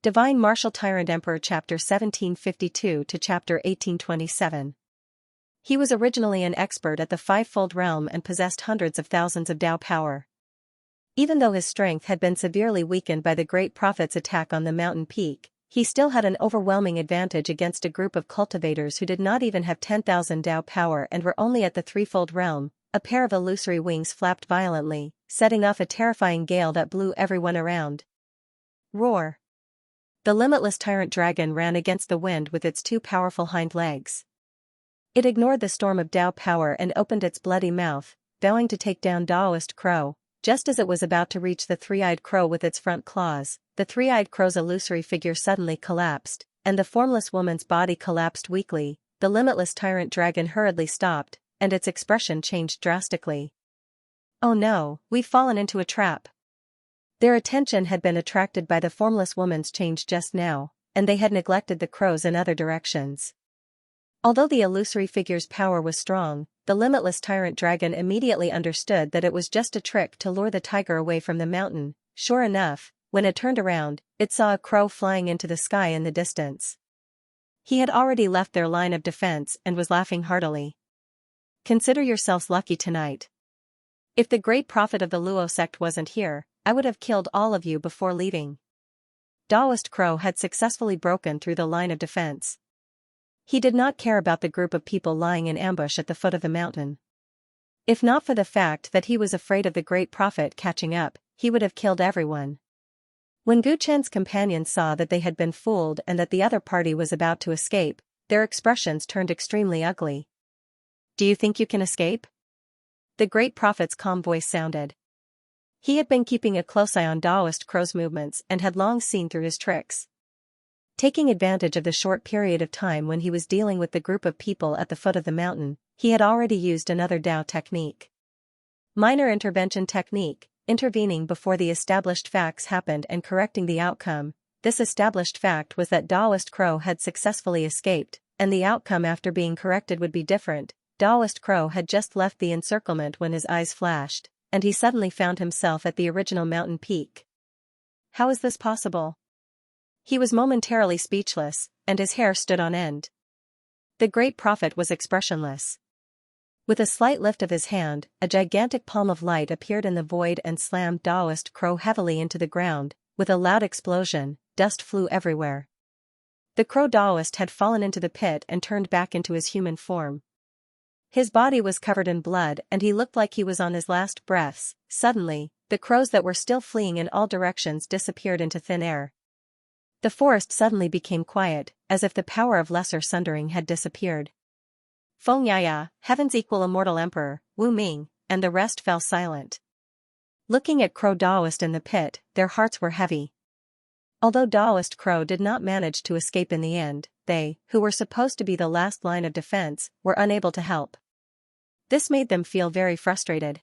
Divine Martial Tyrant Emperor Chapter 1752 to Chapter 1827. He was originally an expert at the five-fold realm and possessed hundreds of thousands of Dao power. Even though his strength had been severely weakened by the Great Prophet's attack on the mountain peak, he still had an overwhelming advantage against a group of cultivators who did not even have 10,000 Dao power and were only at the threefold realm. A pair of illusory wings flapped violently, setting off a terrifying gale that blew everyone around. Roar! The limitless tyrant dragon ran against the wind with its two powerful hind legs. It ignored the storm of Dao power and opened its bloody mouth, vowing to take down Daoist Crow. Just as it was about to reach the three-eyed crow with its front claws, the three-eyed crow's illusory figure suddenly collapsed, and the formless woman's body collapsed weakly. The limitless tyrant dragon hurriedly stopped, and its expression changed drastically. Oh no, we've fallen into a trap. Their attention had been attracted by the formless woman's change just now, and they had neglected the crows in other directions. Although the illusory figure's power was strong, the limitless tyrant dragon immediately understood that it was just a trick to lure the tiger away from the mountain. Sure enough, when it turned around, it saw a crow flying into the sky in the distance. He had already left their line of defense and was laughing heartily. Consider yourselves lucky tonight. If the great prophet of the Luo sect wasn't here, I would have killed all of you before leaving. Daoist Crow had successfully broken through the line of defense. He did not care about the group of people lying in ambush at the foot of the mountain. If not for the fact that he was afraid of the great prophet catching up, he would have killed everyone. When Gu Chen's companions saw that they had been fooled and that the other party was about to escape, their expressions turned extremely ugly. Do you think you can escape? The great prophet's calm voice sounded. He had been keeping a close eye on Daoist Crow's movements and had long seen through his tricks. Taking advantage of the short period of time when he was dealing with the group of people at the foot of the mountain, he had already used another Dao technique. Minor intervention technique, intervening before the established facts happened and correcting the outcome. This established fact was that Daoist Crow had successfully escaped, and the outcome after being corrected would be different. Daoist Crow had just left the encirclement when his eyes flashed, and he suddenly found himself at the original mountain peak. How is this possible? He was momentarily speechless, and his hair stood on end. The great prophet was expressionless. With a slight lift of his hand, a gigantic palm of light appeared in the void and slammed Daoist Crow heavily into the ground. With a loud explosion, dust flew everywhere. The crow Daoist had fallen into the pit and turned back into his human form. His body was covered in blood and he looked like he was on his last breaths. Suddenly, the crows that were still fleeing in all directions disappeared into thin air. The forest suddenly became quiet, as if the power of lesser sundering had disappeared. Feng Yaya, Heaven's equal immortal emperor, Wu Ming, and the rest fell silent. Looking at Crow Daoist in the pit, their hearts were heavy. Although Daoist Crow did not manage to escape in the end, they, who were supposed to be the last line of defense, were unable to help. This made them feel very frustrated.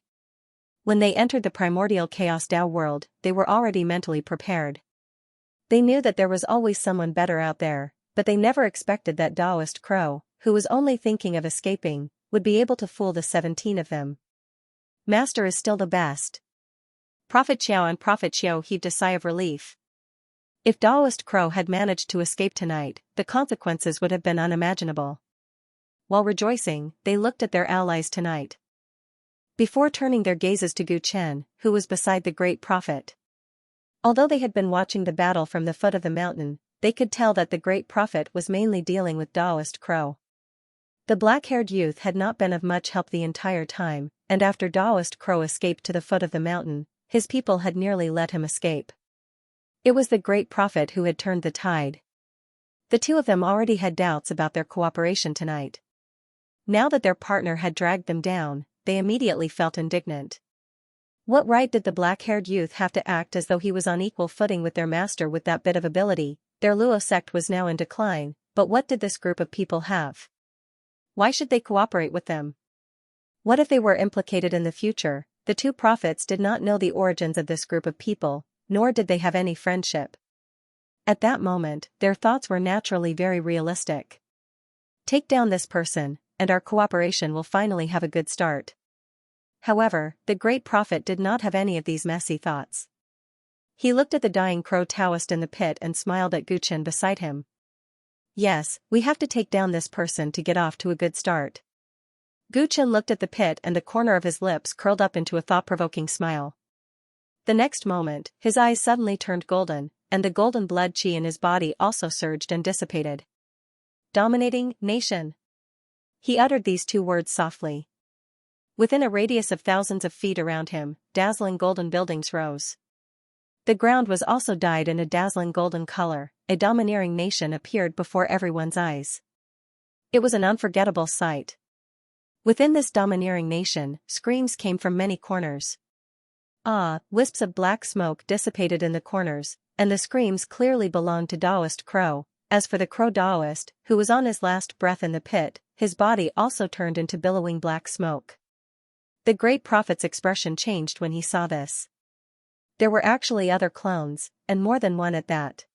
When they entered the primordial chaos Dao world, they were already mentally prepared. They knew that there was always someone better out there, but they never expected that Daoist Crow, who was only thinking of escaping, would be able to fool the 17 of them. Master is still the best. Prophet Xiao and Prophet Xiao heaved a sigh of relief. If Daoist Crow had managed to escape tonight, the consequences would have been unimaginable. While rejoicing, they looked at their allies tonight. Before turning their gazes to Gu Chen, who was beside the great prophet. Although they had been watching the battle from the foot of the mountain, they could tell that the great prophet was mainly dealing with Daoist Crow. The black-haired youth had not been of much help the entire time, and after Daoist Crow escaped to the foot of the mountain, his people had nearly let him escape. It was the great prophet who had turned the tide. The two of them already had doubts about their cooperation tonight. Now that their partner had dragged them down, they immediately felt indignant. What right did the black-haired youth have to act as though he was on equal footing with their master with that bit of ability? Their Luo sect was now in decline, but what did this group of people have? Why should they cooperate with them? What if they were implicated in the future? The two prophets did not know the origins of this group of people, nor did they have any friendship. At that moment, their thoughts were naturally very realistic. Take down this person, and our cooperation will finally have a good start. However, the great prophet did not have any of these messy thoughts. He looked at the dying crow Taoist in the pit and smiled at Guchen beside him. Yes, we have to take down this person to get off to a good start. Guchen looked at the pit and the corner of his lips curled up into a thought-provoking smile. The next moment, his eyes suddenly turned golden, and the golden blood chi in his body also surged and dissipated. Dominating nation. He uttered these two words softly. Within a radius of thousands of feet around him, dazzling golden buildings rose. The ground was also dyed in a dazzling golden color. A domineering nation appeared before everyone's eyes. It was an unforgettable sight. Within this domineering nation, screams came from many corners. Wisps of black smoke dissipated in the corners, and the screams clearly belonged to Taoist Crow. As for the Crow Taoist, who was on his last breath in the pit, his body also turned into billowing black smoke. The great prophet's expression changed when he saw this. There were actually other clones, and more than one at that.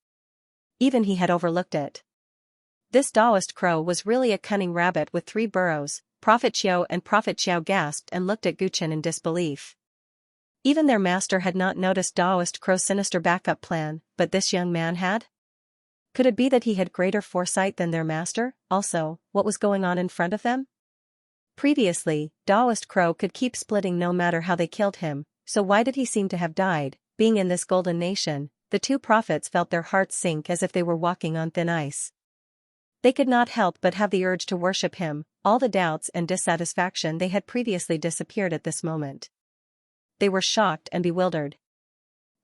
Even he had overlooked it. This Taoist crow was really a cunning rabbit with 3 burrows. Prophet Xiao and Prophet Xiao gasped and looked at Guchen in disbelief. Even their master had not noticed Taoist Crow's sinister backup plan, but this young man had? Could it be that he had greater foresight than their master? Also, what was going on in front of them? Previously, Taoist Crow could keep splitting no matter how they killed him, so why did he seem to have died? Being in this golden nation, the 2 prophets felt their hearts sink as if they were walking on thin ice. They could not help but have the urge to worship him. All the doubts and dissatisfaction they had previously disappeared at this moment. They were shocked and bewildered.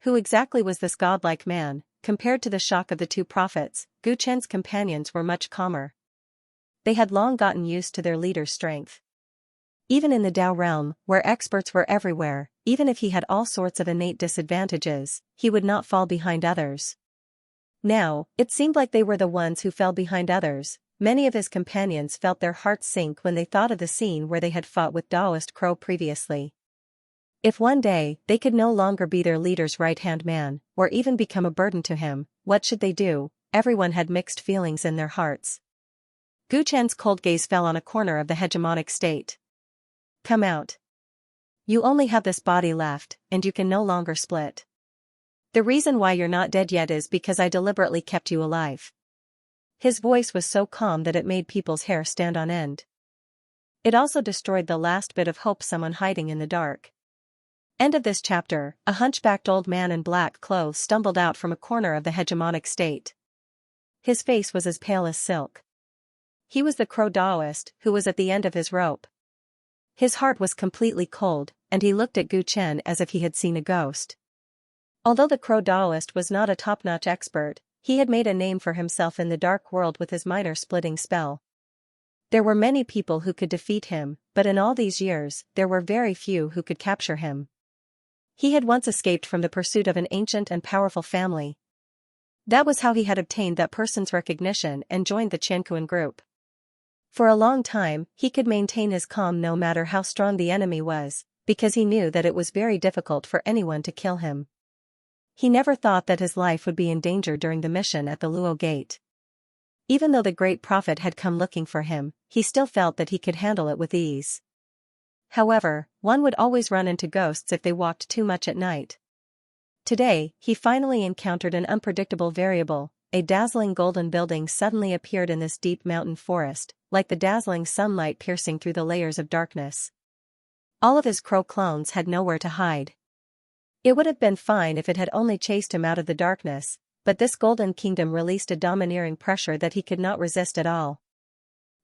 Who exactly was this godlike man? Compared to the shock of the 2 prophets, Guchen's companions were much calmer. They had long gotten used to their leader's strength. Even in the Dao realm, where experts were everywhere, even if he had all sorts of innate disadvantages, he would not fall behind others. Now, it seemed like they were the ones who fell behind others. Many of his companions felt their hearts sink when they thought of the scene where they had fought with Taoist Crow previously. If one day they could no longer be their leader's right-hand man, or even become a burden to him, what should they do? Everyone had mixed feelings in their hearts. Guchen's cold gaze fell on a corner of the hegemonic state. Come out. You only have this body left, and you can no longer split. The reason why you're not dead yet is because I deliberately kept you alive. His voice was so calm that it made people's hair stand on end. It also destroyed the last bit of hope someone hiding in the dark. End of this chapter. A hunchbacked old man in black clothes stumbled out from a corner of the hegemonic state. His face was as pale as silk. He was the Crow Taoist, who was at the end of his rope. His heart was completely cold, and he looked at Guchen as if he had seen a ghost. Although the Crow Taoist was not a top-notch expert, he had made a name for himself in the dark world with his minor-splitting spell. There were many people who could defeat him, but in all these years, there were very few who could capture him. He had once escaped from the pursuit of an ancient and powerful family. That was how he had obtained that person's recognition and joined the Qianquan group. For a long time, he could maintain his calm no matter how strong the enemy was, because he knew that it was very difficult for anyone to kill him. He never thought that his life would be in danger during the mission at the Luo Gate. Even though the great prophet had come looking for him, he still felt that he could handle it with ease. However, one would always run into ghosts if they walked too much at night. Today, he finally encountered an unpredictable variable. A dazzling golden building suddenly appeared in this deep mountain forest, like the dazzling sunlight piercing through the layers of darkness. All of his crow clones had nowhere to hide. It would have been fine if it had only chased him out of the darkness, but this golden kingdom released a domineering pressure that he could not resist at all.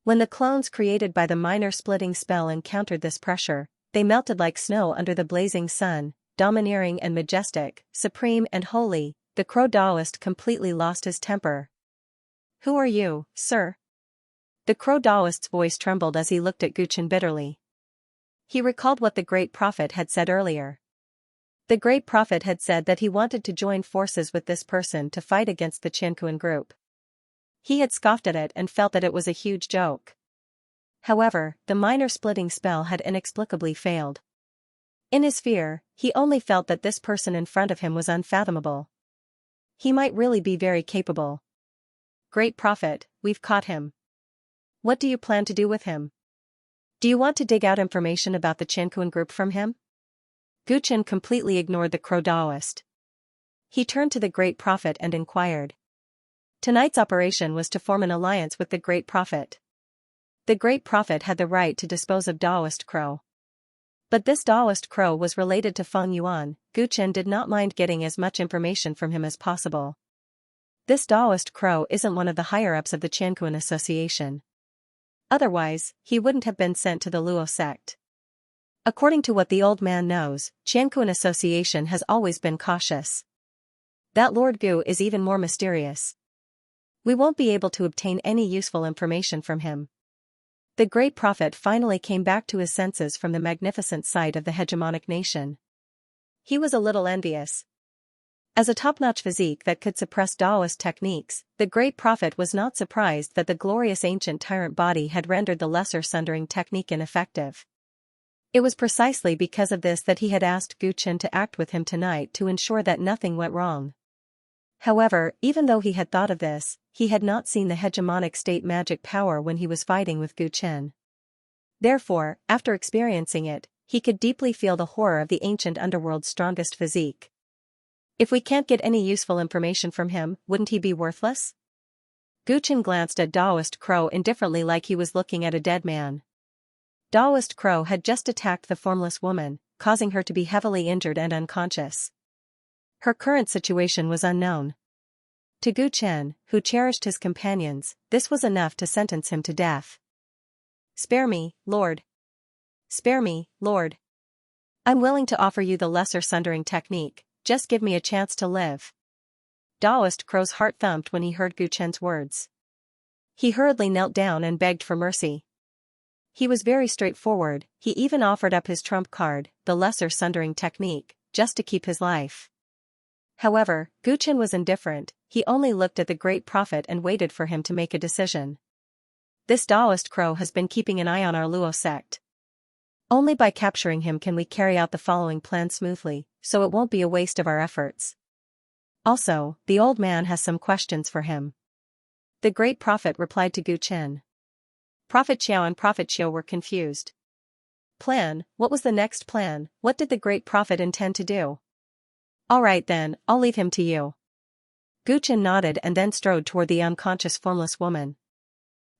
When the clones created by the minor-splitting spell encountered this pressure, they melted like snow under the blazing sun. Domineering and majestic, supreme and holy, the Crow Taoist completely lost his temper. Who are you, sir? The Crow Taoist's voice trembled as he looked at Guchen bitterly. He recalled what the great prophet had said earlier. The great prophet had said that he wanted to join forces with this person to fight against the Qianquan group. He had scoffed at it and felt that it was a huge joke. However, the minor-splitting spell had inexplicably failed. In his fear, he only felt that this person in front of him was unfathomable. He might really be very capable. Great prophet, we've caught him. What do you plan to do with him? Do you want to dig out information about the Qianquan group from him? Guchen completely ignored the Crow Taoist. He turned to the great prophet and inquired. Tonight's operation was to form an alliance with the great prophet. The great prophet had the right to dispose of Taoist Crow. But this Taoist Crow was related to Feng Yuan. Gu Chen did not mind getting as much information from him as possible. This Taoist Crow isn't one of the higher-ups of the Qianquan Association. Otherwise, he wouldn't have been sent to the Luo sect. According to what the old man knows, Qianquan Association has always been cautious. That Lord Gu is even more mysterious. We won't be able to obtain any useful information from him. The great prophet finally came back to his senses from the magnificent sight of the hegemonic nation. He was a little envious. As a top-notch physique that could suppress Taoist techniques, the great prophet was not surprised that the glorious ancient tyrant body had rendered the lesser sundering technique ineffective. It was precisely because of this that he had asked Gu Chen to act with him tonight to ensure that nothing went wrong. However, even though he had thought of this, he had not seen the hegemonic state magic power when he was fighting with Gu Chen. Therefore, after experiencing it, he could deeply feel the horror of the ancient underworld's strongest physique. If we can't get any useful information from him, wouldn't he be worthless? Gu Chen glanced at Taoist Crow indifferently like he was looking at a dead man. Taoist Crow had just attacked the formless woman, causing her to be heavily injured and unconscious. Her current situation was unknown. To Gu Chen, who cherished his companions, this was enough to sentence him to death. "Spare me, Lord. Spare me, Lord. I'm willing to offer you the lesser sundering technique, just give me a chance to live." Taoist Crow's heart thumped when he heard Gu Chen's words. He hurriedly knelt down and begged for mercy. He was very straightforward, he even offered up his trump card, the lesser sundering technique, just to keep his life. However, Gu Chen was indifferent, he only looked at the great prophet and waited for him to make a decision. This Taoist Crow has been keeping an eye on our Luo sect. Only by capturing him can we carry out the following plan smoothly, so it won't be a waste of our efforts. Also, the old man has some questions for him. The great prophet replied to Gu Chen. Prophet Xiao and Prophet Xiao were confused. Plan, what was the next plan, what did the great prophet intend to do? All right then, I'll leave him to you. Gu Chen nodded and then strode toward the unconscious formless woman.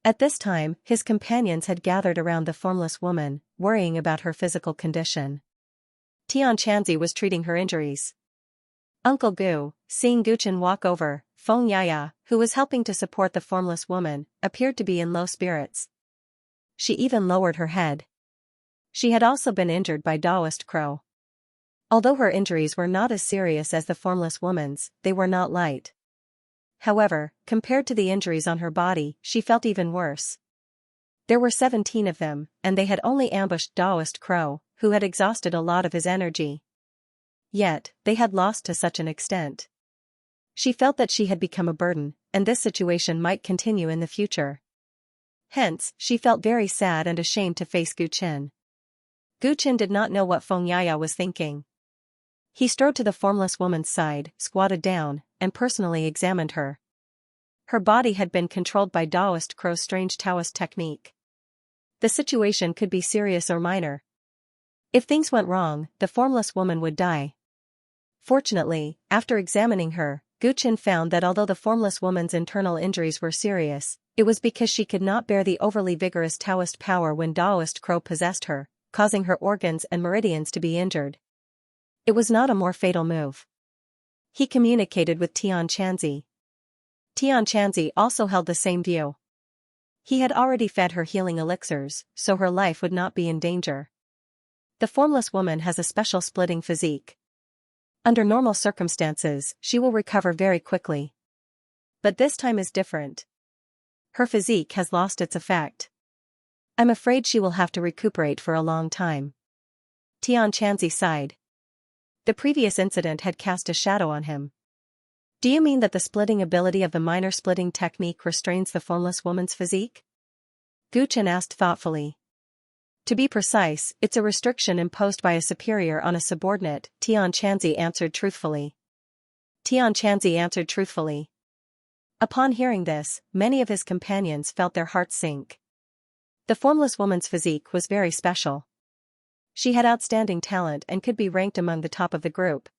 At this time, his companions had gathered around the formless woman, worrying about her physical condition. Xianxia was treating her injuries. Uncle Gu, seeing Gu Chen walk over, Feng Yaya, who was helping to support the formless woman, appeared to be in low spirits. She even lowered her head. She had also been injured by Taoist Crow. Although her injuries were not as serious as the formless woman's, they were not light. However, compared to the injuries on her body, she felt even worse. There were 17 of them, and they had only ambushed Taoist Crow, who had exhausted a lot of his energy. Yet, they had lost to such an extent. She felt that she had become a burden, and this situation might continue in the future. Hence, she felt very sad and ashamed to face Gu Chen. Gu Chen did not know what Feng Yaya was thinking. He strode to the formless woman's side, squatted down, and personally examined her. Her body had been controlled by Taoist Crow's strange Taoist technique. The situation could be serious or minor. If things went wrong, the formless woman would die. Fortunately, after examining her, Gu Chen found that although the formless woman's internal injuries were serious, it was because she could not bear the overly vigorous Taoist power when Taoist Crow possessed her, causing her organs and meridians to be injured. It was not a more fatal move. He communicated with Xianxia. Xianxia also held the same view. He had already fed her healing elixirs, so her life would not be in danger. The formless woman has a special splitting physique. Under normal circumstances, she will recover very quickly. But this time is different. Her physique has lost its effect. I'm afraid she will have to recuperate for a long time. Xianxia sighed. The previous incident had cast a shadow on him. Do you mean that the splitting ability of the minor splitting technique restrains the formless woman's physique? Gu Chen asked thoughtfully. To be precise, it's a restriction imposed by a superior on a subordinate, Xianxia answered truthfully. Upon hearing this, many of his companions felt their hearts sink. The formless woman's physique was very special. She had outstanding talent and could be ranked among the top of the group.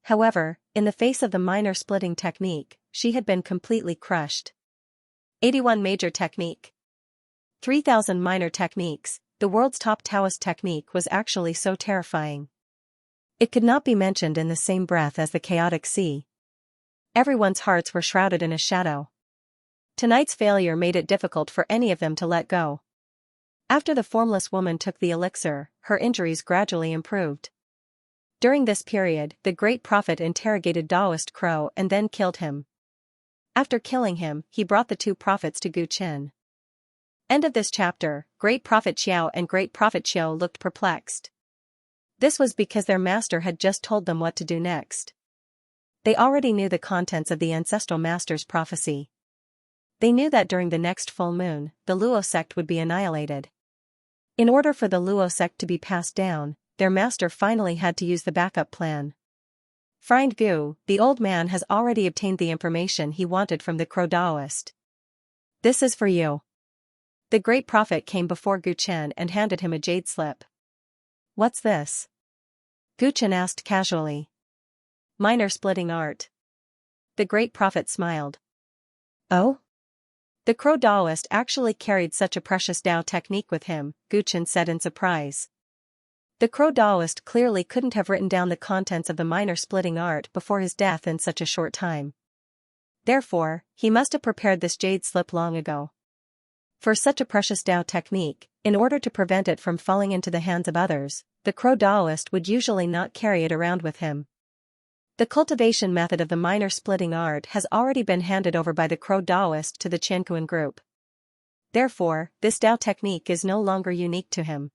However, in the face of the minor splitting technique, she had been completely crushed. 81 Major Technique. 3,000 Minor Techniques. The world's top Taoist technique was actually so terrifying. It could not be mentioned in the same breath as the chaotic sea. Everyone's hearts were shrouded in a shadow. Tonight's failure made it difficult for any of them to let go. After the formless woman took the elixir, her injuries gradually improved. During this period, the great prophet interrogated Taoist Crow and then killed him. After killing him, he brought the two prophets to Gu Qin. End of this chapter. Great Prophet Xiao and Great Prophet Xiao looked perplexed. This was because their master had just told them what to do next. They already knew the contents of the ancestral master's prophecy. They knew that during the next full moon, the Luo sect would be annihilated. In order for the Luo sect to be passed down, their master finally had to use the backup plan. Friend Gu, the old man has already obtained the information he wanted from the Crow Taoist. This is for you. The great prophet came before Gu Chen and handed him a jade slip. What's this? Gu Chen asked casually. Minor splitting art. The great prophet smiled. Oh? The Crow Taoist actually carried such a precious Tao technique with him, Gu Chen said in surprise. The Crow Taoist clearly couldn't have written down the contents of the minor splitting art before his death in such a short time. Therefore, he must have prepared this jade slip long ago. For such a precious Tao technique, in order to prevent it from falling into the hands of others, the Crow Taoist would usually not carry it around with him. The cultivation method of the minor splitting art has already been handed over by the Crow Taoist to the Qianquan group. Therefore, this Tao technique is no longer unique to him.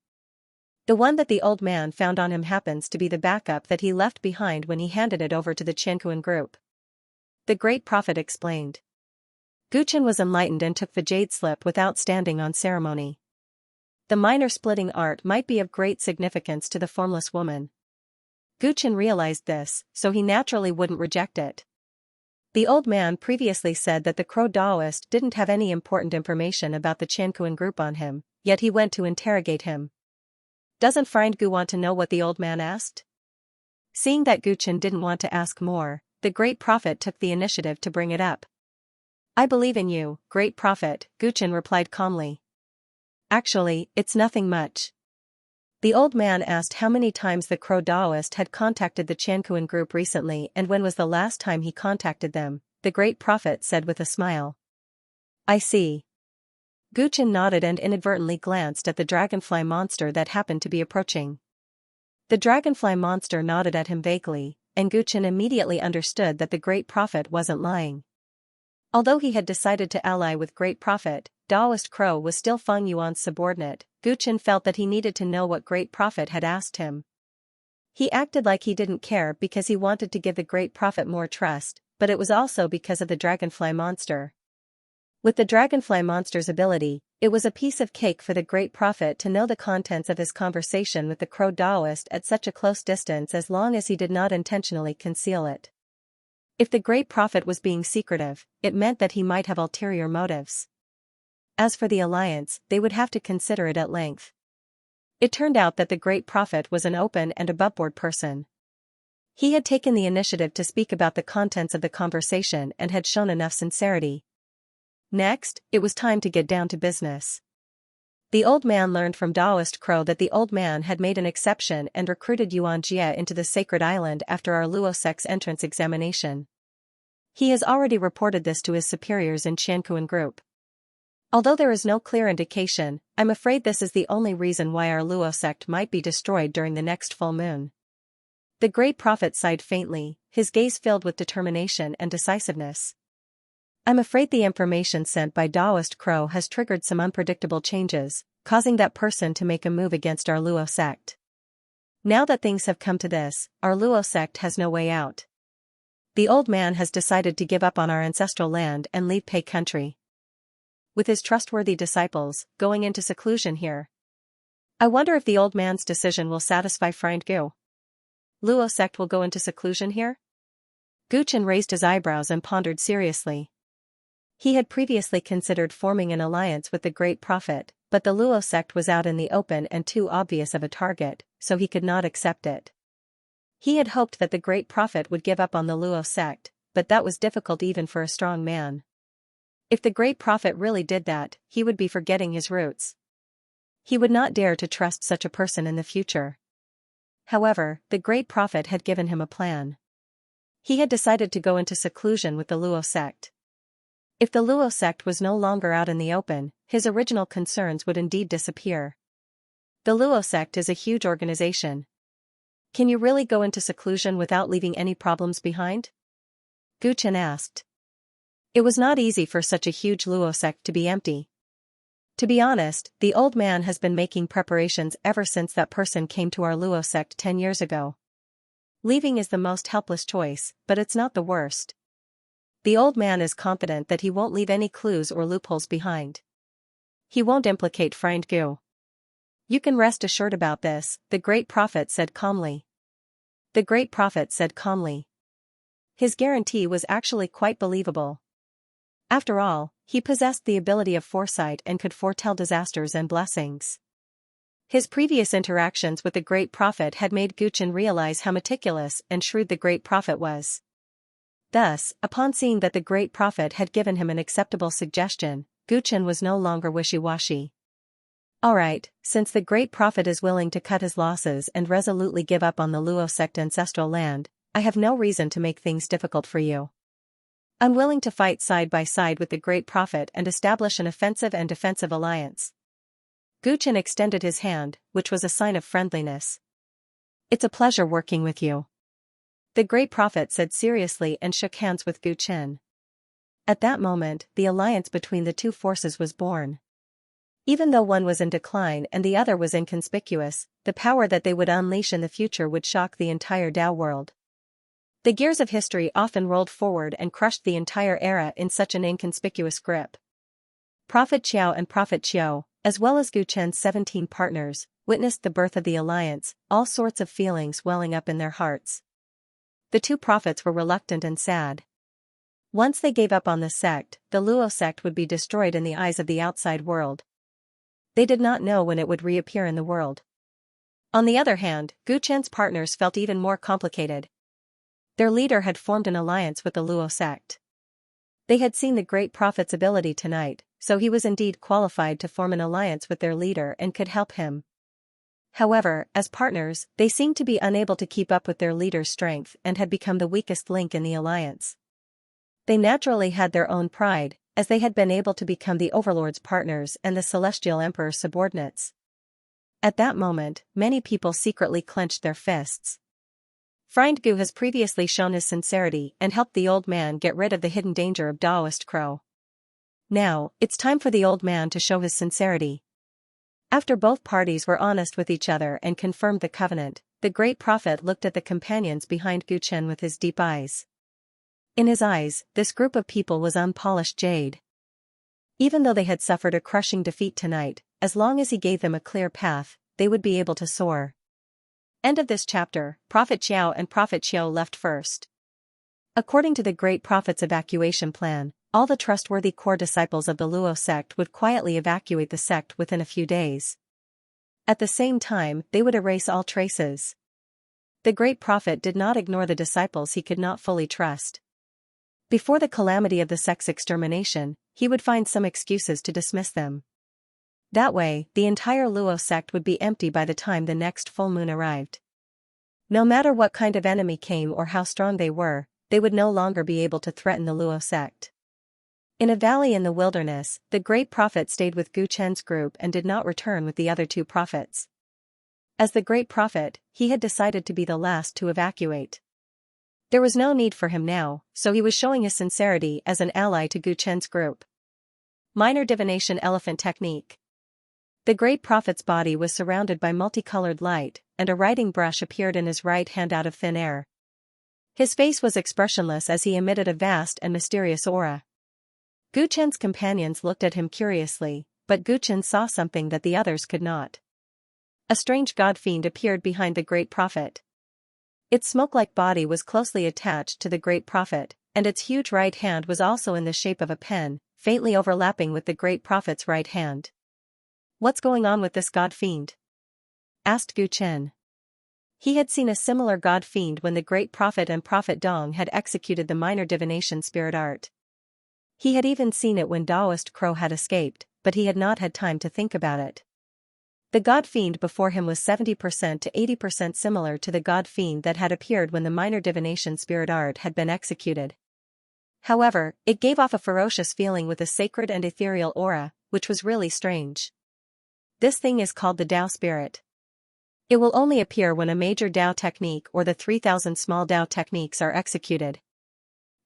The one that the old man found on him happens to be the backup that he left behind when he handed it over to the Qianquan group. The great prophet explained. Gu Chen was enlightened and took the jade slip without standing on ceremony. The minor splitting art might be of great significance to the formless woman. Gu Chen realized this, so he naturally wouldn't reject it. The old man previously said that the Crow Taoist didn't have any important information about the Qianquan group on him, yet he went to interrogate him. Doesn't Friend Gu want to know what the old man asked? Seeing that Gu Chen didn't want to ask more, the great prophet took the initiative to bring it up. I believe in you, great prophet, Gu Chen replied calmly. Actually, it's nothing much. The old man asked how many times the Crow Taoist had contacted the Qianquan group recently and when was the last time he contacted them. The great prophet said with a smile. I see. Gu Chen nodded and inadvertently glanced at the dragonfly monster that happened to be approaching. The dragonfly monster nodded at him vaguely, and Gu Chen immediately understood that the great prophet wasn't lying. Although he had decided to ally with Great Prophet, Taoist Crow was still Feng Yuan's subordinate. Gu Chen felt that he needed to know what Great Prophet had asked him. He acted like he didn't care because he wanted to give the Great Prophet more trust, but it was also because of the dragonfly monster. With the dragonfly monster's ability, it was a piece of cake for the Great Prophet to know the contents of his conversation with the Crow Taoist at such a close distance as long as he did not intentionally conceal it. If the Great Prophet was being secretive, it meant that he might have ulterior motives. As for the alliance, they would have to consider it at length. It turned out that the Great Prophet was an open and aboveboard person. He had taken the initiative to speak about the contents of the conversation and had shown enough sincerity. Next, it was time to get down to business. The old man learned from Taoist Crow that the old man had made an exception and recruited Xianxia into the sacred island after our Luo sect's entrance examination. He has already reported this to his superiors in Qianquan group. Although there is no clear indication, I'm afraid this is the only reason why our Luo sect might be destroyed during the next full moon. The great prophet sighed faintly, his gaze filled with determination and decisiveness. I'm afraid the information sent by Taoist Crow has triggered some unpredictable changes, causing that person to make a move against our Luo sect. Now that things have come to this, our Luo sect has no way out. The old man has decided to give up on our ancestral land and leave Pei country. With his trustworthy disciples, going into seclusion here. I wonder if the old man's decision will satisfy Friend Gu. Luo sect will go into seclusion here? Gu Chen raised his eyebrows and pondered seriously. He had previously considered forming an alliance with the great prophet, but the Luo sect was out in the open and too obvious of a target, so he could not accept it. He had hoped that the great prophet would give up on the Luo sect, but that was difficult even for a strong man. If the great prophet really did that, he would be forgetting his roots. He would not dare to trust such a person in the future. However, the great prophet had given him a plan. He had decided to go into seclusion with the Luo sect. If the Luo sect was no longer out in the open, his original concerns would indeed disappear. The Luo sect is a huge organization. Can you really go into seclusion without leaving any problems behind? Gu Chen asked. It was not easy for such a huge Luo sect to be empty. To be honest, the old man has been making preparations ever since that person came to our Luo sect 10 years ago. Leaving is the most helpless choice, but it's not the worst. The old man is confident that he won't leave any clues or loopholes behind. He won't implicate Friend Gu. You can rest assured about this, the great prophet said calmly. The great prophet said calmly. His guarantee was actually quite believable. After all, he possessed the ability of foresight and could foretell disasters and blessings. His previous interactions with the great prophet had made Gu Chen realize how meticulous and shrewd the great prophet was. Thus, upon seeing that the great prophet had given him an acceptable suggestion, Gu Chen was no longer wishy-washy. Alright, since the great prophet is willing to cut his losses and resolutely give up on the Luo sect ancestral land, I have no reason to make things difficult for you. I'm willing to fight side by side with the great prophet and establish an offensive and defensive alliance. Gu Chen extended his hand, which was a sign of friendliness. It's a pleasure working with you. The great prophet said seriously and shook hands with Gu Chen. At that moment, the alliance between the two forces was born. Even though one was in decline and the other was inconspicuous, the power that they would unleash in the future would shock the entire Dao world. The gears of history often rolled forward and crushed the entire era in such an inconspicuous grip. Prophet Xiao and Prophet Qiu, as well as Gu Chen's 17 partners, witnessed the birth of the alliance, all sorts of feelings welling up in their hearts. The two prophets were reluctant and sad. Once they gave up on the sect, the Luo sect would be destroyed in the eyes of the outside world. They did not know when it would reappear in the world. On the other hand, Gu Chen's partners felt even more complicated. Their leader had formed an alliance with the Luo sect. They had seen the great prophet's ability tonight, so he was indeed qualified to form an alliance with their leader and could help him. However, as partners, they seemed to be unable to keep up with their leader's strength and had become the weakest link in the alliance. They naturally had their own pride, as they had been able to become the Overlord's partners and the Celestial Emperor's subordinates. At that moment, many people secretly clenched their fists. Friend Gu has previously shown his sincerity and helped the old man get rid of the hidden danger of Daoist Crow. Now, it's time for the old man to show his sincerity. After both parties were honest with each other and confirmed the covenant, the great prophet looked at the companions behind Gu Chen with his deep eyes. In his eyes, this group of people was unpolished jade. Even though they had suffered a crushing defeat tonight, as long as he gave them a clear path, they would be able to soar. End of this chapter. Prophet Xiao and Prophet Qiu left first. According to the great prophet's evacuation plan, all the trustworthy core disciples of the Luo sect would quietly evacuate the sect within a few days. At the same time, they would erase all traces. The great prophet did not ignore the disciples he could not fully trust. Before the calamity of the sect's extermination, he would find some excuses to dismiss them. That way, the entire Luo sect would be empty by the time the next full moon arrived. No matter what kind of enemy came or how strong they were, they would no longer be able to threaten the Luo sect. In a valley in the wilderness, the great prophet stayed with Gu Chen's group and did not return with the other two prophets. As the great prophet, he had decided to be the last to evacuate. There was no need for him now, so he was showing his sincerity as an ally to Gu Chen's group. Minor divination elephant technique. The great prophet's body was surrounded by multicolored light, and a writing brush appeared in his right hand out of thin air. His face was expressionless as he emitted a vast and mysterious aura. Gu Chen's companions looked at him curiously, but Gu Chen saw something that the others could not. A strange god fiend appeared behind the great prophet. Its smoke-like body was closely attached to the great prophet, and its huge right hand was also in the shape of a pen, faintly overlapping with the great prophet's right hand. What's going on with this god fiend? Asked Gu Chen. He had seen a similar god fiend when the great prophet and prophet Dong had executed the minor divination spirit art. He had even seen it when Taoist Crow had escaped, but he had not had time to think about it. The god fiend before him was 70% to 80% similar to the god fiend that had appeared when the minor divination spirit art had been executed. However, it gave off a ferocious feeling with a sacred and ethereal aura, which was really strange. This thing is called the Tao spirit. It will only appear when a major Tao technique or the 3,000 small Tao techniques are executed.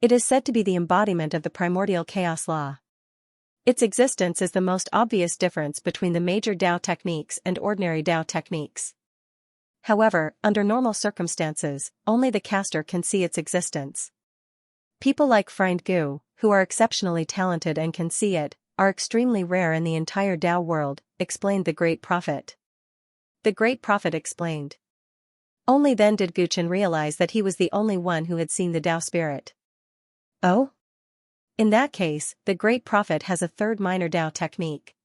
It is said to be the embodiment of the primordial chaos law. Its existence is the most obvious difference between the major Tao techniques and ordinary Tao techniques. However, under normal circumstances, only the caster can see its existence. People like Friend Gu, who are exceptionally talented and can see it, are extremely rare in the entire Tao world, explained the Great Prophet. The Great Prophet explained. Only then did Guchen realize that he was the only one who had seen the Tao spirit. Oh? In that case, the Great Prophet has a third minor Tao technique.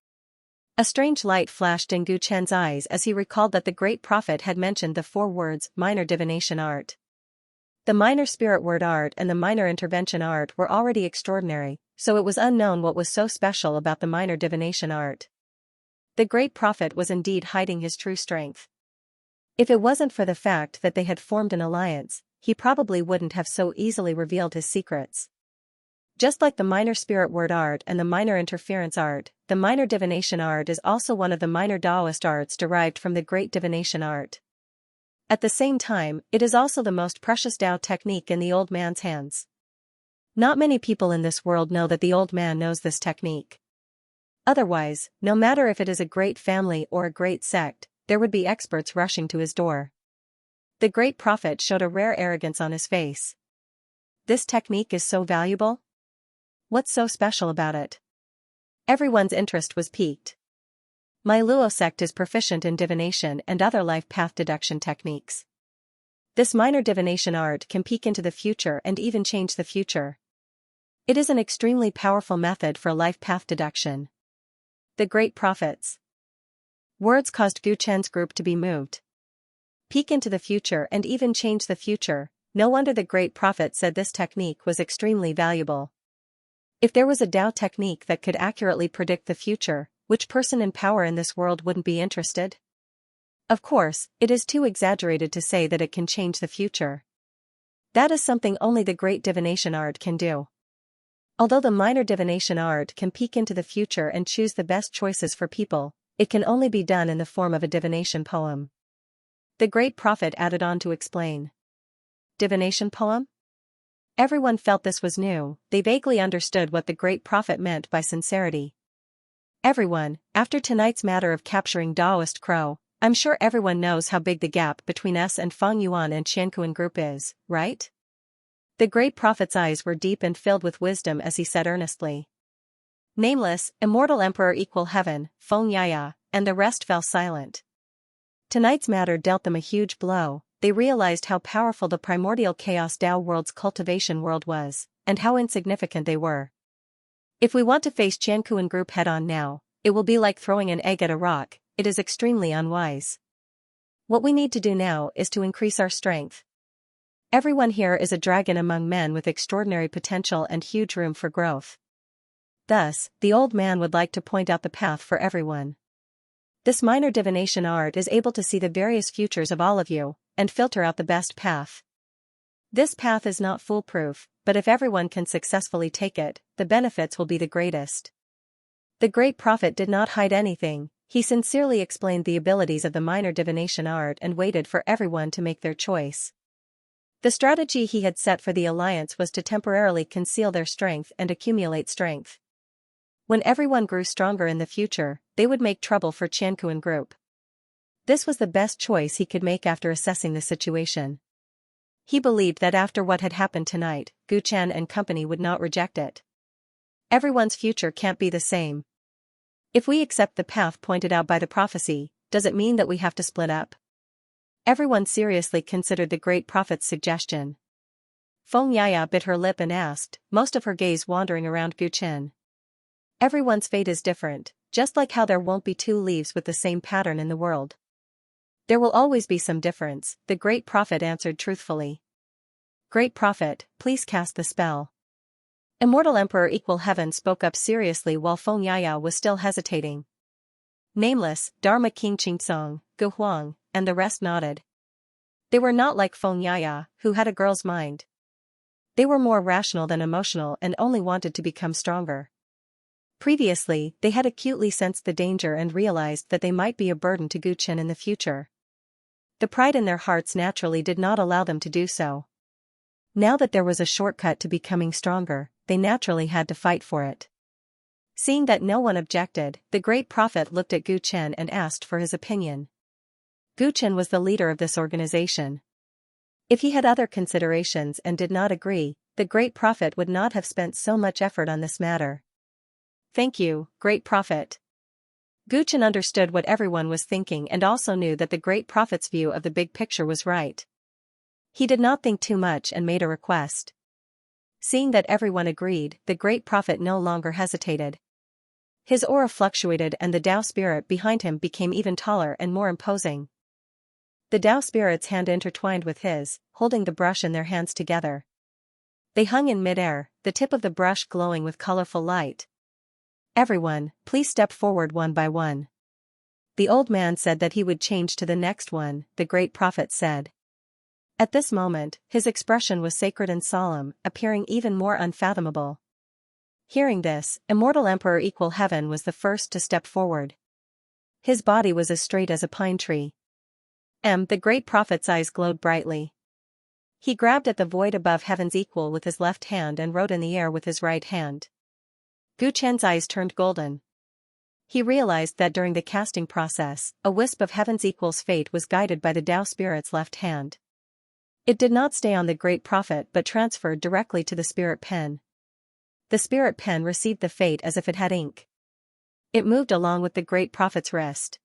A strange light flashed in Guchen's eyes as he recalled that the Great Prophet had mentioned the 4 words minor divination art. The minor spirit word art and the minor intervention art were already extraordinary, so it was unknown what was so special about the minor divination art. The Great Prophet was indeed hiding his true strength. If it wasn't for the fact that they had formed an alliance, he probably wouldn't have so easily revealed his secrets. Just like the minor spirit word art and the minor interference art, the minor divination art is also one of the minor Taoist arts derived from the great divination art. At the same time, it is also the most precious Tao technique in the old man's hands. Not many people in this world know that the old man knows this technique. Otherwise, no matter if it is a great family or a great sect, there would be experts rushing to his door. The Great Prophet showed a rare arrogance on his face. This technique is so valuable? What's so special about it? Everyone's interest was piqued. My Luo sect is proficient in divination and other life path deduction techniques. This minor divination art can peek into the future and even change the future. It is an extremely powerful method for life path deduction. The Great Prophet's words caused Guchen's group to be moved. Peek into the future and even change the future, no wonder the Great Prophet said this technique was extremely valuable. If there was a Tao technique that could accurately predict the future, which person in power in this world wouldn't be interested? Of course, it is too exaggerated to say that it can change the future. That is something only the great divination art can do. Although the minor divination art can peek into the future and choose the best choices for people, it can only be done in the form of a divination poem. The Great Prophet added on to explain. Divination poem? Everyone felt this was new, they vaguely understood what the Great Prophet meant by sincerity. Everyone, after tonight's matter of capturing Taoist Crow, I'm sure everyone knows how big the gap between us and Feng Yuan and Xianxia group is, right? The Great Prophet's eyes were deep and filled with wisdom as he said earnestly. Nameless, immortal emperor equal heaven, Feng Yaya, and the rest fell silent. Tonight's matter dealt them a huge blow. They realized how powerful the primordial chaos Tao world's cultivation world was, and how insignificant they were. If we want to face Xianxia group head-on now, it will be like throwing an egg at a rock, it is extremely unwise. What we need to do now is to increase our strength. Everyone here is a dragon among men with extraordinary potential and huge room for growth. Thus, the old man would like to point out the path for everyone. This minor divination art is able to see the various futures of all of you, and filter out the best path. This path is not foolproof, but if everyone can successfully take it, the benefits will be the greatest. The Great Prophet did not hide anything, he sincerely explained the abilities of the minor divination art and waited for everyone to make their choice. The strategy he had set for the alliance was to temporarily conceal their strength and accumulate strength. When everyone grew stronger in the future, they would make trouble for Xianxia group. This was the best choice he could make after assessing the situation. He believed that after what had happened tonight, Guchen and company would not reject it. Everyone's future can't be the same. If we accept the path pointed out by the prophecy, does it mean that we have to split up? Everyone seriously considered the Great Prophet's suggestion. Feng Yaya bit her lip and asked, most of her gaze wandering around Guchen. Everyone's fate is different, just like how there won't be 2 leaves with the same pattern in the world. There will always be some difference, the great prophet answered truthfully. Great prophet, please cast the spell. Immortal Emperor Equal Heaven spoke up seriously while Xianxia was still hesitating. Nameless, Dharma King Qingtsong, Gu Huang, and the rest nodded. They were not like Xianxia, who had a girl's mind. They were more rational than emotional and only wanted to become stronger. Previously, they had acutely sensed the danger and realized that they might be a burden to Gu Chen in the future. The pride in their hearts naturally did not allow them to do so. Now that there was a shortcut to becoming stronger, they naturally had to fight for it. Seeing that no one objected, the great prophet looked at Gu Chen and asked for his opinion. Gu Chen was the leader of this organization. If he had other considerations and did not agree, the great prophet would not have spent so much effort on this matter. Thank you, great prophet. Gu Chen understood what everyone was thinking and also knew that the great prophet's view of the big picture was right. He did not think too much and made a request. Seeing that everyone agreed, the great prophet no longer hesitated. His aura fluctuated and the Tao spirit behind him became even taller and more imposing. The Tao spirit's hand intertwined with his, holding the brush in their hands together. They hung in midair, the tip of the brush glowing with colorful light. Everyone, please step forward one by one. The old man said that he would change to the next one, the great prophet said. At this moment, his expression was sacred and solemn, appearing even more unfathomable. Hearing this, Immortal Emperor Equal Heaven was the first to step forward. His body was as straight as a pine tree. The great prophet's eyes glowed brightly. He grabbed at the void above heaven's equal with his left hand and wrote in the air with his right hand. Gu Chen's eyes turned golden. He realized that during the casting process, a wisp of heaven's equal's fate was guided by the Tao spirit's left hand. It did not stay on the great prophet but transferred directly to the spirit pen. The spirit pen received the fate as if it had ink. It moved along with the great prophet's wrist.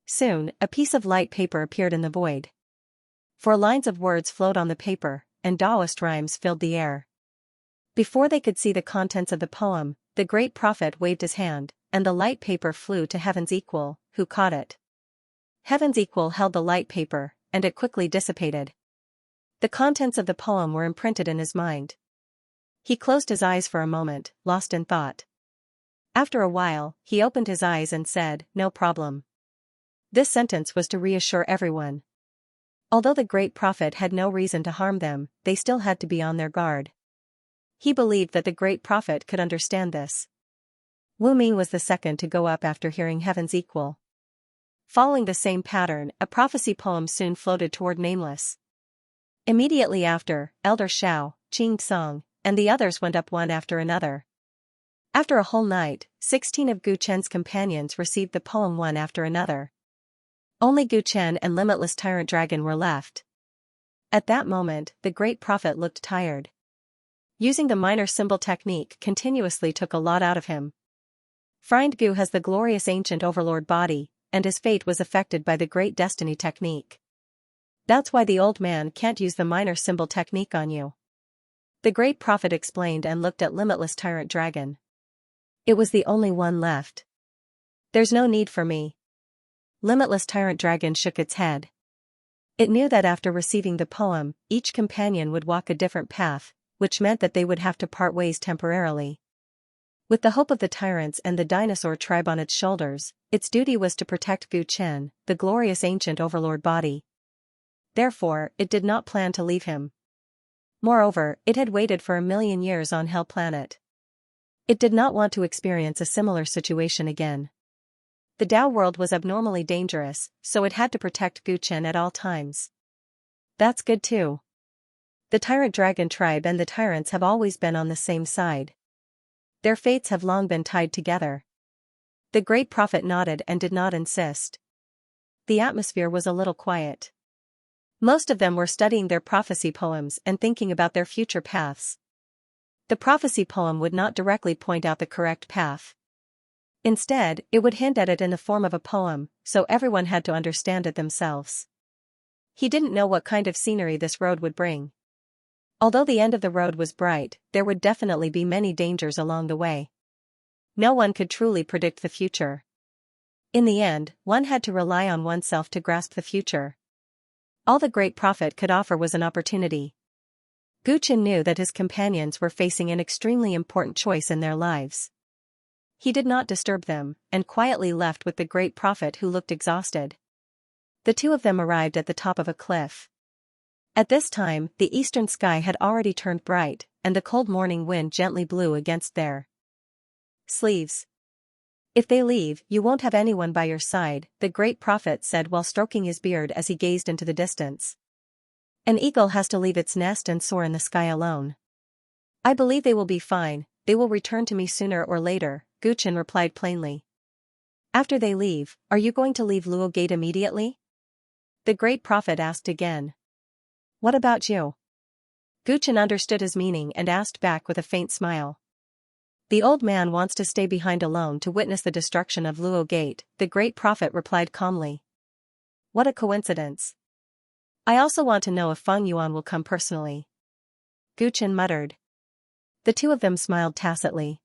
Soon, a piece of light paper appeared in the void. 4 lines of words flowed on the paper, and Taoist rhymes filled the air. Before they could see the contents of the poem, the great prophet waved his hand, and the light paper flew to Heaven's Equal, who caught it. Heaven's Equal held the light paper, and it quickly dissipated. The contents of the poem were imprinted in his mind. He closed his eyes for a moment, lost in thought. After a while, he opened his eyes and said, "No problem." This sentence was to reassure everyone. Although the great prophet had no reason to harm them, they still had to be on their guard. He believed that the great prophet could understand this. Wu Ming was the second to go up after hearing Heaven's Equal. Following the same pattern, a prophecy poem soon floated toward Nameless. Immediately after, Elder Shao, Qing Tsong, and the others went up one after another. After a whole night, 16 of Gu Chen's companions received the poem one after another. Only Gu Chen and Limitless Tyrant Dragon were left. At that moment, the great prophet looked tired. Using the minor symbol technique continuously took a lot out of him. Friend Gu has the glorious ancient overlord body, and his fate was affected by the great destiny technique. That's why the old man can't use the minor symbol technique on you. The great prophet explained and looked at Limitless Tyrant Dragon. It was the only one left. There's no need for me. Limitless Tyrant Dragon shook its head. It knew that after receiving the poem, each companion would walk a different path, which meant that they would have to part ways temporarily. With the hope of the tyrants and the dinosaur tribe on its shoulders, its duty was to protect Gu Chen, the glorious ancient overlord body. Therefore, it did not plan to leave him. Moreover, it had waited for 1,000,000 years on Hell Planet. It did not want to experience a similar situation again. The Tao world was abnormally dangerous, so it had to protect Gu Chen at all times. That's good too. The Tyrant Dragon tribe and the tyrants have always been on the same side. Their fates have long been tied together. The great prophet nodded and did not insist. The atmosphere was a little quiet. Most of them were studying their prophecy poems and thinking about their future paths. The prophecy poem would not directly point out the correct path. Instead, it would hint at it in the form of a poem, so everyone had to understand it themselves. He didn't know what kind of scenery this road would bring. Although the end of the road was bright, there would definitely be many dangers along the way. No one could truly predict the future. In the end, one had to rely on oneself to grasp the future. All the great prophet could offer was an opportunity. Gu Qin knew that his companions were facing an extremely important choice in their lives. He did not disturb them, and quietly left with the great prophet who looked exhausted. The two of them arrived at the top of a cliff. At this time, the eastern sky had already turned bright, and the cold morning wind gently blew against their sleeves. "If they leave, you won't have anyone by your side," the great prophet said while stroking his beard as he gazed into the distance. "An eagle has to leave its nest and soar in the sky alone. I believe they will be fine, they will return to me sooner or later," Gu Qin replied plainly. "After they leave, are you going to leave Luo Gate immediately?" The great prophet asked again. "What about you?" Gu Qin understood his meaning and asked back with a faint smile. "The old man wants to stay behind alone to witness the destruction of Luo Gate," the great prophet replied calmly. "What a coincidence. I also want to know if Feng Yuan will come personally." Gu Qin muttered. The two of them smiled tacitly.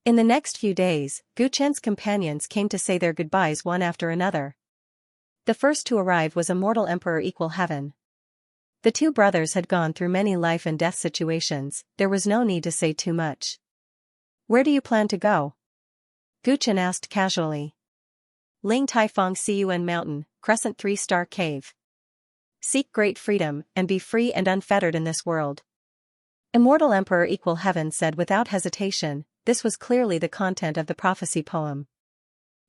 In the next few days, Gu Qin's companions came to say their goodbyes one after another. The first to arrive was Immortal Emperor Equal Heaven. The two brothers had gone through many life and death situations, there was no need to say too much. "Where do you plan to go?" Gu Qin asked casually. "Ling Tai Fong Cun Mountain, Crescent 3-Star Cave. Seek great freedom, and be free and unfettered in this world." Immortal Emperor Equal Heaven said without hesitation. This was clearly the content of the prophecy poem.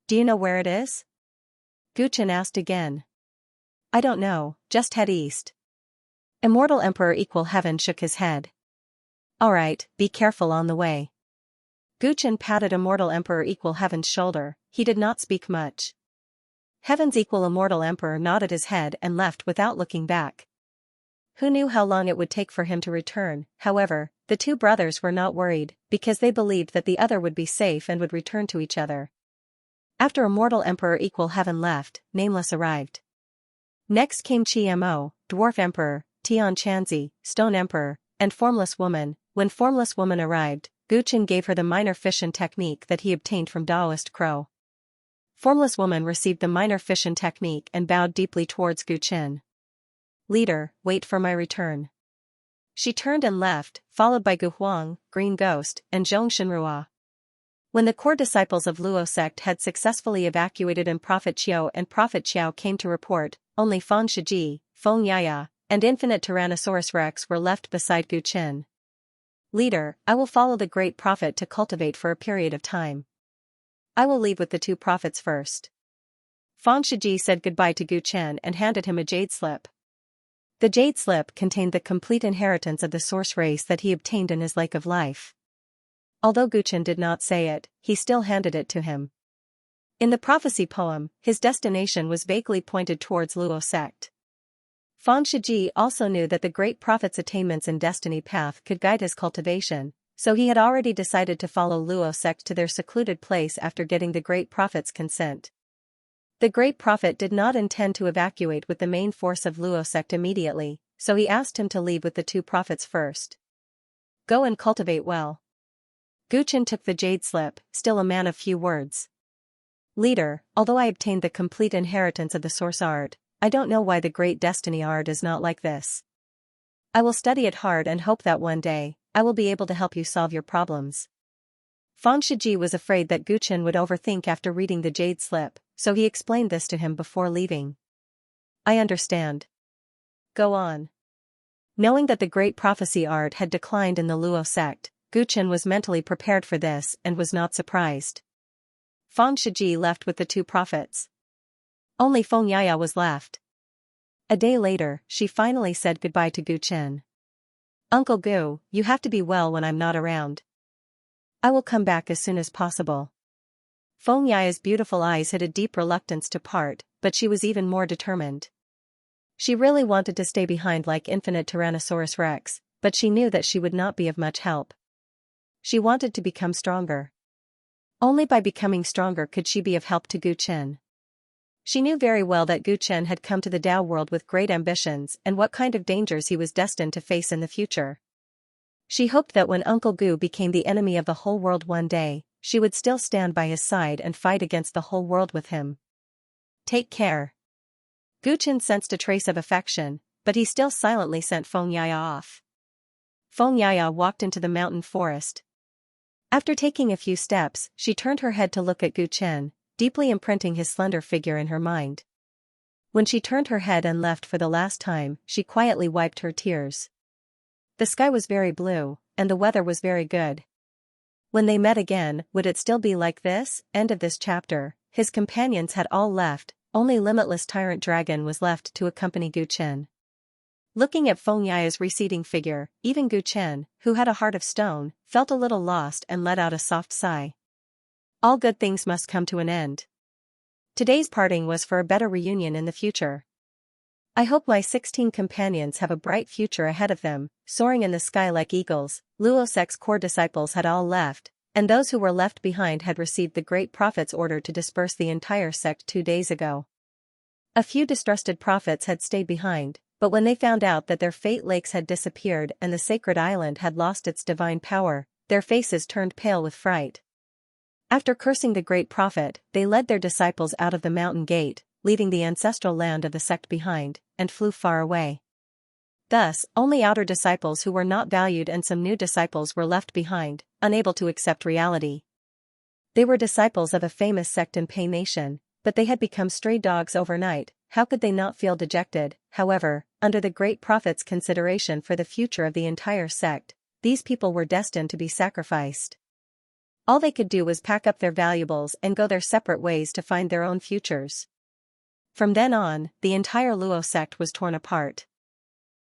"Do you know where it is?" Gu Qin asked again. "I don't know, just head east." Immortal Emperor Equal Heaven shook his head. "Alright, be careful on the way." Gu Qin patted Immortal Emperor Equal Heaven's shoulder, he did not speak much. Heaven's Equal Immortal Emperor nodded his head and left without looking back. Who knew how long it would take for him to return? However, the two brothers were not worried, because they believed that the other would be safe and would return to each other. After Immortal Emperor Equal Heaven left, Nameless arrived. Next came Mo, Dwarf Emperor, Tian Chanzi, Stone Emperor, and Formless Woman. When Formless Woman arrived, Gu Qin gave her the minor fission technique that he obtained from Taoist Crow. Formless Woman received the minor fission technique and bowed deeply towards Gu Qin. "Leader, wait for my return." She turned and left, followed by Gu Huang, Green Ghost, and Zhong Shenrua. When the core disciples of Luo sect had successfully evacuated and Prophet Qiao came to report, only Fan Shiji, Feng Yaya, and Infinite Tyrannosaurus Rex were left beside Gu Qin. "Leader, I will follow the great prophet to cultivate for a period of time. I will leave with the two prophets first." Fan Shiji said goodbye to Gu Qin and handed him a jade slip. The jade slip contained the complete inheritance of the source race that he obtained in his Lake of Life. Although Gu Qin did not say it, he still handed it to him. In the prophecy poem, his destination was vaguely pointed towards Luo sect. Fan Shiji also knew that the great prophet's attainments and destiny path could guide his cultivation, so he had already decided to follow Luo sect to their secluded place after getting the great prophet's consent. The great prophet did not intend to evacuate with the main force of Luo sect immediately, so he asked him to leave with the two prophets first. "Go and cultivate well." Gu Qin took the jade slip, still a man of few words. "Leader, although I obtained the complete inheritance of the source art, I don't know why the great destiny art is not like this. I will study it hard and hope that one day, I will be able to help you solve your problems." Fan Shiji was afraid that Gu Qin would overthink after reading the jade slip, so he explained this to him before leaving. "I understand. Go on." Knowing that the great prophecy art had declined in the Luo sect, Gu Qin was mentally prepared for this and was not surprised. Fan Shiji left with the two prophets. Only Feng Yaya was left. A day later, she finally said goodbye to Gu Qin. "Uncle Gu, you have to be well when I'm not around." "I will come back as soon as possible." Feng Yaya's beautiful eyes hid a deep reluctance to part, but she was even more determined. She really wanted to stay behind like Infinite Tyrannosaurus Rex, but she knew that she would not be of much help. She wanted to become stronger. Only by becoming stronger could she be of help to Gu Qin. She knew very well that Gu Qin had come to the Tao world with great ambitions and what kind of dangers he was destined to face in the future. She hoped that when Uncle Gu became the enemy of the whole world one day, she would still stand by his side and fight against the whole world with him. Take care. Guchen sensed a trace of affection, but he still silently sent Feng Yaya off. Feng Yaya walked into the mountain forest. After taking a few steps, she turned her head to look at Guchen, deeply imprinting his slender figure in her mind. When she turned her head and left for the last time, she quietly wiped her tears. The sky was very blue, and the weather was very good. When they met again, would it still be like this? End of this chapter. His companions had all left, only Limitless Tyrant Dragon was left to accompany Guchen. Looking at Feng Yaya's receding figure, even Guchen, who had a heart of stone, felt a little lost and let out a soft sigh. All good things must come to an end. Today's parting was for a better reunion in the future. I hope my 16 companions have a bright future ahead of them. Soaring in the sky like eagles, Luo Sect's core disciples had all left, and those who were left behind had received the great prophet's order to disperse the entire sect 2 days ago. A few distrusted prophets had stayed behind, but when they found out that their fate lakes had disappeared and the sacred island had lost its divine power, their faces turned pale with fright. After cursing the great prophet, they led their disciples out of the mountain gate, leaving the ancestral land of the sect behind, and flew far away. Thus, only outer disciples who were not valued and some new disciples were left behind, unable to accept reality. They were disciples of a famous sect in Pei Nation, but they had become stray dogs overnight. How could they not feel dejected? However, under the great prophet's consideration for the future of the entire sect, these people were destined to be sacrificed. All they could do was pack up their valuables and go their separate ways to find their own futures. From then on, the entire Luo sect was torn apart.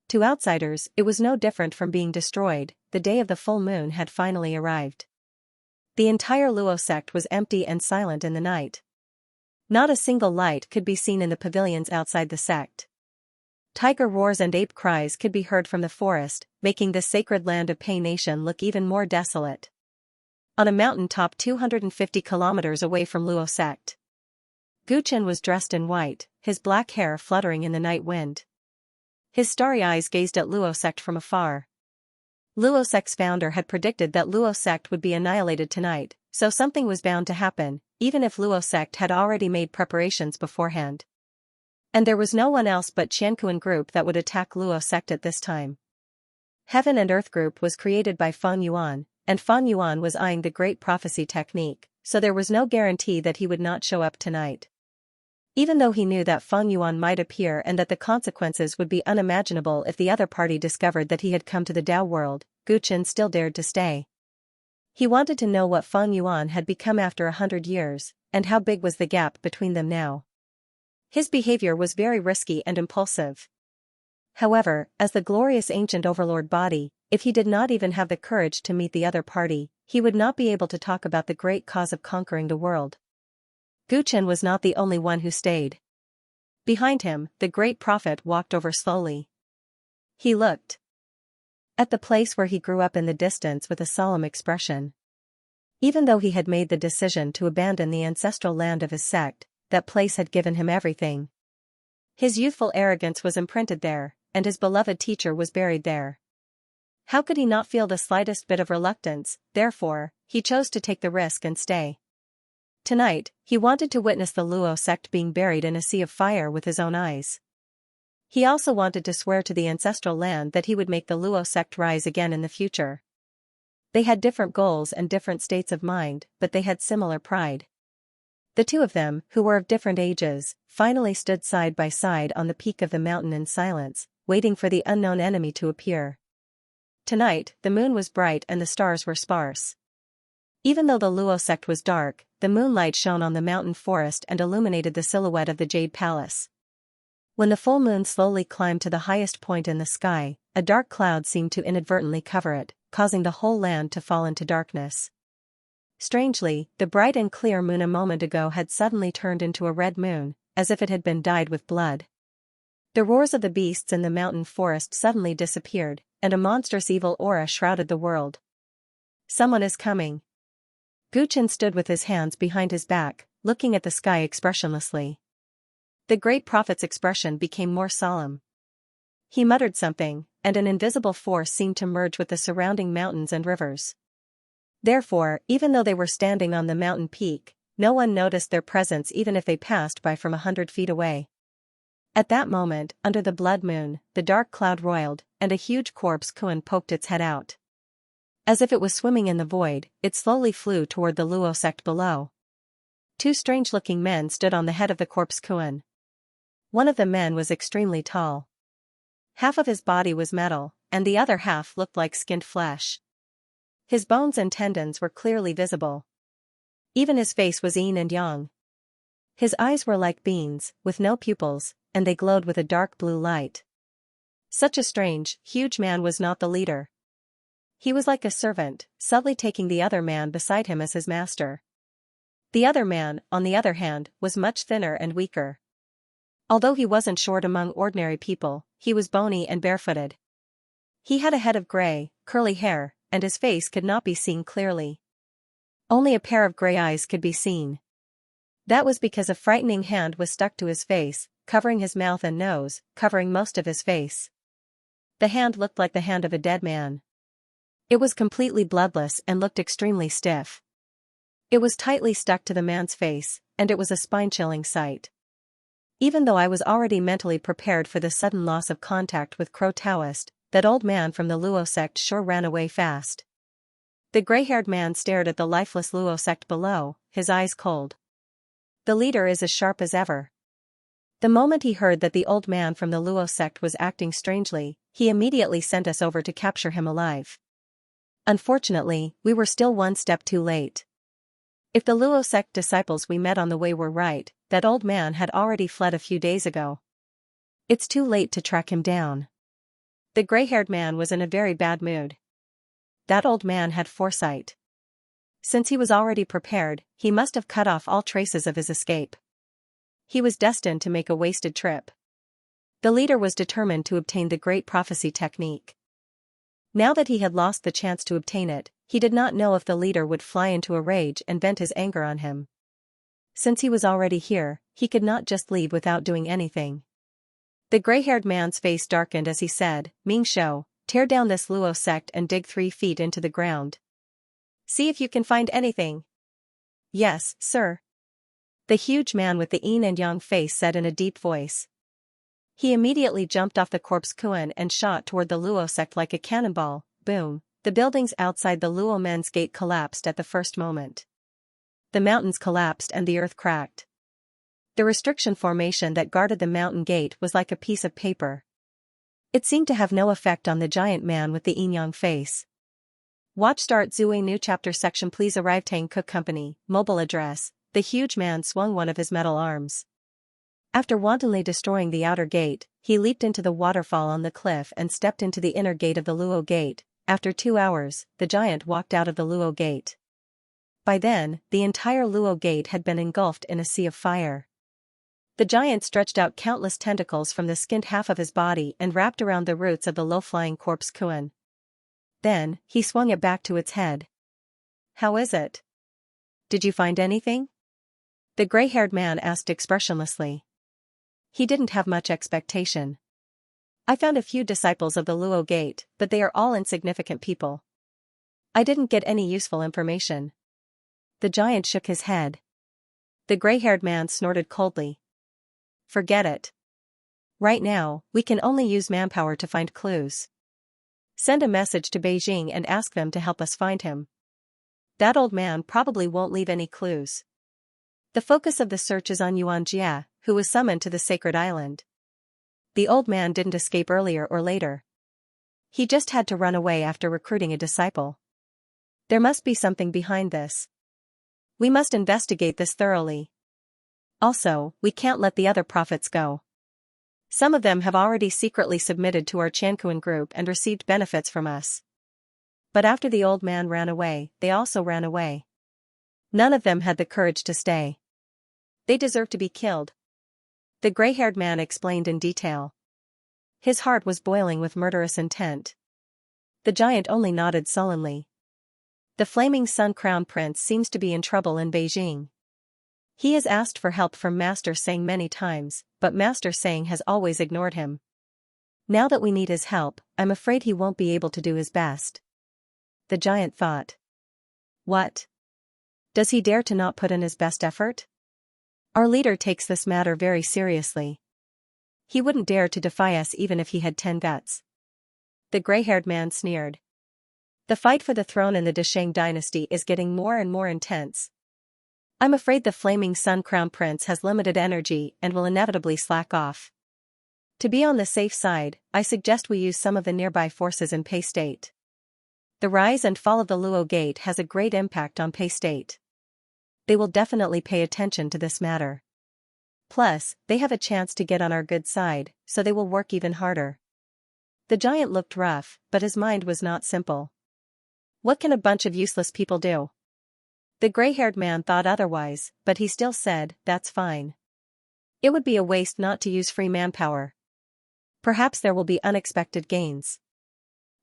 To outsiders, it was no different from being destroyed. The day of the full moon had finally arrived. The entire Luo sect was empty and silent in the night. Not a single light could be seen in the pavilions outside the sect. Tiger roars and ape cries could be heard from the forest, making the sacred land of Pei Nation look even more desolate. On a mountain top 250 kilometers away from Luo sect, Guchen was dressed in white, his black hair fluttering in the night wind. His starry eyes gazed at Luo sect from afar. Luo sect's founder had predicted that Luo sect would be annihilated tonight, so something was bound to happen, even if Luo sect had already made preparations beforehand. And there was no one else but Qianquan group that would attack Luo sect at this time. Heaven and Earth group was created by Fan Yuan, and Fan Yuan was eyeing the great prophecy technique, so there was no guarantee that he would not show up tonight. Even though he knew that Fan Yuan might appear and that the consequences would be unimaginable if the other party discovered that he had come to the Dao world, Guchen still dared to stay. He wanted to know what Fan Yuan had become after 100 years, and how big was the gap between them now. His behavior was very risky and impulsive. However, as the glorious ancient overlord body, if he did not even have the courage to meet the other party, he would not be able to talk about the great cause of conquering the world. Guchen was not the only one who stayed. Behind him, the great prophet walked over slowly. He looked at the place where he grew up in the distance with a solemn expression. Even though he had made the decision to abandon the ancestral land of his sect, that place had given him everything. His youthful arrogance was imprinted there, and his beloved teacher was buried there. How could he not feel the slightest bit of reluctance? Therefore, he chose to take the risk and stay. Tonight, he wanted to witness the Luo sect being buried in a sea of fire with his own eyes. He also wanted to swear to the ancestral land that he would make the Luo sect rise again in the future. They had different goals and different states of mind, but they had similar pride. The two of them, who were of different ages, finally stood side by side on the peak of the mountain in silence, waiting for the unknown enemy to appear. Tonight, the moon was bright and the stars were sparse. Even though the Luo sect was dark, the moonlight shone on the mountain forest and illuminated the silhouette of the Jade Palace. When the full moon slowly climbed to the highest point in the sky, a dark cloud seemed to inadvertently cover it, causing the whole land to fall into darkness. Strangely, the bright and clear moon a moment ago had suddenly turned into a red moon, as if it had been dyed with blood. The roars of the beasts in the mountain forest suddenly disappeared, and a monstrous evil aura shrouded the world. Someone is coming. Guchen stood with his hands behind his back, looking at the sky expressionlessly. The great prophet's expression became more solemn. He muttered something, and an invisible force seemed to merge with the surrounding mountains and rivers. Therefore, even though they were standing on the mountain peak, no one noticed their presence even if they passed by from 100 feet away. At that moment, under the blood moon, the dark cloud roiled, and a huge corpse Kuan poked its head out. As if it was swimming in the void, it slowly flew toward the Luo sect below. Two strange-looking men stood on the head of the corpse Kuan. One of the men was extremely tall. Half of his body was metal, and the other half looked like skinned flesh. His bones and tendons were clearly visible. Even his face was yin and yang. His eyes were like beans, with no pupils, and they glowed with a dark blue light. Such a strange, huge man was not the leader. He was like a servant, subtly taking the other man beside him as his master. The other man, on the other hand, was much thinner and weaker. Although he wasn't short among ordinary people, he was bony and barefooted. He had a head of gray, curly hair, and his face could not be seen clearly. Only a pair of gray eyes could be seen. That was because a frightening hand was stuck to his face, covering his mouth and nose, covering most of his face. The hand looked like the hand of a dead man. It was completely bloodless and looked extremely stiff. It was tightly stuck to the man's face, and it was a spine-chilling sight. Even though I was already mentally prepared for the sudden loss of contact with Crow Taoist, that old man from the Luo sect sure ran away fast. The gray-haired man stared at the lifeless Luo sect below, his eyes cold. The leader is as sharp as ever. The moment he heard that the old man from the Luo sect was acting strangely, he immediately sent us over to capture him alive. Unfortunately, we were still one step too late. If the Luo sect disciples we met on the way were right, that old man had already fled a few days ago. It's too late to track him down. The gray-haired man was in a very bad mood. That old man had foresight. Since he was already prepared, he must have cut off all traces of his escape. He was destined to make a wasted trip. The leader was determined to obtain the great prophecy technique. Now that he had lost the chance to obtain it, he did not know if the leader would fly into a rage and vent his anger on him. Since he was already here, he could not just leave without doing anything. The gray-haired man's face darkened as he said, "Ming Shou, tear down this Luo sect and dig 3 feet into the ground. See if you can find anything." "Yes, sir." The huge man with the yin and yang face said in a deep voice. He immediately jumped off the corpse Kuan and shot toward the Luo sect like a cannonball. Boom! The buildings outside the Luo men's gate collapsed at the first moment. The mountains collapsed and the earth cracked. The restriction formation that guarded the mountain gate was like a piece of paper. It seemed to have no effect on the giant man with the yin-yang face. Watch start Zui New Chapter Section Please arrive Tang Cook Company, mobile address. The huge man swung one of his metal arms. After wantonly destroying the outer gate, he leaped into the waterfall on the cliff and stepped into the inner gate of the Luo gate. After 2 hours, the giant walked out of the Luo gate. By then, the entire Luo gate had been engulfed in a sea of fire. The giant stretched out countless tentacles from the skinned half of his body and wrapped around the roots of the low-flying corpse Kuan. Then, he swung it back to its head. "How is it? Did you find anything?" The gray-haired man asked expressionlessly. He didn't have much expectation. "I found a few disciples of the Luo gate, but they are all insignificant people. I didn't get any useful information." The giant shook his head. The gray-haired man snorted coldly. "Forget it. Right now, we can only use manpower to find clues. Send a message to Beijing and ask them to help us find him. That old man probably won't leave any clues. The focus of the search is on Yuan Jia, who was summoned to the sacred island. The old man didn't escape earlier or later. He just had to run away after recruiting a disciple. There must be something behind this. We must investigate this thoroughly. Also, we can't let the other prophets go. Some of them have already secretly submitted to our Chankuan group and received benefits from us. But after the old man ran away, they also ran away. None of them had the courage to stay. They deserve to be killed." The gray-haired man explained in detail. His heart was boiling with murderous intent. The giant only nodded sullenly. The flaming sun crown prince seems to be in trouble in Beijing. He has asked for help from Master Sang many times, but Master Sang has always ignored him. Now that we need his help, I'm afraid he won't be able to do his best. The giant thought. What? Does he dare to not put in his best effort? Our leader takes this matter very seriously. He wouldn't dare to defy us even if he had 10 guts. The gray-haired man sneered. The fight for the throne in the Desheng dynasty is getting more and more intense. I'm afraid the flaming Sun Crown Prince has limited energy and will inevitably slack off. To be on the safe side, I suggest we use some of the nearby forces in Pei State. The rise and fall of the Luo Gate has a great impact on Pei State. They will definitely pay attention to this matter. Plus, they have a chance to get on our good side, so they will work even harder. The giant looked rough, but his mind was not simple. What can a bunch of useless people do? The gray-haired man thought otherwise, but he still said, that's fine. It would be a waste not to use free manpower. Perhaps there will be unexpected gains.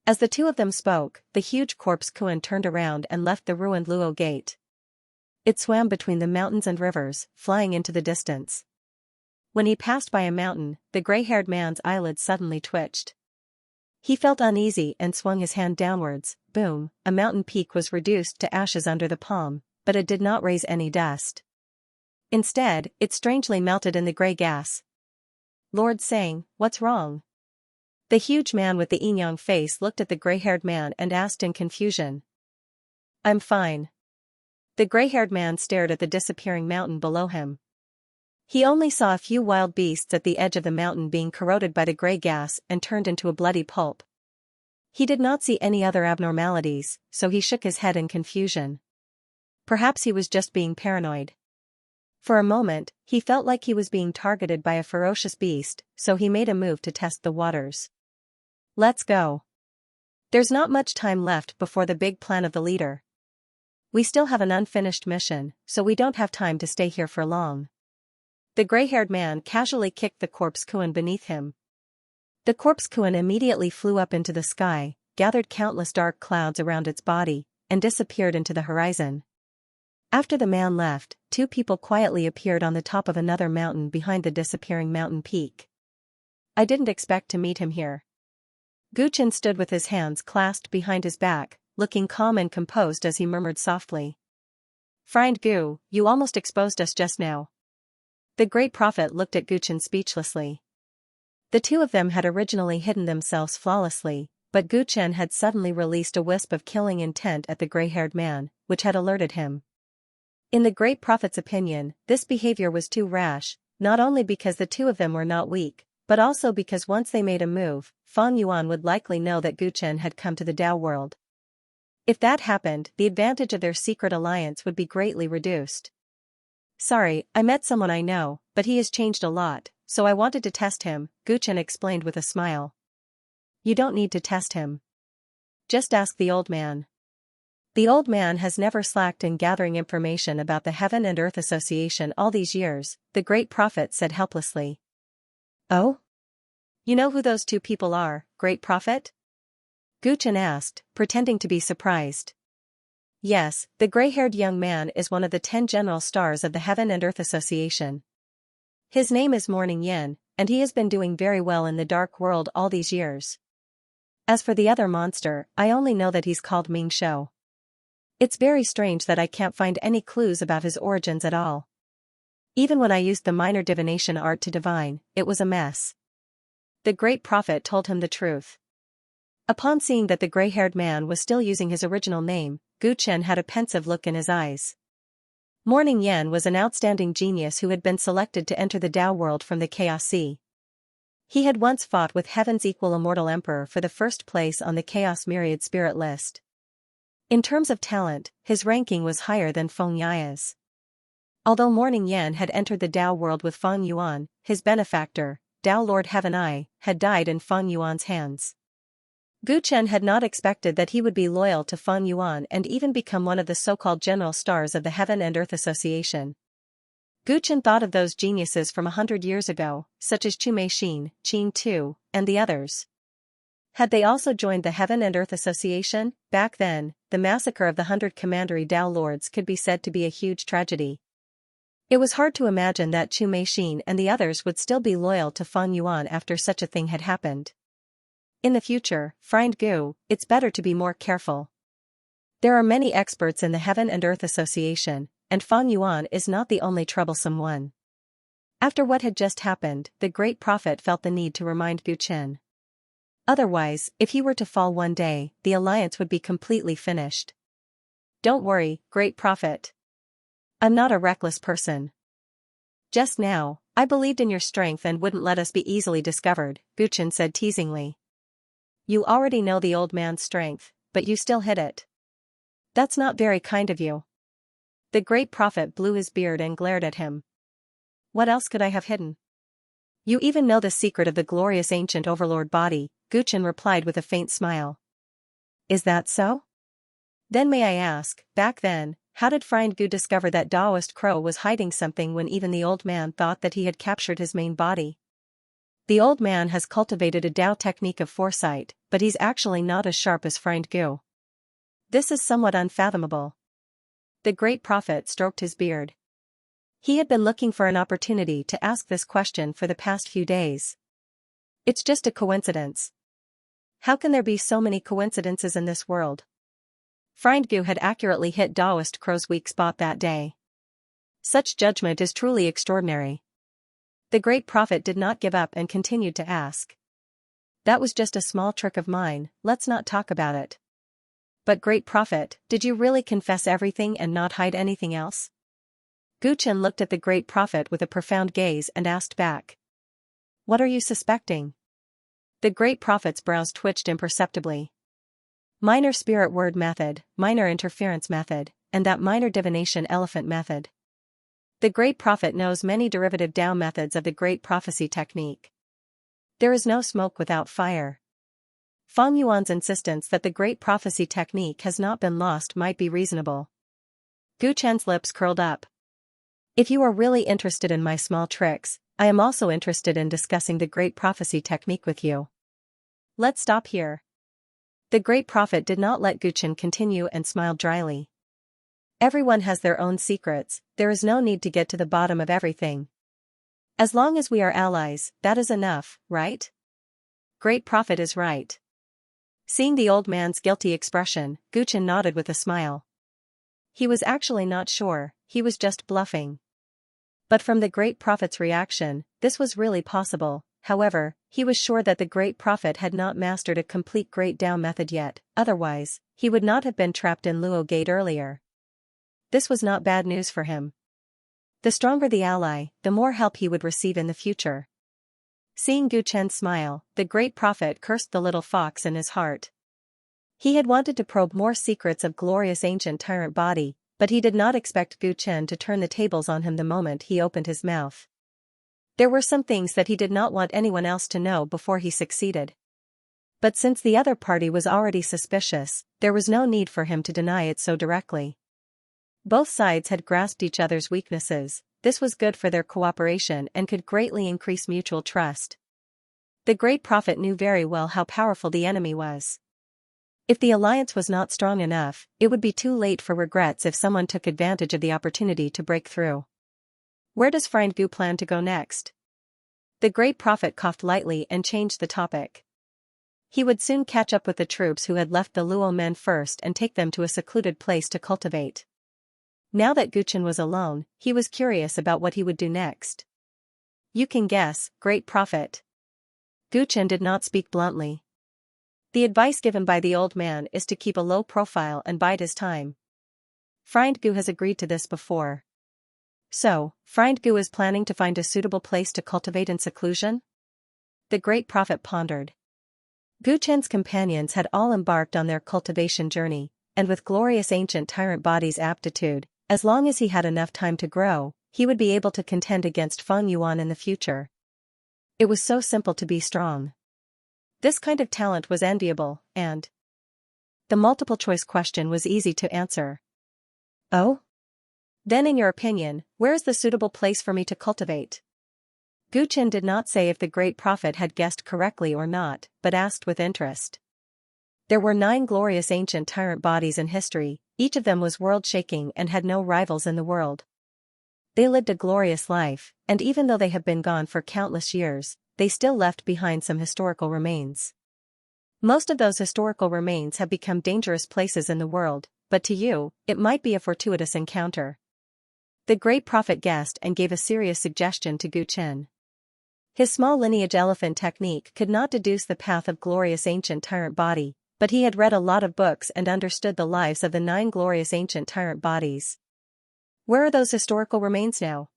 As the two of them spoke, the huge corpse Kuan turned around and left the ruined Luo Gate. It swam between the mountains and rivers, flying into the distance. When he passed by a mountain, the gray-haired man's eyelids suddenly twitched. He felt uneasy and swung his hand downwards. Boom, a mountain peak was reduced to ashes under the palm, but it did not raise any dust. Instead, it strangely melted in the gray gas. Lord Sang, what's wrong? The huge man with the yin-yang face looked at the gray-haired man and asked in confusion. I'm fine. The gray-haired man stared at the disappearing mountain below him. He only saw a few wild beasts at the edge of the mountain being corroded by the gray gas and turned into a bloody pulp. He did not see any other abnormalities, so he shook his head in confusion. Perhaps he was just being paranoid. For a moment, he felt like he was being targeted by a ferocious beast, so he made a move to test the waters. Let's go. There's not much time left before the big plan of the leader. We still have an unfinished mission, so we don't have time to stay here for long. The gray-haired man casually kicked the corpse Kuan beneath him. The corpse Kuan immediately flew up into the sky, gathered countless dark clouds around its body, and disappeared into the horizon. After the man left, two people quietly appeared on the top of another mountain behind the disappearing mountain peak. I didn't expect to meet him here. Guchen stood with his hands clasped behind his back, looking calm and composed as he murmured softly. Friend Gu, you almost exposed us just now. The great prophet looked at Guchen speechlessly. The two of them had originally hidden themselves flawlessly, but Guchen had suddenly released a wisp of killing intent at the gray-haired man, which had alerted him. In the great prophet's opinion, this behavior was too rash, not only because the two of them were not weak, but also because once they made a move, Fang Yuan would likely know that Guchen had come to the Dao world. If that happened, the advantage of their secret alliance would be greatly reduced. Sorry, I met someone I know, but he has changed a lot, so I wanted to test him, Guchen explained with a smile. You don't need to test him. Just ask the old man. The old man has never slacked in gathering information about the Heaven and Earth Association all these years, the great prophet said helplessly. Oh? You know who those two people are, great prophet? Guchen asked, pretending to be surprised. Yes, the gray-haired young man is one of the 10 general stars of the Heaven and Earth Association. His name is Morning Yin, and he has been doing very well in the dark world all these years. As for the other monster, I only know that he's called Ming Shou. It's very strange that I can't find any clues about his origins at all. Even when I used the minor divination art to divine, it was a mess. The great prophet told him the truth. Upon seeing that the gray-haired man was still using his original name, Guchen had a pensive look in his eyes. Morning Yen was an outstanding genius who had been selected to enter the Dao world from the Chaos Sea. He had once fought with Heaven's equal immortal emperor for the first place on the Chaos Myriad Spirit list. In terms of talent, his ranking was higher than Feng Yaya's. Although Morning Yen had entered the Dao world with Feng Yuan, his benefactor, Dao Lord Heaven I, had died in Feng Yuan's hands. Guchen had not expected that he would be loyal to Feng Yuan and even become one of the so-called general stars of the Heaven and Earth Association. Guchen thought of those geniuses from 100 years ago, such as Chu Meixin, Qin Tu, and the others. Had they also joined the Heaven and Earth Association? Back then, the massacre of the 100 commandery Dao lords could be said to be a huge tragedy. It was hard to imagine that Chu Meixin and the others would still be loyal to Feng Yuan after such a thing had happened. In the future, friend Gu, it's better to be more careful. There are many experts in the Heaven and Earth Association, and Fang Yuan is not the only troublesome one. After what had just happened, the great prophet felt the need to remind Gu Chen. Otherwise, if he were to fall one day, the alliance would be completely finished. Don't worry, great prophet. I'm not a reckless person. Just now, I believed in your strength and wouldn't let us be easily discovered, Gu Chen said teasingly. You already know the old man's strength, but you still hid it. That's not very kind of you. The great prophet blew his beard and glared at him. What else could I have hidden? You even know the secret of the glorious ancient overlord body, Gu Chen replied with a faint smile. Is that so? Then may I ask, back then, how did Friend Gu discover that Taoist crow was hiding something when even the old man thought that he had captured his main body? The old man has cultivated a Tao technique of foresight, but he's actually not as sharp as Friend Gu. This is somewhat unfathomable. The great prophet stroked his beard. He had been looking for an opportunity to ask this question for the past few days. It's just a coincidence. How can there be so many coincidences in this world? Friend Gu had accurately hit Taoist Crow's weak spot that day. Such judgment is truly extraordinary. The great prophet did not give up and continued to ask. That was just a small trick of mine, let's not talk about it. But great prophet, did you really confess everything and not hide anything else? Gu Chen looked at the great prophet with a profound gaze and asked back. What are you suspecting? The great prophet's brows twitched imperceptibly. Minor spirit word method, minor interference method, and that minor divination elephant method. The great prophet knows many derivative Tao methods of the great prophecy technique. There is no smoke without fire. Fang Yuan's insistence that the great prophecy technique has not been lost might be reasonable. Gu Chen's lips curled up. If you are really interested in my small tricks, I am also interested in discussing the great prophecy technique with you. Let's stop here. The great prophet did not let Gu Chen continue and smiled dryly. Everyone has their own secrets, there is no need to get to the bottom of everything. As long as we are allies, that is enough, right? Great prophet is right. Seeing the old man's guilty expression, Gu Chen nodded with a smile. He was actually not sure, he was just bluffing. But from the great prophet's reaction, this was really possible. However, he was sure that the great prophet had not mastered a complete great Tao method yet, otherwise, he would not have been trapped in Luo Gate earlier. This was not bad news for him. The stronger the ally, the more help he would receive in the future. Seeing Gu Chen smile, the great prophet cursed the little fox in his heart. He had wanted to probe more secrets of glorious ancient tyrant body, but he did not expect Gu Chen to turn the tables on him the moment he opened his mouth. There were some things that he did not want anyone else to know before he succeeded. But since the other party was already suspicious, there was no need for him to deny it so directly. Both sides had grasped each other's weaknesses. This was good for their cooperation and could greatly increase mutual trust. The great prophet knew very well how powerful the enemy was. If the alliance was not strong enough, it would be too late for regrets if someone took advantage of the opportunity to break through. Where does Friend Gu plan to go next? The great prophet coughed lightly and changed the topic. He would soon catch up with the troops who had left the Luo men first and take them to a secluded place to cultivate. Now that Gu Chen was alone, he was curious about what he would do next. You can guess, great prophet. Gu Chen did not speak bluntly. The advice given by the old man is to keep a low profile and bide his time. Friend Gu has agreed to this before. So, Friend Gu is planning to find a suitable place to cultivate in seclusion? The great prophet pondered. Gu Chen's companions had all embarked on their cultivation journey, and with glorious ancient tyrant body's aptitude, as long as he had enough time to grow, he would be able to contend against Fang Yuan in the future. It was so simple to be strong. This kind of talent was enviable, and the multiple-choice question was easy to answer. Oh? Then in your opinion, where is the suitable place for me to cultivate? Gu Chen did not say if the great prophet had guessed correctly or not, but asked with interest. There were 9 glorious ancient tyrant bodies in history, each of them was world-shaking and had no rivals in the world. They lived a glorious life, and even though they have been gone for countless years, they still left behind some historical remains. Most of those historical remains have become dangerous places in the world, but to you, it might be a fortuitous encounter. The great prophet guessed and gave a serious suggestion to Gu Chen. His small lineage elephant technique could not deduce the path of glorious ancient tyrant body, but he had read a lot of books and understood the lives of the 9 glorious ancient tyrant bodies. Where are those historical remains now?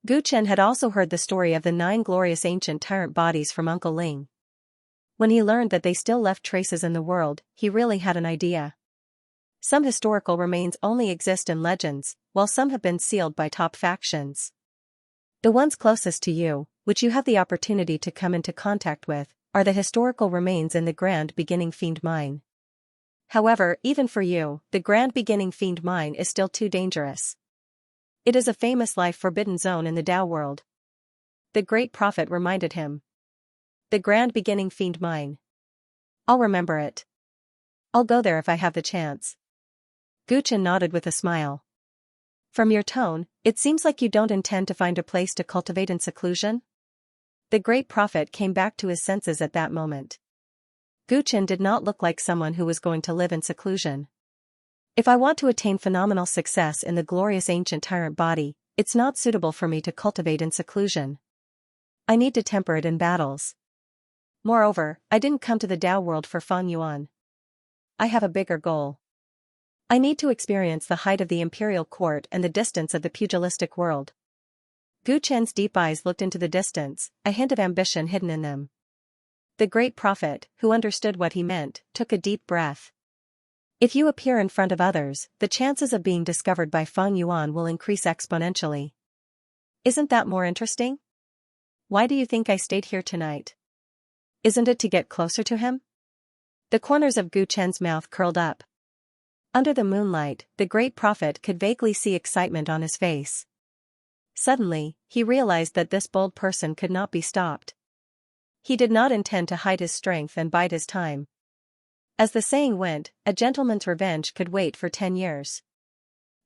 Gu Chen had also heard the story of the 9 glorious ancient tyrant bodies from Uncle Ling. When he learned that they still left traces in the world, he really had an idea. Some historical remains only exist in legends, while some have been sealed by top factions. The ones closest to you, which you have the opportunity to come into contact with, are the historical remains in the Grand Beginning Fiend Mine. However, even for you, the Grand Beginning Fiend Mine is still too dangerous. It is a famous life-forbidden zone in the Tao world. The great prophet reminded him. The Grand Beginning Fiend Mine. I'll remember it. I'll go there if I have the chance. Gu Chen nodded with a smile. From your tone, it seems like you don't intend to find a place to cultivate in seclusion? The great prophet came back to his senses at that moment. Gu Chen did not look like someone who was going to live in seclusion. If I want to attain phenomenal success in the glorious ancient tyrant body, it's not suitable for me to cultivate in seclusion. I need to temper it in battles. Moreover, I didn't come to the Tao world for Feng Yuan. I have a bigger goal. I need to experience the height of the imperial court and the distance of the pugilistic world. Gu Chen's deep eyes looked into the distance, a hint of ambition hidden in them. The great prophet, who understood what he meant, took a deep breath. If you appear in front of others, the chances of being discovered by Feng Yuan will increase exponentially. Isn't that more interesting? Why do you think I stayed here tonight? Isn't it to get closer to him? The corners of Gu Chen's mouth curled up. Under the moonlight, the great prophet could vaguely see excitement on his face. Suddenly, he realized that this bold person could not be stopped. He did not intend to hide his strength and bide his time. As the saying went, a gentleman's revenge could wait for 10 years.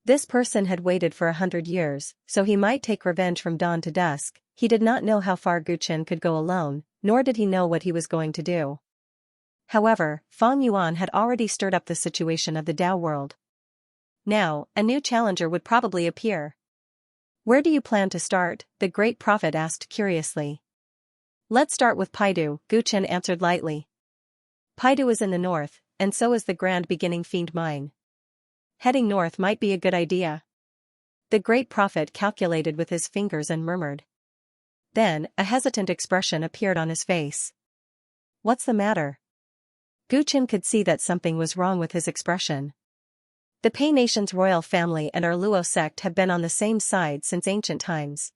This person had waited for 100 years, so he might take revenge from dawn to dusk. He did not know how far Gu Chen could go alone, nor did he know what he was going to do. However, Feng Yuan had already stirred up the situation of the Tao world. Now, a new challenger would probably appear. Where do you plan to start? The great prophet asked curiously. Let's start with Paidu, Gu Chen answered lightly. Paidu is in the north, and so is the Grand Beginning Fiend Mine. Heading north might be a good idea. The great prophet calculated with his fingers and murmured. Then, a hesitant expression appeared on his face. What's the matter? Gu Chen could see that something was wrong with his expression. The Pei Nation's royal family and our Luo sect have been on the same side since ancient times.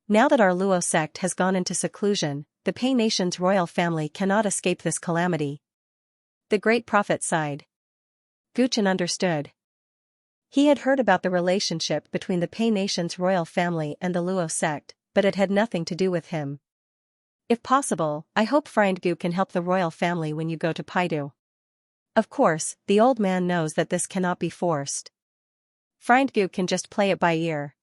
Now that our Luo sect has gone into seclusion, the Pei Nation's royal family cannot escape this calamity. The great prophet sighed. Gu Chen understood. He had heard about the relationship between the Pei Nation's royal family and the Luo sect, but it had nothing to do with him. If possible, I hope Friend Gu can help the royal family when you go to Paidu. Of course, the old man knows that this cannot be forced. Friend Gu can just play it by ear.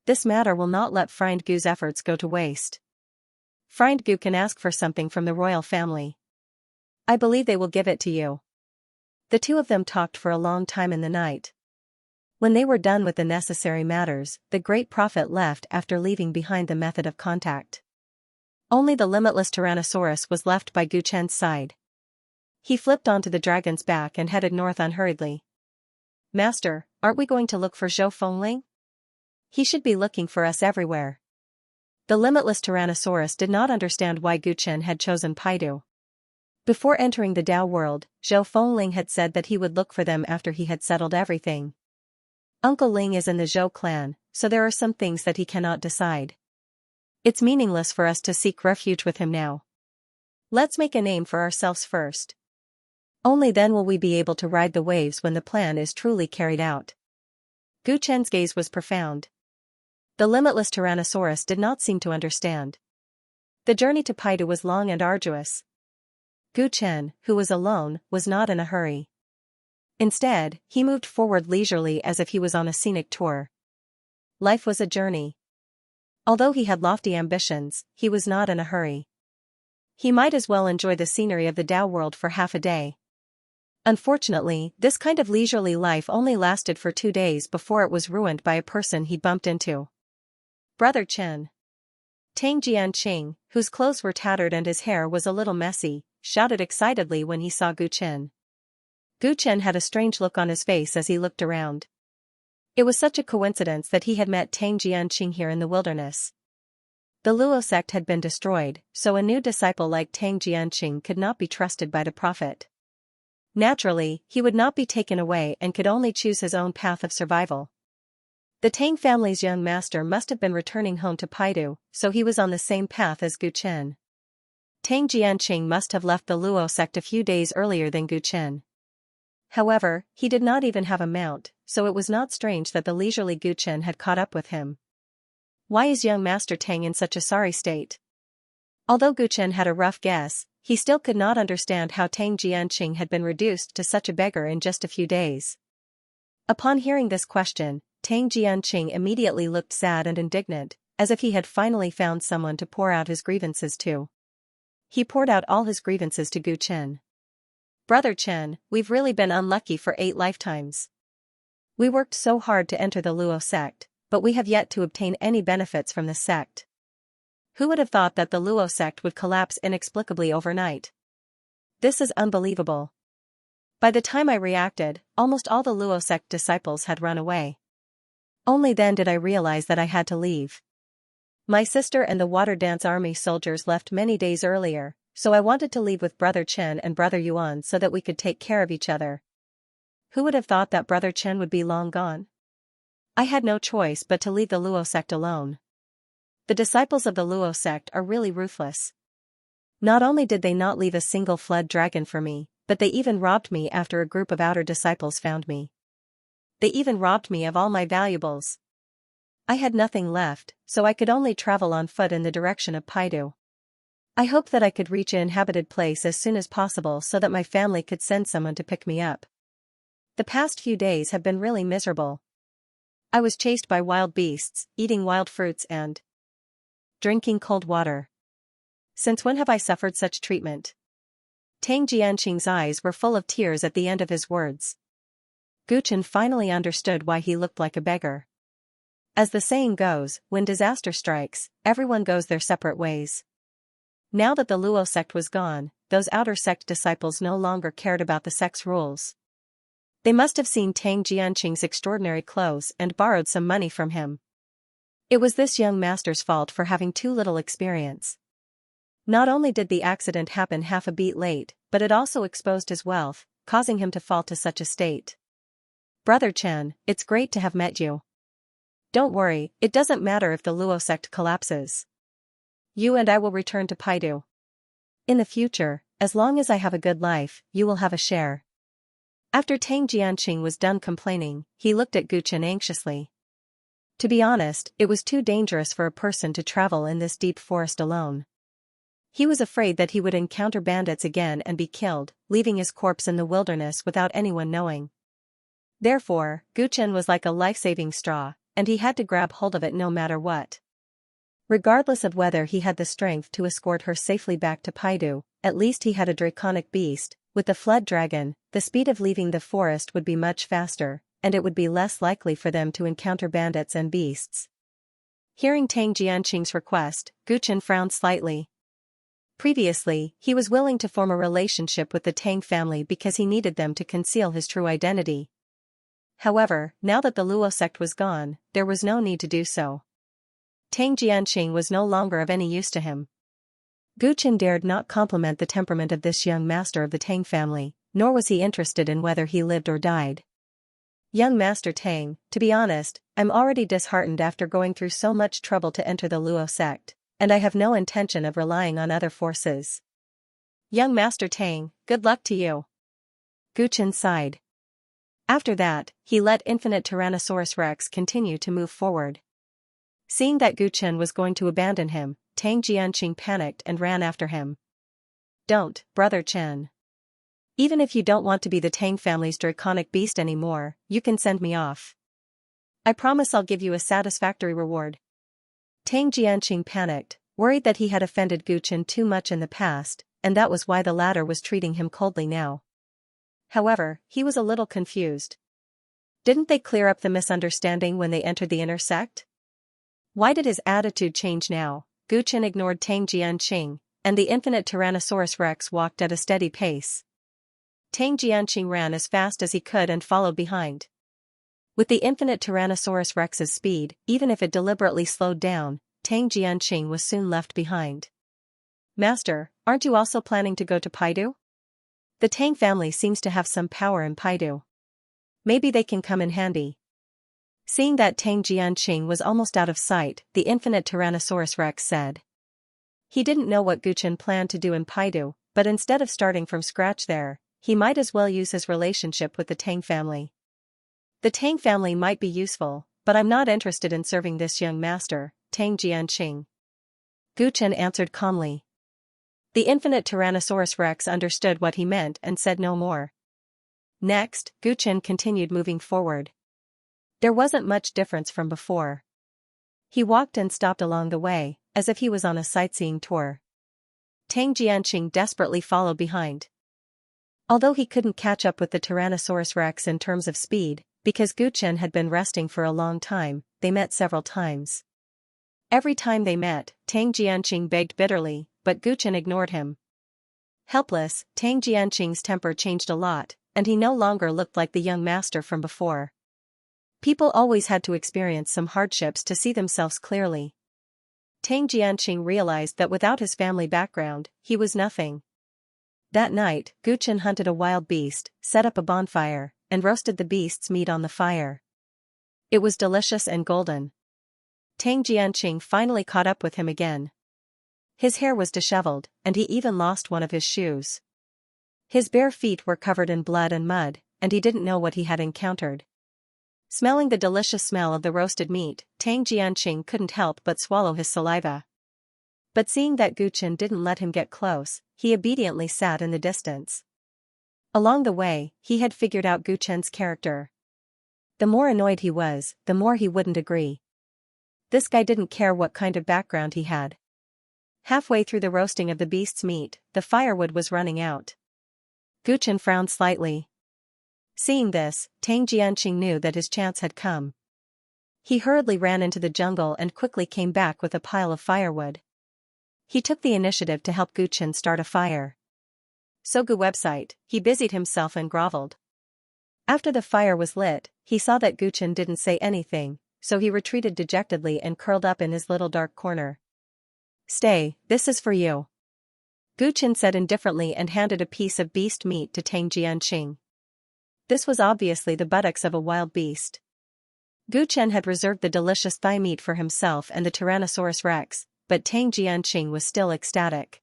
This matter will not let Friend Gu's efforts go to waste. Friend Gu can ask for something from the royal family. I believe they will give it to you. The two of them talked for a long time in the night. When they were done with the necessary matters, the great prophet left after leaving behind the method of contact. Only the limitless Tyrannosaurus was left by Gu Chen's side. He flipped onto the dragon's back and headed north unhurriedly. Master, aren't we going to look for Zhou Fengling? He should be looking for us everywhere. The limitless Tyrannosaurus did not understand why Gu Chen had chosen Paidu. Before entering the Tao world, Zhou Fengling had said that he would look for them after he had settled everything. Uncle Ling is in the Zhou clan, so there are some things that he cannot decide. It's meaningless for us to seek refuge with him now. Let's make a name for ourselves first. Only then will we be able to ride the waves when the plan is truly carried out. Gu Chen's gaze was profound. The limitless Tyrannosaurus did not seem to understand. The journey to Paidu was long and arduous. Gu Chen, who was alone, was not in a hurry. Instead, he moved forward leisurely as if he was on a scenic tour. Life was a journey. Although he had lofty ambitions, he was not in a hurry. He might as well enjoy the scenery of the Tao world for half a day. Unfortunately, this kind of leisurely life only lasted for 2 days before it was ruined by a person he bumped into. Brother Chen. Tang Jianqing, whose clothes were tattered and his hair was a little messy, shouted excitedly when he saw Gu Chen. Gu Chen had a strange look on his face as he looked around. It was such a coincidence that he had met Tang Jianqing here in the wilderness. The Luo sect had been destroyed, so a new disciple like Tang Jianqing could not be trusted by the prophet. Naturally, he would not be taken away and could only choose his own path of survival. The Tang family's young master must have been returning home to Paidu, so he was on the same path as Gu Chen. Tang Jianqing must have left the Luo sect a few days earlier than Gu Chen. However, he did not even have a mount, so it was not strange that the leisurely Gu Chen had caught up with him. Why is young Master Tang in such a sorry state? Although Gu Chen had a rough guess, he still could not understand how Tang Jianqing had been reduced to such a beggar in just a few days. Upon hearing this question, Tang Jianqing immediately looked sad and indignant, as if he had finally found someone to pour out his grievances to. He poured out all his grievances to Gu Chen. Brother Chen, we've really been unlucky for 8 lifetimes. We worked so hard to enter the Luo sect, but we have yet to obtain any benefits from this sect. Who would have thought that the Luo sect would collapse inexplicably overnight? This is unbelievable. By the time I reacted, almost all the Luo sect disciples had run away. Only then did I realize that I had to leave. My sister and the water dance army soldiers left many days earlier, so I wanted to leave with Brother Chen and Brother Yuan so that we could take care of each other. Who would have thought that Brother Chen would be long gone? I had no choice but to leave the Luo sect alone. The disciples of the Luo sect are really ruthless. Not only did they not leave a single flood dragon for me, but they even robbed me after a group of outer disciples found me. They even robbed me of all my valuables. I had nothing left, so I could only travel on foot in the direction of Paidu. I hoped that I could reach an inhabited place as soon as possible so that my family could send someone to pick me up. The past few days have been really miserable. I was chased by wild beasts, eating wild fruits and drinking cold water. Since when have I suffered such treatment? Tang Jianqing's eyes were full of tears at the end of his words. Gu Chen finally understood why he looked like a beggar. As the saying goes, when disaster strikes, everyone goes their separate ways. Now that the Luo sect was gone, those outer sect disciples no longer cared about the sect's rules. They must have seen Tang Jianqing's extraordinary clothes and borrowed some money from him. It was this young master's fault for having too little experience. Not only did the accident happen half a beat late, but it also exposed his wealth, causing him to fall to such a state. Brother Chen, it's great to have met you. Don't worry, it doesn't matter if the Luo sect collapses. You and I will return to Paidu. In the future, as long as I have a good life, you will have a share. After Tang Jianqing was done complaining, he looked at Gu Chen anxiously. To be honest, it was too dangerous for a person to travel in this deep forest alone. He was afraid that he would encounter bandits again and be killed, leaving his corpse in the wilderness without anyone knowing. Therefore, Gu Chen was like a life-saving straw, and he had to grab hold of it no matter what. Regardless of whether he had the strength to escort her safely back to Paidu, at least he had a draconic beast. With the flood dragon, the speed of leaving the forest would be much faster, and it would be less likely for them to encounter bandits and beasts. Hearing Tang Jianqing's request, Gu Chen frowned slightly. Previously, he was willing to form a relationship with the Tang family because he needed them to conceal his true identity. However, now that the Luo sect was gone, there was no need to do so. Tang Jianqing was no longer of any use to him. Gu Chen dared not compliment the temperament of this young master of the Tang family, nor was he interested in whether he lived or died. Young Master Tang, to be honest, I'm already disheartened after going through so much trouble to enter the Luo sect, and I have no intention of relying on other forces. Young Master Tang, good luck to you. Gu Chen sighed. After that, he let Infinite Tyrannosaurus Rex continue to move forward. Seeing that Gu Chen was going to abandon him, Tang Jianqing panicked and ran after him. Don't, Brother Chen. Even if you don't want to be the Tang family's draconic beast anymore, you can send me off. I promise I'll give you a satisfactory reward. Tang Jianqing panicked, worried that he had offended Gu Chen too much in the past, and that was why the latter was treating him coldly now. However, he was a little confused. Didn't they clear up the misunderstanding when they entered the inner sect? Why did his attitude change now? Guchen ignored Tang Jianqing, and the infinite Tyrannosaurus Rex walked at a steady pace. Tang Jianqing ran as fast as he could and followed behind. With the infinite Tyrannosaurus Rex's speed, even if it deliberately slowed down, Tang Jianqing was soon left behind. Master, aren't you also planning to go to Paidu? The Tang family seems to have some power in Paidu. Maybe they can come in handy. Seeing that Tang Jianqing was almost out of sight, the infinite Tyrannosaurus Rex said. He didn't know what Guchen planned to do in Paidu, but instead of starting from scratch there, he might as well use his relationship with the Tang family. The Tang family might be useful, but I'm not interested in serving this young master, Tang Jianqing. Guchen answered calmly. The infinite Tyrannosaurus Rex understood what he meant and said no more. Next, Guchen continued moving forward. There wasn't much difference from before. He walked and stopped along the way, as if he was on a sightseeing tour. Tang Jianqing desperately followed behind. Although he couldn't catch up with the Tyrannosaurus Rex in terms of speed, because Guchen had been resting for a long time, they met several times. Every time they met, Tang Jianqing begged bitterly, but Guchen ignored him. Helpless, Tang Jianqing's temper changed a lot, and he no longer looked like the young master from before. People always had to experience some hardships to see themselves clearly. Tang Jianqing realized that without his family background, he was nothing. That night, Guchen hunted a wild beast, set up a bonfire, and roasted the beast's meat on the fire. It was delicious and golden. Tang Jianqing finally caught up with him again. His hair was disheveled, and he even lost one of his shoes. His bare feet were covered in blood and mud, and he didn't know what he had encountered. Smelling the delicious smell of the roasted meat, Tang Jianqing couldn't help but swallow his saliva. But seeing that Guchen didn't let him get close, he obediently sat in the distance. Along the way, he had figured out Guchen's character. The more annoyed he was, the more he wouldn't agree. This guy didn't care what kind of background he had. Halfway through the roasting of the beast's meat, the firewood was running out. Guchen frowned slightly. Seeing this, Tang Jianqing knew that his chance had come. He hurriedly ran into the jungle and quickly came back with a pile of firewood. He took the initiative to help Guchen start a fire. Sogu website, he busied himself and groveled. After the fire was lit, he saw that Guchen didn't say anything, so he retreated dejectedly and curled up in his little dark corner. Stay, this is for you. Guchen said indifferently and handed a piece of beast meat to Tang Jianqing. This was obviously the buttocks of a wild beast. Guchen had reserved the delicious thigh meat for himself and the Tyrannosaurus Rex, but Tang Jianqing was still ecstatic.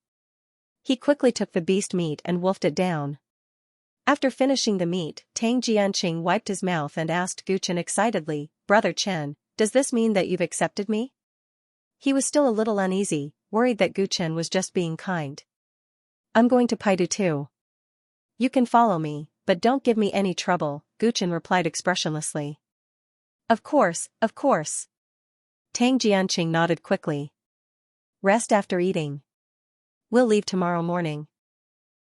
He quickly took the beast meat and wolfed it down. After finishing the meat, Tang Jianqing wiped his mouth and asked Guchen excitedly, "Brother Chen, does this mean that you've accepted me?" He was still a little uneasy, worried that Guchen was just being kind. "I'm going to Paidu too. You can follow me, but don't give me any trouble," Guchen replied expressionlessly. Of course, of course." Tang Jianqing nodded quickly. "Rest after eating. We'll leave tomorrow morning."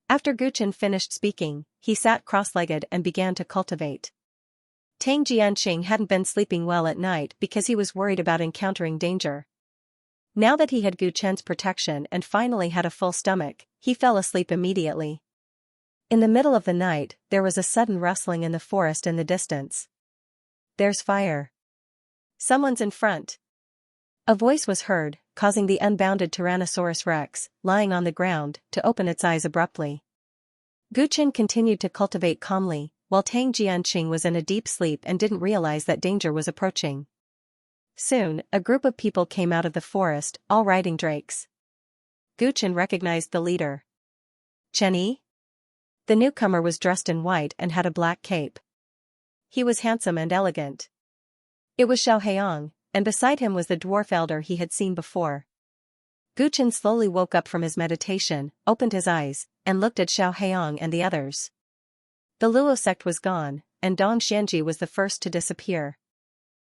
After Guchen finished speaking, he sat cross-legged and began to cultivate. Tang Jianqing hadn't been sleeping well at night because he was worried about encountering danger. Now that he had Guchen's protection and finally had a full stomach, he fell asleep immediately. In the middle of the night, there was a sudden rustling in the forest in the distance. "There's fire. Someone's in front." A voice was heard, causing the unbounded Tyrannosaurus Rex, lying on the ground, to open its eyes abruptly. Guchen continued to cultivate calmly, while Tang Jianqing was in a deep sleep and didn't realize that danger was approaching. Soon, a group of people came out of the forest, all riding drakes. Guchen recognized the leader. Chen Yi? The newcomer was dressed in white and had a black cape. He was handsome and elegant. It was Xianxia, and beside him was the dwarf elder he had seen before. Guchen slowly woke up from his meditation, opened his eyes, and looked at Xianxia and the others. The Luo sect was gone, and Dong Xianji was the first to disappear.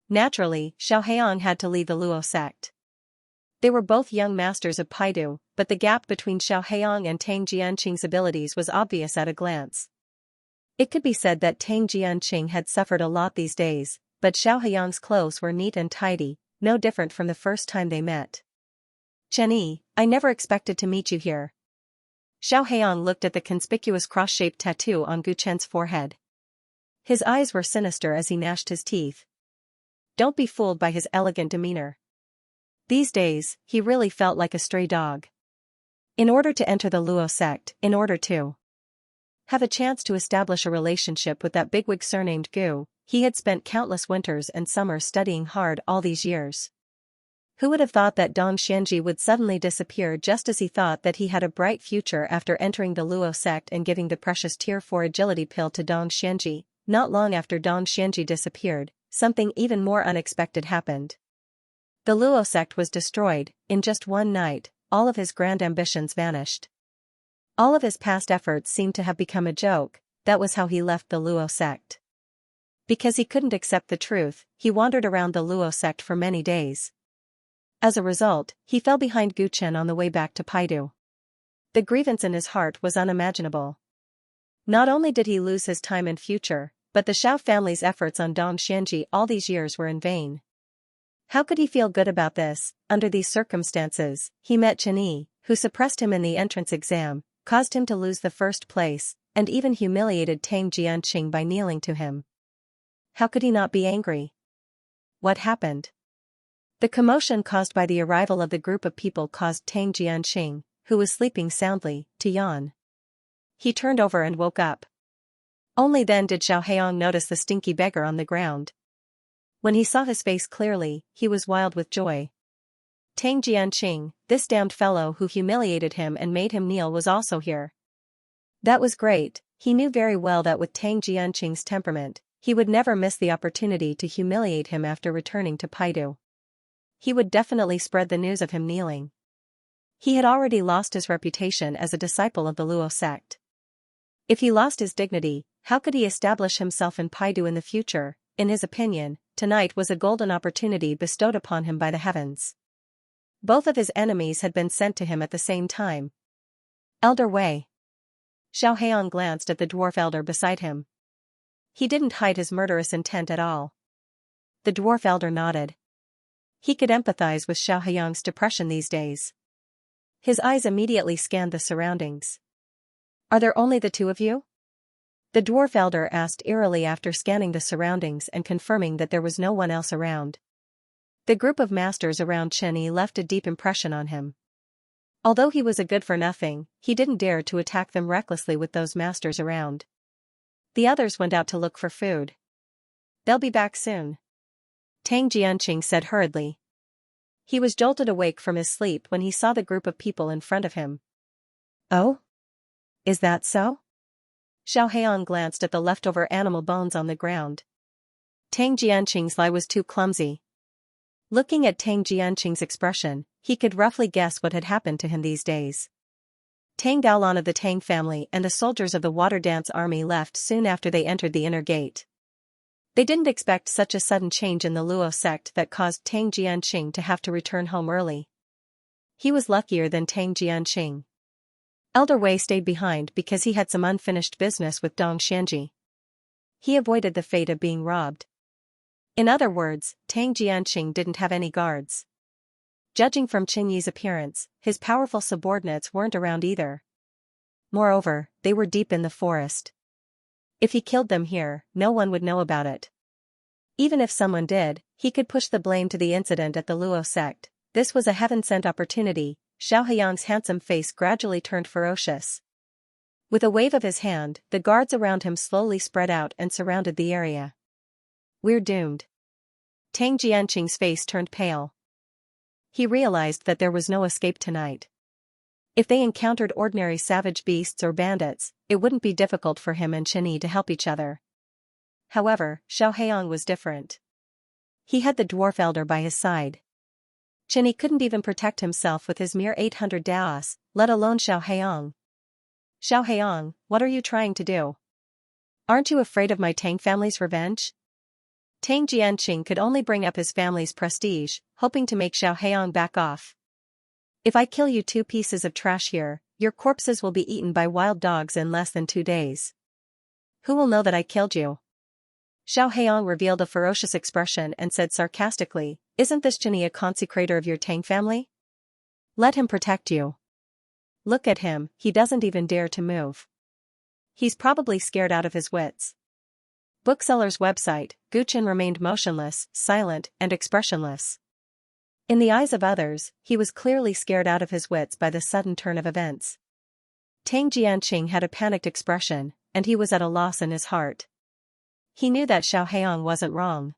Naturally, Xianxia had to leave the Luo sect. They were both young masters of Paidu, but the gap between Xianxia and Tang Jianqing's abilities was obvious at a glance. It could be said that Tang Jianqing had suffered a lot these days, but Xiao Haiyang's clothes were neat and tidy, no different from the first time they met. "Chenyi, I never expected to meet you here." Xiao Haiyang looked at the conspicuous cross-shaped tattoo on Gu Chen's forehead. His eyes were sinister as he gnashed his teeth. Don't be fooled by his elegant demeanor. These days, he really felt like a stray dog. In order to enter the Luo sect, in order to have a chance to establish a relationship with that bigwig surnamed Gu, he had spent countless winters and summers studying hard all these years. Who would have thought that Dong Xianji would suddenly disappear just as he thought that he had a bright future after entering the Luo sect and giving the precious Tier 4 agility pill to Dong Xianji? Not long after Dong Xianji disappeared, something even more unexpected happened. The Luo sect was destroyed. In just one night, all of his grand ambitions vanished. All of his past efforts seemed to have become a joke. That was how he left the Luo sect. Because he couldn't accept the truth, he wandered around the Luo sect for many days. As a result, he fell behind Gu Chen on the way back to Paidu. The grievance in his heart was unimaginable. Not only did he lose his time and future, but the Xiao family's efforts on Dong Xianji all these years were in vain. How could he feel good about this? Under these circumstances, he met Chenyi, who suppressed him in the entrance exam, caused him to lose the first place, and even humiliated Tang Jianqing by kneeling to him. How could he not be angry? What happened? The commotion caused by the arrival of the group of people caused Tang Jianqing, who was sleeping soundly, to yawn. He turned over and woke up. Only then did Xiao Haiyang notice the stinky beggar on the ground. When he saw his face clearly, he was wild with joy. Tang Jianqing, this damned fellow who humiliated him and made him kneel, was also here. That was great. He knew very well that with Tang Jianqing's temperament, he would never miss the opportunity to humiliate him after returning to Paidu. He would definitely spread the news of him kneeling. He had already lost his reputation as a disciple of the Luo sect. If he lost his dignity, how could he establish himself in Paidu in the future? In his opinion, tonight was a golden opportunity bestowed upon him by the heavens. Both of his enemies had been sent to him at the same time. Elder Wei. Xiao Haiyang glanced at the dwarf elder beside him. He didn't hide his murderous intent at all. The dwarf elder nodded. He could empathize with Xiao Haiyang's depression these days. His eyes immediately scanned the surroundings. Are there only the two of you? The dwarf elder asked eerily after scanning the surroundings and confirming that there was no one else around. The group of masters around Chenyi left a deep impression on him. Although he was a good-for-nothing, he didn't dare to attack them recklessly with those masters around. The others went out to look for food. They'll be back soon, Tang Jianqing said hurriedly. He was jolted awake from his sleep when he saw the group of people in front of him. Oh? Is that so? Xiao Haiyang glanced at the leftover animal bones on the ground. Tang Jianqing's lie was too clumsy. Looking at Tang Jianqing's expression, he could roughly guess what had happened to him these days. Tang Daolan of the Tang family and the soldiers of the Water Dance Army left soon after they entered the inner gate. They didn't expect such a sudden change in the Luo sect that caused Tang Jianqing to have to return home early. He was luckier than Tang Jianqing. Elder Wei stayed behind because he had some unfinished business with Dong Xianji. He avoided the fate of being robbed. In other words, Tang Jianqing didn't have any guards. Judging from Chenyi's appearance, his powerful subordinates weren't around either. Moreover, they were deep in the forest. If he killed them here, no one would know about it. Even if someone did, he could push the blame to the incident at the Luo sect. This was a heaven-sent opportunity. Xiao Haiyang's handsome face gradually turned ferocious. With a wave of his hand, the guards around him slowly spread out and surrounded the area. We're doomed. Tang Jianqing's face turned pale. He realized that there was no escape tonight. If they encountered ordinary savage beasts or bandits, it wouldn't be difficult for him and Chenyi to help each other. However, Xiao Haiyang was different. He had the dwarf elder by his side. Chenyi couldn't even protect himself with his mere 800 daos, let alone Xiao Haiyang. Xiao Haiyang, what are you trying to do? Aren't you afraid of my Tang family's revenge? Tang Jianqing could only bring up his family's prestige, hoping to make Xiao Haiyang back off. If I kill you two pieces of trash here, your corpses will be eaten by wild dogs in less than 2 days. Who will know that I killed you? Xiao Heiyang revealed a ferocious expression and said sarcastically, isn't this Xianxia a consecrator of your Tang family? Let him protect you. Look at him, he doesn't even dare to move. He's probably scared out of his wits. Bookseller's website, Gu Chen remained motionless, silent, and expressionless. In the eyes of others, he was clearly scared out of his wits by the sudden turn of events. Tang Jianqing had a panicked expression, and he was at a loss in his heart. He knew that Xiao Heiyang wasn't wrong.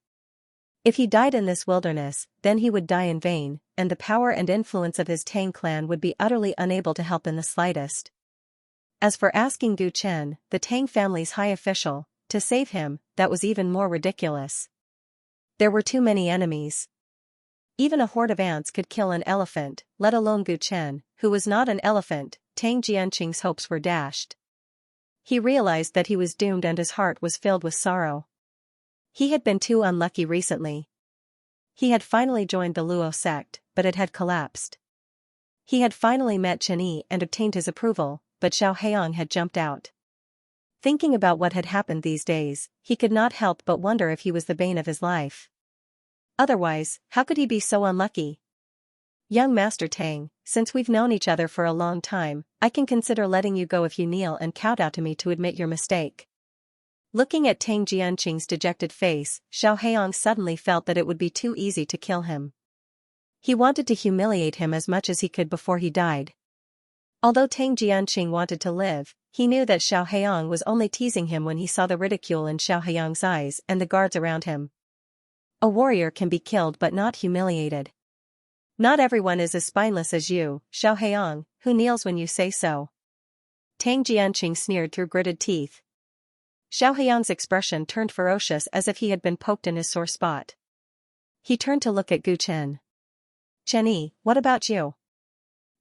If he died in this wilderness, then he would die in vain, and the power and influence of his Tang clan would be utterly unable to help in the slightest. As for asking Gu Chen, the Tang family's high official, to save him, that was even more ridiculous. There were too many enemies. Even a horde of ants could kill an elephant, let alone Gu Chen, who was not an elephant. Tang Jianqing's hopes were dashed. He realized that he was doomed and his heart was filled with sorrow. He had been too unlucky recently. He had finally joined the Luo sect, but it had collapsed. He had finally met Chen Yi and obtained his approval, but Xiao Heiyang had jumped out. Thinking about what had happened these days, he could not help but wonder if he was the bane of his life. Otherwise, how could he be so unlucky? Young Master Tang, since we've known each other for a long time, I can consider letting you go if you kneel and kowtow to me to admit your mistake. Looking at Tang Jianqing's dejected face, Xiao Heiyang suddenly felt that it would be too easy to kill him. He wanted to humiliate him as much as he could before he died. Although Tang Jianqing wanted to live, he knew that Xiao Heiyang was only teasing him when he saw the ridicule in Xiao Heiyang's eyes and the guards around him. A warrior can be killed but not humiliated. Not everyone is as spineless as you, Xiao Heiyang, who kneels when you say so. Tang Jianqing sneered through gritted teeth. Xiao Heiyang's expression turned ferocious as if he had been poked in his sore spot. He turned to look at Gu Chen. Chen Yi, what about you?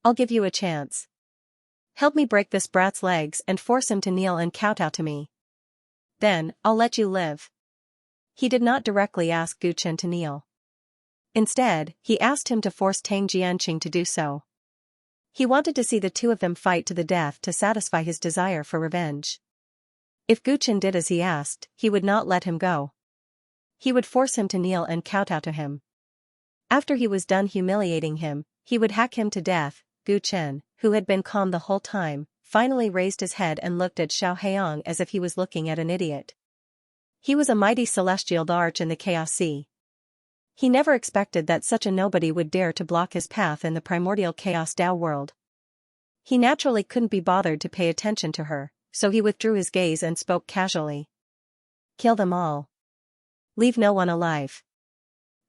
I'll give you a chance. Help me break this brat's legs and force him to kneel and kowtow to me. Then, I'll let you live. He did not directly ask Gu Chen to kneel. Instead, he asked him to force Tang Jianqing to do so. He wanted to see the two of them fight to the death to satisfy his desire for revenge. If Gu Chen did as he asked, he would not let him go. He would force him to kneel and kowtow to him. After he was done humiliating him, he would hack him to death. Gu Chen, who had been calm the whole time, finally raised his head and looked at Xiao Heiyang as if he was looking at an idiot. He was a mighty celestial arch in the Chaos Sea. He never expected that such a nobody would dare to block his path in the primordial Chaos Dao world. He naturally couldn't be bothered to pay attention to her, so he withdrew his gaze and spoke casually. Kill them all. Leave no one alive.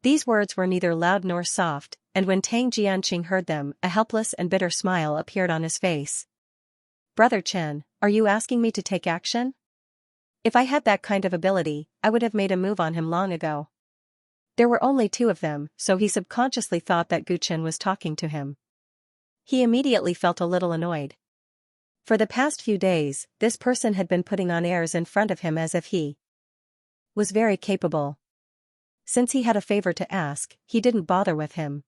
These words were neither loud nor soft, and when Tang Jianqing heard them, a helpless and bitter smile appeared on his face. Brother Chen, are you asking me to take action? If I had that kind of ability, I would have made a move on him long ago. There were only two of them, so he subconsciously thought that Gu Chen was talking to him. He immediately felt a little annoyed. For the past few days, this person had been putting on airs in front of him as if he was very capable. Since he had a favor to ask, he didn't bother with him.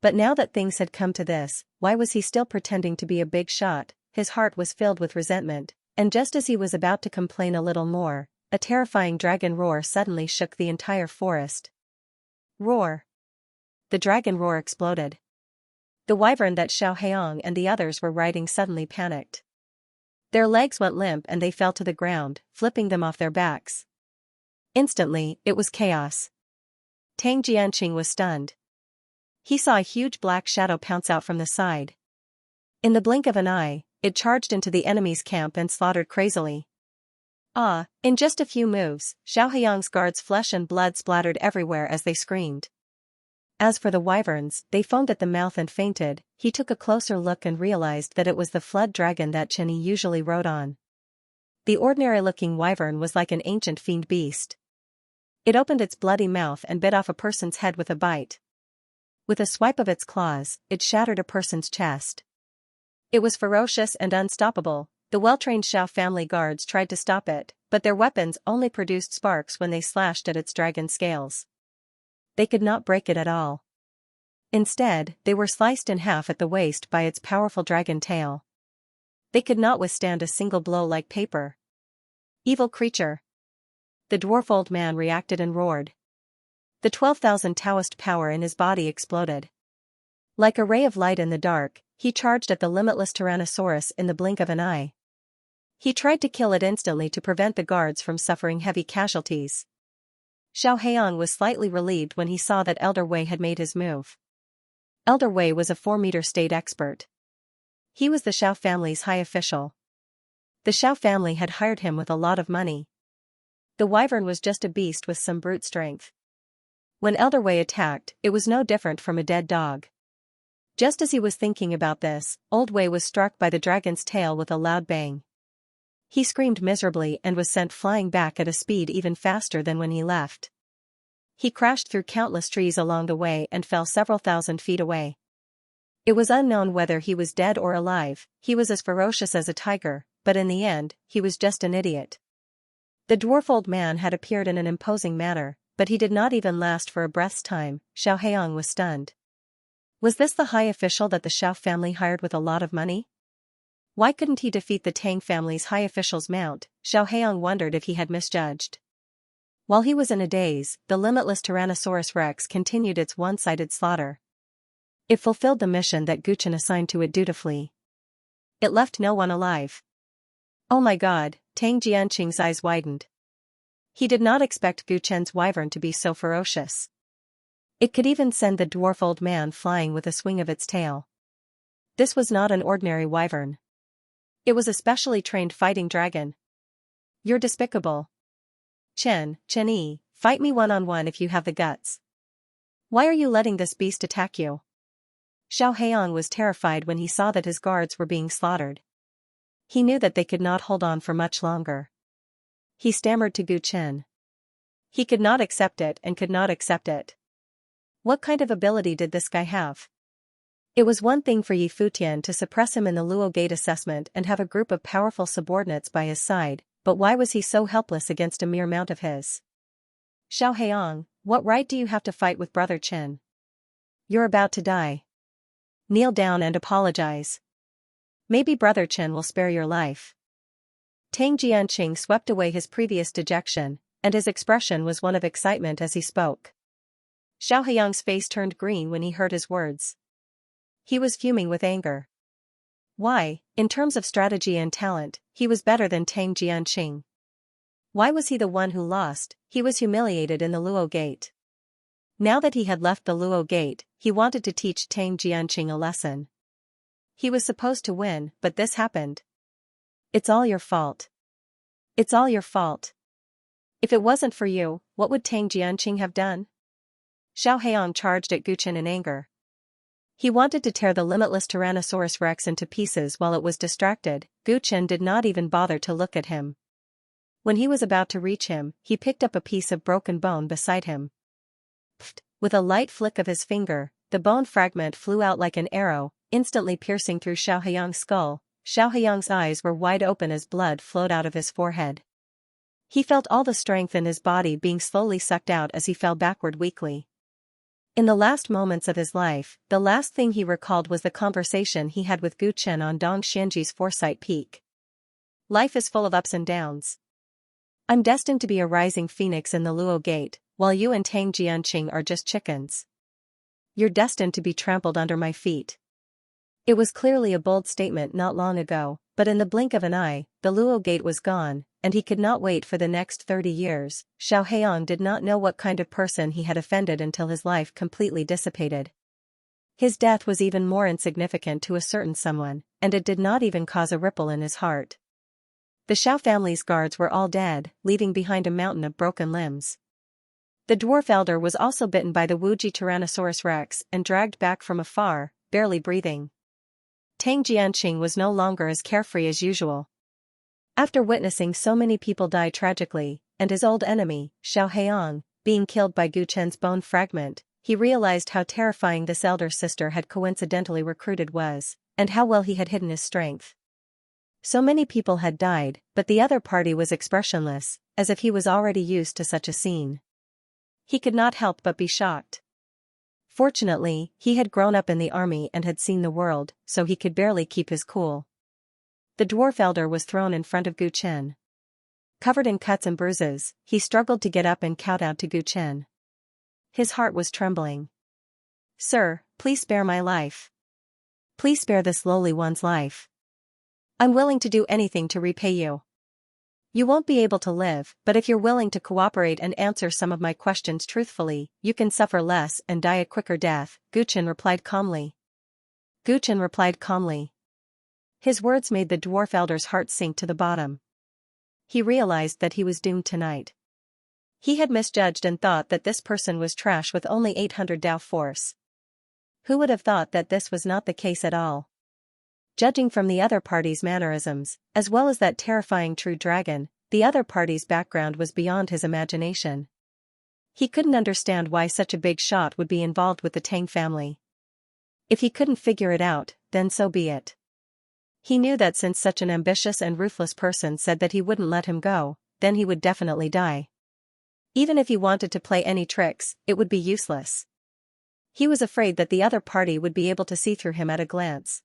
But now that things had come to this, why was he still pretending to be a big shot? His heart was filled with resentment, and just as he was about to complain a little more, a terrifying dragon roar suddenly shook the entire forest. Roar! The dragon roar exploded. The wyvern that Xiao Heiyang and the others were riding suddenly panicked. Their legs went limp and they fell to the ground, flipping them off their backs. Instantly, it was chaos. Tang Jianqing was stunned. He saw a huge black shadow pounce out from the side. In the blink of an eye, it charged into the enemy's camp and slaughtered crazily. In just a few moves, Xiao Heiyang's guards' flesh and blood splattered everywhere as they screamed. As for the wyverns, they foamed at the mouth and fainted. He took a closer look and realized that it was the flood dragon that Chen Yi usually rode on. The ordinary-looking wyvern was like an ancient fiend beast. It opened its bloody mouth and bit off a person's head with a bite. With a swipe of its claws, it shattered a person's chest. It was ferocious and unstoppable. The well-trained Xiao family guards tried to stop it, but their weapons only produced sparks when they slashed at its dragon scales. They could not break it at all. Instead, they were sliced in half at the waist by its powerful dragon tail. They could not withstand a single blow like paper. Evil creature. The dwarf old man reacted and roared. The 12,000 Taoist power in his body exploded. Like a ray of light in the dark, he charged at the limitless Tyrannosaurus in the blink of an eye. He tried to kill it instantly to prevent the guards from suffering heavy casualties. Xiao Heiyang was slightly relieved when he saw that Elder Wei had made his move. Elder Wei was a 4-meter state expert. He was the Xiao family's high official. The Xiao family had hired him with a lot of money. The wyvern was just a beast with some brute strength. When Elder Wei attacked, it was no different from a dead dog. Just as he was thinking about this, Old Wei was struck by the dragon's tail with a loud bang. He screamed miserably and was sent flying back at a speed even faster than when he left. He crashed through countless trees along the way and fell several thousand feet away. It was unknown whether he was dead or alive. He was as ferocious as a tiger, but in the end, he was just an idiot. The dwarf old man had appeared in an imposing manner, but he did not even last for a breath's time. Xiao Heiyang was stunned. Was this the high official that the Xiao family hired with a lot of money? Why couldn't he defeat the Tang family's high official's mount? Xiao Heiyang wondered if he had misjudged. While he was in a daze, the limitless Tyrannosaurus Rex continued its one-sided slaughter. It fulfilled the mission that Guchen assigned to it dutifully. It left no one alive. Oh my god, Tang Jianqing's eyes widened. He did not expect Guchen's wyvern to be so ferocious. It could even send the dwarf old man flying with a swing of its tail. This was not an ordinary wyvern. It was a specially trained fighting dragon. You're despicable. Chen Yi, fight me one-on-one if you have the guts. Why are you letting this beast attack you? Xiao Heiyang was terrified when he saw that his guards were being slaughtered. He knew that they could not hold on for much longer. He stammered to Gu Chen. He could not accept it and could not accept it. What kind of ability did this guy have? It was one thing for Yi Futian to suppress him in the Luo Gate assessment and have a group of powerful subordinates by his side, but why was he so helpless against a mere mount of his? Xiao Heiyang, what right do you have to fight with Brother Chen? You're about to die. Kneel down and apologize. Maybe Brother Chen will spare your life. Tang Jianqing swept away his previous dejection, and his expression was one of excitement as he spoke. Xiao Heiyang's face turned green when he heard his words. He was fuming with anger. Why, in terms of strategy and talent, he was better than Tang Jianqing. Why was he the one who lost? He was humiliated in the Luo Gate. Now that he had left the Luo Gate, he wanted to teach Tang Jianqing a lesson. He was supposed to win, but this happened. It's all your fault. It's all your fault. If it wasn't for you, what would Tang Jianqing have done? Xiao Heiyang charged at Guchen in anger. He wanted to tear the limitless Tyrannosaurus Rex into pieces while it was distracted. Guchen did not even bother to look at him. When he was about to reach him, he picked up a piece of broken bone beside him. Pfft! With a light flick of his finger, the bone fragment flew out like an arrow, instantly piercing through Xiao Heiyang's skull. Xiao Heiyang's eyes were wide open as blood flowed out of his forehead. He felt all the strength in his body being slowly sucked out as he fell backward weakly. In the last moments of his life, the last thing he recalled was the conversation he had with Gu Chen on Dong Xianji's Foresight Peak. Life is full of ups and downs. I'm destined to be a rising phoenix in the Luo Gate, while you and Tang Jianqing are just chickens. You're destined to be trampled under my feet. It was clearly a bold statement not long ago, but in the blink of an eye, the Luo Gate was gone, and he could not wait for the next 30 years. Xiao Heiyang did not know what kind of person he had offended until his life completely dissipated. His death was even more insignificant to a certain someone, and it did not even cause a ripple in his heart. The Xiao family's guards were all dead, leaving behind a mountain of broken limbs. The dwarf elder was also bitten by the Wuji Tyrannosaurus Rex and dragged back from afar, barely breathing. Tang Jianqing was no longer as carefree as usual. After witnessing so many people die tragically, and his old enemy, Xiao Heiyang, being killed by Gu Chen's bone fragment, he realized how terrifying this elder sister had coincidentally recruited was, and how well he had hidden his strength. So many people had died, but the other party was expressionless, as if he was already used to such a scene. He could not help but be shocked. Fortunately, he had grown up in the army and had seen the world, so he could barely keep his cool. The dwarf elder was thrown in front of Gu Chen. Covered in cuts and bruises, he struggled to get up and kowtowed to Gu Chen. His heart was trembling. "Sir, please spare my life. Please spare this lowly one's life. I'm willing to do anything to repay you. You won't be able to live, but if you're willing to cooperate and answer some of my questions truthfully, you can suffer less and die a quicker death," Gu Chen replied calmly. Gu Chen replied calmly. His words made the dwarf elder's heart sink to the bottom. He realized that he was doomed tonight. He had misjudged and thought that this person was trash with only 800 Dao force. Who would have thought that this was not the case at all? Judging from the other party's mannerisms, as well as that terrifying true dragon, the other party's background was beyond his imagination. He couldn't understand why such a big shot would be involved with the Tang family. If he couldn't figure it out, then so be it. He knew that since such an ambitious and ruthless person said that he wouldn't let him go, then he would definitely die. Even if he wanted to play any tricks, it would be useless. He was afraid that the other party would be able to see through him at a glance.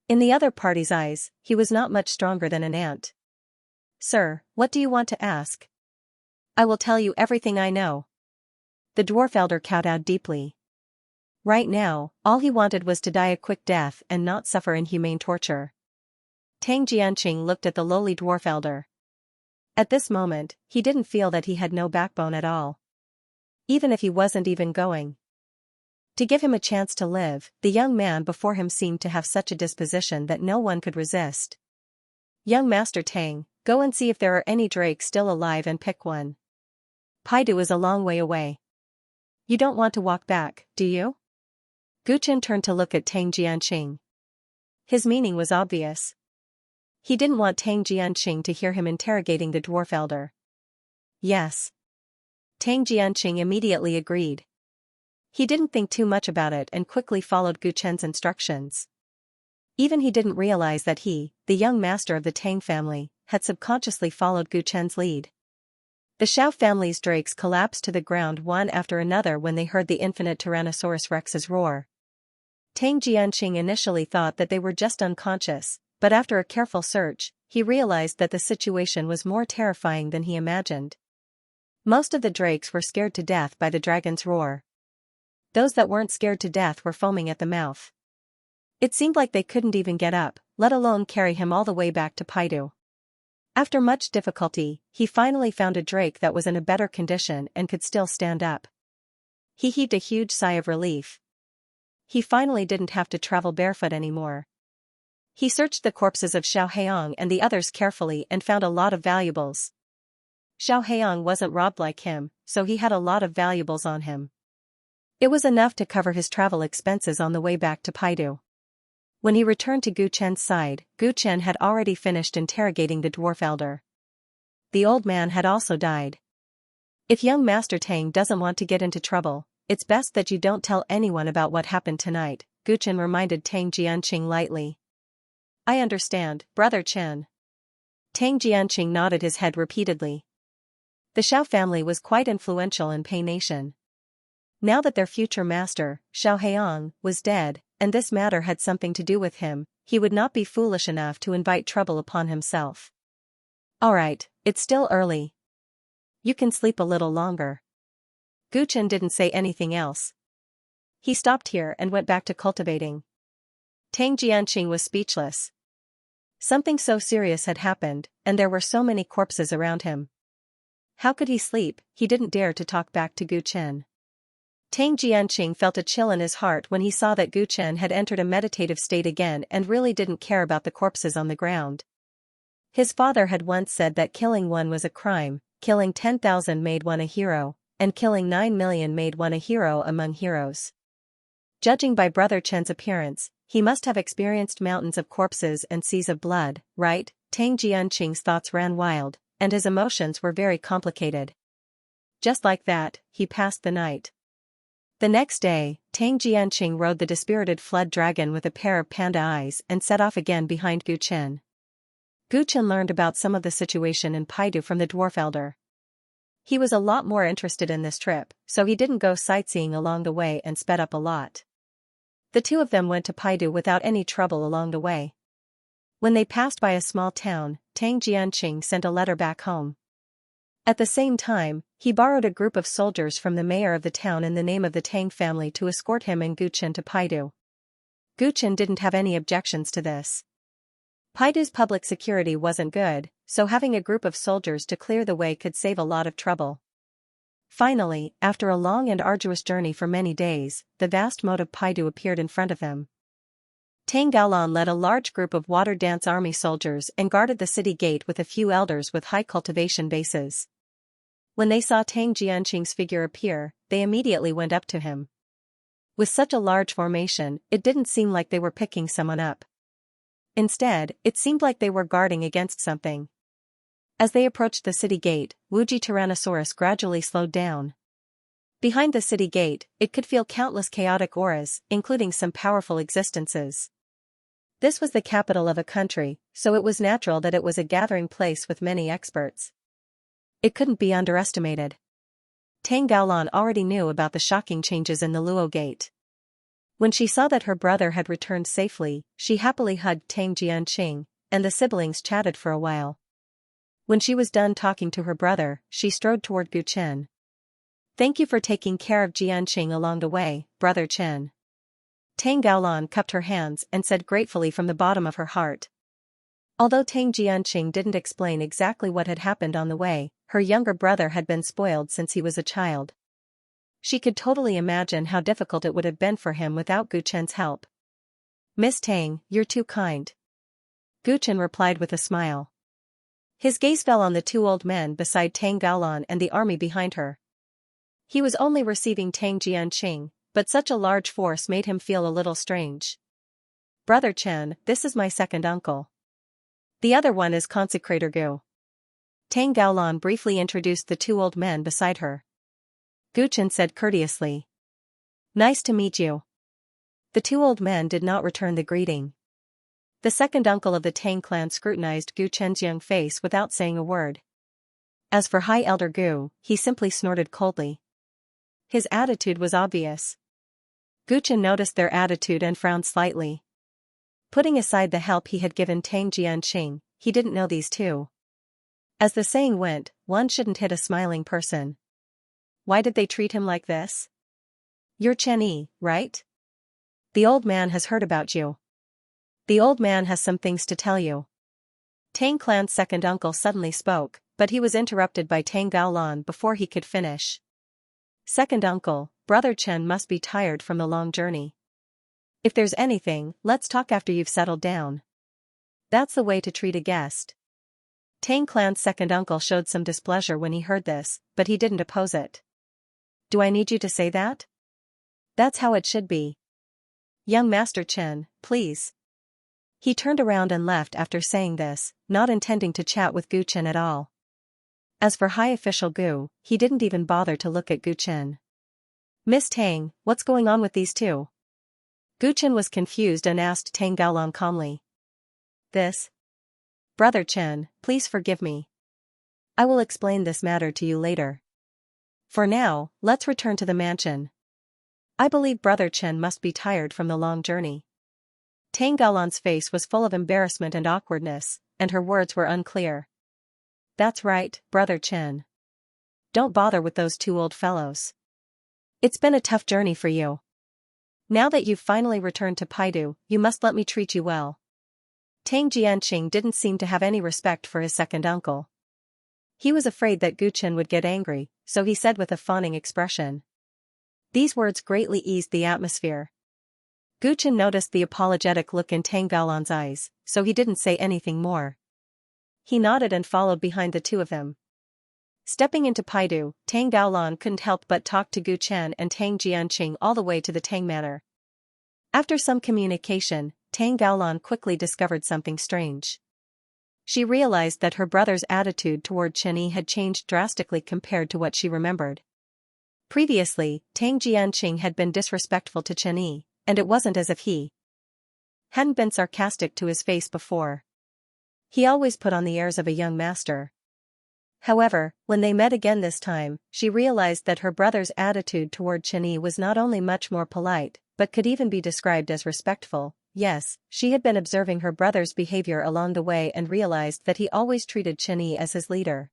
In the other party's eyes, he was not much stronger than an ant. "Sir, what do you want to ask?" "I will tell you everything I know." The dwarf elder kowtowed deeply. Right now, all he wanted was to die a quick death and not suffer inhumane torture. Tang Jianqing looked at the lowly dwarf elder. At this moment, he didn't feel that he had no backbone at all. Even if he wasn't even going to give him a chance to live, the young man before him seemed to have such a disposition that no one could resist. "Young Master Tang, go and see if there are any drakes still alive and pick one. Paidu is a long way away. You don't want to walk back, do you?" Gu Chen turned to look at Tang Jianqing. His meaning was obvious. He didn't want Tang Jianqing to hear him interrogating the dwarf elder. "Yes." Tang Jianqing immediately agreed. He didn't think too much about it and quickly followed Gu Chen's instructions. Even he didn't realize that he, the young master of the Tang family, had subconsciously followed Gu Chen's lead. The Xiao family's drakes collapsed to the ground one after another when they heard the infinite Tyrannosaurus Rex's roar. Tang Jianqing initially thought that they were just unconscious, but after a careful search, he realized that the situation was more terrifying than he imagined. Most of the drakes were scared to death by the dragon's roar. Those that weren't scared to death were foaming at the mouth. It seemed like they couldn't even get up, let alone carry him all the way back to Paidu. After much difficulty, he finally found a drake that was in a better condition and could still stand up. He heaved a huge sigh of relief. He finally didn't have to travel barefoot anymore. He searched the corpses of Xiao Heong and the others carefully and found a lot of valuables. Xiao Heong wasn't robbed like him, so he had a lot of valuables on him. It was enough to cover his travel expenses on the way back to Paidu. When he returned to Gu Chen's side, Gu Chen had already finished interrogating the dwarf elder. The old man had also died. "If young Master Tang doesn't want to get into trouble, it's best that you don't tell anyone about what happened tonight," Gu Chen reminded Tang Jianqing lightly. "I understand, Brother Chen." Tang Jianqing nodded his head repeatedly. The Xiao family was quite influential in Pei Nation. Now that their future master, Xiao Heong, was dead, and this matter had something to do with him, he would not be foolish enough to invite trouble upon himself. "All right, it's still early. You can sleep a little longer." Gu Chen didn't say anything else. He stopped here and went back to cultivating. Tang Jianqing was speechless. Something so serious had happened, and there were so many corpses around him. How could he sleep? He didn't dare to talk back to Gu Chen. Tang Jianqing felt a chill in his heart when he saw that Gu Chen had entered a meditative state again and really didn't care about the corpses on the ground. His father had once said that killing one was a crime, killing 10,000 made one a hero, and killing 9 million made one a hero among heroes. Judging by Brother Chen's appearance, he must have experienced mountains of corpses and seas of blood, right? Tang Jianqing's thoughts ran wild, and his emotions were very complicated. Just like that, he passed the night. The next day, Tang Jianqing rode the dispirited flood dragon with a pair of panda eyes and set off again behind Gu Chen. Gu Chen learned about some of the situation in Paidu from the dwarf elder. He was a lot more interested in this trip, so he didn't go sightseeing along the way and sped up a lot. The two of them went to Paidu without any trouble along the way. When they passed by a small town, Tang Jianqing sent a letter back home. At the same time, he borrowed a group of soldiers from the mayor of the town in the name of the Tang family to escort him and Guchen to Paidu. Guchen didn't have any objections to this. Paidu's public security wasn't good, so having a group of soldiers to clear the way could save a lot of trouble. Finally, after a long and arduous journey for many days, the vast moat of Paidu appeared in front of him. Tang Gaolan led a large group of water dance army soldiers and guarded the city gate with a few elders with high cultivation bases. When they saw Tang Jianqing's figure appear, they immediately went up to him. With such a large formation, it didn't seem like they were picking someone up. Instead, it seemed like they were guarding against something. As they approached the city gate, Wuji Tyrannosaurus gradually slowed down. Behind the city gate, it could feel countless chaotic auras, including some powerful existences. This was the capital of a country, so it was natural that it was a gathering place with many experts. It couldn't be underestimated. Tang Gaolan already knew about the shocking changes in the Luo Gate. When she saw that her brother had returned safely, she happily hugged Tang Jianqing, and the siblings chatted for a while. When she was done talking to her brother, she strode toward Gu Chen. "Thank you for taking care of Jianqing along the way, Brother Chen." Tang Gaolan cupped her hands and said gratefully from the bottom of her heart. Although Tang Jianqing didn't explain exactly what had happened on the way, her younger brother had been spoiled since he was a child. She could totally imagine how difficult it would have been for him without Gu Chen's help. "Miss Tang, you're too kind," Gu Chen replied with a smile. His gaze fell on the two old men beside Tang Gaolan and the army behind her. He was only receiving Tang Jianqing, but such a large force made him feel a little strange. "Brother Chen, this is my second uncle. The other one is Consecrator Gu." Tang Gaolan briefly introduced the two old men beside her. Gu Chen said courteously, "Nice to meet you." The two old men did not return the greeting. The second uncle of the Tang clan scrutinized Gu Chen's young face without saying a word. As for High Elder Gu, he simply snorted coldly. His attitude was obvious. Gu Chen noticed their attitude and frowned slightly. Putting aside the help he had given Tang Jianqing, he didn't know these two. As the saying went, one shouldn't hit a smiling person. Why did they treat him like this? "You're Chen Yi, right? The old man has heard about you. The old man has some things to tell you." Tang clan's second uncle suddenly spoke, but he was interrupted by Tang Gaolan before he could finish. "Second uncle, Brother Chen must be tired from the long journey. If there's anything, let's talk after you've settled down. That's the way to treat a guest." Tang clan's second uncle showed some displeasure when he heard this, but he didn't oppose it. "Do I need you to say that? That's how it should be. Young Master Chen, please." He turned around and left after saying this, not intending to chat with Gu Chen at all. As for High Official Gu, he didn't even bother to look at Gu Chen. "Miss Tang, what's going on with these two?" Gu Chen was confused and asked Tang Gaolan calmly. "This? Brother Chen, please forgive me. I will explain this matter to you later. For now, let's return to the mansion. I believe Brother Chen must be tired from the long journey." Tang Gaolan's face was full of embarrassment and awkwardness, and her words were unclear. "That's right, Brother Chen. Don't bother with those two old fellows. It's been a tough journey for you. Now that you've finally returned to Paidu, you must let me treat you well." Tang Jianqing didn't seem to have any respect for his second uncle. He was afraid that Gu Chen would get angry, so he said with a fawning expression. These words greatly eased the atmosphere. Gu Chen noticed the apologetic look in Tang Gaolan's eyes, so he didn't say anything more. He nodded and followed behind the two of them. Stepping into Paidu, Tang Gaolan couldn't help but talk to Gu Chen and Tang Jianqing all the way to the Tang Manor. After some communication, Tang Gaolan quickly discovered something strange. She realized that her brother's attitude toward Chen Yi had changed drastically compared to what she remembered. Previously, Tang Jianqing had been disrespectful to Chen Yi, and it wasn't as if he hadn't been sarcastic to his face before. He always put on the airs of a young master. However, when they met again this time, she realized that her brother's attitude toward Chen Yi was not only much more polite, but could even be described as respectful, yes, she had been observing her brother's behavior along the way and realized that he always treated Qianyi as his leader.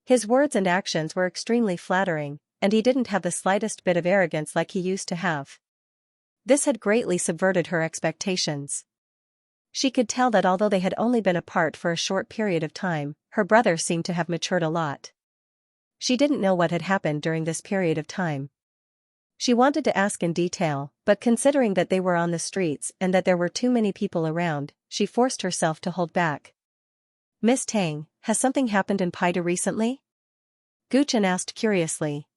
His words and actions were extremely flattering, and he didn't have the slightest bit of arrogance like he used to have. This had greatly subverted her expectations. She could tell that although they had only been apart for a short period of time, her brother seemed to have matured a lot. She didn't know what had happened during this period of time. She wanted to ask in detail, but considering that they were on the streets and that there were too many people around, she forced herself to hold back. "Miss Tang, has something happened in Paida recently?" Gu Chen asked curiously.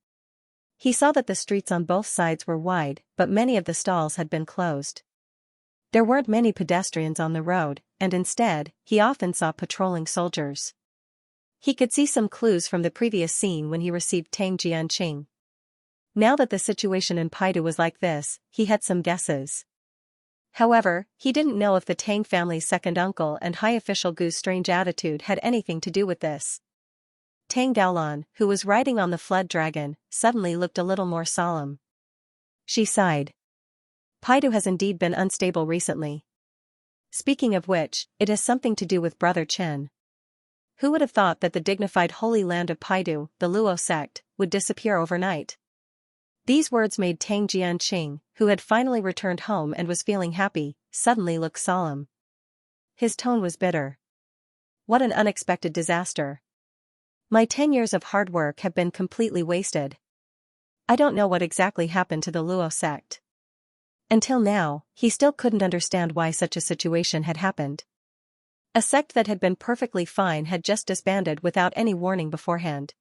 He saw that the streets on both sides were wide, but many of the stalls had been closed. There weren't many pedestrians on the road, and instead, he often saw patrolling soldiers. He could see some clues from the previous scene when he received Tang Jianqing. Now that the situation in Paida was like this, he had some guesses. However, he didn't know if the Tang family's second uncle and high official Gu's strange attitude had anything to do with this. Tang Gaolan, who was riding on the flood dragon, suddenly looked a little more solemn. She sighed. "Paidu has indeed been unstable recently. Speaking of which, it has something to do with Brother Chen. Who would have thought that the dignified holy land of Paidu, the Luo sect, would disappear overnight?" These words made Tang Jianqing, who had finally returned home and was feeling happy, suddenly look solemn. His tone was bitter. "What an unexpected disaster. My 10 years of hard work have been completely wasted. I don't know what exactly happened to the Luo sect." Until now, he still couldn't understand why such a situation had happened. A sect that had been perfectly fine had just disbanded without any warning beforehand.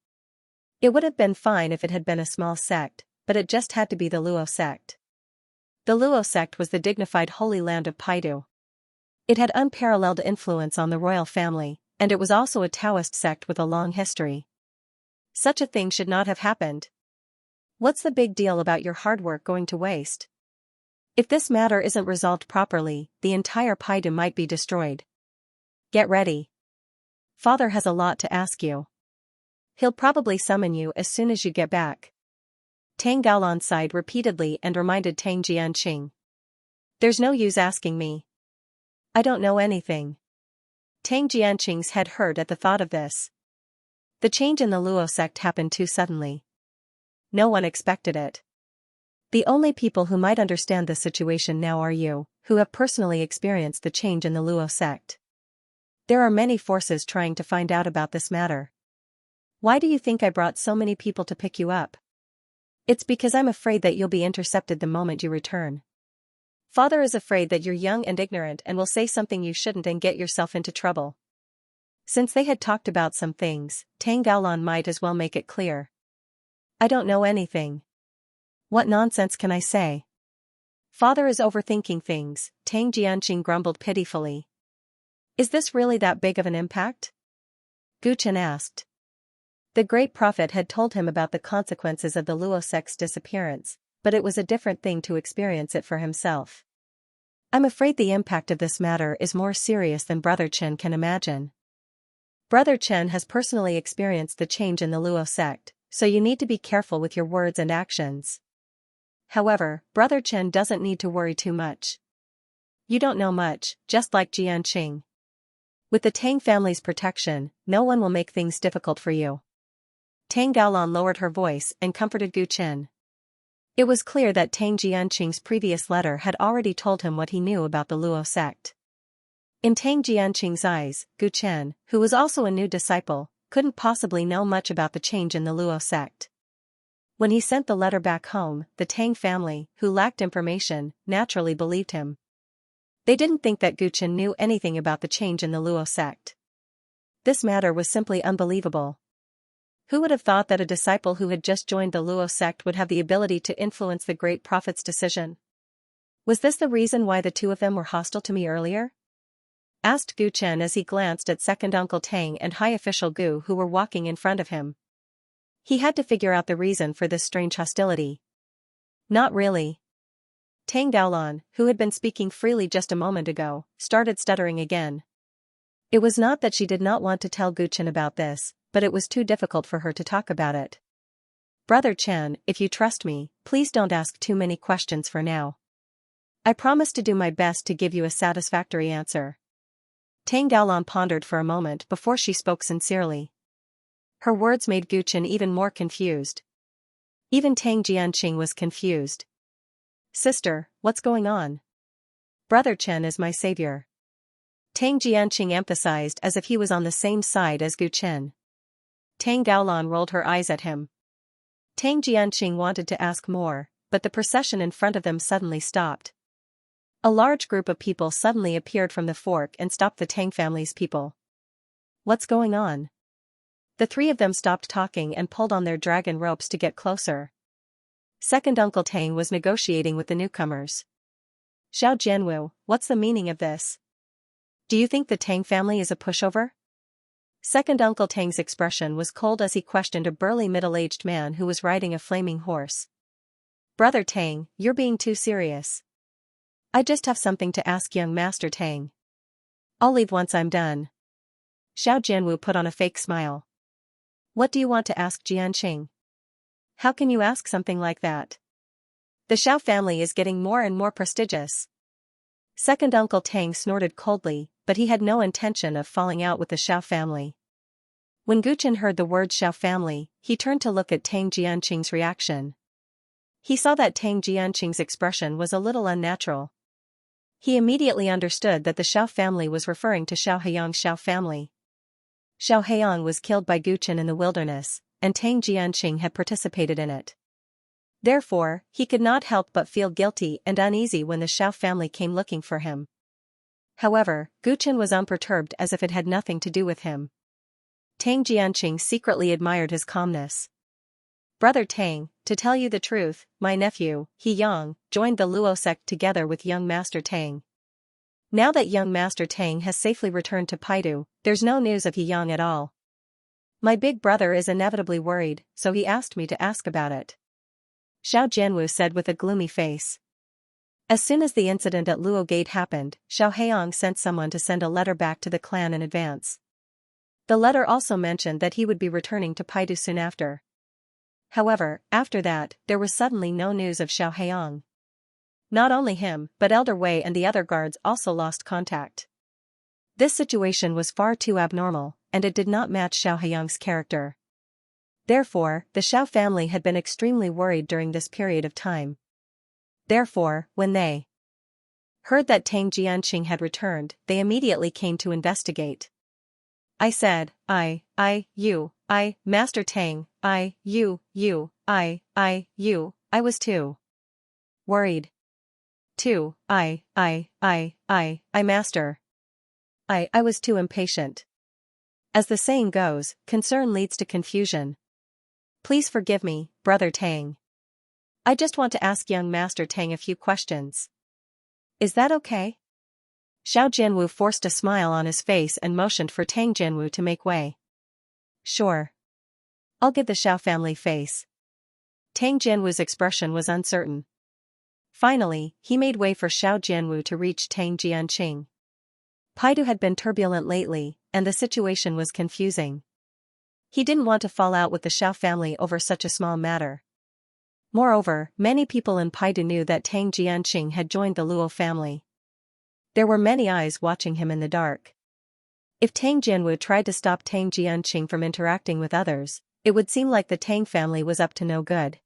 It would have been fine if it had been a small sect, but it just had to be the Luo sect. The Luo sect was the dignified holy land of Paidu. It had unparalleled influence on the royal family, and it was also a Taoist sect with a long history. Such a thing should not have happened. What's the big deal about your hard work going to waste? If this matter isn't resolved properly, the entire Paidu might be destroyed. Get ready. Father has a lot to ask you. He'll probably summon you as soon as you get back. Tang Gaolan sighed repeatedly and reminded Tang Jianqing. "There's no use asking me. I don't know anything." Tang Jianqing's head hurt at the thought of this. The change in the Luo sect happened too suddenly. No one expected it. The only people who might understand the situation now are you, who have personally experienced the change in the Luo sect. There are many forces trying to find out about this matter. Why do you think I brought so many people to pick you up? It's because I'm afraid that you'll be intercepted the moment you return. Father is afraid that you're young and ignorant and will say something you shouldn't and get yourself into trouble." Since they had talked about some things, Tang Gaolan might as well make it clear. "I don't know anything. What nonsense can I say?" "Father is overthinking things," Tang Jianqing grumbled pitifully. "Is this really that big of an impact?" Gu Chen asked. The great prophet had told him about the consequences of the Luo sect's disappearance, but it was a different thing to experience it for himself. "I'm afraid the impact of this matter is more serious than Brother Chen can imagine. Brother Chen has personally experienced the change in the Luo sect, so you need to be careful with your words and actions. However, Brother Chen doesn't need to worry too much. You don't know much, just like Jianqing. With the Tang family's protection, no one will make things difficult for you." Tang Gaolan lowered her voice and comforted Gu Chen. It was clear that Tang Jianqing's previous letter had already told him what he knew about the Luo sect. In Tang Jianqing's eyes, Gu Chen, who was also a new disciple, couldn't possibly know much about the change in the Luo sect. When he sent the letter back home, the Tang family, who lacked information, naturally believed him. They didn't think that Gu Chen knew anything about the change in the Luo sect. This matter was simply unbelievable. Who would have thought that a disciple who had just joined the Luo sect would have the ability to influence the great prophet's decision? Was this the reason why the two of them were hostile to me earlier? Asked Gu Chen as he glanced at second Uncle Tang and high official Gu who were walking in front of him. He had to figure out the reason for this strange hostility. Not really. Tang Gaolan, who had been speaking freely just a moment ago, started stuttering again. It was not that she did not want to tell Gu Chen about this, but it was too difficult for her to talk about it. "Brother Chen, if you trust me, please don't ask too many questions for now. I promise to do my best to give you a satisfactory answer. Tang Gaolan pondered for a moment before she spoke sincerely. Her words made Gu Chen even more confused. Even Tang Jianqing was confused. Sister, what's going on? Brother Chen is my savior. Tang Jianqing emphasized as if he was on the same side as Gu Chen. Tang Gaolan rolled her eyes at him. Tang Jianqing wanted to ask more, but the procession in front of them suddenly stopped. A large group of people suddenly appeared from the fork and stopped the Tang family's people. What's going on? The three of them stopped talking and pulled on their dragon ropes to get closer. Second Uncle Tang was negotiating with the newcomers. Xiao Jianwu, what's the meaning of this? Do you think the Tang family is a pushover? Second Uncle Tang's expression was cold as he questioned a burly middle-aged man who was riding a flaming horse. Brother Tang, you're being too serious. I just have something to ask young Master Tang. I'll leave once I'm done. Xiao Jianwu put on a fake smile. What do you want to ask Jianqing? How can you ask something like that? The Xiao family is getting more and more prestigious. Second Uncle Tang snorted coldly, but he had no intention of falling out with the Xiao family. When Gu Chen heard the word Xiao family, he turned to look at Tang Jianqing's reaction. He saw that Tang Jianqing's expression was a little unnatural. He immediately understood that the Xiao family was referring to Xiao Heiyang's Xiao family. Xiao Heiyang was killed by Gu Chen in the wilderness, and Tang Jianqing had participated in it. Therefore, he could not help but feel guilty and uneasy when the Xiao family came looking for him. However, Gu Chen was unperturbed as if it had nothing to do with him. Tang Jianqing secretly admired his calmness. Brother Tang, to tell you the truth, my nephew, He Yang, joined the Luo sect together with young Master Tang. Now that young Master Tang has safely returned to Paidu, there's no news of He Yang at all. My big brother is inevitably worried, so he asked me to ask about it. Xiao Jianwu said with a gloomy face. As soon as the incident at Luo Gate happened, Xiao Heiyang sent someone to send a letter back to the clan in advance. The letter also mentioned that he would be returning to Paidu soon after. However, after that, there was suddenly no news of Xiao Heiyang. Not only him, but Elder Wei and the other guards also lost contact. This situation was far too abnormal, and it did not match Xiao Heiyang's character. Therefore, the Xiao family had been extremely worried during this period of time. Therefore, when they heard that Tang Jianqing had returned, they immediately came to investigate. I said, you, Master Tang, you, I was too worried. Too, Master. I was too impatient. As the saying goes, concern leads to confusion. Please forgive me, Brother Tang. I just want to ask young Master Tang a few questions. Is that okay? Xiao Jianwu forced a smile on his face and motioned for Tang Jianwu to make way. Sure. I'll give the Xiao family face. Tang Jianwu's expression was uncertain. Finally, he made way for Xiao Jianwu to reach Tang Jianqing. Paidu had been turbulent lately, and the situation was confusing. He didn't want to fall out with the Xiao family over such a small matter. Moreover, many people in Paidu knew that Tang Jianqing had joined the Luo family. There were many eyes watching him in the dark. If Tang Jianwu tried to stop Tang Jianqing from interacting with others, it would seem like the Tang family was up to no good.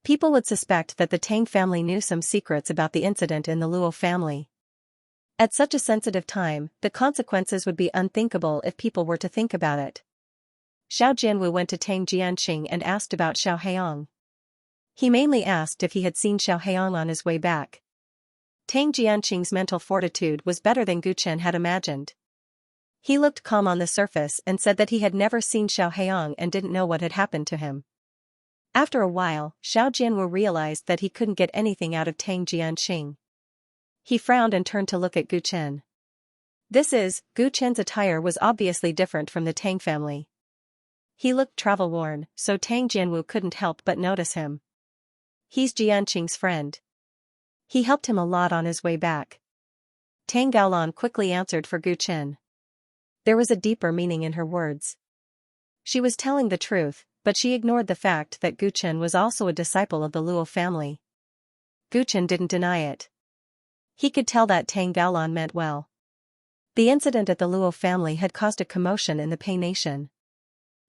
People would suspect that the Tang family knew some secrets about the incident in the Luo family. At such a sensitive time, the consequences would be unthinkable if people were to think about it. Xiao Jianwu went to Tang Jianqing and asked about Xiao Heiyang. He mainly asked if he had seen Xiao Heiyang on his way back. Tang Jianqing's mental fortitude was better than Gu Chen had imagined. He looked calm on the surface and said that he had never seen Xiao Heiyang and didn't know what had happened to him. After a while, Xiao Jianwu realized that he couldn't get anything out of Tang Jianqing. He frowned and turned to look at Gu Chen. Gu Chen's attire was obviously different from the Tang family. He looked travel-worn, so Tang Jianwu couldn't help but notice him. He's Jianqing's friend. He helped him a lot on his way back. Tang Gaolan quickly answered for Gu Chen. There was a deeper meaning in her words. She was telling the truth, but she ignored the fact that Gu Chen was also a disciple of the Luo family. Gu Chen didn't deny it. He could tell that Tang Gaolan meant well. The incident at the Luo family had caused a commotion in the Pei Nation.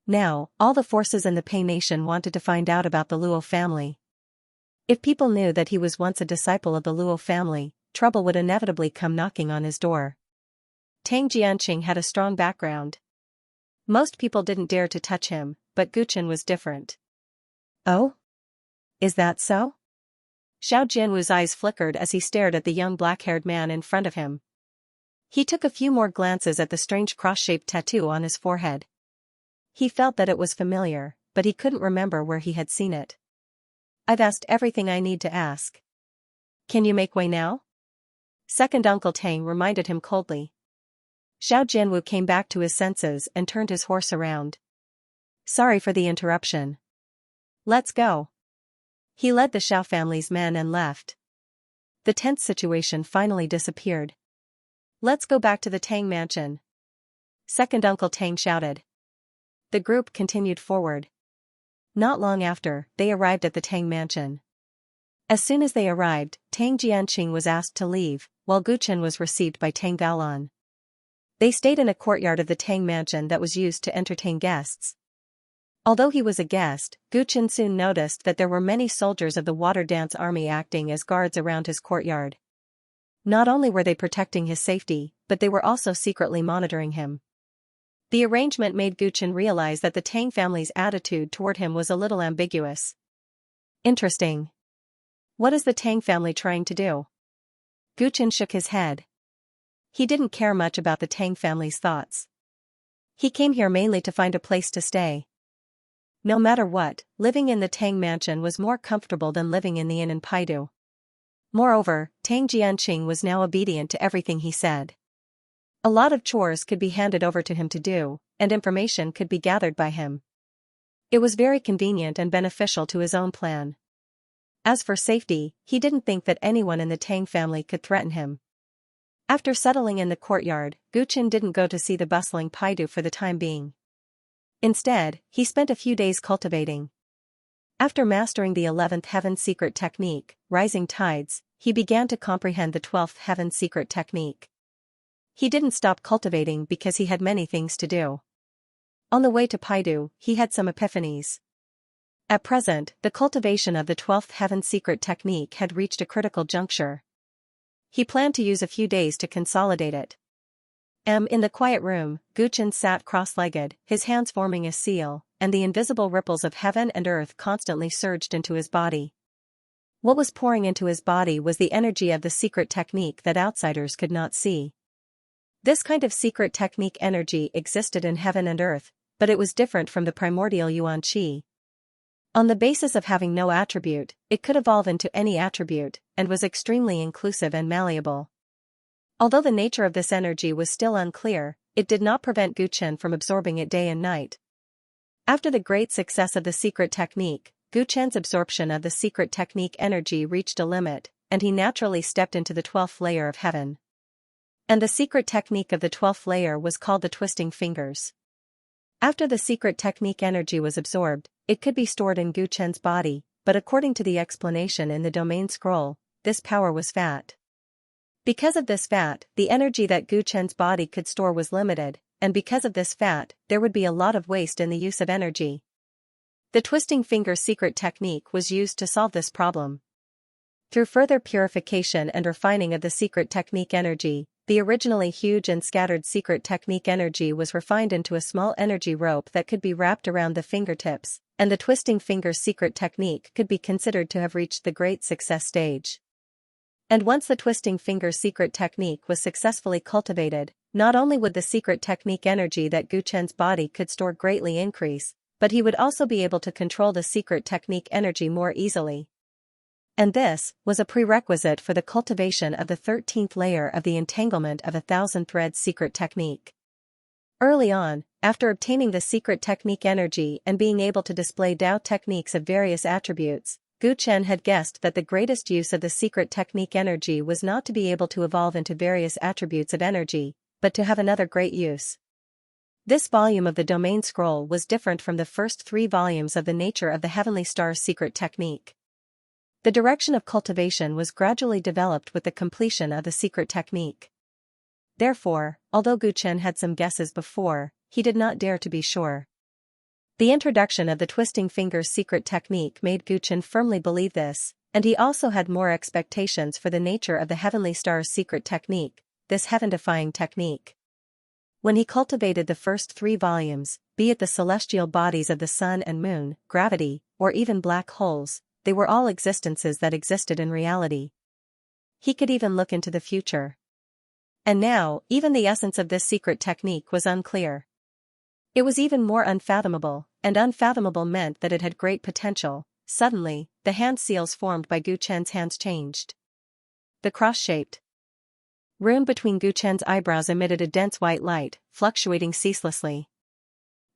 Now, all the forces in the Pei Nation wanted to find out about the Luo family. If people knew that he was once a disciple of the Luo family, trouble would inevitably come knocking on his door. Tang Jianqing had a strong background. Most people didn't dare to touch him, but Guchen was different. Oh? Is that so? Xiao Jianwu's eyes flickered as he stared at the young black-haired man in front of him. He took a few more glances at the strange cross-shaped tattoo on his forehead. He felt that it was familiar, but he couldn't remember where he had seen it. I've asked everything I need to ask. Can you make way now? Second Uncle Tang reminded him coldly. Xiao Jianwu came back to his senses and turned his horse around. Sorry for the interruption. Let's go. He led the Xiao family's men and left. The tense situation finally disappeared. Let's go back to the Tang mansion. Second Uncle Tang shouted. The group continued forward. Not long after, they arrived at the Tang mansion. As soon as they arrived, Tang Jianqing was asked to leave, while Guchen was received by Tang Gaolan. They stayed in a courtyard of the Tang mansion that was used to entertain guests. Although he was a guest, Guchen soon noticed that there were many soldiers of the water dance army acting as guards around his courtyard. Not only were they protecting his safety, but they were also secretly monitoring him. The arrangement made Guchen realize that the Tang family's attitude toward him was a little ambiguous. Interesting. What is the Tang family trying to do? Guchen shook his head. He didn't care much about the Tang family's thoughts. He came here mainly to find a place to stay. No matter what, living in the Tang mansion was more comfortable than living in the inn in Paidu. Moreover, Tang Jianqing was now obedient to everything he said. A lot of chores could be handed over to him to do, and information could be gathered by him. It was very convenient and beneficial to his own plan. As for safety, he didn't think that anyone in the Tang family could threaten him. After settling in the courtyard, Guchen didn't go to see the bustling Paidu for the time being. Instead, he spent a few days cultivating. After mastering the 11th heaven secret technique, Rising Tides, he began to comprehend the 12th heaven secret technique. He didn't stop cultivating because he had many things to do. On the way to Paidu, he had some epiphanies. At present, the cultivation of the 12th heaven secret technique had reached a critical juncture. He planned to use a few days to consolidate it. In the quiet room, Guchen sat cross-legged, his hands forming a seal, and the invisible ripples of heaven and earth constantly surged into his body. What was pouring into his body was the energy of the secret technique that outsiders could not see. This kind of secret technique energy existed in heaven and earth, but it was different from the primordial Yuan Qi. On the basis of having no attribute, it could evolve into any attribute, and was extremely inclusive and malleable. Although the nature of this energy was still unclear, it did not prevent Guchen from absorbing it day and night. After the great success of the secret technique, Guchen's absorption of the secret technique energy reached a limit, and he naturally stepped into the 12th layer of heaven. And the secret technique of the 12th layer was called the twisting fingers. After the secret technique energy was absorbed, it could be stored in Guchen's body, but according to the explanation in the domain scroll, this power was fat. Because of this fat, the energy that Guchen's body could store was limited, and because of this fat, there would be a lot of waste in the use of energy. The twisting finger secret technique was used to solve this problem. Through further purification and refining of the secret technique energy, the originally huge and scattered secret technique energy was refined into a small energy rope that could be wrapped around the fingertips, and the twisting finger secret technique could be considered to have reached the great success stage. And once the twisting finger secret technique was successfully cultivated, not only would the secret technique energy that Guchen's body could store greatly increase, but he would also be able to control the secret technique energy more easily. And this was a prerequisite for the cultivation of the 13th layer of the entanglement of 1,000 threads secret technique. Early on, after obtaining the secret technique energy and being able to display Dao techniques of various attributes, Guchen had guessed that the greatest use of the secret technique energy was not to be able to evolve into various attributes of energy, but to have another great use. This volume of the domain scroll was different from the first 3 volumes of the nature of the heavenly star's secret technique. The direction of cultivation was gradually developed with the completion of the secret technique. Therefore, although Gu Chen had some guesses before, he did not dare to be sure. The introduction of the twisting fingers secret technique made Gu Chen firmly believe this, and he also had more expectations for the nature of the heavenly star's secret technique, this heaven-defying technique. When he cultivated the first 3 volumes, be it the celestial bodies of the sun and moon, gravity, or even black holes, they were all existences that existed in reality. He could even look into the future. And now, even the essence of this secret technique was unclear. It was even more unfathomable, and unfathomable meant that it had great potential. Suddenly, the hand seals formed by Gu Chen's hands changed. The cross-shaped rune between Gu Chen's eyebrows emitted a dense white light, fluctuating ceaselessly.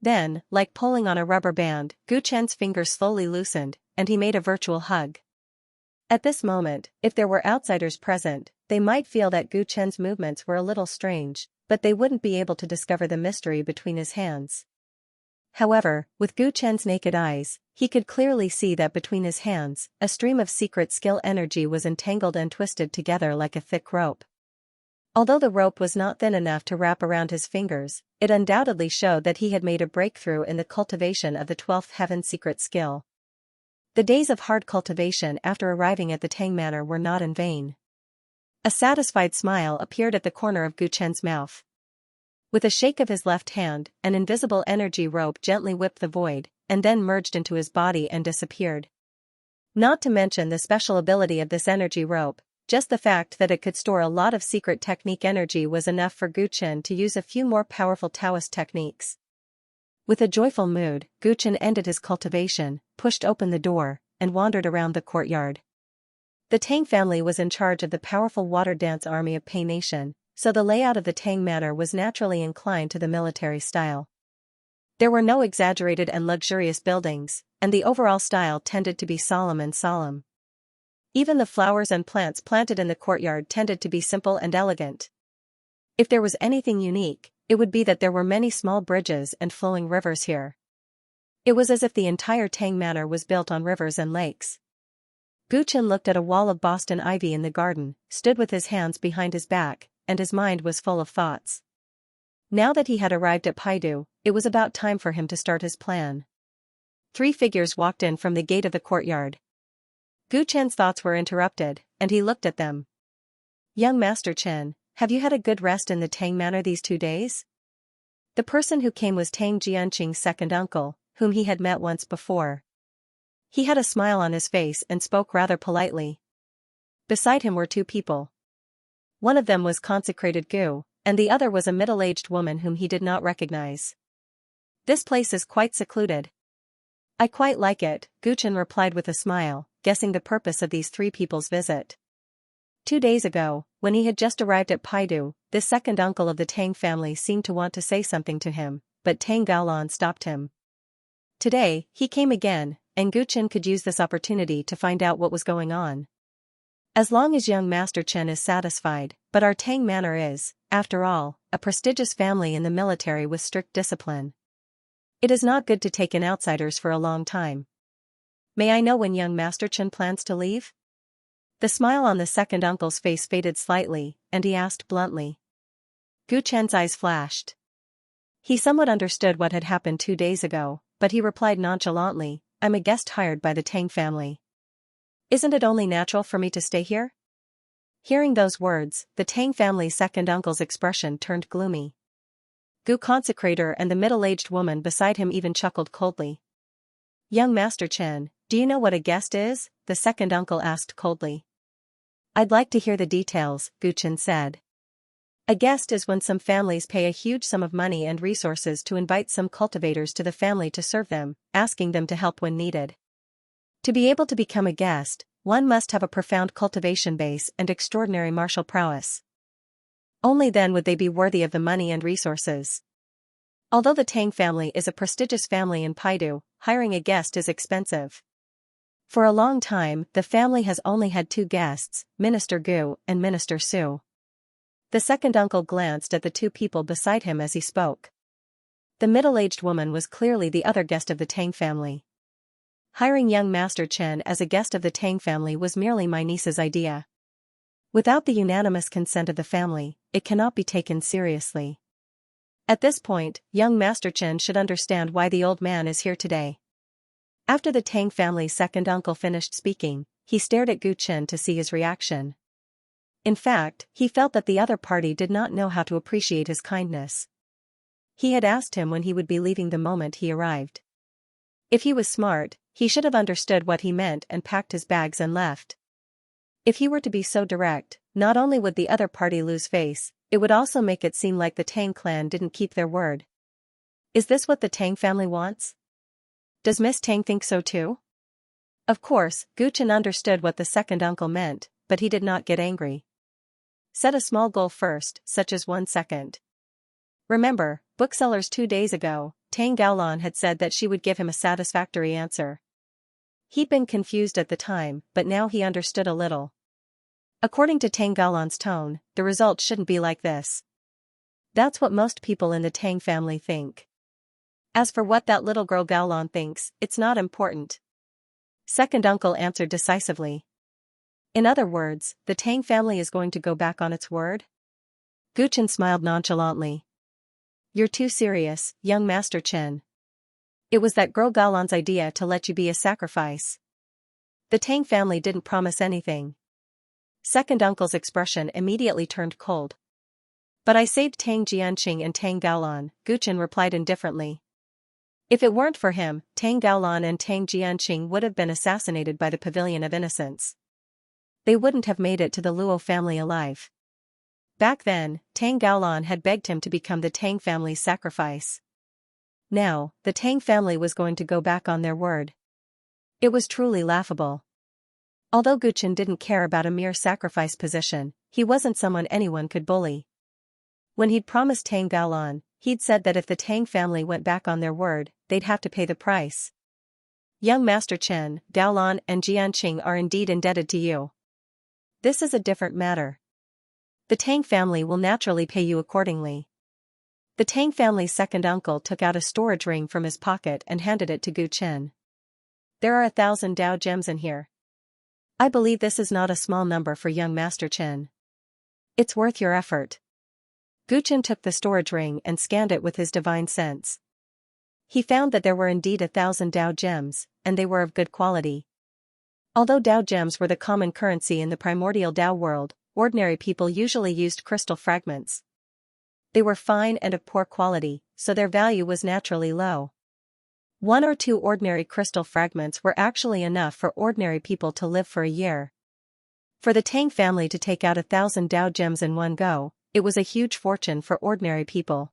Then, like pulling on a rubber band, Gu Chen's fingers slowly loosened, and he made a virtual hug. At this moment, if there were outsiders present, they might feel that Gu Chen's movements were a little strange, but they wouldn't be able to discover the mystery between his hands. However, with Gu Chen's naked eyes, he could clearly see that between his hands, a stream of secret skill energy was entangled and twisted together like a thick rope. Although the rope was not thin enough to wrap around his fingers, it undoubtedly showed that he had made a breakthrough in the cultivation of the 12th heaven secret skill. The days of hard cultivation after arriving at the Tang Manor were not in vain. A satisfied smile appeared at the corner of Gu Chen's mouth. With a shake of his left hand, an invisible energy rope gently whipped the void, and then merged into his body and disappeared. Not to mention the special ability of this energy rope, just the fact that it could store a lot of secret technique energy was enough for Gu Chen to use a few more powerful Taoist techniques. With a joyful mood, Gu Chen ended his cultivation, pushed open the door, and wandered around the courtyard. The Tang family was in charge of the powerful water dance army of Pei Nation, so the layout of the Tang Manor was naturally inclined to the military style. There were no exaggerated and luxurious buildings, and the overall style tended to be solemn. Even the flowers and plants planted in the courtyard tended to be simple and elegant. If there was anything unique, it would be that there were many small bridges and flowing rivers here. It was as if the entire Tang Manor was built on rivers and lakes. Gu Chen looked at a wall of Boston ivy in the garden, stood with his hands behind his back, and his mind was full of thoughts. Now that he had arrived at Paidu, it was about time for him to start his plan. 3 figures walked in from the gate of the courtyard. Gu Chen's thoughts were interrupted, and he looked at them. "Young Master Chen, have you had a good rest in the Tang Manor these 2 days?" The person who came was Tang Jianqing's second uncle, whom he had met once before. He had a smile on his face and spoke rather politely. Beside him were 2 people. One of them was consecrated Gu, and the other was a middle-aged woman whom he did not recognize. "This place is quite secluded." "I quite like it," Gu Chen replied with a smile, guessing the purpose of these 3 people's visit. 2 days ago, when he had just arrived at Paidu, this second uncle of the Tang family seemed to want to say something to him, but Tang Gaolan stopped him. Today, he came again, and Gu Chen could use this opportunity to find out what was going on. As long as young Master Chen is satisfied, but our Tang Manor is, after all, a prestigious family in the military with strict discipline. It is not good to take in outsiders for a long time. "May I know when young Master Chen plans to leave?" The smile on the second uncle's face faded slightly, and he asked bluntly. Gu Chen's eyes flashed. He somewhat understood what had happened 2 days ago, but he replied nonchalantly, "I'm a guest hired by the Tang family. Isn't it only natural for me to stay here?" Hearing those words, the Tang family's second uncle's expression turned gloomy. Gu Consecrator and the middle-aged woman beside him even chuckled coldly. "Young Master Chen, do you know what a guest is?" the second uncle asked coldly. "I'd like to hear the details," Gu Chen said. "A guest is when some families pay a huge sum of money and resources to invite some cultivators to the family to serve them, asking them to help when needed. To be able to become a guest, one must have a profound cultivation base and extraordinary martial prowess. Only then would they be worthy of the money and resources. Although the Tang family is a prestigious family in Paidu, hiring a guest is expensive. For a long time, the family has only had 2 guests, Minister Gu and Minister Su." The second uncle glanced at the 2 people beside him as he spoke. The middle-aged woman was clearly the other guest of the Tang family. Hiring young Master Chen as a guest of the Tang family was merely my niece's idea. Without the unanimous consent of the family, it cannot be taken seriously. At this point, young Master Chen should understand why the old man is here today. After the Tang family's second uncle finished speaking, he stared at Gu Chen to see his reaction. In fact, he felt that the other party did not know how to appreciate his kindness. He had asked him when he would be leaving the moment he arrived. If he was smart, he should have understood what he meant and packed his bags and left. If he were to be so direct, not only would the other party lose face, it would also make it seem like the Tang clan didn't keep their word. Is this what the Tang family wants? Does Miss Tang think so too? Of course, Gu Chen understood what the second uncle meant, but he did not get angry. Set a small goal first, such as 1 second. Remember, booksellers 2 days ago, Tang Gaolan had said that she would give him a satisfactory answer. He'd been confused at the time, but now he understood a little. According to Tang Gaolan's tone, the result shouldn't be like this. That's what most people in the Tang family think. As for what that little girl Gaolan thinks, it's not important. Second uncle answered decisively. In other words, the Tang family is going to go back on its word? Gu Chen smiled nonchalantly. You're too serious, young Master Chen. It was that girl Gaolan's idea to let you be a sacrifice. The Tang family didn't promise anything. Second uncle's expression immediately turned cold. But I saved Tang Jianqing and Tang Gaolan, Gu Chen replied indifferently. If it weren't for him, Tang Gaolan and Tang Jianqing would have been assassinated by the Pavilion of Innocence. They wouldn't have made it to the Luo family alive. Back then, Tang Gaolan had begged him to become the Tang family's sacrifice. Now, the Tang family was going to go back on their word. It was truly laughable. Although Gu Chen didn't care about a mere sacrifice position, he wasn't someone anyone could bully. When he'd promised Tang Gaolan, he'd said that if the Tang family went back on their word, they'd have to pay the price. Young Master Chen, Gaolan and Jianqing are indeed indebted to you. This is a different matter. The Tang family will naturally pay you accordingly. The Tang family's second uncle took out a storage ring from his pocket and handed it to Gu Chen. There are 1,000 Dao gems in here. I believe this is not a small number for young Master Chen. It's worth your effort. Gu Chen took the storage ring and scanned it with his divine sense. He found that there were indeed 1,000 Dao gems, and they were of good quality. Although Dao gems were the common currency in the primordial Dao world, ordinary people usually used crystal fragments. They were fine and of poor quality, so their value was naturally low. 1 or 2 ordinary crystal fragments were actually enough for ordinary people to live for a year. For the Tang family to take out 1,000 Dao gems in one go, it was a huge fortune for ordinary people.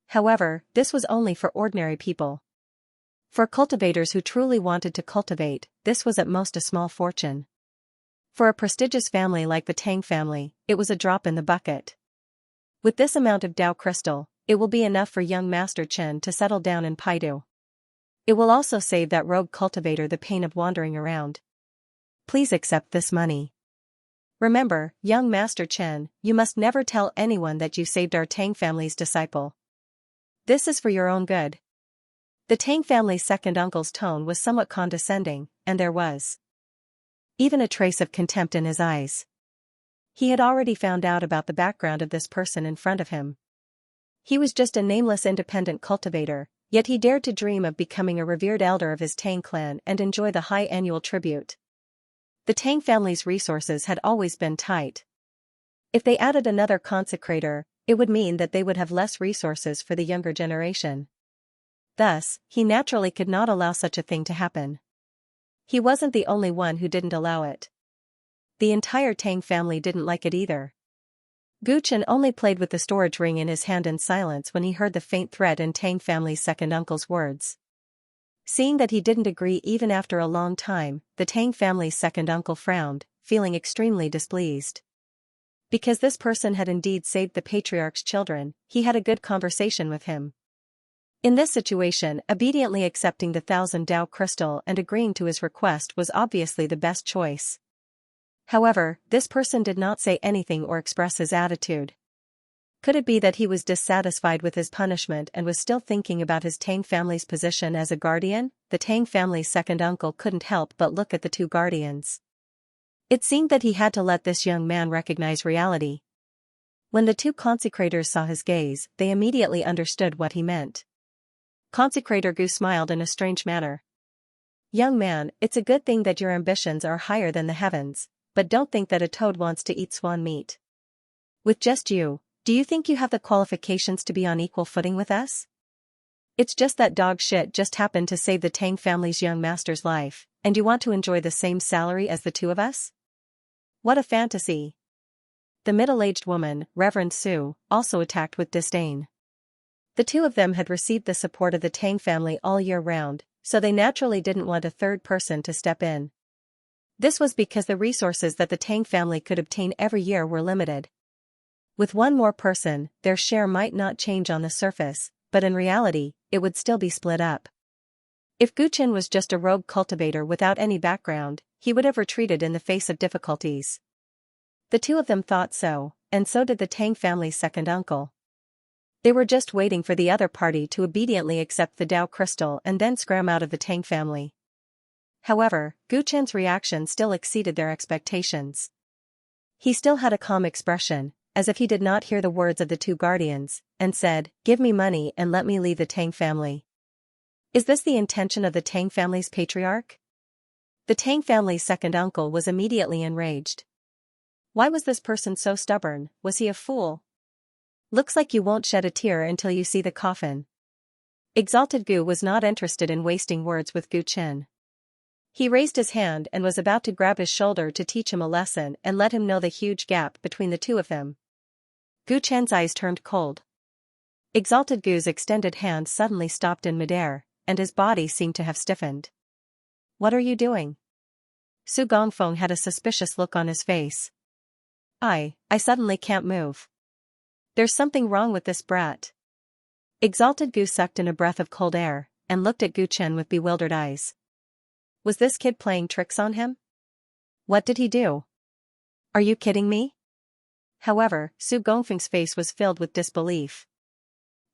However, this was only for ordinary people. For cultivators who truly wanted to cultivate, this was at most a small fortune. For a prestigious family like the Tang family, it was a drop in the bucket. With this amount of Dao crystal, it will be enough for young Master Chen to settle down in Paidu. It will also save that rogue cultivator the pain of wandering around. Please accept this money. Remember, young Master Chen, you must never tell anyone that you saved our Tang family's disciple. This is for your own good. The Tang family's second uncle's tone was somewhat condescending, and there was even a trace of contempt in his eyes. He had already found out about the background of this person in front of him. He was just a nameless independent cultivator, yet he dared to dream of becoming a revered elder of his Tang clan and enjoy the high annual tribute. The Tang family's resources had always been tight. If they added another consecrator, it would mean that they would have less resources for the younger generation. Thus, he naturally could not allow such a thing to happen. He wasn't the only one who didn't allow it. The entire Tang family didn't like it either. Gu Chen only played with the storage ring in his hand in silence when he heard the faint threat in Tang family's second uncle's words. Seeing that he didn't agree even after a long time, the Tang family's second uncle frowned, feeling extremely displeased. Because this person had indeed saved the patriarch's children, he had a good conversation with him. In this situation, obediently accepting the 1,000 Dao crystal and agreeing to his request was obviously the best choice. However, this person did not say anything or express his attitude. Could it be that he was dissatisfied with his punishment and was still thinking about his Tang family's position as a guardian? The Tang family's second uncle couldn't help but look at the two guardians. It seemed that he had to let this young man recognize reality. When the two consecrators saw his gaze, they immediately understood what he meant. Consecrator Gu smiled in a strange manner. Young man, it's a good thing that your ambitions are higher than the heavens, but don't think that a toad wants to eat swan meat. With just you, do you think you have the qualifications to be on equal footing with us? It's just that dog shit just happened to save the Tang family's young master's life, and you want to enjoy the same salary as the two of us? What a fantasy. The middle-aged woman, Reverend Su, also attacked with disdain. The two of them had received the support of the Tang family all year round, so they naturally didn't want a third person to step in. This was because the resources that the Tang family could obtain every year were limited. With one more person, their share might not change on the surface, but in reality, it would still be split up. If Guchen was just a rogue cultivator without any background, he would have retreated in the face of difficulties. The two of them thought so, and so did the Tang family's second uncle. They were just waiting for the other party to obediently accept the Dao crystal and then scram out of the Tang family. However, Guchen's reaction still exceeded their expectations. He still had a calm expression, as if he did not hear the words of the two guardians, and said, "Give me money and let me leave the Tang family." Is this the intention of the Tang family's patriarch? The Tang family's second uncle was immediately enraged. Why was this person so stubborn? Was he a fool? Looks like you won't shed a tear until you see the coffin. Exalted Gu was not interested in wasting words with Gu Chen. He raised his hand and was about to grab his shoulder to teach him a lesson and let him know the huge gap between the two of them. Gu Chen's eyes turned cold. Exalted Gu's extended hand suddenly stopped in midair, and his body seemed to have stiffened. What are you doing? Su Gongfeng had a suspicious look on his face. I suddenly can't move. There's something wrong with this brat. Exalted Gu sucked in a breath of cold air, and looked at Gu Chen with bewildered eyes. Was this kid playing tricks on him? What did he do? Are you kidding me? However, Su Gongfeng's face was filled with disbelief.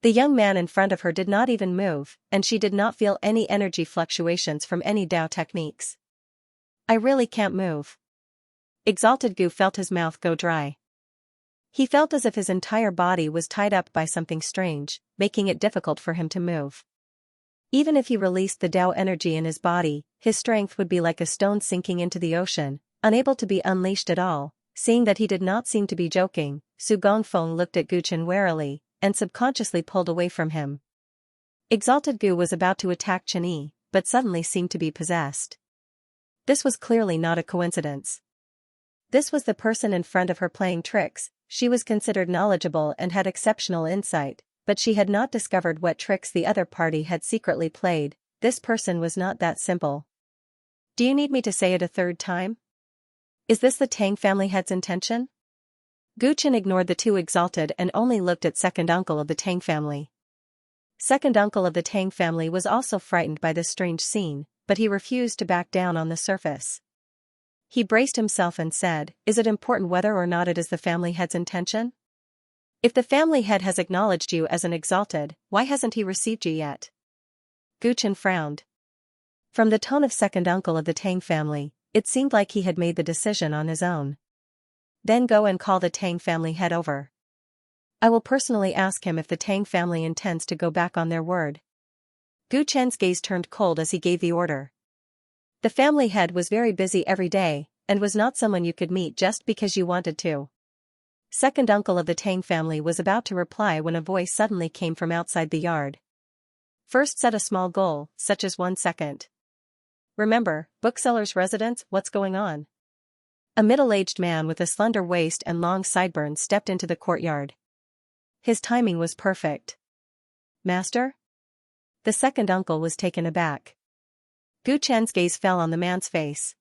The young man in front of her did not even move, and she did not feel any energy fluctuations from any Dao techniques. I really can't move. Exalted Gu felt his mouth go dry. He felt as if his entire body was tied up by something strange, making it difficult for him to move. Even if he released the Dao energy in his body, his strength would be like a stone sinking into the ocean, unable to be unleashed at all. Seeing that he did not seem to be joking, Su Gongfeng looked at Gu Chen warily, and subconsciously pulled away from him. Exalted Gu was about to attack Chen Yi, but suddenly seemed to be possessed. This was clearly not a coincidence. This was the person in front of her playing tricks. She was considered knowledgeable and had exceptional insight, but she had not discovered what tricks the other party had secretly played. This person was not that simple. Do you need me to say it a third time? Is this the Tang family head's intention? Gu Chen ignored the two exalted and only looked at second uncle of the Tang family. Second uncle of the Tang family was also frightened by this strange scene, but he refused to back down on the surface. He braced himself and said, "Is it important whether or not it is the family head's intention? If the family head has acknowledged you as an exalted, why hasn't he received you yet?" Gu Chen frowned. From the tone of second uncle of the Tang family, it seemed like he had made the decision on his own. Then go and call the Tang family head over. I will personally ask him if the Tang family intends to go back on their word. Gu Chen's gaze turned cold as he gave the order. The family head was very busy every day, and was not someone you could meet just because you wanted to. Second uncle of the Tang family was about to reply when a voice suddenly came from outside the yard. First set a small goal, such as 1 second. Remember, bookseller's residence, what's going on? A middle-aged man with a slender waist and long sideburns stepped into the courtyard. His timing was perfect. Master? The second uncle was taken aback. Gu Chen's gaze fell on the man's face.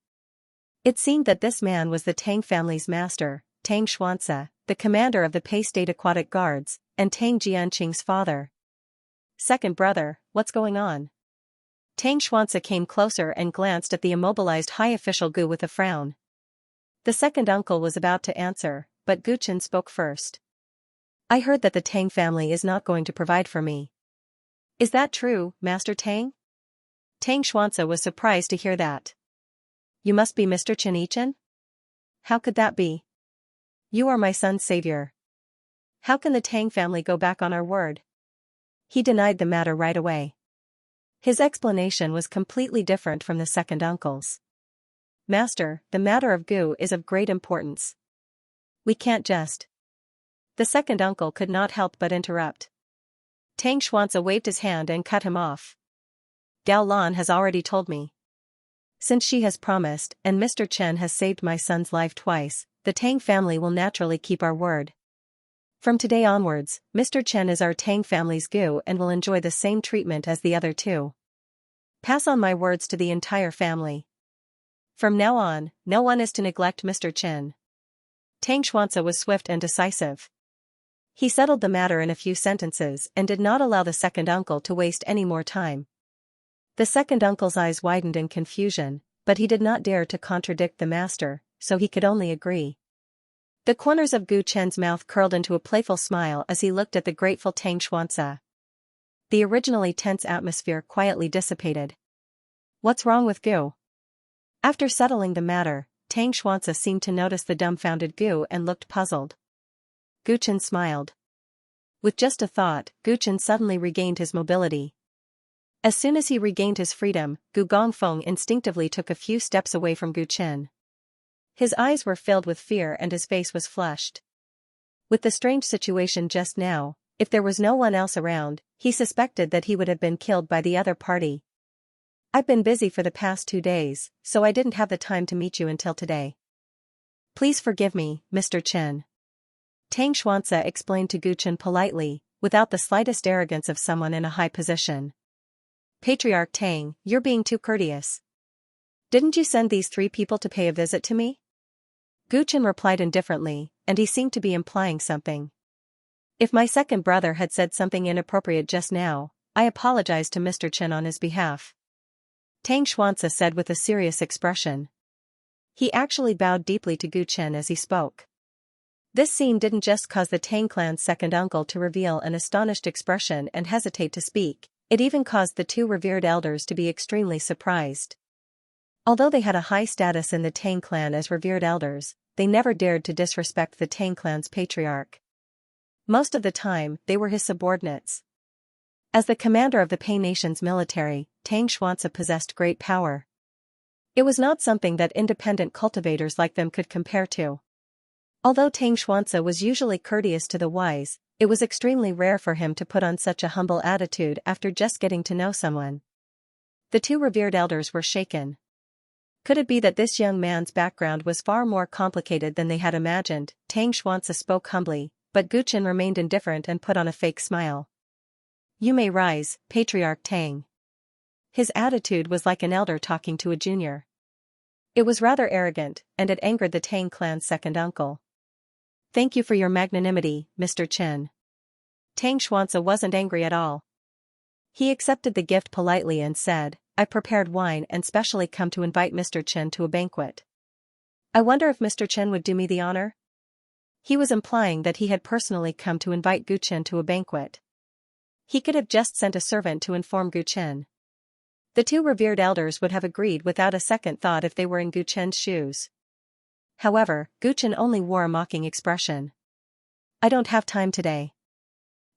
It seemed that this man was the Tang family's master, Tang Xianxia, the commander of the Pei State Aquatic Guards, and Tang Jianqing's father. Second brother, what's going on? Tang Xianxia came closer and glanced at the immobilized high official Gu with a frown. The second uncle was about to answer, but Gu Chen spoke first. I heard that the Tang family is not going to provide for me. Is that true, Master Tang? Tang Xuanzi was surprised to hear that. You must be Mr. Chen Yichen? How could that be? You are my son's savior. How can the Tang family go back on our word? He denied the matter right away. His explanation was completely different from the second uncle's. Master, the matter of Gu is of great importance. We can't just. The second uncle could not help but interrupt. Tang Xuanzi waved his hand and cut him off. Gao Lan has already told me. Since she has promised and Mr. Chen has saved my son's life twice, the Tang family will naturally keep our word. From today onwards, Mr. Chen is our Tang family's Gu and will enjoy the same treatment as the other two. Pass on my words to the entire family. From now on, no one is to neglect Mr. Chen. Tang Xuanzi was swift and decisive. He settled the matter in a few sentences and did not allow the second uncle to waste any more time. The second uncle's eyes widened in confusion, but he did not dare to contradict the master, so he could only agree. The corners of Gu Chen's mouth curled into a playful smile as he looked at the grateful Tang Xuanzi. The originally tense atmosphere quietly dissipated. What's wrong with Gu? After settling the matter, Tang Xuanzi seemed to notice the dumbfounded Gu and looked puzzled. Gu Chen smiled. With just a thought, Gu Chen suddenly regained his mobility. As soon as he regained his freedom, Gu Gongfeng instinctively took a few steps away from Gu Chen. His eyes were filled with fear and his face was flushed. With the strange situation just now, if there was no one else around, he suspected that he would have been killed by the other party. I've been busy for the past 2 days, so I didn't have the time to meet you until today. Please forgive me, Mr. Chen. Tang Xuanzi explained to Gu Chen politely, without the slightest arrogance of someone in a high position. Patriarch Tang, you're being too courteous. Didn't you send these 3 people to pay a visit to me? Gu Chen replied indifferently, and he seemed to be implying something. If my second brother had said something inappropriate just now, I apologize to Mr. Chen on his behalf. Tang Xuanzi said with a serious expression. He actually bowed deeply to Gu Chen as he spoke. This scene didn't just cause the Tang clan's second uncle to reveal an astonished expression and hesitate to speak, it even caused the 2 revered elders to be extremely surprised. Although they had a high status in the Tang clan as revered elders, they never dared to disrespect the Tang clan's patriarch. Most of the time, they were his subordinates. As the commander of the Pei Nation's military, Tang Xuanzi possessed great power. It was not something that independent cultivators like them could compare to. Although Tang Xuanzi was usually courteous to the wise, it was extremely rare for him to put on such a humble attitude after just getting to know someone. The 2 revered elders were shaken. Could it be that this young man's background was far more complicated than they had imagined? Tang Xuanzi spoke humbly, but Gu Chen remained indifferent and put on a fake smile. You may rise, Patriarch Tang. His attitude was like an elder talking to a junior. It was rather arrogant, and it angered the Tang clan's second uncle. Thank you for your magnanimity, Mr. Chen. Tang Xuanzi wasn't angry at all. He accepted the gift politely and said, I prepared wine and specially come to invite Mr. Chen to a banquet. I wonder if Mr. Chen would do me the honor? He was implying that he had personally come to invite Gu Chen to a banquet. He could have just sent a servant to inform Gu Chen. The 2 revered elders would have agreed without a second thought if they were in Gu Chen's shoes. However, Gu Chen only wore a mocking expression. I don't have time today.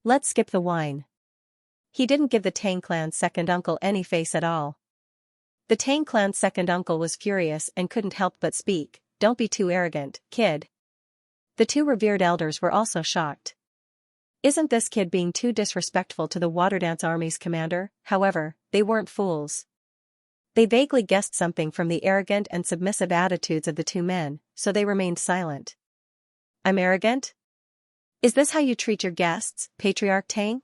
Let's skip the wine. He didn't give the Tang clan's second uncle any face at all. The Tang clan's second uncle was furious and couldn't help but speak, Don't be too arrogant, kid. The 2 revered elders were also shocked. Isn't this kid being too disrespectful to the Water Dance Army's commander? However, they weren't fools. They vaguely guessed something from the arrogant and submissive attitudes of the 2 men, so they remained silent. I'm arrogant? Is this how you treat your guests, Patriarch Tang?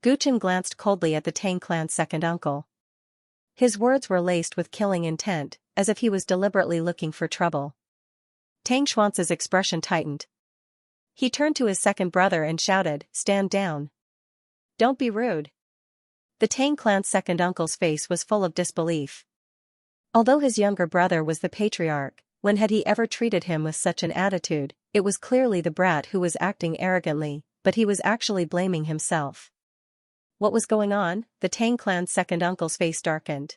Gu Chen glanced coldly at the Tang clan's second uncle. His words were laced with killing intent, as if he was deliberately looking for trouble. Tang Xuanzi's expression tightened. He turned to his second brother and shouted, Stand down. Don't be rude. The Tang clan's second uncle's face was full of disbelief. Although his younger brother was the patriarch, when had he ever treated him with such an attitude? It was clearly the brat who was acting arrogantly, but he was actually blaming himself. What was going on? The Tang clan's second uncle's face darkened.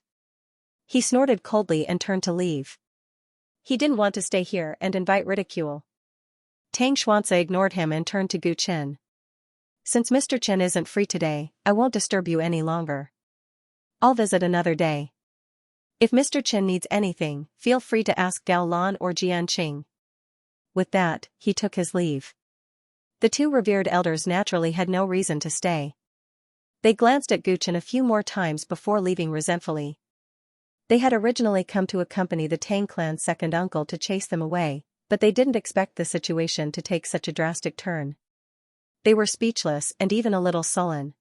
He snorted coldly and turned to leave. He didn't want to stay here and invite ridicule. Tang Xianxia ignored him and turned to Gu Chen. Since Mr. Chen isn't free today, I won't disturb you any longer. I'll visit another day. If Mr. Chen needs anything, feel free to ask Gao Lan or Jian Qing. With that, he took his leave. The two revered elders naturally had no reason to stay. They glanced at Gu Chen a few more times before leaving resentfully. They had originally come to accompany the Tang clan's second uncle to chase them away, but they didn't expect the situation to take such a drastic turn. They were speechless and even a little sullen.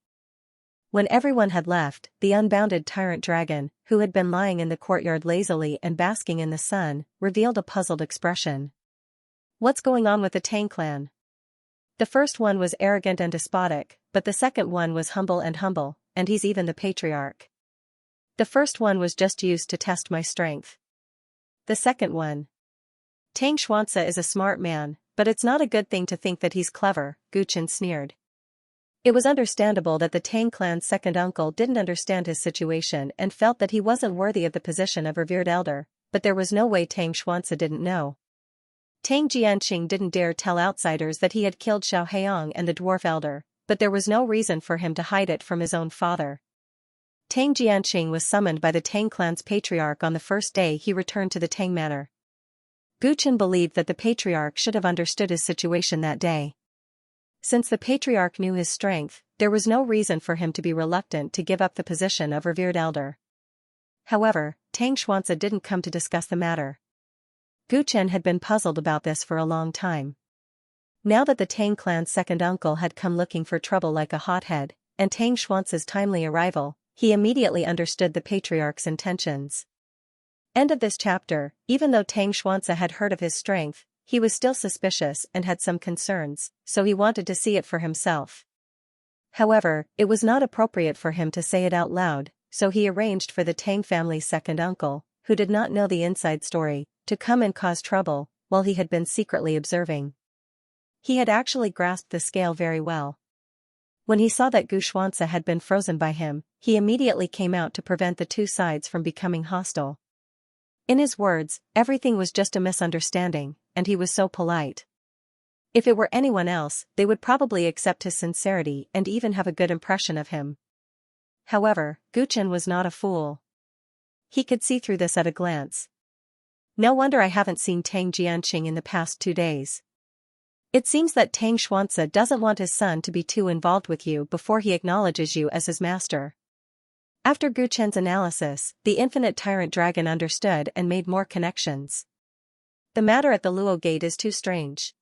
When everyone had left, the unbounded tyrant dragon, who had been lying in the courtyard lazily and basking in the sun, revealed a puzzled expression. What's going on with the Tang clan? The first one was arrogant and despotic, but the second one was humble, and he's even the patriarch. The first one was just used to test my strength. The second one. Tang Xianxia is a smart man, but it's not a good thing to think that he's clever, Gu Chen sneered. It was understandable that the Tang clan's second uncle didn't understand his situation and felt that he wasn't worthy of the position of revered elder, but there was no way Tang Xianxia didn't know. Tang Jianqing didn't dare tell outsiders that he had killed Xiao Heiyang and the dwarf elder, but there was no reason for him to hide it from his own father. Tang Jianqing was summoned by the Tang clan's patriarch on the first day he returned to the Tang manor. Gu Chen believed that the patriarch should have understood his situation that day. Since the patriarch knew his strength, there was no reason for him to be reluctant to give up the position of revered elder. However, Tang Xianxia didn't come to discuss the matter. Gu Chen had been puzzled about this for a long time. Now that the Tang clan's second uncle had come looking for trouble like a hothead, and Tang Xianxia's timely arrival, he immediately understood the patriarch's intentions. End of this chapter. Even though Tang Xianxia had heard of his strength, he was still suspicious and had some concerns, so he wanted to see it for himself. However, it was not appropriate for him to say it out loud, so he arranged for the Tang family's second uncle, who did not know the inside story, to come and cause trouble, while he had been secretly observing. He had actually grasped the scale very well. When he saw that Gu Xuanxia had been frozen by him, he immediately came out to prevent the two sides from becoming hostile. In his words, everything was just a misunderstanding, and he was so polite. If it were anyone else, they would probably accept his sincerity and even have a good impression of him. However, Gu Chen was not a fool. He could see through this at a glance. No wonder I haven't seen Tang Jianqing in the past 2 days. It seems that Tang Xianxia doesn't want his son to be too involved with you before he acknowledges you as his master. After Gu Chen's analysis, the infinite tyrant dragon understood and made more connections. The matter at the Luo Gate is too strange.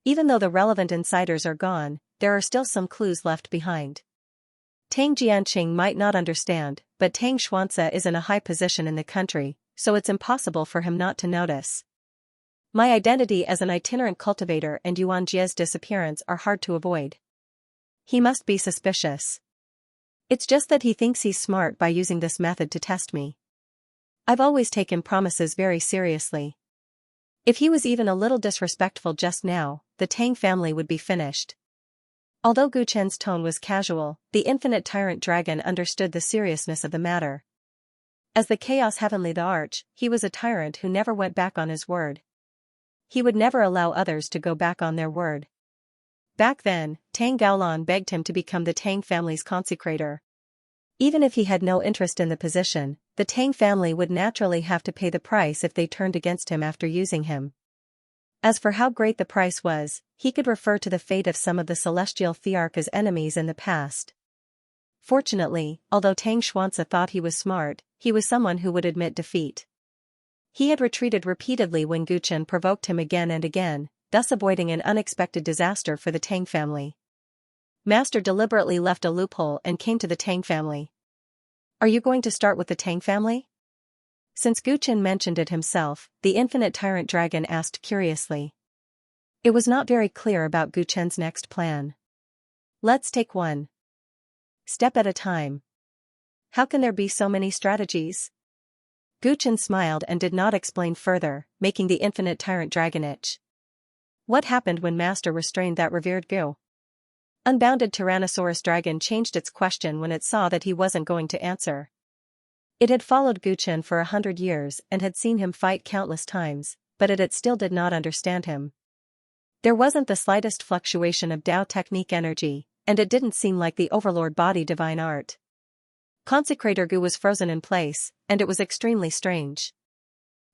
Even though the relevant insiders are gone, there are still some clues left behind. Tang Jianqing might not understand, but Tang Xianxia is in a high position in the country, so it's impossible for him not to notice. My identity as an itinerant cultivator and Yuan Jie's disappearance are hard to avoid. He must be suspicious. It's just that he thinks he's smart by using this method to test me. I've always taken promises very seriously. If he was even a little disrespectful just now, the Tang family would be finished. Although Gu Chen's tone was casual, the infinite tyrant dragon understood the seriousness of the matter. As the Chaos Heavenly the Arch, he was a tyrant who never went back on his word. He would never allow others to go back on their word. Back then, Tang Gaolan begged him to become the Tang family's consecrator. Even if he had no interest in the position, the Tang family would naturally have to pay the price if they turned against him after using him. As for how great the price was, he could refer to the fate of some of the Celestial Thearch's enemies in the past. Fortunately, although Tang Xianxia thought he was smart, he was someone who would admit defeat. He had retreated repeatedly when Gu Chen provoked him again and again, thus avoiding an unexpected disaster for the Tang family. Master deliberately left a loophole and came to the Tang family. Are you going to start with the Tang family? Since Gu Chen mentioned it himself, the infinite tyrant dragon asked curiously. It was not very clear about Gu Chen's next plan. Let's take one step at a time. How can there be so many strategies? Gu Chen smiled and did not explain further, making the infinite tyrant dragon itch. What happened when Master restrained that revered Gu? Unbounded Tyrannosaurus dragon changed its question when it saw that he wasn't going to answer. It had followed Guchen for 100 years and had seen him fight countless times, but it still did not understand him. There wasn't the slightest fluctuation of Tao technique energy, and it didn't seem like the overlord body divine art. Consecrator Gu was frozen in place, and it was extremely strange.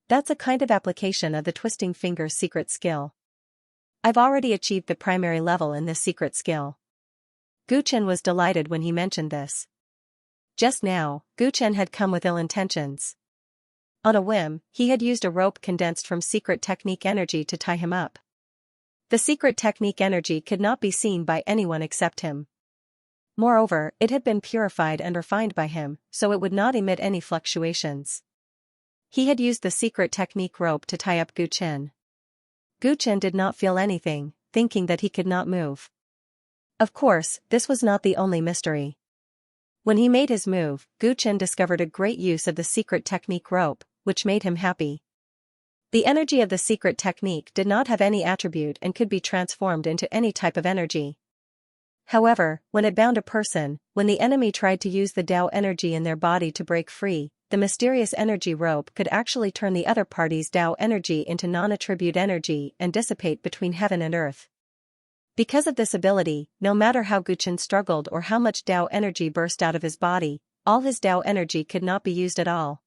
That's a kind of application of the twisting finger's secret skill. I've already achieved the primary level in this secret skill. Guchen was delighted when he mentioned this. Just now, Guchen had come with ill intentions. On a whim, he had used a rope condensed from secret technique energy to tie him up. The secret technique energy could not be seen by anyone except him. Moreover, it had been purified and refined by him, so it would not emit any fluctuations. He had used the secret technique rope to tie up Guchen. Guchen did not feel anything, thinking that he could not move. Of course, this was not the only mystery. When he made his move, Guchen discovered a great use of the secret technique rope, which made him happy. The energy of the secret technique did not have any attribute and could be transformed into any type of energy. However, when it bound a person, when the enemy tried to use the Tao energy in their body to break free, the mysterious energy rope could actually turn the other party's Tao energy into non-attribute energy and dissipate between heaven and earth. Because of this ability, no matter how Guchen struggled or how much Tao energy burst out of his body, all his Tao energy could not be used at all.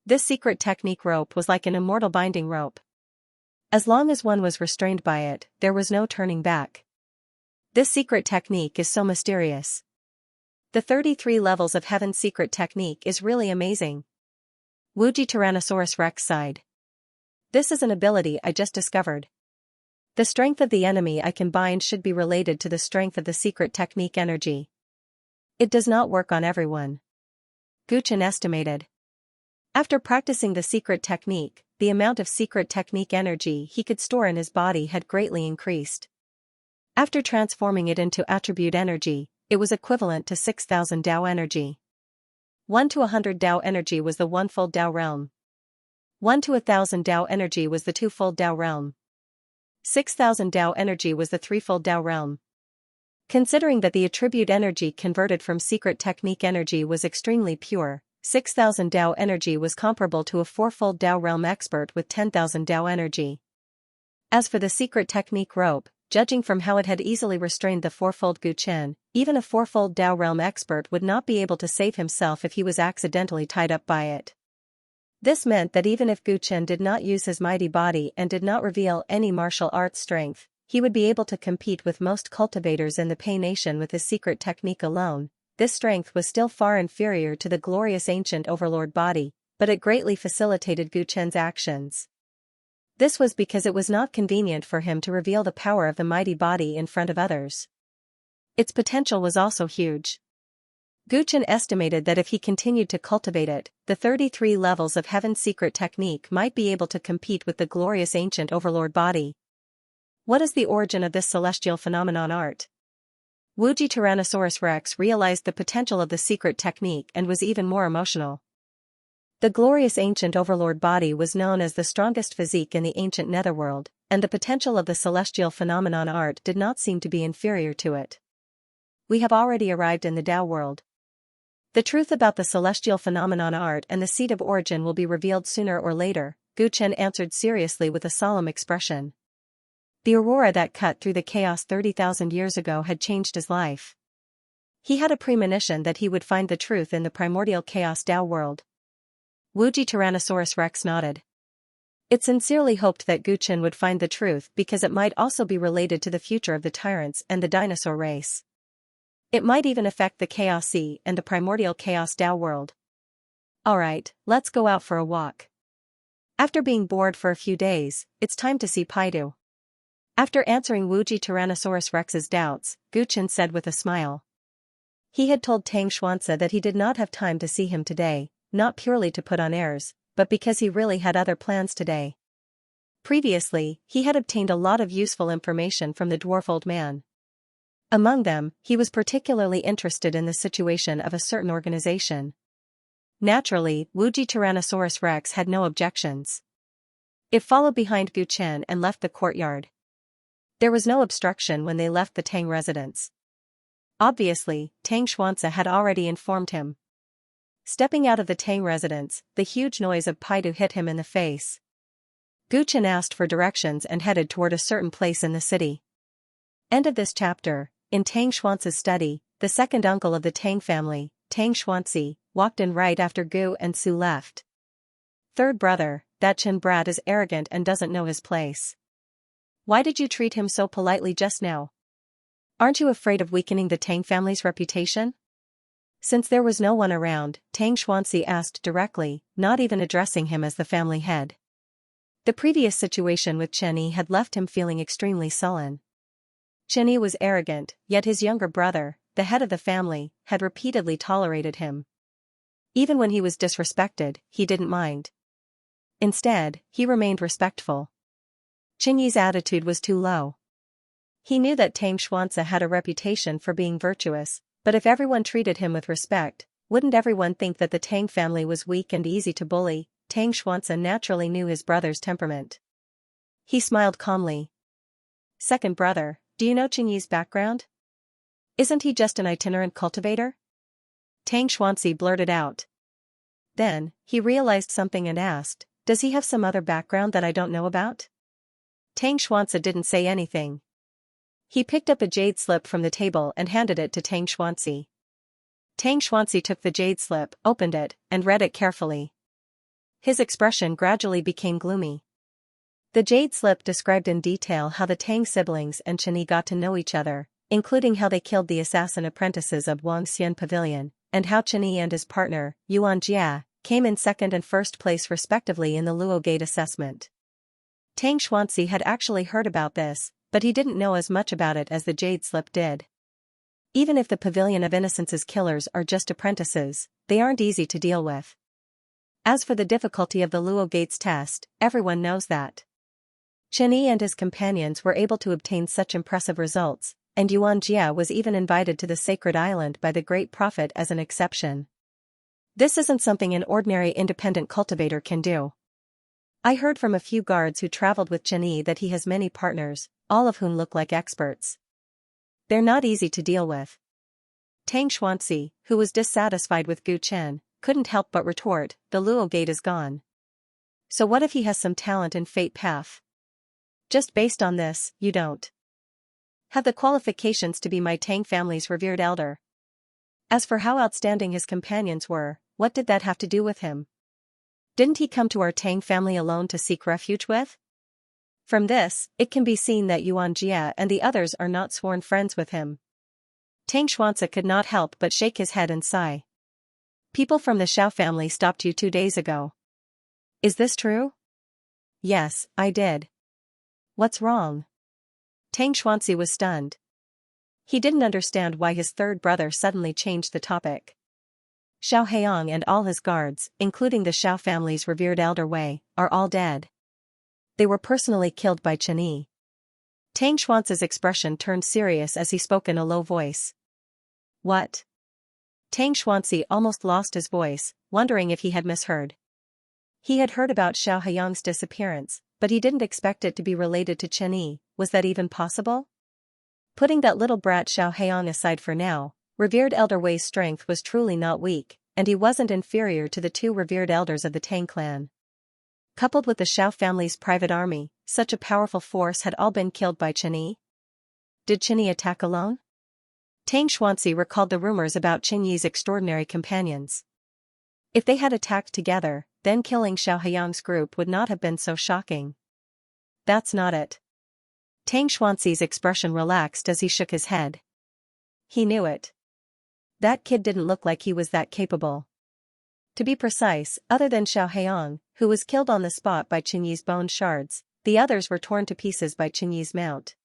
This secret technique rope was like an immortal binding rope. As long as one was restrained by it, there was no turning back. This secret technique is so mysterious. The 33 levels of Heaven's secret technique is really amazing. Wuji Tyrannosaurus Rex sighed. This is an ability I just discovered. The strength of the enemy I can bind should be related to the strength of the secret technique energy. It does not work on everyone. Guchen estimated. After practicing the secret technique, the amount of secret technique energy he could store in his body had greatly increased. After transforming it into attribute energy, it was equivalent to 6,000 Tao energy. 1 to 100 Tao energy was the one-fold Tao realm. 1 to 1,000 Tao energy was the two-fold Tao realm. 6,000 Tao energy was the threefold Tao realm. Considering that the attribute energy converted from secret technique energy was extremely pure, 6,000 Tao energy was comparable to a fourfold Tao realm expert with 10,000 Tao energy. As for the secret technique rope, judging from how it had easily restrained the fourfold Guchen, even a fourfold Tao realm expert would not be able to save himself if he was accidentally tied up by it. This meant that even if Guchen did not use his mighty body and did not reveal any martial arts strength, he would be able to compete with most cultivators in the Pei Nation with his secret technique alone. This strength was still far inferior to the glorious ancient overlord body, but it greatly facilitated Guchen's actions. This was because it was not convenient for him to reveal the power of the mighty body in front of others. Its potential was also huge. Guchen estimated that if he continued to cultivate it, the 33 levels of Heaven's secret technique might be able to compete with the glorious ancient overlord body. What is the origin of this celestial phenomenon art? Wuji Tyrannosaurus Rex realized the potential of the secret technique and was even more emotional. The glorious ancient overlord body was known as the strongest physique in the ancient netherworld, and the potential of the celestial phenomenon art did not seem to be inferior to it. We have already arrived in the Tao world. The truth about the celestial phenomenon art and the seed of origin will be revealed sooner or later, Guchen answered seriously with a solemn expression. The aurora that cut through the chaos 30,000 years ago had changed his life. He had a premonition that he would find the truth in the primordial chaos Tao world. Wuji Tyrannosaurus Rex nodded. It sincerely hoped that Guchen would find the truth because it might also be related to the future of the Tyrants and the dinosaur race. It might even affect the Chaos Sea and the primordial Chaos Tao world. Alright, let's go out for a walk. After being bored for a few days, it's time to see Paidu. After answering Wuji Tyrannosaurus Rex's doubts, Guchen said with a smile. He had told Tang Xuanxia that he did not have time to see him today, not purely to put on airs, but because he really had other plans today. Previously, he had obtained a lot of useful information from the dwarf old man. Among them, he was particularly interested in the situation of a certain organization. Naturally, Wuji Tyrannosaurus Rex had no objections. It followed behind Guchen and left the courtyard. There was no obstruction when they left the Tang residence. Obviously, Tang Xianxia had already informed him. Stepping out of the Tang residence, the huge noise of Paidu hit him in the face. Gu Chen asked for directions and headed toward a certain place in the city. End of this chapter. In Tang Xuanzi's study, the second uncle of the Tang family, Tang Xuanzi, walked in right after Gu and Su left. Third brother, that Chen brat is arrogant and doesn't know his place. Why did you treat him so politely just now? Aren't you afraid of weakening the Tang family's reputation? Since there was no one around, Tang Xuanzi asked directly, not even addressing him as the family head. The previous situation with Chen Yi had left him feeling extremely sullen. Chen Yi was arrogant, yet his younger brother, the head of the family, had repeatedly tolerated him. Even when he was disrespected, he didn't mind. Instead, he remained respectful. Chen Yi's attitude was too low. He knew that Tang Xuanzi had a reputation for being virtuous, but if everyone treated him with respect, wouldn't everyone think that the Tang family was weak and easy to bully? Tang Xuanzi naturally knew his brother's temperament. He smiled calmly. Second brother, do you know Chen Yi's background? Isn't he just an itinerant cultivator? Tang Xuanzi blurted out. Then, he realized something and asked, does he have some other background that I don't know about? Tang Xuanzi didn't say anything. He picked up a jade slip from the table and handed it to Tang Xuanzi. Tang Xuanzi took the jade slip, opened it, and read it carefully. His expression gradually became gloomy. The jade slip described in detail how the Tang siblings and Chen Yi got to know each other, including how they killed the assassin apprentices of Wang Xian Pavilion, and how Chen Yi and his partner, Yuan Jia, came in second and first place respectively in the Luo Gate assessment. Tang Xuanzi had actually heard about this, but he didn't know as much about it as the jade slip did. Even if the Pavilion of Innocence's killers are just apprentices, they aren't easy to deal with. As for the difficulty of the Luo Gate's test, everyone knows that. Chen Yi and his companions were able to obtain such impressive results, and Yuan Jia was even invited to the sacred island by the great prophet as an exception. This isn't something an ordinary independent cultivator can do. I heard from a few guards who traveled with Chen Yi that he has many partners, all of whom look like experts. They're not easy to deal with. Tang Xuanzi, who was dissatisfied with Gu Chen, couldn't help but retort, the Luo Gate is gone. So what if he has some talent in Fate Path? Just based on this, you don't have the qualifications to be my Tang family's revered elder. As for how outstanding his companions were, what did that have to do with him? Didn't he come to our Tang family alone to seek refuge with? From this, it can be seen that Yuan Jia and the others are not sworn friends with him. Tang Xuanzi could not help but shake his head and sigh. People from the Xiao family stopped you 2 days ago. Is this true? Yes, I did. What's wrong? Tang Xuanzi was stunned. He didn't understand why his third brother suddenly changed the topic. Xiao Heiyang and all his guards, including the Xiao family's revered elder Wei, are all dead. They were personally killed by Chen Yi. Tang Xuanzi's expression turned serious as he spoke in a low voice. What? Tang Xuanzi almost lost his voice, wondering if he had misheard. He had heard about Xiao Heiyang's disappearance, but he didn't expect it to be related to Chen Yi. Was that even possible? Putting that little brat Xiao Heiyang aside for now, revered elder Wei's strength was truly not weak, and he wasn't inferior to the 2 revered elders of the Tang clan. Coupled with the Xiao family's private army, such a powerful force had all been killed by Chen Yi. Did Chen Yi attack alone? Tang Xuanzi recalled the rumors about Chen Yi's extraordinary companions. If they had attacked together, then killing Xiao Heiyang's group would not have been so shocking. That's not it. Tang Xuanzi's expression relaxed as he shook his head. He knew it. That kid didn't look like he was that capable. To be precise, other than Xiao Heiyang, who was killed on the spot by Chen Yi's bone shards, the others were torn to pieces by Chen Yi's mount.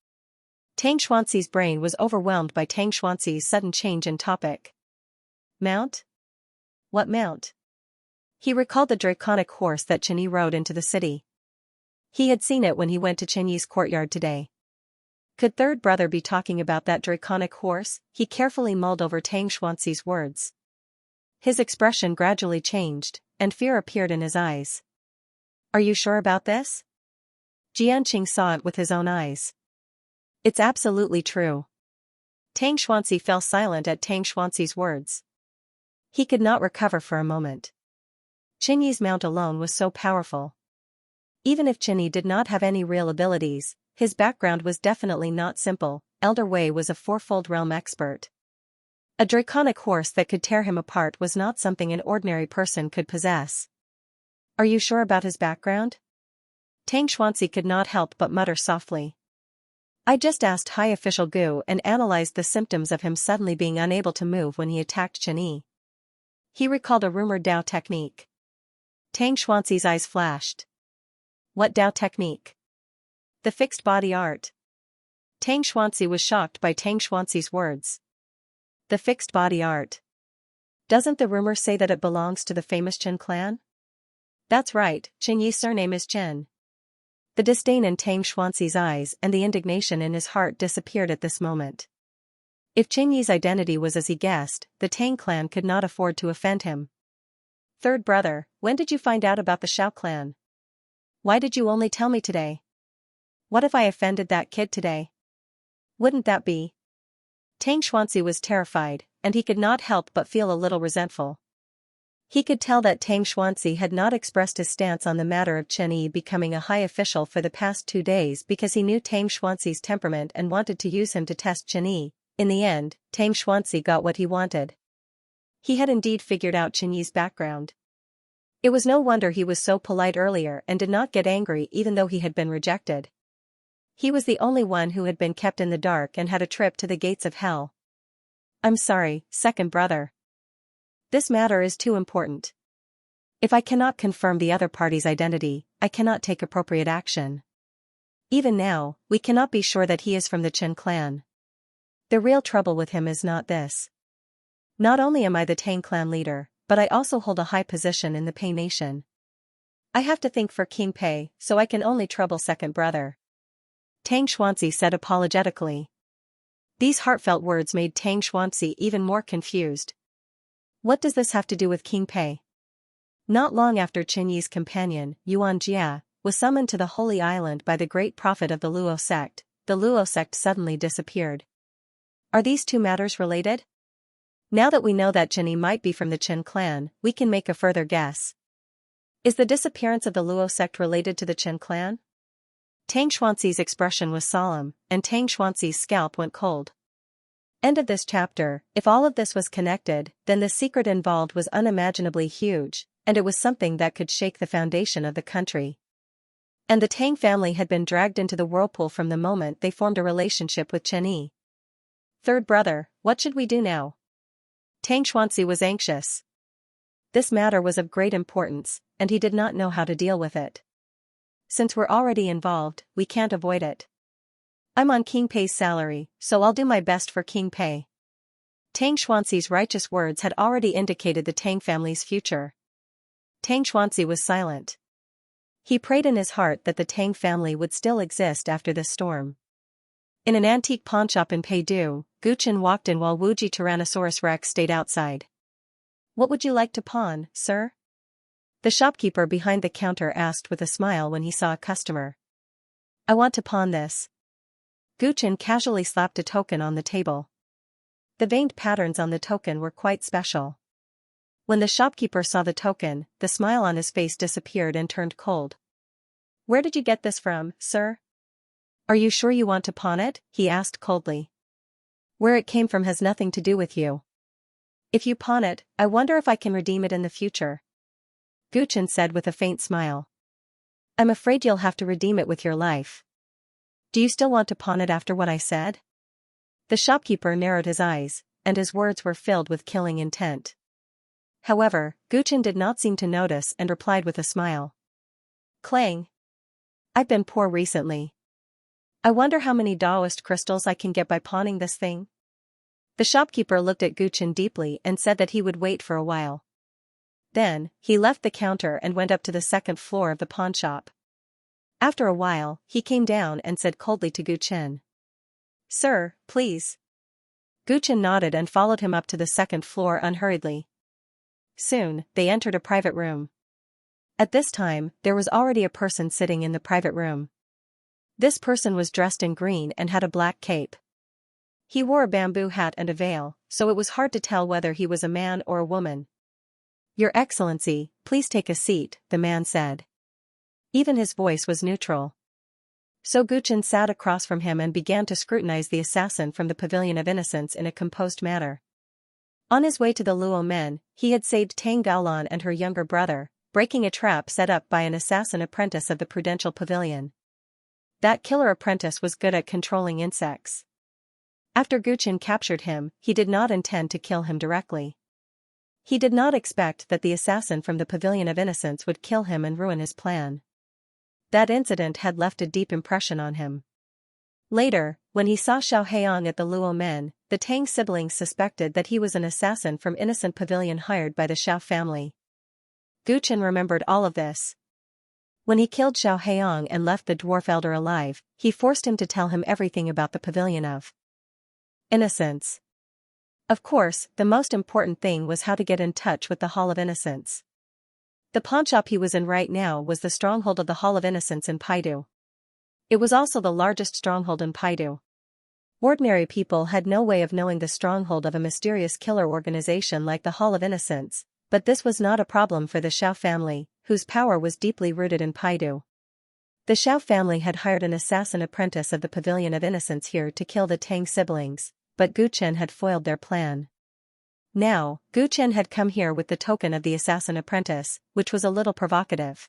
Tang Xuanzi's brain was overwhelmed by Tang Xuanzi's sudden change in topic. Mount? What mount? He recalled the draconic horse that Chen Yi rode into the city. He had seen it when he went to Chen Yi's courtyard today. Could third brother be talking about that draconic horse? He carefully mulled over Tang Xuanzi's words. His expression gradually changed, and fear appeared in his eyes. Are you sure about this? Jianqing saw it with his own eyes. It's absolutely true. Tang Xuanxi fell silent at Tang Xuanxi's words. He could not recover for a moment. Qinyi's mount alone was so powerful. Even if Qinyi did not have any real abilities, his background was definitely not simple. Elder Wei was a fourfold realm expert. A draconic horse that could tear him apart was not something an ordinary person could possess. Are you sure about his background? Tang Xuanxi could not help but mutter softly. I just asked High Official Gu and analyzed the symptoms of him suddenly being unable to move when he attacked Qinyi. He recalled a rumored Dao technique. Tang Xuanxi's eyes flashed. What Dao technique? The fixed body art. Tang Xuanxi was shocked by Tang Xuanxi's words. The fixed body art. Doesn't the rumor say that it belongs to the famous Chen clan? That's right, Qinyi's surname is Chen. The disdain in Tang Xuanxi's eyes and the indignation in his heart disappeared at this moment. If Qinyi's identity was as he guessed, the Tang clan could not afford to offend him. Third brother, when did you find out about the Xiao clan? Why did you only tell me today? What if I offended that kid today? Wouldn't that be? Tang Xuanxi was terrified, and he could not help but feel a little resentful. He could tell that Tang Xuanxi had not expressed his stance on the matter of Qinyi becoming a high official for the past 2 days because he knew Tang Xuanxi's temperament and wanted to use him to test Qinyi. In the end, Tang Xuanxi got what he wanted. He had indeed figured out Qinyi's background. It was no wonder he was so polite earlier and did not get angry even though he had been rejected. He was the only one who had been kept in the dark and had a trip to the gates of hell. I'm sorry, second brother. This matter is too important. If I cannot confirm the other party's identity, I cannot take appropriate action. Even now, we cannot be sure that he is from the Chen clan. The real trouble with him is not this. Not only am I the Tang clan leader, but I also hold a high position in the Pei nation. I have to think for King Pei, so I can only trouble second brother. Tang Xuanxi said apologetically. These heartfelt words made Tang Xuanxi even more confused. What does this have to do with King Pei? Not long after Qinyi's companion, Yuan Jia, was summoned to the Holy Island by the great prophet of the Luo sect, the Luo sect suddenly disappeared. Are these two matters related? Now that we know that Qinyi might be from the Chen clan, we can make a further guess. Is the disappearance of the Luo sect related to the Chen clan? Tang Xuanxi's expression was solemn, and Tang Xuanxi's scalp went cold. End of this chapter. If all of this was connected, then the secret involved was unimaginably huge, and it was something that could shake the foundation of the country. And the Tang family had been dragged into the whirlpool from the moment they formed a relationship with Qinyi. Third brother, what should we do now? Tang Xuanxi was anxious. This matter was of great importance, and he did not know how to deal with it. Since we're already involved, we can't avoid it. I'm on King Pei's salary, so I'll do my best for King Pei. Tang Xuanxi's righteous words had already indicated the Tang family's future. Tang Xuanxi was silent. He prayed in his heart that the Tang family would still exist after this storm. In an antique pawnshop in Peidu, Guchen walked in while Wuji Tyrannosaurus Rex stayed outside. What would you like to pawn, sir? The shopkeeper behind the counter asked with a smile when he saw a customer. I want to pawn this. Guchen casually slapped a token on the table. The veined patterns on the token were quite special. When the shopkeeper saw the token, the smile on his face disappeared and turned cold. Where did you get this from, sir? Are you sure you want to pawn it? He asked coldly. Where it came from has nothing to do with you. If you pawn it, I wonder if I can redeem it in the future. Guchen said with a faint smile. I'm afraid you'll have to redeem it with your life. Do you still want to pawn it after what I said? The shopkeeper narrowed his eyes, and his words were filled with killing intent. However, Guchen did not seem to notice and replied with a smile. Clang. I've been poor recently. I wonder how many Daoist crystals I can get by pawning this thing. The shopkeeper looked at Guchen deeply and said that he would wait for a while. Then, he left the counter and went up to the second floor of the pawnshop. After a while, he came down and said coldly to Guchen. Sir, please. Guchen nodded and followed him up to the second floor unhurriedly. Soon, they entered a private room. At this time, there was already a person sitting in the private room. This person was dressed in green and had a black cape. He wore a bamboo hat and a veil, so it was hard to tell whether he was a man or a woman. "Your Excellency, please take a seat," the man said. Even his voice was neutral. So Guchen sat across from him and began to scrutinize the assassin from the Pavilion of Innocence in a composed manner. On his way to the Luo men, he had saved Tang Gaolan and her younger brother, breaking a trap set up by an assassin apprentice of the Prudential Pavilion. That killer apprentice was good at controlling insects. After Guchen captured him, he did not intend to kill him directly. He did not expect that the assassin from the Pavilion of Innocence would kill him and ruin his plan. That incident had left a deep impression on him. Later, when he saw Xiao Heiyang at the Luo men, the Tang siblings suspected that he was an assassin from Innocent Pavilion hired by the Xiao family. Guchen remembered all of this. When he killed Xiao Heiyang and left the dwarf elder alive, he forced him to tell him everything about the Pavilion of Innocence. Of course, the most important thing was how to get in touch with the Hall of Innocence. The pawnshop he was in right now was the stronghold of the Hall of Innocence in Paidu. It was also the largest stronghold in Paidu. Ordinary people had no way of knowing the stronghold of a mysterious killer organization like the Hall of Innocence, but this was not a problem for the Xiao family, whose power was deeply rooted in Paidu. The Xiao family had hired an assassin apprentice of the Pavilion of Innocence here to kill the Tang siblings, but Guchen had foiled their plan. Now, Guchen had come here with the token of the assassin apprentice, which was a little provocative.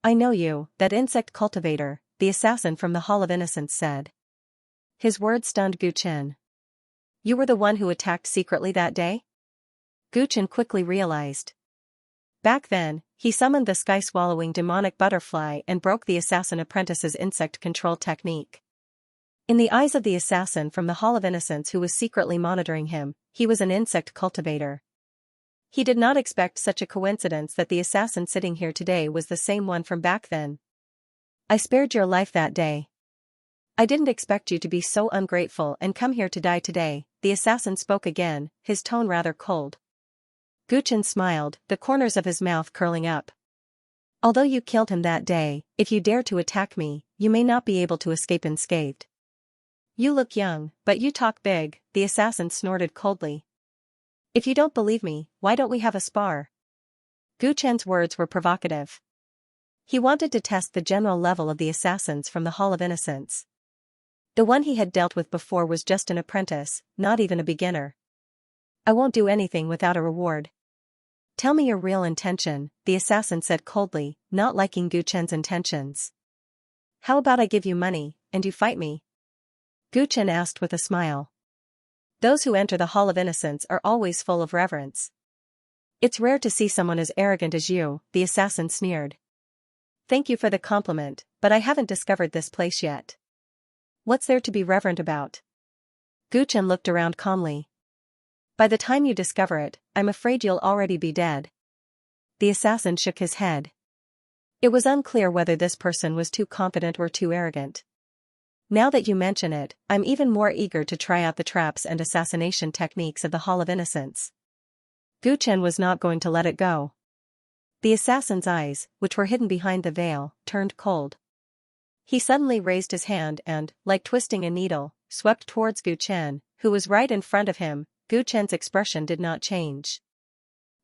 "I know you, that insect cultivator," the assassin from the Hall of Innocence said. His words stunned Guchen. "You were the one who attacked secretly that day?" Guchen quickly realized. Back then, he summoned the sky-swallowing demonic butterfly and broke the assassin apprentice's insect control technique. In the eyes of the assassin from the Hall of Innocence who was secretly monitoring him, he was an insect cultivator. He did not expect such a coincidence that the assassin sitting here today was the same one from back then. "I spared your life that day. I didn't expect you to be so ungrateful and come here to die today," the assassin spoke again, his tone rather cold. Guchen smiled, the corners of his mouth curling up. "Although you killed him that day, if you dare to attack me, you may not be able to escape unscathed." "You look young, but you talk big," the assassin snorted coldly. "If you don't believe me, why don't we have a spar?" Guchen's words were provocative. He wanted to test the general level of the assassins from the Hall of Innocence. The one he had dealt with before was just an apprentice, not even a beginner. "I won't do anything without a reward." "Tell me your real intention," the assassin said coldly, not liking Guchen's intentions. "How about I give you money, and you fight me?" Guchen asked with a smile. Those who enter the Hall of Innocence are always full of reverence. "It's rare to see someone as arrogant as you," the assassin sneered. "Thank you for the compliment, but I haven't discovered this place yet." "What's there to be reverent about?" Guchen looked around calmly. "By the time you discover it, I'm afraid you'll already be dead." The assassin shook his head. It was unclear whether this person was too confident or too arrogant. "Now that you mention it, I'm even more eager to try out the traps and assassination techniques of the Hall of Innocence." Guchen was not going to let it go. The assassin's eyes, which were hidden behind the veil, turned cold. He suddenly raised his hand and, like twisting a needle, swept towards Guchen, who was right in front of him. Guchen's expression did not change.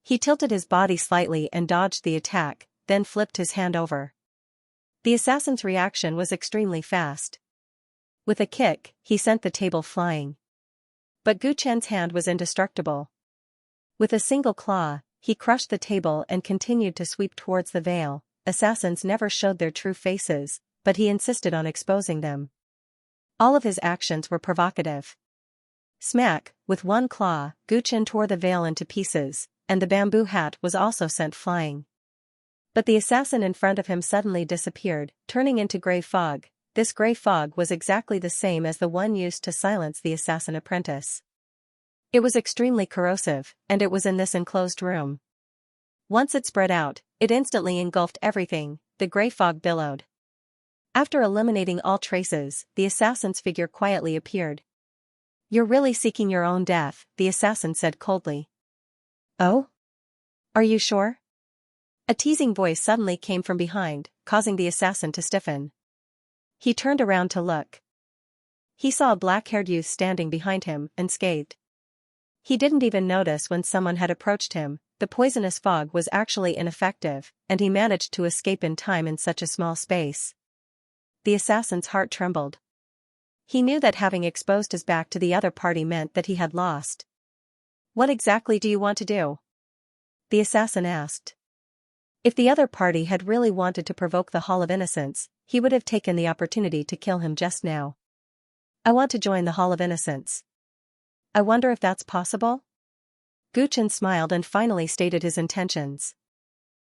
He tilted his body slightly and dodged the attack, then flipped his hand over. The assassin's reaction was extremely fast. With a kick, he sent the table flying. But Guchen's hand was indestructible. With a single claw, he crushed the table and continued to sweep towards the veil. Assassins never showed their true faces, but he insisted on exposing them. All of his actions were provocative. Smack, with one claw, Guchen tore the veil into pieces, and the bamboo hat was also sent flying. But the assassin in front of him suddenly disappeared, turning into gray fog. This gray fog was exactly the same as the one used to silence the assassin apprentice. It was extremely corrosive, and it was in this enclosed room. Once it spread out, it instantly engulfed everything, the gray fog billowed. After eliminating all traces, the assassin's figure quietly appeared. "You're really seeking your own death," the assassin said coldly. "Oh? Are you sure?" A teasing voice suddenly came from behind, causing the assassin to stiffen. He turned around to look. He saw a black-haired youth standing behind him, unscathed. He didn't even notice when someone had approached him. The poisonous fog was actually ineffective, and he managed to escape in time in such a small space. The assassin's heart trembled. He knew that having exposed his back to the other party meant that he had lost. "What exactly do you want to do?" the assassin asked. If the other party had really wanted to provoke the Hall of Innocence, he would have taken the opportunity to kill him just now. "I want to join the Hall of Innocence." "I wonder if that's possible?" Gu Chen smiled and finally stated his intentions.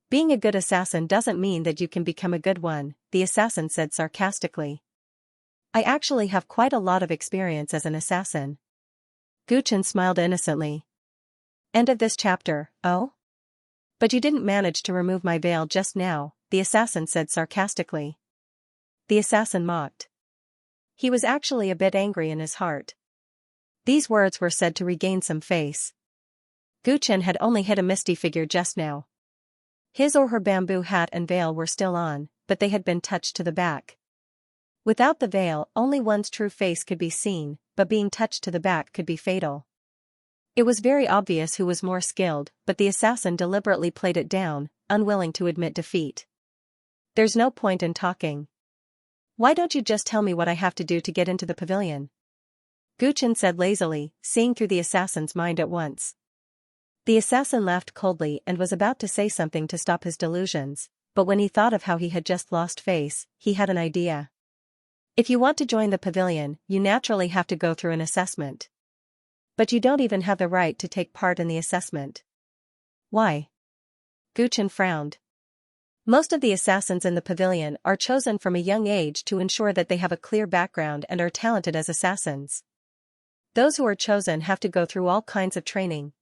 "Being a good assassin doesn't mean that you can become a good one," the assassin said sarcastically. "I actually have quite a lot of experience as an assassin." Gu Chen smiled innocently. End of this chapter. Oh? But you didn't manage to remove my veil just now, the assassin said sarcastically. The assassin mocked. He was actually a bit angry in his heart. These words were said to regain some face. Gu Chen had only hit a misty figure just now. His or her bamboo hat and veil were still on, but they had been touched to the back. Without the veil, only one's true face could be seen, but being touched to the back could be fatal. It was very obvious who was more skilled, but the assassin deliberately played it down, unwilling to admit defeat. "There's no point in talking. Why don't you just tell me what I have to do to get into the pavilion?" Gu Chen said lazily, seeing through the assassin's mind at once. The assassin laughed coldly and was about to say something to stop his delusions, but when he thought of how he had just lost face, he had an idea. "If you want to join the pavilion, you naturally have to go through an assessment. But you don't even have the right to take part in the assessment." "Why?" Gu Chen frowned. "Most of the assassins in the pavilion are chosen from a young age to ensure that they have a clear background and are talented as assassins. Those who are chosen have to go through all kinds of training.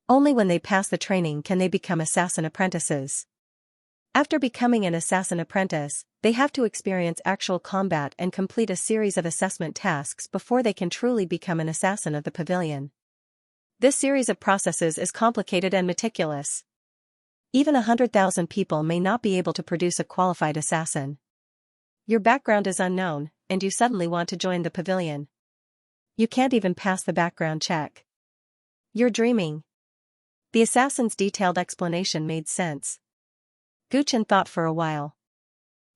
Only when they pass the training can they become assassin apprentices. After becoming an assassin apprentice, they have to experience actual combat and complete a series of assessment tasks before they can truly become an assassin of the pavilion. This series of processes is complicated and meticulous. Even 100,000 people may not be able to produce a qualified assassin. Your background is unknown, and you suddenly want to join the pavilion. You can't even pass the background check. You're dreaming." The assassin's detailed explanation made sense. Gu Chen thought for a while.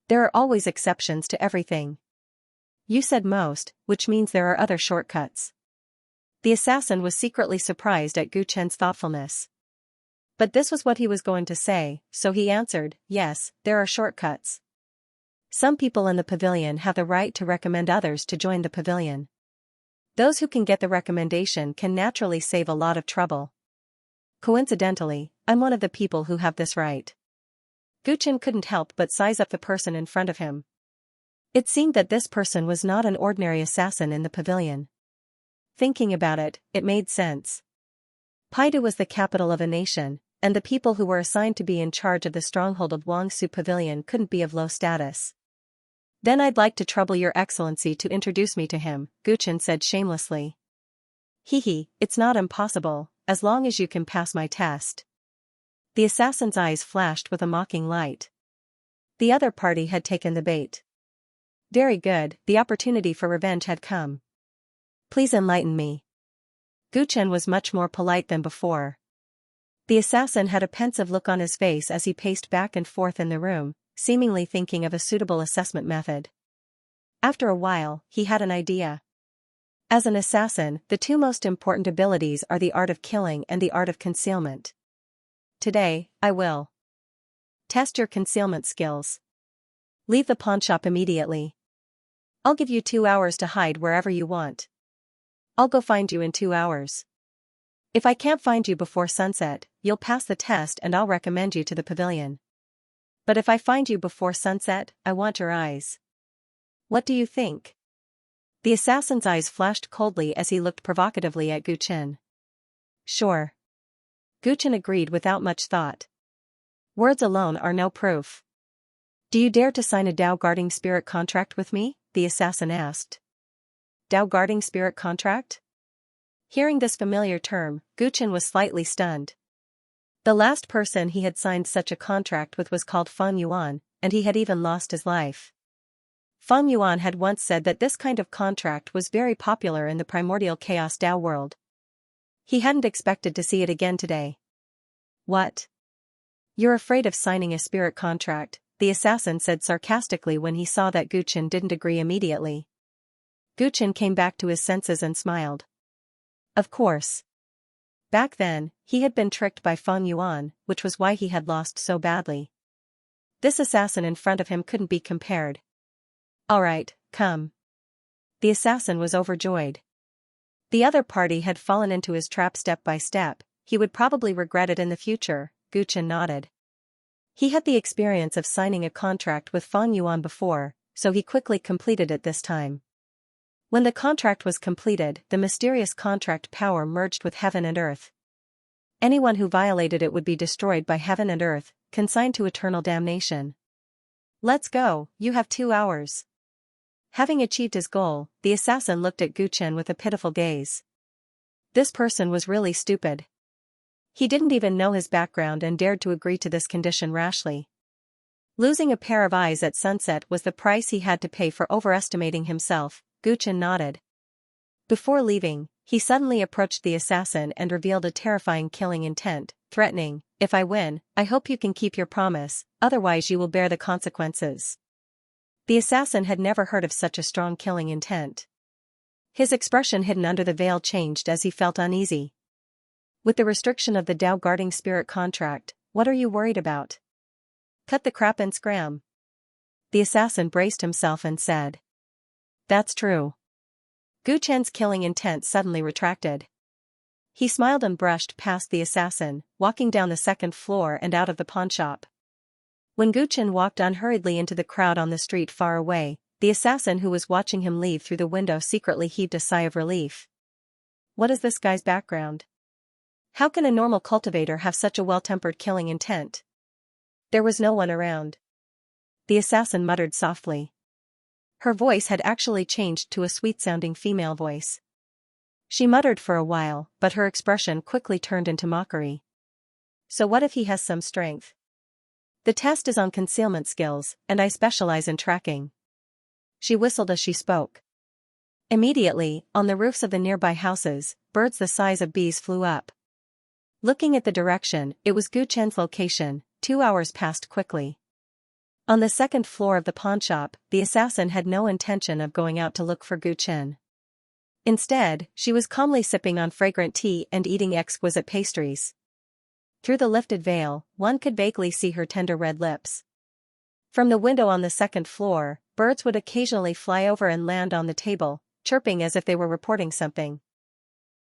There are always exceptions to everything. You said most, which means there are other shortcuts. The assassin was secretly surprised at Gu Chen's thoughtfulness. But this was what he was going to say, so he answered, "Yes, there are shortcuts. Some people in the pavilion have the right to recommend others to join the pavilion. Those who can get the recommendation can naturally save a lot of trouble. Coincidentally, I'm one of the people who have this right." Gu Chen couldn't help but size up the person in front of him. It seemed that this person was not an ordinary assassin in the pavilion. Thinking about it, it made sense. Paidu was the capital of a nation, and the people who were assigned to be in charge of the stronghold of Wangsu Pavilion couldn't be of low status. "Then I'd like to trouble your excellency to introduce me to him," Gu Chen said shamelessly. "Hee, it's not impossible, as long as you can pass my test." The assassin's eyes flashed with a mocking light. The other party had taken the bait. Very good, the opportunity for revenge had come. "Please enlighten me." Gu Chen was much more polite than before. The assassin had a pensive look on his face as he paced back and forth in the room, seemingly thinking of a suitable assessment method. After a while, he had an idea. As an assassin, the two most important abilities are the art of killing and the art of concealment. Today, I will test your concealment skills. Leave the pawnshop immediately. I'll give you 2 hours to hide wherever you want. I'll go find you in 2 hours. If I can't find you before sunset, you'll pass the test and I'll recommend you to the pavilion. But if I find you before sunset, I want your eyes. What do you think?" The assassin's eyes flashed coldly as he looked provocatively at Gu Chen. "Sure." Gu Chen agreed without much thought. Words alone are no proof. "Do you dare to sign a Dao guarding spirit contract with me?" the assassin asked. Dao guarding spirit contract? Hearing this familiar term, Gu Chen was slightly stunned. The last person he had signed such a contract with was called Fan Yuan, and he had even lost his life. Feng Yuan had once said that this kind of contract was very popular in the primordial chaos Dao world. He hadn't expected to see it again today. What? You're afraid of signing a spirit contract, the assassin said sarcastically when he saw that Guchen didn't agree immediately. Guchen came back to his senses and smiled. Of course. Back then, he had been tricked by Feng Yuan, which was why he had lost so badly. This assassin in front of him couldn't be compared. Alright, come. The assassin was overjoyed. The other party had fallen into his trap step by step, he would probably regret it in the future, Guchen nodded. He had the experience of signing a contract with Feng Yuan before, so he quickly completed it this time. When the contract was completed, the mysterious contract power merged with heaven and earth. Anyone who violated it would be destroyed by heaven and earth, consigned to eternal damnation. Let's go, you have 2 hours. Having achieved his goal, the assassin looked at Guchen with a pitiful gaze. This person was really stupid. He didn't even know his background and dared to agree to this condition rashly. Losing a pair of eyes at sunset was the price he had to pay for overestimating himself, Guchen nodded. Before leaving, he suddenly approached the assassin and revealed a terrifying killing intent, threatening, "If I win, I hope you can keep your promise, otherwise you will bear the consequences." The assassin had never heard of such a strong killing intent. His expression hidden under the veil changed as he felt uneasy. With the restriction of the Dao guarding spirit contract, what are you worried about? Cut the crap and scram. The assassin braced himself and said. That's true. Guchen's killing intent suddenly retracted. He smiled and brushed past the assassin, walking down the second floor and out of the pawnshop. When Guchen walked unhurriedly into the crowd on the street far away, the assassin who was watching him leave through the window secretly heaved a sigh of relief. What is this guy's background? How can a normal cultivator have such a well-tempered killing intent? There was no one around. The assassin muttered softly. Her voice had actually changed to a sweet-sounding female voice. She muttered for a while, but her expression quickly turned into mockery. So what if he has some strength? The test is on concealment skills, and I specialize in tracking. She whistled as she spoke. Immediately, on the roofs of the nearby houses, birds the size of bees flew up. Looking at the direction, it was Guchen's location. 2 hours passed quickly. On the second floor of the pawnshop, the assassin had no intention of going out to look for Guchen. Instead, she was calmly sipping on fragrant tea and eating exquisite pastries. Through the lifted veil, one could vaguely see her tender red lips. From the window on the second floor, birds would occasionally fly over and land on the table, chirping as if they were reporting something.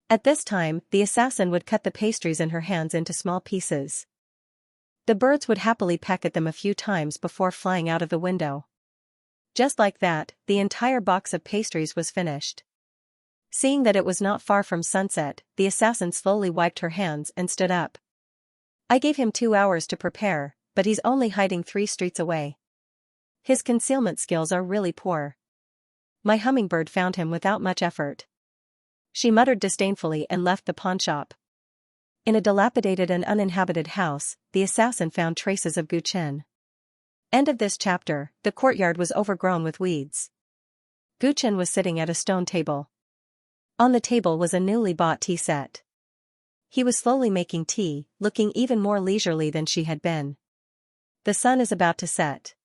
At this time, the assassin would cut the pastries in her hands into small pieces. The birds would happily peck at them a few times before flying out of the window. Just like that, the entire box of pastries was finished. Seeing that it was not far from sunset, the assassin slowly wiped her hands and stood up. I gave him 2 hours to prepare, but he's only hiding 3 streets away. His concealment skills are really poor. My hummingbird found him without much effort. She muttered disdainfully and left the pawnshop. In a dilapidated and uninhabited house, the assassin found traces of Guchen. End of this chapter. The courtyard was overgrown with weeds. Guchen was sitting at a stone table. On the table was a newly bought tea set. He was slowly making tea, looking even more leisurely than she had been. The sun is about to set.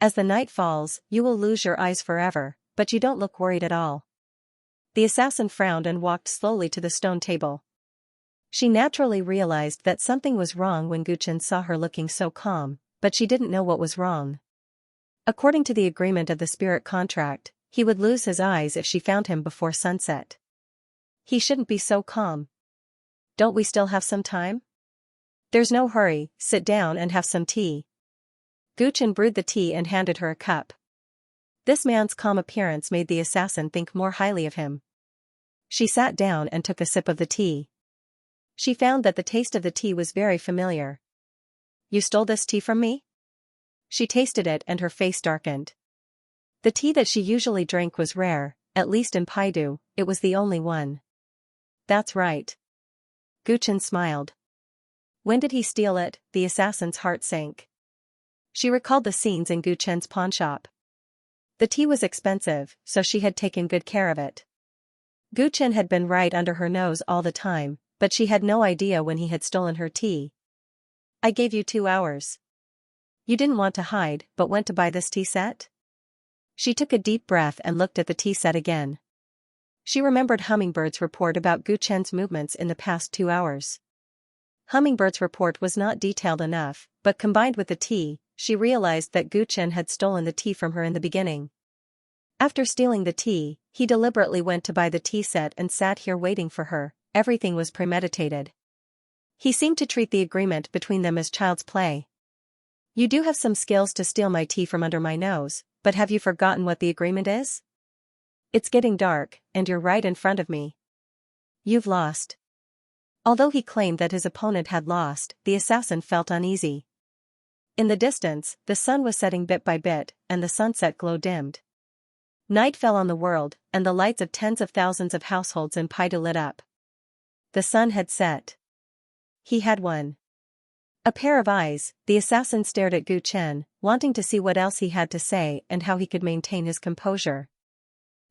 As the night falls, you will lose your eyes forever, but you don't look worried at all. The assassin frowned and walked slowly to the stone table. She naturally realized that something was wrong when Guchen saw her looking so calm, but she didn't know what was wrong. According to the agreement of the spirit contract, he would lose his eyes if she found him before sunset. He shouldn't be so calm. Don't we still have some time? There's no hurry, sit down and have some tea. Guchen brewed the tea and handed her a cup. This man's calm appearance made the assassin think more highly of him. She sat down and took a sip of the tea. She found that the taste of the tea was very familiar. You stole this tea from me? She tasted it and her face darkened. The tea that she usually drank was rare, at least in Paidu, it was the only one. That's right. Guchen smiled. When did he steal it? The assassin's heart sank. She recalled the scenes in Guchen's pawnshop. The tea was expensive, so she had taken good care of it. Gu Chen had been right under her nose all the time, but she had no idea when he had stolen her tea. I gave you 2 hours. You didn't want to hide, but went to buy this tea set? She took a deep breath and looked at the tea set again. She remembered Hummingbird's report about Gu Chen's movements in the past 2 hours. Hummingbird's report was not detailed enough, but combined with the tea, she realized that Gu Chen had stolen the tea from her in the beginning. After stealing the tea, he deliberately went to buy the tea set and sat here waiting for her. Everything was premeditated. He seemed to treat the agreement between them as child's play. You do have some skills to steal my tea from under my nose, but have you forgotten what the agreement is? It's getting dark, and you're right in front of me. You've lost. Although he claimed that his opponent had lost, the assassin felt uneasy. In the distance, the sun was setting bit by bit, and the sunset glow dimmed. Night fell on the world, and the lights of tens of thousands of households in Paidu lit up. The sun had set. He had won. A pair of eyes, the assassin stared at Gu Chen, wanting to see what else he had to say and how he could maintain his composure.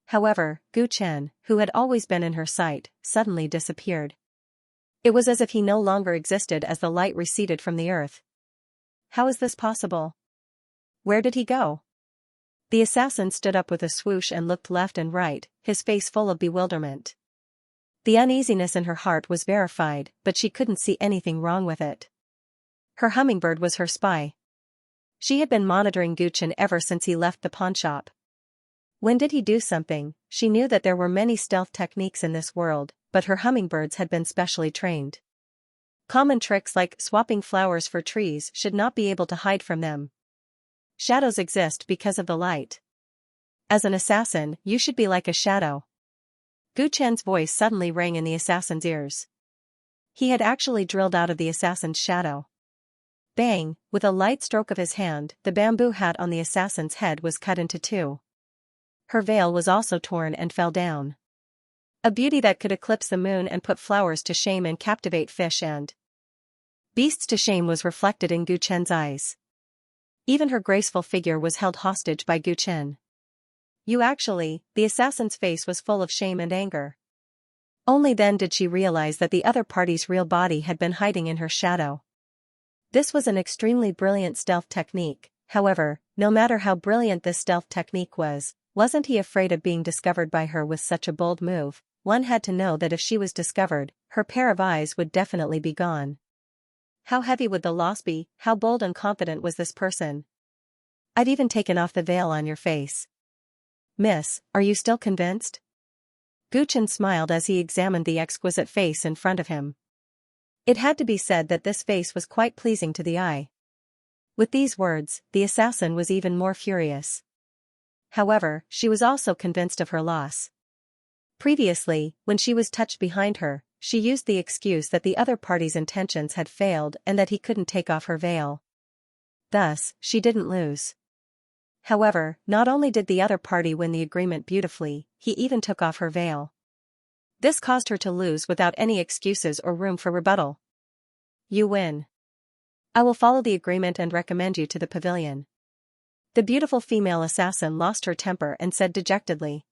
However, Gu Chen, who had always been in her sight, suddenly disappeared. It was as if he no longer existed as the light receded from the earth. How is this possible? Where did he go? The assassin stood up with a swoosh and looked left and right, his face full of bewilderment. The uneasiness in her heart was verified, but she couldn't see anything wrong with it. Her hummingbird was her spy. She had been monitoring Gu Chen ever since he left the pawnshop. When did he do something? She knew that there were many stealth techniques in this world, but her hummingbirds had been specially trained. Common tricks like swapping flowers for trees should not be able to hide from them. Shadows exist because of the light. As an assassin, you should be like a shadow. Gu Chen's voice suddenly rang in the assassin's ears. He had actually drilled out of the assassin's shadow. Bang! With a light stroke of his hand, the bamboo hat on the assassin's head was cut into 2. Her veil was also torn and fell down. A beauty that could eclipse the moon and put flowers to shame and captivate fish and beasts to shame was reflected in Gu Chen's eyes. Even her graceful figure was held hostage by Gu Chen. The assassin's face was full of shame and anger. Only then did she realize that the other party's real body had been hiding in her shadow. This was an extremely brilliant stealth technique. However, no matter how brilliant this stealth technique was, wasn't he afraid of being discovered by her with such a bold move? One had to know that if she was discovered, her pair of eyes would definitely be gone. How heavy would the loss be? How bold and confident was this person? I've even taken off the veil on your face. Miss, are you still convinced? Gu Chen smiled as he examined the exquisite face in front of him. It had to be said that this face was quite pleasing to the eye. With these words, the assassin was even more furious. However, she was also convinced of her loss. Previously, when she was touched behind her, she used the excuse that the other party's intentions had failed and that he couldn't take off her veil. Thus, she didn't lose. However, not only did the other party win the agreement beautifully, he even took off her veil. This caused her to lose without any excuses or room for rebuttal. You win. I will follow the agreement and recommend you to the pavilion. The beautiful female assassin lost her temper and said dejectedly.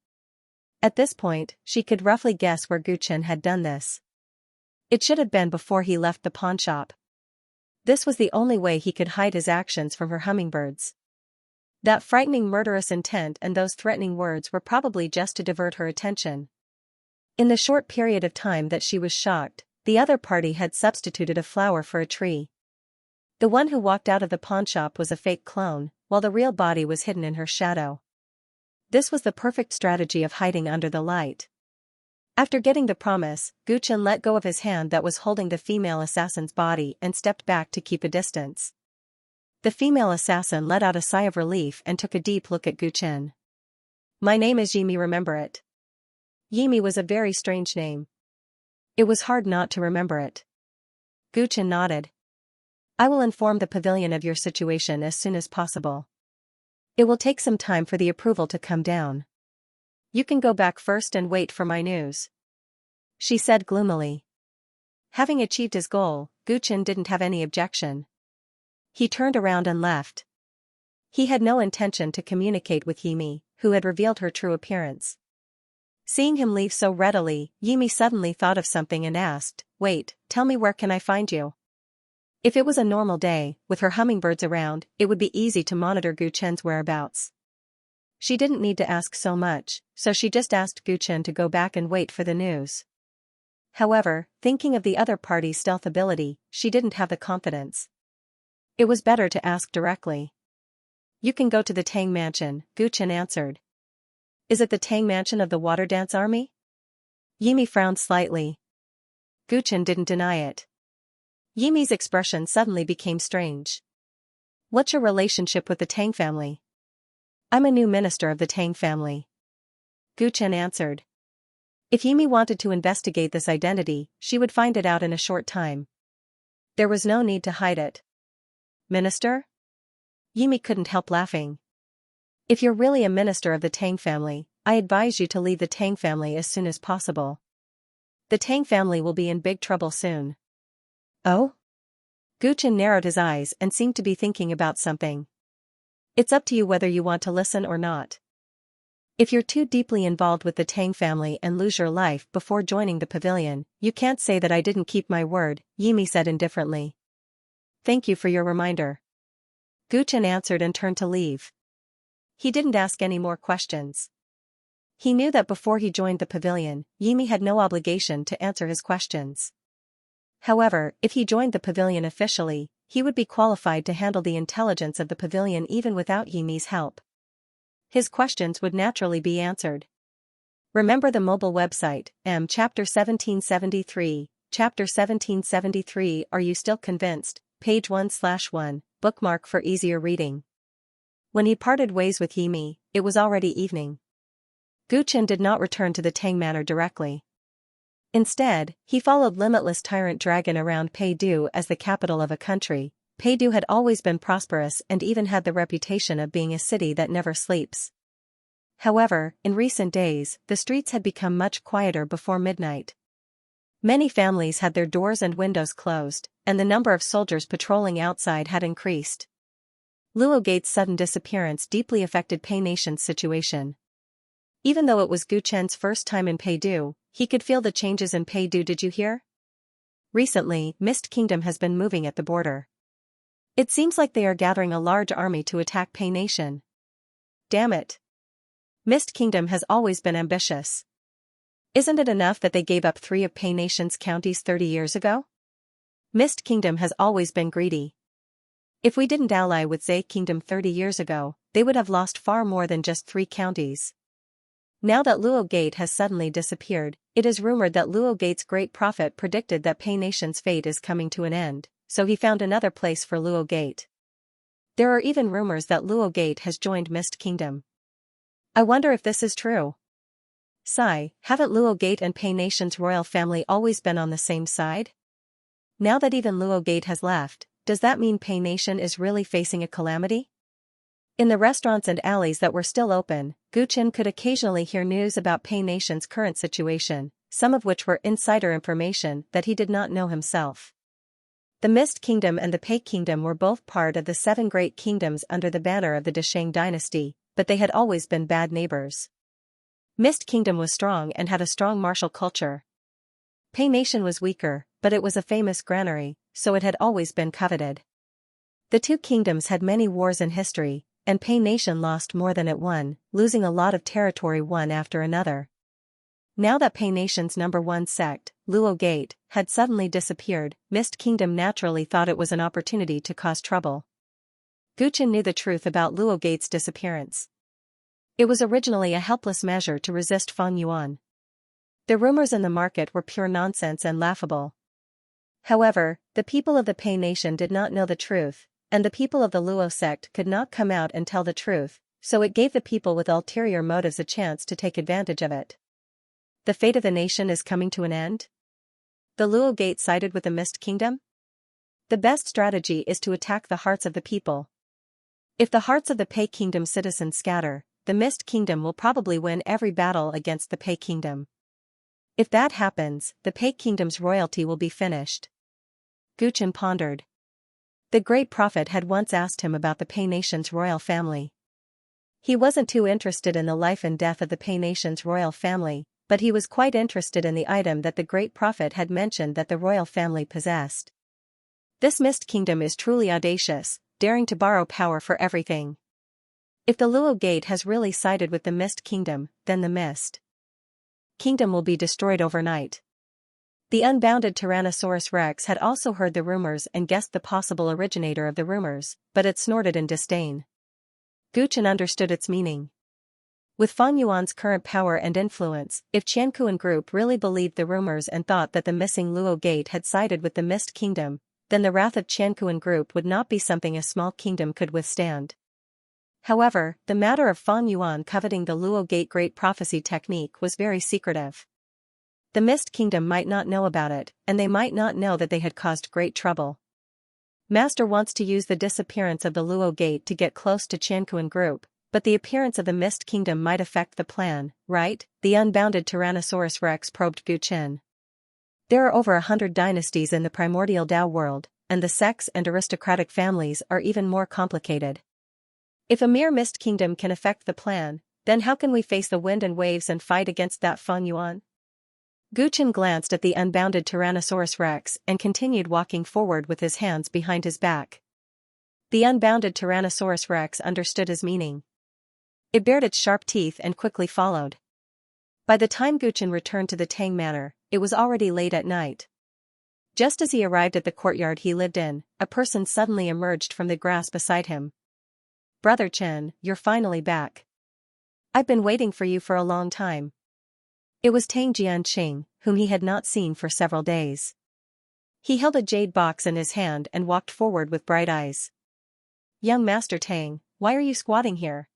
At this point, she could roughly guess where Gu Chen had done this. It should have been before he left the pawnshop. This was the only way he could hide his actions from her hummingbirds. That frightening murderous intent and those threatening words were probably just to divert her attention. In the short period of time that she was shocked, the other party had substituted a flower for a tree. The one who walked out of the pawnshop was a fake clone, while the real body was hidden in her shadow. This was the perfect strategy of hiding under the light. After getting the promise, Gu Chen let go of his hand that was holding the female assassin's body and stepped back to keep a distance. The female assassin let out a sigh of relief and took a deep look at Gu Chen. My name is Yimi, remember it? Yimi was a very strange name. It was hard not to remember it. Gu Chen nodded. I will inform the pavilion of your situation as soon as possible. It will take some time for the approval to come down. You can go back first and wait for my news. She said gloomily. Having achieved his goal, Gu Chen didn't have any objection. He turned around and left. He had no intention to communicate with Yimi, who had revealed her true appearance. Seeing him leave so readily, Yimi suddenly thought of something and asked, "Wait, tell me, where can I find you?" If it was a normal day, with her hummingbirds around, it would be easy to monitor Gu Chen's whereabouts. She didn't need to ask so much, so she just asked Gu Chen to go back and wait for the news. However, thinking of the other party's stealth ability, she didn't have the confidence. It was better to ask directly. "You can go to the Tang Mansion," Gu Chen answered. "Is it the Tang Mansion of the Water Dance Army?" Yimi frowned slightly. Gu Chen didn't deny it. Yimi's expression suddenly became strange. "What's your relationship with the Tang family?" "I'm a new minister of the Tang family," Gu Chen answered. If Yimi wanted to investigate this identity, she would find it out in a short time. There was no need to hide it. "Minister?" Yimi couldn't help laughing. "If you're really a minister of the Tang family, I advise you to leave the Tang family as soon as possible. The Tang family will be in big trouble soon." "Oh?" Gu Chen narrowed his eyes and seemed to be thinking about something. "It's up to you whether you want to listen or not. If you're too deeply involved with the Tang family and lose your life before joining the pavilion, you can't say that I didn't keep my word," Yimi said indifferently. "Thank you for your reminder." Gu Chen answered and turned to leave. He didn't ask any more questions. He knew that before he joined the pavilion, Yimi had no obligation to answer his questions. However, if he joined the pavilion officially, he would be qualified to handle the intelligence of the pavilion even without Yimi's help. His questions would naturally be answered. Remember the mobile website, Chapter 1773, Chapter 1773. Are you still convinced? Page 1/1, bookmark for easier reading. When he parted ways with Yimi, it was already evening. Gu Chen did not return to the Tang Manor directly. Instead, he followed limitless Tyrant Dragon around Peidu as the capital of a country. Peidu had always been prosperous and even had the reputation of being a city that never sleeps. However, in recent days, the streets had become much quieter before midnight. Many families had their doors and windows closed, and the number of soldiers patrolling outside had increased. Luo Gate's sudden disappearance deeply affected Pei Nation's situation. Even though it was Gu Chen's first time in Peidu, he could feel the changes in Peidu. "Did you hear? Recently, Mist Kingdom has been moving at the border. It seems like they are gathering a large army to attack Pei Nation. Damn it. Mist Kingdom has always been ambitious. Isn't it enough that they gave up 3 of Pei Nation's counties 30 years ago? Mist Kingdom has always been greedy. If we didn't ally with Zhe Kingdom 30 years ago, they would have lost far more than just 3 counties. Now that Luo Gate has suddenly disappeared, it is rumored that Luo Gate's great prophet predicted that Pei Nation's fate is coming to an end, so he found another place for Luo Gate. There are even rumors that Luo Gate has joined Mist Kingdom. I wonder if this is true. Sigh, haven't Luo Gate and Pei Nation's royal family always been on the same side? Now that even Luo Gate has left, does that mean Pei Nation is really facing a calamity? In the restaurants and alleys that were still open, Gu Chen could occasionally hear news about Pei Nation's current situation, some of which were insider information that he did not know himself. The Mist Kingdom and the Pei Kingdom were both part of the 7 great kingdoms under the banner of the Desheng dynasty, but they had always been bad neighbors. Mist Kingdom was strong and had a strong martial culture. Pei Nation was weaker, but it was a famous granary, so it had always been coveted. The 2 kingdoms had many wars in history, and Pei Nation lost more than it won, losing a lot of territory one after another. Now that Pei Nation's number 1 sect, Luo Gate, had suddenly disappeared, Mist Kingdom naturally thought it was an opportunity to cause trouble. Gu Chen knew the truth about Luo Gate's disappearance. It was originally a helpless measure to resist Feng Yuan. The rumors in the market were pure nonsense and laughable. However, the people of the Pei Nation did not know the truth, and the people of the Luo sect could not come out and tell the truth, so it gave the people with ulterior motives a chance to take advantage of it. The fate of the nation is coming to an end? The Luo Gate sided with the Mist Kingdom? The best strategy is to attack the hearts of the people. If the hearts of the Pei Kingdom citizens scatter, the Mist Kingdom will probably win every battle against the Pei Kingdom. If that happens, the Pei Kingdom's royalty will be finished. Gu Chen pondered. The great prophet had once asked him about the Pei Nation's royal family. He wasn't too interested in the life and death of the Pei Nation's royal family, but he was quite interested in the item that the great prophet had mentioned that the royal family possessed. This Mist Kingdom is truly audacious, daring to borrow power for everything. If the Luo Gate has really sided with the Mist Kingdom, then the Mist Kingdom will be destroyed overnight. The unbounded Tyrannosaurus Rex had also heard the rumors and guessed the possible originator of the rumors, but it snorted in disdain. Gu Chen understood its meaning. With Fang Yuan's current power and influence, if Qiankuan Group really believed the rumors and thought that the missing Luo Gate had sided with the Mist Kingdom, then the wrath of Qiankuan Group would not be something a small kingdom could withstand. However, the matter of Fang Yuan coveting the Luo Gate Great Prophecy technique was very secretive. The Mist Kingdom might not know about it, and they might not know that they had caused great trouble. Master wants to use the disappearance of the Luo Gate to get close to Qiankuan Group, but the appearance of the Mist Kingdom might affect the plan, right? The unbounded Tyrannosaurus Rex probed Gu Chen. There are over 100 dynasties in the primordial Dao world, and the sects and aristocratic families are even more complicated. If a mere Mist Kingdom can affect the plan, then how can we face the wind and waves and fight against that Fang Yuan? Gu Chen glanced at the unbounded Tyrannosaurus Rex and continued walking forward with his hands behind his back. The unbounded Tyrannosaurus Rex understood his meaning. It bared its sharp teeth and quickly followed. By the time Gu Chen returned to the Tang Manor, it was already late at night. Just as he arrived at the courtyard he lived in, a person suddenly emerged from the grass beside him. "Brother Chen, you're finally back. I've been waiting for you for a long time." It was Tang Jianqing, whom he had not seen for several days. He held a jade box in his hand and walked forward with bright eyes. "Young Master Tang, why are you squatting here?"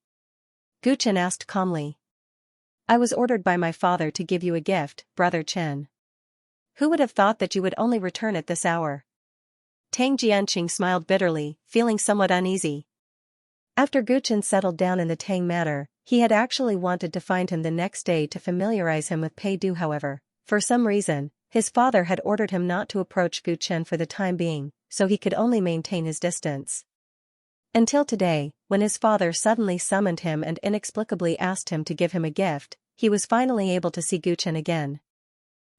Gu Chen asked calmly. "I was ordered by my father to give you a gift, Brother Chen. Who would have thought that you would only return at this hour?" Tang Jianqing smiled bitterly, feeling somewhat uneasy. After Gu Chen settled down in the Tang Manor, he had actually wanted to find him the next day to familiarize him with Pei Du. However, for some reason, his father had ordered him not to approach Gu Chen for the time being, so he could only maintain his distance. Until today, when his father suddenly summoned him and inexplicably asked him to give him a gift, he was finally able to see Gu Chen again.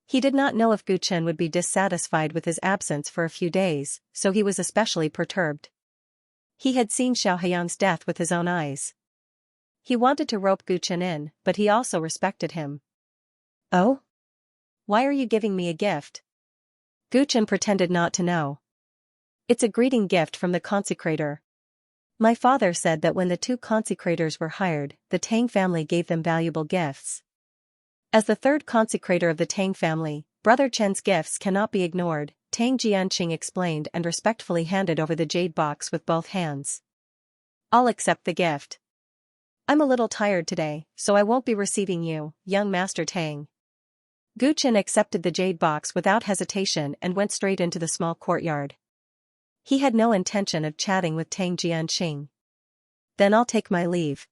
He did not know if Gu Chen would be dissatisfied with his absence for a few days, so he was especially perturbed. He had seen Xiao Haiyang's death with his own eyes. He wanted to rope Gu Chen in, but he also respected him. "Oh? Why are you giving me a gift?" Gu Chen pretended not to know. "It's a greeting gift from the consecrator. My father said that when the 2 consecrators were hired, the Tang family gave them valuable gifts. As the 3rd consecrator of the Tang family, Brother Chen's gifts cannot be ignored," Tang Jianqing explained and respectfully handed over the jade box with both hands. "I'll accept the gift. I'm a little tired today, so I won't be receiving you, young Master Tang." Gu Chen accepted the jade box without hesitation and went straight into the small courtyard. He had no intention of chatting with Tang Jianqing. "Then I'll take my leave."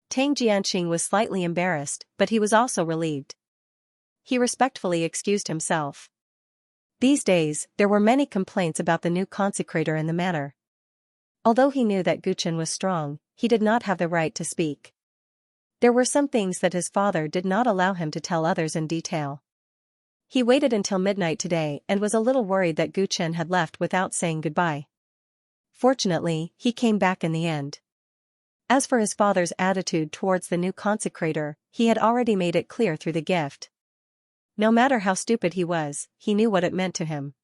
Tang Jianqing was slightly embarrassed, but he was also relieved. He respectfully excused himself. These days, there were many complaints about the new consecrator in the manor. Although he knew that Gu Chen was strong, he did not have the right to speak. There were some things that his father did not allow him to tell others in detail. He waited until midnight today and was a little worried that Gu Chen had left without saying goodbye. Fortunately, he came back in the end. As for his father's attitude towards the new consecrator, he had already made it clear through the gift. No matter how stupid he was, he knew what it meant to him.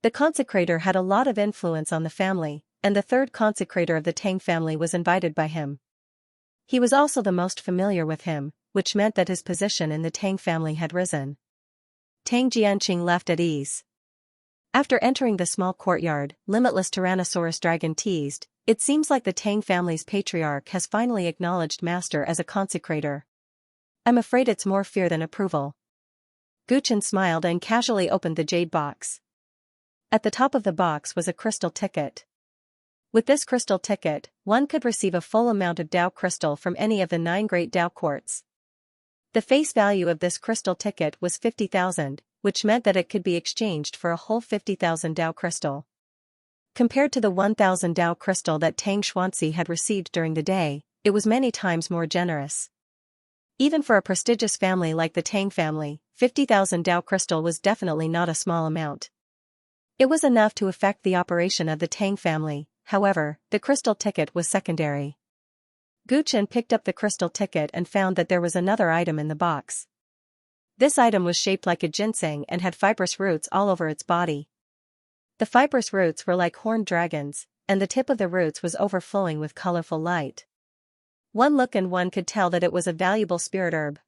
The consecrator had a lot of influence on the family, and the 3rd consecrator of the Tang family was invited by him. He was also the most familiar with him, which meant that his position in the Tang family had risen. Tang Jianqing left at ease. After entering the small courtyard, Limitless Tyrannosaurus Dragon teased, "It seems like the Tang family's patriarch has finally acknowledged Master as a consecrator. I'm afraid it's more fear than approval." Gu Chen smiled and casually opened the jade box. At the top of the box was a crystal ticket. With this crystal ticket, one could receive a full amount of Dao crystal from any of the 9 great Dao quartz. The face value of this crystal ticket was 50,000, which meant that it could be exchanged for a whole 50,000 Dao crystal. Compared to the 1,000 Dao crystal that Tang Xuanxi had received during the day, it was many times more generous. Even for a prestigious family like the Tang family, 50,000 Dao crystal was definitely not a small amount. It was enough to affect the operation of the Tang family. However, the crystal ticket was secondary. Gu Chen picked up the crystal ticket and found that there was another item in the box. This item was shaped like a ginseng and had fibrous roots all over its body. The fibrous roots were like horned dragons, and the tip of the roots was overflowing with colorful light. One look and one could tell that it was a valuable spirit herb.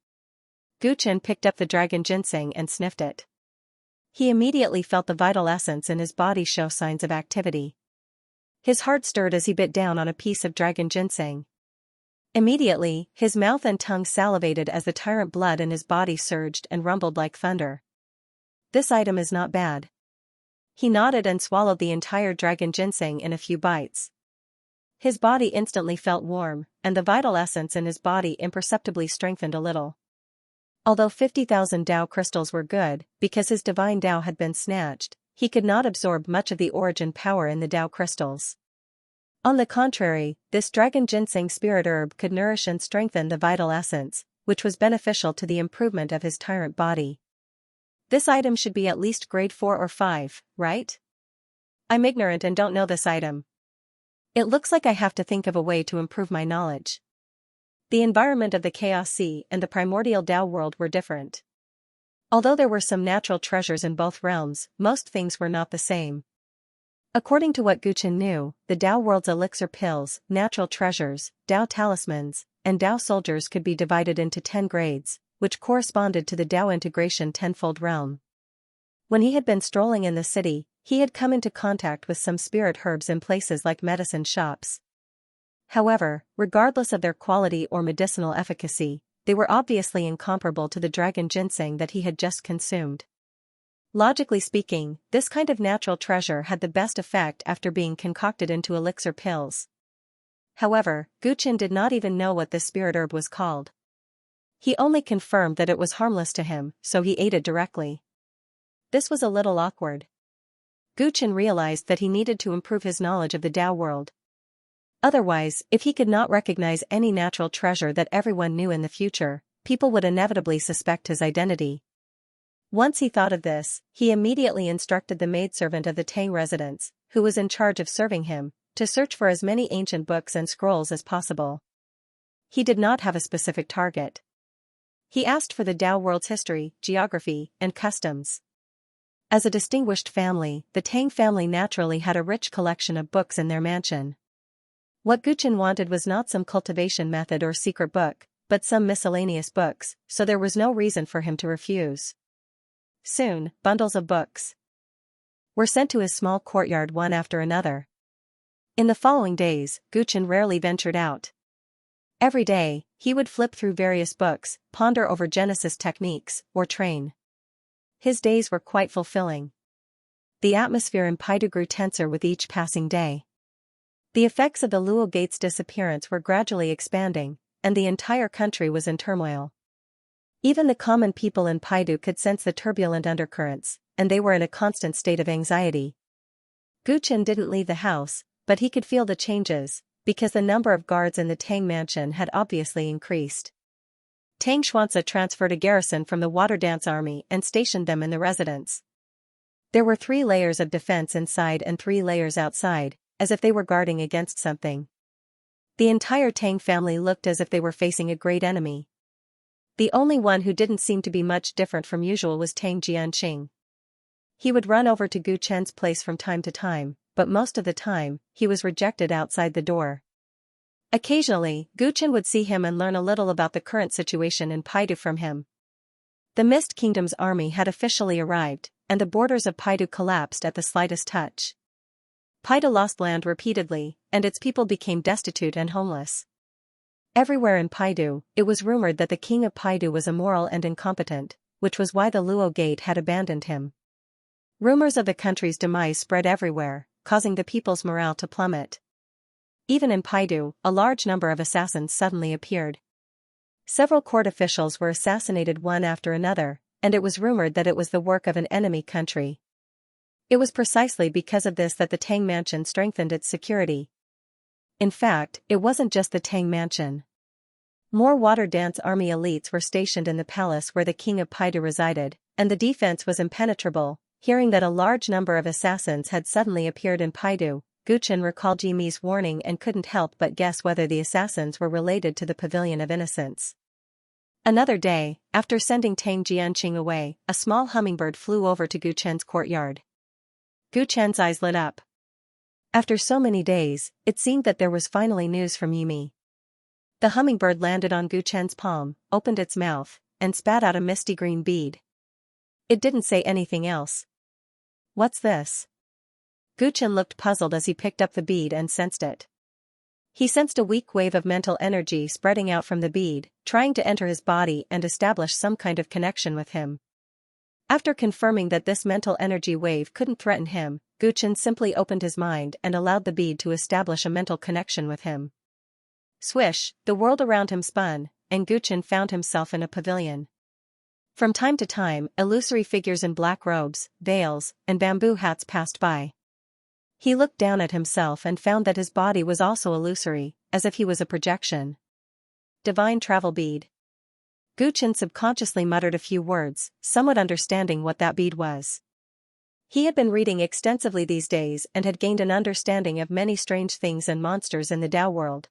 Gu Chen picked up the dragon ginseng and sniffed it. He immediately felt the vital essence in his body show signs of activity. His heart stirred as he bit down on a piece of dragon ginseng. Immediately, his mouth and tongue salivated as the tyrant blood in his body surged and rumbled like thunder. This item is not bad. He nodded and swallowed the entire dragon ginseng in a few bites. His body instantly felt warm, and the vital essence in his body imperceptibly strengthened a little. Although 50,000 Dao crystals were good, because his divine Dao had been snatched, he could not absorb much of the origin power in the Dao crystals. On the contrary, this dragon ginseng spirit herb could nourish and strengthen the vital essence, which was beneficial to the improvement of his tyrant body. This item should be at least grade 4 or 5, right? I'm ignorant and don't know this item. It looks like I have to think of a way to improve my knowledge. The environment of the Chaos Sea and the primordial Dao world were different. Although there were some natural treasures in both realms, most things were not the same. According to what Gu Chen knew, the Dao world's elixir pills, natural treasures, Dao talismans, and Dao soldiers could be divided into 10 grades, which corresponded to the Dao integration tenfold realm. When he had been strolling in the city, he had come into contact with some spirit herbs in places like medicine shops. However, regardless of their quality or medicinal efficacy, they were obviously incomparable to the dragon ginseng that he had just consumed. Logically speaking, this kind of natural treasure had the best effect after being concocted into elixir pills. However, Gu Chen did not even know what this spirit herb was called. He only confirmed that it was harmless to him, so he ate it directly. This was a little awkward. Gu Chen realized that he needed to improve his knowledge of the Dao world. Otherwise, if he could not recognize any natural treasure that everyone knew in the future, people would inevitably suspect his identity. Once he thought of this, he immediately instructed the maidservant of the Tang residence, who was in charge of serving him, to search for as many ancient books and scrolls as possible. He did not have a specific target. He asked for the Dao world's history, geography, and customs. As a distinguished family, the Tang family naturally had a rich collection of books in their mansion. What Gu Chen wanted was not some cultivation method or secret book, but some miscellaneous books, so there was no reason for him to refuse. Soon, bundles of books were sent to his small courtyard one after another. In the following days, Gu Chen rarely ventured out. Every day, he would flip through various books, ponder over Genesis techniques, or train. His days were quite fulfilling. The atmosphere in Paidu grew tenser with each passing day. The effects of the Luo Gate's disappearance were gradually expanding, and the entire country was in turmoil. Even the common people in Paidu could sense the turbulent undercurrents, and they were in a constant state of anxiety. Gu Chen didn't leave the house, but he could feel the changes, because the number of guards in the Tang mansion had obviously increased. Tang Xianxia transferred a garrison from the Water Dance Army and stationed them in the residence. There were 3 layers of defense inside and 3 layers outside, as if they were guarding against something. The entire Tang family looked as if they were facing a great enemy. The only one who didn't seem to be much different from usual was Tang Jianqing. He would run over to Gu Chen's place from time to time, but most of the time, he was rejected outside the door. Occasionally, Gu Chen would see him and learn a little about the current situation in Paidu from him. The Mist Kingdom's army had officially arrived, and the borders of Paidu collapsed at the slightest touch. Paidu lost land repeatedly, and its people became destitute and homeless. Everywhere in Paidu, it was rumored that the king of Paidu was immoral and incompetent, which was why the Luo Gate had abandoned him. Rumors of the country's demise spread everywhere, causing the people's morale to plummet. Even in Paidu, a large number of assassins suddenly appeared. Several court officials were assassinated one after another, and it was rumored that it was the work of an enemy country. It was precisely because of this that the Tang mansion strengthened its security. In fact, it wasn't just the Tang mansion. More water dance army elites were stationed in the palace where the king of Paidu resided, and the defense was impenetrable. Hearing that a large number of assassins had suddenly appeared in Paidu, Guchen recalled Jimi's warning and couldn't help but guess whether the assassins were related to the Pavilion of Innocence. Another day, after sending Tang Jianqing away, a small hummingbird flew over to Guchen's courtyard. Guchen's eyes lit up. After so many days, it seemed that there was finally news from Yimi. The hummingbird landed on Guchen's palm, opened its mouth, and spat out a misty green bead. It didn't say anything else. What's this? Guchen looked puzzled as he picked up the bead and sensed it. He sensed a weak wave of mental energy spreading out from the bead, trying to enter his body and establish some kind of connection with him. After confirming that this mental energy wave couldn't threaten him, Guchen simply opened his mind and allowed the bead to establish a mental connection with him. Swish, the world around him spun, and Guchen found himself in a pavilion. From time to time, illusory figures in black robes, veils, and bamboo hats passed by. He looked down at himself and found that his body was also illusory, as if he was a projection. Divine travel bead. Guchen subconsciously muttered a few words, somewhat understanding what that bead was. He had been reading extensively these days and had gained an understanding of many strange things and monsters in the Tao world.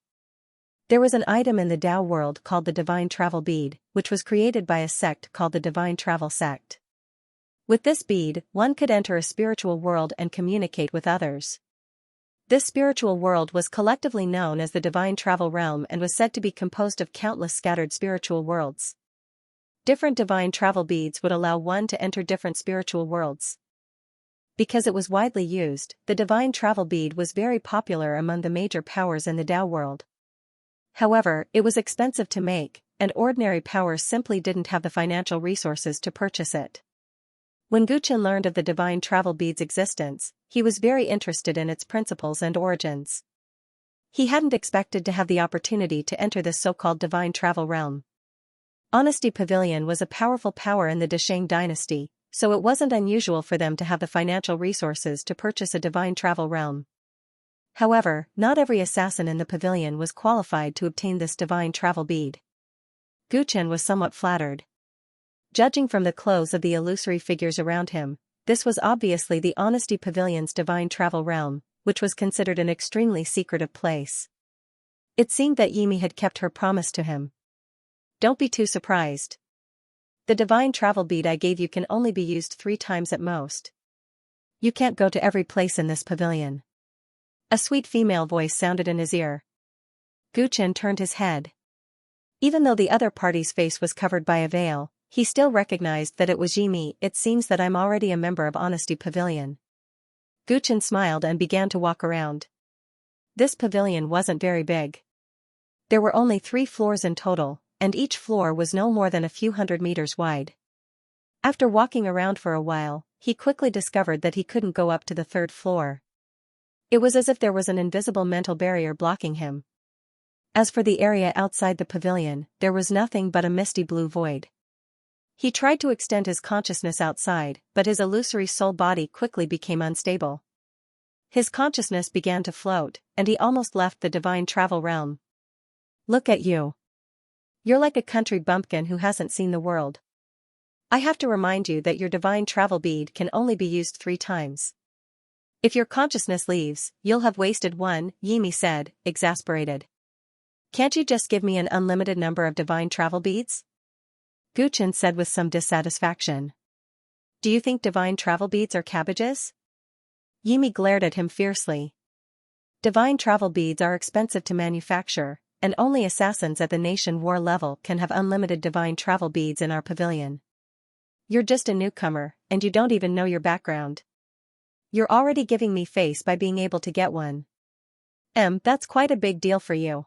There was an item in the Tao world called the Divine Travel Bead, which was created by a sect called the Divine Travel Sect. With this bead, one could enter a spiritual world and communicate with others. This spiritual world was collectively known as the Divine Travel Realm and was said to be composed of countless scattered spiritual worlds. Different divine travel beads would allow one to enter different spiritual worlds. Because it was widely used, the Divine Travel Bead was very popular among the major powers in the Tao world. However, it was expensive to make, and ordinary powers simply didn't have the financial resources to purchase it. When Guchen learned of the Divine Travel Bead's existence, he was very interested in its principles and origins. He hadn't expected to have the opportunity to enter this so-called Divine Travel Realm. Honesty Pavilion was a powerful power in the Desheng dynasty, so it wasn't unusual for them to have the financial resources to purchase a Divine Travel Realm. However, not every assassin in the pavilion was qualified to obtain this Divine Travel Bead. Guchen was somewhat flattered. Judging from the clothes of the illusory figures around him, this was obviously the Honesty Pavilion's Divine Travel Realm, which was considered an extremely secretive place. It seemed that Yimi had kept her promise to him. Don't be too surprised. The Divine Travel Bead I gave you can only be used 3 times at most. You can't go to every place in this pavilion. A sweet female voice sounded in his ear. Guchen turned his head. Even though the other party's face was covered by a veil, he still recognized that it was Yimi. It seems that I'm already a member of Honesty Pavilion. Guchen smiled and began to walk around. This pavilion wasn't very big. There were only 3 floors in total, and each floor was no more than a few hundred meters wide. After walking around for a while, he quickly discovered that he couldn't go up to the 3rd floor. It was as if there was an invisible mental barrier blocking him. As for the area outside the pavilion, there was nothing but a misty blue void. He tried to extend his consciousness outside, but his illusory soul body quickly became unstable. His consciousness began to float, and he almost left the Divine Travel Realm. Look at you. You're like a country bumpkin who hasn't seen the world. I have to remind you that your Divine Travel Bead can only be used 3 times. If your consciousness leaves, you'll have wasted one, Yimi said, exasperated. Can't you just give me an unlimited number of Divine Travel Beads? Guchen said with some dissatisfaction. Do you think Divine Travel Beads are cabbages? Yimi glared at him fiercely. Divine Travel Beads are expensive to manufacture, and only assassins at the nation war level can have unlimited Divine Travel Beads in our pavilion. You're just a newcomer, and you don't even know your background. You're already giving me face by being able to get one. That's quite a big deal for you.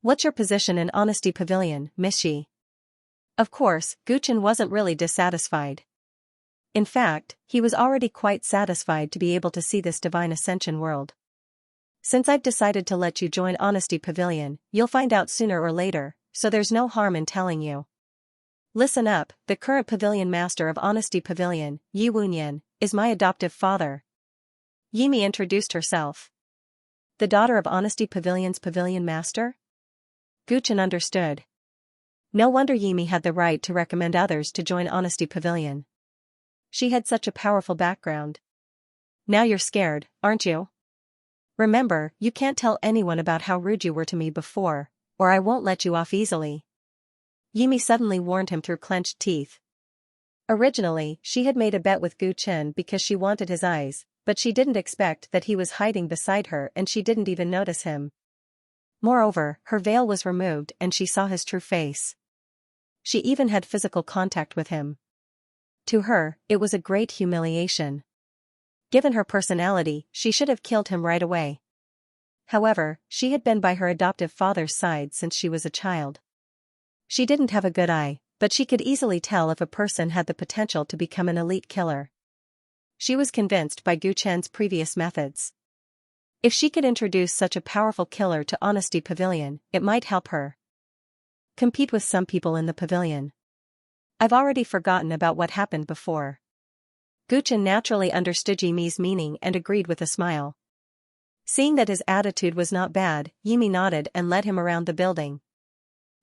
What's your position in Honesty Pavilion, Miss Shi? Of course, Guchen wasn't really dissatisfied. In fact, he was already quite satisfied to be able to see this Divine Ascension world. Since I've decided to let you join Honesty Pavilion, you'll find out sooner or later, so there's no harm in telling you. Listen up, the current Pavilion Master of Honesty Pavilion, Yi Wunyan, is my adoptive father. Yimi introduced herself. The daughter of Honesty Pavilion's pavilion master? Guchen understood. No wonder Yimi had the right to recommend others to join Honesty Pavilion. She had such a powerful background. Now you're scared, aren't you? Remember, you can't tell anyone about how rude you were to me before, or I won't let you off easily. Yimi suddenly warned him through clenched teeth. Originally, she had made a bet with Gu Chen because she wanted his eyes, but she didn't expect that he was hiding beside her and she didn't even notice him. Moreover, her veil was removed and she saw his true face. She even had physical contact with him. To her, it was a great humiliation. Given her personality, she should have killed him right away. However, she had been by her adoptive father's side since she was a child. She didn't have a good eye, but she could easily tell if a person had the potential to become an elite killer. She was convinced by Gu Chen's previous methods. If she could introduce such a powerful killer to Honesty Pavilion, it might help her compete with some people in the pavilion. I've already forgotten about what happened before. Gu Chen naturally understood Yimi's meaning and agreed with a smile. Seeing that his attitude was not bad, Yimi nodded and led him around the building.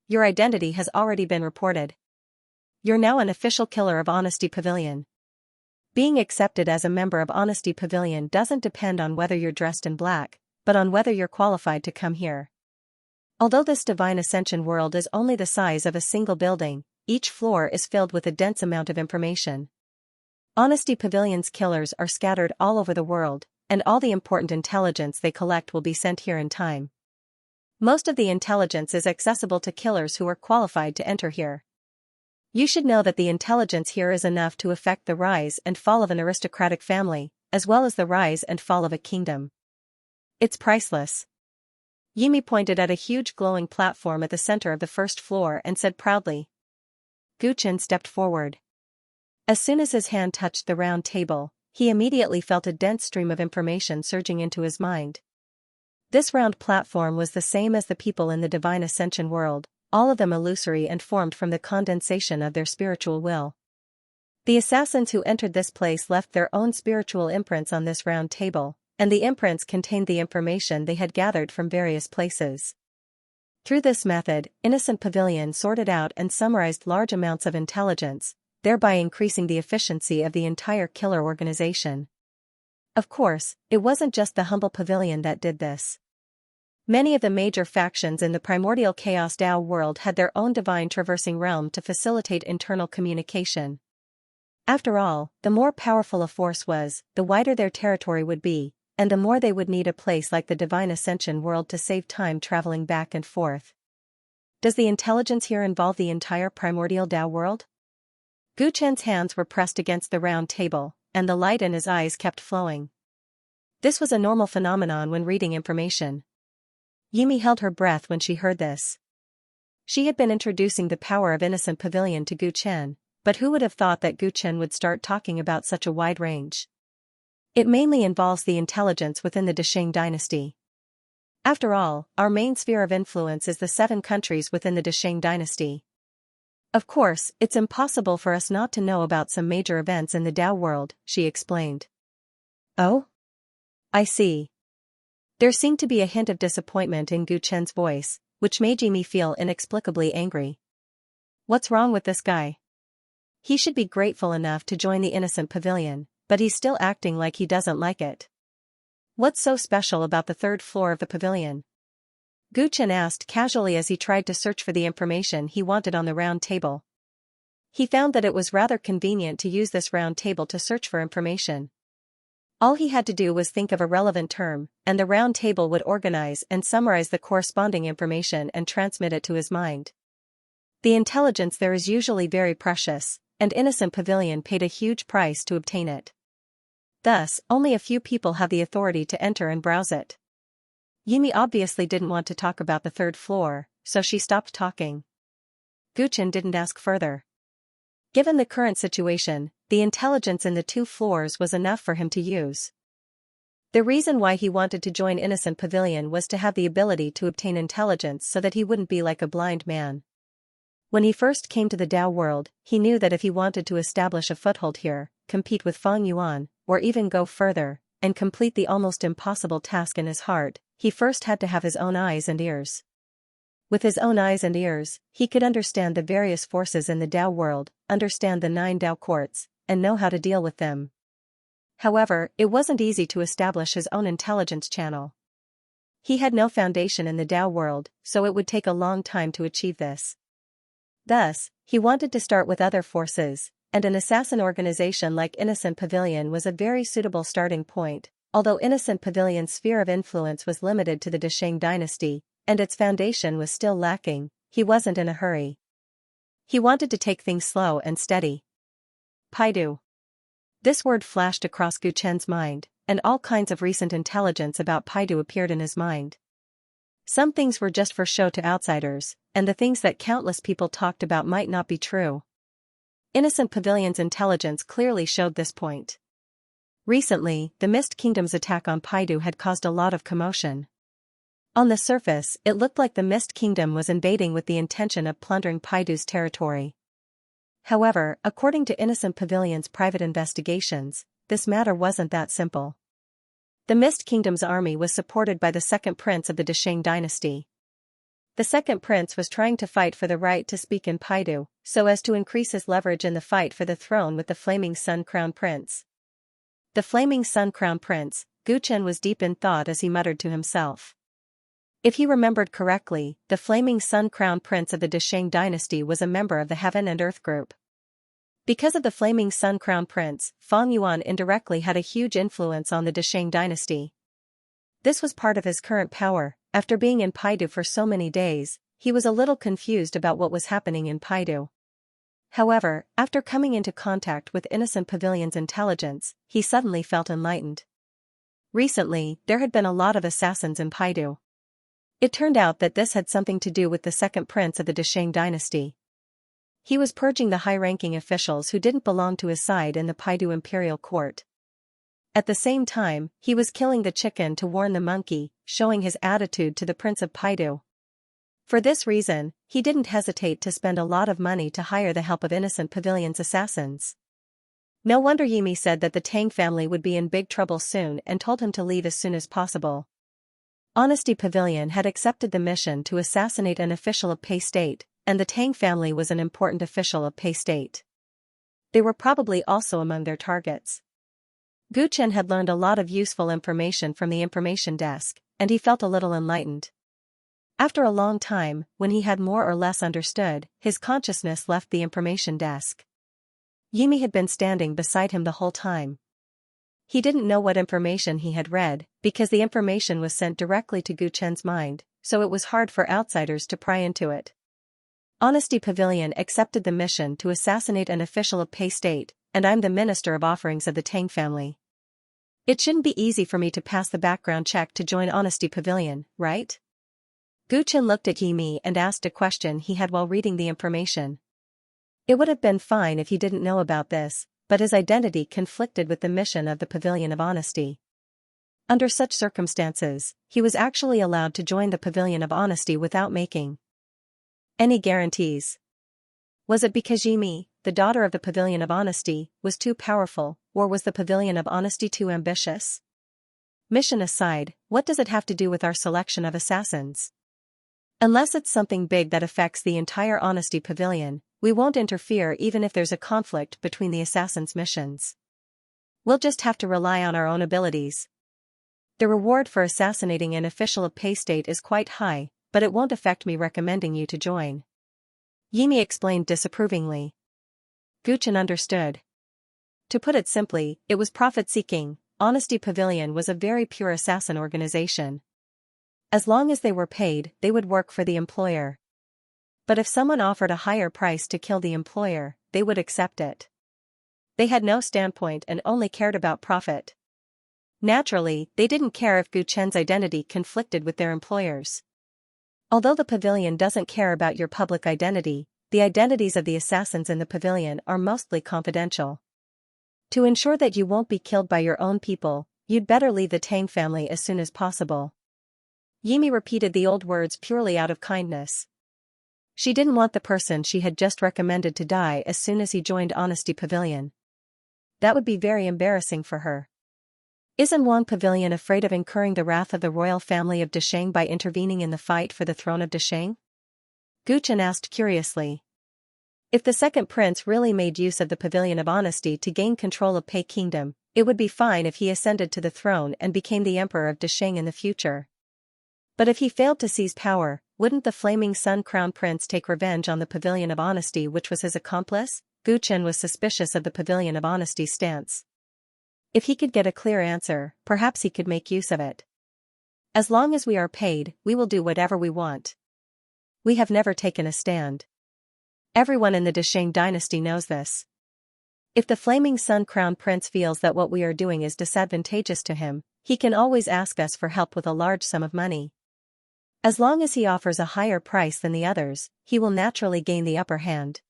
Your identity has already been reported. You're now an official killer of Honesty Pavilion. Being accepted as a member of Honesty Pavilion doesn't depend on whether you're dressed in black, but on whether you're qualified to come here. Although this Divine Ascension world is only the size of a single building, each floor is filled with a dense amount of information. Honesty Pavilion's killers are scattered all over the world, and all the important intelligence they collect will be sent here in time. Most of the intelligence is accessible to killers who are qualified to enter here. You should know that the intelligence here is enough to affect the rise and fall of an aristocratic family, as well as the rise and fall of a kingdom. It's priceless. Yimi pointed at a huge glowing platform at the center of the first floor and said proudly. Gu Chen stepped forward. As soon as his hand touched the round table, he immediately felt a dense stream of information surging into his mind. This round platform was the same as the people in the Divine Ascension world, all of them illusory and formed from the condensation of their spiritual will. The assassins who entered this place left their own spiritual imprints on this round table, and the imprints contained the information they had gathered from various places. Through this method, Innocent Pavilion sorted out and summarized large amounts of intelligence, thereby increasing the efficiency of the entire killer organization. Of course, it wasn't just the humble pavilion that did this. Many of the major factions in the primordial chaos Dao world had their own divine traversing realm to facilitate internal communication. After all, the more powerful a force was, the wider their territory would be, and the more they would need a place like the Divine Ascension world to save time traveling back and forth. Does the intelligence here involve the entire primordial Dao world? Gu Chen's hands were pressed against the round table, and the light in his eyes kept flowing. This was a normal phenomenon when reading information. Yimi held her breath when she heard this. She had been introducing the power of Innocent Pavilion to Gu Chen, but who would have thought that Gu Chen would start talking about such a wide range? It mainly involves the intelligence within the Desheng dynasty. After all, our main sphere of influence is the 7 countries within the Desheng dynasty. Of course, it's impossible for us not to know about some major events in the Dao world, she explained. Oh? I see. There seemed to be a hint of disappointment in Gu Chen's voice, which made Jimmy feel inexplicably angry. What's wrong with this guy? He should be grateful enough to join the Innocent Pavilion, but he's still acting like he doesn't like it. What's so special about the 3rd floor of the pavilion? Gu Chen asked casually as he tried to search for the information he wanted on the round table. He found that it was rather convenient to use this round table to search for information. All he had to do was think of a relevant term, and the round table would organize and summarize the corresponding information and transmit it to his mind. The intelligence there is usually very precious, and Innocent Pavilion paid a huge price to obtain it. Thus, only a few people have the authority to enter and browse it. Yimi obviously didn't want to talk about the 3rd floor, so she stopped talking. Gu Chen didn't ask further. Given the current situation, the intelligence in the 2 floors was enough for him to use. The reason why he wanted to join Innocent Pavilion was to have the ability to obtain intelligence so that he wouldn't be like a blind man. When he first came to the Dao world, he knew that if he wanted to establish a foothold here, compete with Feng Yuan, or even go further, and complete the almost impossible task in his heart, he first had to have his own eyes and ears. With his own eyes and ears, he could understand the various forces in the Dao world, understand the 9 Dao courts, and know how to deal with them. However, it wasn't easy to establish his own intelligence channel. He had no foundation in the Dao world, so it would take a long time to achieve this. Thus, he wanted to start with other forces, and an assassin organization like Innocent Pavilion was a very suitable starting point. Although Innocent Pavilion's sphere of influence was limited to the Desheng dynasty, and its foundation was still lacking, he wasn't in a hurry. He wanted to take things slow and steady. Paidu. This word flashed across Gu Chen's mind, and all kinds of recent intelligence about Paidu appeared in his mind. Some things were just for show to outsiders, and the things that countless people talked about might not be true. Innocent Pavilion's intelligence clearly showed this point. Recently, the Mist Kingdom's attack on Paidu had caused a lot of commotion. On the surface, it looked like the Mist Kingdom was invading with the intention of plundering Paidu's territory. However, according to Innocent Pavilion's private investigations, this matter wasn't that simple. The Mist Kingdom's army was supported by the second prince of the Desheng dynasty. The second prince was trying to fight for the right to speak in Paidu, so as to increase his leverage in the fight for the throne with the Flaming Sun Crown Prince. The Flaming Sun Crown Prince, Gu Chen was deep in thought as he muttered to himself. If he remembered correctly, the Flaming Sun Crown Prince of the Desheng dynasty was a member of the Heaven and Earth group. Because of the Flaming Sun Crown Prince, Fang Yuan indirectly had a huge influence on the Desheng dynasty. This was part of his current power. After being in Paidu for so many days, he was a little confused about what was happening in Paidu. However, after coming into contact with Innocent Pavilion's intelligence, he suddenly felt enlightened. Recently, there had been a lot of assassins in Paidu. It turned out that this had something to do with the second prince of the Desheng dynasty. He was purging the high-ranking officials who didn't belong to his side in the Paidu imperial court. At the same time, he was killing the chicken to warn the monkey, showing his attitude to the prince of Paidu. For this reason, he didn't hesitate to spend a lot of money to hire the help of Innocent Pavilion's assassins. No wonder Yimi said that the Tang family would be in big trouble soon and told him to leave as soon as possible. Honesty Pavilion had accepted the mission to assassinate an official of Pei State, and the Tang family was an important official of Pei State. They were probably also among their targets. Gu Chen had learned a lot of useful information from the information desk, and he felt a little enlightened. After a long time, when he had more or less understood, his consciousness left the information desk. Yimi had been standing beside him the whole time. He didn't know what information he had read, because the information was sent directly to Gu Chen's mind, so it was hard for outsiders to pry into it. Honesty Pavilion accepted the mission to assassinate an official of Pei State, and I'm the Minister of Offerings of the Tang family. It shouldn't be easy for me to pass the background check to join Honesty Pavilion, right? Gu Chen looked at Yimi and asked a question he had while reading the information. It would have been fine if he didn't know about this, but his identity conflicted with the mission of the Pavilion of Honesty. Under such circumstances, he was actually allowed to join the Pavilion of Honesty without making any guarantees. Was it because Yimi, the daughter of the Pavilion of Honesty, was too powerful, or was the Pavilion of Honesty too ambitious? Mission aside, what does it have to do with our selection of assassins? Unless it's something big that affects the entire Honesty Pavilion, we won't interfere even if there's a conflict between the assassins' missions. We'll just have to rely on our own abilities. The reward for assassinating an official of Pei State is quite high, but it won't affect me recommending you to join. Yimi explained disapprovingly. Gu Chen understood. To put it simply, it was profit-seeking. Honesty Pavilion was a very pure assassin organization. As long as they were paid, they would work for the employer. But if someone offered a higher price to kill the employer, they would accept it. They had no standpoint and only cared about profit. Naturally, they didn't care if Gu Chen's identity conflicted with their employers. Although the pavilion doesn't care about your public identity, the identities of the assassins in the pavilion are mostly confidential. To ensure that you won't be killed by your own people, you'd better leave the Tang family as soon as possible. Yimi repeated the old words purely out of kindness. She didn't want the person she had just recommended to die as soon as he joined Honesty Pavilion. That would be very embarrassing for her. Isn't Wang Pavilion afraid of incurring the wrath of the royal family of Desheng by intervening in the fight for the throne of Desheng? Gu Chen asked curiously. If the second prince really made use of the Pavilion of Honesty to gain control of Pei Kingdom, it would be fine if he ascended to the throne and became the emperor of Desheng in the future. But if he failed to seize power, wouldn't the Flaming Sun Crown Prince take revenge on the Pavilion of Honesty, which was his accomplice? Gu Chen was suspicious of the Pavilion of Honesty's stance. If he could get a clear answer, perhaps he could make use of it. As long as we are paid, we will do whatever we want. We have never taken a stand. Everyone in the Desheng dynasty knows this. If the Flaming Sun Crown Prince feels that what we are doing is disadvantageous to him, he can always ask us for help with a large sum of money. As long as he offers a higher price than the others, he will naturally gain the upper hand.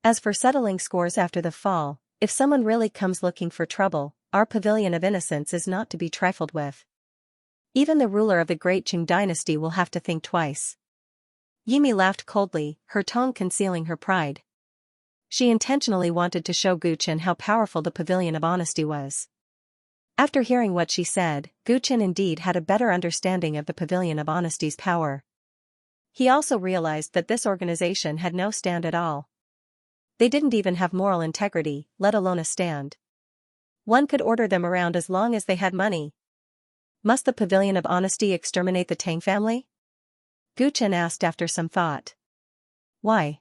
As for settling scores after the fall, if someone really comes looking for trouble, our Pavilion of Innocence is not to be trifled with. Even the ruler of the Great Qing dynasty will have to think twice. Yimi laughed coldly, her tone concealing her pride. She intentionally wanted to show Gu Chen how powerful the Pavilion of Honesty was. After hearing what she said, Gu Chen indeed had a better understanding of the Pavilion of Honesty's power. He also realized that this organization had no stand at all. They didn't even have moral integrity, let alone a stand. One could order them around as long as they had money. Must the Pavilion of Honesty exterminate the Tang family? Gu Chen asked after some thought. Why?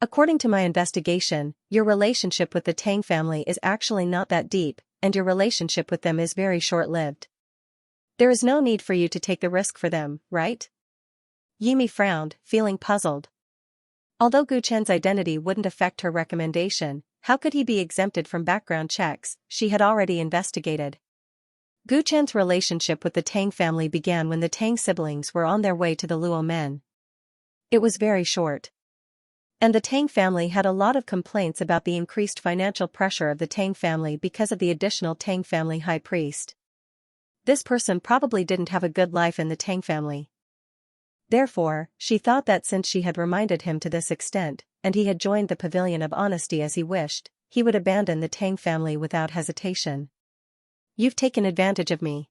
According to my investigation, your relationship with the Tang family is actually not that deep, and your relationship with them is very short-lived. There is no need for you to take the risk for them, right? Yimi frowned, feeling puzzled. Although Gu Chen's identity wouldn't affect her recommendation, how could he be exempted from background checks she had already investigated? Gu Chen's relationship with the Tang family began when the Tang siblings were on their way to the Luo Men. It was very short. And the Tang family had a lot of complaints about the increased financial pressure of the Tang family because of the additional Tang family high priest. This person probably didn't have a good life in the Tang family. Therefore, she thought that since she had reminded him to this extent, and he had joined the Pavilion of Honesty as he wished, he would abandon the Tang family without hesitation. You've taken advantage of me.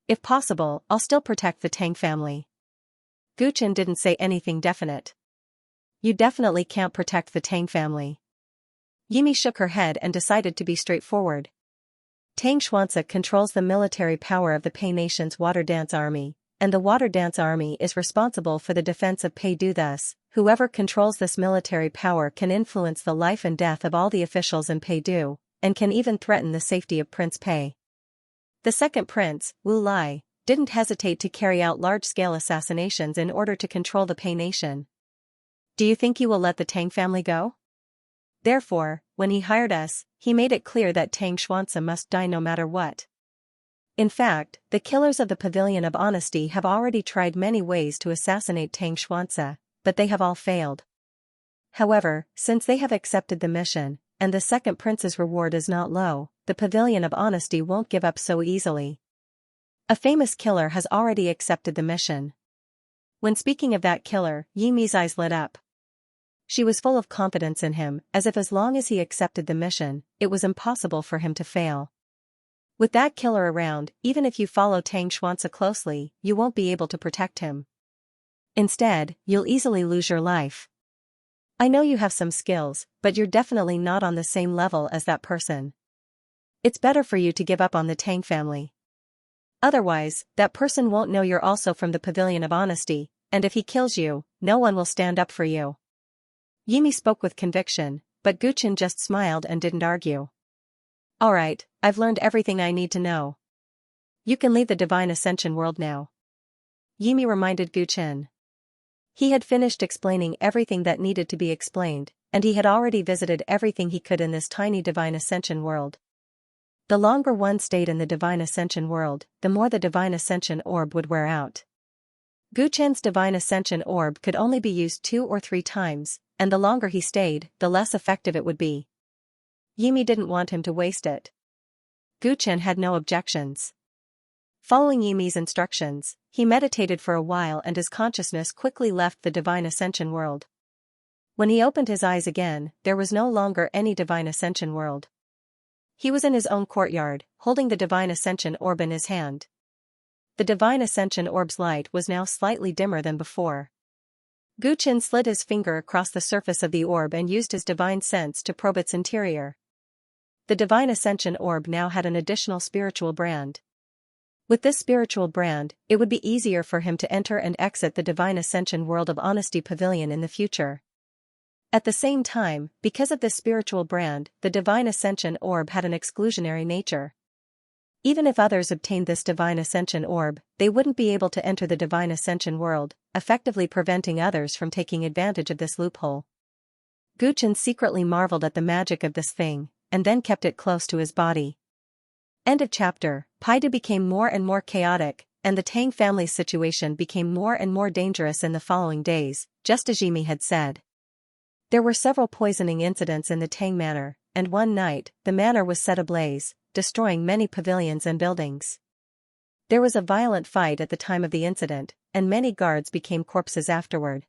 If possible, I'll still protect the Tang family. Gu Chen didn't say anything definite. You definitely can't protect the Tang family. Yimi shook her head and decided to be straightforward. Tang Xianxia controls the military power of the Pei Nation's Water Dance Army, and the Water Dance Army is responsible for the defense of Pei Du. Thus, whoever controls this military power can influence the life and death of all the officials in Pei Du, and can even threaten the safety of Prince Pei. The second prince, Wu Lai, didn't hesitate to carry out large-scale assassinations in order to control the Pei Nation. Do you think you will let the Tang family go? Therefore, when he hired us, he made it clear that Tang Xianxia must die no matter what. In fact, the killers of the Pavilion of Honesty have already tried many ways to assassinate Tang Xianxia, but they have all failed. However, since they have accepted the mission, and the second prince's reward is not low, the Pavilion of Honesty won't give up so easily. A famous killer has already accepted the mission. When speaking of that killer, Yimi's eyes lit up. She was full of confidence in him, as if as long as he accepted the mission, it was impossible for him to fail. With that killer around, even if you follow Tang Xianxia closely, you won't be able to protect him. Instead, you'll easily lose your life. I know you have some skills, but you're definitely not on the same level as that person. It's better for you to give up on the Tang family. Otherwise, that person won't know you're also from the Pavilion of Honesty, and if he kills you, no one will stand up for you. Yimi spoke with conviction, but Gu Chen just smiled and didn't argue. Alright, I've learned everything I need to know. You can leave the Divine Ascension world now. Yimi reminded Gu Chen. He had finished explaining everything that needed to be explained, and he had already visited everything he could in this tiny Divine Ascension world. The longer one stayed in the Divine Ascension world, the more the Divine Ascension orb would wear out. Gu Chen's Divine Ascension orb could only be used 2 or 3 times, and the longer he stayed, the less effective it would be. Yimi didn't want him to waste it. Gu Chen had no objections. Following Yimi's instructions, he meditated for a while and his consciousness quickly left the Divine Ascension world. When he opened his eyes again, there was no longer any Divine Ascension world. He was in his own courtyard, holding the Divine Ascension Orb in his hand. The Divine Ascension Orb's light was now slightly dimmer than before. Gu Qin slid his finger across the surface of the orb and used his divine sense to probe its interior. The Divine Ascension Orb now had an additional spiritual brand. With this spiritual brand, it would be easier for him to enter and exit the Divine Ascension World of Honesty Pavilion in the future. At the same time, because of this spiritual brand, the Divine Ascension Orb had an exclusionary nature. Even if others obtained this Divine Ascension Orb, they wouldn't be able to enter the Divine Ascension World, effectively preventing others from taking advantage of this loophole. Gu Qin secretly marveled at the magic of this thing, and then kept it close to his body. End of chapter. Paidu became more and more chaotic, and the Tang family's situation became more and more dangerous in the following days, just as Yimi had said. There were several poisoning incidents in the Tang manor, and one night, the manor was set ablaze, destroying many pavilions and buildings. There was a violent fight at the time of the incident, and many guards became corpses afterward.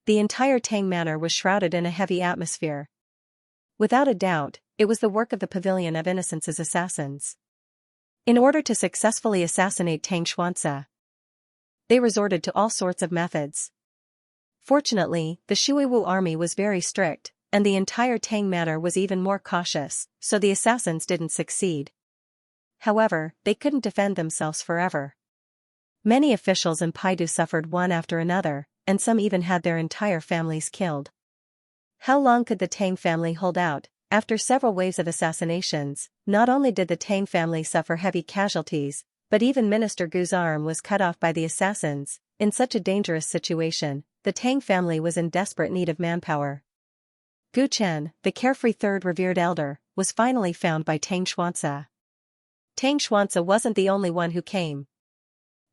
The entire Tang manor was shrouded in a heavy atmosphere. Without a doubt, it was the work of the Pavilion of Innocence's assassins. In order to successfully assassinate Tang Xianxia, they resorted to all sorts of methods. Fortunately, the Shuiwu army was very strict, and the entire Tang manor was even more cautious, so the assassins didn't succeed. However, they couldn't defend themselves forever. Many officials in Paidu suffered one after another, and some even had their entire families killed. How long could the Tang family hold out? After several waves of assassinations, not only did the Tang family suffer heavy casualties, but even Minister Gu's arm was cut off by the assassins. In such a dangerous situation, the Tang family was in desperate need of manpower. Gu Chen, the carefree third revered elder, was finally found by Tang Xianxia. Tang Xianxia wasn't the only one who came.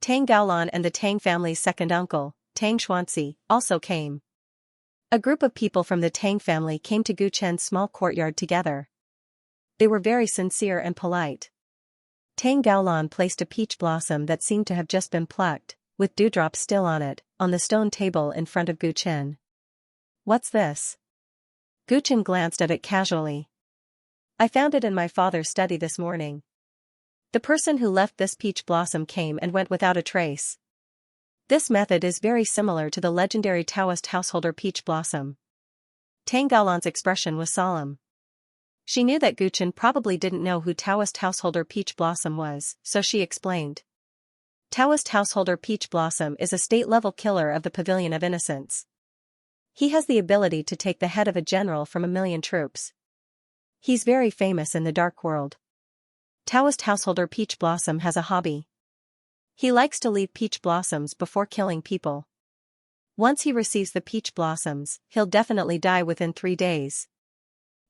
Tang Gaolan and the Tang family's second uncle, Tang Xuanxi, also came. A group of people from the Tang family came to Gu Chen's small courtyard together. They were very sincere and polite. Tang Gaolan placed a peach blossom that seemed to have just been plucked, with dewdrops still on it, on the stone table in front of Gu Chen. "What's this?" Gu Chen glanced at it casually. "I found it in my father's study this morning. The person who left this peach blossom came and went without a trace. This method is very similar to the legendary Taoist householder peach blossom." Tang Gaolan's expression was solemn. She knew that Gu Chen probably didn't know who Taoist householder peach blossom was, so she explained. Taoist householder peach blossom is a state-level killer of the Pavilion of Innocence. He has the ability to take the head of a general from 1,000,000 troops. He's very famous in the dark world. Taoist householder peach blossom has a hobby. He likes to leave peach blossoms before killing people. Once he receives the peach blossoms, he'll definitely die within 3 days.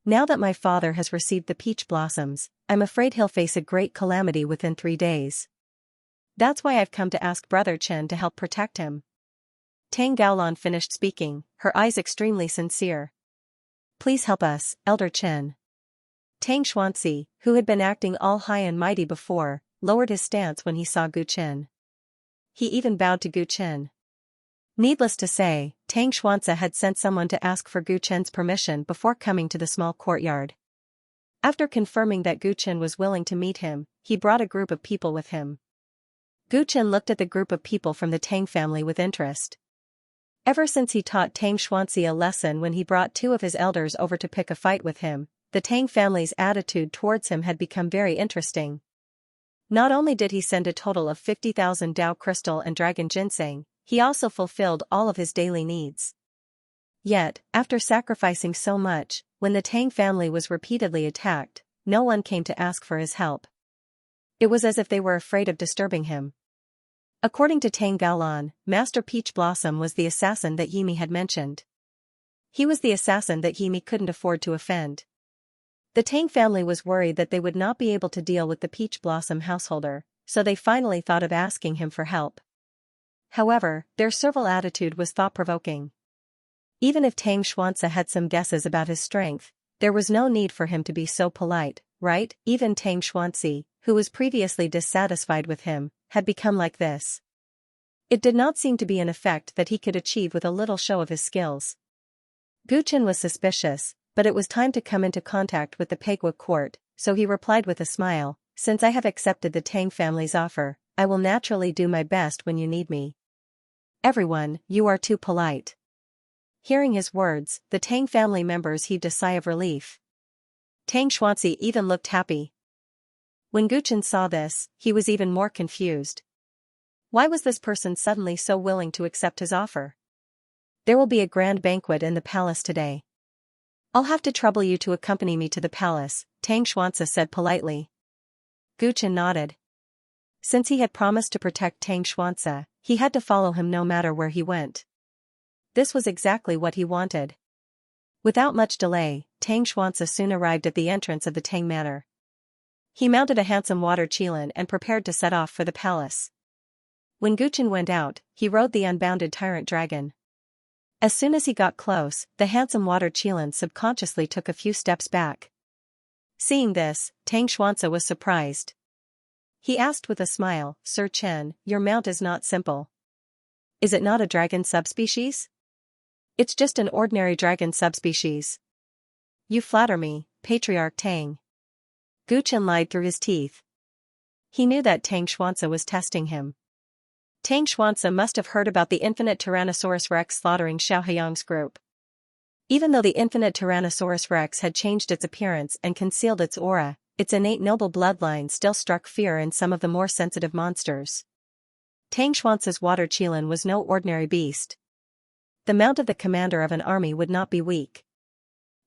Now that my father has received the peach blossoms, I'm afraid he'll face a great calamity within 3 days. That's why I've come to ask Brother Chen to help protect him. Tang Gaolan finished speaking, her eyes extremely sincere. "Please help us, Elder Chen." Tang Xuanxi, who had been acting all high and mighty before, lowered his stance when he saw Gu Chen. He even bowed to Gu Chen. Needless to say, Tang Xuanxia had sent someone to ask for Gu Chen's permission before coming to the small courtyard. After confirming that Gu Chen was willing to meet him, he brought a group of people with him. Gu Chen looked at the group of people from the Tang family with interest. Ever since he taught Tang Xuanxi a lesson when he brought 2 of his elders over to pick a fight with him, the Tang family's attitude towards him had become very interesting. Not only did he send a total of 50,000 Dao crystal and dragon ginseng, he also fulfilled all of his daily needs. Yet, after sacrificing so much, when the Tang family was repeatedly attacked, no one came to ask for his help. It was as if they were afraid of disturbing him. According to Tang Gaolan, Master Peach Blossom was the assassin that Yimi had mentioned. He was the assassin that Yimi couldn't afford to offend. The Tang family was worried that they would not be able to deal with the Peach Blossom householder, so they finally thought of asking him for help. However, their servile attitude was thought-provoking. Even if Tang Xuanxia had some guesses about his strength, there was no need for him to be so polite, right? Even Tang Xuanxi, who was previously dissatisfied with him, had become like this. It did not seem to be an effect that he could achieve with a little show of his skills. Gu Chen was suspicious, but it was time to come into contact with the Pegua court, so he replied with a smile, "Since I have accepted the Tang family's offer, I will naturally do my best when you need me." "Everyone, you are too polite." Hearing his words, the Tang family members heaved a sigh of relief. Tang Xuanxia even looked happy. When Guchen saw this, he was even more confused. Why was this person suddenly so willing to accept his offer? "There will be a grand banquet in the palace today. I'll have to trouble you to accompany me to the palace," Tang Xuanxia said politely. Guchen nodded. Since he had promised to protect Tang Xuanxia, he had to follow him no matter where he went. This was exactly what he wanted. Without much delay, Tang Xuanxia soon arrived at the entrance of the Tang Manor. He mounted a handsome water qilin and prepared to set off for the palace. When Guchen went out, he rode the unbounded Tyrant dragon. As soon as he got close, the handsome water qilin subconsciously took a few steps back. Seeing this, Tang Xuanxia was surprised. He asked with a smile, "Sir Chen, your mount is not simple. Is it not a dragon subspecies?" "It's just an ordinary dragon subspecies." "You flatter me, Patriarch Tang." Guchen lied through his teeth. He knew that Tang Xuanxia was testing him. Tang Xuanxia must have heard about the infinite Tyrannosaurus Rex slaughtering Xiaohiyang's group. Even though the infinite Tyrannosaurus Rex had changed its appearance and concealed its aura, its innate noble bloodline still struck fear in some of the more sensitive monsters. Tang Xuanxia's water qilin was no ordinary beast. The mount of the commander of an army would not be weak.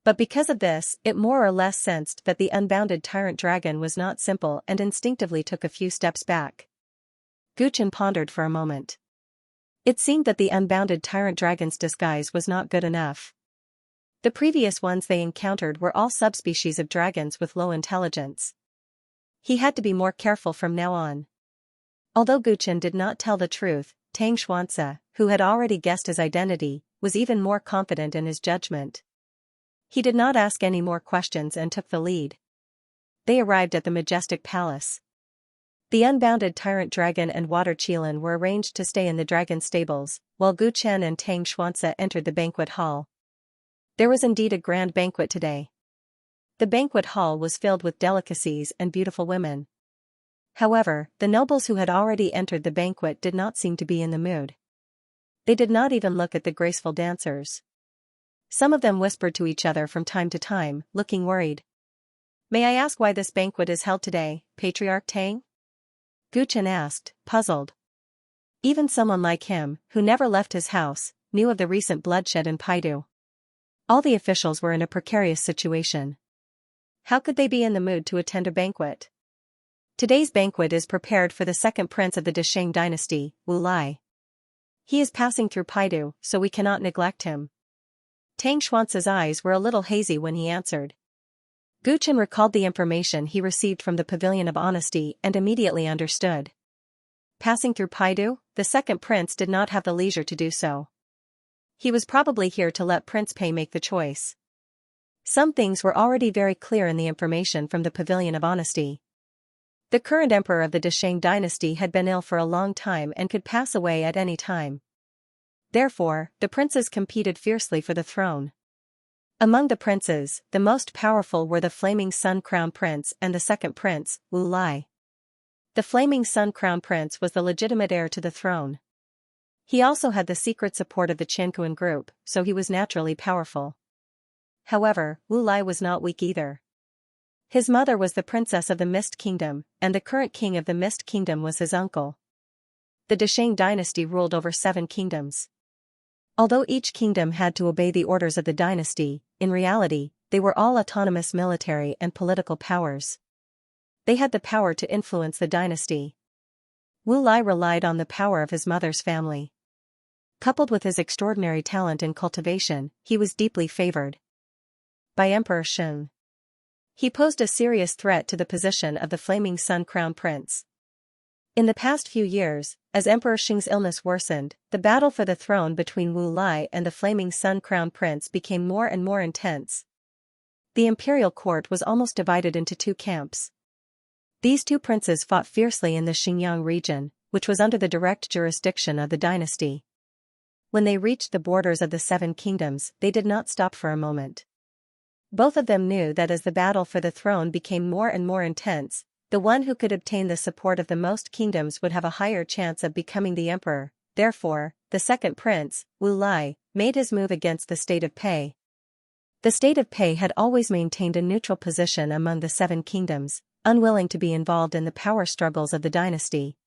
But because of this, it more or less sensed that the unbounded Tyrant dragon was not simple and instinctively took a few steps back. Guchen pondered for a moment. It seemed that the unbounded Tyrant dragon's disguise was not good enough. The previous ones they encountered were all subspecies of dragons with low intelligence. He had to be more careful from now on. Although Guchen did not tell the truth, Tang Xuanxia, who had already guessed his identity, was even more confident in his judgment. He did not ask any more questions and took the lead. They arrived at the majestic palace. The unbounded Tyrant dragon and water qilin were arranged to stay in the dragon stables, while Guchen and Tang Xuanxia entered the banquet hall. There was indeed a grand banquet today. The banquet hall was filled with delicacies and beautiful women. However, the nobles who had already entered the banquet did not seem to be in the mood. They did not even look at the graceful dancers. Some of them whispered to each other from time to time, looking worried. "May I ask why this banquet is held today, Patriarch Tang?" Guchen asked, puzzled. Even someone like him, who never left his house, knew of the recent bloodshed in Paidu. All the officials were in a precarious situation. How could they be in the mood to attend a banquet? Today's banquet is prepared for the second prince of the Desheng dynasty, Wu Lai. He is passing through Paidu, so we cannot neglect him. Tang Xuanxia's eyes were a little hazy when he answered. Guchen recalled the information he received from the Pavilion of Honesty and immediately understood. Passing through Paidu, the second prince did not have the leisure to do so. He was probably here to let Prince Pei make the choice. Some things were already very clear in the information from the Pavilion of Honesty. The current emperor of the Desheng dynasty had been ill for a long time and could pass away at any time. Therefore, the princes competed fiercely for the throne. Among the princes, the most powerful were the Flaming Sun Crown Prince and the second prince, Wu Lai. The Flaming Sun Crown Prince was the legitimate heir to the throne. He also had the secret support of the Qianquan group, so he was naturally powerful. However, Wu Lai was not weak either. His mother was the princess of the Mist Kingdom, and the current king of the Mist Kingdom was his uncle. The Desheng dynasty ruled over 7 kingdoms. Although each kingdom had to obey the orders of the dynasty, in reality, they were all autonomous military and political powers. They had the power to influence the dynasty. Wu Lai relied on the power of his mother's family. Coupled with his extraordinary talent in cultivation, he was deeply favored by Emperor Shun. He posed a serious threat to the position of the Flaming Sun Crown Prince. In the past few years, as Emperor Shung's illness worsened, the battle for the throne between Wu Lai and the Flaming Sun Crown Prince became more and more intense. The imperial court was almost divided into 2 camps. These 2 princes fought fiercely in the Xinjiang region, which was under the direct jurisdiction of the dynasty. When they reached the borders of the 7 kingdoms, they did not stop for a moment. Both of them knew that as the battle for the throne became more and more intense, the one who could obtain the support of the most kingdoms would have a higher chance of becoming the emperor. Therefore, the second prince, Wu Lai, made his move against the state of Pei. The state of Pei had always maintained a neutral position among the seven kingdoms, unwilling to be involved in the power struggles of the dynasty.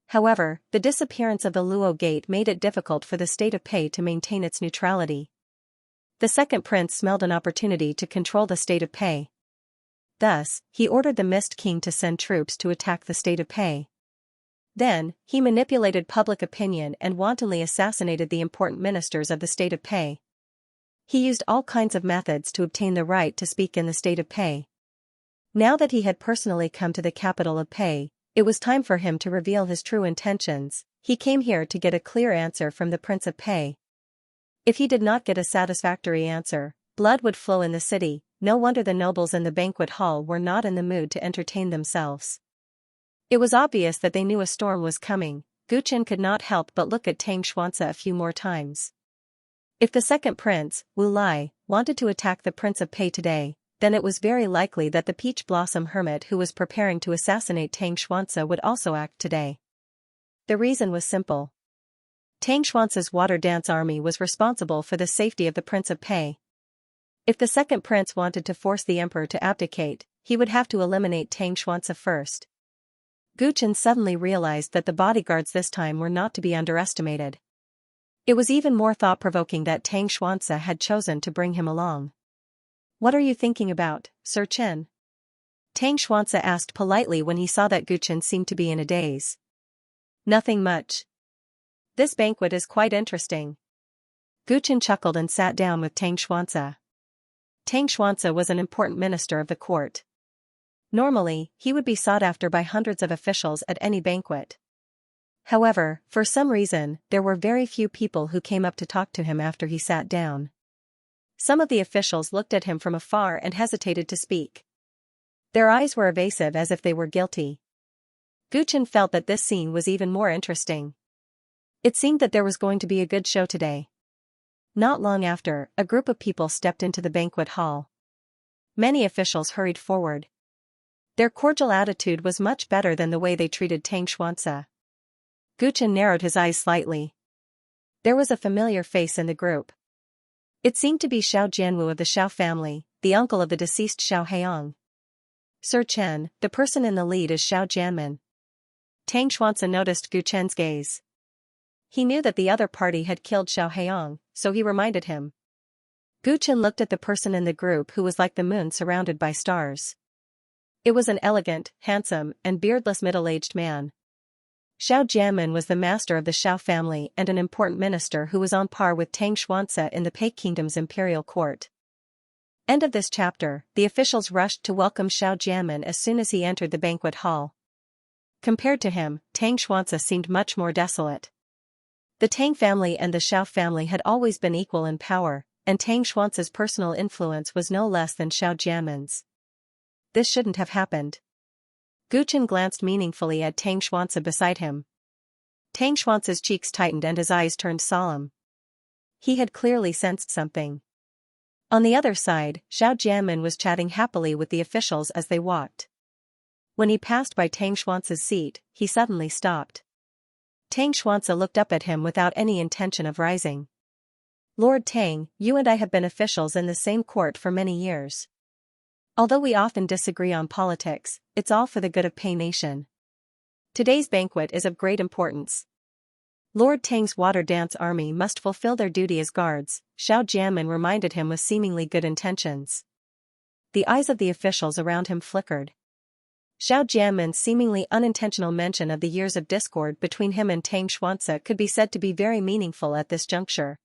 However, the disappearance of the Luo Gate made it difficult for the state of Pei to maintain its neutrality. The second prince smelled an opportunity to control the state of Pei. Thus, he ordered the Mist King to send troops to attack the state of Pei. Then, he manipulated public opinion and wantonly assassinated the important ministers of the state of Pei. He used all kinds of methods to obtain the right to speak in the state of Pei. Now that he had personally come to the capital of Pei, it was time for him to reveal his true intentions. He came here to get a clear answer from the Prince of Pei. If he did not get a satisfactory answer, blood would flow in the city. No wonder the nobles in the banquet hall were not in the mood to entertain themselves. It was obvious that they knew a storm was coming. Guchen could not help but look at Tang Xianxia a few more times. If the second prince, Wu Lai, wanted to attack the Prince of Pei today, then it was very likely that the Peach Blossom Hermit who was preparing to assassinate Tang Xianxia would also act today. The reason was simple. Tang Xuanxia's water dance army was responsible for the safety of the Prince of Pei. If the second prince wanted to force the emperor to abdicate, he would have to eliminate Tang Xianxia first. Guchen suddenly realized that the bodyguards this time were not to be underestimated. It was even more thought-provoking that Tang Xianxia had chosen to bring him along. "What are you thinking about, Sir Chen?" Tang Xianxia asked politely when he saw that Guchen seemed to be in a daze. "Nothing much. This banquet is quite interesting." Guchen chuckled and sat down with Tang Xianxia. Tang Xianxia was an important minister of the court. Normally, he would be sought after by hundreds of officials at any banquet. However, for some reason, there were very few people who came up to talk to him after he sat down. Some of the officials looked at him from afar and hesitated to speak. Their eyes were evasive as if they were guilty. Guchen felt that this scene was even more interesting. It seemed that there was going to be a good show today. Not long after, a group of people stepped into the banquet hall. Many officials hurried forward. Their cordial attitude was much better than the way they treated Tang Xianxia. Guchen narrowed his eyes slightly. There was a familiar face in the group. It seemed to be Xiao Jianwu of the Xiao family, the uncle of the deceased Xiao Heiyang. "Sir Chen, the person in the lead is Xiao Jianmin." Tang Xianxia noticed Guchen's gaze. He knew that the other party had killed Xiao Heiyang, so he reminded him. Guchen looked at the person in the group who was like the moon surrounded by stars. It was an elegant, handsome, and beardless middle-aged man. Xiao Jianmin was the master of the Xiao family and an important minister who was on par with Tang Xianxia in the Pei Kingdom's imperial court. End of this chapter. The officials rushed to welcome Xiao Jianmin as soon as he entered the banquet hall. Compared to him, Tang Xianxia seemed much more desolate. The Tang family and the Xiao family had always been equal in power, and Tang Xuanxia's personal influence was no less than Xiao Jianmin's. This shouldn't have happened. Guchen glanced meaningfully at Tang Xianxia beside him. Tang Xuanxia's cheeks tightened and his eyes turned solemn. He had clearly sensed something. On the other side, Xiao Jianmin was chatting happily with the officials as they walked. When he passed by Tang Xuanxia's seat, he suddenly stopped. Tang Xianxia looked up at him without any intention of rising. "Lord Tang, you and I have been officials in the same court for many years. Although we often disagree on politics, it's all for the good of Pei Nation. Today's banquet is of great importance. Lord Tang's water dance army must fulfill their duty as guards," Xiao Jianmin reminded him with seemingly good intentions. The eyes of the officials around him flickered. Xiao Jianmin's seemingly unintentional mention of the years of discord between him and Tang Xianxia could be said to be very meaningful at this juncture.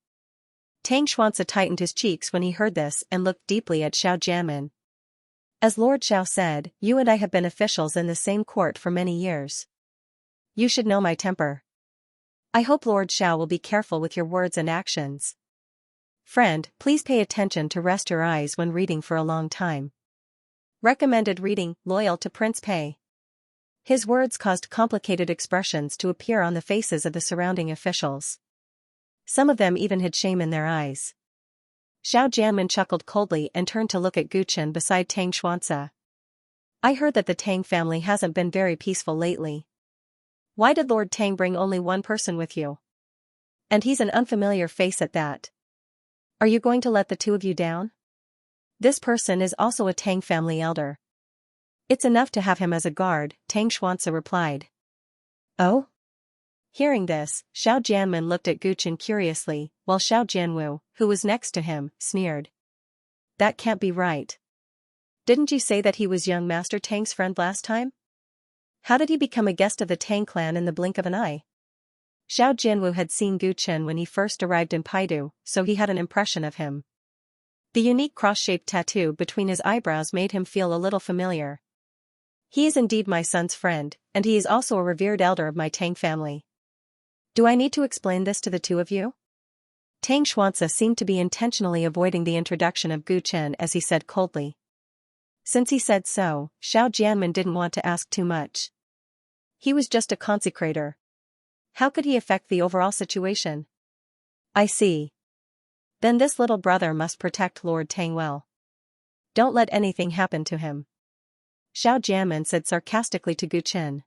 Tang Xianxia tightened his cheeks when he heard this and looked deeply at Xiao Jianmin. "As Lord Xiao said, you and I have been officials in the same court for many years. You should know my temper. I hope Lord Xiao will be careful with your words and actions. Friend, please pay attention to rest your eyes when reading for a long time. Recommended reading, loyal to Prince Pei." His words caused complicated expressions to appear on the faces of the surrounding officials. Some of them even had shame in their eyes. Xiao Jianmen chuckled coldly and turned to look at Gu Chen beside Tang Xuanzi. I heard that the Tang family hasn't been very peaceful lately. Why did Lord Tang bring only one person with you? And he's an unfamiliar face at that. Are you going to let the two of you down? This person is also a Tang family elder. It's enough to have him as a guard, Tang Xuanzi replied. Oh? Hearing this, Xiao Jianmen looked at Gu Chen curiously, while Xiao Jianwu, who was next to him, sneered. That can't be right. Didn't you say that he was young Master Tang's friend last time? How did he become a guest of the Tang clan in the blink of an eye? Xiao Jianwu had seen Gu Chen when he first arrived in Paidu, so he had an impression of him. The unique cross-shaped tattoo between his eyebrows made him feel a little familiar. He is indeed my son's friend, and he is also a revered elder of my Tang family. Do I need to explain this to the two of you? Tang Xuanzi seemed to be intentionally avoiding the introduction of Gu Chen as he said coldly. Since he said so, Xiao Jianmen didn't want to ask too much. He was just a consecrator. How could he affect the overall situation? I see. Then this little brother must protect Lord Tang well. Don't let anything happen to him. Xiao Jianmen said sarcastically to Gu Chen.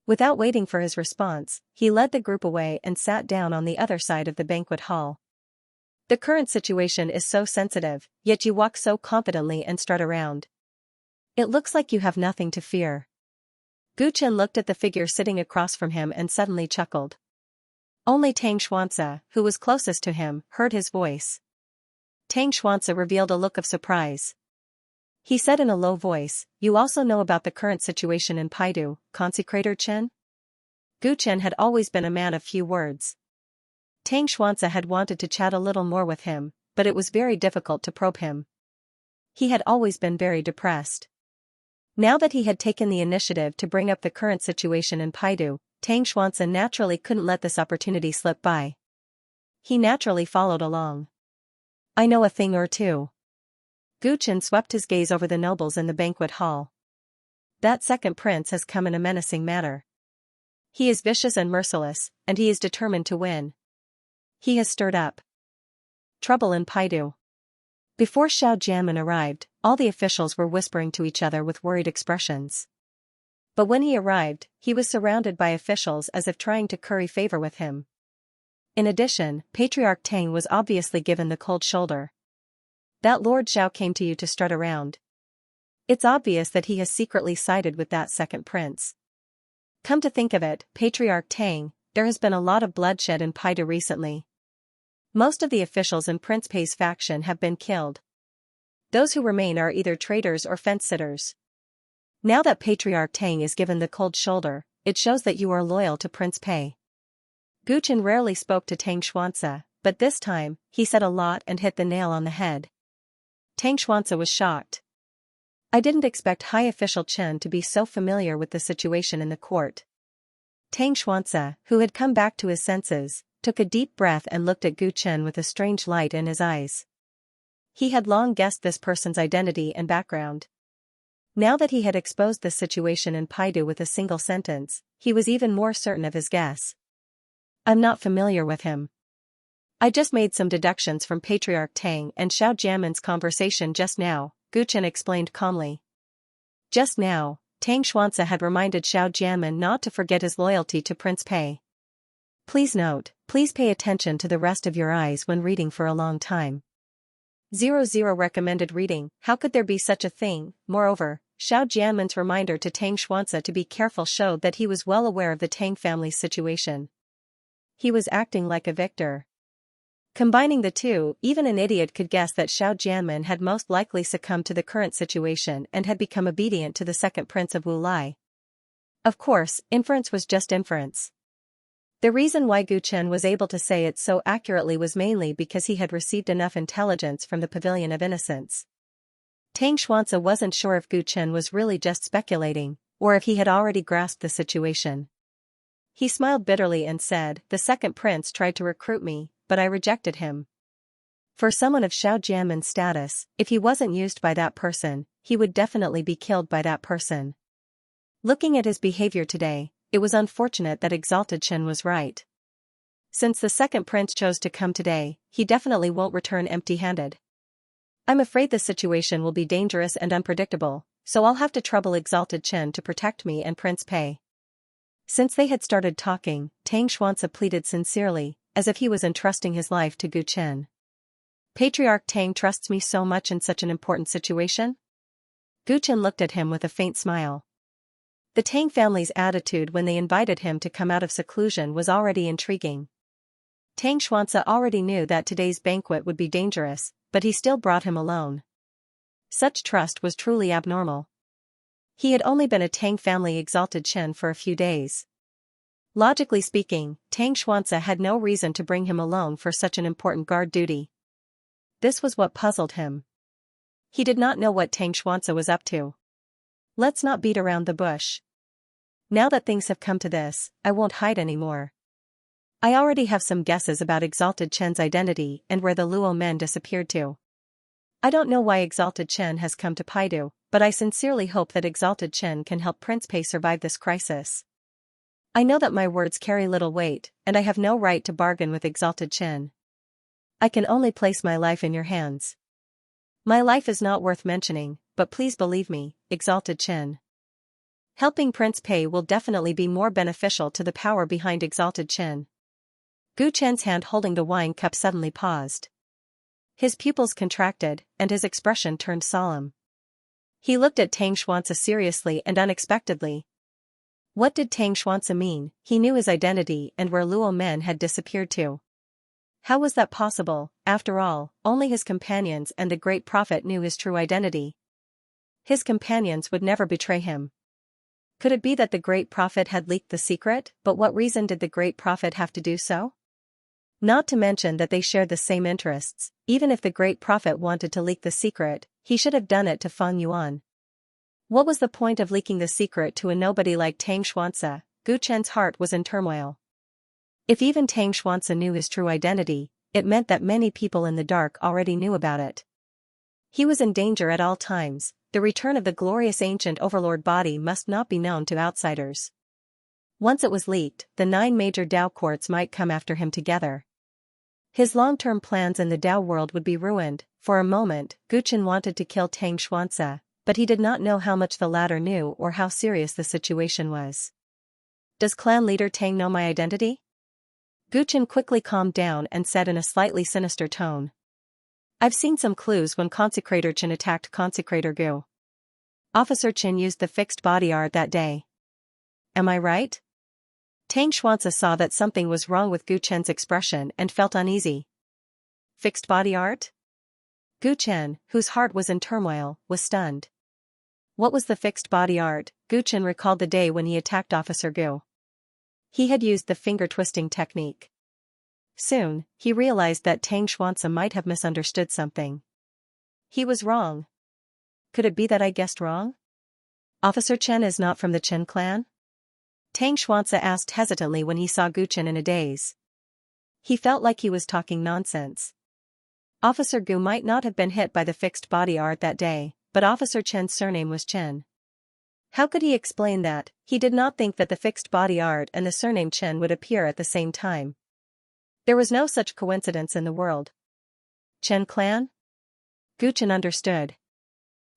Without waiting for his response, he led the group away and sat down on the other side of the banquet hall. The current situation is so sensitive, yet you walk so confidently and strut around. It looks like you have nothing to fear. Gu Chen looked at the figure sitting across from him and suddenly chuckled. Only Tang Xuanzi, who was closest to him, heard his voice. Tang Xuanzi revealed a look of surprise. He said in a low voice, You also know about the current situation in Paidu, Consecrator Chen? Gu Chen had always been a man of few words. Tang Xuanzi had wanted to chat a little more with him, but it was very difficult to probe him. He had always been very depressed. Now that he had taken the initiative to bring up the current situation in Paidu, Tang Xuanzi naturally couldn't let this opportunity slip by. He naturally followed along. I know a thing or two. Gu Chen swept his gaze over the nobles in the banquet hall. That second prince has come in a menacing manner. He is vicious and merciless, and he is determined to win. He has stirred up trouble in Paidu. Before Xiao Jianmen arrived, all the officials were whispering to each other with worried expressions. But when he arrived, he was surrounded by officials as if trying to curry favor with him. In addition, Patriarch Tang was obviously given the cold shoulder. That Lord Xiao came to you to strut around. It's obvious that he has secretly sided with that second prince. Come to think of it, Patriarch Tang, there has been a lot of bloodshed in Paidu recently. Most of the officials in Prince Pei's faction have been killed. Those who remain are either traitors or fence-sitters. Now that Patriarch Tang is given the cold shoulder, it shows that you are loyal to Prince Pei. Gu Chen rarely spoke to Tang Xuanzi, but this time, he said a lot and hit the nail on the head. Tang Xuanzi was shocked. I didn't expect High Official Chen to be so familiar with the situation in the court. Tang Xuanzi, who had come back to his senses, took a deep breath and looked at Gu Chen with a strange light in his eyes. He had long guessed this person's identity and background. Now that he had exposed the situation in Paidu with a single sentence, he was even more certain of his guess. I'm not familiar with him. I just made some deductions from Patriarch Tang and Xiao Jianmen's conversation just now, Gu Chen explained calmly. Just now, Tang Xuanzi had reminded Xiao Jianmen not to forget his loyalty to Prince Pei. Please note, please pay attention to the rest of your eyes when reading for a long time. 00 recommended reading, how could there be such a thing? Moreover, Xiao Jianmen's reminder to Tang Xuanzi to be careful showed that he was well aware of the Tang family's situation. He was acting like a victor. Combining the two, even an idiot could guess that Xiao Jianmen had most likely succumbed to the current situation and had become obedient to the second prince of Wulai. Of course, inference was just inference. The reason why Gu Chen was able to say it so accurately was mainly because he had received enough intelligence from the Pavilion of Innocence. Tang Xuanzi wasn't sure if Gu Chen was really just speculating, or if he had already grasped the situation. He smiled bitterly and said, The second prince tried to recruit me, but I rejected him. For someone of Xiao Jianmen's status, if he wasn't used by that person, he would definitely be killed by that person. Looking at his behavior today, it was unfortunate that Exalted Chen was right. Since the second prince chose to come today, he definitely won't return empty-handed. I'm afraid the situation will be dangerous and unpredictable, so I'll have to trouble Exalted Chen to protect me and Prince Pei. Since they had started talking, Tang Xuanzi pleaded sincerely, as if he was entrusting his life to Gu Chen. Patriarch Tang trusts me so much in such an important situation? Gu Chen looked at him with a faint smile. The Tang family's attitude when they invited him to come out of seclusion was already intriguing. Tang Xuanzi already knew that today's banquet would be dangerous, but he still brought him alone. Such trust was truly abnormal. He had only been a Tang family Exalted Chen for a few days. Logically speaking, Tang Xuanzi had no reason to bring him alone for such an important guard duty. This was what puzzled him. He did not know what Tang Xuanzi was up to. Let's not beat around the bush. Now that things have come to this, I won't hide anymore. I already have some guesses about Exalted Chen's identity and where the Luo men disappeared to. I don't know why Exalted Chen has come to Paidu, but I sincerely hope that Exalted Chen can help Prince Pei survive this crisis. I know that my words carry little weight, and I have no right to bargain with Exalted Chen. I can only place my life in your hands. My life is not worth mentioning, but please believe me, Exalted Chen. Helping Prince Pei will definitely be more beneficial to the power behind Exalted Chen. Gu Chen's hand holding the wine cup suddenly paused. His pupils contracted, and his expression turned solemn. He looked at Tang Xuanzi seriously and unexpectedly. What did Tang Xuanzi mean? He knew his identity and where Luo men had disappeared to. How was that possible? After all, only his companions and the great prophet knew his true identity. His companions would never betray him. Could it be that the great prophet had leaked the secret? But what reason did the great prophet have to do so? Not to mention that they shared the same interests. Even if the great prophet wanted to leak the secret, he should have done it to Feng Yuan. What was the point of leaking the secret to a nobody like Tang Xuanzi? Gu Chen's heart was in turmoil. If even Tang Xuanzi knew his true identity, it meant that many people in the dark already knew about it. He was in danger at all times. The return of the glorious ancient overlord body must not be known to outsiders. Once it was leaked, the 9 major Dao courts might come after him together. His long-term plans in the Dao world would be ruined. For a moment, Gu Chen wanted to kill Tang Xuanzi, but he did not know how much the latter knew or how serious the situation was. Does clan leader Tang know my identity? Gu Chen quickly calmed down and said in a slightly sinister tone. I've seen some clues when Consecrator Chen attacked Consecrator Gu. Officer Chen used the fixed body art that day. Am I right? Tang Xuanzi saw that something was wrong with Gu Chen's expression and felt uneasy. Fixed body art? Gu Chen, whose heart was in turmoil, was stunned. What was the fixed body art? Gu Chen recalled the day when he attacked Officer Gu. He had used the finger-twisting technique. Soon, he realized that Tang Xuanzi might have misunderstood something. He was wrong. Could it be that I guessed wrong? Officer Chen is not from the Chen clan? Tang Xuanzi asked hesitantly when he saw Gu Chen in a daze. He felt like he was talking nonsense. Officer Gu might not have been hit by the fixed body art that day, but Officer Chen's surname was Chen. How could he explain that? He did not think that the fixed body art and the surname Chen would appear at the same time. There was no such coincidence in the world. Chen clan? Gu Chen understood.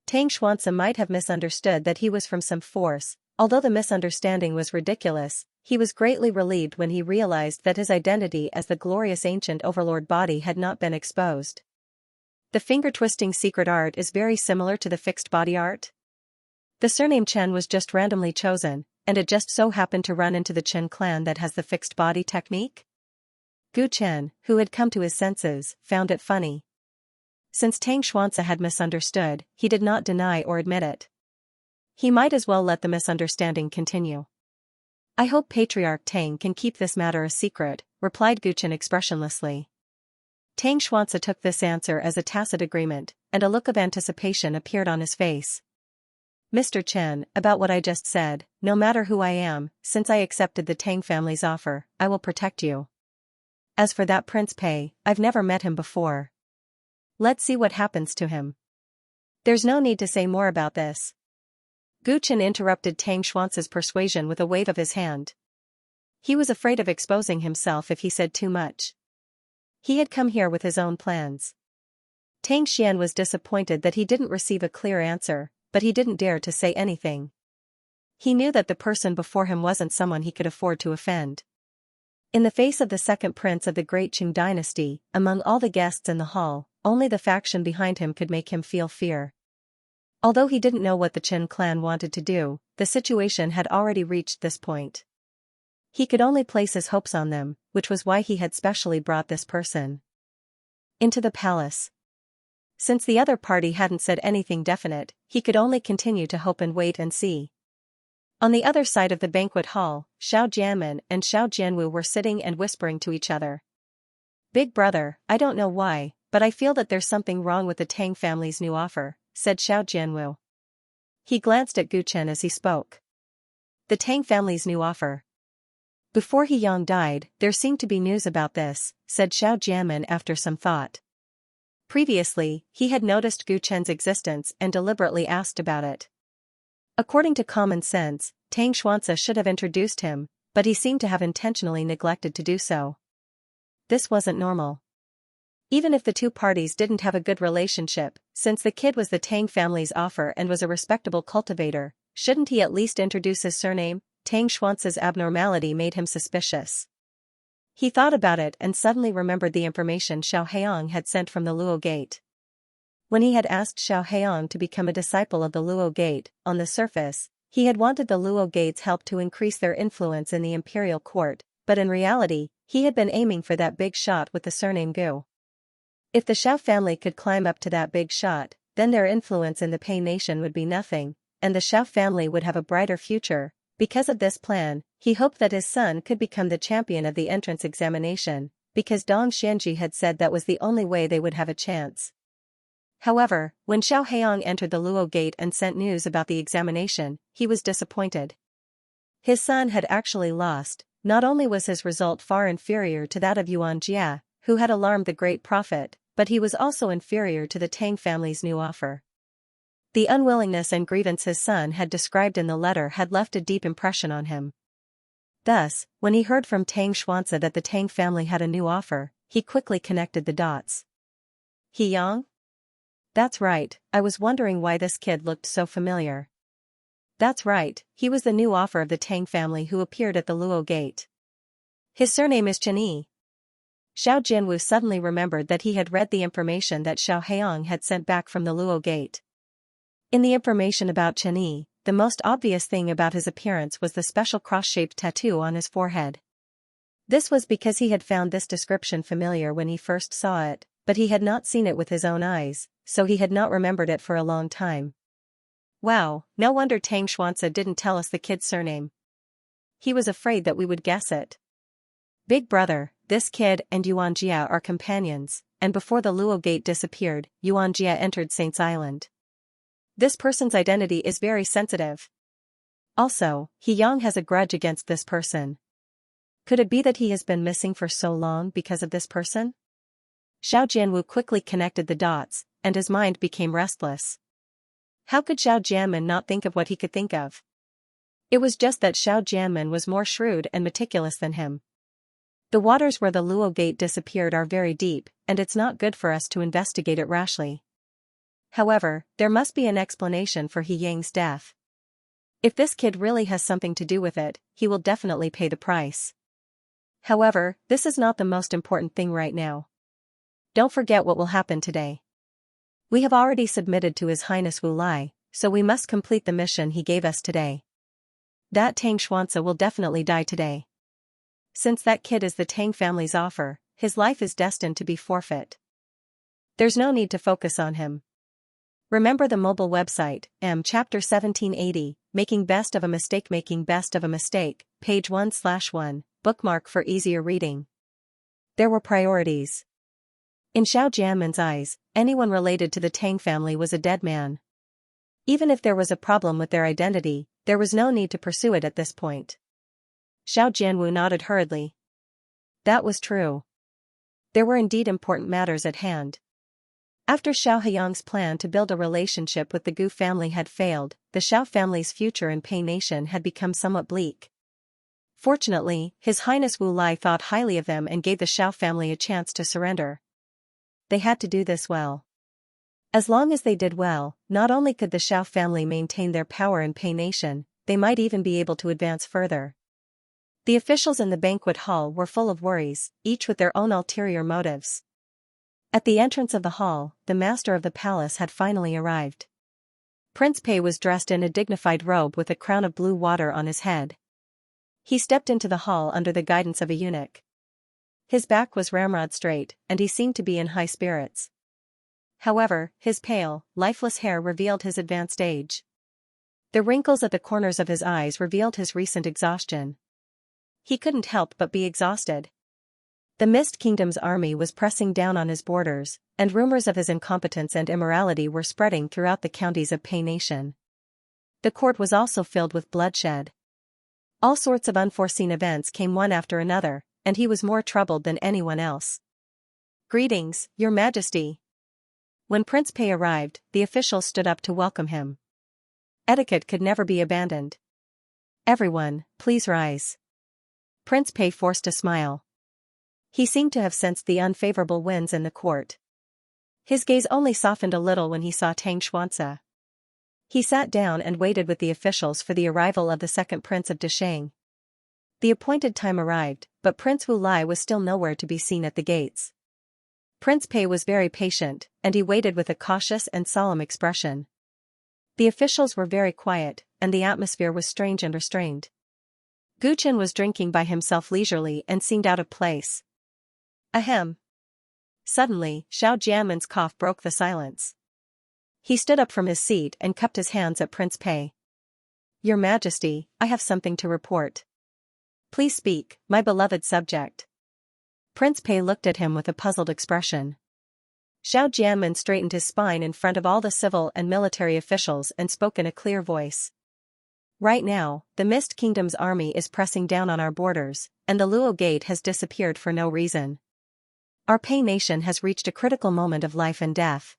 Tang Xuanzi might have misunderstood that he was from some force. Although the misunderstanding was ridiculous, he was greatly relieved when he realized that his identity as the glorious ancient overlord body had not been exposed. The finger-twisting secret art is very similar to the fixed body art. The surname Chen was just randomly chosen, and it just so happened to run into the Chen clan that has the fixed body technique. Gu Chen, who had come to his senses, found it funny. Since Tang Xuanzi had misunderstood, he did not deny or admit it. He might as well let the misunderstanding continue. I hope Patriarch Tang can keep this matter a secret, replied Gu Chen expressionlessly. Tang Xuanzi took this answer as a tacit agreement, and a look of anticipation appeared on his face. Mr. Chen, about what I just said, no matter who I am, since I accepted the Tang family's offer, I will protect you. As for that Prince Pei, I've never met him before. Let's see what happens to him. There's no need to say more about this. Gu Chen interrupted Tang Xuanzi's persuasion with a wave of his hand. He was afraid of exposing himself if he said too much. He had come here with his own plans. Tang Xian was disappointed that he didn't receive a clear answer, but he didn't dare to say anything. He knew that the person before him wasn't someone he could afford to offend. In the face of the second prince of the great Qing dynasty, among all the guests in the hall, only the faction behind him could make him feel fear. Although he didn't know what the Qin clan wanted to do, the situation had already reached this point. He could only place his hopes on them, which was why he had specially brought this person into the palace. Since the other party hadn't said anything definite, he could only continue to hope and wait and see. On the other side of the banquet hall, Xiao Jianmen and Xiao Jianwu were sitting and whispering to each other. "Big brother, I don't know why, but I feel that there's something wrong with the Tang family's new offer," said Xiao Jianwu. He glanced at Gu Chen as he spoke. The Tang family's new offer. Before He Yang died, there seemed to be news about this, said Xiao Jianmen after some thought. Previously, he had noticed Gu Chen's existence and deliberately asked about it. According to common sense, Tang Xianxia should have introduced him, but he seemed to have intentionally neglected to do so. This wasn't normal. Even if the two parties didn't have a good relationship, since the kid was the Tang family's offer and was a respectable cultivator, shouldn't he at least introduce his surname? Tang Xuanzia's abnormality made him suspicious. He thought about it and suddenly remembered the information Xiao Heiyang had sent from the Luo Gate. When he had asked Xiao Heiyang to become a disciple of the Luo Gate, on the surface, he had wanted the Luo Gate's help to increase their influence in the imperial court, but in reality, he had been aiming for that big shot with the surname Gu. If the Xiao family could climb up to that big shot, then their influence in the Pei Nation would be nothing, and the Xiao family would have a brighter future. Because of this plan, he hoped that his son could become the champion of the entrance examination, because Dong Xianji had said that was the only way they would have a chance. However, when Xiao Heiyang entered the Luo Gate and sent news about the examination, he was disappointed. His son had actually lost. Not only was his result far inferior to that of Yuan Jia, who had alarmed the great prophet, but he was also inferior to the Tang family's new offer. The unwillingness and grievance his son had described in the letter had left a deep impression on him. Thus, when he heard from Tang Xuanzia that the Tang family had a new offer, he quickly connected the dots. He Yang? That's right, I was wondering why this kid looked so familiar. That's right, he was the new offer of the Tang family who appeared at the Luo Gate. His surname is Chen Yi. Xiao Jianwu suddenly remembered that he had read the information that Xiao Heiyang had sent back from the Luo Gate. In the information about Chen Yi, the most obvious thing about his appearance was the special cross-shaped tattoo on his forehead. This was because he had found this description familiar when he first saw it, but he had not seen it with his own eyes, so he had not remembered it for a long time. Wow, no wonder Tang Xuanzia didn't tell us the kid's surname. He was afraid that we would guess it. Big brother, this kid and Yuan Jia are companions, and before the Luo Gate disappeared, Yuan Jia entered Saint's Island. This person's identity is very sensitive. Also, He Yang has a grudge against this person. Could it be that he has been missing for so long because of this person? Xiao Jianwu quickly connected the dots, and his mind became restless. How could Xiao Jianmen not think of what he could think of? It was just that Xiao Jianmen was more shrewd and meticulous than him. The waters where the Luo Gate disappeared are very deep, and it's not good for us to investigate it rashly. However, there must be an explanation for He Yang's death. If this kid really has something to do with it, he will definitely pay the price. However, this is not the most important thing right now. Don't forget what will happen today. We have already submitted to His Highness Wu Lai, so we must complete the mission he gave us today. That Tang Xuanzia will definitely die today. Since that kid is the Tang family's offer, his life is destined to be forfeit. There's no need to focus on him. Remember the mobile website, Chapter 1780, Making Best of a Mistake, page 1/1, bookmark for easier reading. There were priorities. In Xiao Jianmen's eyes, anyone related to the Tang family was a dead man. Even if there was a problem with their identity, there was no need to pursue it at this point. Xiao Jianwu nodded hurriedly. That was true. There were indeed important matters at hand. After Xiao Heiyang's plan to build a relationship with the Gu family had failed, the Xiao family's future in Pei Nation had become somewhat bleak. Fortunately, His Highness Wu Lai thought highly of them and gave the Xiao family a chance to surrender. They had to do this well. As long as they did well, not only could the Xiao family maintain their power in Pei Nation, they might even be able to advance further. The officials in the banquet hall were full of worries, each with their own ulterior motives. At the entrance of the hall, the master of the palace had finally arrived. Prince Pei was dressed in a dignified robe with a crown of blue water on his head. He stepped into the hall under the guidance of a eunuch. His back was ramrod straight, and he seemed to be in high spirits. However, his pale, lifeless hair revealed his advanced age. The wrinkles at the corners of his eyes revealed his recent exhaustion. He couldn't help but be exhausted. The Mist Kingdom's army was pressing down on his borders, and rumors of his incompetence and immorality were spreading throughout the counties of Pei Nation. The court was also filled with bloodshed. All sorts of unforeseen events came one after another, and he was more troubled than anyone else. "Greetings, Your Majesty." When Prince Pei arrived, the officials stood up to welcome him. Etiquette could never be abandoned. "Everyone, please rise." Prince Pei forced a smile. He seemed to have sensed the unfavorable winds in the court. His gaze only softened a little when he saw Xianxia. He sat down and waited with the officials for the arrival of the second prince of Desheng. The appointed time arrived, but Prince Wu Lai was still nowhere to be seen at the gates. Prince Pei was very patient, and he waited with a cautious and solemn expression. The officials were very quiet, and the atmosphere was strange and restrained. Gu Chen was drinking by himself leisurely and seemed out of place. Ahem. Suddenly, Xiao Jianmen's cough broke the silence. He stood up from his seat and cupped his hands at Prince Pei. "Your Majesty, I have something to report." "Please speak, my beloved subject." Prince Pei looked at him with a puzzled expression. Xiao Jianmen straightened his spine in front of all the civil and military officials and spoke in a clear voice. "Right now, the Mist Kingdom's army is pressing down on our borders, and the Luo Gate has disappeared for no reason. Our Pei Nation has reached a critical moment of life and death.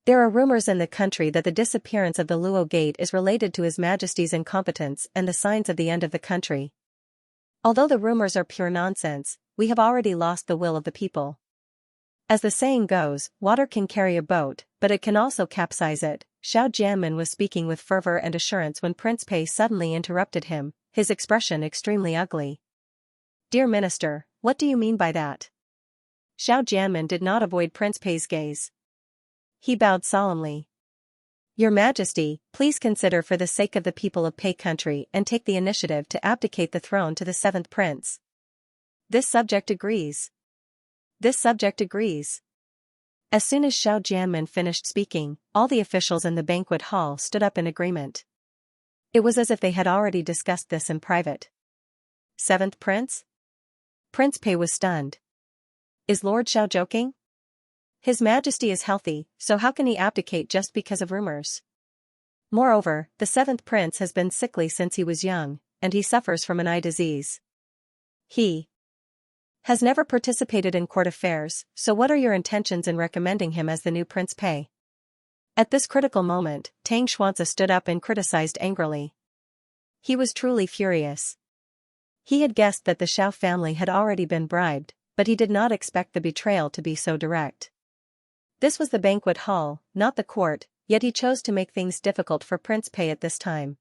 There are rumors in the country that the disappearance of the Luo Gate is related to His Majesty's incompetence and the signs of the end of the country. Although the rumors are pure nonsense, we have already lost the will of the people. As the saying goes, water can carry a boat, but it can also capsize it." Xiao Jianmen was speaking with fervor and assurance when Prince Pei suddenly interrupted him, his expression extremely ugly. "Dear Minister, what do you mean by that?" Xiao Jianmen did not avoid Prince Pei's gaze. He bowed solemnly. "Your Majesty, please consider for the sake of the people of Pei Country and take the initiative to abdicate the throne to the seventh prince." "This subject agrees." "This subject agrees." As soon as Xiao Jianmen finished speaking, all the officials in the banquet hall stood up in agreement. It was as if they had already discussed this in private. "Seventh prince?" Prince Pei was stunned. Is Lord Xiao joking? His Majesty is healthy, so how can he abdicate just because of rumors? Moreover, the seventh prince has been sickly since he was young, and he suffers from an eye disease. He has never participated in court affairs, so what are your intentions in recommending him as the new Prince Pei? At this critical moment, Xianxia stood up and criticized angrily. He was truly furious. He had guessed that the Xiao family had already been bribed, but he did not expect the betrayal to be so direct. This was the banquet hall, not the court, yet he chose to make things difficult for Prince Pei at this time.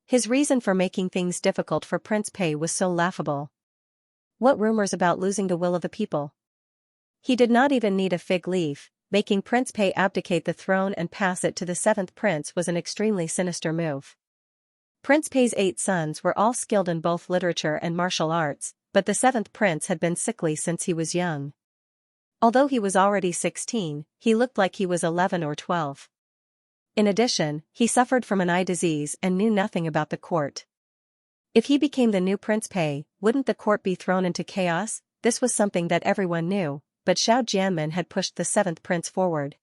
His reason for making things difficult for Prince Pei was so laughable. What rumors about losing the will of the people? He did not even need a fig leaf. Making Prince Pei abdicate the throne and pass it to the seventh prince was an extremely sinister move. Prince Pei's 8 sons were all skilled in both literature and martial arts, but the seventh prince had been sickly since he was young. Although he was already 16, he looked like he was 11 or 12. In addition, he suffered from an eye disease and knew nothing about the court. If he became the new Prince Pei, wouldn't the court be thrown into chaos? This was something that everyone knew, but Xiao Jianmen had pushed the seventh prince forward.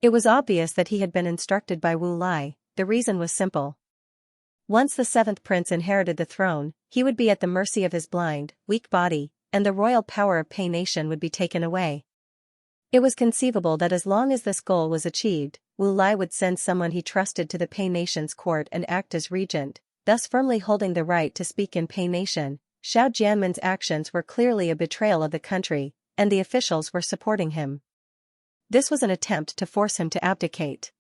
It was obvious that he had been instructed by Wu Lai. The reason was simple. Once the seventh prince inherited the throne, he would be at the mercy of his blind, weak body, and the royal power of Pei Nation would be taken away. It was conceivable that as long as this goal was achieved, Wu Lai would send someone he trusted to the Pei Nation's court and act as regent, thus firmly holding the right to speak in Pei Nation. Xiao Jianmen's actions were clearly a betrayal of the country, and the officials were supporting him. This was an attempt to force him to abdicate.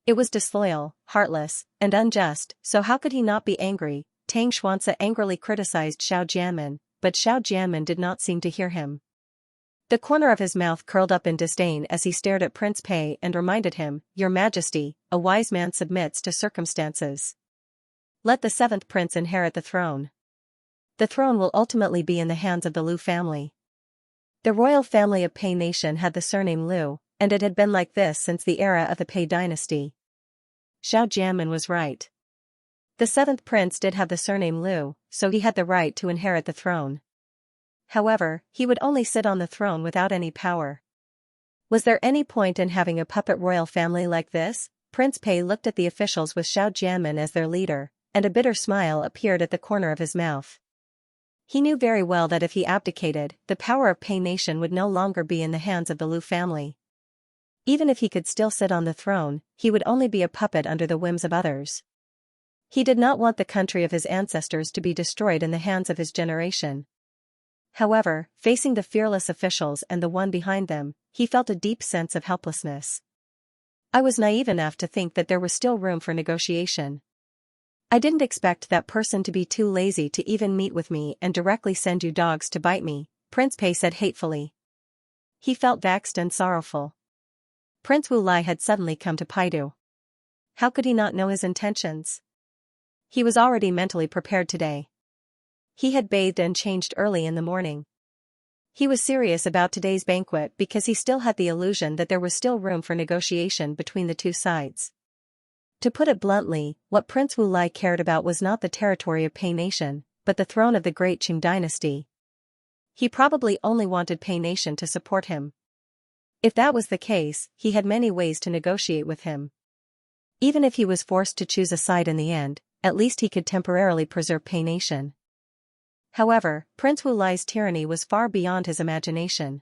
It was disloyal, heartless, and unjust, so how could he not be angry? Tang Xuanzi angrily criticized Xiao Jianmen, but Xiao Jianmen did not seem to hear him. The corner of his mouth curled up in disdain as he stared at Prince Pei and reminded him, "Your Majesty, a wise man submits to circumstances. Let the seventh prince inherit the throne. The throne will ultimately be in the hands of the Liu family." The royal family of Pei Nation had the surname Liu, and it had been like this since the era of the Pei dynasty. Xiao Jianmen was right. The seventh prince did have the surname Liu, so he had the right to inherit the throne. However, he would only sit on the throne without any power. Was there any point in having a puppet royal family like this? Prince Pei looked at the officials with Xiao Jianmen as their leader, and a bitter smile appeared at the corner of his mouth. He knew very well that if he abdicated, the power of Pei Nation would no longer be in the hands of the Liu family. Even if he could still sit on the throne, he would only be a puppet under the whims of others. He did not want the country of his ancestors to be destroyed in the hands of his generation. However, facing the fearless officials and the one behind them, he felt a deep sense of helplessness. I was naive enough to think that there was still room for negotiation. I didn't expect that person to be too lazy to even meet with me and directly send you dogs to bite me, Prince Pei said hatefully. He felt vexed and sorrowful. Prince Wu Lai had suddenly come to Paidu. How could he not know his intentions? He was already mentally prepared today. He had bathed and changed early in the morning. He was serious about today's banquet because he still had the illusion that there was still room for negotiation between the two sides. To put it bluntly, what Prince Wu Lai cared about was not the territory of Pei Nation, but the throne of the great Qing dynasty. He probably only wanted Pei Nation to support him. If that was the case, he had many ways to negotiate with him. Even if he was forced to choose a side in the end, at least he could temporarily preserve Pei Nation. However, Prince Wu Lai's tyranny was far beyond his imagination.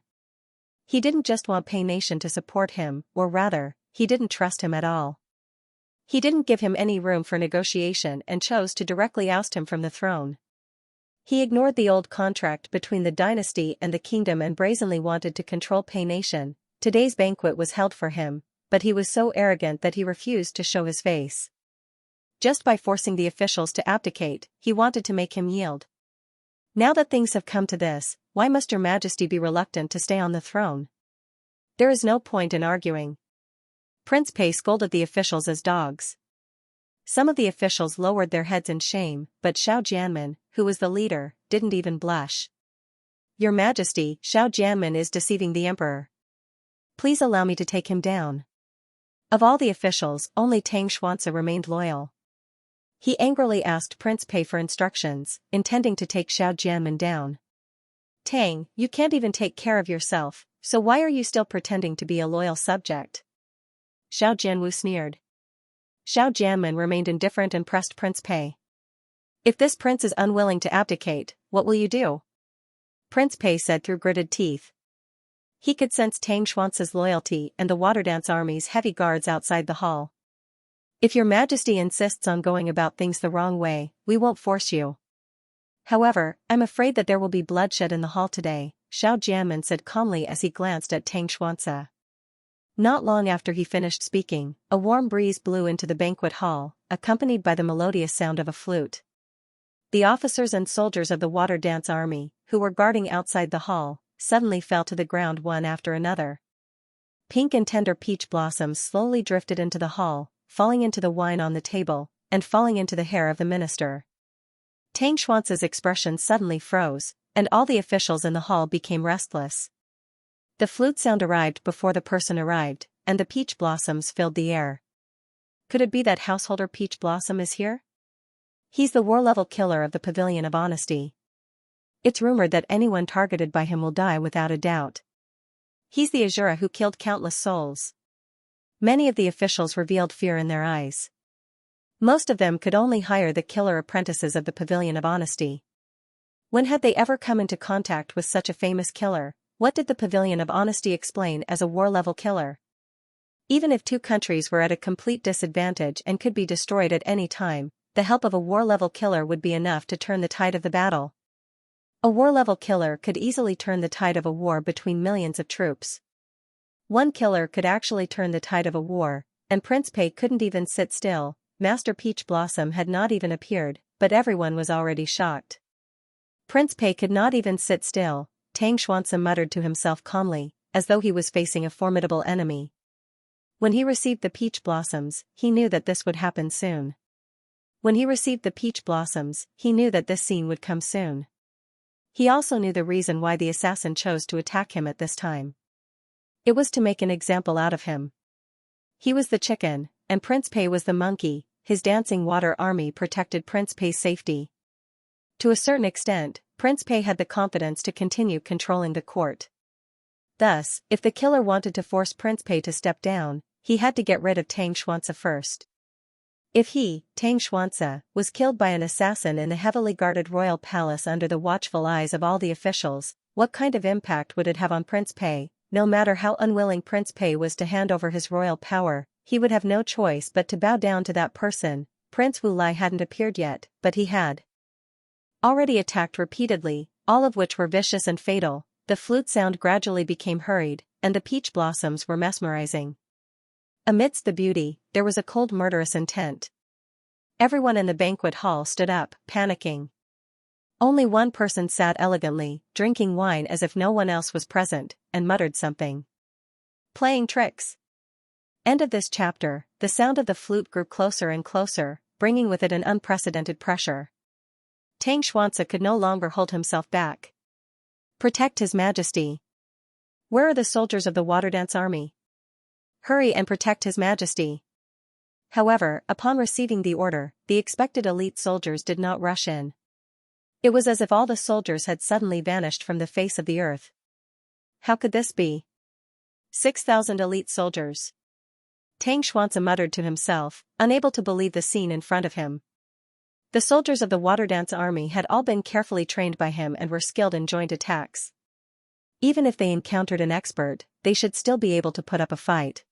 He didn't just want Pei Nation to support him, or rather, he didn't trust him at all. He didn't give him any room for negotiation and chose to directly oust him from the throne. He ignored the old contract between the dynasty and the kingdom and brazenly wanted to control Pei Nation. Today's banquet was held for him, but he was so arrogant that he refused to show his face. Just by forcing the officials to abdicate, he wanted to make him yield. Now that things have come to this, why must your Majesty be reluctant to stay on the throne? There is no point in arguing. Prince Pei scolded the officials as dogs. Some of the officials lowered their heads in shame, but Xiao Jianmen, who was the leader, didn't even blush. Your Majesty, Xiao Jianmen is deceiving the emperor. Please allow me to take him down. Of all the officials, only Tang Xuanzi remained loyal. He angrily asked Prince Pei for instructions, intending to take Xiao Jianmen down. Tang, you can't even take care of yourself, so why are you still pretending to be a loyal subject? Xiao Jianwu sneered. Xiao Jianmen remained indifferent and pressed Prince Pei. If this prince is unwilling to abdicate, what will you do? Prince Pei said through gritted teeth. He could sense Tang Xuanzi's loyalty and the water dance army's heavy guards outside the hall. If your Majesty insists on going about things the wrong way, we won't force you. However, I'm afraid that there will be bloodshed in the hall today, Xiao Jianmen said calmly as he glanced at Tang Xuanzi. Not long after he finished speaking, a warm breeze blew into the banquet hall, accompanied by the melodious sound of a flute. The officers and soldiers of the water dance army, who were guarding outside the hall, suddenly fell to the ground one after another. Pink and tender peach blossoms slowly drifted into the hall, falling into the wine on the table, and falling into the hair of the minister. Tang Xuanzi's expression suddenly froze, and all the officials in the hall became restless. The flute sound arrived before the person arrived, and the peach blossoms filled the air. Could it be that householder Peach Blossom is here? He's the war-level killer of the Pavilion of Honesty. It's rumored that anyone targeted by him will die without a doubt. He's the Azura who killed countless souls. Many of the officials revealed fear in their eyes. Most of them could only hire the killer apprentices of the Pavilion of Honesty. When had they ever come into contact with such a famous killer? What did the Pavilion of Honesty explain as a war-level killer? Even if two countries were at a complete disadvantage and could be destroyed at any time, the help of a war-level killer would be enough to turn the tide of the battle. A war-level killer could easily turn the tide of a war between millions of troops. One killer could actually turn the tide of a war, and Prince Pei couldn't even sit still. Master Peach Blossom had not even appeared, but everyone was already shocked. Prince Pei could not even sit still, Tang Xianxia muttered to himself calmly, as though he was facing a formidable enemy. When he received the peach blossoms, he knew that this would happen soon. When he received the peach blossoms, he knew that this scene would come soon. He also knew the reason why the assassin chose to attack him at this time. It was to make an example out of him. He was the chicken, and Prince Pei was the monkey. His dancing water army protected Prince Pei's safety. To a certain extent, Prince Pei had the confidence to continue controlling the court. Thus, if the killer wanted to force Prince Pei to step down, he had to get rid of Tang Xianxia first. If he, Tang Xianxia, was killed by an assassin in the heavily guarded royal palace under the watchful eyes of all the officials, what kind of impact would it have on Prince Pei? No matter how unwilling Prince Pei was to hand over his royal power, he would have no choice but to bow down to that person. Prince Wu Lai hadn't appeared yet, but he had already attacked repeatedly, all of which were vicious and fatal. The flute sound gradually became hurried, and the peach blossoms were mesmerizing. Amidst the beauty, there was a cold murderous intent. Everyone in the banquet hall stood up, panicking. Only one person sat elegantly, drinking wine as if no one else was present, and muttered something. Playing tricks. End of this chapter. The sound of the flute grew closer and closer, bringing with it an unprecedented pressure. Tang Xianxia could no longer hold himself back. Protect His Majesty. Where are the soldiers of the Water Dance Army? Hurry and protect His Majesty. However, upon receiving the order, the expected elite soldiers did not rush in. It was as if all the soldiers had suddenly vanished from the face of the earth. How could this be? 6,000 elite soldiers. Tang Xianxia muttered to himself, unable to believe the scene in front of him. The soldiers of the Water Dance Army had all been carefully trained by him and were skilled in joint attacks. Even if they encountered an expert, they should still be able to put up a fight.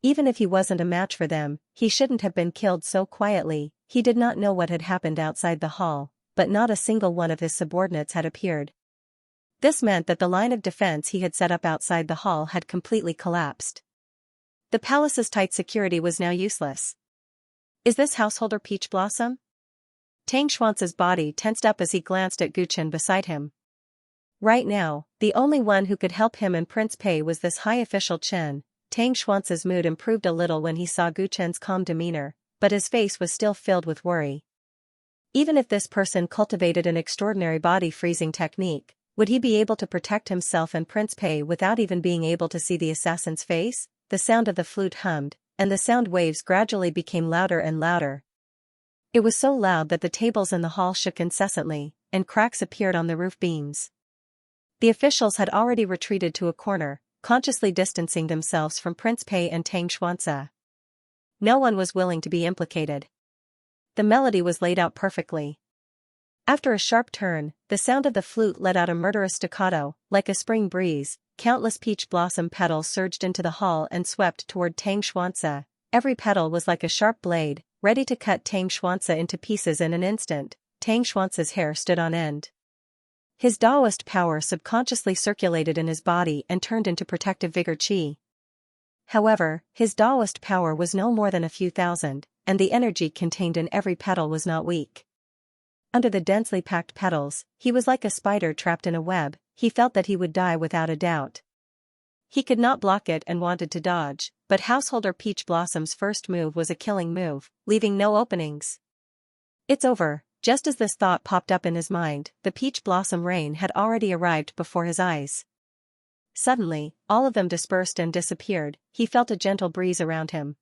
Even if he wasn't a match for them, he shouldn't have been killed so quietly. He did not know what had happened outside the hall, but not a single one of his subordinates had appeared. This meant that the line of defense he had set up outside the hall had completely collapsed. The palace's tight security was now useless. Is this householder Peach Blossom? Tang Xianxia's body tensed up as he glanced at Guchen beside him. Right now, the only one who could help him and Prince Pei was this high official Chen. Tang Xianxia's mood improved a little when he saw Guchen's calm demeanor, but his face was still filled with worry. Even if this person cultivated an extraordinary body-freezing technique, would he be able to protect himself and Prince Pei without even being able to see the assassin's face? The sound of the flute hummed, and the sound waves gradually became louder and louder. It was so loud that the tables in the hall shook incessantly, and cracks appeared on the roof beams. The officials had already retreated to a corner, consciously distancing themselves from Prince Pei and Tang Xianxia. No one was willing to be implicated. The melody was laid out perfectly. After a sharp turn, the sound of the flute let out a murderous staccato. Like a spring breeze, countless peach blossom petals surged into the hall and swept toward Tang Xianxia. Every petal was like a sharp blade, ready to cut Tang Xianxia into pieces in an instant. Tang Xuanxia's hair stood on end. His Taoist power subconsciously circulated in his body and turned into protective vigor qi. However, his Taoist power was no more than a few thousand, and the energy contained in every petal was not weak. Under the densely packed petals, he was like a spider trapped in a web. He felt that he would die without a doubt. He could not block it and wanted to dodge, but Householder Peach Blossom's first move was a killing move, leaving no openings. It's over. Just as this thought popped up in his mind, the peach blossom rain had already arrived before his eyes. Suddenly, all of them dispersed and disappeared. He felt a gentle breeze around him.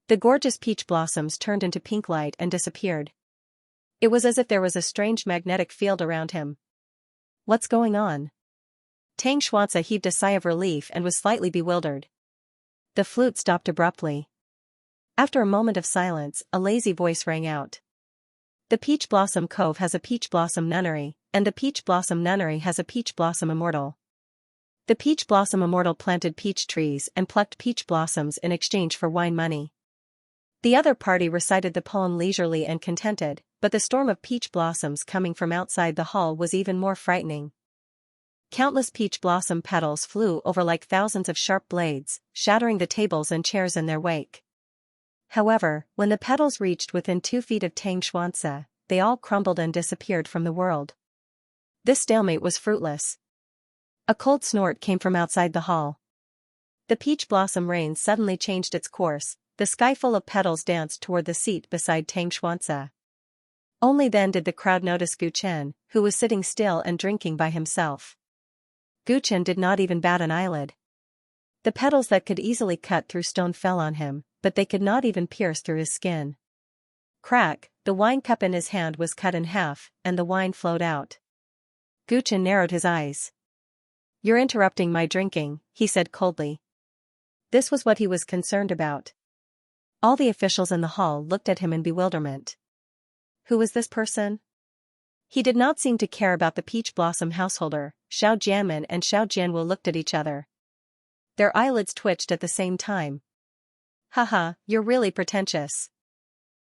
The gorgeous peach blossoms turned into pink light and disappeared. It was as if there was a strange magnetic field around him. What's going on? Tang Xianxia heaved a sigh of relief and was slightly bewildered. The flute stopped abruptly. After a moment of silence, a lazy voice rang out. The Peach Blossom Cove has a Peach Blossom Nunnery, and the Peach Blossom Nunnery has a Peach Blossom Immortal. The Peach Blossom Immortal planted peach trees and plucked peach blossoms in exchange for wine money. The other party recited the poem leisurely and contented, but the storm of peach blossoms coming from outside the hall was even more frightening. Countless peach blossom petals flew over like thousands of sharp blades, shattering the tables and chairs in their wake. However, when the petals reached within 2 feet of Xianxia, they all crumbled and disappeared from the world. This stalemate was fruitless. A cold snort came from outside the hall. The peach blossom rain suddenly changed its course, the sky full of petals danced toward the seat beside Xianxia. Only then did the crowd notice Gu Chen, who was sitting still and drinking by himself. Gu Chen did not even bat an eyelid. The petals that could easily cut through stone fell on him, but they could not even pierce through his skin. Crack, the wine cup in his hand was cut in half, and the wine flowed out. Gu Chen narrowed his eyes. "You're interrupting my drinking," he said coldly. This was what he was concerned about. All the officials in the hall looked at him in bewilderment. Who was this person? He did not seem to care about the peach blossom householder. Xiao Jianmen and Xiao Jianwu looked at each other. Their eyelids twitched at the same time. "Haha, you're really pretentious."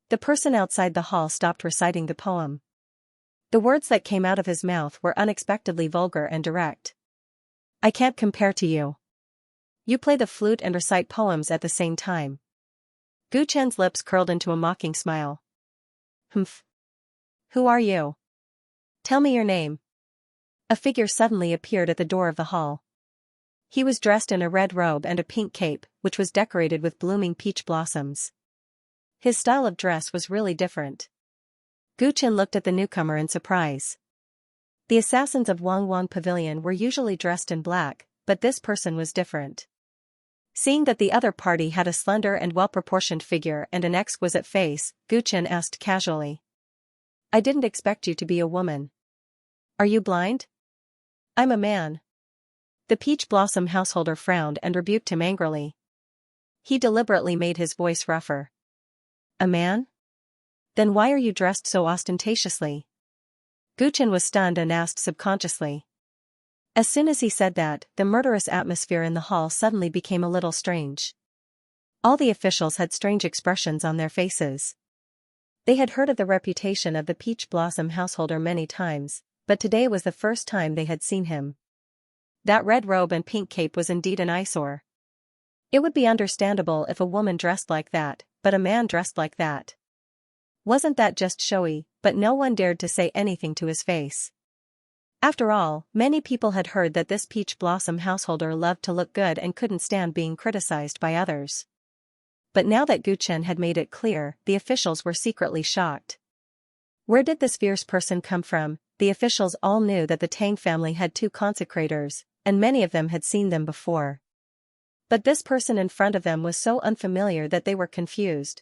The person outside the hall stopped reciting the poem. The words that came out of his mouth were unexpectedly vulgar and direct. "I can't compare to you. You play the flute and recite poems at the same time." Gu Chen's lips curled into a mocking smile. "Humph. Who are you? Tell me your name." A figure suddenly appeared at the door of the hall. He was dressed in a red robe and a pink cape, which was decorated with blooming peach blossoms. His style of dress was really different. Gu Chen looked at the newcomer in surprise. The assassins of Wangwang Pavilion were usually dressed in black, but this person was different. Seeing that the other party had a slender and well-proportioned figure and an exquisite face, Gu Chen asked casually. "I didn't expect you to be a woman. Are you blind?" "I'm a man." The peach blossom householder frowned and rebuked him angrily. He deliberately made his voice rougher. "A man? Then why are you dressed so ostentatiously?" Gu Chen was stunned and asked subconsciously. As soon as he said that, the murderous atmosphere in the hall suddenly became a little strange. All the officials had strange expressions on their faces. They had heard of the reputation of the peach blossom householder many times, but today was the first time they had seen him. That red robe and pink cape was indeed an eyesore. It would be understandable if a woman dressed like that, but a man dressed like that. Wasn't that just showy? But no one dared to say anything to his face. After all, many people had heard that this peach blossom householder loved to look good and couldn't stand being criticized by others. But now that Gu Chen had made it clear, the officials were secretly shocked. Where did this fierce person come from? The officials all knew that the Tang family had 2 consecrators, and many of them had seen them before. But this person in front of them was so unfamiliar that they were confused.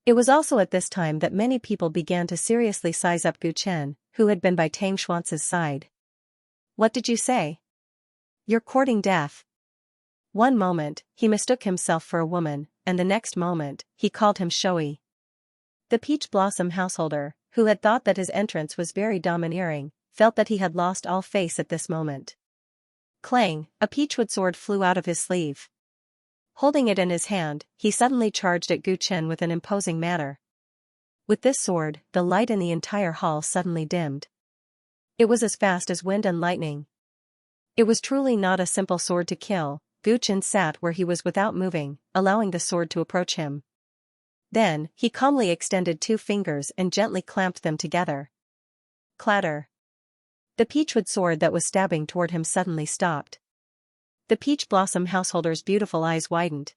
It was also at this time that many people began to seriously size up Gu Chen, who had been by Tang Xuance's side. "What did you say? You're courting death." One moment, he mistook himself for a woman, and the next moment, he called him showy. The peach blossom householder, who had thought that his entrance was very domineering, felt that he had lost all face at this moment. Clang, a peachwood sword flew out of his sleeve. Holding it in his hand, he suddenly charged at Gu Chen with an imposing manner. With this sword, the light in the entire hall suddenly dimmed. It was as fast as wind and lightning. It was truly not a simple sword to kill. Gu Chen sat where he was without moving, allowing the sword to approach him. Then, he calmly extended 2 fingers and gently clamped them together. Clatter. The peachwood sword that was stabbing toward him suddenly stopped. The peach blossom householder's beautiful eyes widened.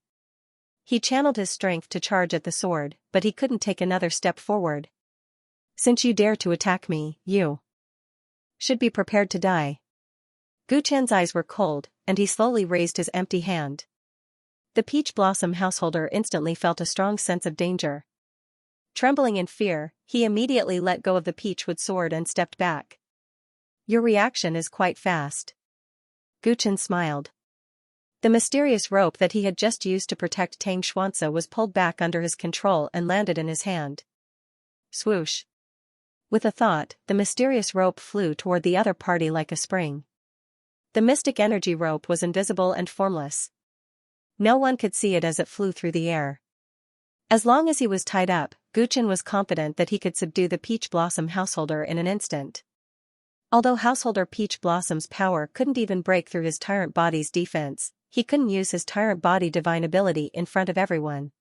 He channeled his strength to charge at the sword, but he couldn't take another step forward. "Since you dare to attack me, you should be prepared to die." Gu Chen's eyes were cold, and he slowly raised his empty hand. The peach blossom householder instantly felt a strong sense of danger. Trembling in fear, he immediately let go of the peachwood sword and stepped back. "Your reaction is quite fast." Gu Chen smiled. The mysterious rope that he had just used to protect Tang Xuanze was pulled back under his control and landed in his hand. Swoosh. With a thought, the mysterious rope flew toward the other party like a spring. The mystic energy rope was invisible and formless. No one could see it as it flew through the air. As long as he was tied up, Guchen was confident that he could subdue the Peach Blossom householder in an instant. Although Householder Peach Blossom's power couldn't even break through his Tyrant body's defense, he couldn't use his Tyrant body divine ability in front of everyone.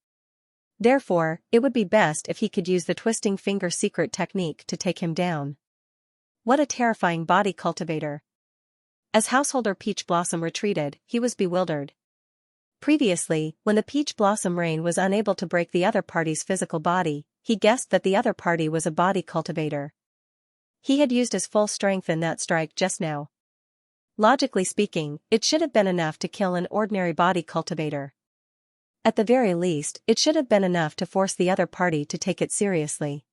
Therefore, it would be best if he could use the Twisting Finger secret technique to take him down. What a terrifying body cultivator. As Householder Peach Blossom retreated, he was bewildered. Previously, when the Peach Blossom Rain was unable to break the other party's physical body, he guessed that the other party was a body cultivator. He had used his full strength in that strike just now. Logically speaking, it should have been enough to kill an ordinary body cultivator. At the very least, it should have been enough to force the other party to take it seriously.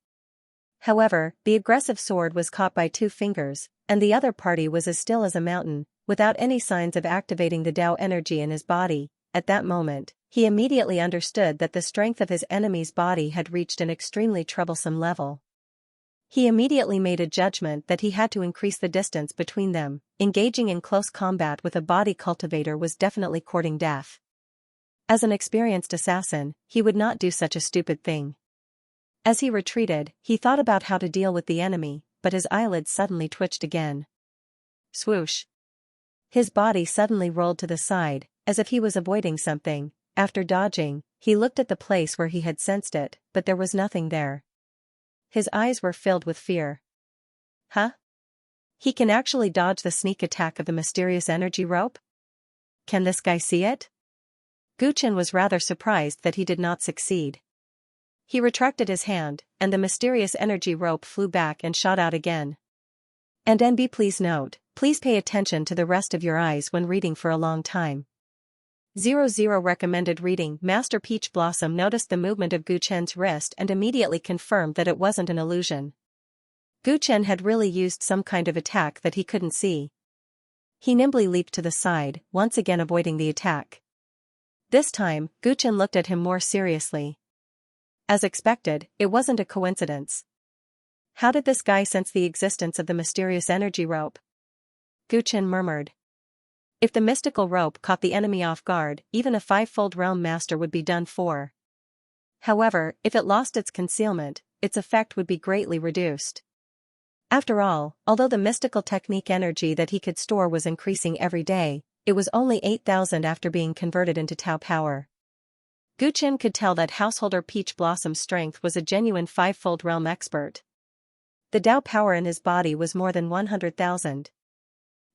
However, the aggressive sword was caught by 2 fingers, and the other party was as still as a mountain, without any signs of activating the Tao energy in his body. At that moment, he immediately understood that the strength of his enemy's body had reached an extremely troublesome level. He immediately made a judgment that he had to increase the distance between them. Engaging in close combat with a body cultivator was definitely courting death. As an experienced assassin, he would not do such a stupid thing. As he retreated, he thought about how to deal with the enemy, but his eyelids suddenly twitched again. Swoosh! His body suddenly rolled to the side, as if he was avoiding something. After dodging, he looked at the place where he had sensed it, but there was nothing there. His eyes were filled with fear. Huh? He can actually dodge the sneak attack of the mysterious energy rope? Can this guy see it? Guchen was rather surprised that he did not succeed. He retracted his hand, and the mysterious energy rope flew back and shot out again. And NB, please note, please pay attention to the rest of your eyes when reading for a long time. 00 recommended reading. Master Peach Blossom noticed the movement of Guchen's wrist and immediately confirmed that it wasn't an illusion. Guchen had really used some kind of attack that he couldn't see. He nimbly leaped to the side, once again avoiding the attack. This time, Guchen looked at him more seriously. As expected, it wasn't a coincidence. How did this guy sense the existence of the mysterious energy rope? Guchen murmured. If the mystical rope caught the enemy off guard, even a 5-fold realm master would be done for. However, if it lost its concealment, its effect would be greatly reduced. After all, although the mystical technique energy that he could store was increasing every day, it was only 8,000 after being converted into Tao power. Guchen could tell that Householder Peach Blossom's strength was a genuine 5-fold realm expert. The Tao power in his body was more than 100,000.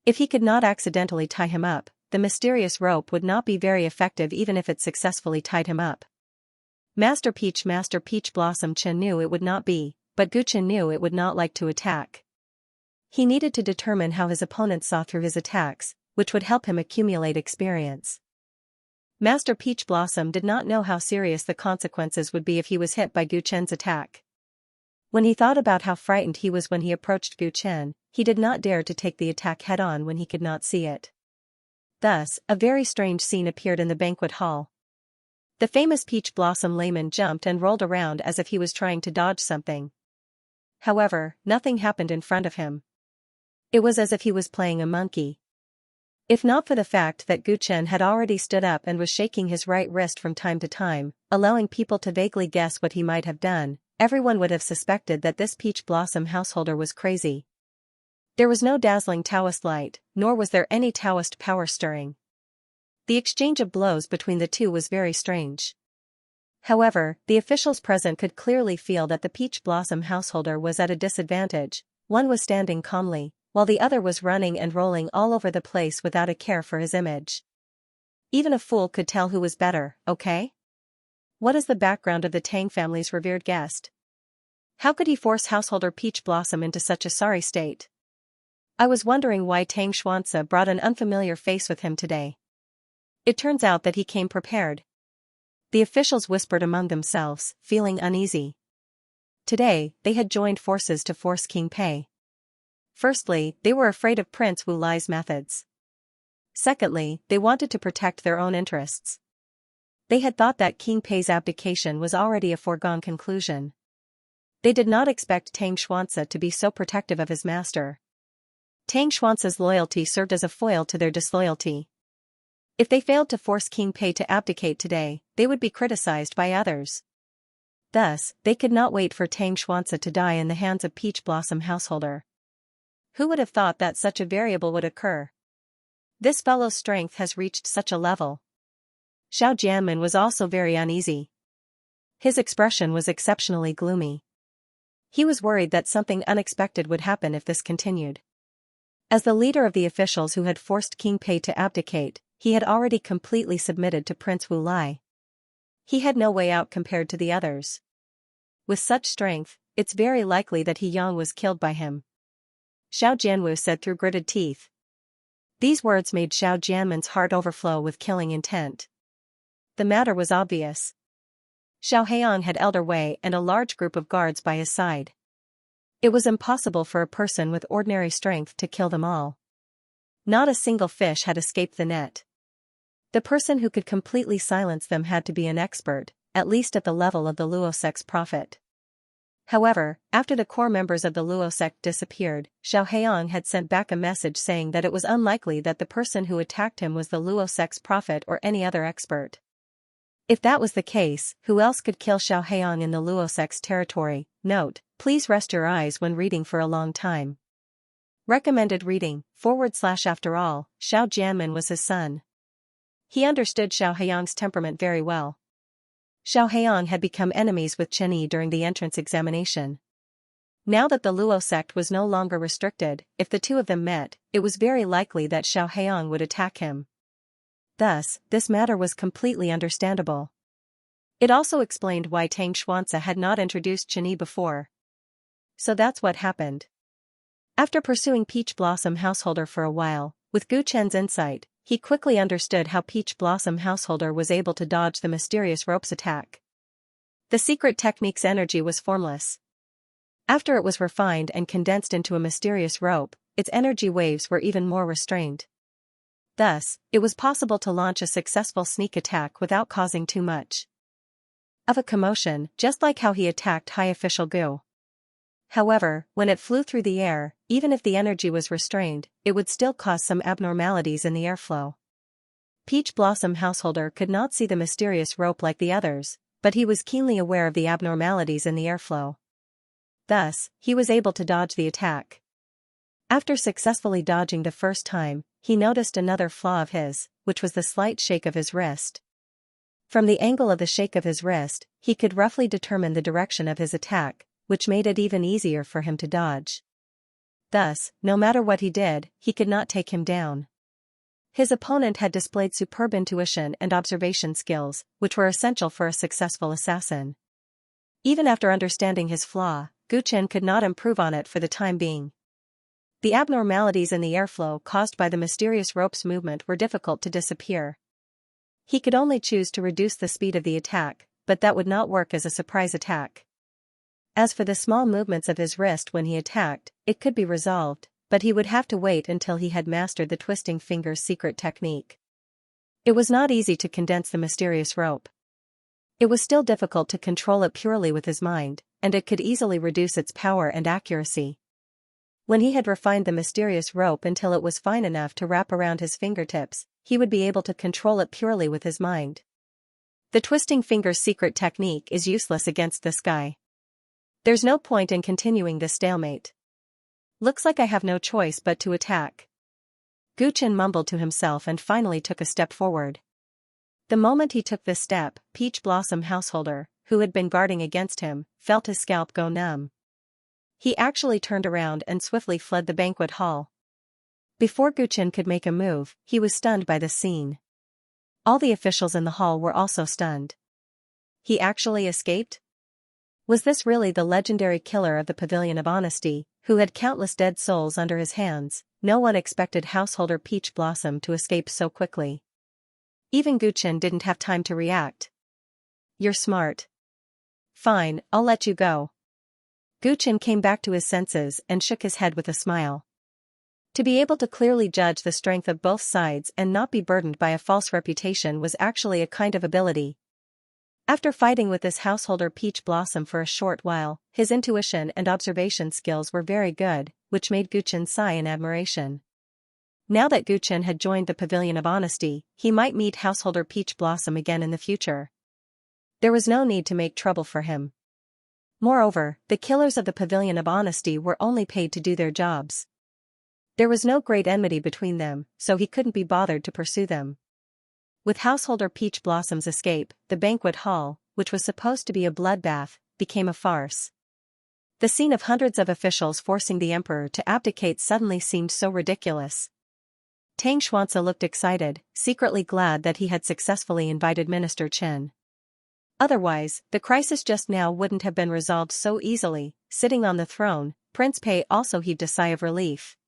If he could not accidentally tie him up, the mysterious rope would not be very effective even if it successfully tied him up. Master Peach Blossom Chen knew it would not be, but Guchen knew it would not like to attack. He needed to determine how his opponent saw through his attacks, which would help him accumulate experience. Master Peach Blossom did not know how serious the consequences would be if he was hit by Guchen's attack. When he thought about how frightened he was when he approached Guchen, he did not dare to take the attack head-on when he could not see it. Thus, a very strange scene appeared in the banquet hall. The famous Peach Blossom layman jumped and rolled around as if he was trying to dodge something. However, nothing happened in front of him. It was as if he was playing a monkey. If not for the fact that Guchen had already stood up and was shaking his right wrist from time to time, allowing people to vaguely guess what he might have done, everyone would have suspected that this Peach Blossom householder was crazy. There was no dazzling Taoist light, nor was there any Taoist power stirring. The exchange of blows between the two was very strange. However, the officials present could clearly feel that the Peach Blossom householder was at a disadvantage. One was standing calmly, while the other was running and rolling all over the place without a care for his image. Even a fool could tell who was better, okay? What is the background of the Tang family's revered guest? How could he force householder Peach Blossom into such a sorry state? I was wondering why Tang Xianxia brought an unfamiliar face with him today. It turns out that he came prepared. The officials whispered among themselves, feeling uneasy. Today, they had joined forces to force King Pei. Firstly, they were afraid of Prince Wu Lai's methods. Secondly, they wanted to protect their own interests. They had thought that King Pei's abdication was already a foregone conclusion. They did not expect Tang Xianxia to be so protective of his master. Tang Xuanzia's loyalty served as a foil to their disloyalty. If they failed to force King Pei to abdicate today, they would be criticized by others. Thus, they could not wait for Xianxia to die in the hands of Peach Blossom Householder. Who would have thought that such a variable would occur? This fellow's strength has reached such a level. Xiao Jianmin was also very uneasy. His expression was exceptionally gloomy. He was worried that something unexpected would happen if this continued. As the leader of the officials who had forced King Pei to abdicate, he had already completely submitted to Prince Wu Lai. He had no way out compared to the others. With such strength, it's very likely that He Yang was killed by him. Xiao Jianwu said through gritted teeth. These words made Xiao Jianmin's heart overflow with killing intent. The matter was obvious. Xiao Heiyang had Elder Wei and a large group of guards by his side. It was impossible for a person with ordinary strength to kill them all. Not a single fish had escaped the net. The person who could completely silence them had to be an expert, at least at the level of the Luo sect's prophet. However, after the core members of the Luo sect disappeared, Xiao Heiyang had sent back a message saying that it was unlikely that the person who attacked him was the Luo sect's prophet or any other expert. If that was the case, who else could kill Xiao Heiyang in the Luo sect's territory? Note, please rest your eyes when reading for a long time. Recommended reading, /after all, Xiao Jianmin was his son. He understood Xiao Heiyang's temperament very well. Xiao Heiyang had become enemies with Chen Yi during the entrance examination. Now that the Luo sect was no longer restricted, if the two of them met, it was very likely that Xiao Heiyang would attack him. Thus, this matter was completely understandable. It also explained why Xianxia had not introduced Chen Yi before. So that's what happened. After pursuing Peach Blossom Householder for a while, with Gu Chen's insight, he quickly understood how Peach Blossom Householder was able to dodge the mysterious rope's attack. The secret technique's energy was formless. After it was refined and condensed into a mysterious rope, its energy waves were even more restrained. Thus, it was possible to launch a successful sneak attack without causing too much of a commotion, just like how he attacked High Official Gu. However, when it flew through the air, even if the energy was restrained, it would still cause some abnormalities in the airflow. Peach Blossom Householder could not see the mysterious rope like the others, but he was keenly aware of the abnormalities in the airflow. Thus, he was able to dodge the attack. After successfully dodging the first time, he noticed another flaw of his, which was the slight shake of his wrist. From the angle of the shake of his wrist, he could roughly determine the direction of his attack, which made it even easier for him to dodge. Thus, no matter what he did, he could not take him down. His opponent had displayed superb intuition and observation skills, which were essential for a successful assassin. Even after understanding his flaw, Gu Chen could not improve on it for the time being. The abnormalities in the airflow caused by the mysterious rope's movement were difficult to disappear. He could only choose to reduce the speed of the attack, but that would not work as a surprise attack. As for the small movements of his wrist when he attacked, it could be resolved, but he would have to wait until he had mastered the twisting finger's secret technique. It was not easy to condense the mysterious rope. It was still difficult to control it purely with his mind, and it could easily reduce its power and accuracy. When he had refined the mysterious rope until it was fine enough to wrap around his fingertips, he would be able to control it purely with his mind. The twisting finger's secret technique is useless against this guy. There's no point in continuing this stalemate. Looks like I have no choice but to attack. Gu Chen mumbled to himself and finally took a step forward. The moment he took this step, Peach Blossom Householder, who had been guarding against him, felt his scalp go numb. He actually turned around and swiftly fled the banquet hall. Before Gu Chen could make a move, he was stunned by the scene. All the officials in the hall were also stunned. He actually escaped? Was this really the legendary killer of the Pavilion of Honesty, who had countless dead souls under his hands? No one expected Householder Peach Blossom to escape so quickly. Even Gu Chen didn't have time to react. You're smart. Fine, I'll let you go. Gu Chen came back to his senses and shook his head with a smile. To be able to clearly judge the strength of both sides and not be burdened by a false reputation was actually a kind of ability. After fighting with this Householder Peach Blossom for a short while, his intuition and observation skills were very good, which made Gu Chen sigh in admiration. Now that Gu Chen had joined the Pavilion of Honesty, he might meet Householder Peach Blossom again in the future. There was no need to make trouble for him. Moreover, the killers of the Pavilion of Honesty were only paid to do their jobs. There was no great enmity between them, so he couldn't be bothered to pursue them. With householder Peach Blossom's escape, the banquet hall, which was supposed to be a bloodbath, became a farce. The scene of hundreds of officials forcing the emperor to abdicate suddenly seemed so ridiculous. Tang Xuanzi looked excited, secretly glad that he had successfully invited Minister Chen. Otherwise, the crisis just now wouldn't have been resolved so easily. Sitting on the throne, Prince Pei also heaved a sigh of relief.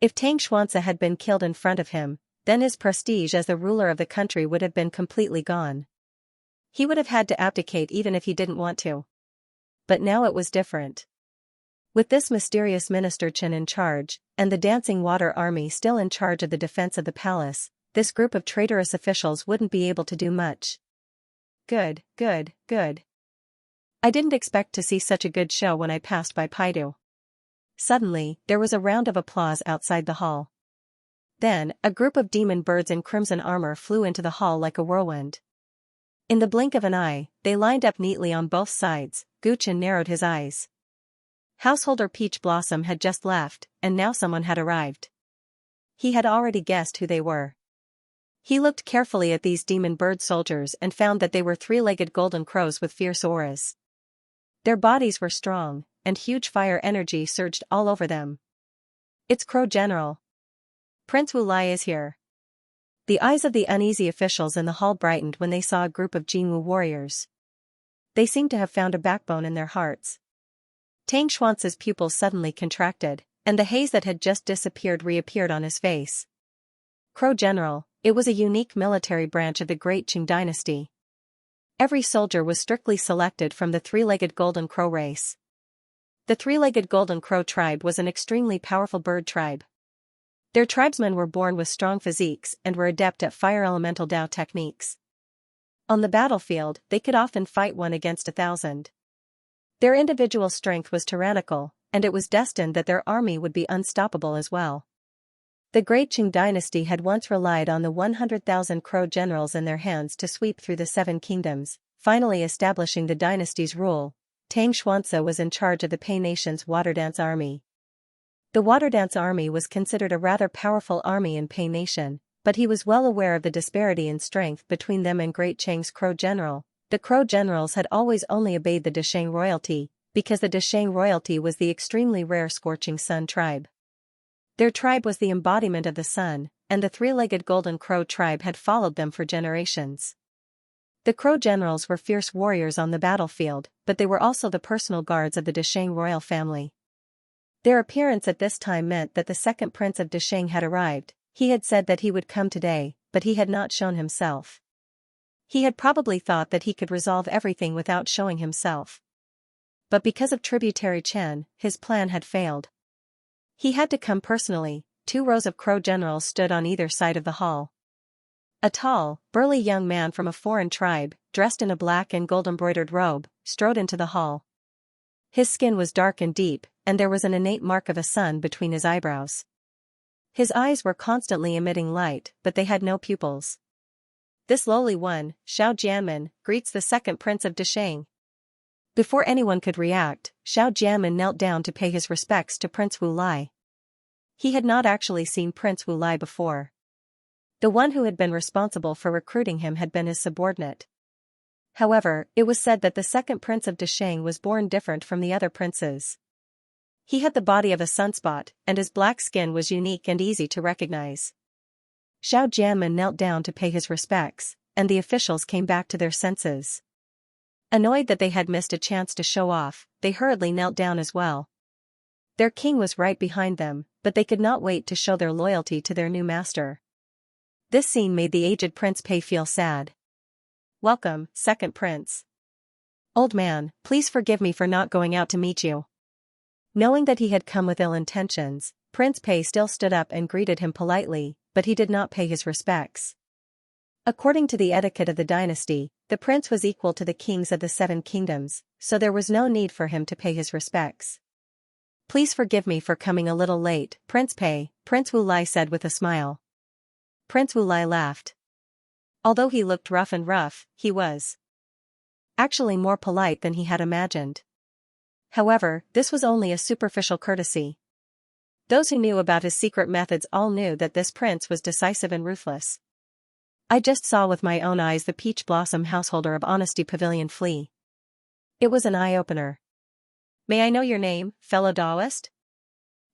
If Tang Xuanzi had been killed in front of him, then his prestige as the ruler of the country would have been completely gone. He would have had to abdicate even if he didn't want to. But now it was different. With this mysterious Minister Chen in charge, and the Dancing Water Army still in charge of the defense of the palace, this group of traitorous officials wouldn't be able to do much. Good. I didn't expect to see such a good show when I passed by Paidu. Suddenly, there was a round of applause outside the hall. Then, a group of demon birds in crimson armor flew into the hall like a whirlwind. In the blink of an eye, they lined up neatly on both sides. Guchen narrowed his eyes. Householder Peach Blossom had just left, and now someone had arrived. He had already guessed who they were. He looked carefully at these demon bird soldiers and found that they were three-legged golden crows with fierce auras. Their bodies were strong, and huge fire energy surged all over them. It's Crow General. Prince Wu Lai is here. The eyes of the uneasy officials in the hall brightened when they saw a group of Jinwu warriors. They seemed to have found a backbone in their hearts. Tang Xuanzi's pupils suddenly contracted, and the haze that had just disappeared reappeared on his face. Crow General, it was a unique military branch of the Great Qing dynasty. Every soldier was strictly selected from the three-legged golden crow race. The three-legged golden crow tribe was an extremely powerful bird tribe. Their tribesmen were born with strong physiques and were adept at fire elemental Dao techniques. On the battlefield, they could often fight 1 against 1,000. Their individual strength was tyrannical, and it was destined that their army would be unstoppable as well. The Great Qing dynasty had once relied on the 100,000 crow generals in their hands to sweep through the 7 kingdoms, finally establishing the dynasty's rule. Tang Xuanzi was in charge of the Pei Nation's Water Dance Army. The Water Dance Army was considered a rather powerful army in Pei Nation, but he was well aware of the disparity in strength between them and Great Qing's Crow General. The Crow Generals had always only obeyed the Desheng royalty, because the Desheng royalty was the extremely rare Scorching Sun tribe. Their tribe was the embodiment of the sun, and the three-legged golden crow tribe had followed them for generations. The Crow Generals were fierce warriors on the battlefield, but they were also the personal guards of the Desheng royal family. Their appearance at this time meant that the second prince of Desheng had arrived. He had said that he would come today, but he had not shown himself. He had probably thought that he could resolve everything without showing himself. But because of tributary Chen, his plan had failed. He had to come personally. 2 rows of Crow Generals stood on either side of the hall. A tall, burly young man from a foreign tribe, dressed in a black and gold-embroidered robe, strode into the hall. His skin was dark and deep, and there was an innate mark of a sun between his eyebrows. His eyes were constantly emitting light, but they had no pupils. This lowly one, Xiao Jianmen, greets the second prince of Desheng. Before anyone could react, Xiao Jianmen knelt down to pay his respects to Prince Wu Lai. He had not actually seen Prince Wu Lai before. The one who had been responsible for recruiting him had been his subordinate. However, it was said that the second prince of Desheng was born different from the other princes. He had the body of a sunspot, and his black skin was unique and easy to recognize. Xiao Jianmen knelt down to pay his respects, and the officials came back to their senses. Annoyed that they had missed a chance to show off, they hurriedly knelt down as well. Their king was right behind them, but they could not wait to show their loyalty to their new master. This scene made the aged Prince Pei feel sad. "Welcome, second prince. Old man, please forgive me for not going out to meet you." Knowing that he had come with ill intentions, Prince Pei still stood up and greeted him politely, but he did not pay his respects. According to the etiquette of the dynasty, the prince was equal to the kings of the 7 kingdoms, so there was no need for him to pay his respects. "Please forgive me for coming a little late, Prince Pei," Prince Wu Lai said with a smile. Prince Wu Lai laughed. Although he looked rough, he was actually more polite than he had imagined. However, this was only a superficial courtesy. Those who knew about his secret methods all knew that this prince was decisive and ruthless. I just saw with my own eyes the peach blossom householder of Honesty Pavilion flee. It was an eye-opener. May I know your name, fellow Daoist?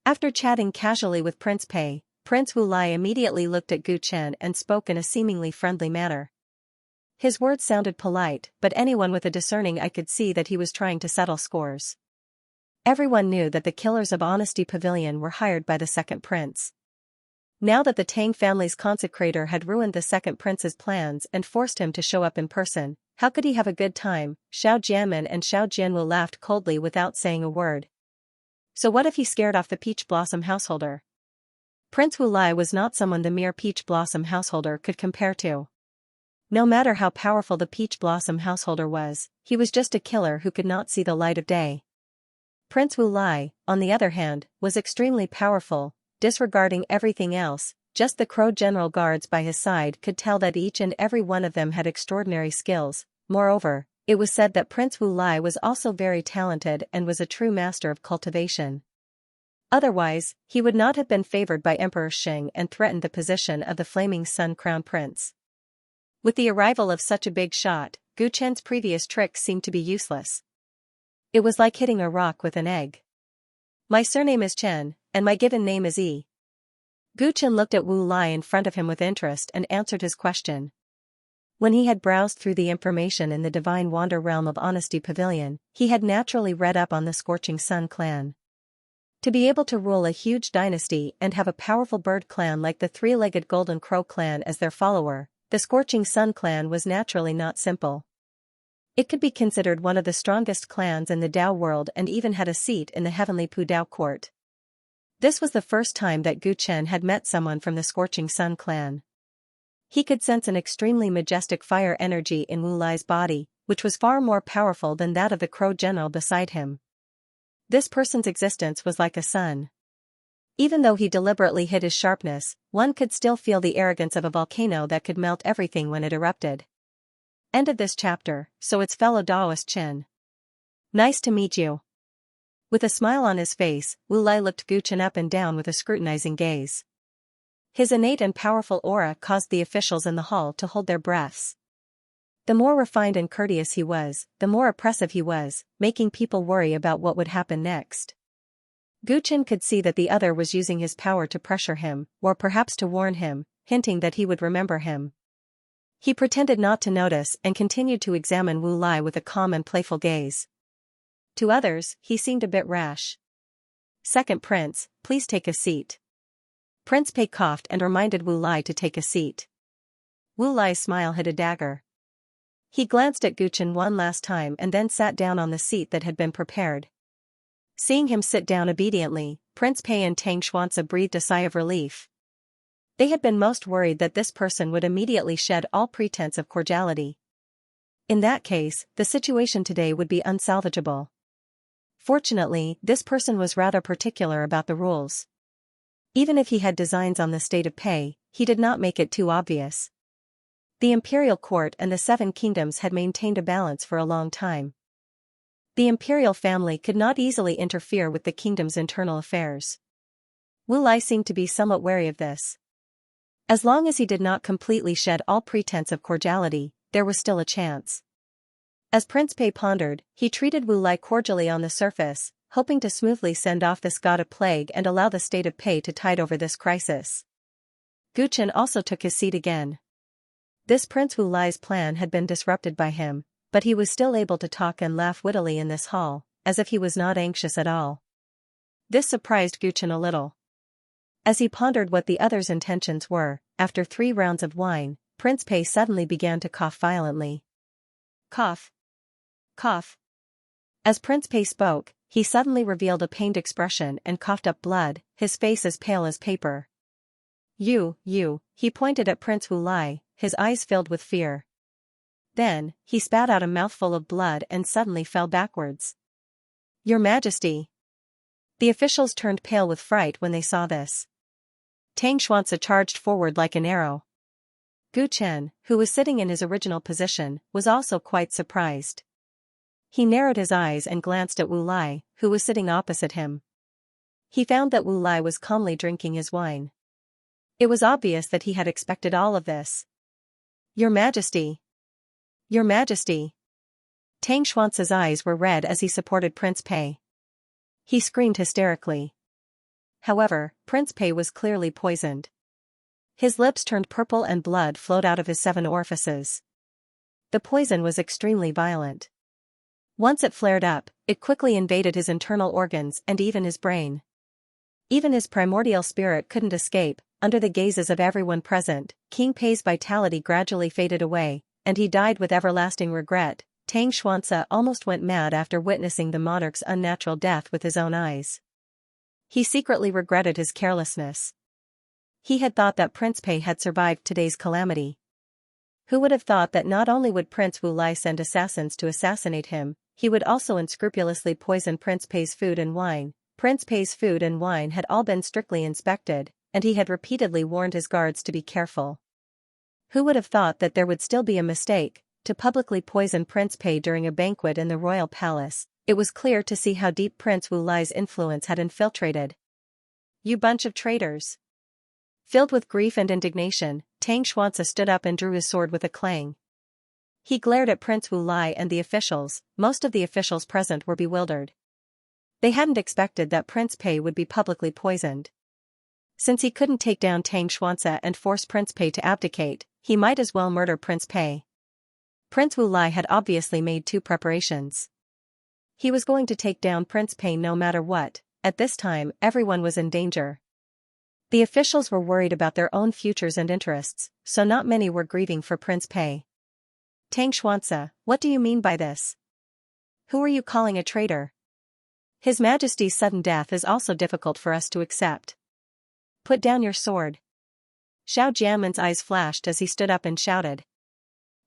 After chatting casually with Prince Pei, Prince Wu Lai immediately looked at Gu Chen and spoke in a seemingly friendly manner. His words sounded polite, but anyone with a discerning eye could see that he was trying to settle scores. Everyone knew that the killers of Honesty Pavilion were hired by the second prince. Now that the Tang family's consecrator had ruined the second prince's plans and forced him to show up in person, how could he have a good time? Xiao Jianmen and Xiao Jianwu laughed coldly without saying a word. So what if he scared off the peach blossom householder? Prince Wu Lai was not someone the mere peach blossom householder could compare to. No matter how powerful the peach blossom householder was, he was just a killer who could not see the light of day. Prince Wu Lai, on the other hand, was extremely powerful. Disregarding everything else, just the Crow General Guards by his side could tell that each and every one of them had extraordinary skills. Moreover, it was said that Prince Wu Lai was also very talented and was a true master of cultivation. Otherwise, he would not have been favored by Emperor Sheng and threatened the position of the Flaming Sun Crown Prince. With the arrival of such a big shot, Gu Chen's previous tricks seemed to be useless. It was like hitting a rock with an egg. My surname is Chen, and my given name is Yi. Gu Chen looked at Wu Lai in front of him with interest and answered his question. When he had browsed through the information in the Divine Wander realm of Honesty Pavilion, he had naturally read up on the Scorching Sun clan. To be able to rule a huge dynasty and have a powerful bird clan like the three-legged Golden Crow clan as their follower, the Scorching Sun clan was naturally not simple. It could be considered one of the strongest clans in the Dao world and even had a seat in the heavenly Pu Dao court. This was the first time that Gu Chen had met someone from the Scorching Sun clan. He could sense an extremely majestic fire energy in Wu Lai's body, which was far more powerful than that of the Crow General beside him. This person's existence was like a sun. Even though he deliberately hid his sharpness, one could still feel the arrogance of a volcano that could melt everything when it erupted. End of this chapter. So it's fellow Daoist Chen. Nice to meet you. With a smile on his face, Wu Lai looked Gu Chen up and down with a scrutinizing gaze. His innate and powerful aura caused the officials in the hall to hold their breaths. The more refined and courteous he was, the more oppressive he was, making people worry about what would happen next. Gu Chen could see that the other was using his power to pressure him, or perhaps to warn him, hinting that he would remember him. He pretended not to notice and continued to examine Wu Lai with a calm and playful gaze. To others, he seemed a bit rash. Second Prince, please take a seat. Prince Pei coughed and reminded Wu Lai to take a seat. Wu Lai's smile hit a dagger. He glanced at Gu Chen one last time and then sat down on the seat that had been prepared. Seeing him sit down obediently, Prince Pei and Tang Xianxia breathed a sigh of relief. They had been most worried that this person would immediately shed all pretense of cordiality. In that case, the situation today would be unsalvageable. Fortunately, this person was rather particular about the rules. Even if he had designs on the state of Pei, he did not make it too obvious. The imperial court and the Seven Kingdoms had maintained a balance for a long time. The imperial family could not easily interfere with the kingdom's internal affairs. Wu Lai seemed to be somewhat wary of this. As long as he did not completely shed all pretense of cordiality, there was still a chance. As Prince Pei pondered, he treated Wu Lai cordially on the surface, hoping to smoothly send off this god of plague and allow the state of Pei to tide over this crisis. Gu Chen also took his seat again. This Prince Wu Lai's plan had been disrupted by him, but he was still able to talk and laugh wittily in this hall, as if he was not anxious at all. This surprised Gu Chen a little. As he pondered what the others' intentions were, after 3 rounds of wine, Prince Pei suddenly began to cough violently. Cough. Cough. As Prince Pei spoke, he suddenly revealed a pained expression and coughed up blood, his face as pale as paper. You, he pointed at Prince Wu Lai, his eyes filled with fear. Then, he spat out a mouthful of blood and suddenly fell backwards. Your Majesty. The officials turned pale with fright when they saw this. Tang Xianxia charged forward like an arrow. Gu Chen, who was sitting in his original position, was also quite surprised. He narrowed his eyes and glanced at Wu Lai, who was sitting opposite him. He found that Wu Lai was calmly drinking his wine. It was obvious that he had expected all of this. "Your Majesty! Your Majesty!" Tang Xuance's eyes were red as he supported Prince Pei. He screamed hysterically. However, Prince Pei was clearly poisoned. His lips turned purple and blood flowed out of his 7 orifices. The poison was extremely violent. Once it flared up, it quickly invaded his internal organs and even his brain. Even his primordial spirit couldn't escape. Under the gazes of everyone present, King Pei's vitality gradually faded away, and he died with everlasting regret. Tang Xuanze almost went mad after witnessing the monarch's unnatural death with his own eyes. He secretly regretted his carelessness. He had thought that Prince Pei had survived today's calamity. Who would have thought that not only would Prince Wu Lai send assassins to assassinate him, he would also unscrupulously poison Prince Pei's food and wine. Prince Pei's food and wine had all been strictly inspected, and he had repeatedly warned his guards to be careful. Who would have thought that there would still be a mistake, to publicly poison Prince Pei during a banquet in the royal palace? It was clear to see how deep Prince Wu Lai's influence had infiltrated. "You bunch of traitors!" Filled with grief and indignation, Tang Xuanze stood up and drew his sword with a clang. He glared at Prince Wu Lai and the officials. Most of the officials present were bewildered. They hadn't expected that Prince Pei would be publicly poisoned. Since he couldn't take down Tang Xuanze and force Prince Pei to abdicate, he might as well murder Prince Pei. Prince Wu Lai had obviously made 2 preparations. He was going to take down Prince Pei no matter what. At this time, everyone was in danger. The officials were worried about their own futures and interests, so not many were grieving for Prince Pei. "Tang Xuanze, what do you mean by this? Who are you calling a traitor? His Majesty's sudden death is also difficult for us to accept. Put down your sword." Xiao Jianmen's eyes flashed as he stood up and shouted.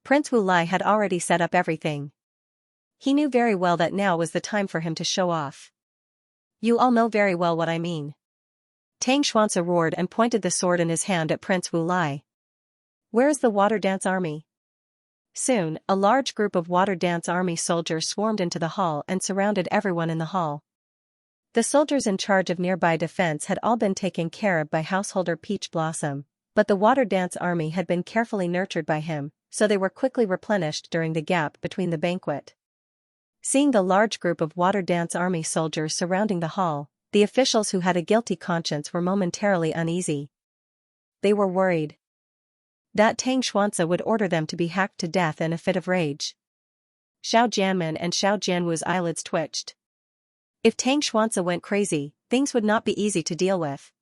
Prince Wu Lai had already set up everything. He knew very well that now was the time for him to show off. "You all know very well what I mean." Tang Xuanze roared and pointed the sword in his hand at Prince Wu Lai. "Where is the water dance army?" Soon, a large group of water dance army soldiers swarmed into the hall and surrounded everyone in the hall. The soldiers in charge of nearby defense had all been taken care of by householder Peach Blossom, but the water dance army had been carefully nurtured by him, so they were quickly replenished during the gap between the banquet. Seeing the large group of water dance army soldiers surrounding the hall, the officials who had a guilty conscience were momentarily uneasy. They were worried that Tang Xuanze would order them to be hacked to death in a fit of rage. Xiao Jianmen and Xiao Jianwu's eyelids twitched. If Tang Xuanze went crazy, things would not be easy to deal with.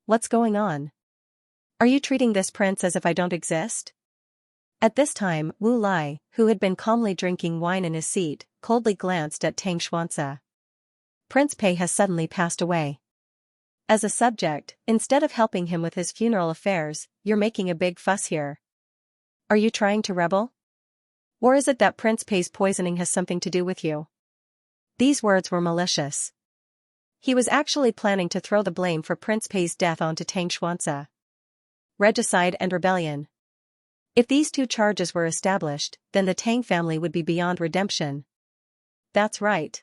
"What's going on? Are you treating this prince as if I don't exist?" At this time, Wu Lai, who had been calmly drinking wine in his seat, coldly glanced at Tang Xuanze. "Prince Pei has suddenly passed away. As a subject, instead of helping him with his funeral affairs, you're making a big fuss here. Are you trying to rebel? Or is it that Prince Pei's poisoning has something to do with you?" These words were malicious. He was actually planning to throw the blame for Prince Pei's death onto Tang Xuanze. Regicide and rebellion. If these 2 charges were established, then the Tang family would be beyond redemption. "That's right.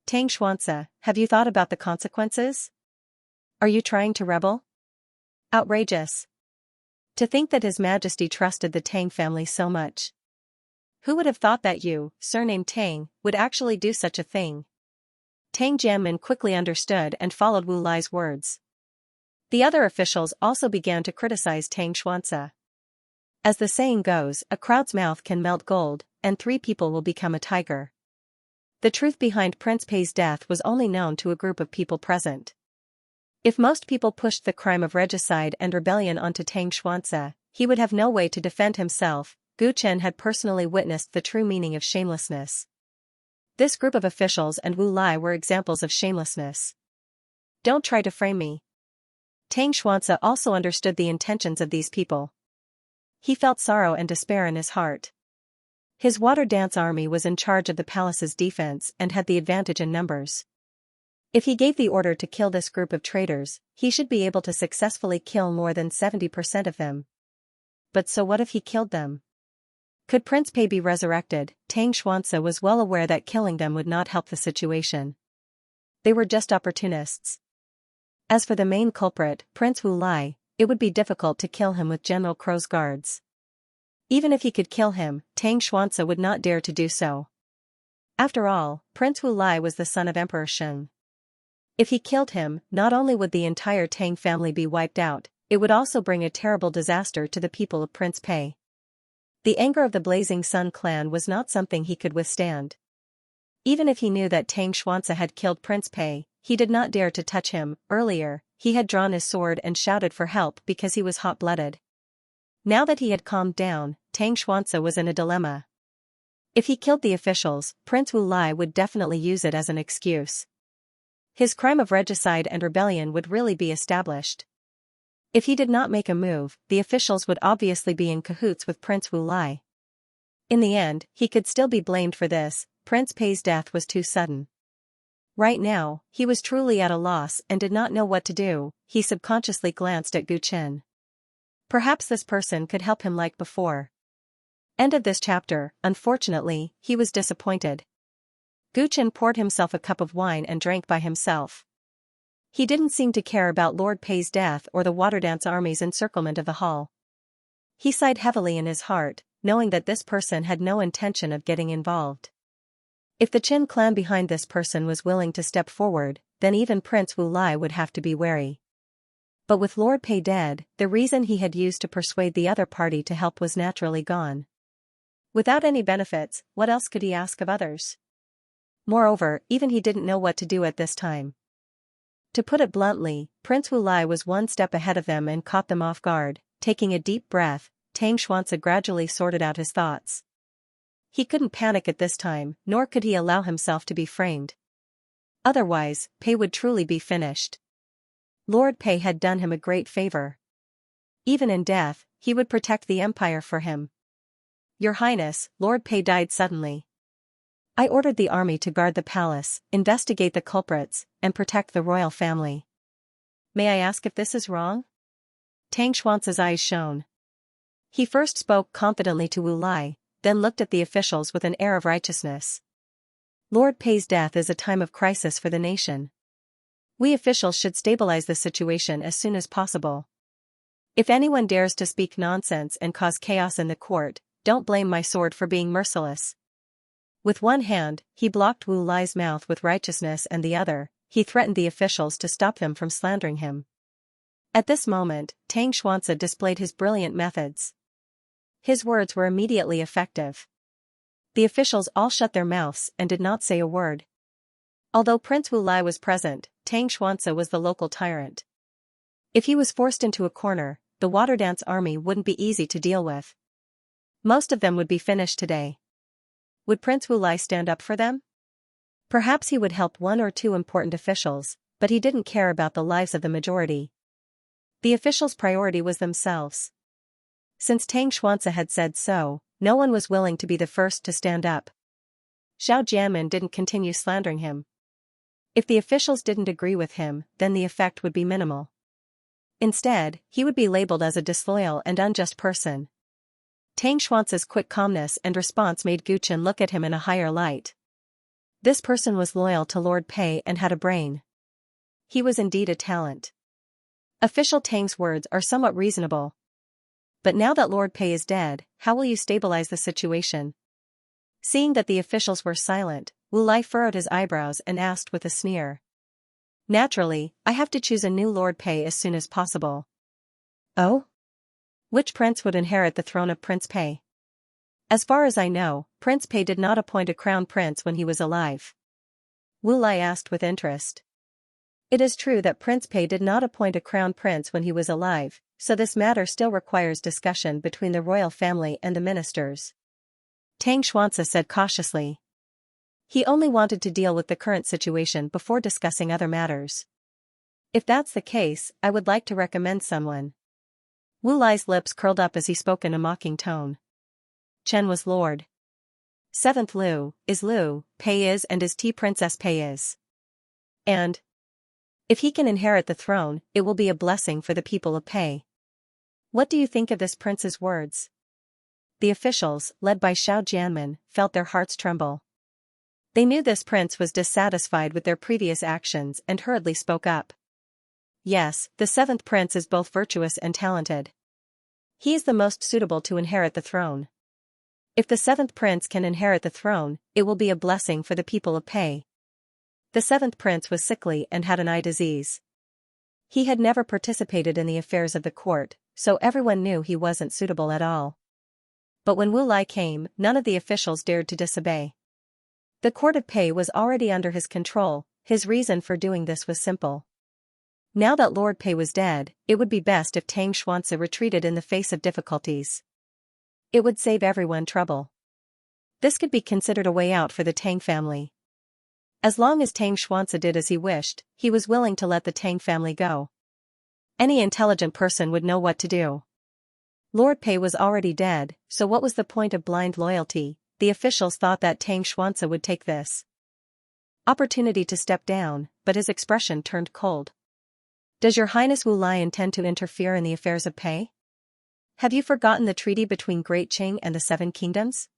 Tang Xuanze, have you thought about the consequences? Are you trying to rebel? Outrageous. To think that His Majesty trusted the Tang family so much. Who would have thought that you, surnamed Tang, would actually do such a thing?" Tang Jianmen quickly understood and followed Wu Lai's words. The other officials also began to criticize Tang Xuanze. As the saying goes, a crowd's mouth can melt gold, and 3 people will become a tiger. The truth behind Prince Pei's death was only known to a group of people present. If most people pushed the crime of regicide and rebellion onto Tang Xuanze, he would have no way to defend himself. Gu Chen had personally witnessed the true meaning of shamelessness. This group of officials and Wu Lai were examples of shamelessness. "Don't try to frame me." Tang Xuanze also understood the intentions of these people. He felt sorrow and despair in his heart. His water dance army was in charge of the palace's defense and had the advantage in numbers. If he gave the order to kill this group of traitors, he should be able to successfully kill more than 70% of them. But so what if he killed them? Could Prince Pei be resurrected? Tang Xuanzi was well aware that killing them would not help the situation. They were just opportunists. As for the main culprit, Prince Wu Lai, it would be difficult to kill him with General Crow's guards. Even if he could kill him, Tang Xuanzi would not dare to do so. After all, Prince Wu Lai was the son of Emperor Sheng. If he killed him, not only would the entire Tang family be wiped out, it would also bring a terrible disaster to the people of Prince Pei. The anger of the Blazing Sun clan was not something he could withstand. Even if he knew that Tang Xuanzi had killed Prince Pei, he did not dare to touch him. Earlier, he had drawn his sword and shouted for help because he was hot-blooded. Now that he had calmed down, Tang Xuanzi was in a dilemma. If he killed the officials, Prince Wu Lai would definitely use it as an excuse. His crime of regicide and rebellion would really be established. If he did not make a move, the officials would obviously be in cahoots with Prince Wu Lai. In the end, he could still be blamed for this. Prince Pei's death was too sudden. Right now, he was truly at a loss and did not know what to do. He subconsciously glanced at Gu Qin. Perhaps this person could help him like before. End of this chapter. Unfortunately, he was disappointed. Gu Qin poured himself a cup of wine and drank by himself. He didn't seem to care about Lord Pei's death or the Water Dance Army's encirclement of the hall. He sighed heavily in his heart, knowing that this person had no intention of getting involved. If the Qin clan behind this person was willing to step forward, then even Prince Wu Lai would have to be wary. But with Lord Pei dead, the reason he had used to persuade the other party to help was naturally gone. Without any benefits, what else could he ask of others? Moreover, even he didn't know what to do at this time. To put it bluntly, Prince Wu Lai was one step ahead of them and caught them off guard. Taking a deep breath, Tang Xuanzi gradually sorted out his thoughts. He couldn't panic at this time, nor could he allow himself to be framed. Otherwise, Pei would truly be finished. Lord Pei had done him a great favor. Even in death, he would protect the empire for him. Your Highness, Lord Pei died suddenly. I ordered the army to guard the palace, investigate the culprits, and protect the royal family. May I ask if this is wrong? Tang Xuanzi's eyes shone. He first spoke confidently to Wu Lai, then looked at the officials with an air of righteousness. Lord Pei's death is a time of crisis for the nation. We officials should stabilize the situation as soon as possible. If anyone dares to speak nonsense and cause chaos in the court, don't blame my sword for being merciless. With one hand, he blocked Wu Lai's mouth with righteousness, and the other, he threatened the officials to stop them from slandering him. At this moment, Tang Xuanzi displayed his brilliant methods. His words were immediately effective. The officials all shut their mouths and did not say a word. Although Prince Wu Lai was present, Tang Xuanzi was the local tyrant. If he was forced into a corner, the Water Dance Army wouldn't be easy to deal with. Most of them would be finished today. Would Prince Wu Lai stand up for them? Perhaps he would help one or two important officials, but he didn't care about the lives of the majority. The officials' priority was themselves. Since Tang Xuanzi had said so, no one was willing to be the first to stand up. Zhao Jianmin didn't continue slandering him. If the officials didn't agree with him, then the effect would be minimal. Instead, he would be labeled as a disloyal and unjust person. Tang Xuanzi's quick calmness and response made Gu Qin look at him in a higher light. This person was loyal to Lord Pei and had a brain. He was indeed a talent. Official Tang's words are somewhat reasonable. But now that Lord Pei is dead, how will you stabilize the situation? Seeing that the officials were silent, Wu Lai furrowed his eyebrows and asked with a sneer. Naturally, I have to choose a new Lord Pei as soon as possible. Oh? Which prince would inherit the throne of Prince Pei? As far as I know, Prince Pei did not appoint a crown prince when he was alive. Wu Lai asked with interest. It is true that Prince Pei did not appoint a crown prince when he was alive, so this matter still requires discussion between the royal family and the ministers. Tang Xuanzi said cautiously. He only wanted to deal with the current situation before discussing other matters. If that's the case, I would like to recommend someone. Wu Lai's lips curled up as he spoke in a mocking tone. Chen was Lord. 7th Liu Pei is and is T Princess Pei is. And if he can inherit the throne, it will be a blessing for the people of Pei. What do you think of this prince's words? the officials, led by Xiao Jianmen, felt their hearts tremble. They knew this prince was dissatisfied with their previous actions and hurriedly spoke up. Yes, the seventh prince is both virtuous and talented. He is the most suitable to inherit the throne. If the seventh prince can inherit the throne, it will be a blessing for the people of Pei. The seventh prince was sickly and had an eye disease. He had never participated in the affairs of the court, so everyone knew he wasn't suitable at all. But when Wu Lai came, none of the officials dared to disobey. The court of Pei was already under his control. His reason for doing this was simple. Now that Lord Pei was dead, it would be best if Tang Xuanzi retreated in the face of difficulties. It would save everyone trouble. This could be considered a way out for the Tang family. As long as Tang Xuanzi did as he wished, he was willing to let the Tang family go. Any intelligent person would know what to do. Lord Pei was already dead, so what was the point of blind loyalty? The officials thought that Tang Xuanzi would take this opportunity to step down, but his expression turned cold. Does Your Highness Wu Lai intend to interfere in the affairs of Pei? Have you forgotten the treaty between Great Qing and the Seven Kingdoms?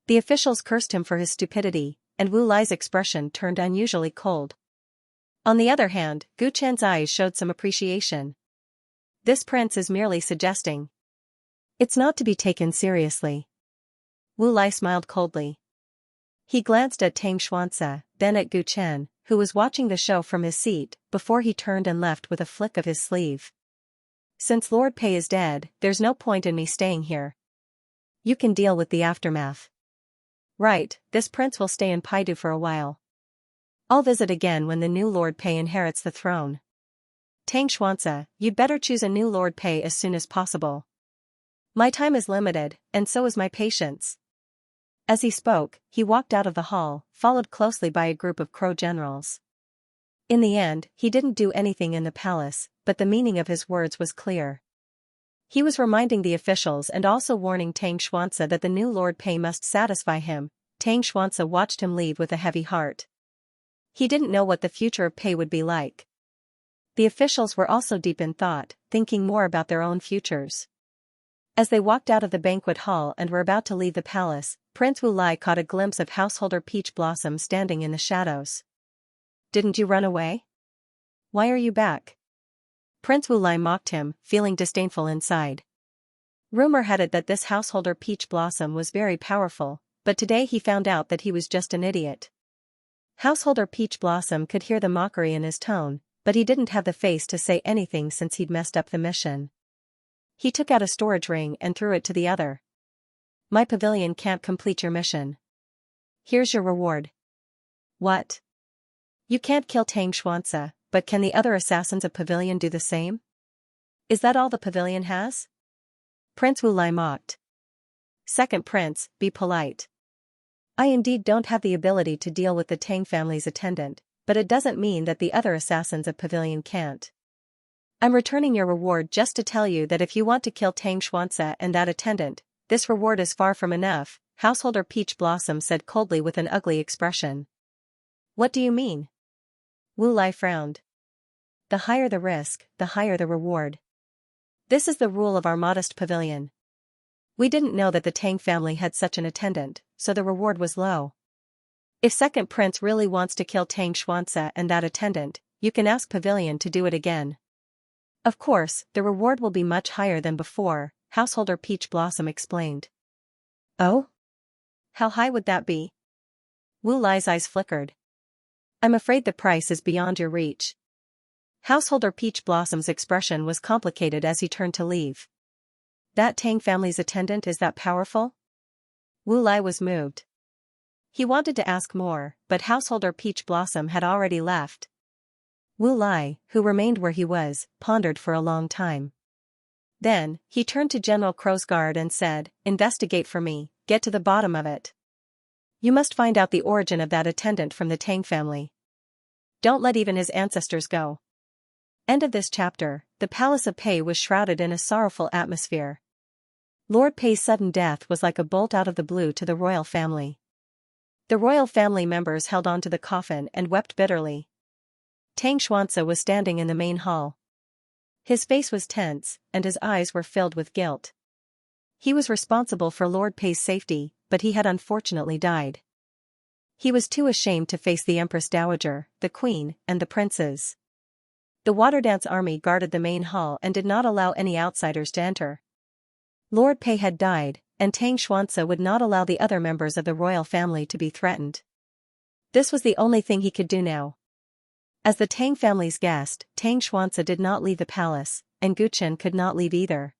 The officials cursed him for his stupidity, and Wu Lai's expression turned unusually cold. On the other hand, Gu Chen's eyes showed some appreciation. This prince is merely suggesting. It's not to be taken seriously. Wu Lai smiled coldly. He glanced at Tang Xuanzi, then at Gu Chen, who was watching the show from his seat, before he turned and left with a flick of his sleeve. Since Lord Pei is dead, there's no point in me staying here. You can deal with the aftermath. Right, this prince will stay in Paidu for a while. I'll visit again when the new Lord Pei inherits the throne. Tang Xuanzi, you'd better choose a new Lord Pei as soon as possible. My time is limited, and so is my patience. As he spoke, he walked out of the hall, followed closely by a group of Crow generals. In the end, he didn't do anything in the palace, but the meaning of his words was clear. He was reminding the officials and also warning Tang Xuanzi that the new Lord Pei must satisfy him. Tang Xuanzi watched him leave with a heavy heart. He didn't know what the future of Pei would be like. The officials were also deep in thought, thinking more about their own futures. As they walked out of the banquet hall and were about to leave the palace, Prince Wu Lai caught a glimpse of householder Peach Blossom standing in the shadows. Didn't you run away? Why are you back? Prince Wu Lai mocked him, feeling disdainful inside. Rumor had it that this householder Peach Blossom was very powerful, but today he found out that he was just an idiot. Householder Peach Blossom could hear the mockery in his tone, but he didn't have the face to say anything since he'd messed up the mission. He took out a storage ring and threw it to the other. My pavilion can't complete your mission. Here's your reward. What? You can't kill Tang Xuanzi, but can the other assassins of pavilion do the same? Is that all the pavilion has? Prince Wu Lai mocked. Second prince, be polite. I indeed don't have the ability to deal with the Tang family's attendant, but it doesn't mean that the other assassins of pavilion can't. I'm returning your reward just to tell you that if you want to kill Tang Xuanzi and that attendant, this reward is far from enough, Householder Peach Blossom said coldly with an ugly expression. What do you mean? Wu Lai frowned. The higher the risk, the higher the reward. This is the rule of our modest pavilion. We didn't know that the Tang family had such an attendant, so the reward was low. If second prince really wants to kill Tang Xuanzi and that attendant, you can ask pavilion to do it again. Of course, the reward will be much higher than before, Householder Peach Blossom explained. Oh? How high would that be? Wu Lai's eyes flickered. I'm afraid the price is beyond your reach. Householder Peach Blossom's expression was complicated as he turned to leave. That Tang family's attendant is that powerful? Wu Lai was moved. He wanted to ask more, but Householder Peach Blossom had already left. Wu Lai, who remained where he was, pondered for a long time. Then, he turned to General Crow's guard and said, investigate for me, get to the bottom of it. You must find out the origin of that attendant from the Tang family. Don't let even his ancestors go. End of this chapter. The palace of Pei was shrouded in a sorrowful atmosphere. Lord Pei's sudden death was like a bolt out of the blue to the royal family. The royal family members held on to the coffin and wept bitterly. Tang Xuanzi was standing in the main hall. His face was tense, and his eyes were filled with guilt. He was responsible for Lord Pei's safety, but he had unfortunately died. He was too ashamed to face the Empress Dowager, the Queen, and the princes. The water dance army guarded the main hall and did not allow any outsiders to enter. Lord Pei had died, and Tang Xuanzi would not allow the other members of the royal family to be threatened. This was the only thing he could do now. As the Tang family's guest, Tang Xuanzi did not leave the palace, and Guchen could not leave either.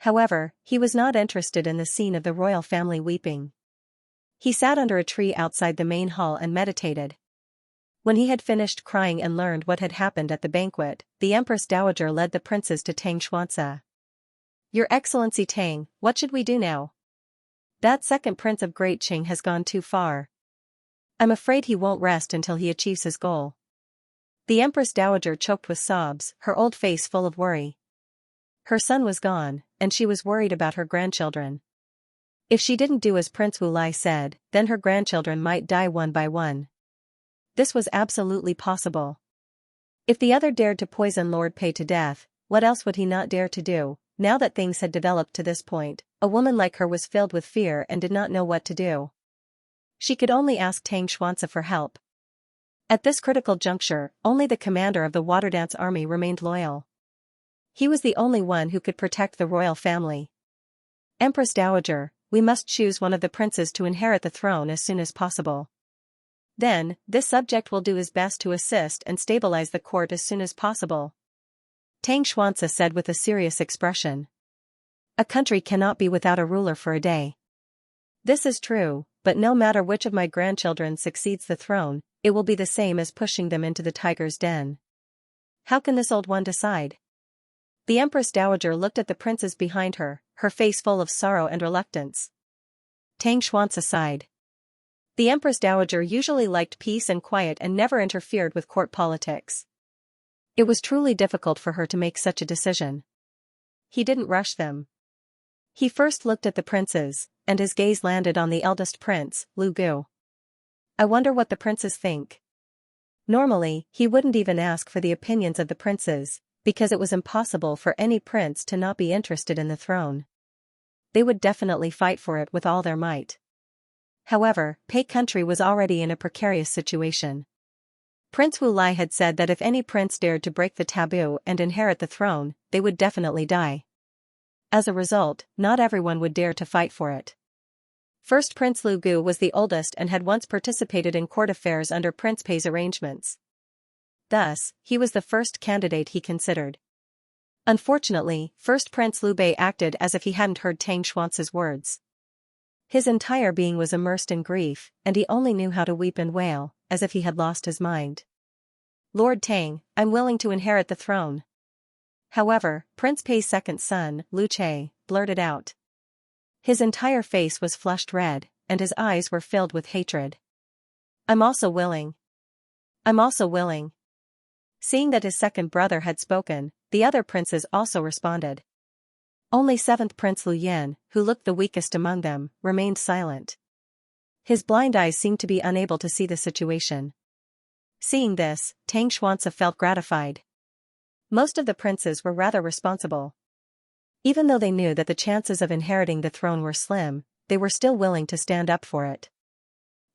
However, he was not interested in the scene of the royal family weeping. He sat under a tree outside the main hall and meditated. When he had finished crying and learned what had happened at the banquet, the Empress Dowager led the princes to Tang Xuanzi. "Your Excellency Tang, what should we do now? That second prince of Great Qing has gone too far. I'm afraid he won't rest until he achieves his goal." The Empress Dowager choked with sobs, her old face full of worry. Her son was gone, and she was worried about her grandchildren. If she didn't do as Prince Wulai said, then her grandchildren might die one by one. This was absolutely possible. If the other dared to poison Lord Pei to death, what else would he not dare to do? Now that things had developed to this point, a woman like her was filled with fear and did not know what to do. She could only ask Tang Xuanzi for help. At this critical juncture, only the commander of the water dance army remained loyal. He was the only one who could protect the royal family. "Empress Dowager, we must choose one of the princes to inherit the throne as soon as possible. Then, this subject will do his best to assist and stabilize the court as soon as possible," Tang Xuanzi said with a serious expression. "A country cannot be without a ruler for a day. This is true, but no matter which of my grandchildren succeeds the throne, it will be the same as pushing them into the tiger's den. How can this old one decide?" The Empress Dowager looked at the princes behind her, her face full of sorrow and reluctance. Tang Xuanzi sighed. The Empress Dowager usually liked peace and quiet and never interfered with court politics. It was truly difficult for her to make such a decision. He didn't rush them. He first looked at the princes, and his gaze landed on the eldest prince, Lu Gu. "I wonder what the princes think." Normally, he wouldn't even ask for the opinions of the princes, because it was impossible for any prince to not be interested in the throne. They would definitely fight for it with all their might. However, Pei country was already in a precarious situation. Prince Wulai had said that if any prince dared to break the taboo and inherit the throne, they would definitely die. As a result, not everyone would dare to fight for it. First, Prince Lu Gu was the oldest and had once participated in court affairs under Prince Pei's arrangements. Thus, he was the first candidate he considered. Unfortunately, first Prince Liu Bei acted as if he hadn't heard Tang Xuanzi's words. His entire being was immersed in grief, and he only knew how to weep and wail, as if he had lost his mind. "Lord Tang, I'm willing to inherit the throne." However, Prince Pei's second son, Liu Che, blurted out. His entire face was flushed red, and his eyes were filled with hatred. "I'm also willing. I'm also willing." Seeing that his second brother had spoken, the other princes also responded. Only seventh Prince Liu Yan, who looked the weakest among them, remained silent. His blind eyes seemed to be unable to see the situation. Seeing this, Tang Xuanzi felt gratified. Most of the princes were rather responsible. Even though they knew that the chances of inheriting the throne were slim, they were still willing to stand up for it.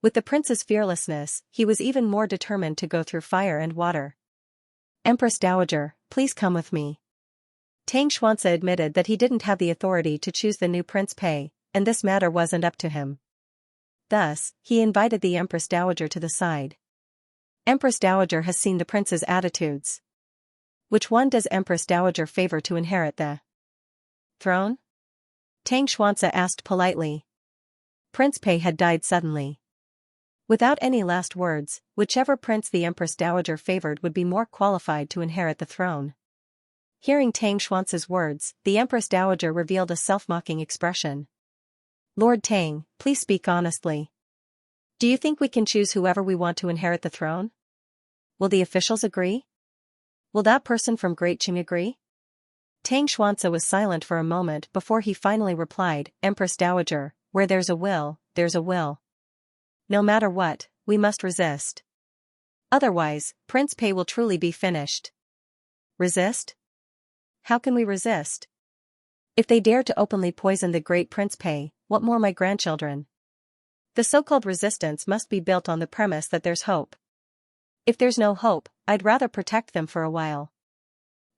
With the prince's fearlessness, he was even more determined to go through fire and water. "Empress Dowager, please come with me." Tang Xuanzi admitted that he didn't have the authority to choose the new Prince Pei, and this matter wasn't up to him. Thus, he invited the Empress Dowager to the side. Empress Dowager has seen the prince's attitudes. Which one does Empress Dowager favor to inherit the throne? Tang Xuanzi asked politely. Prince Pei had died suddenly. Without any last words, whichever prince the Empress Dowager favored would be more qualified to inherit the throne. Hearing Tang Xuanzi's words, the Empress Dowager revealed a self-mocking expression. "Lord Tang, please speak honestly. Do you think we can choose whoever we want to inherit the throne? Will the officials agree? Will that person from Great Qing agree?" Tang Xuanzi was silent for a moment before he finally replied, "Empress Dowager, where there's a will, there's a will. No matter what, we must resist. Otherwise, Prince Pei will truly be finished." "Resist? How can we resist?" If they dare to openly poison the great Prince Pei, what more my grandchildren? The so-called resistance must be built on the premise that there's hope. If there's no hope, I'd rather protect them for a while.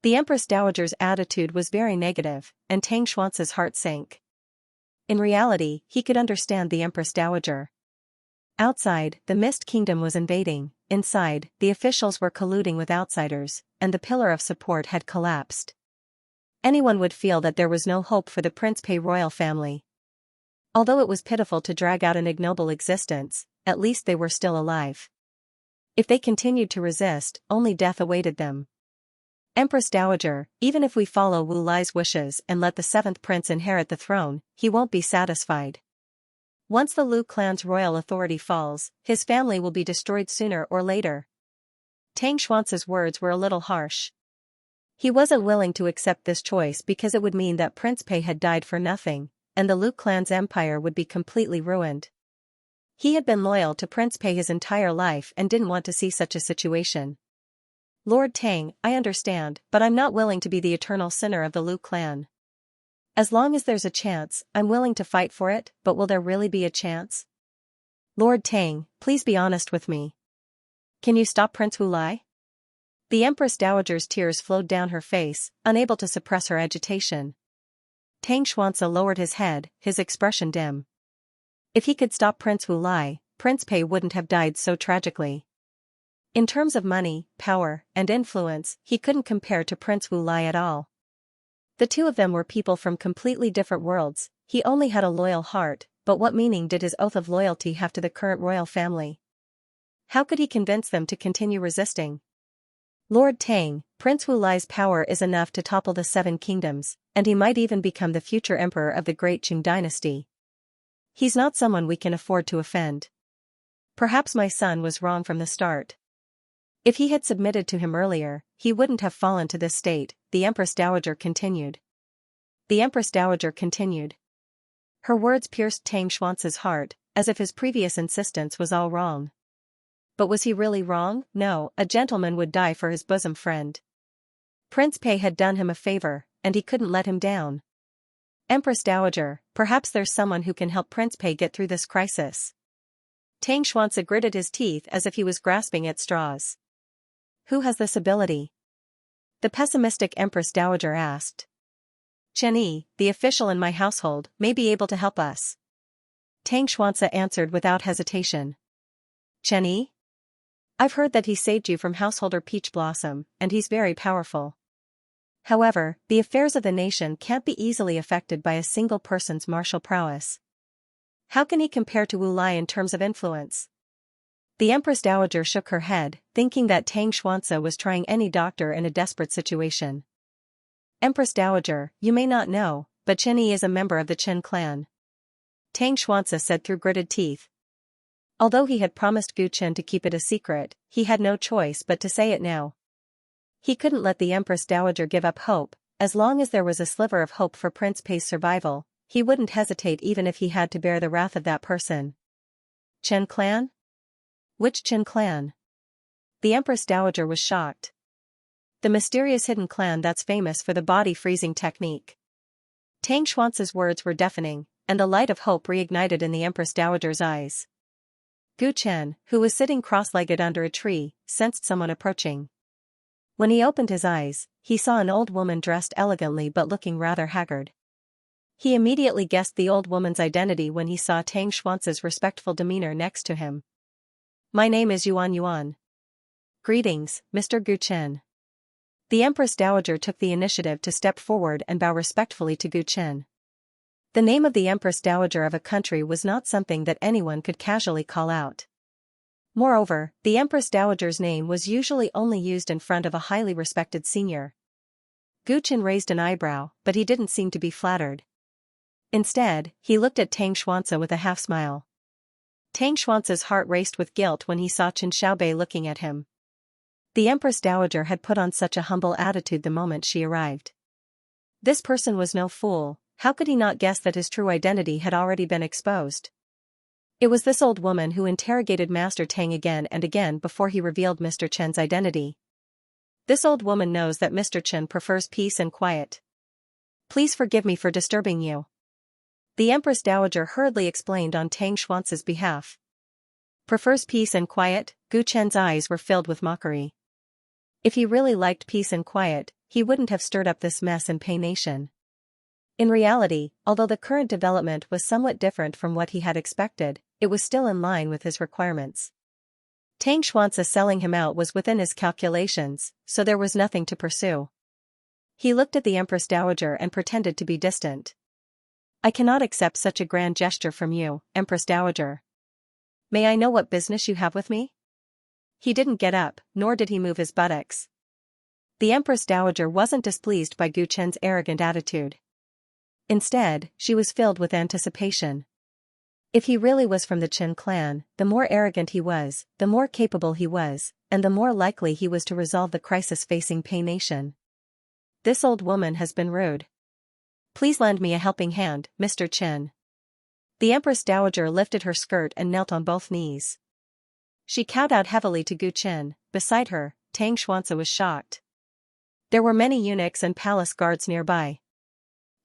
The Empress Dowager's attitude was very negative, and Tang Xuance's heart sank. In reality, he could understand the Empress Dowager. Outside, the Mist Kingdom was invading. Inside, the officials were colluding with outsiders, and the pillar of support had collapsed. Anyone would feel that there was no hope for the Prince Pei royal family. Although it was pitiful to drag out an ignoble existence, at least they were still alive. If they continued to resist, only death awaited them. Empress Dowager, even if we follow Wu Lai's wishes and let the seventh prince inherit the throne, he won't be satisfied. Once the Lu clan's royal authority falls, his family will be destroyed sooner or later. Tang Xuance's words were a little harsh. He wasn't willing to accept this choice because it would mean that Prince Pei had died for nothing, and the Lu clan's empire would be completely ruined. He had been loyal to Prince Pei his entire life and didn't want to see such a situation. Lord Tang, I understand, but I'm not willing to be the eternal sinner of the Lu clan. As long as there's a chance, I'm willing to fight for it, but will there really be a chance? Lord Tang, please be honest with me. Can you stop Prince Wu Lai? The Empress Dowager's tears flowed down her face, unable to suppress her agitation. Tang Xuance lowered his head, his expression dim. If he could stop Prince Wu Lai, Prince Pei wouldn't have died so tragically. In terms of money, power, and influence, he couldn't compare to Prince Wu Lai at all. The two of them were people from completely different worlds. He only had a loyal heart, but what meaning did his oath of loyalty have to the current royal family? How could he convince them to continue resisting? Lord Tang, Prince Wu Lai's power is enough to topple the Seven Kingdoms, and he might even become the future emperor of the great Qing dynasty. He's not someone we can afford to offend. Perhaps my son was wrong from the start. If he had submitted to him earlier, he wouldn't have fallen to this state, the Empress Dowager continued. The Empress Dowager continued. Her words pierced Tang Xuance's heart, as if his previous insistence was all wrong. But was he really wrong? No, a gentleman would die for his bosom friend. Prince Pei had done him a favor, and he couldn't let him down. Empress Dowager, perhaps there's someone who can help Prince Pei get through this crisis. Tang Xuance gritted his teeth as if he was grasping at straws. Who has this ability? The pessimistic Empress Dowager asked. Chen Yi, the official in my household, may be able to help us. Tang Xuance answered without hesitation. Chen Yi? I've heard that he saved you from householder Peach Blossom, and he's very powerful. However, the affairs of the nation can't be easily affected by a single person's martial prowess. How can he compare to Wu Lai in terms of influence? The Empress Dowager shook her head, thinking that Tang Xuance was trying any doctor in a desperate situation. Empress Dowager, you may not know, but Chen Yi is a member of the Chen clan. Tang Xuance said through gritted teeth. Although he had promised Gu Chen to keep it a secret, he had no choice but to say it now. He couldn't let the Empress Dowager give up hope. As long as there was a sliver of hope for Prince Pei's survival, he wouldn't hesitate even if he had to bear the wrath of that person. Chen clan? Which Chen clan? The Empress Dowager was shocked. The mysterious hidden clan that's famous for the body-freezing technique. Tang Xuance's words were deafening, and the light of hope reignited in the Empress Dowager's eyes. Gu Chen, who was sitting cross-legged under a tree, sensed someone approaching. When he opened his eyes, he saw an old woman dressed elegantly but looking rather haggard. He immediately guessed the old woman's identity when he saw Tang Xuance's respectful demeanor next to him. My name is Yuan. Greetings, Mr. Gu Chen. The Empress Dowager took the initiative to step forward and bow respectfully to Gu Chen. The name of the Empress Dowager of a country was not something that anyone could casually call out. Moreover, the Empress Dowager's name was usually only used in front of a highly respected senior. Gu Chen raised an eyebrow, but he didn't seem to be flattered. Instead, he looked at Tang Xuance with a half-smile. Tang Xuance's heart raced with guilt when he saw Chen Xiaobei looking at him. The Empress Dowager had put on such a humble attitude the moment she arrived. This person was no fool. How could he not guess that his true identity had already been exposed? It was this old woman who interrogated Master Tang again and again before he revealed Mr. Chen's identity. This old woman knows that Mr. Chen prefers peace and quiet. Please forgive me for disturbing you. The Empress Dowager hurriedly explained on Tang Xuance's behalf. Prefers peace and quiet? Gu Chen's eyes were filled with mockery. If he really liked peace and quiet, he wouldn't have stirred up this mess in Pei Nation. In reality, although the current development was somewhat different from what he had expected, it was still in line with his requirements. Tang Xuanze selling him out was within his calculations, so there was nothing to pursue. He looked at the Empress Dowager and pretended to be distant. I cannot accept such a grand gesture from you, Empress Dowager. May I know what business you have with me? He didn't get up, nor did he move his buttocks. The Empress Dowager wasn't displeased by Gu Chen's arrogant attitude. Instead, she was filled with anticipation. If he really was from the Qin clan, the more arrogant he was, the more capable he was, and the more likely he was to resolve the crisis facing Pei Nation. This old woman has been rude. Please lend me a helping hand, Mr. Qin. The Empress Dowager lifted her skirt and knelt on both knees. She kowtowed heavily to Gu Chen. Beside her, Tang Xuanze was shocked. There were many eunuchs and palace guards nearby.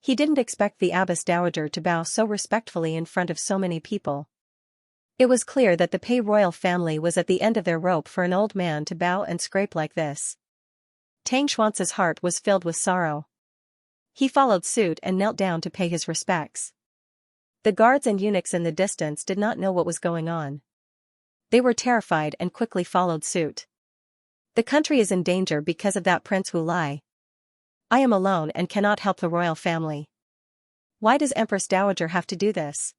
He didn't expect the Abbess Dowager to bow so respectfully in front of so many people. It was clear that the Pei royal family was at the end of their rope for an old man to bow and scrape like this. Tang Xuance's heart was filled with sorrow. He followed suit and knelt down to pay his respects. The guards and eunuchs in the distance did not know what was going on. They were terrified and quickly followed suit. The country is in danger because of that Prince Wu Lai. I am alone and cannot help the royal family. Why does Empress Dowager have to do this?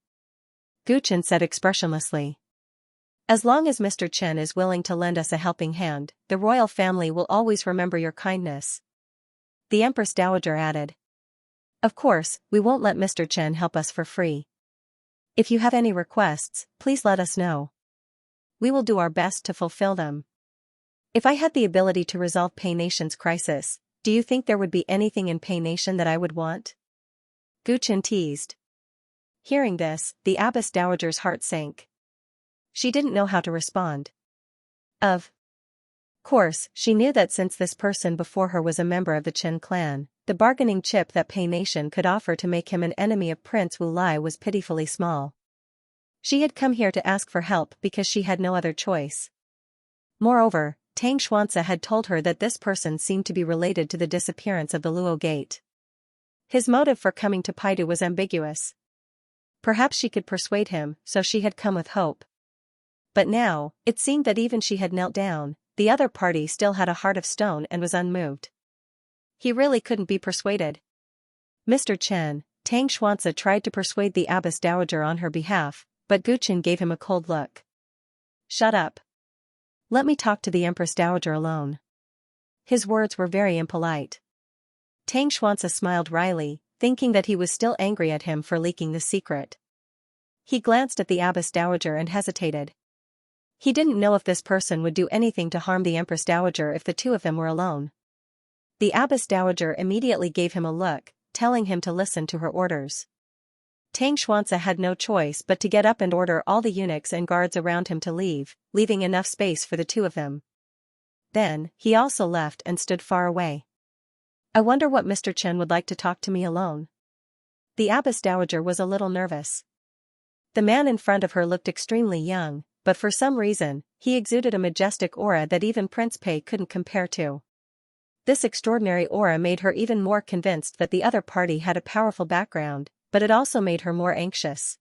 Gu Chen said expressionlessly. As long as Mr. Chen is willing to lend us a helping hand, the royal family will always remember your kindness. The Empress Dowager added. Of course, we won't let Mr. Chen help us for free. If you have any requests, please let us know. We will do our best to fulfill them. If I had the ability to resolve Pei Nation's crisis, do you think there would be anything in Pei Nation that I would want? Gu Chen teased. Hearing this, the Abbess Dowager's heart sank. She didn't know how to respond. Of course, she knew that since this person before her was a member of the Qin clan, the bargaining chip that Pei Nation could offer to make him an enemy of Prince Wu Lai was pitifully small. She had come here to ask for help because she had no other choice. Moreover, Tang Xuanze had told her that this person seemed to be related to the disappearance of the Luo Gate. His motive for coming to Paidu was ambiguous. Perhaps she could persuade him, so she had come with hope. But now, it seemed that even she had knelt down, the other party still had a heart of stone and was unmoved. He really couldn't be persuaded. Mr. Chen, Tang Xuanze tried to persuade the Abbess Dowager on her behalf, but Gu Chen gave him a cold look. Shut up. Let me talk to the Empress Dowager alone. His words were very impolite. Tang Xuanze smiled wryly, thinking that he was still angry at him for leaking the secret. He glanced at the Abbess Dowager and hesitated. He didn't know if this person would do anything to harm the Empress Dowager if the two of them were alone. The Abbess Dowager immediately gave him a look, telling him to listen to her orders. Tang Xuanze had no choice but to get up and order all the eunuchs and guards around him to leave, leaving enough space for the two of them. Then, he also left and stood far away. I wonder what Mr. Chen would like to talk to me alone. The Abbess Dowager was a little nervous. The man in front of her looked extremely young, but for some reason, he exuded a majestic aura that even Prince Pei couldn't compare to. This extraordinary aura made her even more convinced that the other party had a powerful background, but it also made her more anxious.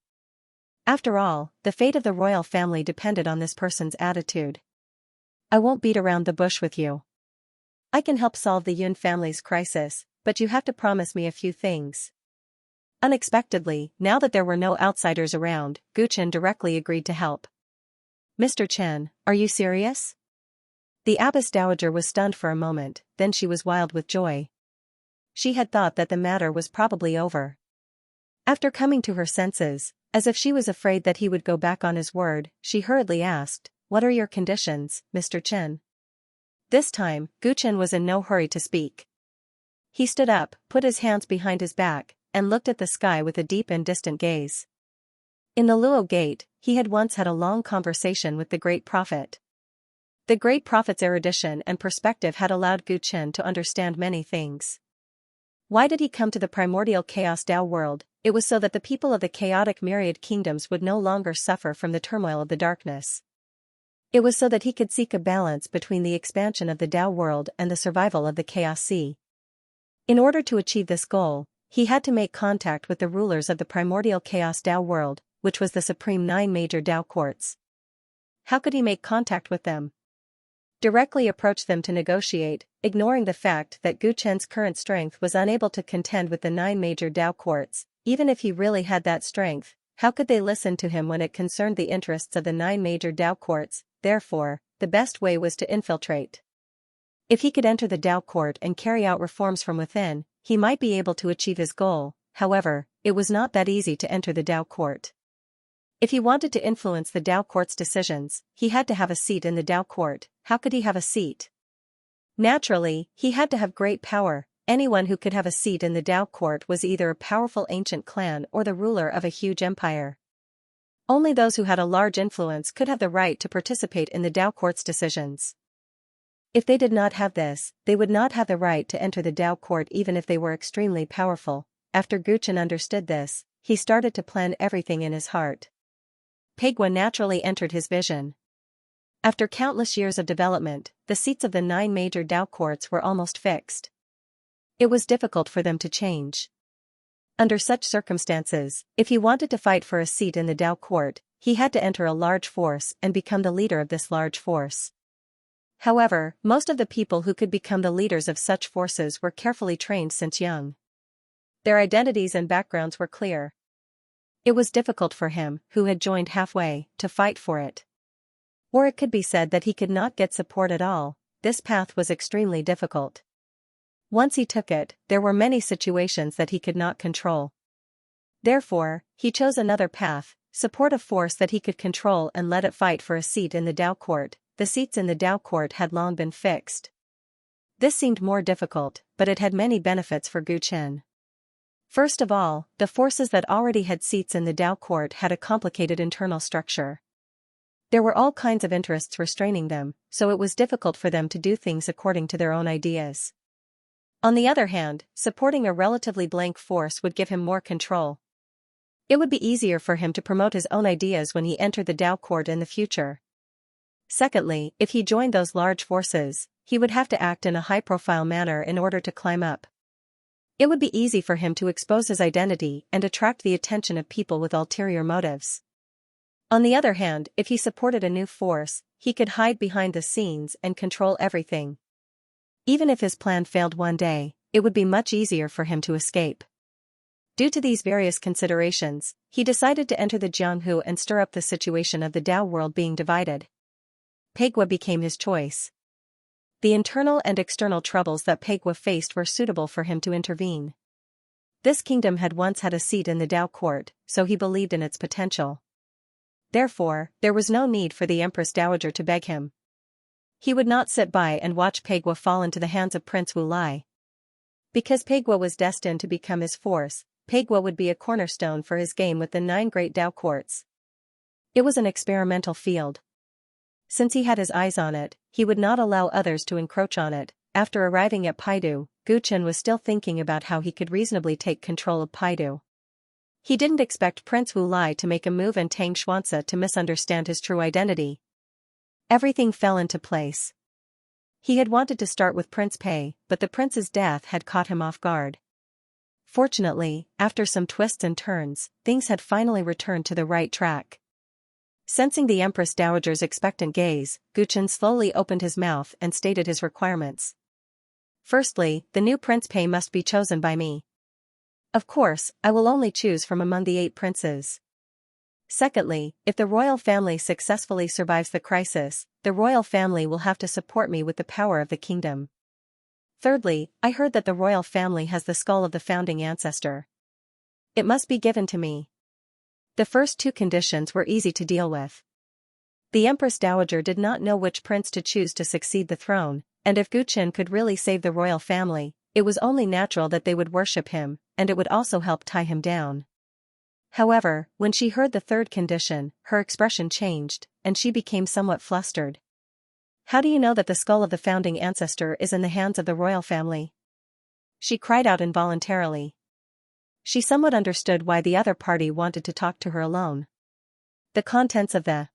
After all, the fate of the royal family depended on this person's attitude. I won't beat around the bush with you. I can help solve the Yun family's crisis, but you have to promise me a few things. Unexpectedly, now that there were no outsiders around, Gu Chen directly agreed to help. Mr. Chen, are you serious? The Abbess Dowager was stunned for a moment, then she was wild with joy. She had thought that the matter was probably over. After coming to her senses, as if she was afraid that he would go back on his word, she hurriedly asked, What are your conditions, Mr. Chen? This time, Gu Chen was in no hurry to speak. He stood up, put his hands behind his back, and looked at the sky with a deep and distant gaze. In the Luo Gate, he had once had a long conversation with the Great Prophet. The Great Prophet's erudition and perspective had allowed Gu Chen to understand many things. Why did he come to the primordial chaos Tao world? It was so that the people of the chaotic myriad kingdoms would no longer suffer from the turmoil of the darkness. It was so that he could seek a balance between the expansion of the Tao world and the survival of the Chaos Sea. In order to achieve this goal, he had to make contact with the rulers of the primordial chaos Tao world, which was the supreme 9 major Tao courts. How could he make contact with them? Directly approach them to negotiate, ignoring the fact that Gu Chen's current strength was unable to contend with the 9 major Tao courts. Even if he really had that strength, how could they listen to him when it concerned the interests of the 9 major Tao courts? Therefore, the best way was to infiltrate. If he could enter the Tao court and carry out reforms from within, he might be able to achieve his goal. However, it was not that easy to enter the Tao court. If he wanted to influence the Tao court's decisions, he had to have a seat in the Tao court. How could he have a seat? Naturally, he had to have great power. Anyone who could have a seat in the Tao court was either a powerful ancient clan or the ruler of a huge empire. Only those who had a large influence could have the right to participate in the Tao court's decisions. If they did not have this, they would not have the right to enter the Tao court even if they were extremely powerful. After Gu Chen understood this, he started to plan everything in his heart. Peigua naturally entered his vision. After countless years of development, the seats of the 9 major Tao courts were almost fixed. It was difficult for them to change. Under such circumstances, if he wanted to fight for a seat in the Tao court, he had to enter a large force and become the leader of this large force. However, most of the people who could become the leaders of such forces were carefully trained since young. Their identities and backgrounds were clear. It was difficult for him, who had joined halfway, to fight for it. Or it could be said that he could not get support at all. This path was extremely difficult. Once he took it, there were many situations that he could not control. Therefore, he chose another path, support a force that he could control and let it fight for a seat in the Tao court. The seats in the Tao court had long been fixed. This seemed more difficult, but it had many benefits for Gu Chen. First of all, the forces that already had seats in the Tao court had a complicated internal structure. There were all kinds of interests restraining them, so it was difficult for them to do things according to their own ideas. On the other hand, supporting a relatively blank force would give him more control. It would be easier for him to promote his own ideas when he entered the Tao court in the future. Secondly, if he joined those large forces, he would have to act in a high-profile manner in order to climb up. It would be easy for him to expose his identity and attract the attention of people with ulterior motives. On the other hand, if he supported a new force, he could hide behind the scenes and control everything. Even if his plan failed one day, it would be much easier for him to escape. Due to these various considerations, he decided to enter the Jianghu and stir up the situation of the Tao world being divided. Peigua became his choice. The internal and external troubles that Peigua faced were suitable for him to intervene. This kingdom had once had a seat in the Tao court, so he believed in its potential. Therefore, there was no need for the Empress Dowager to beg him. He would not sit by and watch Peigua fall into the hands of Prince Wu Lai. Because Peigua was destined to become his force, Peigua would be a cornerstone for his game with the 9 great Tao courts. It was an experimental field. Since he had his eyes on it, he would not allow others to encroach on it. After arriving at Paidu, Gu Chen was still thinking about how he could reasonably take control of Paidu. He didn't expect Prince Wu Lai to make a move and Tang Xuanxia to misunderstand his true identity. Everything fell into place. He had wanted to start with Prince Pei, but the prince's death had caught him off guard. Fortunately, after some twists and turns, things had finally returned to the right track. Sensing the Empress Dowager's expectant gaze, Gu Chen slowly opened his mouth and stated his requirements. Firstly, the new Prince Pei must be chosen by me. Of course, I will only choose from among the 8 princes. Secondly, if the royal family successfully survives the crisis, the royal family will have to support me with the power of the kingdom. Thirdly, I heard that the royal family has the skull of the founding ancestor. It must be given to me. The first 2 conditions were easy to deal with. The Empress Dowager did not know which prince to choose to succeed the throne, and if Gu Chen could really save the royal family, it was only natural that they would worship him, and it would also help tie him down. However, when she heard the third condition, her expression changed, and she became somewhat flustered. How do you know that the skull of the founding ancestor is in the hands of the royal family? She cried out involuntarily. She somewhat understood why the other party wanted to talk to her alone. The contents of the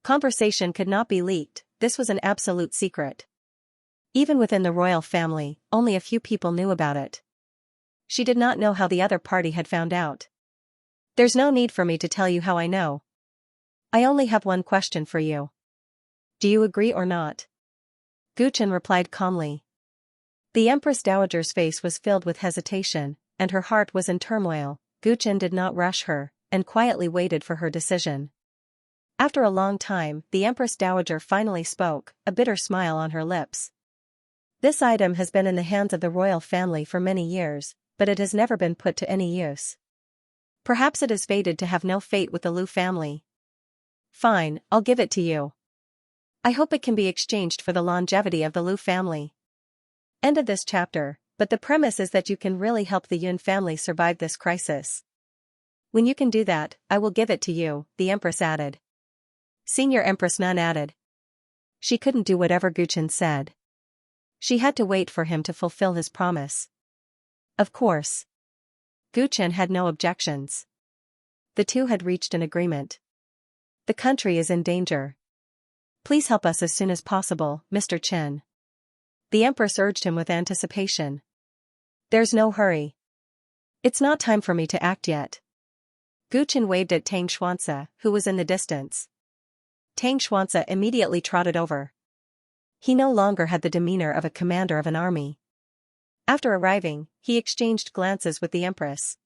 conversation could not be leaked, this was an absolute secret. Even within the royal family, only a few people knew about it. She did not know how the other party had found out. There's no need for me to tell you how I know. I only have one question for you. Do you agree or not? Gu Chen replied calmly. The Empress Dowager's face was filled with hesitation, and her heart was in turmoil. Gu Chen did not rush her, and quietly waited for her decision. After a long time, the Empress Dowager finally spoke, a bitter smile on her lips. This item has been in the hands of the royal family for many years, but it has never been put to any use. Perhaps it is fated to have no fate with the Liu family. Fine, I'll give it to you. I hope it can be exchanged for the longevity of the Liu family. End of this chapter, but the premise is that you can really help the Yun family survive this crisis. When you can do that, I will give it to you, the Empress added. Senior Empress Nun added. She couldn't do whatever Gu Chen said. She had to wait for him to fulfill his promise. Of course. Gu Chen had no objections. The two had reached an agreement. The country is in danger. Please help us as soon as possible, Mr. Chen. The Empress urged him with anticipation. There's no hurry. It's not time for me to act yet. Gu Chen waved at Tang Xianxia, who was in the distance. Tang Xianxia immediately trotted over. He no longer had the demeanor of a commander of an army. After arriving, he exchanged glances with the Empress.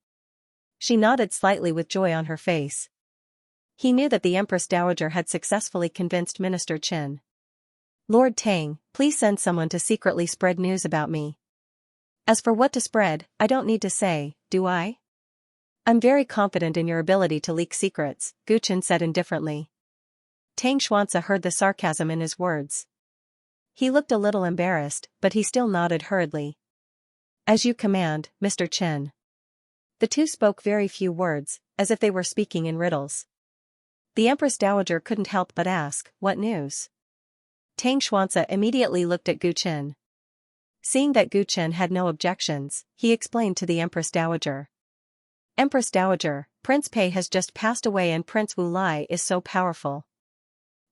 She nodded slightly with joy on her face. He knew that the Empress Dowager had successfully convinced Minister Qin. Lord Tang, please send someone to secretly spread news about me. As for what to spread, I don't need to say, do I? I'm very confident in your ability to leak secrets, Gu Chen said indifferently. Tang Xianxia heard the sarcasm in his words. He looked a little embarrassed, but he still nodded hurriedly. As you command, Mr. Chen. The two spoke very few words, as if they were speaking in riddles. The Empress Dowager couldn't help but ask, what news? Tang Xianxia immediately looked at Gu Chen. Seeing that Gu Chen had no objections, he explained to the Empress Dowager. Empress Dowager, Prince Pei has just passed away and Prince Wu Lai is so powerful.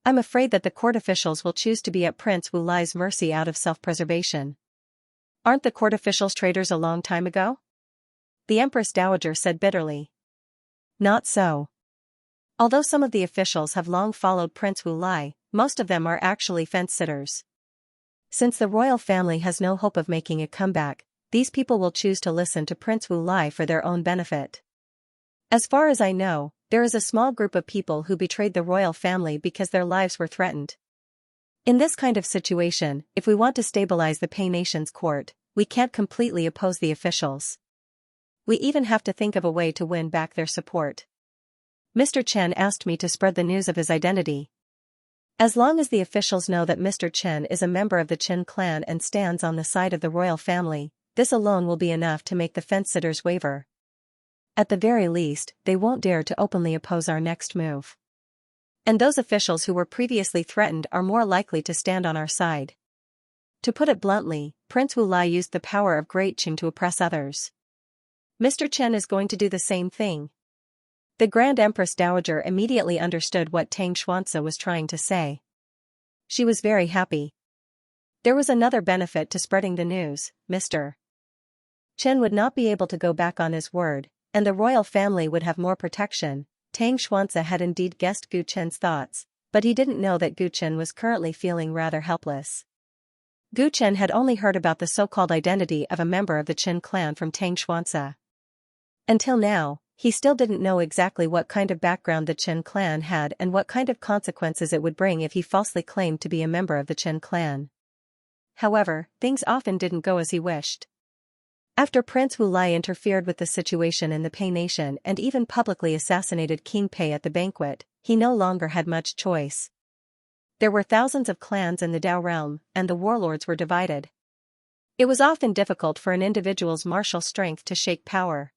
I'm afraid that the court officials will choose to be at Prince Wu Lai's mercy out of self-preservation. Aren't the court officials traitors a long time ago? The Empress Dowager said bitterly. Not so. Although some of the officials have long followed Prince Wu Lai, most of them are actually fence-sitters. Since the royal family has no hope of making a comeback, these people will choose to listen to Prince Wu Lai for their own benefit. As far as I know, there is a small group of people who betrayed the royal family because their lives were threatened. In this kind of situation, if we want to stabilize the Pei Nation's court, we can't completely oppose the officials. We even have to think of a way to win back their support. Mr. Chen asked me to spread the news of his identity. As long as the officials know that Mr. Chen is a member of the Qin clan and stands on the side of the royal family, this alone will be enough to make the fence-sitters waver. At the very least, they won't dare to openly oppose our next move. And those officials who were previously threatened are more likely to stand on our side. To put it bluntly, Prince Wu Lai used the power of Great Qing to oppress others. Mr. Chen is going to do the same thing. The Grand Empress Dowager immediately understood what Tang Xianxia was trying to say. She was very happy. There was another benefit to spreading the news, Mr. Chen would not be able to go back on his word, and the royal family would have more protection. Tang Xianxia had indeed guessed Gu Chen's thoughts, but he didn't know that Gu Chen was currently feeling rather helpless. Gu Chen had only heard about the so-called identity of a member of the Qin clan from Tang Xianxia. Until now, he still didn't know exactly what kind of background the Qin clan had and what kind of consequences it would bring if he falsely claimed to be a member of the Qin clan. However, things often didn't go as he wished. After Prince Wu Lai interfered with the situation in the Pei Nation and even publicly assassinated King Pei at the banquet, he no longer had much choice. There were thousands of clans in the Dao realm, and the warlords were divided. It was often difficult for an individual's martial strength to shake power.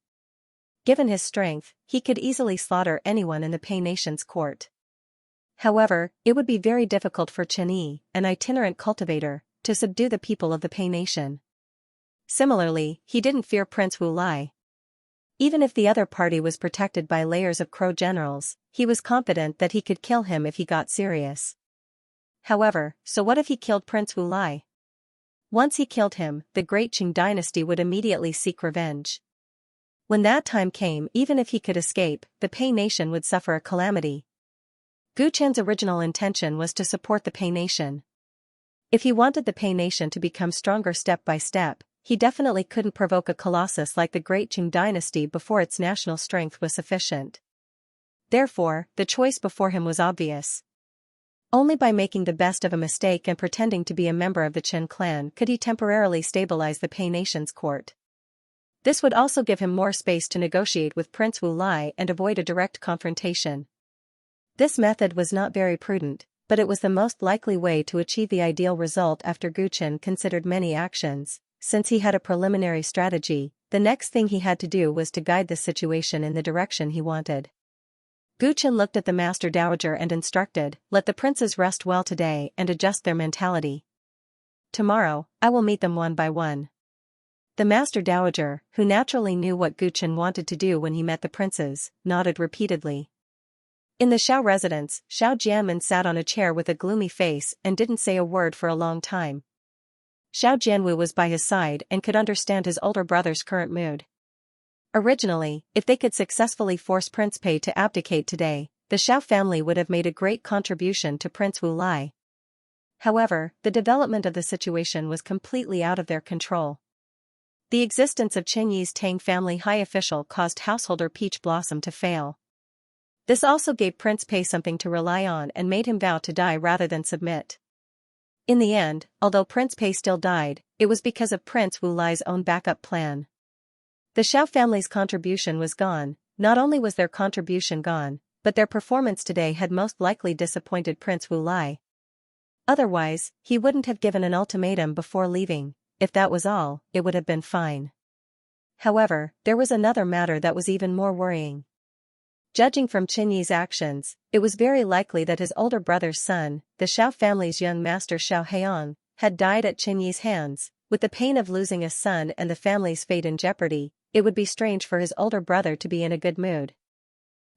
Given his strength, he could easily slaughter anyone in the Pei Nation's court. However, it would be very difficult for Chen Yi, an itinerant cultivator, to subdue the people of the Pei Nation. Similarly, he didn't fear Prince Wu Lai. Even if the other party was protected by layers of Crow generals, he was confident that he could kill him if he got serious. However, so what if he killed Prince Wu Lai? Once he killed him, the Great Qing dynasty would immediately seek revenge. When that time came, even if he could escape, the Pei nation would suffer a calamity. Gu Chen's original intention was to support the Pei nation. If he wanted the Pei nation to become stronger step by step, he definitely couldn't provoke a colossus like the Great Qing dynasty before its national strength was sufficient. Therefore, the choice before him was obvious. Only by making the best of a mistake and pretending to be a member of the Qin clan could he temporarily stabilize the Pei nation's court. This would also give him more space to negotiate with Prince Wu Lai and avoid a direct confrontation. This method was not very prudent, but it was the most likely way to achieve the ideal result after Gu Chen considered many actions. Since he had a preliminary strategy, the next thing he had to do was to guide the situation in the direction he wanted. Gu Chen looked at the Master Dowager and instructed, "Let the princes rest well today and adjust their mentality. Tomorrow, I will meet them one by one." The Master Dowager, who naturally knew what Gu Chen wanted to do when he met the princes, nodded repeatedly. In the Xiao residence, Xiao Jianmen sat on a chair with a gloomy face and didn't say a word for a long time. Xiao Jianwu was by his side and could understand his older brother's current mood. Originally, if they could successfully force Prince Pei to abdicate today, the Xiao family would have made a great contribution to Prince Wu Lai. However, the development of the situation was completely out of their control. The existence of Qin Yi's Tang family high official caused householder Peach Blossom to fail. This also gave Prince Pei something to rely on and made him vow to die rather than submit. In the end, although Prince Pei still died, it was because of Prince Wu Lai's own backup plan. The Xiao family's contribution was gone. Not only was their contribution gone, but their performance today had most likely disappointed Prince Wu Lai. Otherwise, he wouldn't have given an ultimatum before leaving. If that was all, it would have been fine. However, there was another matter that was even more worrying. Judging from Qin Yi's actions, it was very likely that his older brother's son, the Xiao family's young master Xiao Heian, had died at Qin Yi's hands. With the pain of losing a son and the family's fate in jeopardy, it would be strange for his older brother to be in a good mood.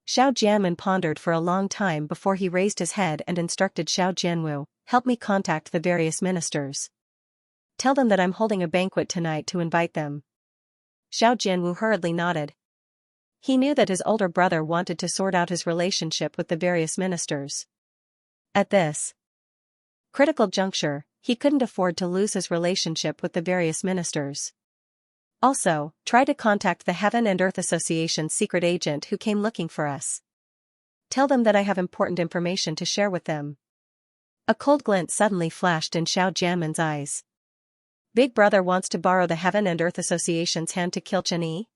Xiao Jianmen pondered for a long time before he raised his head and instructed Xiao Jianwu, "Help me contact the various ministers. Tell them that I'm holding a banquet tonight to invite them." Xiao Jianwu hurriedly nodded. He knew that his older brother wanted to sort out his relationship with the various ministers. At this critical juncture, he couldn't afford to lose his relationship with the various ministers. Also, try to contact the Heaven and Earth Association's secret agent who came looking for us. Tell them that I have important information to share with them. A cold glint suddenly flashed in Xiao Jianmen's eyes. Big brother wants to borrow the Heaven and Earth Association's hand to kill Chen Yi?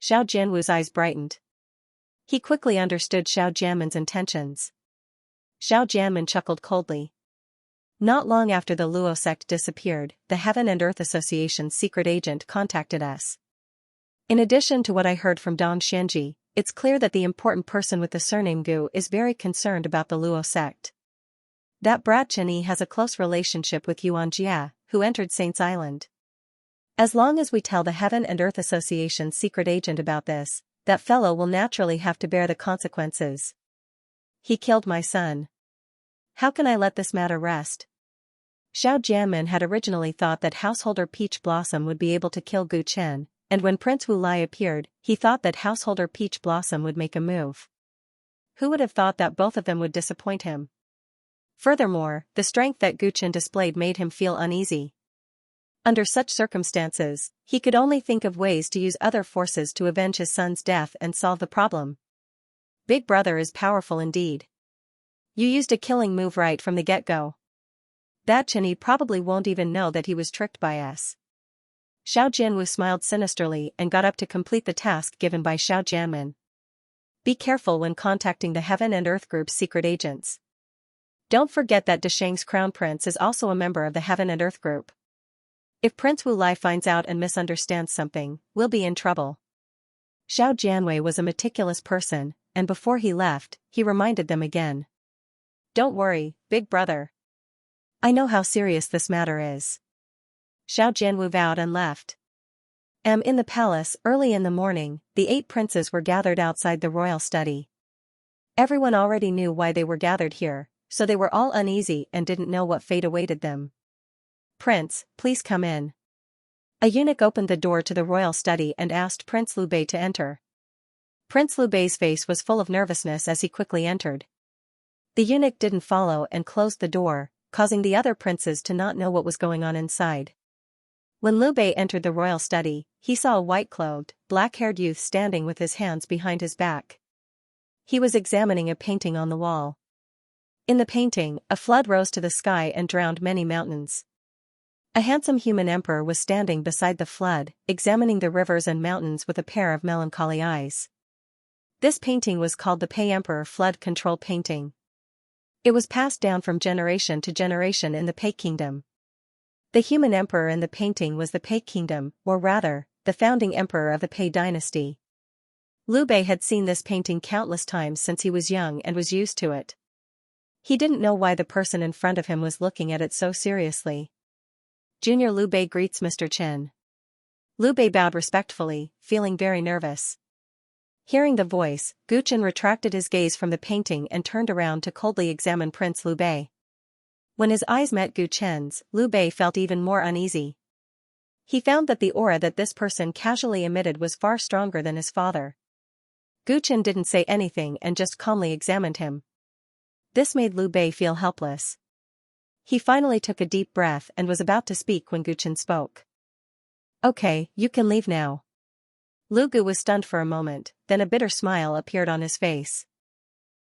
Xiao Jianwu's eyes brightened. He quickly understood Xiao Jianmen's intentions. Xiao Jianmen chuckled coldly. Not long after the Luo sect disappeared, the Heaven and Earth Association's secret agent contacted us. In addition to what I heard from Dong Xianji, it's clear that the important person with the surname Gu is very concerned about the Luo sect. That brat Chen Yi has a close relationship with Yuan Jia, who entered Saints Island. As long as we tell the Heaven and Earth Association's secret agent about this, that fellow will naturally have to bear the consequences. He killed my son. How can I let this matter rest? Xiao Jianmen had originally thought that householder Peach Blossom would be able to kill Gu Chen, and when Prince Wu Lai appeared, he thought that householder Peach Blossom would make a move. Who would have thought that both of them would disappoint him? Furthermore, the strength that Gu Chen displayed made him feel uneasy. Under such circumstances, he could only think of ways to use other forces to avenge his son's death and solve the problem. Big brother is powerful indeed. You used a killing move right from the get-go. That Chen Yi probably won't even know that he was tricked by us. Xiao Jianwu smiled sinisterly and got up to complete the task given by Xiao Jianmen. Be careful when contacting the Heaven and Earth Group's secret agents. Don't forget that Desheng's crown prince is also a member of the Heaven and Earth Group. If Prince Wu Lai finds out and misunderstands something, we'll be in trouble. Xiao Jianwei was a meticulous person, and before he left, he reminded them again. Don't worry, big brother. I know how serious this matter is. Xiao Jianwu bowed and left. In the palace, early in the morning, the 8 princes were gathered outside the royal study. Everyone already knew why they were gathered here, so they were all uneasy and didn't know what fate awaited them. "Prince, please come in." A eunuch opened the door to the royal study and asked Prince Liu Bei to enter. Prince Liu Bei's face was full of nervousness as he quickly entered. The eunuch didn't follow and closed the door, causing the other princes to not know what was going on inside. When Liu Bei entered the royal study, he saw a white-clothed, black-haired youth standing with his hands behind his back. He was examining a painting on the wall. In the painting, a flood rose to the sky and drowned many mountains. A handsome human emperor was standing beside the flood, examining the rivers and mountains with a pair of melancholy eyes. This painting was called the Pei Emperor Flood Control Painting. It was passed down from generation to generation in the Pei Kingdom. The human emperor in the painting was the Pei Kingdom, or rather, the founding emperor of the Pei dynasty. Liu Bei had seen this painting countless times since he was young and was used to it. He didn't know why the person in front of him was looking at it so seriously. "Junior Liu Bei greets Mr. Chen." Liu Bei bowed respectfully, feeling very nervous. Hearing the voice, Gu Chen retracted his gaze from the painting and turned around to coldly examine Prince Liu Bei. When his eyes met Gu Chen's, Liu Bei felt even more uneasy. He found that the aura that this person casually emitted was far stronger than his father. Gu Chen didn't say anything and just calmly examined him. This made Liu Bei feel helpless. He finally took a deep breath and was about to speak when Gu Chen spoke. "Okay, you can leave now." Liu Gu was stunned for a moment, then a bitter smile appeared on his face.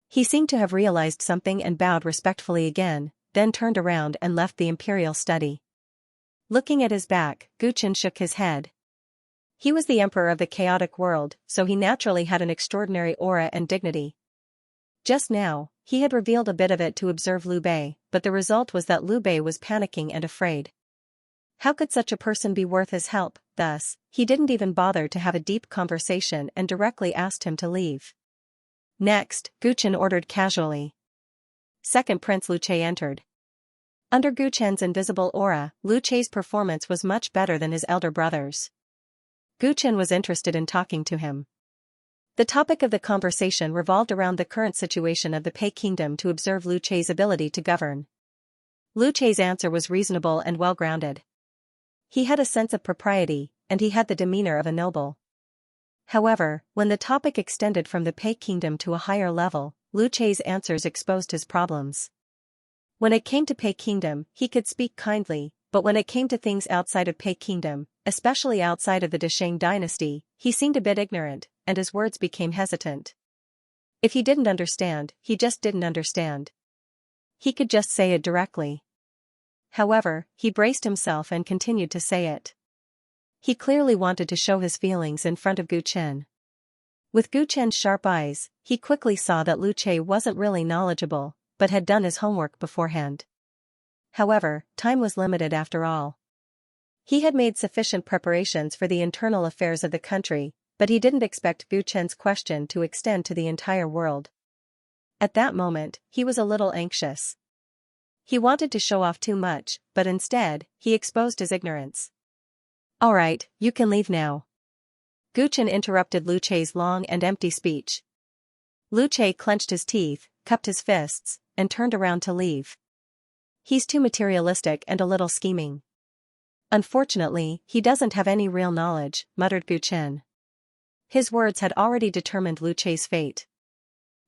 He seemed to have realized something and bowed respectfully again, then turned around and left the imperial study. Looking at his back, Gu Chen shook his head. He was the emperor of the chaotic world, so he naturally had an extraordinary aura and dignity. Just now, he had revealed a bit of it to observe Liu Bei, but the result was that Liu Bei was panicking and afraid. How could such a person be worth his help? Thus, he didn't even bother to have a deep conversation and directly asked him to leave. Next, Gu Chen ordered casually. Second Prince Liu Che entered. Under Gu Chen's invisible aura, Liu Che's performance was much better than his elder brother's. Gu Chen was interested in talking to him. The topic of the conversation revolved around the current situation of the Pei Kingdom to observe Liu Che's ability to govern. Liu Che's answer was reasonable and well-grounded. He had a sense of propriety, and he had the demeanor of a noble. However, when the topic extended from the Pei Kingdom to a higher level, Liu Che's answers exposed his problems. When it came to Pei Kingdom, he could speak kindly, but when it came to things outside of Pei Kingdom, especially outside of the Desheng dynasty, he seemed a bit ignorant, and his words became hesitant. If he didn't understand, he just didn't understand. He could just say it directly. However, he braced himself and continued to say it. He clearly wanted to show his feelings in front of Gu Chen. With Gu Chen's sharp eyes, he quickly saw that Liu Che wasn't really knowledgeable, but had done his homework beforehand. However, time was limited after all. He had made sufficient preparations for the internal affairs of the country, but he didn't expect Gu Chen's question to extend to the entire world. At that moment, he was a little anxious. He wanted to show off too much, but instead, he exposed his ignorance. "All right, you can leave now." Gu Chen interrupted Liu Che's long and empty speech. Liu Che clenched his teeth, cupped his fists, and turned around to leave. "He's too materialistic and a little scheming. Unfortunately, he doesn't have any real knowledge," muttered Gu Chen. His words had already determined Liu Che's fate.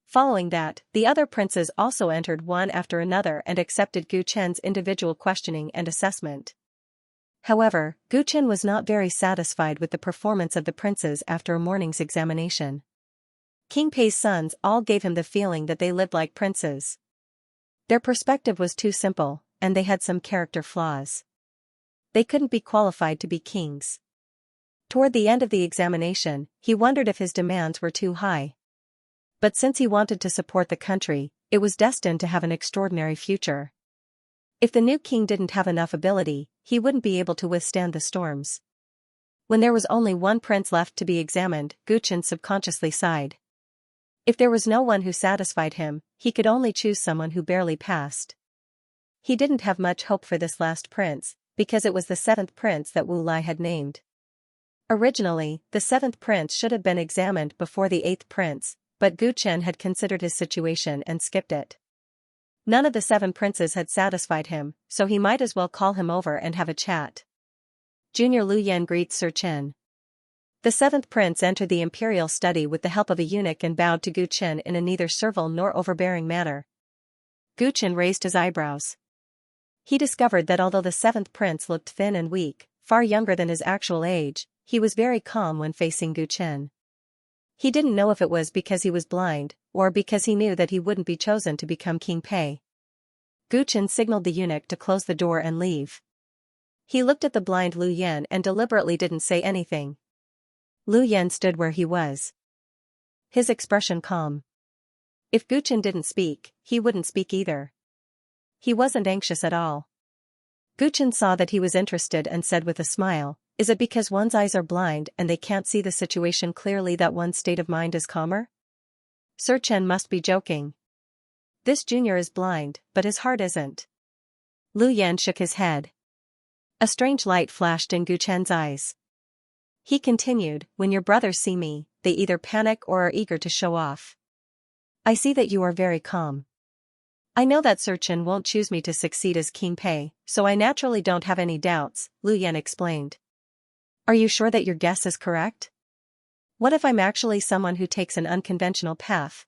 Following that, the other princes also entered one after another and accepted Gu Chen's individual questioning and assessment. However, Gu Chen was not very satisfied with the performance of the princes after a morning's examination. King Pei's sons all gave him the feeling that they lived like princes. Their perspective was too simple, and they had some character flaws. They couldn't be qualified to be kings. Toward the end of the examination, he wondered if his demands were too high. But since he wanted to support the country, it was destined to have an extraordinary future. If the new king didn't have enough ability, he wouldn't be able to withstand the storms. When there was only one prince left to be examined, Gu Chen subconsciously sighed. If there was no one who satisfied him, he could only choose someone who barely passed. He didn't have much hope for this last prince, because it was the seventh prince that Wu Lai had named. Originally, the seventh prince should have been examined before the eighth prince, but Gu Chen had considered his situation and skipped it. None of the seven princes had satisfied him, so he might as well call him over and have a chat. Junior Lu Yan greets Sir Chen. The seventh prince entered the imperial study with the help of a eunuch and bowed to Gu Chen in a neither servile nor overbearing manner. Gu Chen raised his eyebrows. He discovered that although the seventh prince looked thin and weak, far younger than his actual age, he was very calm when facing Gu Chen. He didn't know if it was because he was blind, or because he knew that he wouldn't be chosen to become King Pei. Gu Chen signaled the eunuch to close the door and leave. He looked at the blind Lu Yan and deliberately didn't say anything. Lu Yan stood where he was. His expression calm. If Gu Chen didn't speak, he wouldn't speak either. He wasn't anxious at all. Gu Chen saw that he was interested and said with a smile, "Is it because one's eyes are blind and they can't see the situation clearly that one's state of mind is calmer?" Sir Chen must be joking. This junior is blind, but his heart isn't. Lu Yan shook his head. A strange light flashed in Gu Chen's eyes. He continued, "When your brothers see me, they either panic or are eager to show off. I see that you are very calm. I know that Sir Chen won't choose me to succeed as King Pei, so I naturally don't have any doubts," Lu Yan explained. "Are you sure that your guess is correct? What if I'm actually someone who takes an unconventional path?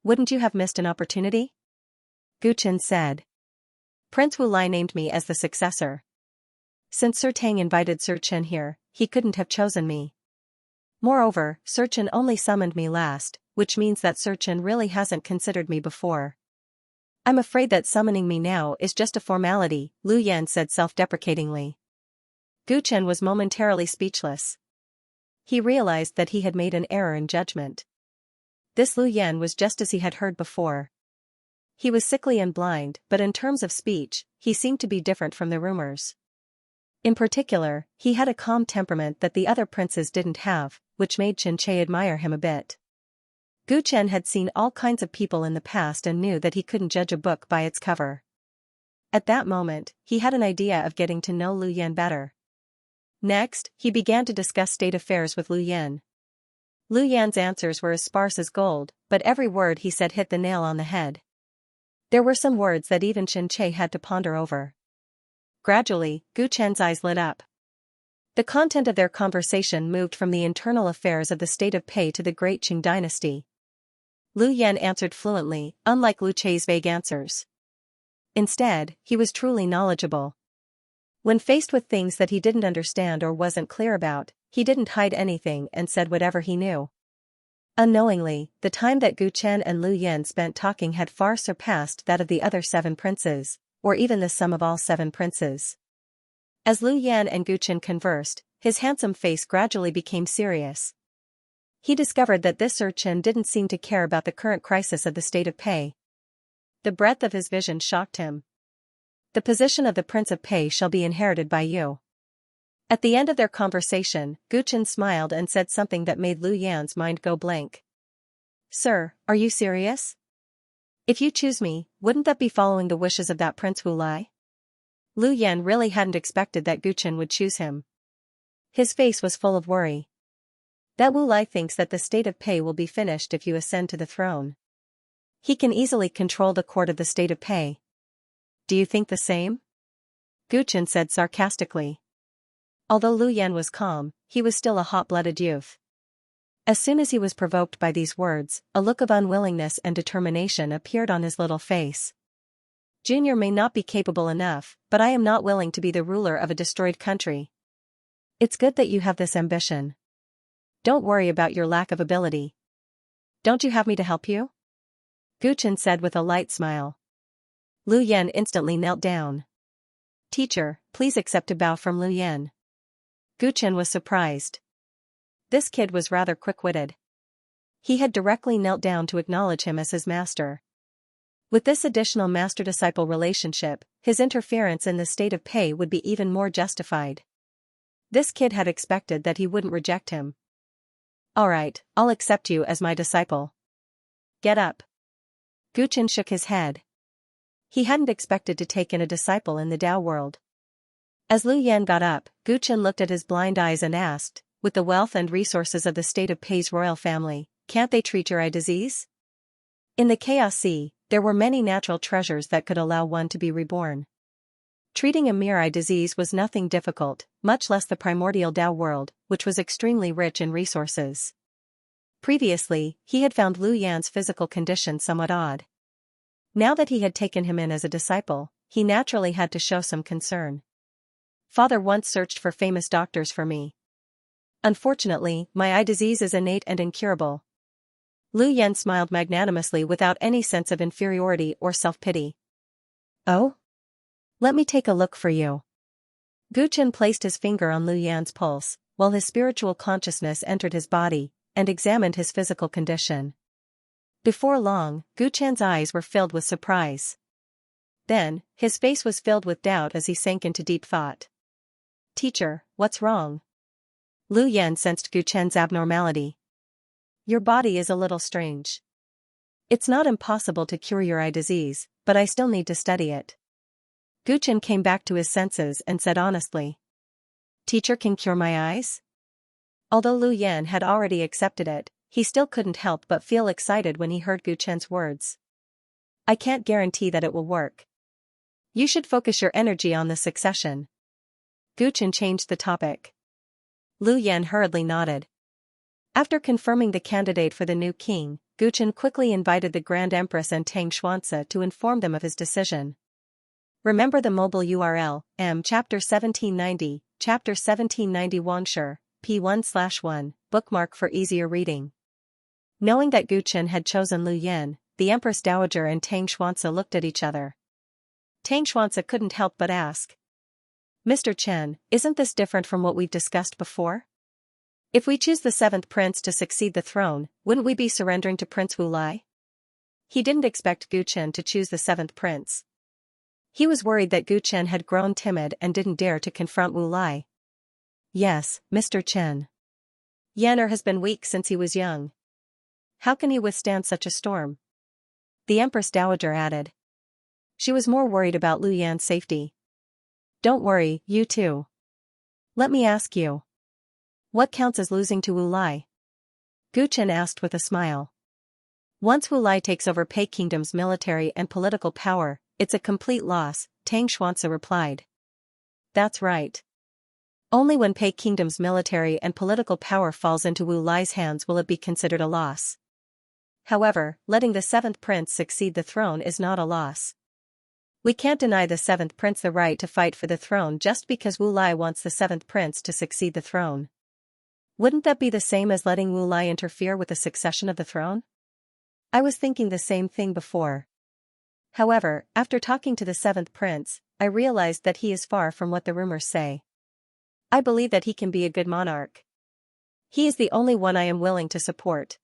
Wouldn't you have missed an opportunity?" Gu Chen said. "Prince Wu Lai named me as the successor. Since Sir Tang invited Sir Chen here, he couldn't have chosen me. Moreover, Sir Chen only summoned me last, which means that Sir Chen really hasn't considered me before. I'm afraid that summoning me now is just a formality," Lu Yan said self-deprecatingly. Gu Chen was momentarily speechless. He realized that he had made an error in judgment. This Lu Yan was just as he had heard before. He was sickly and blind, but in terms of speech, he seemed to be different from the rumors. In particular, he had a calm temperament that the other princes didn't have, which made Xianxia admire him a bit. Gu Chen had seen all kinds of people in the past and knew that he couldn't judge a book by its cover. At that moment, he had an idea of getting to know Lu Yan better. Next, he began to discuss state affairs with Lu Yan. Lu Yan's answers were as sparse as gold, but every word he said hit the nail on the head. There were some words that even Xianxia had to ponder over. Gradually, Gu Chen's eyes lit up. The content of their conversation moved from the internal affairs of the state of Pei to the great Qing dynasty. Lu Yan answered fluently, unlike Lu Chei's vague answers. Instead, he was truly knowledgeable. When faced with things that he didn't understand or wasn't clear about, he didn't hide anything and said whatever he knew. Unknowingly, the time that Gu Chen and Lu Yan spent talking had far surpassed that of the other seven princes, or even the sum of all seven princes. As Lu Yan and Gu Chen conversed, his handsome face gradually became serious. He discovered that this Sir Chen didn't seem to care about the current crisis of the state of Pei. The breadth of his vision shocked him. "The position of the Prince of Pei shall be inherited by you." At the end of their conversation, Gu Chen smiled and said something that made Lu Yan's mind go blank. "Sir, are you serious? If you choose me, wouldn't that be following the wishes of that Prince Wu Lai?" Lu Yan really hadn't expected that Gu Chen would choose him. His face was full of worry. "That Wu Lai thinks that the state of Pei will be finished if you ascend to the throne. He can easily control the court of the state of Pei. Do you think the same?" Gu Chen said sarcastically. Although Lu Yan was calm, he was still a hot-blooded youth. As soon as he was provoked by these words, a look of unwillingness and determination appeared on his little face. "Junior may not be capable enough, but I am not willing to be the ruler of a destroyed country. It's good that you have this ambition. Don't worry about your lack of ability. Don't you have me to help you?" Gu Chen said with a light smile. Lu Yan instantly knelt down. "Teacher, please accept a bow from Lu Yan." Gu Chen was surprised. This kid was rather quick-witted. He had directly knelt down to acknowledge him as his master. With this additional master-disciple relationship, his interference in the state of Pei would be even more justified. This kid had expected that he wouldn't reject him. "All right, I'll accept you as my disciple. Get up." Gu Chen shook his head. He hadn't expected to take in a disciple in the Dao world. As Lu Yan got up, Gu Chen looked at his blind eyes and asked, with the wealth and resources of the state of Pei's royal family, can't they treat your eye disease? In the Chaos Sea, there were many natural treasures that could allow one to be reborn. Treating a mere eye disease was nothing difficult, much less the primordial Tao world, which was extremely rich in resources. Previously, he had found Lu Yan's physical condition somewhat odd. Now that he had taken him in as a disciple, he naturally had to show some concern. Father once searched for famous doctors for me. Unfortunately, my eye disease is innate and incurable. Lu Yan smiled magnanimously without any sense of inferiority or self-pity. Oh? Let me take a look for you. Gu Chen placed his finger on Lu Yan's pulse, while his spiritual consciousness entered his body, and examined his physical condition. Before long, Gu Chen's eyes were filled with surprise. Then, his face was filled with doubt as he sank into deep thought. Teacher, what's wrong? Lu Yan sensed Gu Chen's abnormality. Your body is a little strange. It's not impossible to cure your eye disease, but I still need to study it. Gu Chen came back to his senses and said honestly. Teacher can cure my eyes? Although Lu Yan had already accepted it, he still couldn't help but feel excited when he heard Gu Chen's words. I can't guarantee that it will work. You should focus your energy on the succession. Gu Chen changed the topic. Lu Yan hurriedly nodded. After confirming the candidate for the new king, Gu Chen quickly invited the Grand Empress and Tang Xuanxia to inform them of his decision. Remember the mobile URL, Chapter 1790, Chapter 1790 Wangshi, P1/1, bookmark for easier reading. Knowing that Gu Chen had chosen Lu Yan, the Empress Dowager and Tang Xuanxia looked at each other. Tang Xuanxia couldn't help but ask. Mr. Chen, isn't this different from what we've discussed before? If we choose the seventh prince to succeed the throne, wouldn't we be surrendering to Prince Wu Lai? He didn't expect Gu Chen to choose the seventh prince. He was worried that Gu Chen had grown timid and didn't dare to confront Wu Lai. Yes, Mr. Chen. Yan'er has been weak since he was young. How can he withstand such a storm? The Empress Dowager added. She was more worried about Lu Yan's safety. Don't worry, you too. Let me ask you. What counts as losing to Wu Lai? Gu Chen asked with a smile. Once Wu Lai takes over Pei Kingdom's military and political power, it's a complete loss, Tang Xuanxia replied. That's right. Only when Pei Kingdom's military and political power falls into Wu Lai's hands will it be considered a loss. However, letting the seventh prince succeed the throne is not a loss. We can't deny the seventh prince the right to fight for the throne just because Wu Lai wants the seventh prince to succeed the throne. Wouldn't that be the same as letting Wu Lai interfere with the succession of the throne? I was thinking the same thing before. However, after talking to the seventh prince, I realized that he is far from what the rumors say. I believe that he can be a good monarch. He is the only one I am willing to support.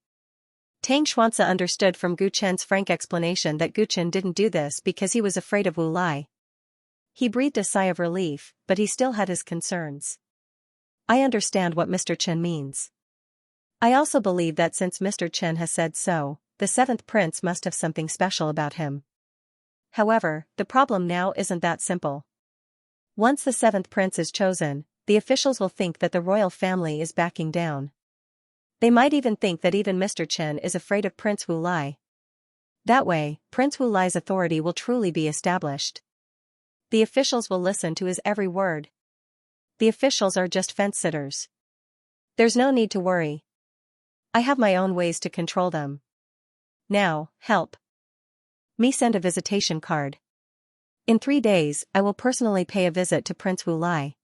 Tang Xuanxia understood from Gu Chen's frank explanation that Gu Chen didn't do this because he was afraid of Wu Lai. He breathed a sigh of relief, but he still had his concerns. I understand what Mr. Chen means. I also believe that since Mr. Chen has said so, the seventh prince must have something special about him. However, the problem now isn't that simple. Once the seventh prince is chosen, the officials will think that the royal family is backing down. They might even think that even Mr. Chen is afraid of Prince Wu Lai. That way, Prince Wu Lai's authority will truly be established. The officials will listen to his every word. The officials are just fence-sitters. There's no need to worry. I have my own ways to control them. Now, help me send a visitation card. In 3 days, I will personally pay a visit to Prince Wu Lai.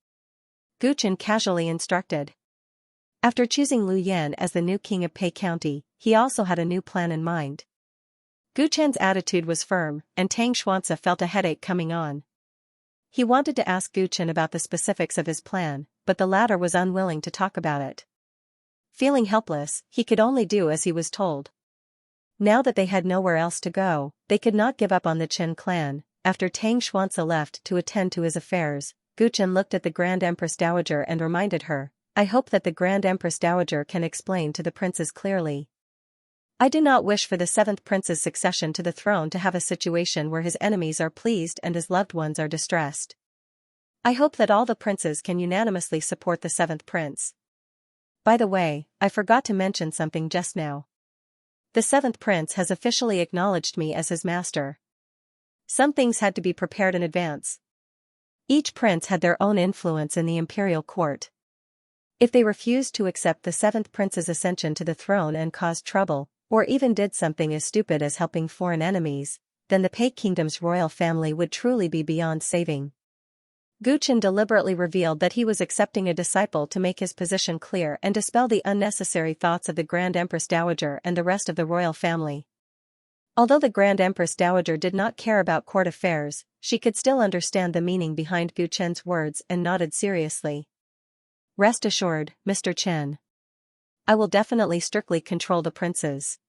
Gu Chen casually instructed. After choosing Lu Yan as the new king of Pei County, he also had a new plan in mind. Gu Chen's attitude was firm, and Tang Xuanxia felt a headache coming on. He wanted to ask Gu Chen about the specifics of his plan, but the latter was unwilling to talk about it. Feeling helpless, he could only do as he was told. Now that they had nowhere else to go, they could not give up on the Chen clan. After Tang Xuanxia left to attend to his affairs, Gu Chen looked at the Grand Empress Dowager and reminded her, I hope that the Grand Empress Dowager can explain to the princes clearly. I do not wish for the seventh prince's succession to the throne to have a situation where his enemies are pleased and his loved ones are distressed. I hope that all the princes can unanimously support the seventh prince. By the way, I forgot to mention something just now. The seventh prince has officially acknowledged me as his master. Some things had to be prepared in advance. Each prince had their own influence in the imperial court. If they refused to accept the seventh prince's ascension to the throne and caused trouble, or even did something as stupid as helping foreign enemies, then the Pei Kingdom's royal family would truly be beyond saving. Guchen deliberately revealed that he was accepting a disciple to make his position clear and dispel the unnecessary thoughts of the Grand Empress Dowager and the rest of the royal family. Although the Grand Empress Dowager did not care about court affairs, she could still understand the meaning behind Gu Chen's words and nodded seriously. Rest assured, Mr. Chen. I will definitely strictly control the princes.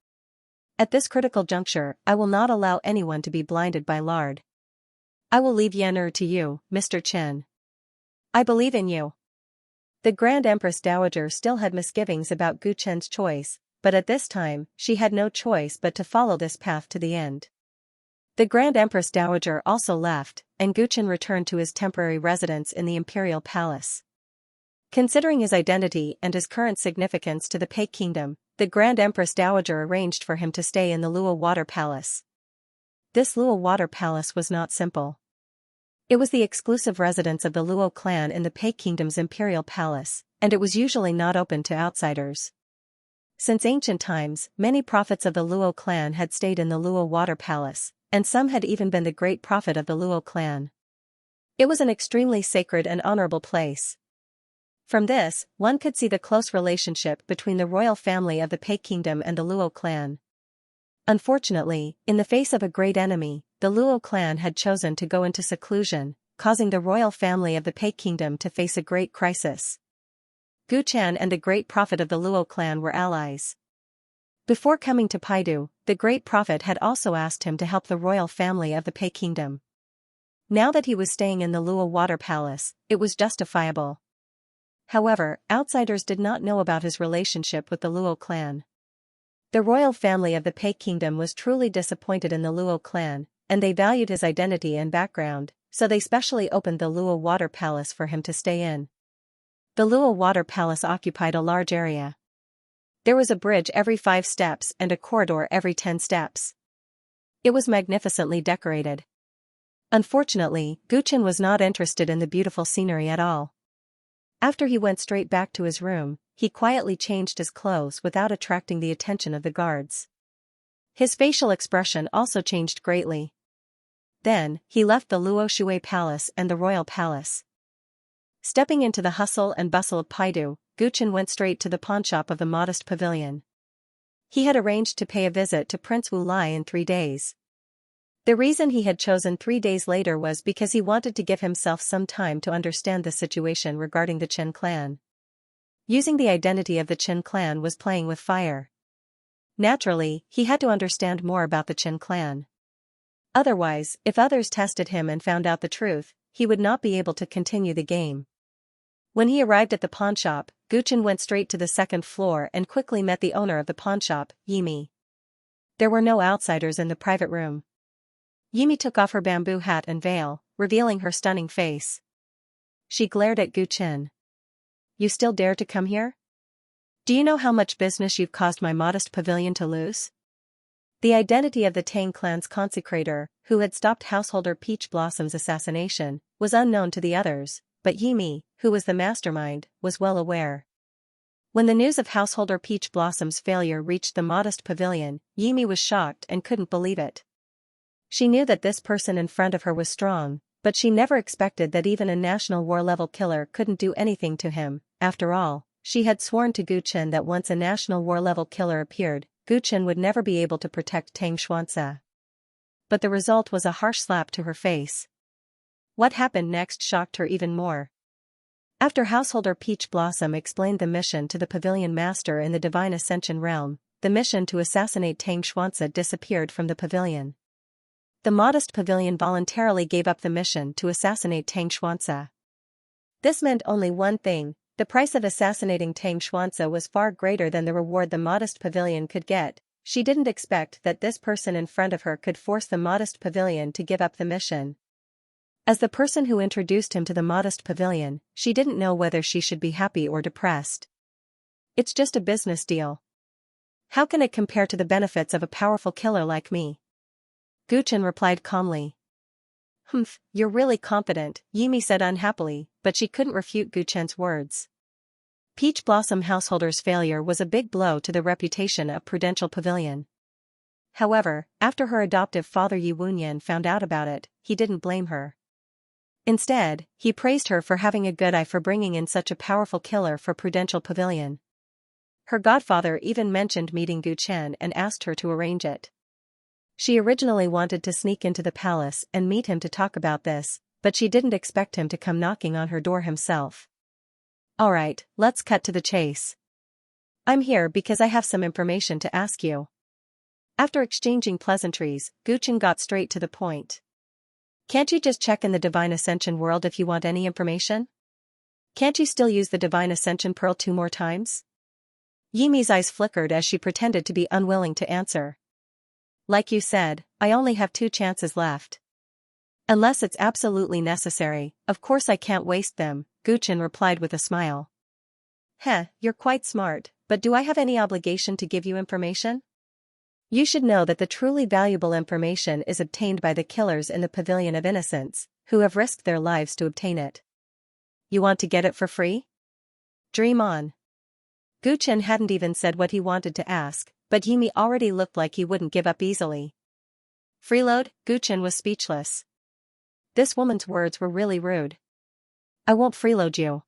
At this critical juncture, I will not allow anyone to be blinded by lard. I will leave Yan'er to you, Mr. Chen. I believe in you. The Grand Empress Dowager still had misgivings about Gu Chen's choice, but at this time, she had no choice but to follow this path to the end. The Grand Empress Dowager also left, and Gu Chen returned to his temporary residence in the imperial palace. Considering his identity and his current significance to the Pei Kingdom, the Grand Empress Dowager arranged for him to stay in the Luo Water Palace. This Luo Water Palace was not simple. It was the exclusive residence of the Luo clan in the Pei Kingdom's imperial palace, and it was usually not open to outsiders. Since ancient times, many prophets of the Luo clan had stayed in the Luo Water Palace, and some had even been the great prophet of the Luo clan. It was an extremely sacred and honorable place. From this, one could see the close relationship between the royal family of the Pei Kingdom and the Luo clan. Unfortunately, in the face of a great enemy, the Luo clan had chosen to go into seclusion, causing the royal family of the Pei Kingdom to face a great crisis. Gu Chen and the great prophet of the Luo clan were allies. Before coming to Paidu, the great prophet had also asked him to help the royal family of the Pei Kingdom. Now that he was staying in the Luo Water Palace, it was justifiable. However, outsiders did not know about his relationship with the Luo clan. The royal family of the Pei Kingdom was truly disappointed in the Luo clan, and they valued his identity and background, so they specially opened the Luo Water Palace for him to stay in. The Luo Water Palace occupied a large area. There was a bridge every 5 steps and a corridor every 10 steps. It was magnificently decorated. Unfortunately, Gu Chen was not interested in the beautiful scenery at all. After he went straight back to his room, he quietly changed his clothes without attracting the attention of the guards. His facial expression also changed greatly. Then, he left the Luo Shui Palace and the Royal Palace. Stepping into the hustle and bustle of Paidu, Gu Chen went straight to the pawnshop of the Modest Pavilion. He had arranged to pay a visit to Prince Wu Lai in 3 days. The reason he had chosen 3 days later was because he wanted to give himself some time to understand the situation regarding the Chen clan. Using the identity of the Chen clan was playing with fire. Naturally, he had to understand more about the Chen clan. Otherwise, if others tested him and found out the truth, he would not be able to continue the game. When he arrived at the pawnshop, Gu Chen went straight to the 2nd floor and quickly met the owner of the pawnshop, Yimi. There were no outsiders in the private room. Yimi took off her bamboo hat and veil, revealing her stunning face. She glared at Gu Chen. You still dare to come here? Do you know how much business you've caused my Modest Pavilion to lose? The identity of the Tang clan's consecrator, who had stopped householder Peach Blossom's assassination, was unknown to the others, but Yimi, who was the mastermind, was well aware. When the news of householder Peach Blossom's failure reached the Modest Pavilion, Yimi was shocked and couldn't believe it. She knew that this person in front of her was strong, but she never expected that even a national war-level killer couldn't do anything to him. After all, she had sworn to Gu Chen that once a national war-level killer appeared, Gu Chen would never be able to protect Tang Xianxia. But the result was a harsh slap to her face. What happened next shocked her even more. After householder Peach Blossom explained the mission to the pavilion master in the Divine Ascension realm, the mission to assassinate Tang Xianxia disappeared from the pavilion. The Modest Pavilion voluntarily gave up the mission to assassinate Tang Xianxia. This meant only one thing: the price of assassinating Tang Xianxia was far greater than the reward the Modest Pavilion could get. She didn't expect that this person in front of her could force the Modest Pavilion to give up the mission. As the person who introduced him to the modest pavilion, she didn't know whether she should be happy or depressed. It's just a business deal. How can it compare to the benefits of a powerful killer like me? Guchen replied calmly. Humph, you're really confident, Yimi said unhappily, but she couldn't refute Guchen's words. Peach Blossom Householder's failure was a big blow to the reputation of Prudential Pavilion. However, after her adoptive father Yi Wunyan found out about it, he didn't blame her. Instead, he praised her for having a good eye for bringing in such a powerful killer for Prudential Pavilion. Her godfather even mentioned meeting Guchen and asked her to arrange it. She originally wanted to sneak into the palace and meet him to talk about this, but she didn't expect him to come knocking on her door himself. Alright, let's cut to the chase. I'm here because I have some information to ask you. After exchanging pleasantries, Guchen got straight to the point. Can't you just check in the Divine Ascension world if you want any information? Can't you still use the Divine Ascension Pearl 2 more times? Yimi's eyes flickered as she pretended to be unwilling to answer. Like you said, I only have 2 chances left. Unless it's absolutely necessary, of course I can't waste them, Guchen replied with a smile. Heh, you're quite smart, but do I have any obligation to give you information? You should know that the truly valuable information is obtained by the killers in the Pavilion of Innocence, who have risked their lives to obtain it. You want to get it for free? Dream on. Guchen hadn't even said what he wanted to ask, but Yimi already looked like he wouldn't give up easily. Freeload? Guchen was speechless. This woman's words were really rude. I won't freeload you.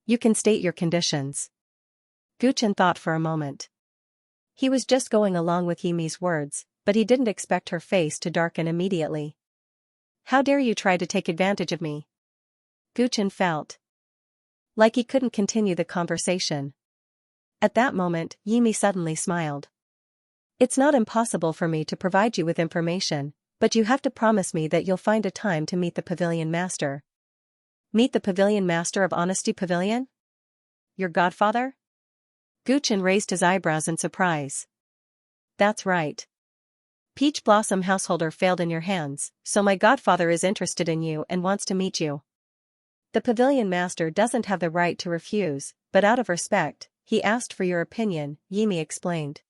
You can state your conditions. Guchen thought for a moment. He was just going along with Yimi's words, but he didn't expect her face to darken immediately. How dare you try to take advantage of me? Guchen felt like he couldn't continue the conversation. At that moment, Yimi suddenly smiled. It's not impossible for me to provide you with information, but you have to promise me that you'll find a time to meet the Pavilion Master. Meet the Pavilion Master of Honesty Pavilion? Your godfather? Guchen raised his eyebrows in surprise. That's right. Peach Blossom Householder failed in your hands, so my godfather is interested in you and wants to meet you. The Pavilion Master doesn't have the right to refuse, but out of respect, he asked for your opinion, Yimi explained.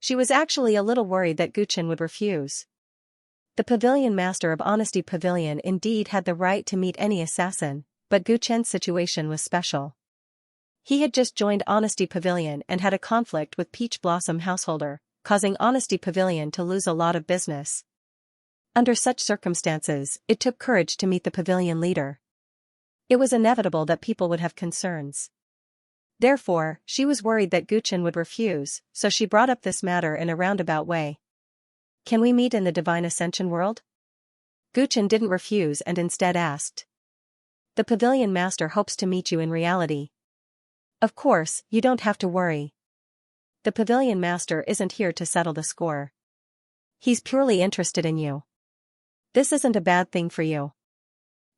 She was actually a little worried that Guchen would refuse. The Pavilion Master of Honesty Pavilion indeed had the right to meet any assassin, but Guchen's situation was special. He had just joined Honesty Pavilion and had a conflict with Peach Blossom Householder, causing Honesty Pavilion to lose a lot of business. Under such circumstances, it took courage to meet the pavilion leader. It was inevitable that people would have concerns. Therefore, she was worried that Guchen would refuse, so she brought up this matter in a roundabout way. Can we meet in the Divine Ascension world? Guchen didn't refuse and instead asked. The Pavilion Master hopes to meet you in reality. Of course, you don't have to worry. The Pavilion Master isn't here to settle the score. He's purely interested in you. This isn't a bad thing for you.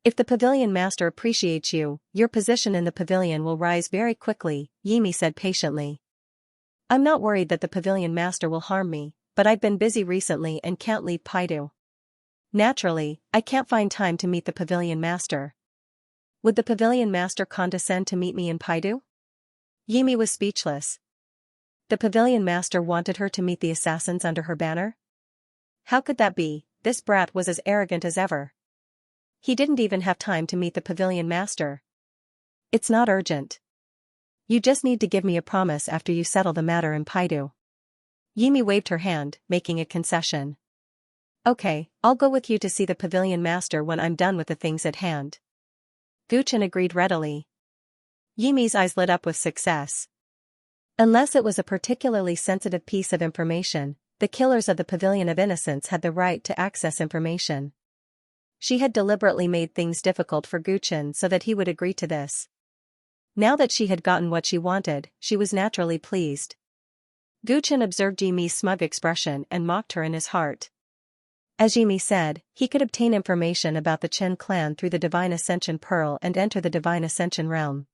If the Pavilion Master appreciates you, your position in the pavilion will rise very quickly, Yimi said patiently. I'm not worried that the Pavilion Master will harm me, but I've been busy recently and can't leave Paidu. Naturally, I can't find time to meet the Pavilion Master. Would the Pavilion Master condescend to meet me in Paidu? Yimi was speechless. The Pavilion Master wanted her to meet the assassins under her banner? How could that be? This brat was as arrogant as ever. He didn't even have time to meet the Pavilion Master. It's not urgent. You just need to give me a promise after you settle the matter in Paidu. Yimi waved her hand, making a concession. Okay, I'll go with you to see the Pavilion Master when I'm done with the things at hand. Guchen agreed readily. Yimi's eyes lit up with success. Unless it was a particularly sensitive piece of information, the killers of the Pavilion of Innocence had the right to access information. She had deliberately made things difficult for Guchen so that he would agree to this. Now that she had gotten what she wanted, she was naturally pleased. Guchen observed Yimi's smug expression and mocked her in his heart. As Yimi said, he could obtain information about the Chen clan through the Divine Ascension Pearl and enter the Divine Ascension realm.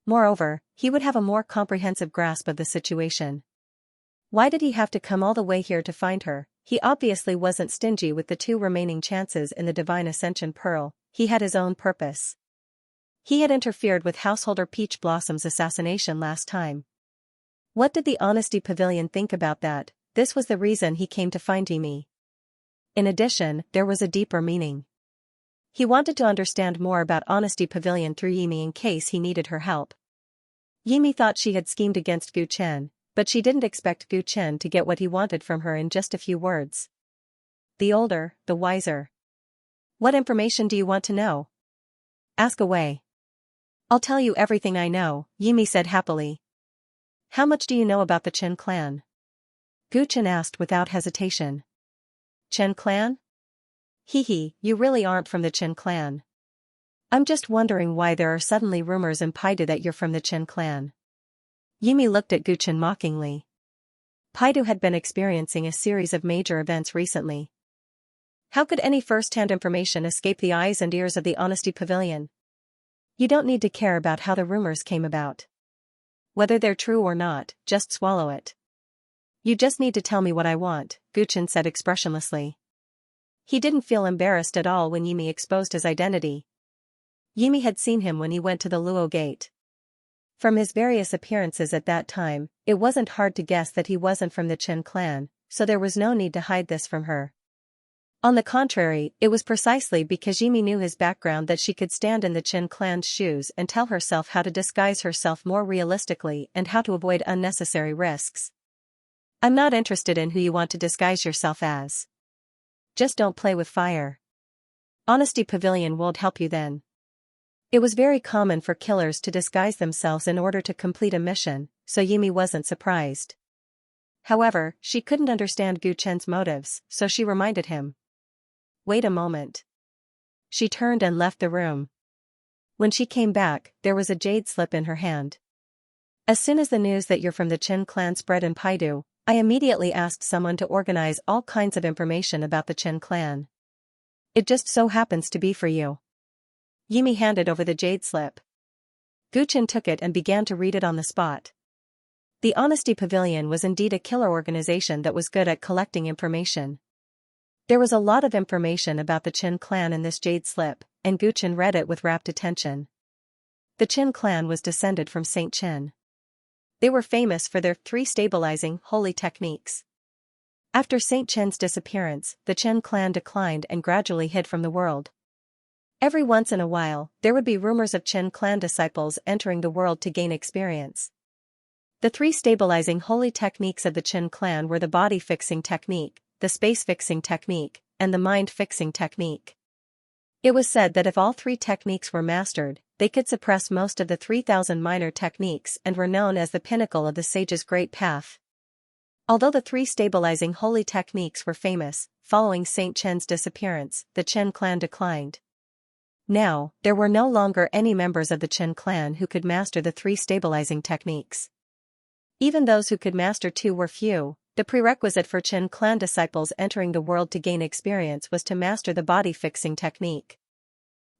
Moreover, he would have a more comprehensive grasp of the situation. Why did he have to come all the way here to find her? He obviously wasn't stingy with the 2 remaining chances in the Divine Ascension Pearl. He had his own purpose. He had interfered with Householder Peach Blossom's assassination last time. What did the Honesty Pavilion think about that? This was the reason he came to find Yimi. In addition, there was a deeper meaning. He wanted to understand more about Honesty Pavilion through Yimi in case he needed her help. Yimi thought she had schemed against Gu Chen, but she didn't expect Gu Chen to get what he wanted from her in just a few words. The older, the wiser. What information do you want to know? Ask away. I'll tell you everything I know, Yimi said happily. How much do you know about the Chen clan? Gu Chen asked without hesitation. Chen clan? Hee, you really aren't from the Chen clan. I'm just wondering why there are suddenly rumors in Paidu that you're from the Chen clan. Yimi looked at Gu Chen mockingly. Paidu had been experiencing a series of major events recently. How could any first-hand information escape the eyes and ears of the Honesty Pavilion? You don't need to care about how the rumors came about. Whether they're true or not, just swallow it. You just need to tell me what I want, Gu Chen said expressionlessly. He didn't feel embarrassed at all when Yimi exposed his identity. Yimi had seen him when he went to the Luo Gate. From his various appearances at that time, it wasn't hard to guess that he wasn't from the Chen clan, so there was no need to hide this from her. On the contrary, it was precisely because Yimi knew his background that she could stand in the Chen clan's shoes and tell herself how to disguise herself more realistically and how to avoid unnecessary risks. I'm not interested in who you want to disguise yourself as. Just don't play with fire. Honesty Pavilion won't help you then. It was very common for killers to disguise themselves in order to complete a mission, so Yimi wasn't surprised. However, she couldn't understand Gu Chen's motives, so she reminded him. Wait a moment. She turned and left the room. When she came back, there was a jade slip in her hand. As soon as the news that you're from the Chen clan spread in Paidu, I immediately asked someone to organize all kinds of information about the Chen clan. It just so happens to be for you. Yimi handed over the jade slip. Gu Chen took it and began to read it on the spot. The Honesty Pavilion was indeed a killer organization that was good at collecting information. There was a lot of information about the Chen clan in this jade slip, and Gu Chen read it with rapt attention. The Chen clan was descended from Saint Chen. They were famous for their 3 stabilizing, holy techniques. After Saint Chen's disappearance, the Chen clan declined and gradually hid from the world. Every once in a while, there would be rumors of Chen clan disciples entering the world to gain experience. The 3 stabilizing holy techniques of the Chen clan were the body-fixing technique, the space-fixing technique, and the mind-fixing technique. It was said that if all 3 techniques were mastered, they could suppress most of the 3,000 minor techniques and were known as the pinnacle of the sage's great path. Although the 3 stabilizing holy techniques were famous, following Saint Chen's disappearance, the Chen clan declined. Now, there were no longer any members of the Chen clan who could master the 3 stabilizing techniques. Even those who could master 2 were few. The prerequisite for Chen clan disciples entering the world to gain experience was to master the body-fixing technique.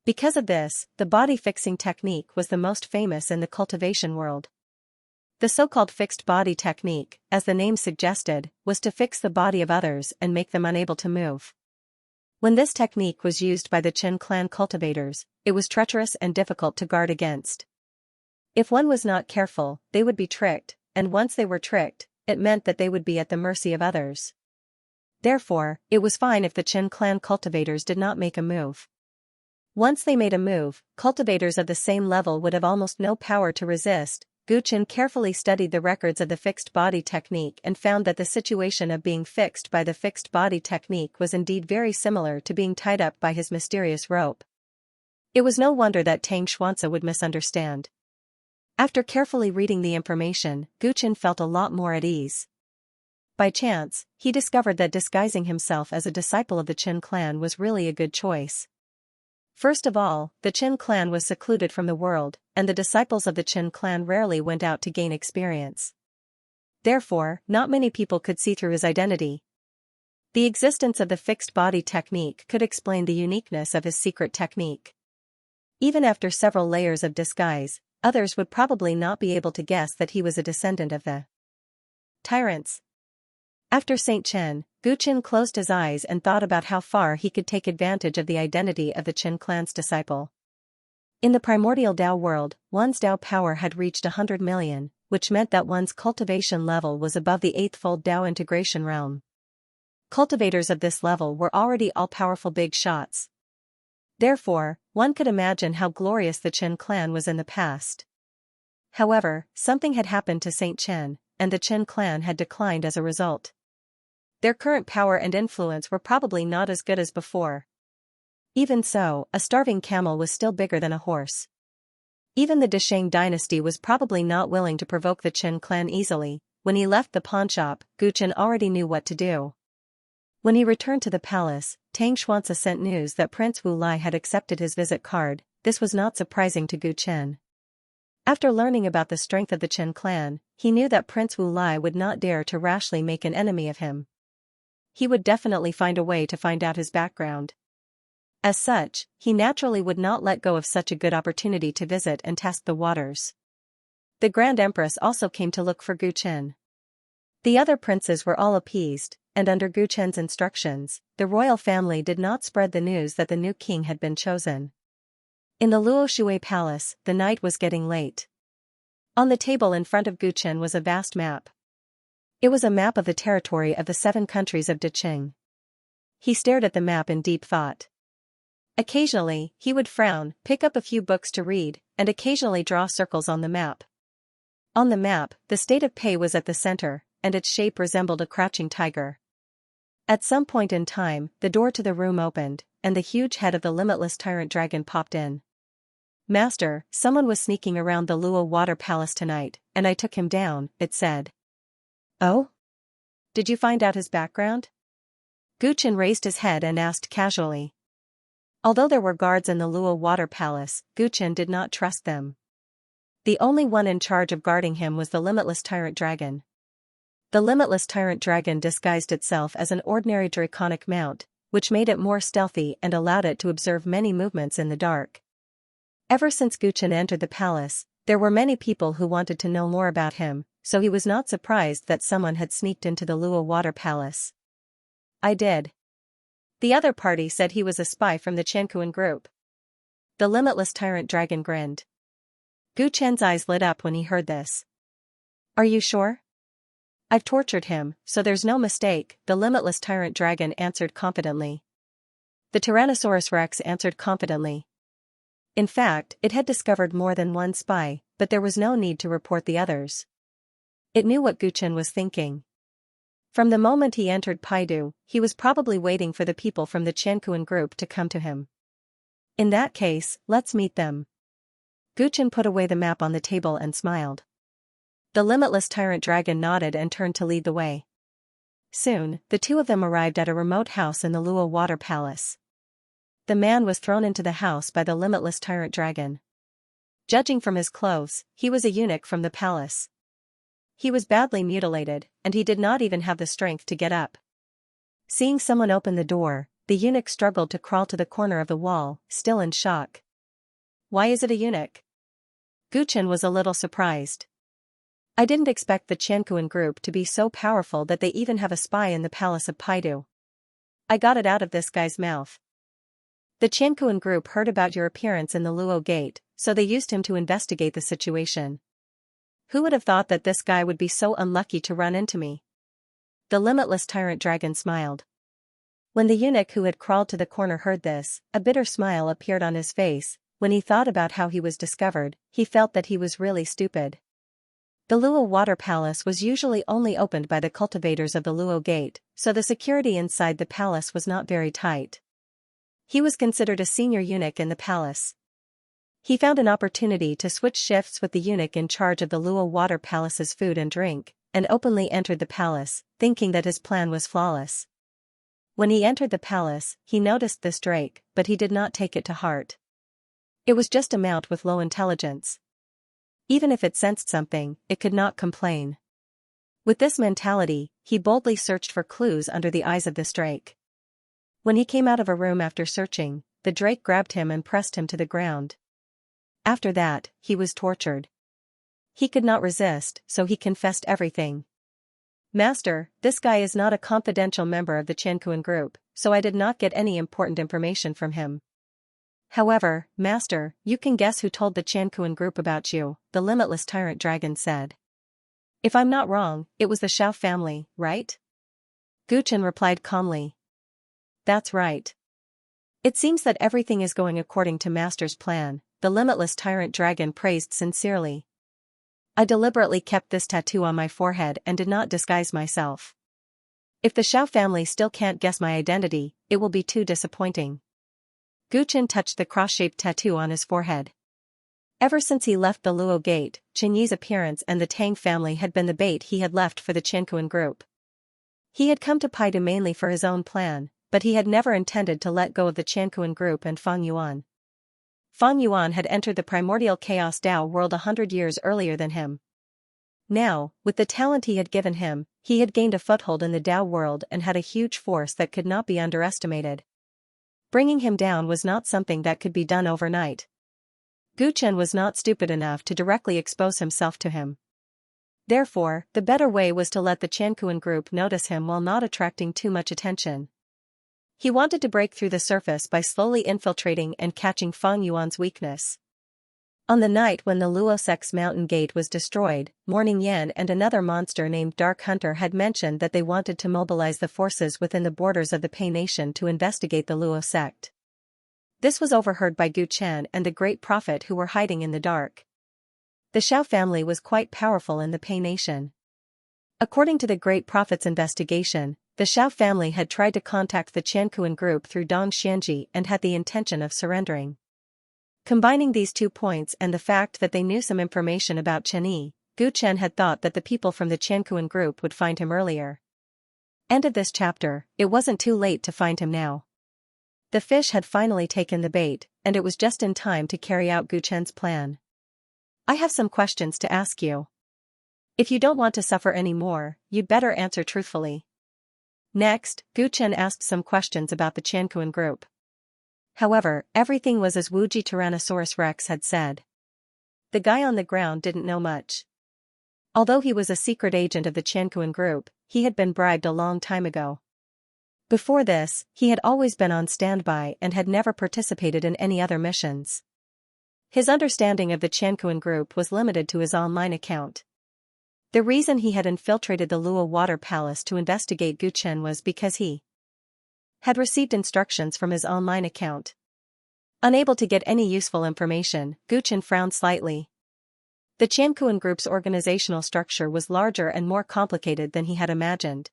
Because of this, the body-fixing technique was the most famous in the cultivation world. The so-called fixed body technique, as the name suggested, was to fix the body of others and make them unable to move. When this technique was used by the Chen clan cultivators, it was treacherous and difficult to guard against. If one was not careful, they would be tricked, and once they were tricked, it meant that they would be at the mercy of others. Therefore, it was fine if the Chen clan cultivators did not make a move. Once they made a move, cultivators of the same level would have almost no power to resist. Gu Chen carefully studied the records of the fixed body technique and found that the situation of being fixed by the fixed body technique was indeed very similar to being tied up by his mysterious rope. It was no wonder that Tang Xianxia would misunderstand. After carefully reading the information, Gu Chen felt a lot more at ease. By chance, he discovered that disguising himself as a disciple of the Chen clan was really a good choice. First of all, the Chen clan was secluded from the world, and the disciples of the Chen clan rarely went out to gain experience. Therefore, not many people could see through his identity. The existence of the fixed body technique could explain the uniqueness of his secret technique. Even after several layers of disguise, others would probably not be able to guess that he was a descendant of the Tyrants. After St. Chen, Gu Qin closed his eyes and thought about how far he could take advantage of the identity of the Qin clan's disciple. In the primordial Dao world, one's Dao power had reached 100 million, which meant that one's cultivation level was above the 8th-fold Dao integration realm. Cultivators of this level were already all-powerful big shots. Therefore, one could imagine how glorious the Qin clan was in the past. However, something had happened to St. Chen, and the Qin clan had declined as a result. Their current power and influence were probably not as good as before. Even so, a starving camel was still bigger than a horse. Even the Desheng dynasty was probably not willing to provoke the Qin clan easily. When he left the pawnshop, Gu Qin already knew what to do. When he returned to the palace, Tang Xuanxia sent news that Prince Wu Lai had accepted his visit card. This was not surprising to Gu Qin. After learning about the strength of the Qin clan, he knew that Prince Wu Lai would not dare to rashly make an enemy of him. He would definitely find a way to find out his background. As such, he naturally would not let go of such a good opportunity to visit and test the waters. The Grand Empress also came to look for Gu Qin. The other princes were all appeased, and under Gu Qin's instructions, the royal family did not spread the news that the new king had been chosen. In the Luo Shui Palace, the night was getting late. On the table in front of Gu Qin was a vast map. It was a map of the territory of the 7 countries of Deqing. He stared at the map in deep thought. Occasionally, he would frown, pick up a few books to read, and occasionally draw circles on the map. On the map, the state of Pei was at the center, and its shape resembled a crouching tiger. At some point in time, the door to the room opened, and the huge head of the limitless Tyrant dragon popped in. "Master, someone was sneaking around the Luo Water Palace tonight, and I took him down," it said. "Oh? Did you find out his background?" Gu Qin raised his head and asked casually. Although there were guards in the Luo Water Palace, Gu Qin did not trust them. The only one in charge of guarding him was the limitless Tyrant dragon. The limitless Tyrant dragon disguised itself as an ordinary draconic mount, which made it more stealthy and allowed it to observe many movements in the dark. Ever since Gu Qin entered the palace, there were many people who wanted to know more about him, so he was not surprised that someone had sneaked into the Luo Water Palace. "I did." The other party said he was a spy from the Qianquan group. The limitless Tyrant dragon grinned. Gu Qin's eyes lit up when he heard this. "Are you sure?" "I've tortured him, so there's no mistake," the limitless Tyrant dragon answered confidently. The Tyrannosaurus Rex answered confidently. In fact, it had discovered more than one spy, but there was no need to report the others. It knew what Gu Qin was thinking. From the moment he entered Paidu, he was probably waiting for the people from the Qianquan group to come to him. In that case, let's meet them. Gu Qin put away the map on the table and smiled. The limitless Tyrant dragon nodded and turned to lead the way. Soon, the two of them arrived at a remote house in the Luo Water Palace. The man was thrown into the house by the limitless Tyrant dragon. Judging from his clothes, he was a eunuch from the palace. He was badly mutilated, and he did not even have the strength to get up. Seeing someone open the door, the eunuch struggled to crawl to the corner of the wall, still in shock. "Why is it a eunuch?" Gu Qin was a little surprised. "I didn't expect the Qianquan group to be so powerful that they even have a spy in the palace of Paidu. I got it out of this guy's mouth. The Qianquan group heard about your appearance in the Luo Gate, so they used him to investigate the situation. Who would have thought that this guy would be so unlucky to run into me?" The limitless Tyrant dragon smiled. When the eunuch who had crawled to the corner heard this, a bitter smile appeared on his face. When he thought about how he was discovered, he felt that he was really stupid. The Luo Water Palace was usually only opened by the cultivators of the Luo Gate, so the security inside the palace was not very tight. He was considered a senior eunuch in the palace. He found an opportunity to switch shifts with the eunuch in charge of the Luo Water Palace's food and drink, and openly entered the palace, thinking that his plan was flawless. When he entered the palace, he noticed this drake, but he did not take it to heart. It was just a mount with low intelligence. Even if it sensed something, it could not complain. With this mentality, he boldly searched for clues under the eyes of this drake. When he came out of a room after searching, the drake grabbed him and pressed him to the ground. After that, he was tortured. He could not resist, so he confessed everything. Master, this guy is not a confidential member of the Qianquan group, so I did not get any important information from him. However, Master, you can guess who told the Qianquan group about you, the limitless Tyrant dragon said. If I'm not wrong, it was the Xiao family, right? Gu Chen replied calmly. That's right. It seems that everything is going according to Master's plan, the limitless Tyrant dragon praised sincerely. I deliberately kept this tattoo on my forehead and did not disguise myself. If the Xiao family still can't guess my identity, it will be too disappointing. Gu Chen touched the cross-shaped tattoo on his forehead. Ever since he left the Luo Gate, Chen Yi's appearance and the Tang family had been the bait he had left for the Qianquan group. He had come to Paidu mainly for his own plan, but he had never intended to let go of the Qianquan group and Fang Yuan. Fang Yuan had entered the primordial chaos Dao world 100 years earlier than him. Now, with the talent he had given him, he had gained a foothold in the Dao world and had a huge force that could not be underestimated. Bringing him down was not something that could be done overnight. Gu Chen was not stupid enough to directly expose himself to him. Therefore, the better way was to let the Qianquan group notice him while not attracting too much attention. He wanted to break through the surface by slowly infiltrating and catching Fang Yuan's weakness. On the night when the Luosek's mountain gate was destroyed, Morning Yan and another monster named Dark Hunter had mentioned that they wanted to mobilize the forces within the borders of the Pei Nation to investigate the Luo sect. This was overheard by Gu Chen and the Great Prophet who were hiding in the dark. The Xiao family was quite powerful in the Pei Nation. According to the Great Prophet's investigation, the Xiao family had tried to contact the Qianquan group through Dong Xianji and had the intention of surrendering. Combining these 2 points and the fact that they knew some information about Chen Yi, Gu Chen had thought that the people from the Qianquan group would find him earlier. End of this chapter. It wasn't too late to find him now. The fish had finally taken the bait, and it was just in time to carry out Gu Chen's plan. I have some questions to ask you. If you don't want to suffer any more, you'd better answer truthfully. Next, Gu Chen asked some questions about the Qianquan group. However, everything was as Wuji Tyrannosaurus Rex had said. The guy on the ground didn't know much. Although he was a secret agent of the Qianquan group, he had been bribed a long time ago. Before this, he had always been on standby and had never participated in any other missions. His understanding of the Qianquan group was limited to his online account. The reason he had infiltrated the Luo Water Palace to investigate Gu Chen was because he had received instructions from his online account. Unable to get any useful information, Gu Chen frowned slightly. The Qianquan group's organizational structure was larger and more complicated than he had imagined.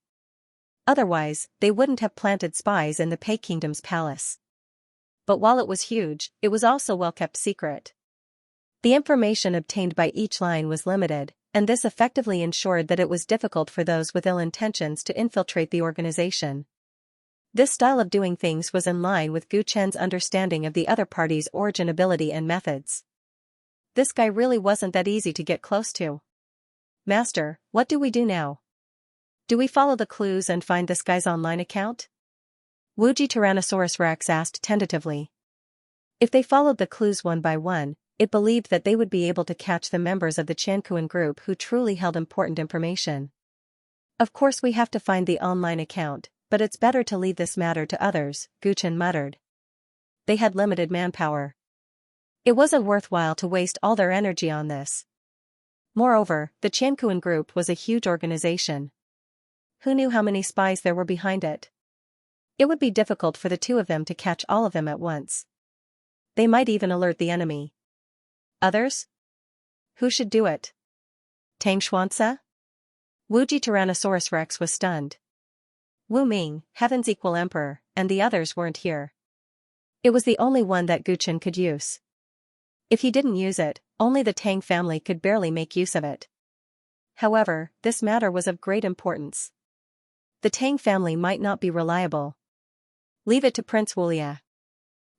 Otherwise, they wouldn't have planted spies in the Pei Kingdom's palace. But while it was huge, it was also well-kept secret. The information obtained by each line was limited, and this effectively ensured that it was difficult for those with ill intentions to infiltrate the organization. This style of doing things was in line with Gu Chen's understanding of the other party's origin, ability and methods. This guy really wasn't that easy to get close to. Master, what do we do now? Do we follow the clues and find this guy's online account? Wuji Tyrannosaurus Rex asked tentatively. If they followed the clues one by one, it believed that they would be able to catch the members of the Qianquan group who truly held important information. Of course we have to find the online account, but it's better to leave this matter to others, Gu Chen muttered. They had limited manpower. It wasn't worthwhile to waste all their energy on this. Moreover, the Qianquan group was a huge organization. Who knew how many spies there were behind it? It would be difficult for the 2 of them to catch all of them at once. They might even alert the enemy. Others? Who should do it? Tang Xianxia? Wuji Tyrannosaurus Rex was stunned. Wu Ming, Heaven's equal emperor, and the others weren't here. It was the only one that Gu Chen could use. If he didn't use it, only the Tang family could barely make use of it. However, this matter was of great importance. The Tang family might not be reliable. Leave it to Prince Wulia.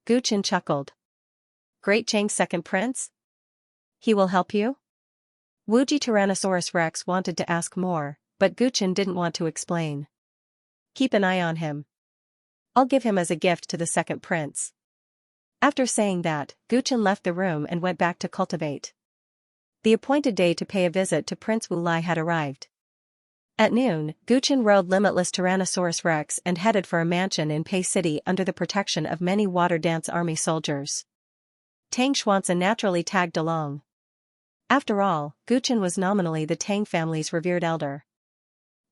Gu Chen chuckled. Great Chang's second prince? He will help you? Wuji Tyrannosaurus Rex wanted to ask more, but Gu Chen didn't want to explain. Keep an eye on him. I'll give him as a gift to the second prince. After saying that, Gu Chen left the room and went back to cultivate. The appointed day to pay a visit to Prince Wu Lai had arrived. At noon, Guchen rode Limitless Tyrannosaurus Rex and headed for a mansion in Pei City under the protection of many Water Dance Army soldiers. Tang Xuanzi naturally tagged along. After all, Guchen was nominally the Tang family's revered elder.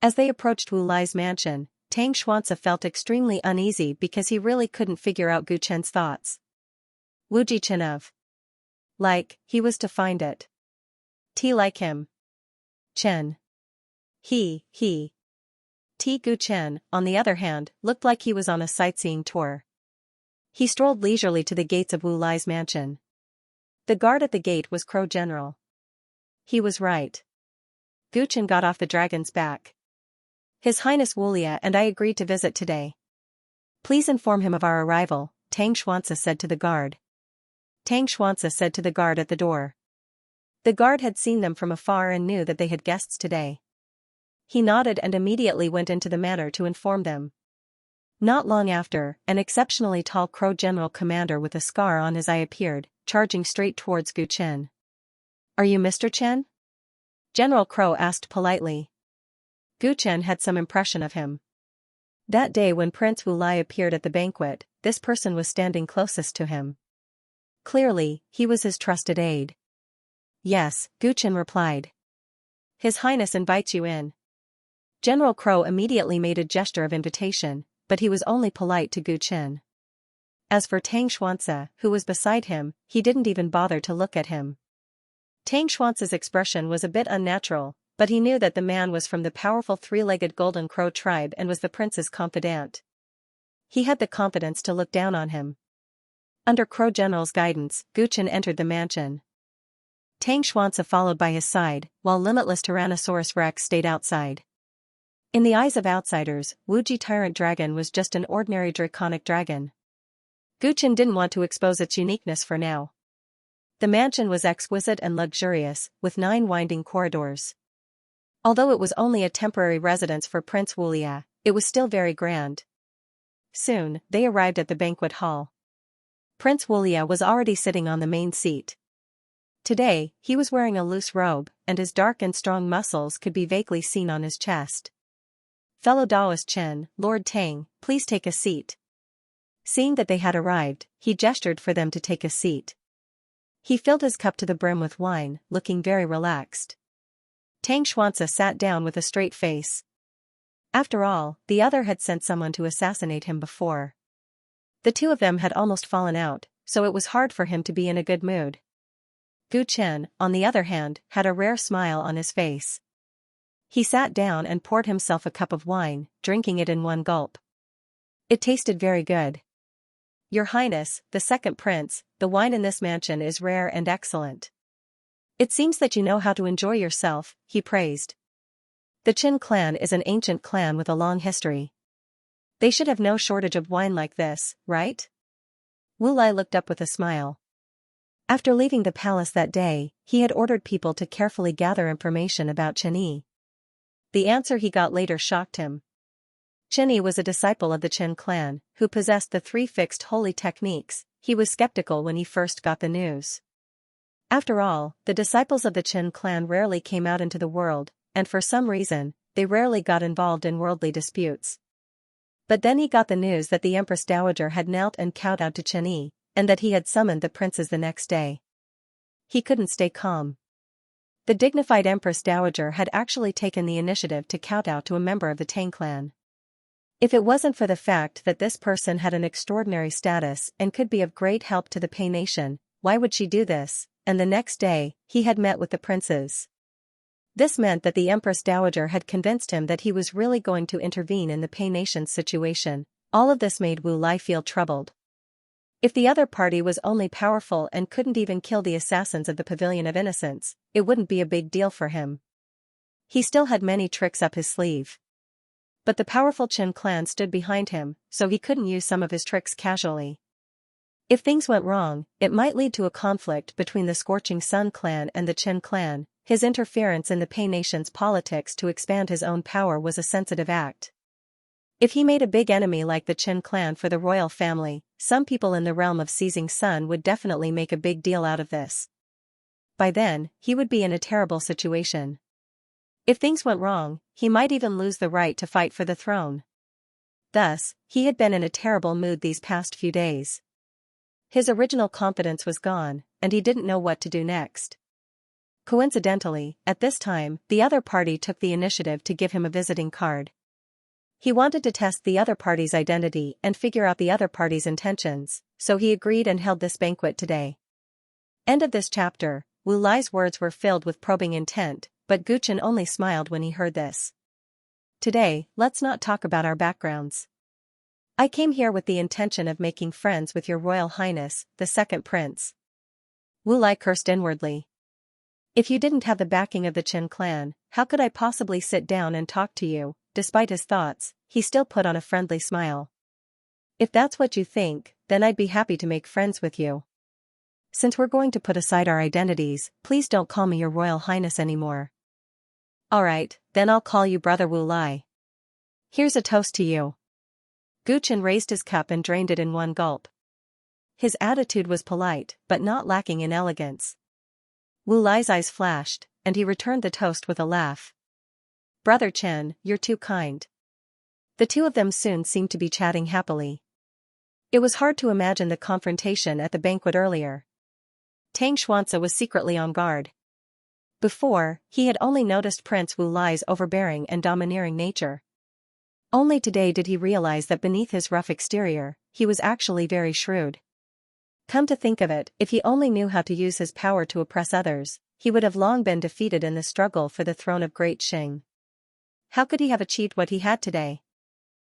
As they approached Wu Lai's mansion, Tang Xuanzi felt extremely uneasy because he really couldn't figure out Guchen's thoughts. Wu Jichen of. Like, he was to find it. T like him. Chen. He. T Guchen, on the other hand, looked like he was on a sightseeing tour. He strolled leisurely to the gates of Wu Lai's mansion. The guard at the gate was Crow General. He was right. Guchen got off the dragon's back. His Highness Wulia and I agreed to visit today. Please inform him of our arrival, Tang Xuanzi said to the guard. Tang Xuanzi said to the guard at the door. The guard had seen them from afar and knew that they had guests today. He nodded and immediately went into the manor to inform them. Not long after, an exceptionally tall Crow General commander with a scar on his eye appeared, charging straight towards Gu Chen. Are you Mr. Chen? General Crow asked politely. Gu Chen had some impression of him. That day when Prince Wu Lai appeared at the banquet, this person was standing closest to him. Clearly, he was his trusted aide. Yes, Gu Chen replied. His Highness invites you in. General Crow immediately made a gesture of invitation, but he was only polite to Gu Chen. As for Tang Xuanzi, who was beside him, he didn't even bother to look at him. Tang Xuanzi's expression was a bit unnatural, but he knew that the man was from the powerful three-legged Golden Crow tribe and was the prince's confidant. He had the confidence to look down on him. Under Crow General's guidance, Gu Chen entered the mansion. Tang Xuanzi followed by his side, while Limitless Tyrannosaurus Rex stayed outside. In the eyes of outsiders, Wuji Tyrant Dragon was just an ordinary draconic dragon. Gu Chen didn't want to expose its uniqueness for now. The mansion was exquisite and luxurious, with 9 winding corridors. Although it was only a temporary residence for Prince Wulia, it was still very grand. Soon, they arrived at the banquet hall. Prince Wulia was already sitting on the main seat. Today, he was wearing a loose robe, and his dark and strong muscles could be vaguely seen on his chest. Fellow Daoist Chen, Lord Tang, please take a seat. Seeing that they had arrived, he gestured for them to take a seat. He filled his cup to the brim with wine, looking very relaxed. Tang Xuanzi sat down with a straight face. After all, the other had sent someone to assassinate him before. The two of them had almost fallen out, so it was hard for him to be in a good mood. Gu Chen, on the other hand, had a rare smile on his face. He sat down and poured himself a cup of wine, drinking it in one gulp. It tasted very good. Your Highness, the second prince, the wine in this mansion is rare and excellent. It seems that you know how to enjoy yourself, he praised. The Qin clan is an ancient clan with a long history. They should have no shortage of wine like this, right? Wu Lai looked up with a smile. After leaving the palace that day, he had ordered people to carefully gather information about Chen Yi. The answer he got later shocked him. Chen Yi was a disciple of the Qin clan, who possessed the 3 fixed holy techniques. He was skeptical when he first got the news. After all, the disciples of the Qin clan rarely came out into the world, and for some reason, they rarely got involved in worldly disputes. But then he got the news that the Empress Dowager had knelt and kowtowed to Chen Yi, and that he had summoned the princes the next day. He couldn't stay calm. The dignified Empress Dowager had actually taken the initiative to kowtow to a member of the Tang clan. If it wasn't for the fact that this person had an extraordinary status and could be of great help to the Pei nation, why would she do this? And the next day, he had met with the princes. This meant that the Empress Dowager had convinced him that he was really going to intervene in the Pei nation's situation. All of this made Wu Lai feel troubled. If the other party was only powerful and couldn't even kill the assassins of the Pavilion of Innocence, it wouldn't be a big deal for him. He still had many tricks up his sleeve. But the powerful Qin clan stood behind him, so he couldn't use some of his tricks casually. If things went wrong, it might lead to a conflict between the Scorching Sun clan and the Qin clan. His interference in the Pei nation's politics to expand his own power was a sensitive act. If he made a big enemy like the Qin clan for the royal family, some people in the realm of Seizing Sun would definitely make a big deal out of this. By then, he would be in a terrible situation. If things went wrong, he might even lose the right to fight for the throne. Thus, he had been in a terrible mood these past few days. His original confidence was gone, and he didn't know what to do next. Coincidentally, at this time, the other party took the initiative to give him a visiting card. He wanted to test the other party's identity and figure out the other party's intentions, so he agreed and held this banquet today. End of this chapter. Wu Lai's words were filled with probing intent, but Guchen only smiled when he heard this. Today, let's not talk about our backgrounds. I came here with the intention of making friends with your Royal Highness, the second prince. Wu Lai cursed inwardly. If you didn't have the backing of the Qin clan, how could I possibly sit down and talk to you? Despite his thoughts, he still put on a friendly smile. If that's what you think, then I'd be happy to make friends with you. Since we're going to put aside our identities, please don't call me your Royal Highness anymore. Alright, then I'll call you Brother Wu Lai. Here's a toast to you. Guchen raised his cup and drained it in one gulp. His attitude was polite, but not lacking in elegance. Wu Lai's eyes flashed, and he returned the toast with a laugh. Brother Chen, you're too kind. The two of them soon seemed to be chatting happily. It was hard to imagine the confrontation at the banquet earlier. Tang Xianxia was secretly on guard. Before, he had only noticed Prince Wu Lai's overbearing and domineering nature. Only today did he realize that beneath his rough exterior, he was actually very shrewd. Come to think of it, if he only knew how to use his power to oppress others, he would have long been defeated in the struggle for the throne of Great Qing. How could he have achieved what he had today?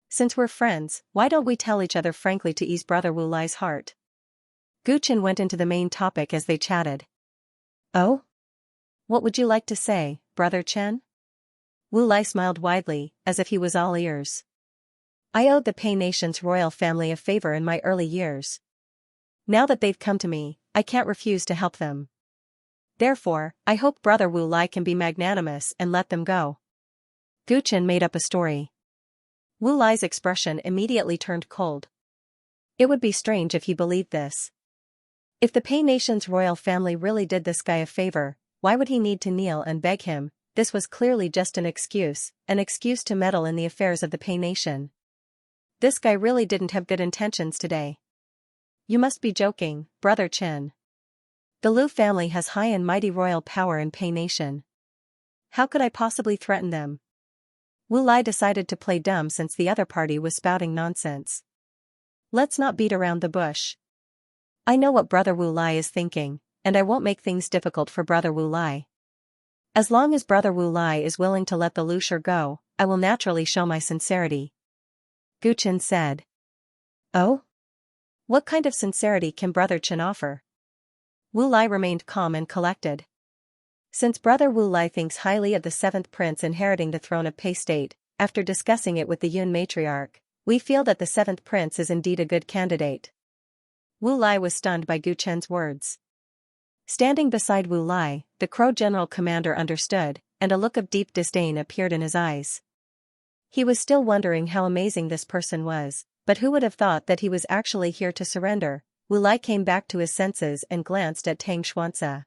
Since we're friends, why don't we tell each other frankly to ease Brother Wu Lai's heart? Guchen went into the main topic as they chatted. Oh? What would you like to say, Brother Chen? Wu Lai smiled widely, as if he was all ears. I owed the Pei Nation's royal family a favor in my early years. Now that they've come to me, I can't refuse to help them. Therefore, I hope Brother Wu Lai can be magnanimous and let them go. Guchen made up a story. Wu Lai's expression immediately turned cold. It would be strange if he believed this. If the Pei Nation's royal family really did this guy a favor, why would he need to kneel and beg him? This was clearly just an excuse to meddle in the affairs of the Pei Nation. This guy really didn't have good intentions today. You must be joking, Brother Chen. The Lu family has high and mighty royal power in Pei Nation. How could I possibly threaten them? Wu Lai decided to play dumb since the other party was spouting nonsense. Let's not beat around the bush. I know what Brother Wu Lai is thinking, and I won't make things difficult for Brother Wu Lai. As long as Brother Wu Lai is willing to let the Lushur go, I will naturally show my sincerity. Guchen said. Oh? What kind of sincerity can Brother Chen offer? Wu Lai remained calm and collected. Since Brother Wu Lai thinks highly of the seventh prince inheriting the throne of Pei State, after discussing it with the Yun matriarch, we feel that the seventh prince is indeed a good candidate. Wu Lai was stunned by Guchen's words. Standing beside Wu Lai, the Crow General Commander understood, and a look of deep disdain appeared in his eyes. He was still wondering how amazing this person was, but who would have thought that he was actually here to surrender? Wu Lai came back to his senses and glanced at Tang Xianxia.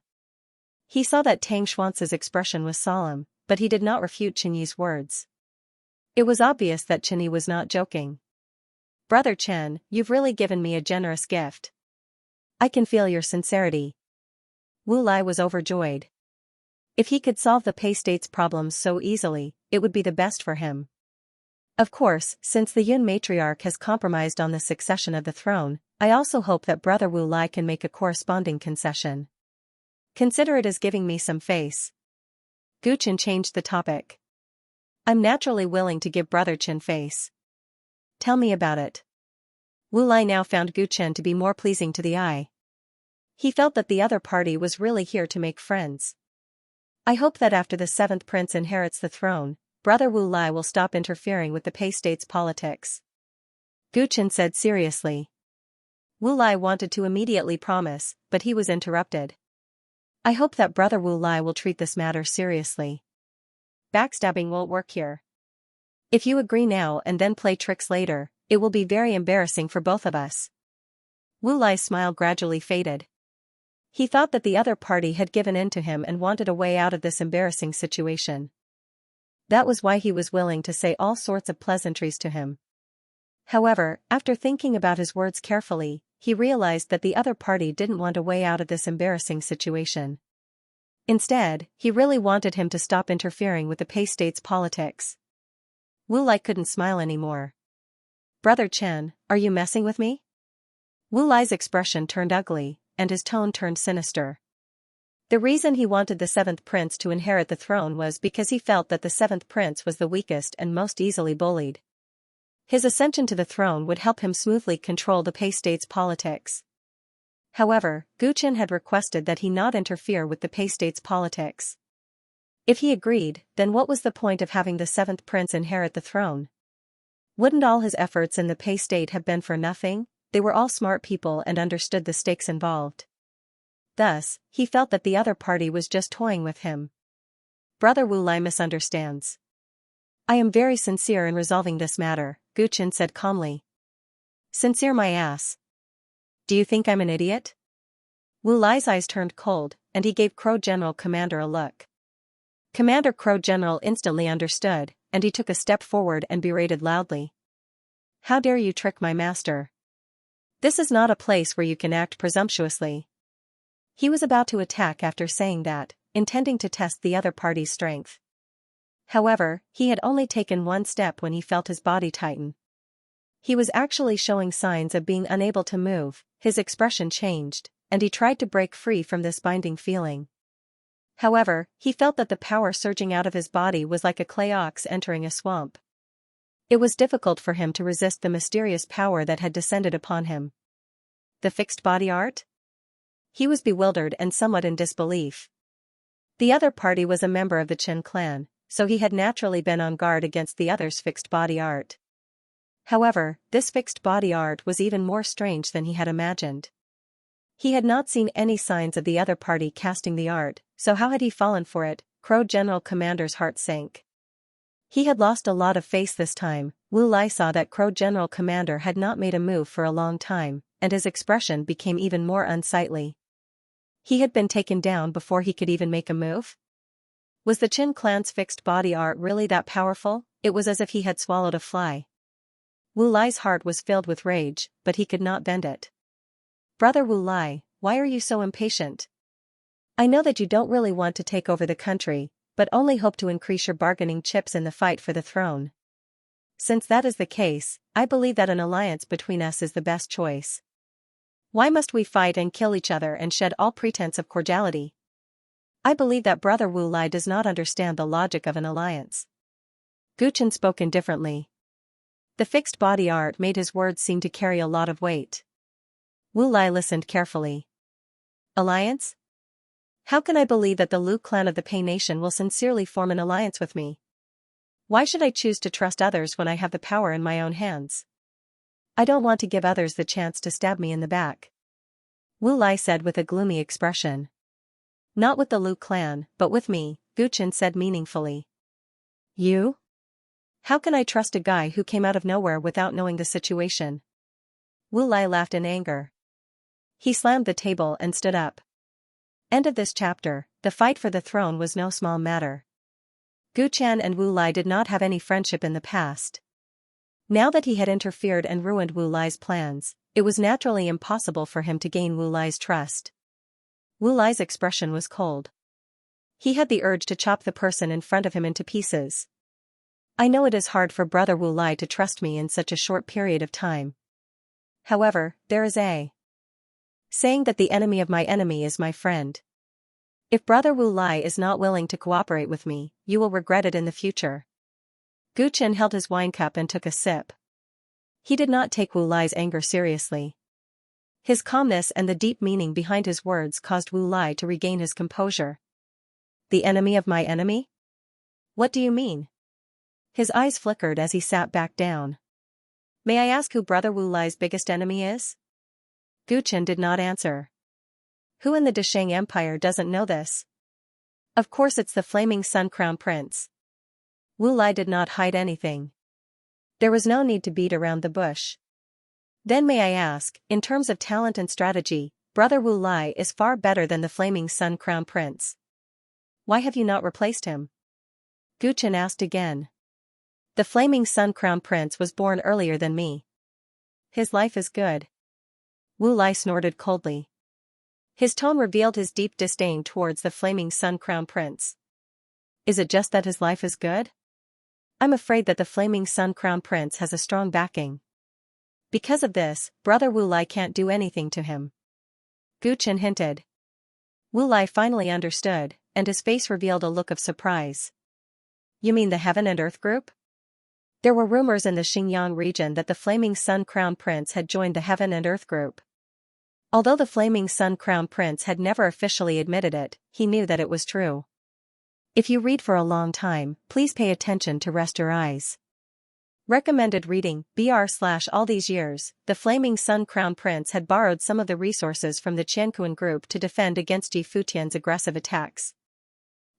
He saw that Tang Xuanxia's expression was solemn, but he did not refute Qinyi's words. It was obvious that Qinyi was not joking. Brother Chen, you've really given me a generous gift. I can feel your sincerity. Wu Lai was overjoyed. If he could solve the Pei State's problems so easily, it would be the best for him. Of course, since the Yun matriarch has compromised on the succession of the throne, I also hope that Brother Wu Lai can make a corresponding concession. Consider it as giving me some face. Guchen changed the topic. I'm naturally willing to give Brother Chen face. Tell me about it. Wu Lai now found Guchen to be more pleasing to the eye. He felt that the other party was really here to make friends. I hope that after the seventh prince inherits the throne, Brother Wu Lai will stop interfering with the Pei State's politics. Guchen said seriously. Wu Lai wanted to immediately promise, but he was interrupted. I hope that Brother Wu Lai will treat this matter seriously. Backstabbing won't work here. If you agree now and then play tricks later, it will be very embarrassing for both of us. Wu Lai's smile gradually faded. He thought that the other party had given in to him and wanted a way out of this embarrassing situation. That was why he was willing to say all sorts of pleasantries to him. However, after thinking about his words carefully, he realized that the other party didn't want a way out of this embarrassing situation. Instead, he really wanted him to stop interfering with the Pei State's politics. Wu Lai couldn't smile anymore. "Brother Chen, are you messing with me?" Wu Lai's expression turned ugly, and his tone turned sinister. The reason he wanted the seventh prince to inherit the throne was because he felt that the seventh prince was the weakest and most easily bullied. His ascension to the throne would help him smoothly control the Pei State's politics. However, Gu Chen had requested that he not interfere with the Pei State's politics. If he agreed, then what was the point of having the seventh prince inherit the throne? Wouldn't all his efforts in the Pei State have been for nothing? They were all smart people and understood the stakes involved. Thus, he felt that the other party was just toying with him. "Brother Wu Lai misunderstands. I am very sincere in resolving this matter," Gu Chen said calmly. "Sincere my ass. Do you think I'm an idiot?" Wu Lai's eyes turned cold, and he gave Crow General Commander a look. Commander Crow General instantly understood, and he took a step forward and berated loudly. "How dare you trick my master? This is not a place where you can act presumptuously." He was about to attack after saying that, intending to test the other party's strength. However, he had only taken one step when he felt his body tighten. He was actually showing signs of being unable to move, his expression changed, and he tried to break free from this binding feeling. However, he felt that the power surging out of his body was like a clay ox entering a swamp. It was difficult for him to resist the mysterious power that had descended upon him. The fixed body art? He was bewildered and somewhat in disbelief. The other party was a member of the Chen clan, so he had naturally been on guard against the other's fixed body art. However, this fixed body art was even more strange than he had imagined. He had not seen any signs of the other party casting the art, so how had he fallen for it? Crow General Commander's heart sank. He had lost a lot of face this time. Wu Lai saw that Crow General Commander had not made a move for a long time, and his expression became even more unsightly. He had been taken down before he could even make a move? Was the Qin clan's fixed body art really that powerful? It was as if he had swallowed a fly. Wu Lai's heart was filled with rage, but he could not bend it. "Brother Wu Lai, why are you so impatient? I know that you don't really want to take over the country, but only hope to increase your bargaining chips in the fight for the throne. Since that is the case, I believe that an alliance between us is the best choice. Why must we fight and kill each other and shed all pretense of cordiality? I believe that Brother Wu Lai does not understand the logic of an alliance." Gu Chen spoke indifferently. The fixed body art made his words seem to carry a lot of weight. Wu Lai listened carefully. "Alliance? How can I believe that the Lu clan of the Pei Nation will sincerely form an alliance with me? Why should I choose to trust others when I have the power in my own hands? I don't want to give others the chance to stab me in the back," Wu Lai said with a gloomy expression. "Not with the Lu clan, but with me," Gu Chen said meaningfully. "You? How can I trust a guy who came out of nowhere without knowing the situation?" Wu Lai laughed in anger. He slammed the table and stood up. End of this chapter. The fight for the throne was no small matter. Gu Chen and Wu Lai did not have any friendship in the past. Now that he had interfered and ruined Wu Lai's plans, it was naturally impossible for him to gain Wu Lai's trust. Wu Lai's expression was cold. He had the urge to chop the person in front of him into pieces. "I know it is hard for Brother Wu Lai to trust me in such a short period of time. However, there is a saying that the enemy of my enemy is my friend. If Brother Wu Lai is not willing to cooperate with me, you will regret it in the future." Gu Chen held his wine cup and took a sip. He did not take Wu Lai's anger seriously. His calmness and the deep meaning behind his words caused Wu Lai to regain his composure. "The enemy of my enemy? What do you mean?" His eyes flickered as he sat back down. "May I ask who Brother Wu Lai's biggest enemy is?" Gu Chen did not answer. Who in the Desheng Empire doesn't know this? Of course it's the Flaming Sun Crown Prince. Wu Lai did not hide anything. There was no need to beat around the bush. "Then may I ask, in terms of talent and strategy, Brother Wu Lai is far better than the Flaming Sun Crown Prince. Why have you not replaced him?" Gu Chen asked again. The Flaming Sun Crown Prince was born earlier than me. His life is good. Wu Lai snorted coldly. His tone revealed his deep disdain towards the Flaming Sun Crown Prince. Is it just that his life is good? I'm afraid that the Flaming Sun Crown Prince has a strong backing. Because of this, Brother Wu Lai can't do anything to him. Gu Chen hinted. Wu Lai finally understood, and his face revealed a look of surprise. You mean the Heaven and Earth group? There were rumors in the Xinjiang region that the Flaming Sun Crown Prince had joined the Heaven and Earth group. Although the Flaming Sun Crown Prince had never officially admitted it, he knew that it was true. If you read for a long time, please pay attention to rest your eyes. Recommended reading, all these years, the Flaming Sun Crown Prince had borrowed some of the resources from the Qianquan group to defend against Yi Futian's aggressive attacks.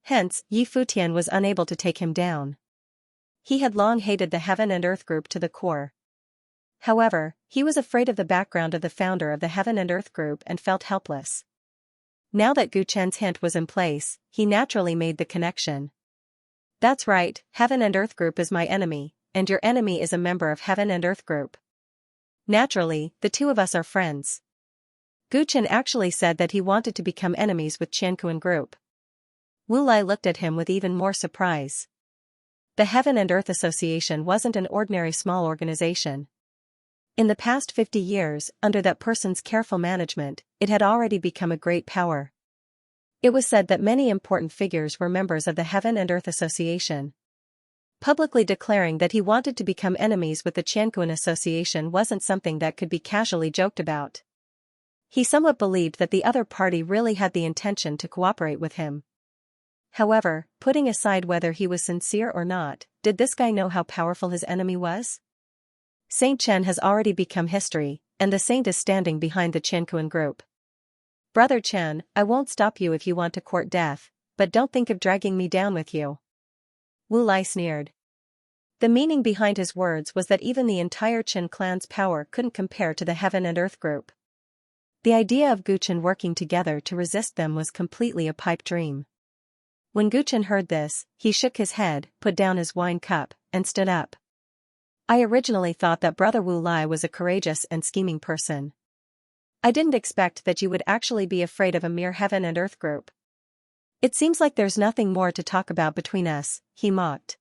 Hence, Yi Futian was unable to take him down. He had long hated the Heaven and Earth group to the core. However, he was afraid of the background of the founder of the Heaven and Earth group and felt helpless. Now that Gu Chen's hint was in place, he naturally made the connection. That's right, Heaven and Earth group is my enemy, and your enemy is a member of Heaven and Earth group. Naturally, the two of us are friends. Gu Chen actually said that he wanted to become enemies with Qianquan group. Wu Lai looked at him with even more surprise. The Heaven and Earth Association wasn't an ordinary small organization. In the past 50 years, under that person's careful management, it had already become a great power. It was said that many important figures were members of the Heaven and Earth Association. Publicly declaring that he wanted to become enemies with the Qianquan Association wasn't something that could be casually joked about. He somewhat believed that the other party really had the intention to cooperate with him. However, putting aside whether he was sincere or not, did this guy know how powerful his enemy was? Saint Chen has already become history, and the saint is standing behind the Qianquan group. Brother Chen, I won't stop you if you want to court death, but don't think of dragging me down with you. Wu Lai sneered. The meaning behind his words was that even the entire Chen clan's power couldn't compare to the Heaven and Earth group. The idea of Gu Chen working together to resist them was completely a pipe dream. When Gu Chen heard this, he shook his head, put down his wine cup, and stood up. I originally thought that Brother Wu Lai was a courageous and scheming person. I didn't expect that you would actually be afraid of a mere Heaven and Earth group. It seems like there's nothing more to talk about between us, he mocked.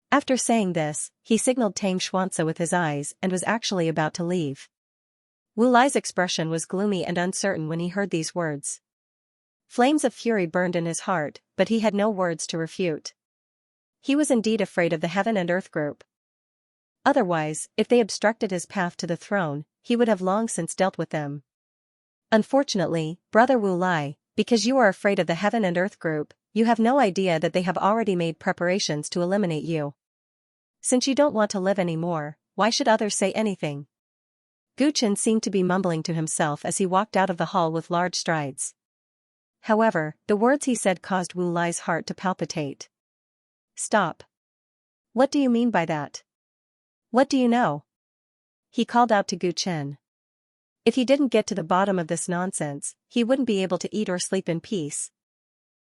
After saying this, he signaled Tang Xianxia with his eyes and was actually about to leave. Wu Lai's expression was gloomy and uncertain when he heard these words. Flames of fury burned in his heart, but he had no words to refute. He was indeed afraid of the Heaven and Earth group. Otherwise, if they obstructed his path to the throne, he would have long since dealt with them. Unfortunately, Brother Wu Lai, because you are afraid of the Heaven and Earth group, you have no idea that they have already made preparations to eliminate you. Since you don't want to live anymore, why should others say anything? Gu Chen seemed to be mumbling to himself as he walked out of the hall with large strides. However, the words he said caused Wu Lai's heart to palpitate. Stop. What do you mean by that? What do you know? He called out to Gu Chen. If he didn't get to the bottom of this nonsense, he wouldn't be able to eat or sleep in peace.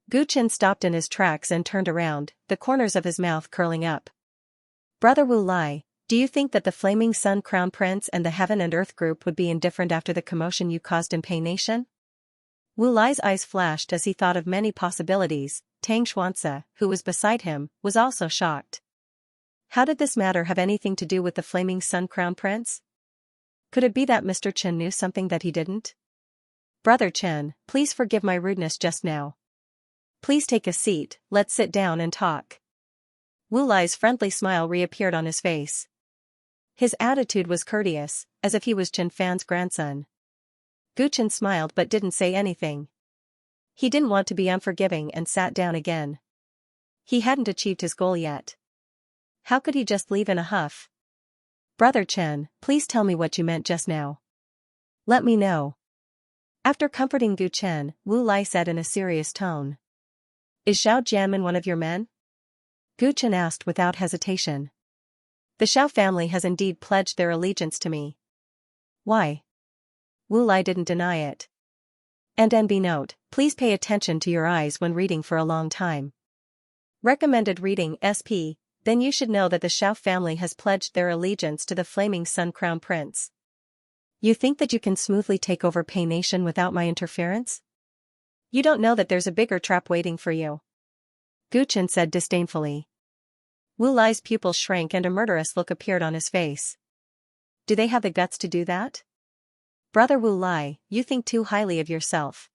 Gu Chen stopped in his tracks and turned around, the corners of his mouth curling up. Brother Wu Lai, do you think that the Flaming Sun Crown Prince and the Heaven and Earth group would be indifferent after the commotion you caused in Pei Nation? Wu Lai's eyes flashed as he thought of many possibilities. Tang Xianxia, who was beside him, was also shocked. How did this matter have anything to do with the Flaming Sun Crown Prince? Could it be that Mr. Chen knew something that he didn't? Brother Chen, please forgive my rudeness just now. Please take a seat, let's sit down and talk. Wu Lai's friendly smile reappeared on his face. His attitude was courteous, as if he was Chen Fan's grandson. Gu Chen smiled but didn't say anything. He didn't want to be unforgiving and sat down again. He hadn't achieved his goal yet. How could he just leave in a huff? Brother Chen, please tell me what you meant just now. Let me know. After comforting Gu Chen, Wu Lai said in a serious tone. Is Xiao Jianmen one of your men? Gu Chen asked without hesitation. The Xiao family has indeed pledged their allegiance to me. Why? Wu Lai didn't deny it. And NB note, please pay attention to your eyes when reading for a long time. Recommended reading SP. Then you should know that the Xiao family has pledged their allegiance to the Flaming Sun Crown Prince. You think that you can smoothly take over Pei Nation without my interference? You don't know that there's a bigger trap waiting for you. Gu Chen said disdainfully. Wu Lai's pupils shrank and a murderous look appeared on his face. Do they have the guts to do that? Brother Wu Lai, you think too highly of yourself.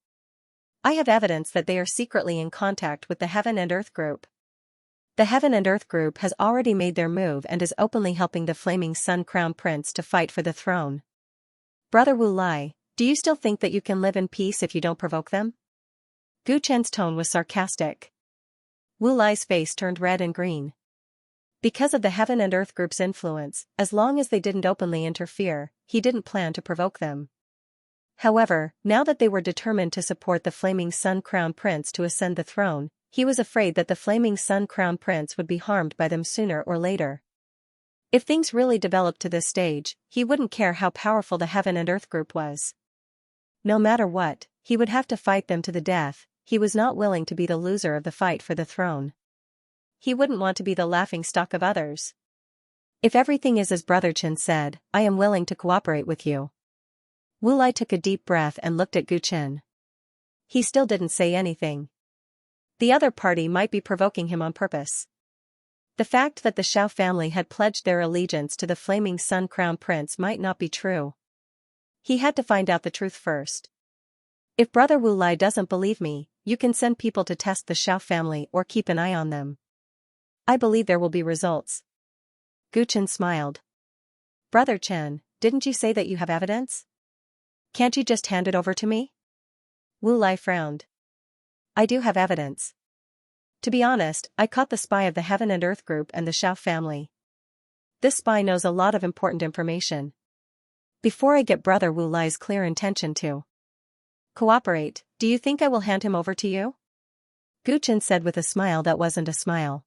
I have evidence that they are secretly in contact with the Heaven and Earth Group. The Heaven and Earth Group has already made their move and is openly helping the Flaming Sun Crown Prince to fight for the throne. Brother Wu Lai, do you still think that you can live in peace if you don't provoke them? Gu Chen's tone was sarcastic. Wu Lai's face turned red and green. Because of the Heaven and Earth Group's influence, as long as they didn't openly interfere, he didn't plan to provoke them. However, now that they were determined to support the Flaming Sun Crown Prince to ascend the throne, he was afraid that the Flaming Sun Crown Prince would be harmed by them sooner or later. If things really developed to this stage, he wouldn't care how powerful the Heaven and Earth Group was. No matter what, he would have to fight them to the death. He was not willing to be the loser of the fight for the throne. He wouldn't want to be the laughingstock of others. If everything is as Brother Chen said, I am willing to cooperate with you. Wu Lai took a deep breath and looked at Gu Chen. He still didn't say anything. The other party might be provoking him on purpose. The fact that the Xiao family had pledged their allegiance to the Flaming Sun Crown Prince might not be true. He had to find out the truth first. If Brother Wu Lai doesn't believe me, you can send people to test the Xiao family or keep an eye on them. I believe there will be results. Gu Chen smiled. Brother Chen, didn't you say that you have evidence? Can't you just hand it over to me? Wu Lai frowned. I do have evidence. To be honest, I caught the spy of the Heaven and Earth Group and the Xiao family. This spy knows a lot of important information. Before I get Brother Wu Lai's clear intention to cooperate, do you think I will hand him over to you? Gu Chen said with a smile that wasn't a smile.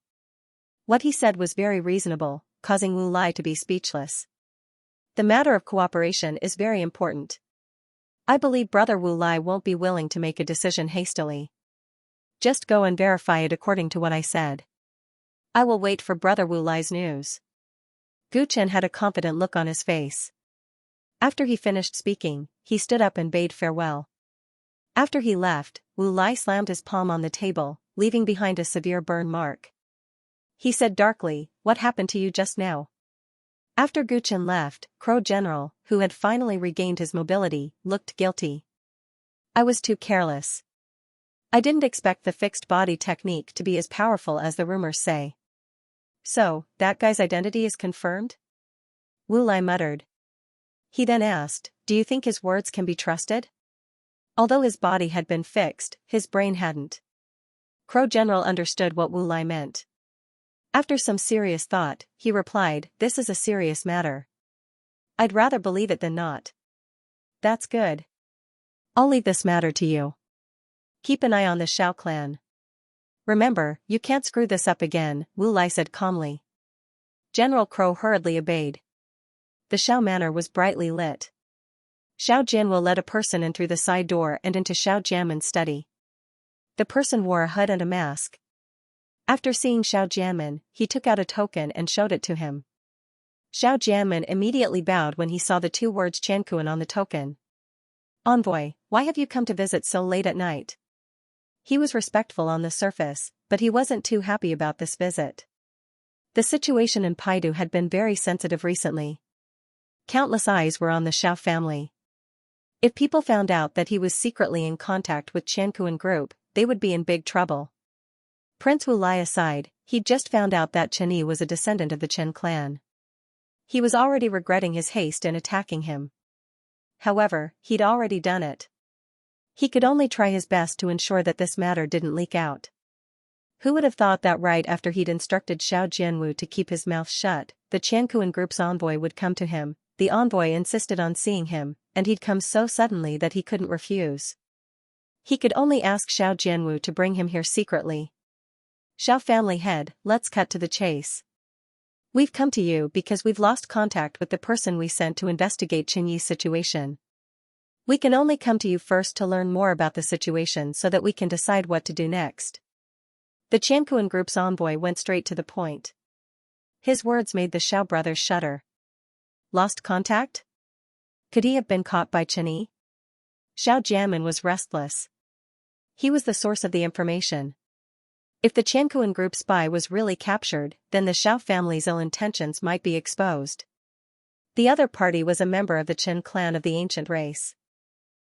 What he said was very reasonable, causing Wu Lai to be speechless. The matter of cooperation is very important. I believe Brother Wu Lai won't be willing to make a decision hastily. Just go and verify it according to what I said. I will wait for Brother Wu Lai's news. Gu Chen had a confident look on his face. After he finished speaking, he stood up and bade farewell. After he left, Wu Lai slammed his palm on the table, leaving behind a severe burn mark. He said darkly, "What happened to you just now?" After Gu Chen left, Crow General, who had finally regained his mobility, looked guilty. I was too careless. I didn't expect the fixed body technique to be as powerful as the rumors say. So, that guy's identity is confirmed? Wu Lai muttered. He then asked, do you think his words can be trusted? Although his body had been fixed, his brain hadn't. Crow General understood what Wu Lai meant. After some serious thought, he replied, this is a serious matter. I'd rather believe it than not. That's good. I'll leave this matter to you. Keep an eye on the Xiao clan. Remember, you can't screw this up again, Wu Lai said calmly. General Crow hurriedly obeyed. The Xiao manor was brightly lit. Xiao Jianwu led a person in through the side door and into Xiao Jianmen's study. The person wore a hood and a mask. After seeing Xiao Jianmen, he took out a token and showed it to him. Xiao Jianmen immediately bowed when he saw the two words Qiankuan on the token. Envoy, why have you come to visit so late at night? He was respectful on the surface, but he wasn't too happy about this visit. The situation in Paidu had been very sensitive recently. Countless eyes were on the Xiao family. If people found out that he was secretly in contact with Qiankuan group, they would be in big trouble. Prince Wu Lai aside, he'd just found out that Chen Yi was a descendant of the Chen clan. He was already regretting his haste in attacking him. However, he'd already done it. He could only try his best to ensure that this matter didn't leak out. Who would have thought that right after he'd instructed Xiao Jianwu to keep his mouth shut, the Qiankuan group's envoy would come to him. The envoy insisted on seeing him, and he'd come so suddenly that he couldn't refuse. He could only ask Xiao Jianwu to bring him here secretly. Xiao family head, let's cut to the chase. We've come to you because we've lost contact with the person we sent to investigate Chen Yi's situation. We can only come to you first to learn more about the situation so that we can decide what to do next. The Qianquan group's envoy went straight to the point. His words made the Xiao brothers shudder. Lost contact? Could he have been caught by Chen Yi? Xiao Jianmin was restless. He was the source of the information. If the Qianquan group spy was really captured, then the Xiao family's ill intentions might be exposed. The other party was a member of the Qin clan of the ancient race.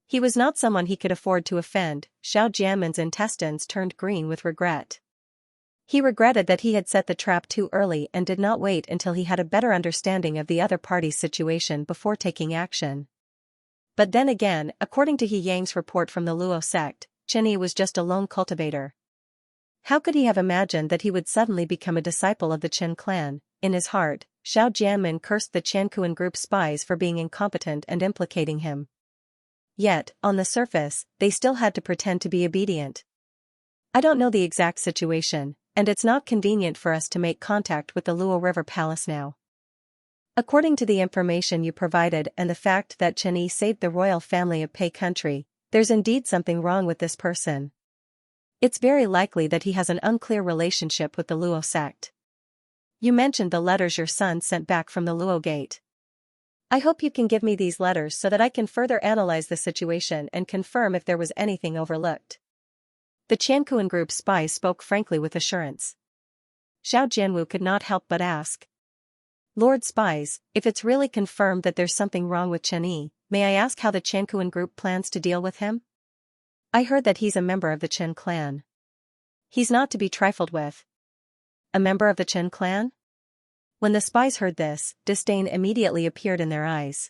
He was not someone he could afford to offend. Xiao Jianmin's intestines turned green with regret. He regretted that he had set the trap too early and did not wait until he had a better understanding of the other party's situation before taking action. But then again, according to He Yang's report from the Luo sect, Chen Yi was just a lone cultivator. How could he have imagined that he would suddenly become a disciple of the Qin clan? In his heart, Xiao Jianmin cursed the Qianquan group spies for being incompetent and implicating him. Yet, on the surface, they still had to pretend to be obedient. I don't know the exact situation, and it's not convenient for us to make contact with the Luo River Palace now. According to the information you provided and the fact that Chen Yi saved the royal family of Pei country, there's indeed something wrong with this person. It's very likely that he has an unclear relationship with the Luo sect. You mentioned the letters your son sent back from the Luo gate. I hope you can give me these letters so that I can further analyze the situation and confirm if there was anything overlooked. The Qianquan group spies spoke frankly with assurance. Xiao Jianwu could not help but ask. Lord Spies, if it's really confirmed that there's something wrong with Chen Yi, may I ask how the Qianquan group plans to deal with him? I heard that he's a member of the Qin clan. He's not to be trifled with. A member of the Qin clan? When the spies heard this, disdain immediately appeared in their eyes.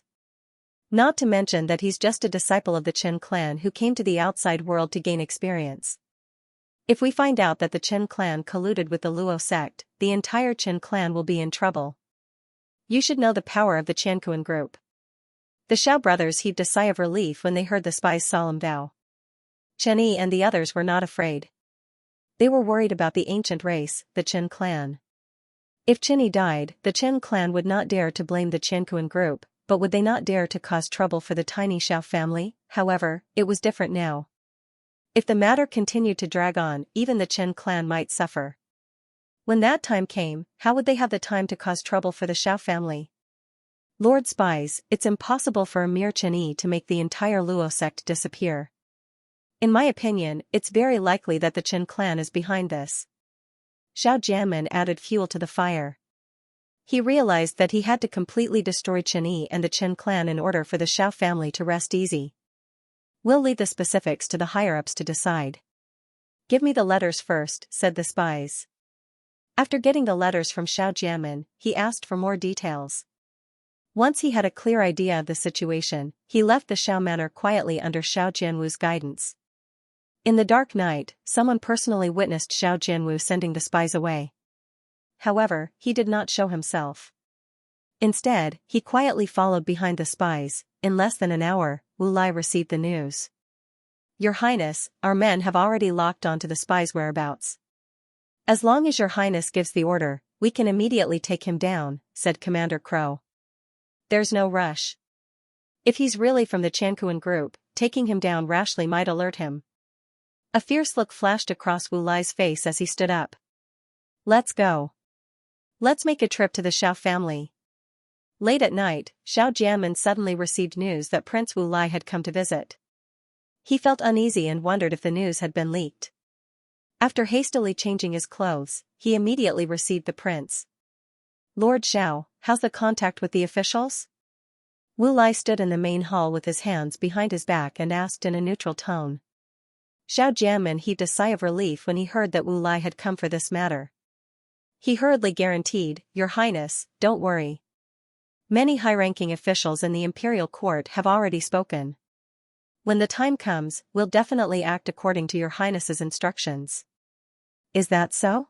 Not to mention that he's just a disciple of the Qin clan who came to the outside world to gain experience. If we find out that the Qin clan colluded with the Luo sect, the entire Qin clan will be in trouble. You should know the power of the Qianquan group. The Xiao brothers heaved a sigh of relief when they heard the spy's solemn vow. Chen Yi and the others were not afraid. They were worried about the ancient race, the Qin clan. If Chen Yi died, the Qin clan would not dare to blame the Qianquan group, but would they not dare to cause trouble for the tiny Xiao family? However, it was different now. If the matter continued to drag on, even the Qin clan might suffer. When that time came, how would they have the time to cause trouble for the Xiao family? Lord Spies, it's impossible for a mere Chen Yi to make the entire Luo sect disappear. In my opinion, it's very likely that the Qin clan is behind this. Xiao Jianmin added fuel to the fire. He realized that he had to completely destroy Chen Yi and the Qin clan in order for the Xiao family to rest easy. We'll leave the specifics to the higher-ups to decide. Give me the letters first, said the spies. After getting the letters from Xiao Jianmin, he asked for more details. Once he had a clear idea of the situation, he left the Xiao manor quietly under Xiao Jianwu's guidance. In the dark night, someone personally witnessed Xiao Jianwu sending the spies away. However, he did not show himself. Instead, he quietly followed behind the spies. In less than an hour, Wu Lai received the news. Your Highness, our men have already locked onto the spies' whereabouts. As long as your Highness gives the order, we can immediately take him down, said Commander Crow. There's no rush. If he's really from the Qianquan group, taking him down rashly might alert him. A fierce look flashed across Wu Lai's face as he stood up. Let's go. Let's make a trip to the Xiao family. Late at night, Xiao Jianmin suddenly received news that Prince Wu Lai had come to visit. He felt uneasy and wondered if the news had been leaked. After hastily changing his clothes, he immediately received the prince. Lord Xiao, how's the contact with the officials? Wu Lai stood in the main hall with his hands behind his back and asked in a neutral tone. Xiao Jianmin heaved a sigh of relief when he heard that Wu Lai had come for this matter. He hurriedly guaranteed, Your Highness, don't worry. Many high-ranking officials in the imperial court have already spoken. When the time comes, we'll definitely act according to your Highness's instructions. Is that so?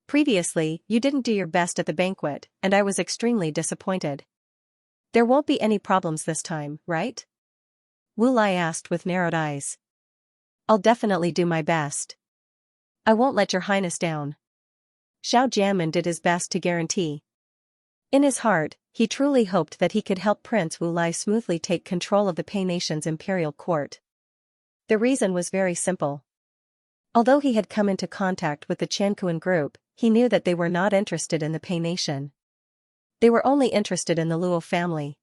Previously, you didn't do your best at the banquet, and I was extremely disappointed. There won't be any problems this time, right? Wu Lai asked with narrowed eyes. I'll definitely do my best. I won't let your Highness down. Xiao Jianmin did his best to guarantee. In his heart, he truly hoped that he could help Prince Wu Lai smoothly take control of the Pei Nation's imperial court. The reason was very simple. Although he had come into contact with the Qianquan group, he knew that they were not interested in the Pei Nation. They were only interested in the Luo family.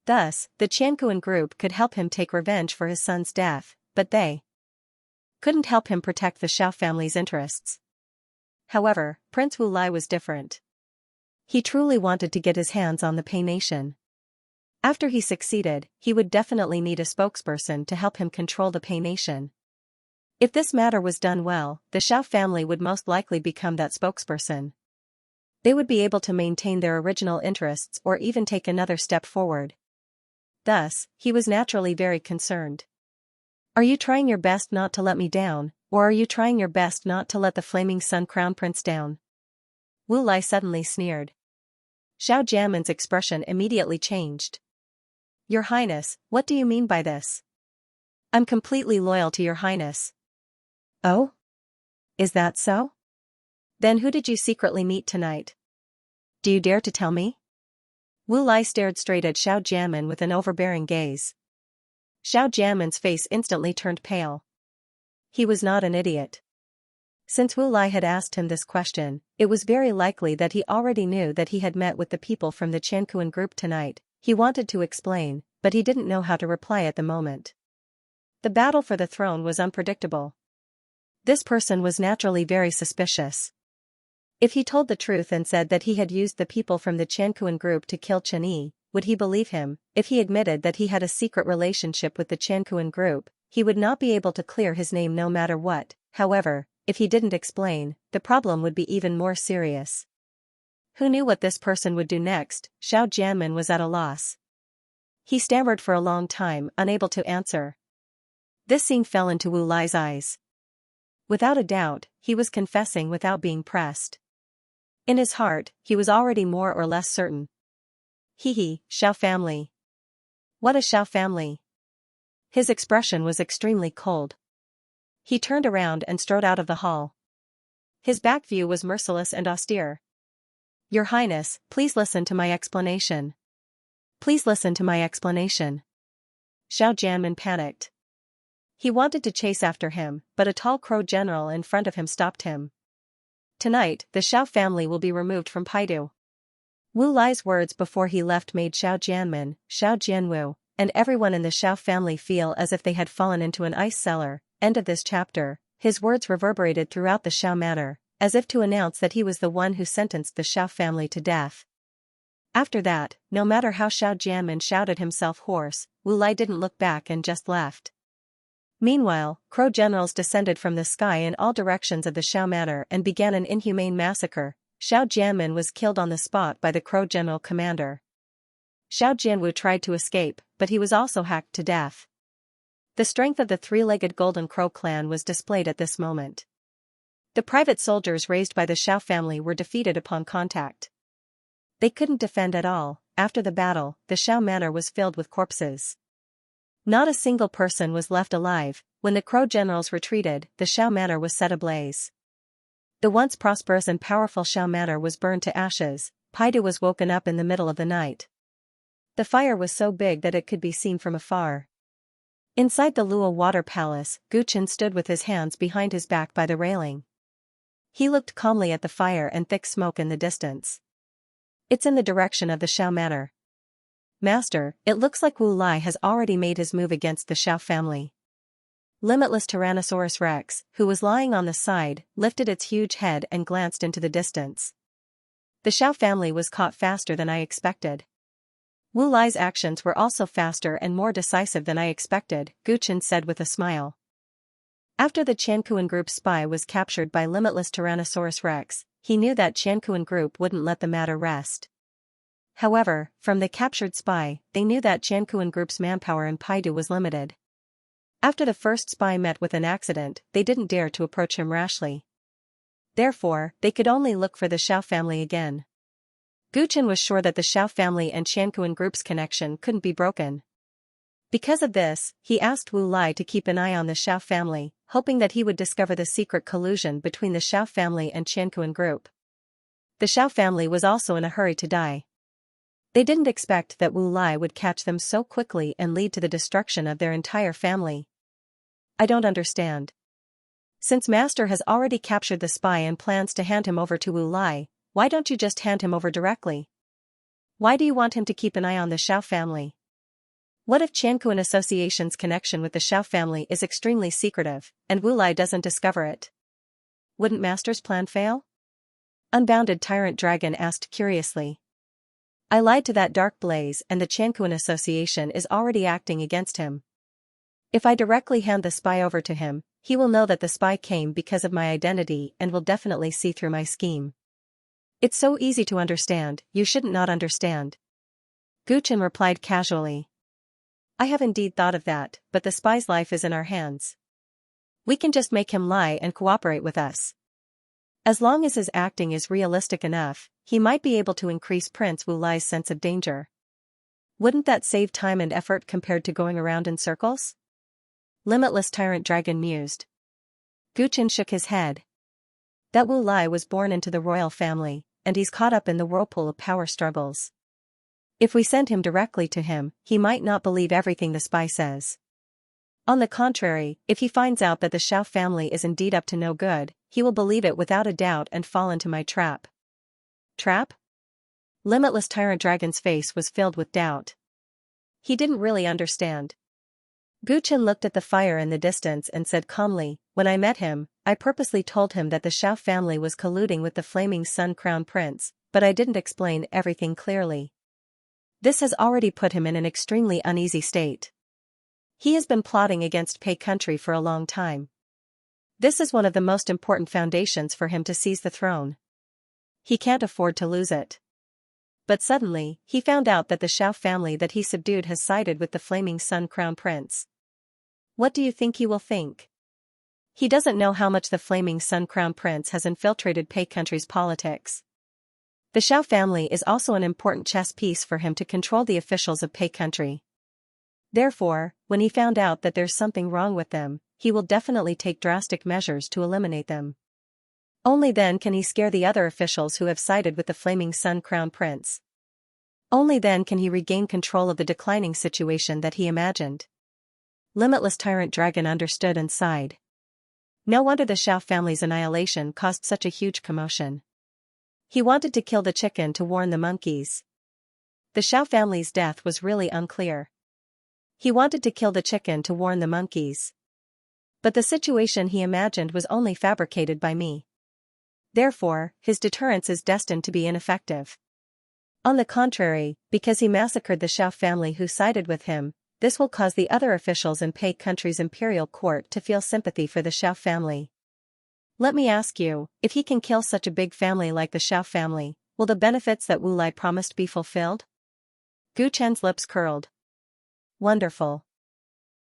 Thus, the Qianquan group could help him take revenge for his son's death, but they couldn't help him protect the Xiao family's interests. However, Prince Wu Lai was different. He truly wanted to get his hands on the Pei Nation. After he succeeded, he would definitely need a spokesperson to help him control the Pei Nation. If this matter was done well, the Xiao family would most likely become that spokesperson. They would be able to maintain their original interests or even take another step forward. Thus, he was naturally very concerned. Are you trying your best not to let me down, or are you trying your best not to let the Flaming Sun Crown Prince down? Wu Lai suddenly sneered. Xiao Jianmen's expression immediately changed. Your Highness, what do you mean by this? I'm completely loyal to your Highness. Oh? Is that so? Then who did you secretly meet tonight? Do you dare to tell me? Wu Lai stared straight at Xiao Jianmen with an overbearing gaze. Xiao Jianmen's face instantly turned pale. He was not an idiot. Since Wu Lai had asked him this question, it was very likely that he already knew that he had met with the people from the Qianquan group tonight. He wanted to explain, but he didn't know how to reply at the moment. The battle for the throne was unpredictable. This person was naturally very suspicious. If he told the truth and said that he had used the people from the Qianquan group to kill Chen Yi, would he believe him? If he admitted that he had a secret relationship with the Qianquan group, he would not be able to clear his name no matter what. However, if he didn't explain, the problem would be even more serious. Who knew what this person would do next? Xiao Jianmen was at a loss. He stammered for a long time, unable to answer. This scene fell into Wu Lai's eyes. Without a doubt, he was confessing without being pressed. In his heart, he was already more or less certain. Xiao family. What a Xiao family. His expression was extremely cold. He turned around and strode out of the hall. His back view was merciless and austere. Your Highness, please listen to my explanation. Please listen to my explanation. Xiao Jianmen panicked. He wanted to chase after him, but a tall crow general in front of him stopped him. Tonight, the Xiao family will be removed from Paidu. Wu Lai's words before he left made Xiao Jianmen, Xiao Jianwu, and everyone in the Xiao family feel as if they had fallen into an ice cellar. End of this chapter. His words reverberated throughout the Xiao manor, as if to announce that he was the one who sentenced the Xiao family to death. After that, no matter how Xiao Jianmen shouted himself hoarse, Wu Lai didn't look back and just left. Meanwhile, crow generals descended from the sky in all directions of the Xiao manor and began an inhumane massacre. Xiao Jianmen was killed on the spot by the crow general commander. Xiao Jianwu tried to escape, but he was also hacked to death. The strength of the three-legged Golden Crow clan was displayed at this moment. The private soldiers raised by the Xiao family were defeated upon contact. They couldn't defend at all. After the battle, the Xiao manor was filled with corpses. Not a single person was left alive. When the crow generals retreated, the Xiao manor was set ablaze. The once prosperous and powerful Xiao manor was burned to ashes. Paidu was woken up in the middle of the night. The fire was so big that it could be seen from afar. Inside the Luo water palace, Guchen stood with his hands behind his back by the railing. He looked calmly at the fire and thick smoke in the distance. It's in the direction of the Xiao manor. Master, it looks like Wu Lai has already made his move against the Xiao family. Limitless Tyrannosaurus Rex, who was lying on the side, lifted its huge head and glanced into the distance. The Xiao family was caught faster than I expected. Wu Lai's actions were also faster and more decisive than I expected, Guchen said with a smile. After the Qianquan group spy was captured by Limitless Tyrannosaurus Rex, he knew that Qianquan group wouldn't let the matter rest. However, from the captured spy, they knew that Qianquan group's manpower in Paidu was limited. After the first spy met with an accident, they didn't dare to approach him rashly. Therefore, they could only look for the Xiao family again. Guchen was sure that the Xiao family and Qianquan group's connection couldn't be broken. Because of this, he asked Wu Lai to keep an eye on the Xiao family, hoping that he would discover the secret collusion between the Xiao family and Qianquan group. The Xiao family was also in a hurry to die. They didn't expect that Wu Lai would catch them so quickly and lead to the destruction of their entire family. I don't understand. Since Master has already captured the spy and plans to hand him over to Wu Lai, why don't you just hand him over directly? Why do you want him to keep an eye on the Xiao family? What if Qianquan Association's connection with the Xiao family is extremely secretive, and Wu Lai doesn't discover it? Wouldn't Master's plan fail? Unbounded Tyrant Dragon asked curiously. I lied to that dark blaze and the Qianquan Association is already acting against him. If I directly hand the spy over to him, he will know that the spy came because of my identity and will definitely see through my scheme. It's so easy to understand, you shouldn't not understand. Gu Chen replied casually. I have indeed thought of that, but the spy's life is in our hands. We can just make him lie and cooperate with us. As long as his acting is realistic enough, he might be able to increase Prince Wu Lai's sense of danger. Wouldn't that save time and effort compared to going around in circles? Limitless Tyrant Dragon mused. Gu Chen shook his head. That Wu Lai was born into the royal family, and he's caught up in the whirlpool of power struggles. If we send him directly to him, he might not believe everything the spy says. On the contrary, if he finds out that the Xiao family is indeed up to no good, he will believe it without a doubt and fall into my trap. Trap? Limitless Tyrant Dragon's face was filled with doubt. He didn't really understand. Gu Chen looked at the fire in the distance and said calmly, when I met him, I purposely told him that the Xiao family was colluding with the Flaming Sun Crown Prince, but I didn't explain everything clearly. This has already put him in an extremely uneasy state. He has been plotting against Pei country for a long time. This is one of the most important foundations for him to seize the throne. He can't afford to lose it. But suddenly, he found out that the Xiao family that he subdued has sided with the Flaming Sun Crown Prince. What do you think he will think? He doesn't know how much the Flaming Sun Crown Prince has infiltrated Pei country's politics. The Xiao family is also an important chess piece for him to control the officials of Pei country. Therefore, when he found out that there's something wrong with them, he will definitely take drastic measures to eliminate them. Only then can he scare the other officials who have sided with the Flaming Sun Crown Prince. Only then can he regain control of the declining situation that he imagined. Limitless Tyrant Dragon understood and sighed. No wonder the Xiao family's annihilation caused such a huge commotion. He wanted to kill the chicken to warn the monkeys. The Xiao family's death was really unclear. He wanted to kill the chicken to warn the monkeys. But the situation he imagined was only fabricated by me. Therefore, his deterrence is destined to be ineffective. On the contrary, because he massacred the Xiao family who sided with him, this will cause the other officials in Pei country's imperial court to feel sympathy for the Xiao family. Let me ask you, if he can kill such a big family like the Xiao family, will the benefits that Wu Lai promised be fulfilled? Gu Chen's lips curled. Wonderful.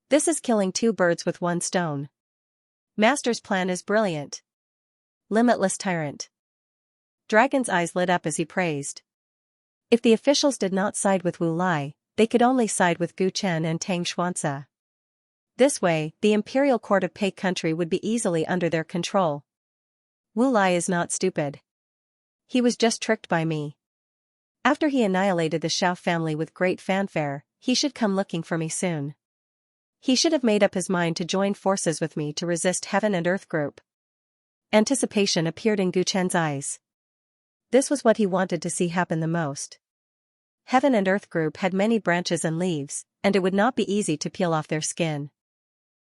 This is killing two birds with one stone. Master's plan is brilliant. Limitless Tyrant Dragon's eyes lit up as he praised. If the officials did not side with Wu Lai, they could only side with Gu Chen and Tang Xianxia. This way, the imperial court of Pei country would be easily under their control. Wu Lai is not stupid. He was just tricked by me. After he annihilated the Xiao family with great fanfare, he should come looking for me soon. He should have made up his mind to join forces with me to resist Heaven and Earth Group. Anticipation appeared in Gu Chen's eyes. This was what he wanted to see happen the most. Heaven and Earth Group had many branches and leaves, and it would not be easy to peel off their skin.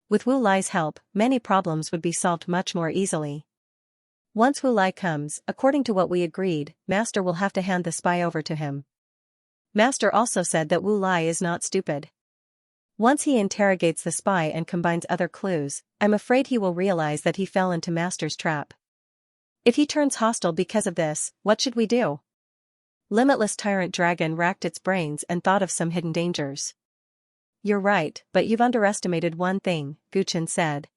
With Wu Lai's help, many problems would be solved much more easily. Once Wu Lai comes, according to what we agreed, Master will have to hand the spy over to him. Master also said that Wu Lai is not stupid. Once he interrogates the spy and combines other clues, I'm afraid he will realize that he fell into Master's trap. If he turns hostile because of this, what should we do? Limitless Tyrant Dragon racked its brains and thought of some hidden dangers. You're right, but you've underestimated one thing, Gu Chen said.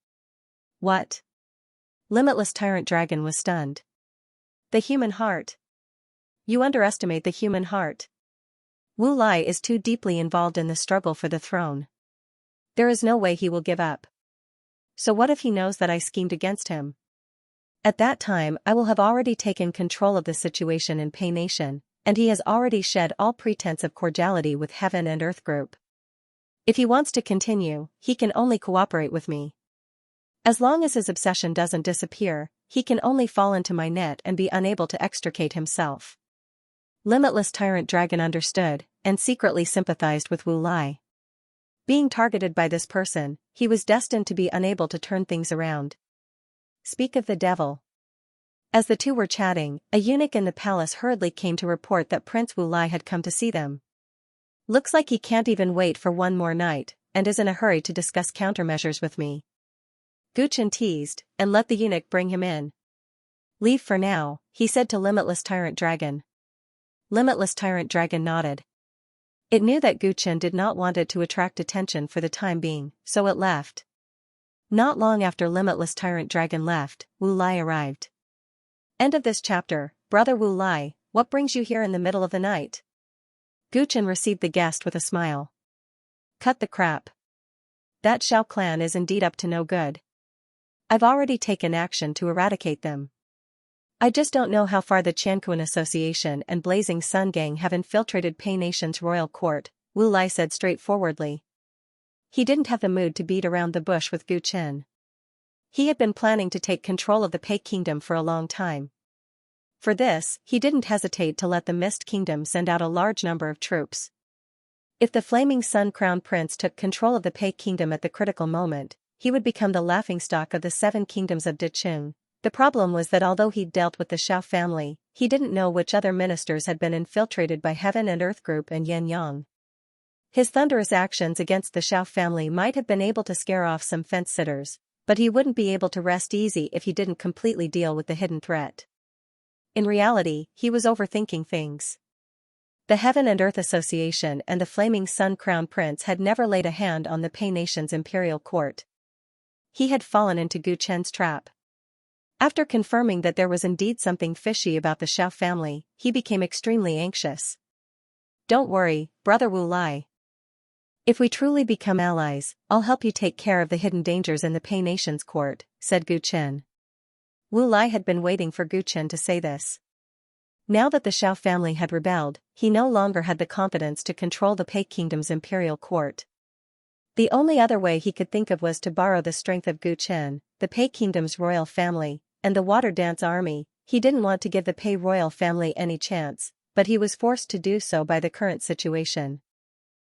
What? Limitless Tyrant Dragon was stunned. The human heart. You underestimate the human heart. Wu Lai is too deeply involved in the struggle for the throne. There is no way he will give up. So what if he knows that I schemed against him? At that time I will have already taken control of the situation in Pei Nation, and he has already shed all pretense of cordiality with Heaven and Earth Group. If he wants to continue, he can only cooperate with me. As long as his obsession doesn't disappear, he can only fall into my net and be unable to extricate himself. Limitless Tyrant Dragon understood, and secretly sympathized with Wu Lai. Being targeted by this person, he was destined to be unable to turn things around. Speak of the devil. As the two were chatting, a eunuch in the palace hurriedly came to report that Prince Wu Lai had come to see them. Looks like he can't even wait for one more night, and is in a hurry to discuss countermeasures with me. Gu Chen teased, and let the eunuch bring him in. Leave for now, he said to Limitless Tyrant Dragon. Limitless Tyrant Dragon nodded. It knew that Gu Chen did not want it to attract attention for the time being, so it left. Not long after Limitless Tyrant Dragon left, Wu Lai arrived. End of this chapter. Brother Wu Lai, what brings you here in the middle of the night? Gu Chen received the guest with a smile. Cut the crap. That Xiao clan is indeed up to no good. I've already taken action to eradicate them. I just don't know how far the Qianquan Association and Blazing Sun Gang have infiltrated Pei Nation's royal court, Wu Lai said straightforwardly. He didn't have the mood to beat around the bush with Gu Chen. He had been planning to take control of the Pei Kingdom for a long time. For this, he didn't hesitate to let the Mist Kingdom send out a large number of troops. If the Flaming Sun Crown Prince took control of the Pei Kingdom at the critical moment, he would become the laughingstock of the 7 kingdoms of Dicheng. The problem was that although he'd dealt with the Xiao family, he didn't know which other ministers had been infiltrated by Heaven and Earth Group and Yin Yang. His thunderous actions against the Xiao family might have been able to scare off some fence-sitters, but he wouldn't be able to rest easy if he didn't completely deal with the hidden threat. In reality, he was overthinking things. The Heaven and Earth Association and the Flaming Sun Crown Prince had never laid a hand on the Pei Nation's imperial court. He had fallen into Gu Chen's trap. After confirming that there was indeed something fishy about the Xiao family, he became extremely anxious. Don't worry, Brother Wu Lai. If we truly become allies, I'll help you take care of the hidden dangers in the Pei Nation's court, said Gu Chen. Wu Lai had been waiting for Gu Chen to say this. Now that the Xiao family had rebelled, he no longer had the confidence to control the Pei Kingdom's imperial court. The only other way he could think of was to borrow the strength of Gu Chen, the Pei Kingdom's royal family, and the Water Dance Army. He didn't want to give the Pei royal family any chance, but he was forced to do so by the current situation.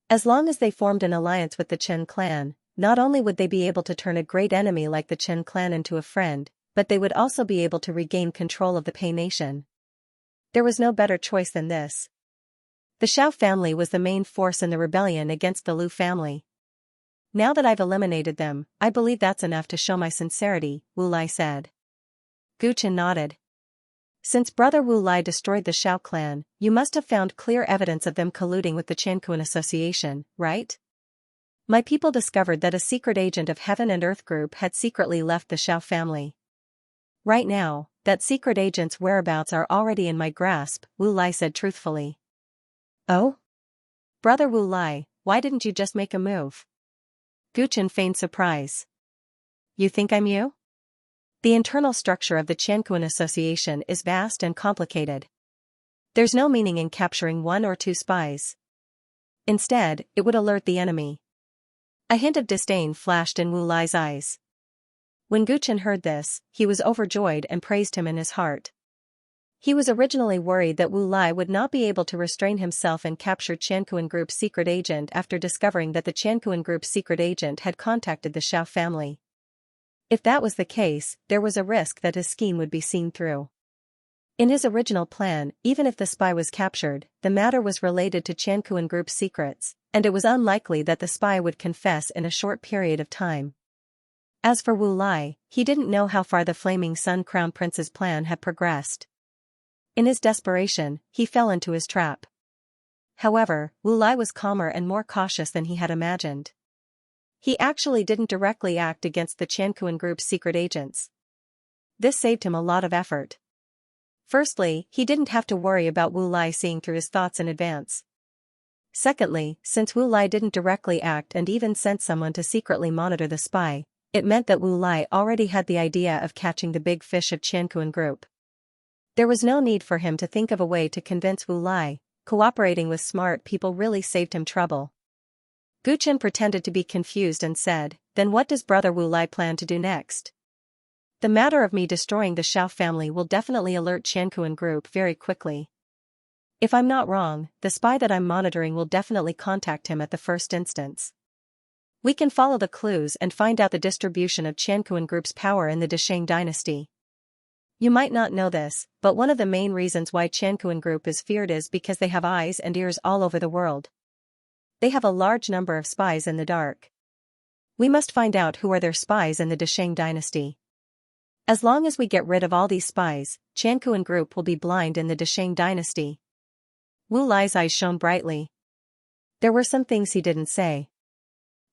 As long as they formed an alliance with the Chen clan, not only would they be able to turn a great enemy like the Chen clan into a friend, but they would also be able to regain control of the Pei Nation. There was no better choice than this. The Xiao family was the main force in the rebellion against the Lu family. Now that I've eliminated them, I believe that's enough to show my sincerity, Wu Lai said. Gu Chen nodded. Since Brother Wu Lai destroyed the Xiao clan, you must have found clear evidence of them colluding with the Qianquan Association, right? My people discovered that a secret agent of Heaven and Earth Group had secretly left the Xiao family. Right now, that secret agent's whereabouts are already in my grasp, Wu Lai said truthfully. Oh? Brother Wu Lai, why didn't you just make a move? Gu Chen feigned surprise. You think I'm you? The internal structure of the Qianquan Association is vast and complicated. There's no meaning in capturing 1 or 2 spies. Instead, it would alert the enemy. A hint of disdain flashed in Wu Lai's eyes. When Gu Chen heard this, he was overjoyed and praised him in his heart. He was originally worried that Wu Lai would not be able to restrain himself and capture Qianquan Group's secret agent after discovering that the Qianquan Group's secret agent had contacted the Xiao family. If that was the case, there was a risk that his scheme would be seen through. In his original plan, even if the spy was captured, the matter was related to Qianquan Group's secrets, and it was unlikely that the spy would confess in a short period of time. As for Wu Lai, he didn't know how far the Flaming Sun Crown Prince's plan had progressed. In his desperation, he fell into his trap. However, Wu Lai was calmer and more cautious than he had imagined. He actually didn't directly act against the Qianquan Group's secret agents. This saved him a lot of effort. Firstly, he didn't have to worry about Wu Lai seeing through his thoughts in advance. Secondly, since Wu Lai didn't directly act and even sent someone to secretly monitor the spy, it meant that Wu Lai already had the idea of catching the big fish of Qianquan Group. There was no need for him to think of a way to convince Wu Lai. Cooperating with smart people really saved him trouble. Gu Chen pretended to be confused and said, then what does Brother Wu Lai plan to do next? The matter of me destroying the Xiao family will definitely alert Qiankuan group very quickly. If I'm not wrong, the spy that I'm monitoring will definitely contact him at the first instance. We can follow the clues and find out the distribution of Qiankuan group's power in the Desheng dynasty. You might not know this, but one of the main reasons why Qiankuan group is feared is because they have eyes and ears all over the world. They have a large number of spies in the dark. We must find out who are their spies in the Desheng dynasty. As long as we get rid of all these spies, Qiankuan group will be blind in the Desheng dynasty. Wu Lai's eyes shone brightly. There were some things he didn't say.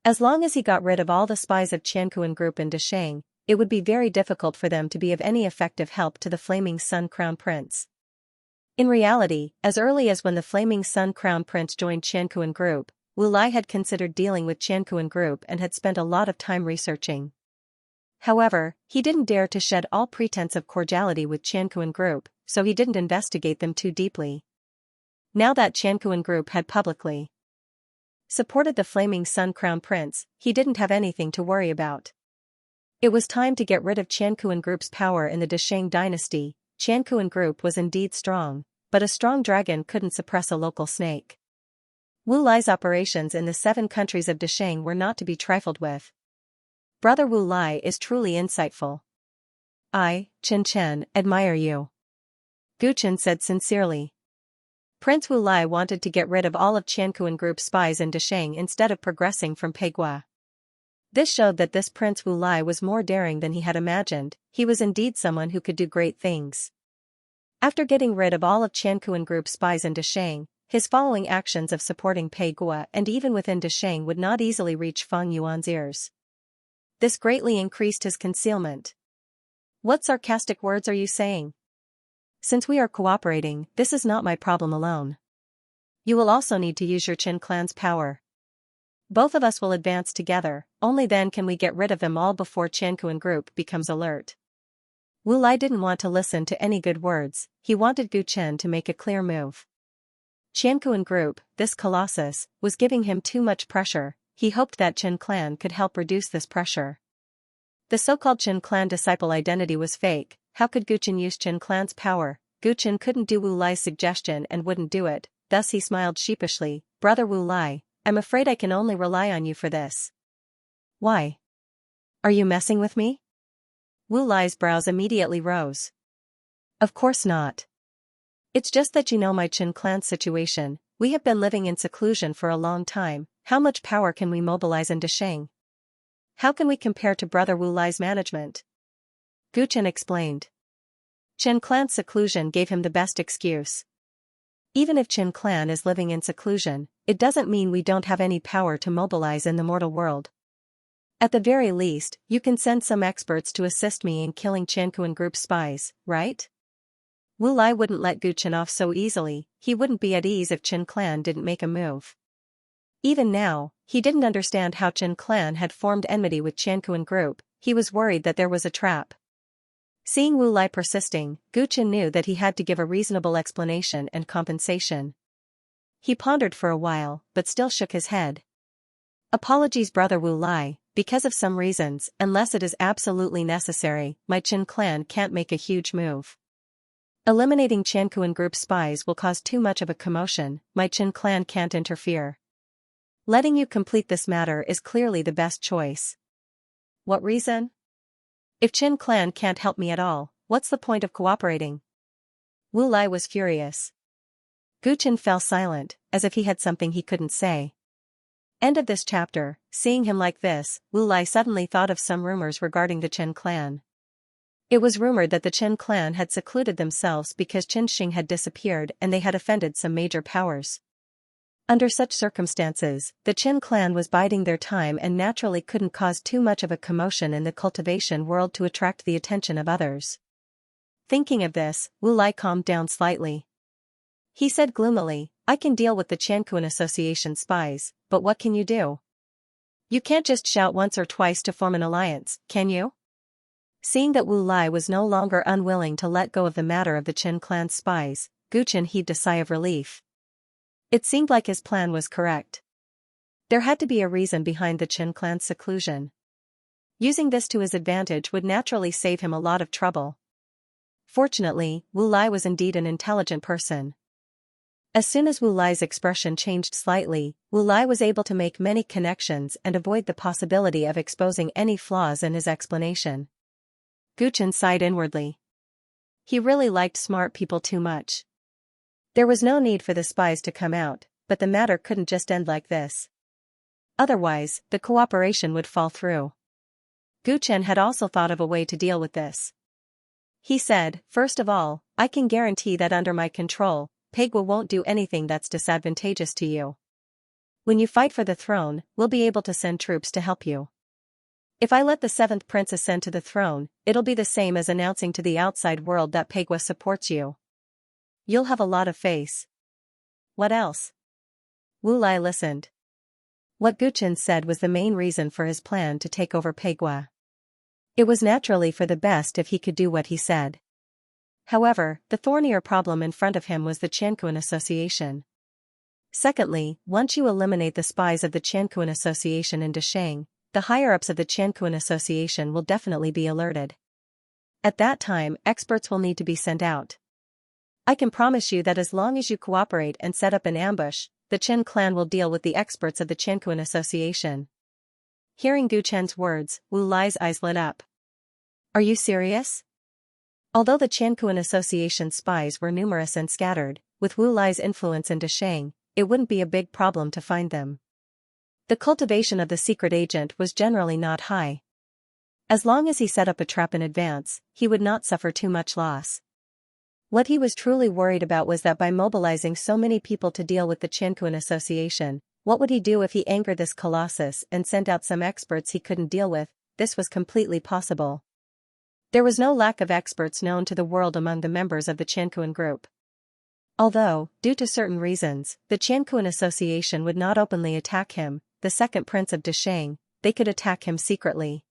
As long as he got rid of all the spies of Qiankuan group in Desheng, it would be very difficult for them to be of any effective help to the Flaming Sun Crown Prince. In reality, as early as when the Flaming Sun Crown Prince joined Qiankuan group, Wu Lai had considered dealing with Qiankuan group and had spent a lot of time researching. However, he didn't dare to shed all pretense of cordiality with Qiankuan group, so he didn't investigate them too deeply. Now that Qiankuan group had publicly supported the Flaming Sun Crown Prince, he didn't have anything to worry about. It was time to get rid of Qiankuan group's power in the Desheng dynasty. Qiankuan group was indeed strong, but a strong dragon couldn't suppress a local snake. Wu Lai's operations in the 7 countries of Desheng were not to be trifled with. Brother Wu Lai is truly insightful. I, Chen Chen, admire you. Gu Chen said sincerely. Prince Wu Lai wanted to get rid of all of Qiankuan group's spies in Desheng instead of progressing from Peigua. This showed that this Prince Wu Lai was more daring than he had imagined. He was indeed someone who could do great things. After getting rid of all of Qiankuan group's spies in Desheng, his following actions of supporting Peigua and even within Desheng would not easily reach Feng Yuan's ears. This greatly increased his concealment. What sarcastic words are you saying? Since we are cooperating, this is not my problem alone. You will also need to use your Qin clan's power. Both of us will advance together, only then can we get rid of them all before Qiankuan group becomes alert. Wu Lai didn't want to listen to any good words, he wanted Gu Chen to make a clear move. Qiankuan group, this colossus, was giving him too much pressure. He hoped that Qin clan could help reduce this pressure. The so-called Qin clan disciple identity was fake. How could Gu Chen use Qin clan's power? Gu Chen couldn't do Wu Lai's suggestion and wouldn't do it, thus he smiled sheepishly. Brother Wu Lai, I'm afraid I can only rely on you for this. Why? Are you messing with me? Wu Lai's brows immediately rose. Of course not. It's just that you know my Qin clan situation. We have been living in seclusion for a long time. How much power can we mobilize in Desheng? How can we compare to Brother Wu Lai's management? Gu Chen explained. Qin clan's seclusion gave him the best excuse. Even if Qin clan is living in seclusion, it doesn't mean we don't have any power to mobilize in the mortal world. At the very least, you can send some experts to assist me in killing Qiankuan group spies, right? Wu Lai wouldn't let Gu Chen off so easily. He wouldn't be at ease if Qin clan didn't make a move. Even now, he didn't understand how Qin clan had formed enmity with Qiankuan group. He was worried that there was a trap. Seeing Wu Lai persisting, Gu Chen knew that he had to give a reasonable explanation and compensation. He pondered for a while, but still shook his head. Apologies Brother Wu Lai, because of some reasons, unless it is absolutely necessary, my Qin clan can't make a huge move. Eliminating Qiankuan group spies will cause too much of a commotion. My Qin clan can't interfere. Letting you complete this matter is clearly the best choice. What reason? If Qin clan can't help me at all, what's the point of cooperating? Wu Lai was furious. Gu Chen fell silent, as if he had something he couldn't say. End of this chapter. Seeing him like this, Wu Lai suddenly thought of some rumors regarding the Qin clan. It was rumored that the Qin clan had secluded themselves because Qin Xing had disappeared and they had offended some major powers. Under such circumstances, the Qin clan was biding their time and naturally couldn't cause too much of a commotion in the cultivation world to attract the attention of others. Thinking of this, Wu Lai calmed down slightly. He said gloomily, I can deal with the Qiankuan Association spies, but what can you do? You can't just shout once or twice to form an alliance, can you? Seeing that Wu Lai was no longer unwilling to let go of the matter of the Qin clan spies, Gu Chen heaved a sigh of relief. It seemed like his plan was correct. There had to be a reason behind the Qin clan's seclusion. Using this to his advantage would naturally save him a lot of trouble. Fortunately, Wu Lai was indeed an intelligent person. As soon as Wu Lai's expression changed slightly, Wu Lai was able to make many connections and avoid the possibility of exposing any flaws in his explanation. Gu Chen sighed inwardly. He really liked smart people too much. There was no need for the spies to come out, but the matter couldn't just end like this. Otherwise, the cooperation would fall through. Gu Chen had also thought of a way to deal with this. He said, first of all, I can guarantee that under my control, Pegwa won't do anything that's disadvantageous to you. When you fight for the throne, we'll be able to send troops to help you. If I let the 7th prince ascend to the throne, it'll be the same as announcing to the outside world that Pegwa supports you. You'll have a lot of face. What else? Wu Lai listened. What Gu Chen said was the main reason for his plan to take over Pegwa. It was naturally for the best if he could do what he said. However, the thornier problem in front of him was the Qianquan Association. Secondly, once you eliminate the spies of the Qianquan Association in Desheng, the higher-ups of the Qianquan Association will definitely be alerted. At that time, experts will need to be sent out. I can promise you that as long as you cooperate and set up an ambush, the Chen clan will deal with the experts of the Qianquan Association. Hearing Gu Chen's words, Wu Lai's eyes lit up. Are you serious? Although the Qianquan Association spies were numerous and scattered, with Wu Lai's influence in Desheng, it wouldn't be a big problem to find them. The cultivation of the secret agent was generally not high. As long as he set up a trap in advance, he would not suffer too much loss. What he was truly worried about was that by mobilizing so many people to deal with the Qianquan Association, what would he do if he angered this colossus and sent out some experts he couldn't deal with? This was completely possible. There was no lack of experts known to the world among the members of the Qianquan group. Although, due to certain reasons, the Qianquan Association would not openly attack him, the 2nd prince of Desheng, they could attack him secretly.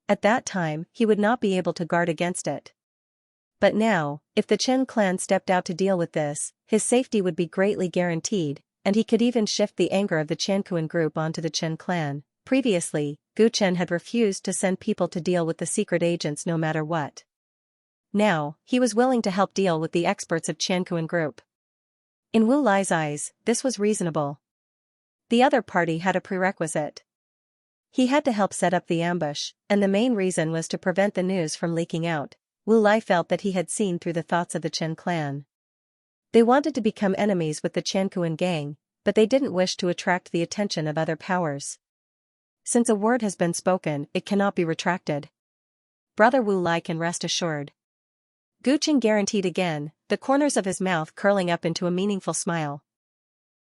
At that time, he would not be able to guard against it. But now, if the Chen clan stepped out to deal with this, his safety would be greatly guaranteed, and he could even shift the anger of the Qianquan group onto the Chen clan. Previously, Gu Chen had refused to send people to deal with the secret agents no matter what. Now, he was willing to help deal with the experts of Qianquan group. In Wu Lai's eyes, this was reasonable. The other party had a prerequisite. He had to help set up the ambush, and the main reason was to prevent the news from leaking out. Wu Lai felt that he had seen through the thoughts of the Chen clan. They wanted to become enemies with the Qianquan gang, but they didn't wish to attract the attention of other powers. Since a word has been spoken, it cannot be retracted. Brother Wu Lai can rest assured. Gu Chen guaranteed again, the corners of his mouth curling up into a meaningful smile.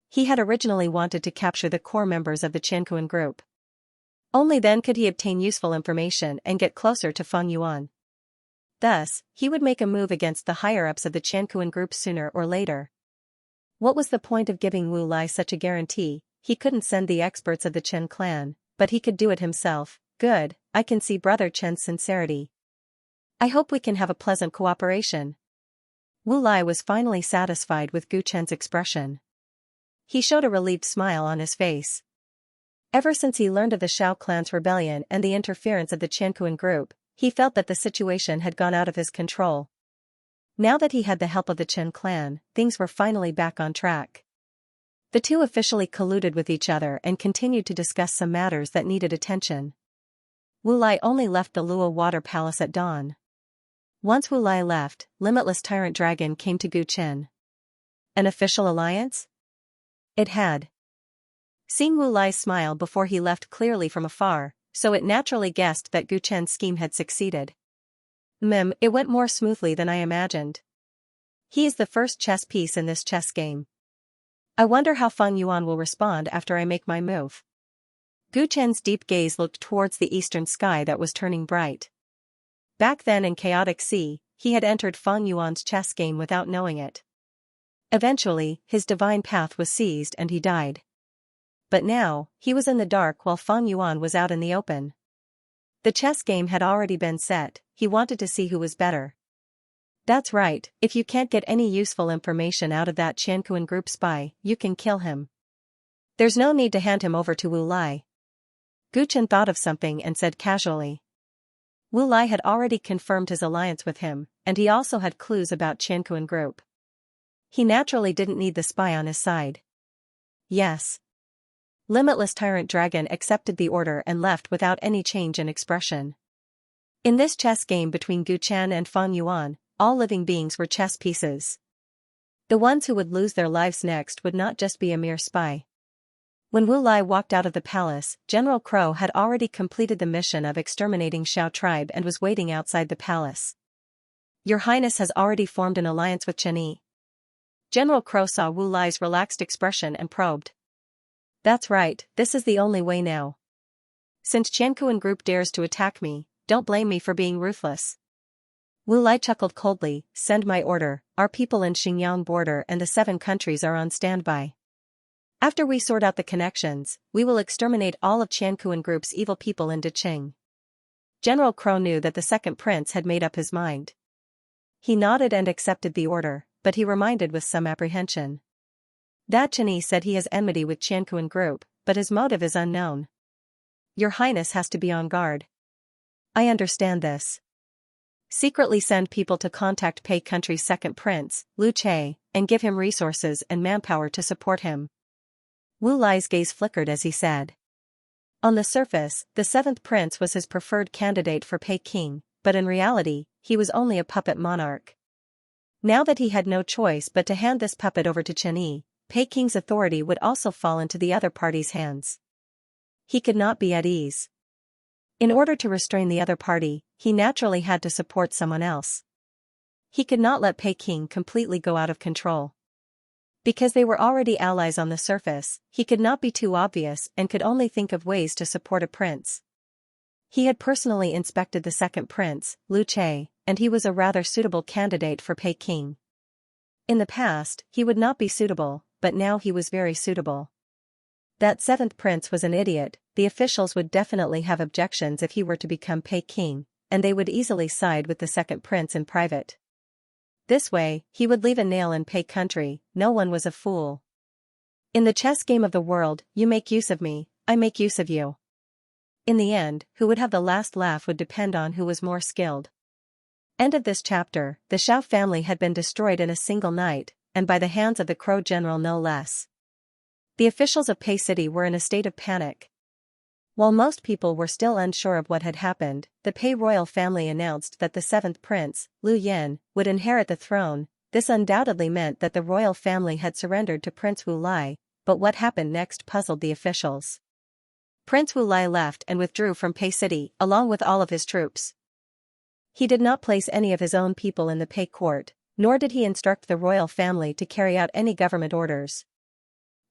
He had originally wanted to capture the core members of the Qianquan group. Only then could he obtain useful information and get closer to Feng Yuan. Thus, he would make a move against the higher-ups of the Qianquan group sooner or later. What was the point of giving Wu Lai such a guarantee? He couldn't send the experts of the Chen clan, but he could do it himself. Good, I can see Brother Chen's sincerity. I hope we can have a pleasant cooperation. Wu Lai was finally satisfied with Gu Chen's expression. He showed a relieved smile on his face. Ever since he learned of the Shao clan's rebellion and the interference of the Qianquan group, he felt that the situation had gone out of his control. Now that he had the help of the Chen clan, things were finally back on track. The two officially colluded with each other and continued to discuss some matters that needed attention. Wu Lai only left the Luo Water Palace at dawn. Once Wu Lai left, Limitless Tyrant Dragon came to Gu Chen. An official alliance? It had. Seeing Wu Lai's smile before he left clearly from afar, so it naturally guessed that Gu Chen's scheme had succeeded. It went more smoothly than I imagined. He is the first chess piece in this chess game. I wonder how Feng Yuan will respond after I make my move. Gu Chen's deep gaze looked towards the eastern sky that was turning bright. Back then in Chaotic Sea, he had entered Feng Yuan's chess game without knowing it. Eventually, his divine path was seized and he died. But now, he was in the dark while Feng Yuan was out in the open. The chess game had already been set, he wanted to see who was better. That's right, if you can't get any useful information out of that Qianquan group spy, you can kill him. There's no need to hand him over to Wu Lai. Gu Chen thought of something and said casually. Wu Lai had already confirmed his alliance with him, and he also had clues about Qianquan group. He naturally didn't need the spy on his side. Yes. Limitless Tyrant Dragon accepted the order and left without any change in expression. In this chess game between Gu Chen and Fang Yuan, all living beings were chess pieces. The ones who would lose their lives next would not just be a mere spy. When Wu Lai walked out of the palace, General Crow had already completed the mission of exterminating Xiao tribe and was waiting outside the palace. Your Highness has already formed an alliance with Chen Yi. General Crow saw Wu Lai's relaxed expression and probed. That's right, this is the only way now. Since Qianquan group dares to attack me, don't blame me for being ruthless. Wu Lai chuckled coldly, send my order, our people in Xinjiang border and the 7 countries are on standby. After we sort out the connections, we will exterminate all of Qianquan group's evil people in Deqing. General Crow knew that the second prince had made up his mind. He nodded and accepted the order, but he reminded with some apprehension. That Chen Yi said he has enmity with Qianquan group, but his motive is unknown. Your Highness has to be on guard. I understand this. Secretly send people to contact Pei country's second prince, Lu Che, and give him resources and manpower to support him. Wu Lai's gaze flickered as he said. On the surface, the 7th prince was his preferred candidate for Peking, but in reality, he was only a puppet monarch. Now that he had no choice but to hand this puppet over to Chen Yi, Peking's authority would also fall into the other party's hands. He could not be at ease. In order to restrain the other party, he naturally had to support someone else. He could not let Peking completely go out of control. Because they were already allies on the surface, he could not be too obvious and could only think of ways to support a prince. He had personally inspected the second prince, Lu Che, and he was a rather suitable candidate for Peking. In the past, he would not be suitable, but now he was very suitable. That 7th prince was an idiot, the officials would definitely have objections if he were to become Peking, and they would easily side with the second prince in private. This way, he would leave a nail in Pei country, no one was a fool. In the chess game of the world, you make use of me, I make use of you. In the end, who would have the last laugh would depend on who was more skilled. End of this chapter. The Xiao family had been destroyed in a single night, and by the hands of the Crow general no less. The officials of Pei City were in a state of panic. While most people were still unsure of what had happened, the Pei royal family announced that the 7th prince, Lu Yen, would inherit the throne. This undoubtedly meant that the royal family had surrendered to Prince Wu Lai, but what happened next puzzled the officials. Prince Wu Lai left and withdrew from Pei City, along with all of his troops. He did not place any of his own people in the Pei court, nor did he instruct the royal family to carry out any government orders.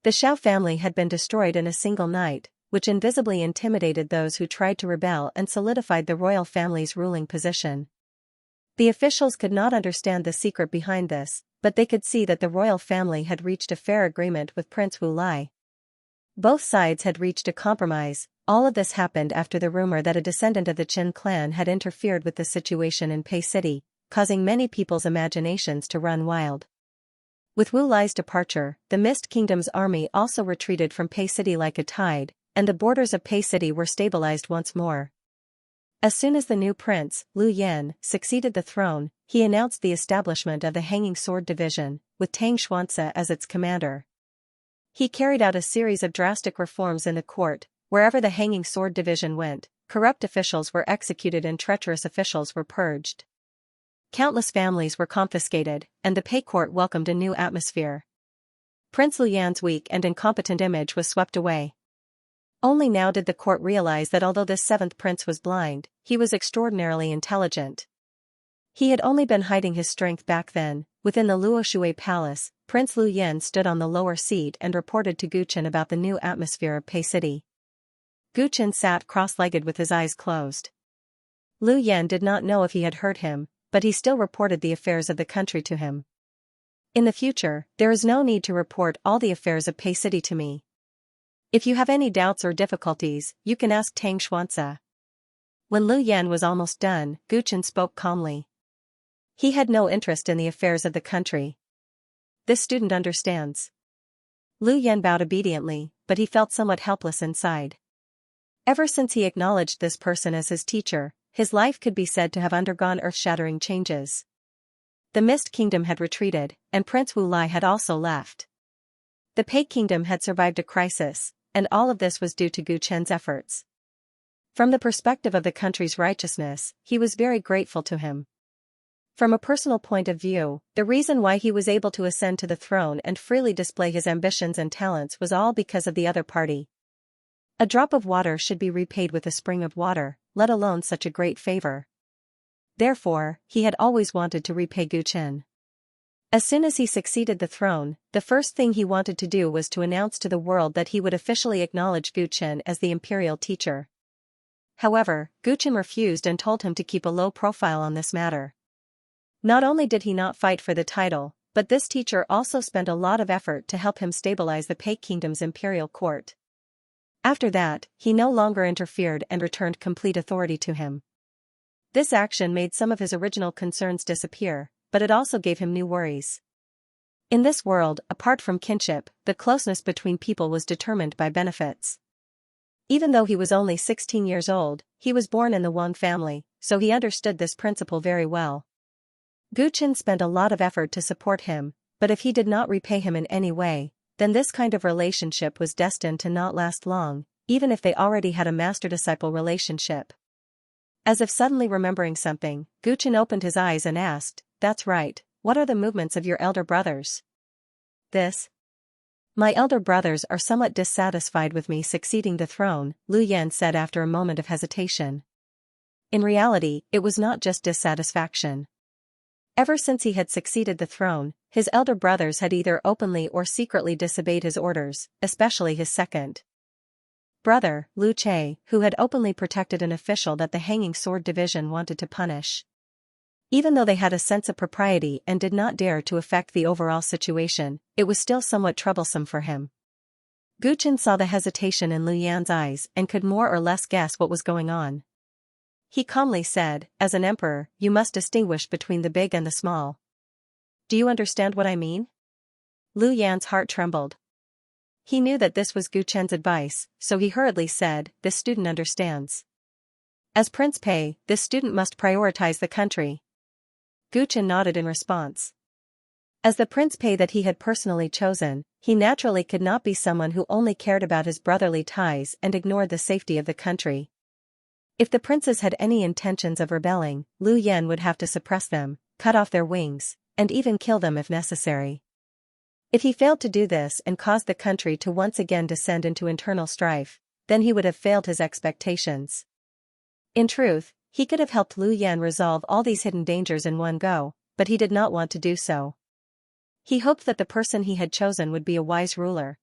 The Xiao family had been destroyed in a single night, which invisibly intimidated those who tried to rebel and solidified the royal family's ruling position. The officials could not understand the secret behind this, but they could see that the royal family had reached a fair agreement with Prince Wu Lai. Both sides had reached a compromise. All of this happened after the rumor that a descendant of the Qin clan had interfered with the situation in Pei City, causing many people's imaginations to run wild. With Wu Lai's departure, the Mist Kingdom's army also retreated from Pei City like a tide, and the borders of Pei City were stabilized once more. As soon as the new prince, Lu Yen, succeeded the throne, he announced the establishment of the Hanging Sword Division, with Xianxia as its commander. He carried out a series of drastic reforms in the court. Wherever the Hanging Sword Division went, corrupt officials were executed and treacherous officials were purged. Countless families were confiscated, and the Pei court welcomed a new atmosphere. Prince Lu Yan's weak and incompetent image was swept away. Only now did the court realize that although this 7th prince was blind, he was extraordinarily intelligent. He had only been hiding his strength back then. Within the Luoshui Palace, Prince Lu Yan stood on the lower seat and reported to Gu Chen about the new atmosphere of Pei City. Gu Chen sat cross-legged with his eyes closed. Lu Yan did not know if he had heard him, but he still reported the affairs of the country to him. In the future, there is no need to report all the affairs of Pei City to me. If you have any doubts or difficulties, you can ask Xianxia. When Lu Yan was almost done, Gu Chen spoke calmly. He had no interest in the affairs of the country. This student understands. Lu Yan bowed obediently, but he felt somewhat helpless inside. Ever since he acknowledged this person as his teacher, his life could be said to have undergone earth-shattering changes. The Mist Kingdom had retreated, and Prince Wu Lai had also left. The Pei Kingdom had survived a crisis, and all of this was due to Gu Chen's efforts. From the perspective of the country's righteousness, he was very grateful to him. From a personal point of view, the reason why he was able to ascend to the throne and freely display his ambitions and talents was all because of the other party. A drop of water should be repaid with a spring of water, let alone such a great favor. Therefore, he had always wanted to repay Gu Chen. As soon as he succeeded the throne, the first thing he wanted to do was to announce to the world that he would officially acknowledge Gu Chen as the imperial teacher. However, Gu Chen refused and told him to keep a low profile on this matter. Not only did he not fight for the title, but this teacher also spent a lot of effort to help him stabilize the Pei Kingdom's imperial court. After that, he no longer interfered and returned complete authority to him. This action made some of his original concerns disappear, but it also gave him new worries. In this world, apart from kinship, the closeness between people was determined by benefits. Even though he was only 16 years old, he was born in the Wang family, so he understood this principle very well. Gu Chen spent a lot of effort to support him, but if he did not repay him in any way, then this kind of relationship was destined to not last long, even if they already had a master-disciple relationship. As if suddenly remembering something, Gu Chen opened his eyes and asked, "That's right, what are the movements of your elder brothers?" My elder brothers are somewhat dissatisfied with me succeeding the throne, Lu Yan said after a moment of hesitation. In reality, it was not just dissatisfaction. Ever since he had succeeded the throne, his elder brothers had either openly or secretly disobeyed his orders, especially his second brother, Lu Che, who had openly protected an official that the Hanging Sword Division wanted to punish. Even though they had a sense of propriety and did not dare to affect the overall situation, it was still somewhat troublesome for him. Gu Chen saw the hesitation in Lu Yan's eyes and could more or less guess what was going on. He calmly said, "As an emperor, you must distinguish between the big and the small. Do you understand what I mean?" Lu Yan's heart trembled. He knew that this was Gu Chen's advice, so he hurriedly said, "This student understands. As Prince Pei, this student must prioritize the country." Gu Chen nodded in response. As the Prince Pei that he had personally chosen, he naturally could not be someone who only cared about his brotherly ties and ignored the safety of the country. If the princes had any intentions of rebelling, Lu Yan would have to suppress them, cut off their wings, and even kill them if necessary. If he failed to do this and caused the country to once again descend into internal strife, then he would have failed his expectations. In truth, he could have helped Lu Yan resolve all these hidden dangers in one go, but he did not want to do so. He hoped that the person he had chosen would be a wise ruler.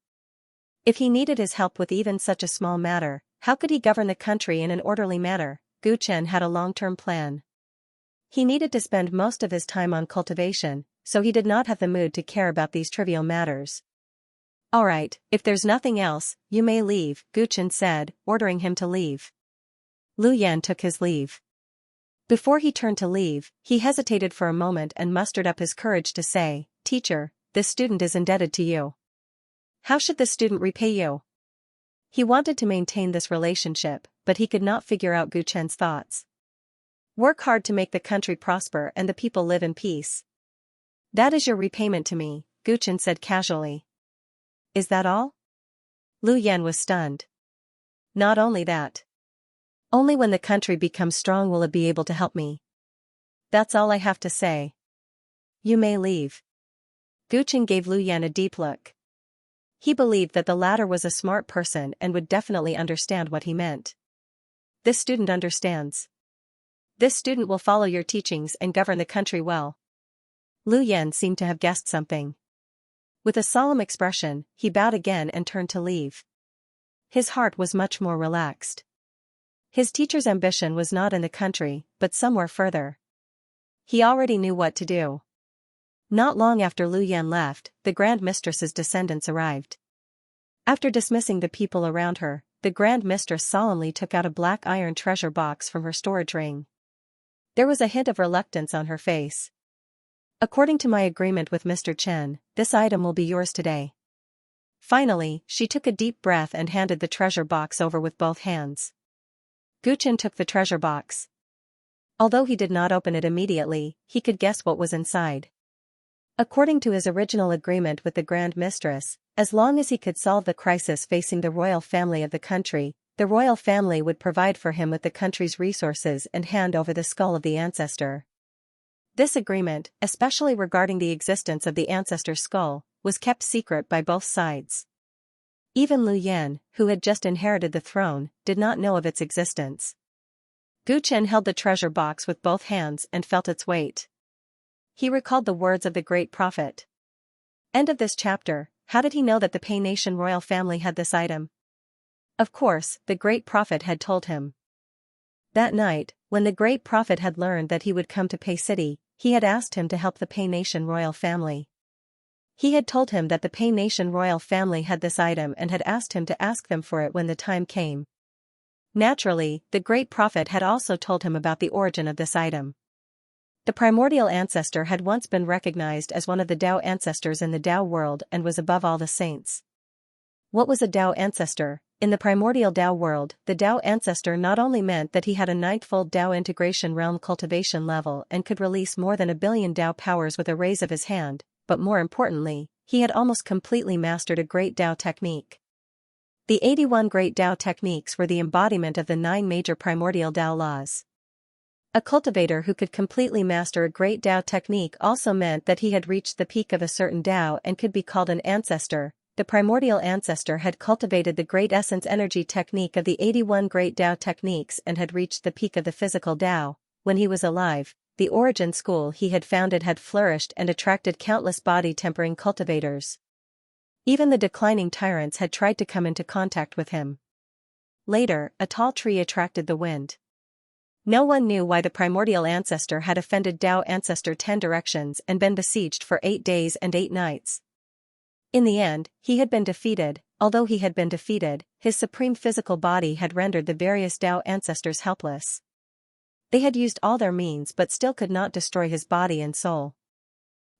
If he needed his help with even such a small matter, how could he govern the country in an orderly manner? Gu Chen had a long-term plan. He needed to spend most of his time on cultivation, so he did not have the mood to care about these trivial matters. "All right, if there's nothing else, you may leave," Gu Chen said, ordering him to leave. Lu Yan took his leave. Before he turned to leave, he hesitated for a moment and mustered up his courage to say, "Teacher, this student is indebted to you. How should this student repay you?" He wanted to maintain this relationship, but he could not figure out Gu Chen's thoughts. "Work hard to make the country prosper and the people live in peace. That is your repayment to me," Gu Chen said casually. "Is that all?" Lu Yan was stunned. "Not only that. Only when the country becomes strong will it be able to help me. That's all I have to say. You may leave." Gu Chen gave Lu Yan a deep look. He believed that the latter was a smart person and would definitely understand what he meant. "This student understands. This student will follow your teachings and govern the country well." Lu Yan seemed to have guessed something. With a solemn expression, he bowed again and turned to leave. His heart was much more relaxed. His teacher's ambition was not in the country, but somewhere further. He already knew what to do. Not long after Lu Yan left, the Grand Mistress's descendants arrived. After dismissing the people around her, the Grand Mistress solemnly took out a black iron treasure box from her storage ring. There was a hint of reluctance on her face. "According to my agreement with Mr. Chen, this item will be yours today. Finally, she took a deep breath and handed the treasure box over with both hands. Guchen took the treasure box. Although he did not open it immediately, he could guess what was inside. According to his original agreement with the Grand Mistress, as long as he could solve the crisis facing the royal family of the country, the royal family would provide for him with the country's resources and hand over the skull of the ancestor. This agreement, especially regarding the existence of the ancestor's skull, was kept secret by both sides. Even Liu Yan, who had just inherited the throne, did not know of its existence. Guchen held the treasure box with both hands and felt its weight. He recalled the words of the great prophet. End of this chapter. How did he know that the Pei Nation royal family had this item? Of course, the great prophet had told him. That night, when the great prophet had learned that he would come to Pei City, he had asked him to help the Pei Nation royal family. He had told him that the Pei Nation royal family had this item and had asked him to ask them for it when the time came. Naturally, the great prophet had also told him about the origin of this item. The primordial ancestor had once been recognized as one of the Tao ancestors in the Tao world and was above all the saints. What was a Tao ancestor? In the primordial Tao world, the Tao ancestor not only meant that he had a ninth-fold Tao integration realm cultivation level and could release more than 1 billion Tao powers with a raise of his hand, but more importantly, he had almost completely mastered a great Tao technique. The 81 great Tao techniques were the embodiment of the 9 major primordial Tao laws. A cultivator who could completely master a great Tao technique also meant that he had reached the peak of a certain Tao and could be called an ancestor. The primordial ancestor had cultivated the great essence energy technique of the 81 great Tao techniques and had reached the peak of the physical Tao. When he was alive, the origin school he had founded had flourished and attracted countless body-tempering cultivators. Even the declining tyrants had tried to come into contact with him. Later, a tall tree attracted the wind. No one knew why the primordial ancestor had offended Tao ancestor 10 directions and been besieged for 8 days and 8 nights. In the end, he had been defeated. Although he had been defeated, his supreme physical body had rendered the various Tao ancestors helpless. They had used all their means but still could not destroy his body and soul.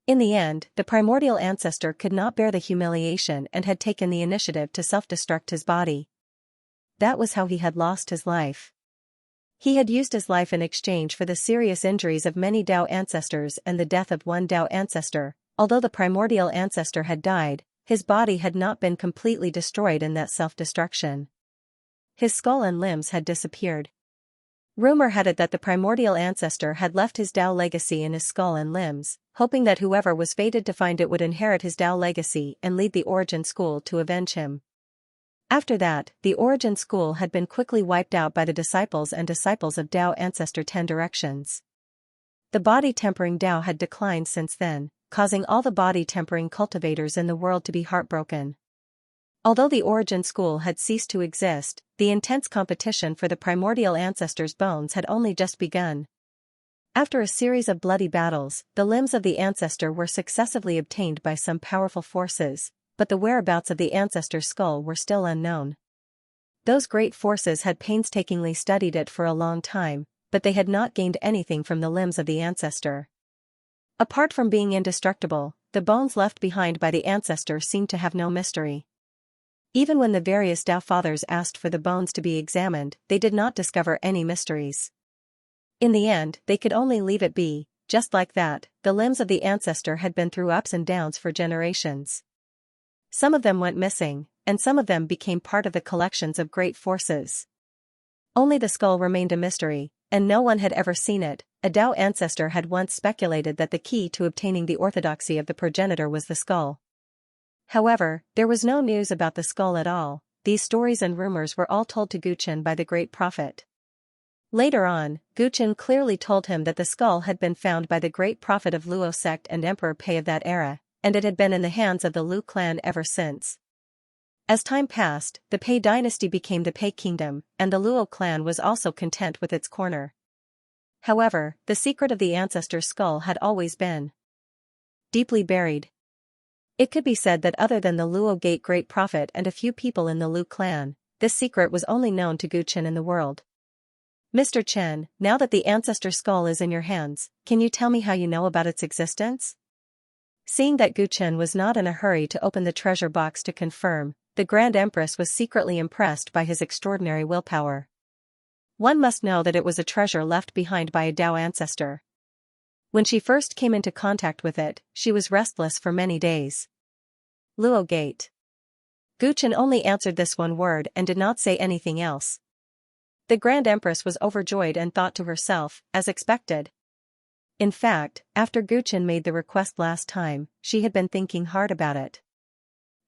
In the end, the primordial ancestor could not bear the humiliation and had taken the initiative to self-destruct his body. That was how he had lost his life. He had used his life in exchange for the serious injuries of many Tao ancestors and the death of one Tao ancestor. Although the primordial ancestor had died, his body had not been completely destroyed in that self-destruction. His skull and limbs had disappeared. Rumor had it that the primordial ancestor had left his Tao legacy in his skull and limbs, hoping that whoever was fated to find it would inherit his Tao legacy and lead the origin school to avenge him. After that, the origin school had been quickly wiped out by the disciples and disciples of Tao ancestor 10 directions. The body-tempering Tao had declined since then, causing all the body-tempering cultivators in the world to be heartbroken. Although the origin school had ceased to exist, the intense competition for the primordial ancestor's bones had only just begun. After a series of bloody battles, the limbs of the ancestor were successively obtained by some powerful forces, but the whereabouts of the ancestor's skull were still unknown. Those great forces had painstakingly studied it for a long time, but they had not gained anything from the limbs of the ancestor. Apart from being indestructible, the bones left behind by the ancestor seemed to have no mystery. Even when the various Tao fathers asked for the bones to be examined, they did not discover any mysteries. In the end, they could only leave it be. Just like that, the limbs of the ancestor had been through ups and downs for generations. Some of them went missing, and some of them became part of the collections of great forces. Only the skull remained a mystery, and no one had ever seen it. A Tao ancestor had once speculated that the key to obtaining the orthodoxy of the progenitor was the skull. However, there was no news about the skull at all. These stories and rumors were all told to Guchen by the great prophet. Later on, Guchen clearly told him that the skull had been found by the great prophet of Luo sect and Emperor Pei of that era, and it had been in the hands of the Lu clan ever since. As time passed, the Pei dynasty became the Pei kingdom, and the Luo clan was also content with its corner. However, the secret of the ancestor's skull had always been deeply buried. It could be said that other than the Luo Gate great prophet and a few people in the Lu clan, this secret was only known to Guchen in the world. Mr. Chen, now that the ancestor skull is in your hands, can you tell me how you know about its existence? Seeing that Gu Chen was not in a hurry to open the treasure box to confirm, the Grand Empress was secretly impressed by his extraordinary willpower. One must know that it was a treasure left behind by a Dao ancestor. When she first came into contact with it, she was restless for many days. Luo Gate. Gu Chen only answered this one word and did not say anything else. The Grand Empress was overjoyed and thought to herself, as expected. In fact, after Gu Chen made the request last time, she had been thinking hard about it.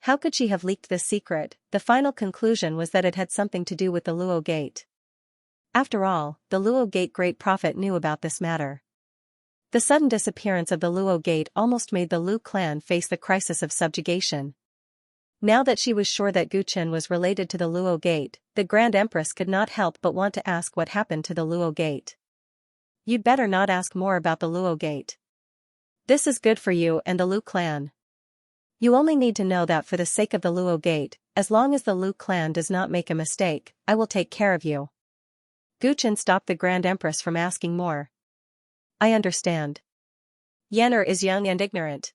How could she have leaked this secret? The final conclusion was that it had something to do with the Luo Gate. After all, the Luo Gate Great Prophet knew about this matter. The sudden disappearance of the Luo Gate almost made the Lu clan face the crisis of subjugation. Now that she was sure that Gu Chen was related to the Luo Gate, the Grand Empress could not help but want to ask what happened to the Luo Gate. You'd better not ask more about the Luo Gate. This is good for you and the Lu clan. You only need to know that for the sake of the Luo Gate, as long as the Lu clan does not make a mistake, I will take care of you. Gu Chen stopped the Grand Empress from asking more. I understand. Yan'er is young and ignorant.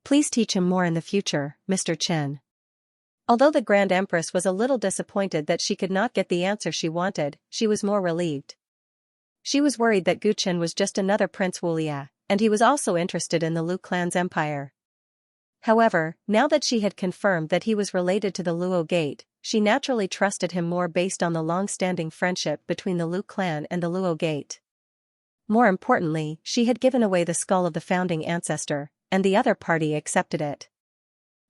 Please teach him more in the future, Mr. Chen. Although the Grand Empress was a little disappointed that she could not get the answer she wanted, she was more relieved. She was worried that Gu Chen was just another Prince Wulia, and he was also interested in the Lu clan's empire. However, now that she had confirmed that he was related to the Luo Gate, she naturally trusted him more based on the long-standing friendship between the Lu clan and the Luo Gate. More importantly, she had given away the skull of the founding ancestor, and the other party accepted it.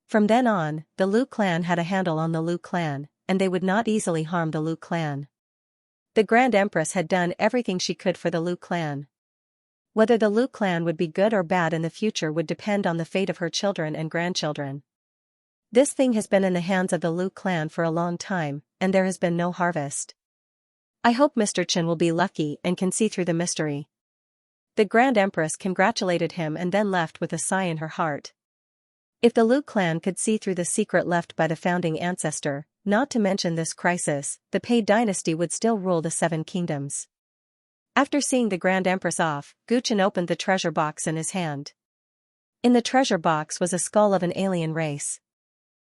From then on, the Lu clan had a handle on the Lu clan, and they would not easily harm the Lu clan. The Grand Empress had done everything she could for the Lu clan. Whether the Lu clan would be good or bad in the future would depend on the fate of her children and grandchildren. This thing has been in the hands of the Lu clan for a long time, and there has been no harvest. I hope Mr. Chen will be lucky and can see through the mystery. The Grand Empress congratulated him and then left with a sigh in her heart. If the Lu clan could see through the secret left by the founding ancestor, not to mention this crisis, the Pei dynasty would still rule the Seven Kingdoms. After seeing the Grand Empress off, Gu Chen opened the treasure box in his hand. In the treasure box was a skull of an alien race.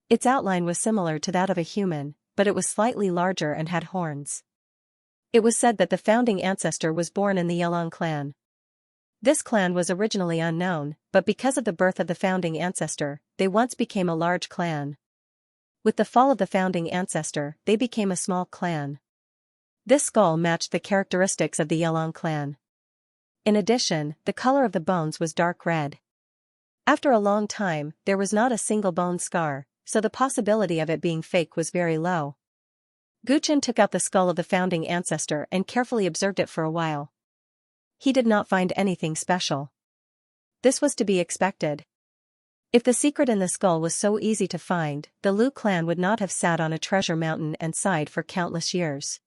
Its outline was similar to that of a human, but it was slightly larger and had horns. It was said that the founding ancestor was born in the Yelong clan. This clan was originally unknown, but because of the birth of the founding ancestor, they once became a large clan. With the fall of the founding ancestor, they became a small clan. This skull matched the characteristics of the Yelong clan. In addition, the color of the bones was dark red. After a long time, there was not a single bone scar, so the possibility of it being fake was very low. Gu Chen took out the skull of the founding ancestor and carefully observed it for a while. He did not find anything special. This was to be expected. If the secret in the skull was so easy to find, the Lu clan would not have sat on a treasure mountain and sighed for countless years.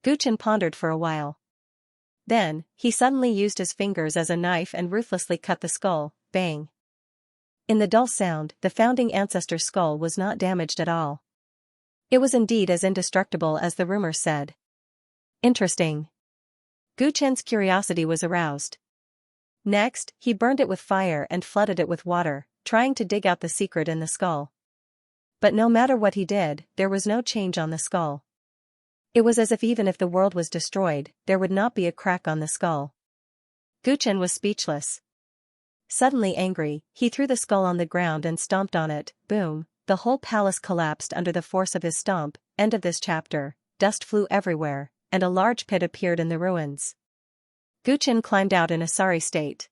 Gu Chen pondered for a while. Then, he suddenly used his fingers as a knife and ruthlessly cut the skull, bang. In the dull sound, the founding ancestor's skull was not damaged at all. It was indeed as indestructible as the rumor said. Interesting. Gu Chen's curiosity was aroused. Next, he burned it with fire and flooded it with water, trying to dig out the secret in the skull. But no matter what he did, there was no change on the skull. It was as if even if the world was destroyed, there would not be a crack on the skull. Gu Chen was speechless. Suddenly angry, he threw the skull on the ground and stomped on it. Boom, the whole palace collapsed under the force of his stomp. End of this chapter. Dust flew everywhere, and a large pit appeared in the ruins. Gu Chen climbed out in a sorry state.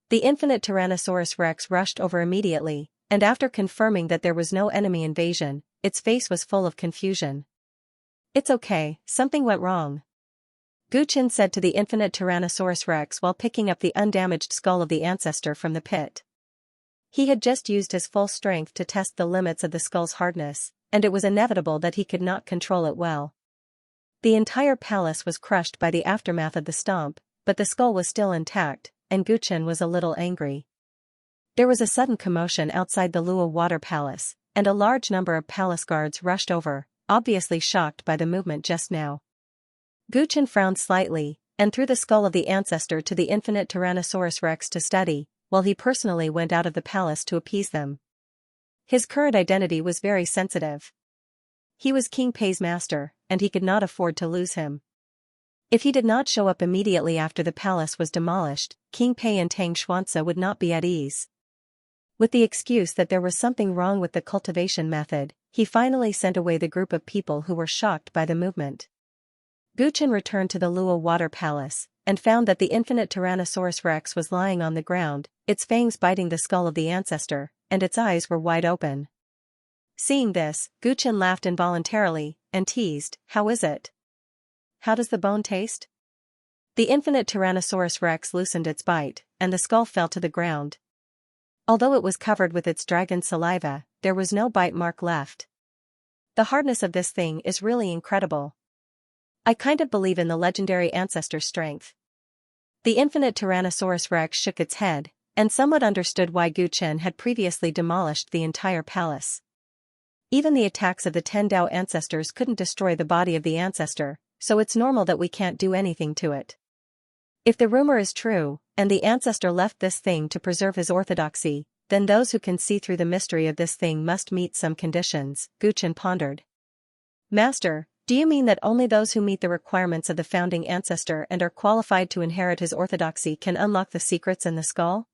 The infinite Tyrannosaurus Rex rushed over immediately, and after confirming that there was no enemy invasion, its face was full of confusion. It's okay, something went wrong. Gu Chen said to the infinite Tyrannosaurus Rex while picking up the undamaged skull of the ancestor from the pit. He had just used his full strength to test the limits of the skull's hardness, and it was inevitable that he could not control it well. The entire palace was crushed by the aftermath of the stomp, but the skull was still intact, and Gu Chen was a little angry. There was a sudden commotion outside the Luo Water Palace, and a large number of palace guards rushed over, obviously shocked by the movement just now. Gu Chen frowned slightly, and threw the skull of the ancestor to the infinite Tyrannosaurus Rex to study. while he personally went out of the palace to appease them. His current identity was very sensitive. He was King Pei's master, and he could not afford to lose him. If he did not show up immediately after the palace was demolished, King Pei and Tang Xianxia would not be at ease. With the excuse that there was something wrong with the cultivation method, he finally sent away the group of people who were shocked by the movement. Guchen returned to the Luo Water Palace, and found that the infinite Tyrannosaurus Rex was lying on the ground, its fangs biting the skull of the ancestor, and its eyes were wide open. Seeing this, Guchen laughed involuntarily, and teased, "How is it? How does the bone taste?" The infinite Tyrannosaurus Rex loosened its bite, and the skull fell to the ground. Although it was covered with its dragon saliva, there was no bite mark left. The hardness of this thing is really incredible. I kind of believe in the legendary ancestor's strength. The infinite Tyrannosaurus Rex shook its head, and somewhat understood why Guchen had previously demolished the entire palace. Even the attacks of the 10 Dao ancestors couldn't destroy the body of the ancestor, so it's normal that we can't do anything to it. If the rumor is true, and the ancestor left this thing to preserve his orthodoxy, then those who can see through the mystery of this thing must meet some conditions, Guchen pondered. Master, do you mean that only those who meet the requirements of the founding ancestor and are qualified to inherit his orthodoxy can unlock the secrets in the skull?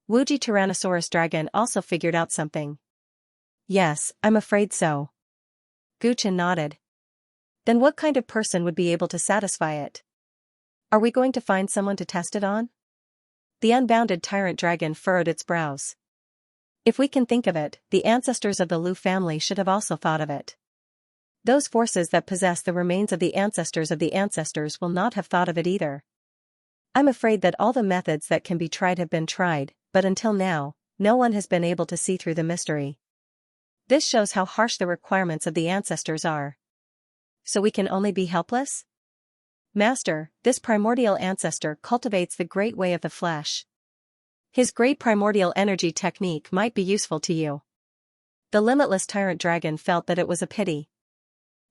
Wuji Tyrannosaurus Dragon also figured out something. Yes, I'm afraid so. Guchen nodded. Then what kind of person would be able to satisfy it? Are we going to find someone to test it on? The unbounded Tyrant Dragon furrowed its brows. If we can think of it, the ancestors of the Lu family should have also thought of it. Those forces that possess the remains of the ancestors will not have thought of it either. I'm afraid that all the methods that can be tried have been tried, but until now, no one has been able to see through the mystery. This shows how harsh the requirements of the ancestors are. So we can only be helpless? Master, this primordial ancestor cultivates the great way of the flesh. His great primordial energy technique might be useful to you. The limitless Tyrant Dragon felt that it was a pity.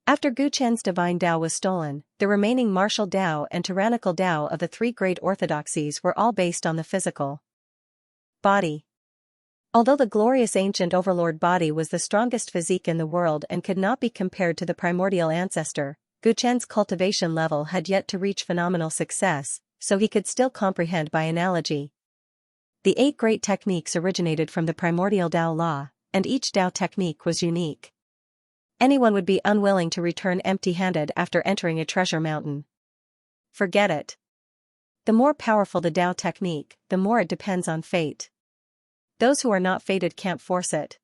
After Guchen's divine Dao was stolen, the remaining martial Dao and tyrannical Dao of the 3 great orthodoxies were all based on the physical body. Although the glorious ancient overlord body was the strongest physique in the world and could not be compared to the primordial ancestor, Guchen's cultivation level had yet to reach phenomenal success, so he could still comprehend by analogy. The 8 great techniques originated from the primordial Dao law, and each Dao technique was unique. Anyone would be unwilling to return empty-handed after entering a treasure mountain. Forget it. The more powerful the Dao technique, the more it depends on fate. Those who are not fated can't force it.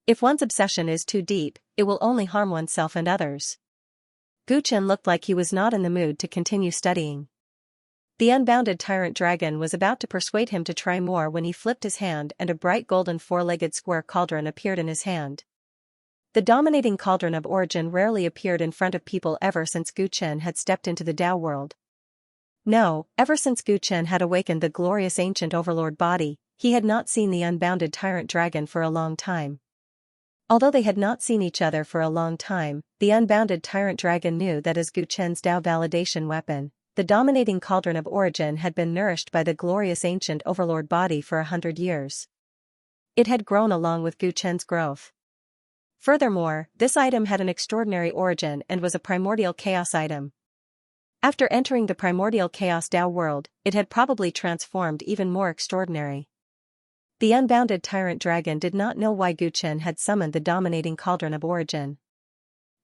If one's obsession is too deep, it will only harm oneself and others. Guchen looked like he was not in the mood to continue studying. The unbounded Tyrant Dragon was about to persuade him to try more when he flipped his hand and a bright golden 4-legged square cauldron appeared in his hand. The dominating cauldron of origin rarely appeared in front of people ever since Guchen had stepped into the Dao world. No, ever since Guchen had awakened the glorious ancient overlord body, he had not seen the unbounded Tyrant Dragon for a long time. Although they had not seen each other for a long time, the unbounded Tyrant Dragon knew that as Guchen's Dao validation weapon, the dominating cauldron of origin had been nourished by the glorious ancient overlord body for 100 years. It had grown along with Guchen's growth. Furthermore, this item had an extraordinary origin and was a primordial chaos item. After entering the primordial chaos Dao world, it had probably transformed even more extraordinary. The unbounded Tyrant Dragon did not know why Guchen had summoned the dominating cauldron of origin.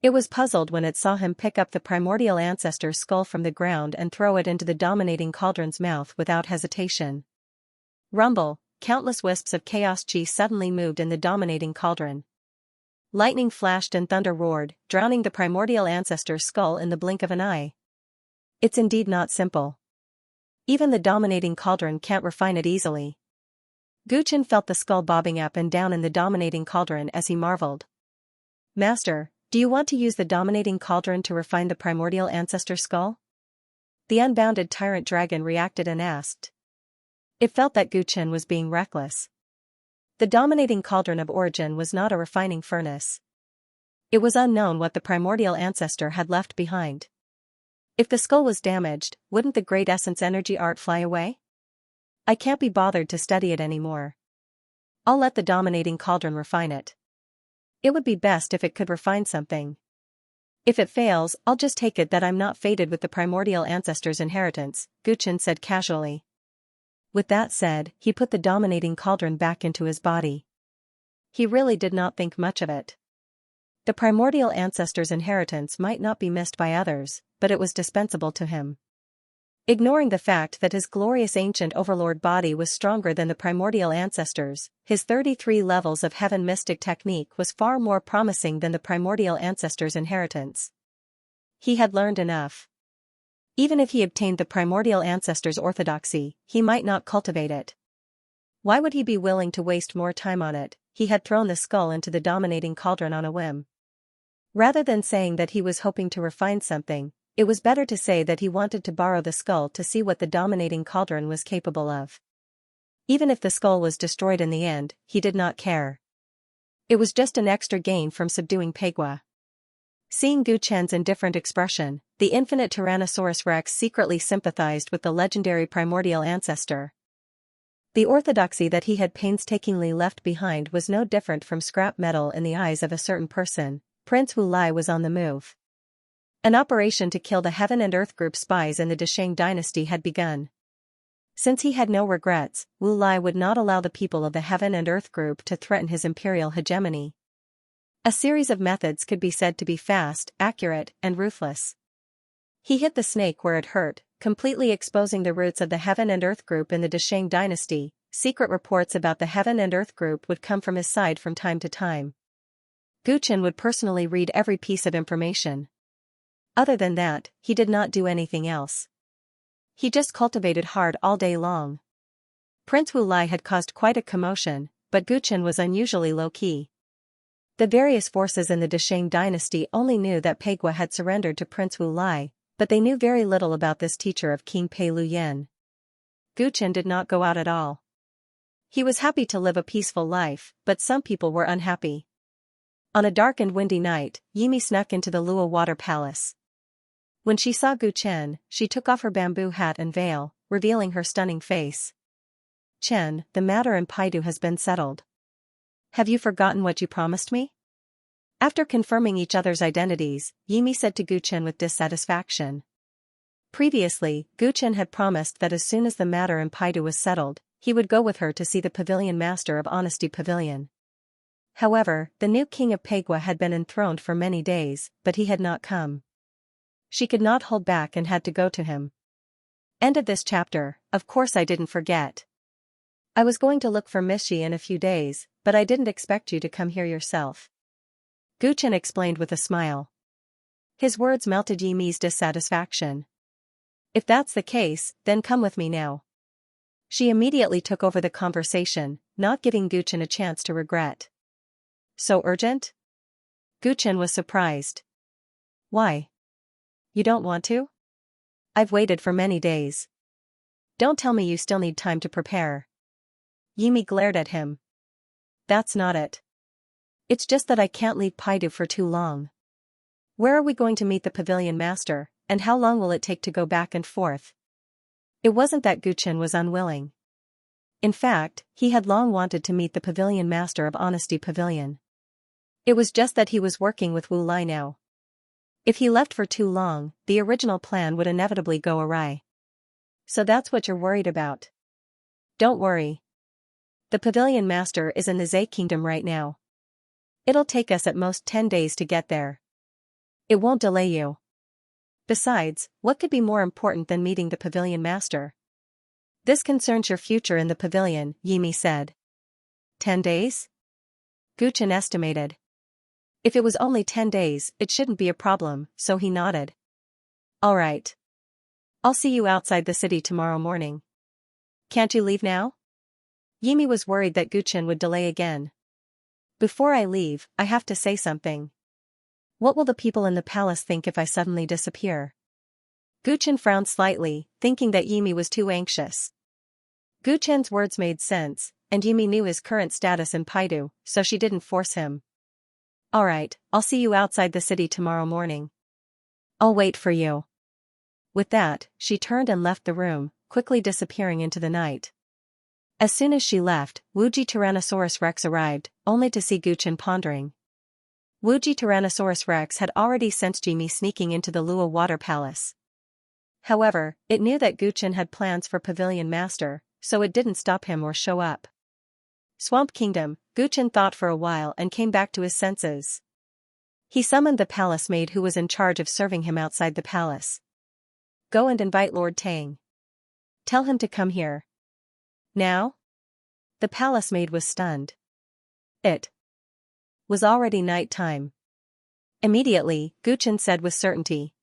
It was puzzled when it saw him pick up the primordial ancestor's skull from the ground and throw it into the dominating cauldron's mouth without hesitation. Rumble, countless wisps of chaos chi suddenly moved in the dominating cauldron. Lightning flashed and thunder roared, drowning the primordial ancestor's skull in the blink of an eye. It's indeed not simple. Even the dominating cauldron can't refine it easily. Guchen felt the skull bobbing up and down in the dominating cauldron as he marveled. Master, do you want to use the dominating cauldron to refine the primordial ancestor skull? The unbounded Tyrant Dragon reacted and asked. It felt that Guchen was being reckless. The dominating cauldron of origin was not a refining furnace. It was unknown what the primordial ancestor had left behind. If the skull was damaged, wouldn't the great essence energy art fly away? I can't be bothered to study it anymore. I'll let the dominating cauldron refine it. It would be best if it could refine something. If it fails, I'll just take it that I'm not fated with the primordial ancestors' inheritance, Guchen said casually. With that said, he put the dominating cauldron back into his body. He really did not think much of it. The primordial ancestors' inheritance might not be missed by others, but it was dispensable to him. Ignoring the fact that his glorious ancient overlord body was stronger than the primordial ancestors, his 33 levels of heaven mystic technique was far more promising than the primordial ancestors' inheritance. He had learned enough. Even if he obtained the primordial ancestors' orthodoxy, he might not cultivate it. Why would he be willing to waste more time on it? He had thrown the skull into the dominating cauldron on a whim. Rather than saying that he was hoping to refine something, it was better to say that he wanted to borrow the skull to see what the dominating cauldron was capable of. Even if the skull was destroyed in the end, he did not care. It was just an extra gain from subduing Pegua. Seeing Guchen's indifferent expression, the infinite Tyrannosaurus Rex secretly sympathized with the legendary primordial ancestor. The orthodoxy that he had painstakingly left behind was no different from scrap metal in the eyes of a certain person. Prince Wu Lai was on the move. An operation to kill the Heaven and Earth group spies in the Desheng dynasty had begun. Since he had no regrets, Wu Lai would not allow the people of the Heaven and Earth group to threaten his imperial hegemony. A series of methods could be said to be fast, accurate, and ruthless. He hit the snake where it hurt, completely exposing the roots of the Heaven and Earth group in the Desheng dynasty. Secret reports about the Heaven and Earth group would come from his side from time to time. Guchen would personally read every piece of information. Other than that, he did not do anything else. He just cultivated hard all day long. Prince Wu Lai had caused quite a commotion, but Guchen was unusually low-key. The various forces in the Desheng dynasty only knew that Pegua had surrendered to Prince Wu Lai, but they knew very little about this teacher of King Pei Luyen. Guchen did not go out at all. He was happy to live a peaceful life, but some people were unhappy. On a dark and windy night, Yimi snuck into the Lua Water Palace. When she saw Guchen, she took off her bamboo hat and veil, revealing her stunning face. Chen, the matter in Paidu has been settled. Have you forgotten what you promised me? After confirming each other's identities, Yimi said to Guchen with dissatisfaction. Previously, Guchen had promised that as soon as the matter in Paidu was settled, he would go with her to see the Pavilion Master of Honesty Pavilion. However, the new king of Pegua had been enthroned for many days, but he had not come. She could not hold back and had to go to him. End of this chapter. Of course I didn't forget. I was going to look for Mishi in a few days, but I didn't expect you to come here yourself. Guchen explained with a smile. His words melted Yimi's dissatisfaction. If that's the case, then come with me now. She immediately took over the conversation, not giving Guchen a chance to regret. So urgent? Guchen was surprised. Why? You don't want to? I've waited for many days. Don't tell me you still need time to prepare. Yimi glared at him. That's not it. It's just that I can't leave Paidu for too long. Where are we going to meet the Pavilion Master, and how long will it take to go back and forth? It wasn't that Guchen was unwilling. In fact, he had long wanted to meet the Pavilion Master of Honesty Pavilion. It was just that he was working with Wu Lai now. If he left for too long, the original plan would inevitably go awry. So that's what you're worried about. Don't worry. The Pavilion Master is in the Zhe Kingdom right now. It'll take us at most 10 days to get there. It won't delay you. Besides, what could be more important than meeting the Pavilion Master? This concerns your future in the pavilion, Yimi said. 10 days? Guchen estimated. If it was only 10 days, it shouldn't be a problem, so he nodded. All right. I'll see you outside the city tomorrow morning. Can't you leave now? Yimi was worried that Guchen would delay again. Before I leave, I have to say something. What will the people in the palace think if I suddenly disappear? Guchen frowned slightly, thinking that Yimi was too anxious. Guchen's words made sense, and Yimi knew his current status in Paidu, so she didn't force him. All right, I'll see you outside the city tomorrow morning. I'll wait for you. With that, she turned and left the room, quickly disappearing into the night. As soon as she left, Wuji Tyrannosaurus Rex arrived, only to see Guchen pondering. Wuji Tyrannosaurus Rex had already sensed Jimmy sneaking into the Lua Water Palace. However, it knew that Guchen had plans for Pavilion Master, so it didn't stop him or show up. Swamp Kingdom, Guchen thought for a while and came back to his senses. He summoned the palace maid who was in charge of serving him outside the palace. Go and invite Lord Tang. Tell him to come here. Now? The palace maid was stunned. It was already night time. Immediately, Guchen said with certainty.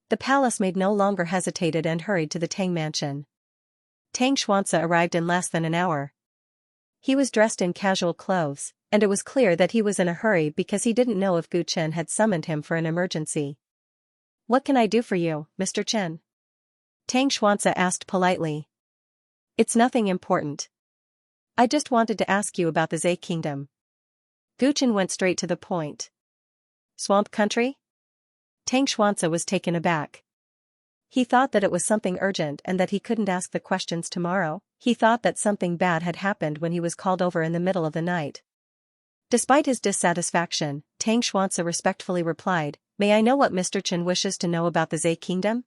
The palace maid no longer hesitated and hurried to the Tang mansion. Tang Xianxia arrived in less than an hour. He was dressed in casual clothes, and it was clear that he was in a hurry because he didn't know if Guchen had summoned him for an emergency. What can I do for you, Mr. Chen? Tang Xianxia asked politely. It's nothing important. I just wanted to ask you about the Zai Kingdom. Guchen went straight to the point. Swamp Country? Tang Xianxia was taken aback. He thought that it was something urgent and that he couldn't ask the questions tomorrow. He thought that something bad had happened when he was called over in the middle of the night. Despite his dissatisfaction, Tang Xianxia respectfully replied, May I know what Mr. Chen wishes to know about the Zai Kingdom?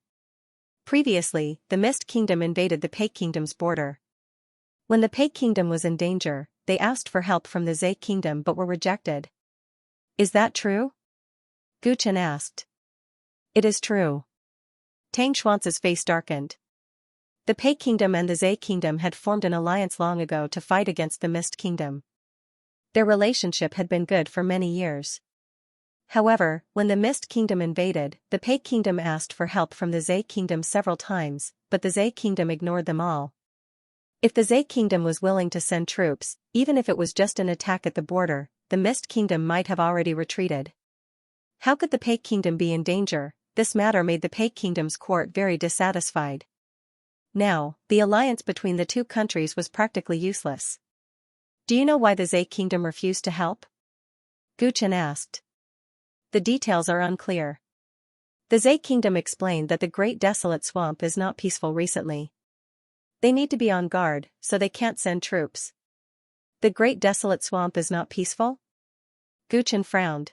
Previously, the Mist Kingdom invaded the Pei Kingdom's border. When the Pei Kingdom was in danger, they asked for help from the Zai Kingdom but were rejected. Is that true? Guchen asked. It is true. Tang Xuanzia's face darkened. The Pei Kingdom and the Zai Kingdom had formed an alliance long ago to fight against the Mist Kingdom. Their relationship had been good for many years. However, when the Mist Kingdom invaded, the Pei Kingdom asked for help from the Zai Kingdom several times, but the Zai Kingdom ignored them all. If the Zai Kingdom was willing to send troops, even if it was just an attack at the border, the Mist Kingdom might have already retreated. How could the Pei Kingdom be in danger? This matter made the Pei Kingdom's court very dissatisfied. Now, the alliance between the two countries was practically useless. Do you know why the Zai Kingdom refused to help? Guchen asked. The details are unclear. The Zai Kingdom explained that the Great Desolate Swamp is not peaceful recently. They need to be on guard, so they can't send troops. The Great Desolate Swamp is not peaceful? Guchen frowned.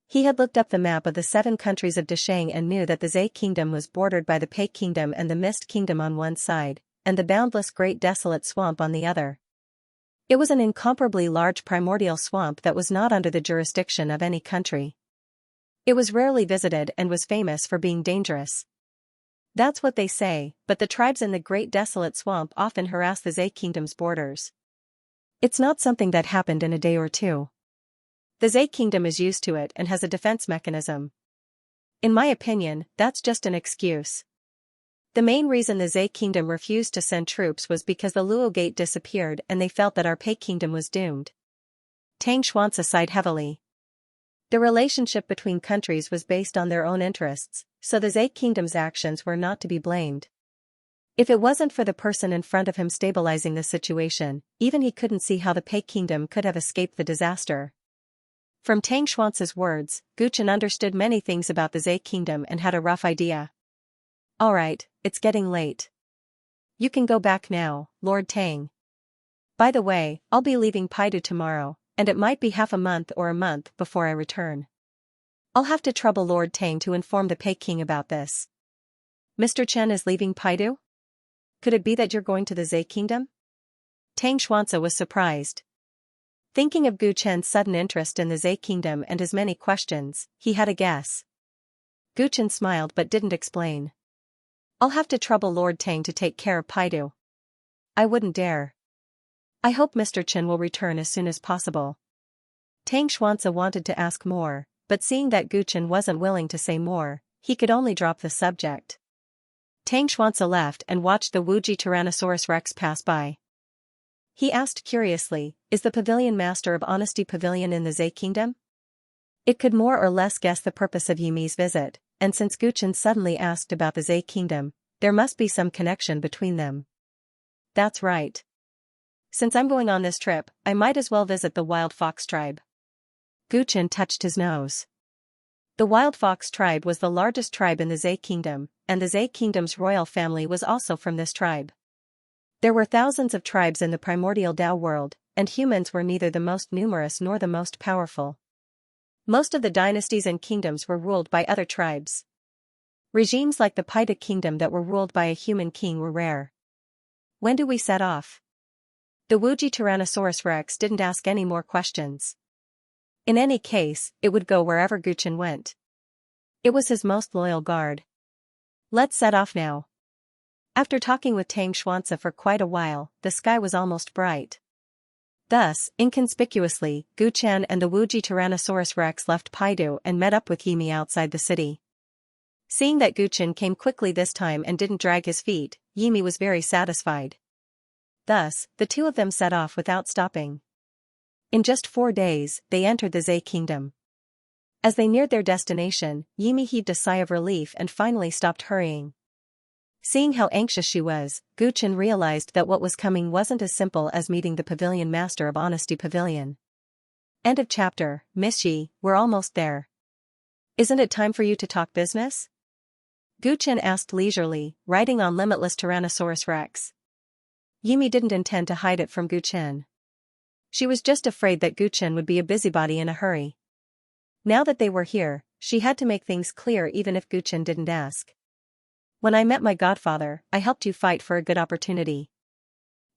He had looked up the map of the 7 countries of Deshang and knew that the Zai Kingdom was bordered by the Pei Kingdom and the Mist Kingdom on one side, and the boundless Great Desolate Swamp on the other. It was an incomparably large primordial swamp that was not under the jurisdiction of any country. It was rarely visited and was famous for being dangerous. That's what they say, but the tribes in the Great Desolate Swamp often harass the Zai Kingdom's borders. It's not something that happened in a day or two. The Zai Kingdom is used to it and has a defense mechanism. In my opinion, that's just an excuse. The main reason the Zai Kingdom refused to send troops was because the Luo Gate disappeared and they felt that our Pei Kingdom was doomed. Tang Xuanzia sighed heavily. The relationship between countries was based on their own interests, so the Zai Kingdom's actions were not to be blamed. If it wasn't for the person in front of him stabilizing the situation, even he couldn't see how the Pei Kingdom could have escaped the disaster. From Tang Xuanzia's words, Guchen understood many things about the Zai Kingdom and had a rough idea. Alright, it's getting late. You can go back now, Lord Tang. By the way, I'll be leaving Paidu tomorrow, and it might be half a month or a month before I return. I'll have to trouble Lord Tang to inform the Pei King about this. Mr. Chen is leaving Paidu? Could it be that you're going to the Zai Kingdom? Tang Xuanzia was surprised. Thinking of Gu Chen's sudden interest in the Zai Kingdom and his many questions, he had a guess. Gu Chen smiled but didn't explain. I'll have to trouble Lord Tang to take care of Paidu. I wouldn't dare. I hope Mr. Chen will return as soon as possible. Tang Xuanzia wanted to ask more, but seeing that Gu Chen wasn't willing to say more, he could only drop the subject. Tang Xuanzia left and watched the Wuji Tyrannosaurus Rex pass by. He asked curiously, is the Pavilion Master of Honesty Pavilion in the Zai Kingdom? It could more or less guess the purpose of Yumi's visit, and since Guchen suddenly asked about the Zai Kingdom, there must be some connection between them. That's right. Since I'm going on this trip, I might as well visit the Wild Fox tribe. Guchen touched his nose. The Wild Fox tribe was the largest tribe in the Zai Kingdom, and the Zai Kingdom's royal family was also from this tribe. There were thousands of tribes in the primordial Tao world, and humans were neither the most numerous nor the most powerful. Most of the dynasties and kingdoms were ruled by other tribes. Regimes like the Paida kingdom that were ruled by a human king were rare. When do we set off? The Wuji Tyrannosaurus Rex didn't ask any more questions. In any case, it would go wherever Guchen went. It was his most loyal guard. Let's set off now. After talking with Tang Xianxia for quite a while, the sky was almost bright. Thus, inconspicuously, Guchen and the Wuji Tyrannosaurus Rex left Paidu and met up with Yimi outside the city. Seeing that Guchen came quickly this time and didn't drag his feet, Yimi was very satisfied. Thus, the two of them set off without stopping. In just 4 days, they entered the Zhe kingdom. As they neared their destination, Yimi heaved a sigh of relief and finally stopped hurrying. Seeing how anxious she was, Guchen realized that what was coming wasn't as simple as meeting the Pavilion Master of Honesty Pavilion. End of chapter. Miss Yi, we're almost there. Isn't it time for you to talk business? Guchen asked leisurely, riding on Limitless Tyrannosaurus Rex. Yimi didn't intend to hide it from Guchen. She was just afraid that Guchen would be a busybody in a hurry. Now that they were here, she had to make things clear even if Guchen didn't ask. When I met my godfather, I helped you fight for a good opportunity.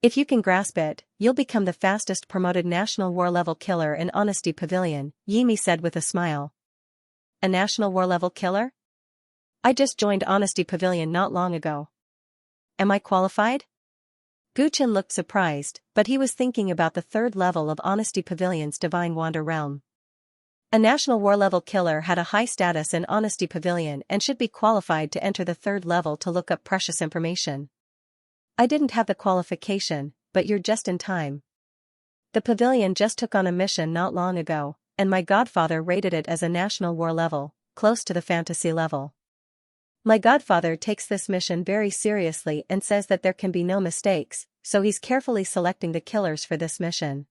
If you can grasp it, you'll become the fastest promoted national war-level killer in Honesty Pavilion, Yimi said with a smile. A national war-level killer? I just joined Honesty Pavilion not long ago. Am I qualified? Guchen looked surprised, but he was thinking about the 3rd level of Honesty Pavilion's Divine Wander Realm. A national war-level killer had a high status in Honesty Pavilion and should be qualified to enter the 3rd level to look up precious information. I didn't have the qualification, but you're just in time. The pavilion just took on a mission not long ago, and my godfather rated it as a national war level, close to the fantasy level. My godfather takes this mission very seriously and says that there can be no mistakes, so he's carefully selecting the killers for this mission.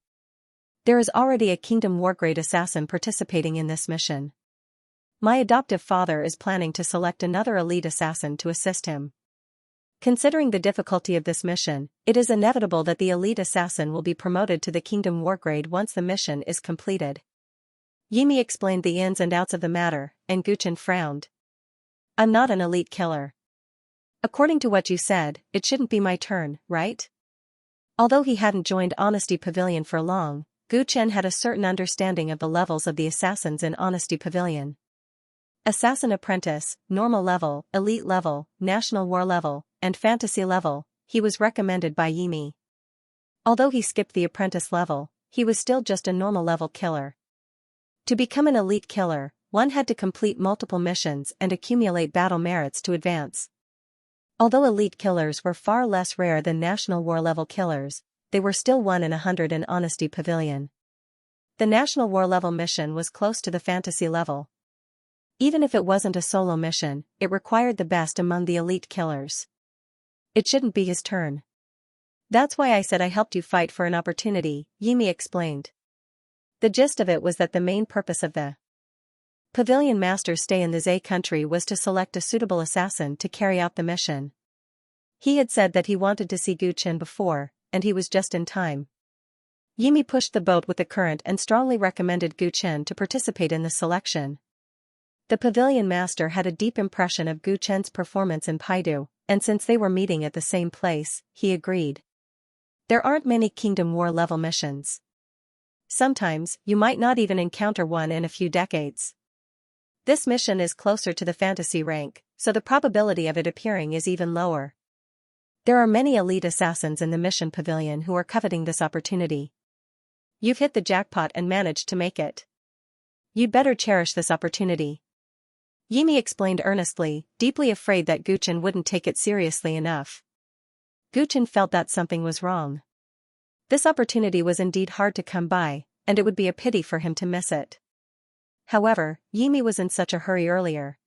There is already a Kingdom War grade assassin participating in this mission. My adoptive father is planning to select another elite assassin to assist him. Considering the difficulty of this mission, it is inevitable that the elite assassin will be promoted to the Kingdom War grade once the mission is completed. Yimi explained the ins and outs of the matter, and Guchen frowned. I'm not an elite killer. According to what you said, it shouldn't be my turn, right? Although he hadn't joined Honesty Pavilion for long, Guchen had a certain understanding of the levels of the assassins in Honesty Pavilion. Assassin Apprentice, Normal Level, Elite Level, National War Level, and Fantasy Level, he was recommended by Yimi. Although he skipped the Apprentice level, he was still just a normal level killer. To become an elite killer, one had to complete multiple missions and accumulate battle merits to advance. Although elite killers were far less rare than national war level killers, they were still 1 in 100 in Honesty Pavilion. The national war level mission was close to the fantasy level. Even if it wasn't a solo mission, it required the best among the elite killers. It shouldn't be his turn. That's why I said I helped you fight for an opportunity, Yimi explained. The gist of it was that the main purpose of the Pavilion Master's stay in the Zhe country was to select a suitable assassin to carry out the mission. He had said that he wanted to see Guchen before, and he was just in time. Yimi pushed the boat with the current and strongly recommended Guchen to participate in the selection. The Pavilion Master had a deep impression of Guchen's performance in Paidu, and since they were meeting at the same place, he agreed. There aren't many Kingdom War level missions. Sometimes, you might not even encounter one in a few decades. This mission is closer to the fantasy rank, so the probability of it appearing is even lower. There are many elite assassins in the mission pavilion who are coveting this opportunity. You've hit the jackpot and managed to make it. You'd better cherish this opportunity. Yimi explained earnestly, deeply afraid that Guchen wouldn't take it seriously enough. Guchen felt that something was wrong. This opportunity was indeed hard to come by, and it would be a pity for him to miss it. However, Yimi was in such a hurry earlier.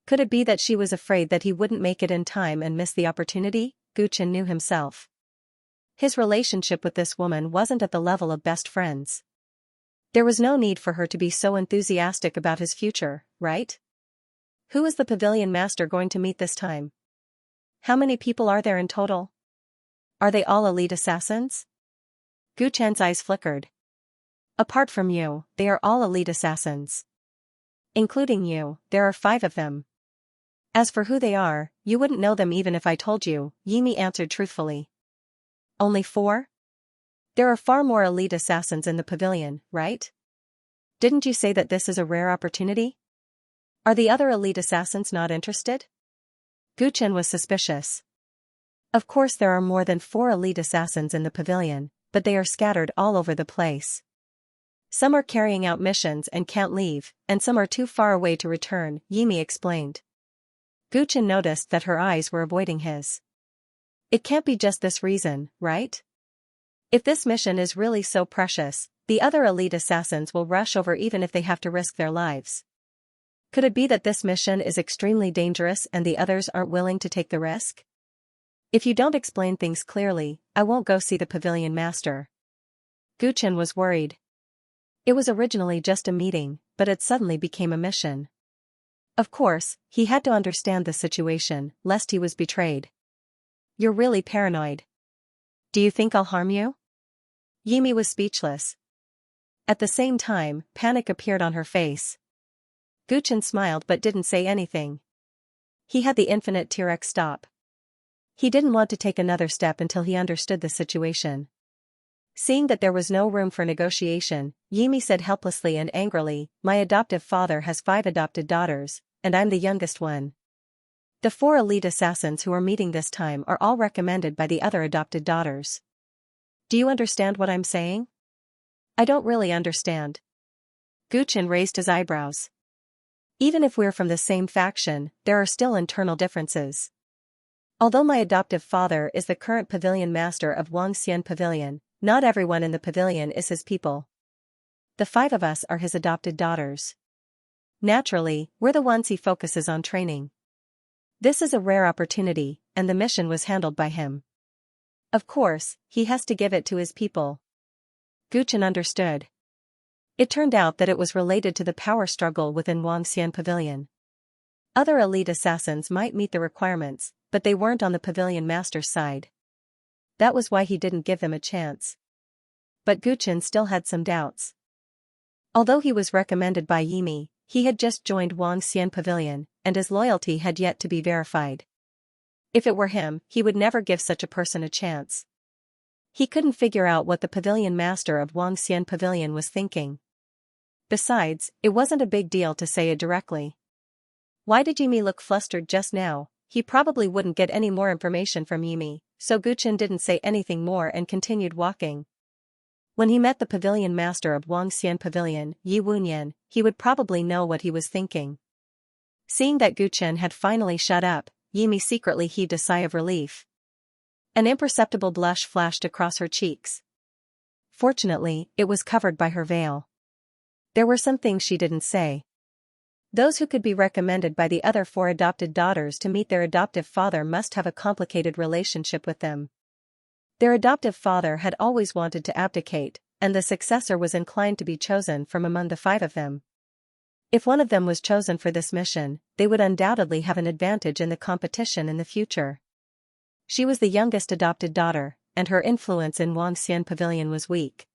Could it be that she was afraid that he wouldn't make it in time and miss the opportunity? Guchen knew himself. His relationship with this woman wasn't at the level of best friends. There was no need for her to be so enthusiastic about his future, right? Who is the Pavilion Master going to meet this time? How many people are there in total? Are they all elite assassins? Gu Chen's eyes flickered. Apart from you, they are all elite assassins. Including you, there are 5 of them. As for who they are, you wouldn't know them even if I told you, Yimi answered truthfully. Only 4? There are far more elite assassins in the pavilion, right? Didn't you say that this is a rare opportunity? Are the other elite assassins not interested? Gu Chen was suspicious. Of course there are more than 4 elite assassins in the pavilion, but they are scattered all over the place. Some are carrying out missions and can't leave, and some are too far away to return, Yimi explained. Gu Chen noticed that her eyes were avoiding his. It can't be just this reason, right? If this mission is really so precious, the other elite assassins will rush over even if they have to risk their lives. Could it be that this mission is extremely dangerous and the others aren't willing to take the risk? If you don't explain things clearly, I won't go see the pavilion master. Gu Chen was worried. It was originally just a meeting, but it suddenly became a mission. Of course, he had to understand the situation, lest he was betrayed. You're really paranoid. Do you think I'll harm you? Yimi was speechless. At the same time, panic appeared on her face. Gu Chen smiled but didn't say anything. He had the infinite T-Rex stop. He didn't want to take another step until he understood the situation. Seeing that there was no room for negotiation, Yimi said helplessly and angrily, my adoptive father has 5 adopted daughters, and I'm the youngest one. The 4 elite assassins who are meeting this time are all recommended by the other adopted daughters. Do you understand what I'm saying? I don't really understand. Gu Chen raised his eyebrows. Even if we're from the same faction, there are still internal differences. Although my adoptive father is the current pavilion master of Xianxia Pavilion, not everyone in the pavilion is his people. The 5 of us are his adopted daughters. Naturally, we're the ones he focuses on training. This is a rare opportunity, and the mission was handled by him. Of course, he has to give it to his people. Gu Chen understood. It turned out that it was related to the power struggle within Xianxia Pavilion. Other elite assassins might meet the requirements, but they weren't on the pavilion master's side. That was why he didn't give them a chance. But Gu Chen still had some doubts. Although he was recommended by Yimi, he had just joined Xianxia Pavilion, and his loyalty had yet to be verified. If it were him, he would never give such a person a chance. He couldn't figure out what the pavilion master of Xianxia Pavilion was thinking. Besides, it wasn't a big deal to say it directly. Why did Yimi look flustered just now? He probably wouldn't get any more information from Yimi, so Gu Chen didn't say anything more and continued walking. When he met the pavilion master of Xianxia Pavilion, Yi Wunyan, he would probably know what he was thinking. Seeing that Gu Chen had finally shut up, Yimi secretly heaved a sigh of relief. An imperceptible blush flashed across her cheeks. Fortunately, it was covered by her veil. There were some things she didn't say. Those who could be recommended by the other 4 adopted daughters to meet their adoptive father must have a complicated relationship with them. Their adoptive father had always wanted to abdicate, and the successor was inclined to be chosen from among the 5 of them. If one of them was chosen for this mission, they would undoubtedly have an advantage in the competition in the future. She was the youngest adopted daughter, and her influence in Xianxia Pavilion was weak.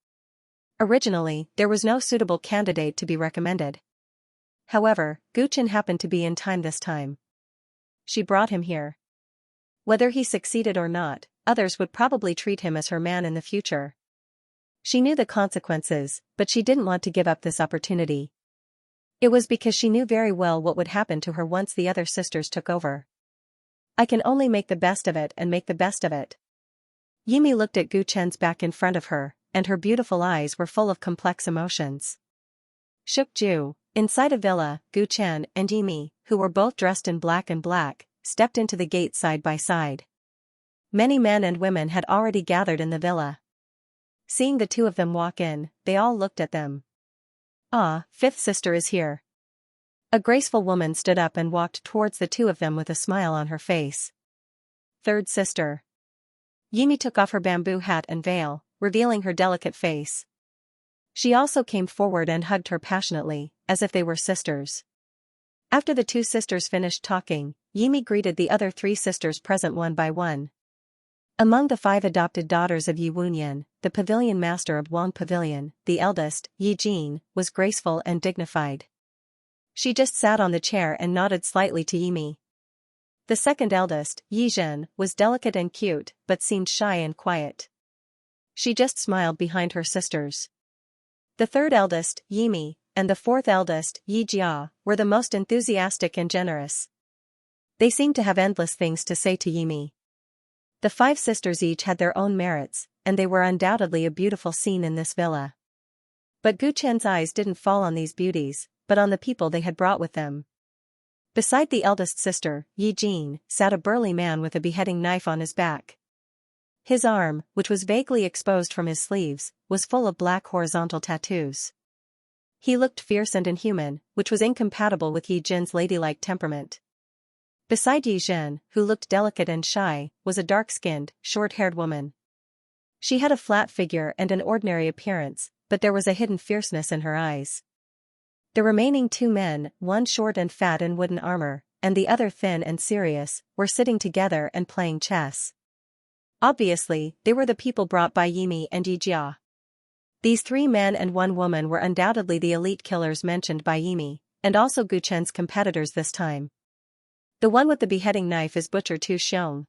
Originally, there was no suitable candidate to be recommended. However, Gu Chen happened to be in time this time. She brought him here. Whether he succeeded or not, others would probably treat him as her man in the future. She knew the consequences, but she didn't want to give up this opportunity. It was because she knew very well what would happen to her once the other sisters took over. I can only make the best of it and make the best of it. Yimi looked at Gu Chen's back in front of her, and her beautiful eyes were full of complex emotions. Shukju, inside a villa, Gu Chen and Yimi, who were both dressed in black and black, stepped into the gate side by side. Many men and women had already gathered in the villa. Seeing the 2 of them walk in, they all looked at them. Ah, 5th sister is here. A graceful woman stood up and walked towards the 2 of them with a smile on her face. 3rd sister. Yimi took off her bamboo hat and veil, revealing her delicate face. She also came forward and hugged her passionately, as if they were sisters. After the 2 sisters finished talking, Yimi greeted the other 3 sisters present one by one. Among the 5 adopted daughters of Yi Wunyan, the pavilion master of Wang Pavilion, the eldest, Yi Jin, was graceful and dignified. She just sat on the chair and nodded slightly to Yimi. The second eldest, Yi Zhen, was delicate and cute, but seemed shy and quiet. She just smiled behind her sisters. The third eldest, Yimi, and the fourth eldest, Yi Jia, were the most enthusiastic and generous. They seemed to have endless things to say to Yimi. The 5 sisters each had their own merits, and they were undoubtedly a beautiful scene in this villa. But Gu Chen's eyes didn't fall on these beauties, but on the people they had brought with them. Beside the eldest sister, Yi Jin, sat a burly man with a beheading knife on his back. His arm, which was vaguely exposed from his sleeves, was full of black horizontal tattoos. He looked fierce and inhuman, which was incompatible with Yi Jin's ladylike temperament. Beside Yi Zhen, who looked delicate and shy, was a dark-skinned, short-haired woman. She had a flat figure and an ordinary appearance, but there was a hidden fierceness in her eyes. The remaining 2 men, one short and fat in wooden armor, and the other thin and serious, were sitting together and playing chess. Obviously, they were the people brought by Yimi and Yi Jia. These 3 men and 1 woman were undoubtedly the elite killers mentioned by Yimi, and also Gu Chen's competitors this time. The one with the beheading knife is Butcher Tu Xiong.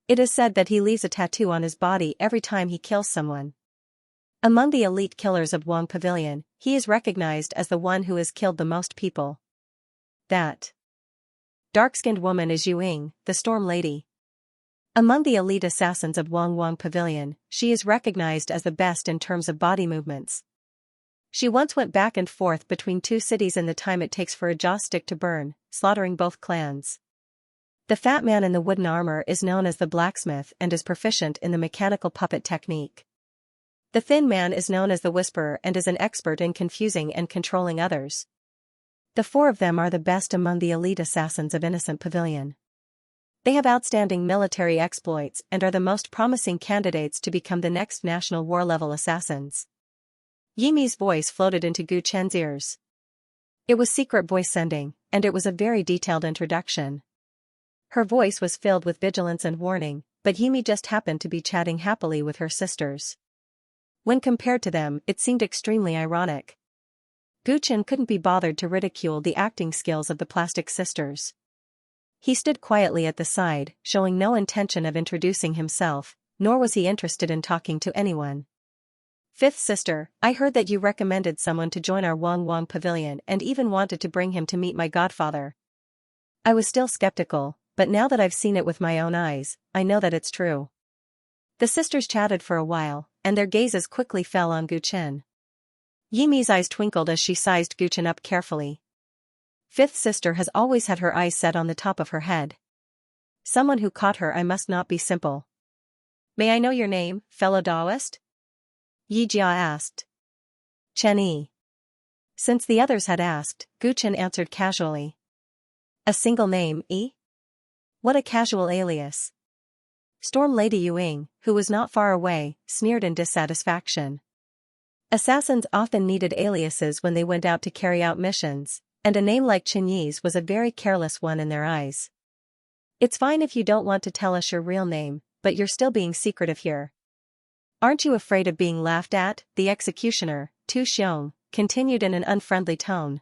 It is said that he leaves a tattoo on his body every time he kills someone. Among the elite killers of Wang Pavilion, he is recognized as the one who has killed the most people. That dark-skinned woman is Yu Ying, the Storm Lady. Among the elite assassins of Wang Pavilion, she is recognized as the best in terms of body movements. She once went back and forth between 2 cities in the time it takes for a jaw stick to burn, slaughtering both clans. The fat man in the wooden armor is known as the blacksmith and is proficient in the mechanical puppet technique. The thin man is known as the whisperer and is an expert in confusing and controlling others. The 4 of them are the best among the elite assassins of Innocent Pavilion. They have outstanding military exploits and are the most promising candidates to become the next national war-level assassins. Yimi's voice floated into Gu Chen's ears. It was secret voice sending, and it was a very detailed introduction. Her voice was filled with vigilance and warning, but Yimi just happened to be chatting happily with her sisters. When compared to them, it seemed extremely ironic. Gu Chen couldn't be bothered to ridicule the acting skills of the plastic sisters. He stood quietly at the side, showing no intention of introducing himself, nor was he interested in talking to anyone. 5th sister, I heard that you recommended someone to join our Wang Pavilion and even wanted to bring him to meet my godfather. I was still skeptical, but now that I've seen it with my own eyes, I know that it's true. The sisters chatted for a while, and their gazes quickly fell on Gu Chen. Yimi's eyes twinkled as she sized Gu Chen up carefully. 5th sister has always had her eyes set on the top of her head. Someone who caught her eye must not be simple. May I know your name, fellow Daoist? Yi Jia asked. Chen Yi. Since the others had asked, Gu Chen answered casually. A single name, Yi? What a casual alias. Storm Lady Yu Ying, who was not far away, sneered in dissatisfaction. Assassins often needed aliases when they went out to carry out missions, and a name like Chen Yi's was a very careless one in their eyes. It's fine if you don't want to tell us your real name, but you're still being secretive here. Aren't you afraid of being laughed at? The executioner, Tu Xiong, continued in an unfriendly tone.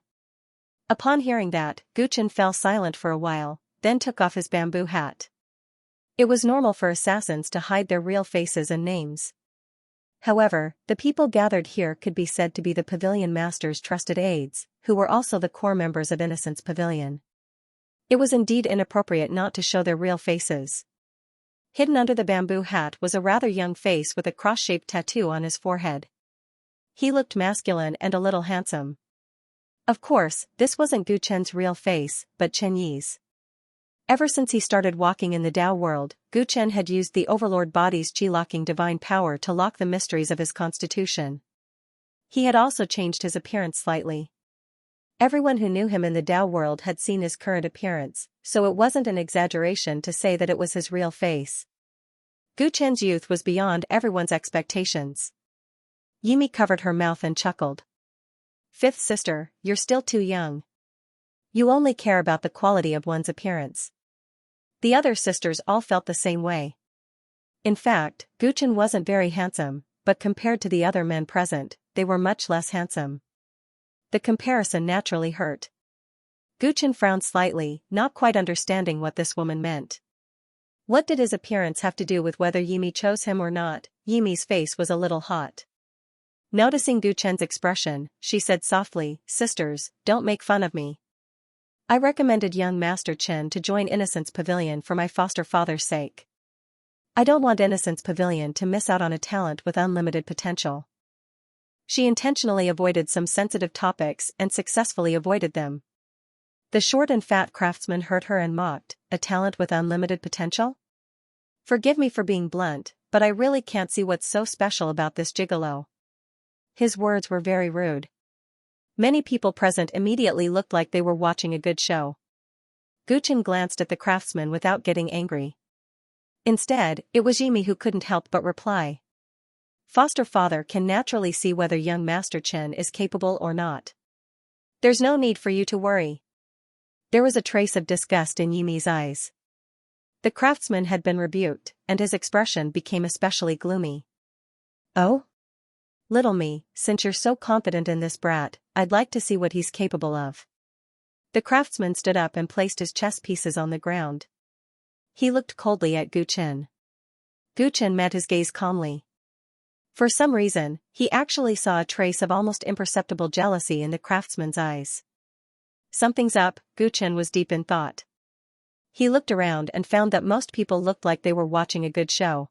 Upon hearing that, Gu Chen fell silent for a while, then took off his bamboo hat. It was normal for assassins to hide their real faces and names. However, the people gathered here could be said to be the pavilion master's trusted aides, who were also the core members of Innocence Pavilion. It was indeed inappropriate not to show their real faces. Hidden under the bamboo hat was a rather young face with a cross-shaped tattoo on his forehead. He looked masculine and a little handsome. Of course, this wasn't Gu Chen's real face, but Chen Yi's. Ever since he started walking in the Dao world, Gu Chen had used the Overlord body's qi-locking divine power to lock the mysteries of his constitution. He had also changed his appearance slightly. Everyone who knew him in the Dao world had seen his current appearance, so it wasn't an exaggeration to say that it was his real face. Gu Chen's youth was beyond everyone's expectations. Yimi covered her mouth and chuckled. 5th sister, you're still too young. You only care about the quality of one's appearance. The other sisters all felt the same way. In fact, Gu Chen wasn't very handsome, but compared to the other men present, they were much less handsome. The comparison naturally hurt. Gu Chen frowned slightly, not quite understanding what this woman meant. What did his appearance have to do with whether Yimi chose him or not? Yimi's face was a little hot. Noticing Gu Chen's expression, she said softly, "Sisters, don't make fun of me. I recommended young Master Chen to join Innocence Pavilion for my foster father's sake. I don't want Innocence Pavilion to miss out on a talent with unlimited potential." She intentionally avoided some sensitive topics and successfully avoided them. The short and fat craftsman heard her and mocked, "A talent with unlimited potential? Forgive me for being blunt, but I really can't see what's so special about this gigolo." His words were very rude. Many people present immediately looked like they were watching a good show. Gu Chen glanced at the craftsman without getting angry. Instead, it was Yimi who couldn't help but reply. "Foster father can naturally see whether young Master Chen is capable or not. There's no need for you to worry." There was a trace of disgust in Yimi's eyes. The craftsman had been rebuked, and his expression became especially gloomy. "Oh? Little me, since you're so confident in this brat, I'd like to see what he's capable of." The craftsman stood up and placed his chess pieces on the ground. He looked coldly at Gu Chen. Gu Chen met his gaze calmly. For some reason, he actually saw a trace of almost imperceptible jealousy in the craftsman's eyes. Something's up, Gu Chen was deep in thought. He looked around and found that most people looked like they were watching a good show.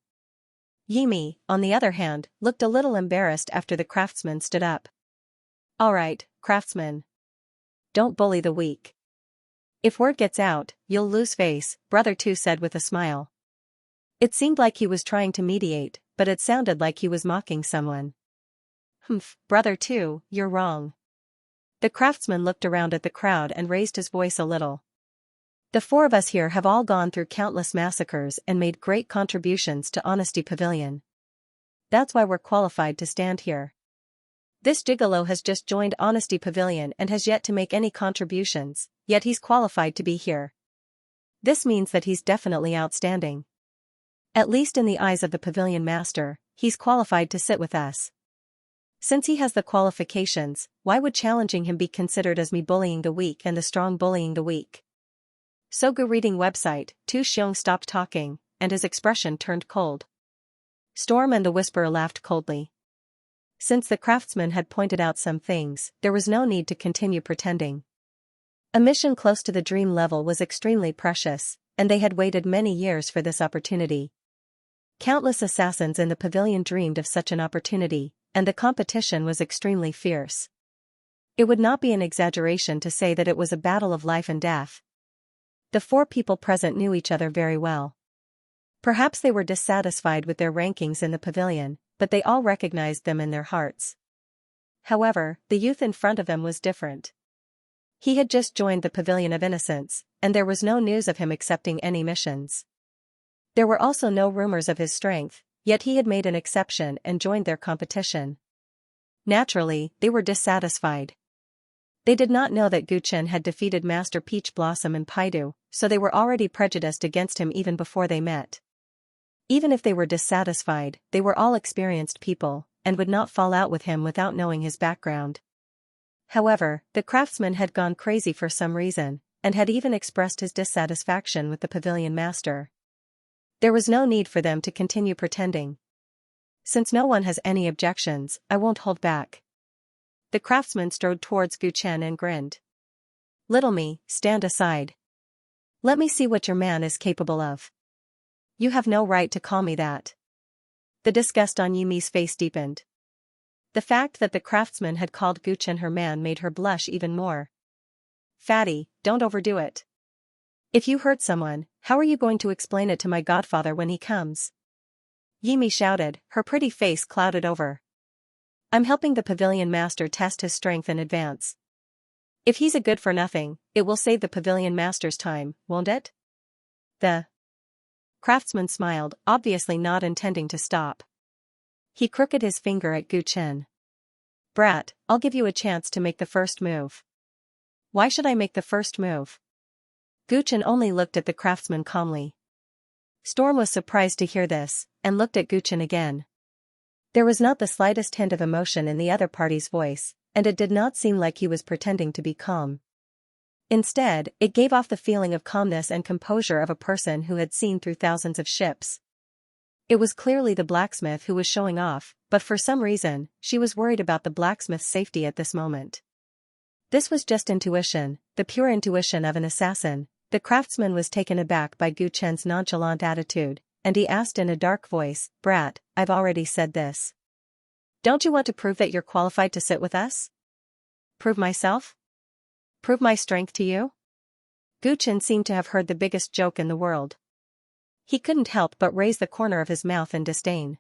Yimi, on the other hand, looked a little embarrassed after the craftsman stood up. "All right, craftsman. Don't bully the weak. If word gets out, you'll lose face," Brother Two said with a smile. It seemed like he was trying to mediate, but it sounded like he was mocking someone. "Humph, Brother Two, you're wrong." The craftsman looked around at the crowd and raised his voice a little. "The four of us here have all gone through countless massacres and made great contributions to Honesty Pavilion. That's why we're qualified to stand here. This gigolo has just joined Honesty Pavilion and has yet to make any contributions, yet he's qualified to be here. This means that he's definitely outstanding. At least in the eyes of the pavilion master, he's qualified to sit with us. Since he has the qualifications, why would challenging him be considered as me bullying the weak and the strong bullying the weak?" Sogu reading website, Tu Xiong stopped talking, and his expression turned cold. Storm and the Whisperer laughed coldly. Since the craftsman had pointed out some things, there was no need to continue pretending. A mission close to the dream level was extremely precious, and they had waited many years for this opportunity. Countless assassins in the pavilion dreamed of such an opportunity, and the competition was extremely fierce. It would not be an exaggeration to say that it was a battle of life and death. The four people present knew each other very well. Perhaps they were dissatisfied with their rankings in the pavilion, but they all recognized them in their hearts. However, the youth in front of them was different. He had just joined the Pavilion of Innocence, and there was no news of him accepting any missions. There were also no rumors of his strength, yet he had made an exception and joined their competition. Naturally, they were dissatisfied. They did not know that Gu Chen had defeated Master Peach Blossom and Paidu, so they were already prejudiced against him even before they met. Even if they were dissatisfied, they were all experienced people, and would not fall out with him without knowing his background. However, the craftsman had gone crazy for some reason, and had even expressed his dissatisfaction with the pavilion master. There was no need for them to continue pretending. Since no one has any objections, I won't hold back. The craftsman strode towards Gu Chen and grinned. "Little me, stand aside. Let me see what your man is capable of." "You have no right to call me that." The disgust on Yimi's face deepened. The fact that the craftsman had called Gu Chen her man made her blush even more. "Fatty, don't overdo it. If you hurt someone, how are you going to explain it to my godfather when he comes?" Yimi shouted, her pretty face clouded over. "I'm helping the pavilion master test his strength in advance. If he's a good for nothing, it will save the pavilion master's time, won't it?" The craftsman smiled, obviously not intending to stop. He crooked his finger at Gu Chen. "Brat, I'll give you a chance to make the first move." "Why should I make the first move?" Gu Chen only looked at the craftsman calmly. Storm was surprised to hear this, and looked at Guchen again. There was not the slightest hint of emotion in the other party's voice, and it did not seem like he was pretending to be calm. Instead, it gave off the feeling of calmness and composure of a person who had seen through thousands of ships. It was clearly the blacksmith who was showing off, but for some reason, she was worried about the blacksmith's safety at this moment. This was just intuition, the pure intuition of an assassin. The craftsman was taken aback by Gu Chen's nonchalant attitude, and he asked in a dark voice, "Brat, I've already said this. Don't you want to prove that you're qualified to sit with us? Prove myself? Prove my strength to you?" Gu Chen seemed to have heard the biggest joke in the world. He couldn't help but raise the corner of his mouth in disdain.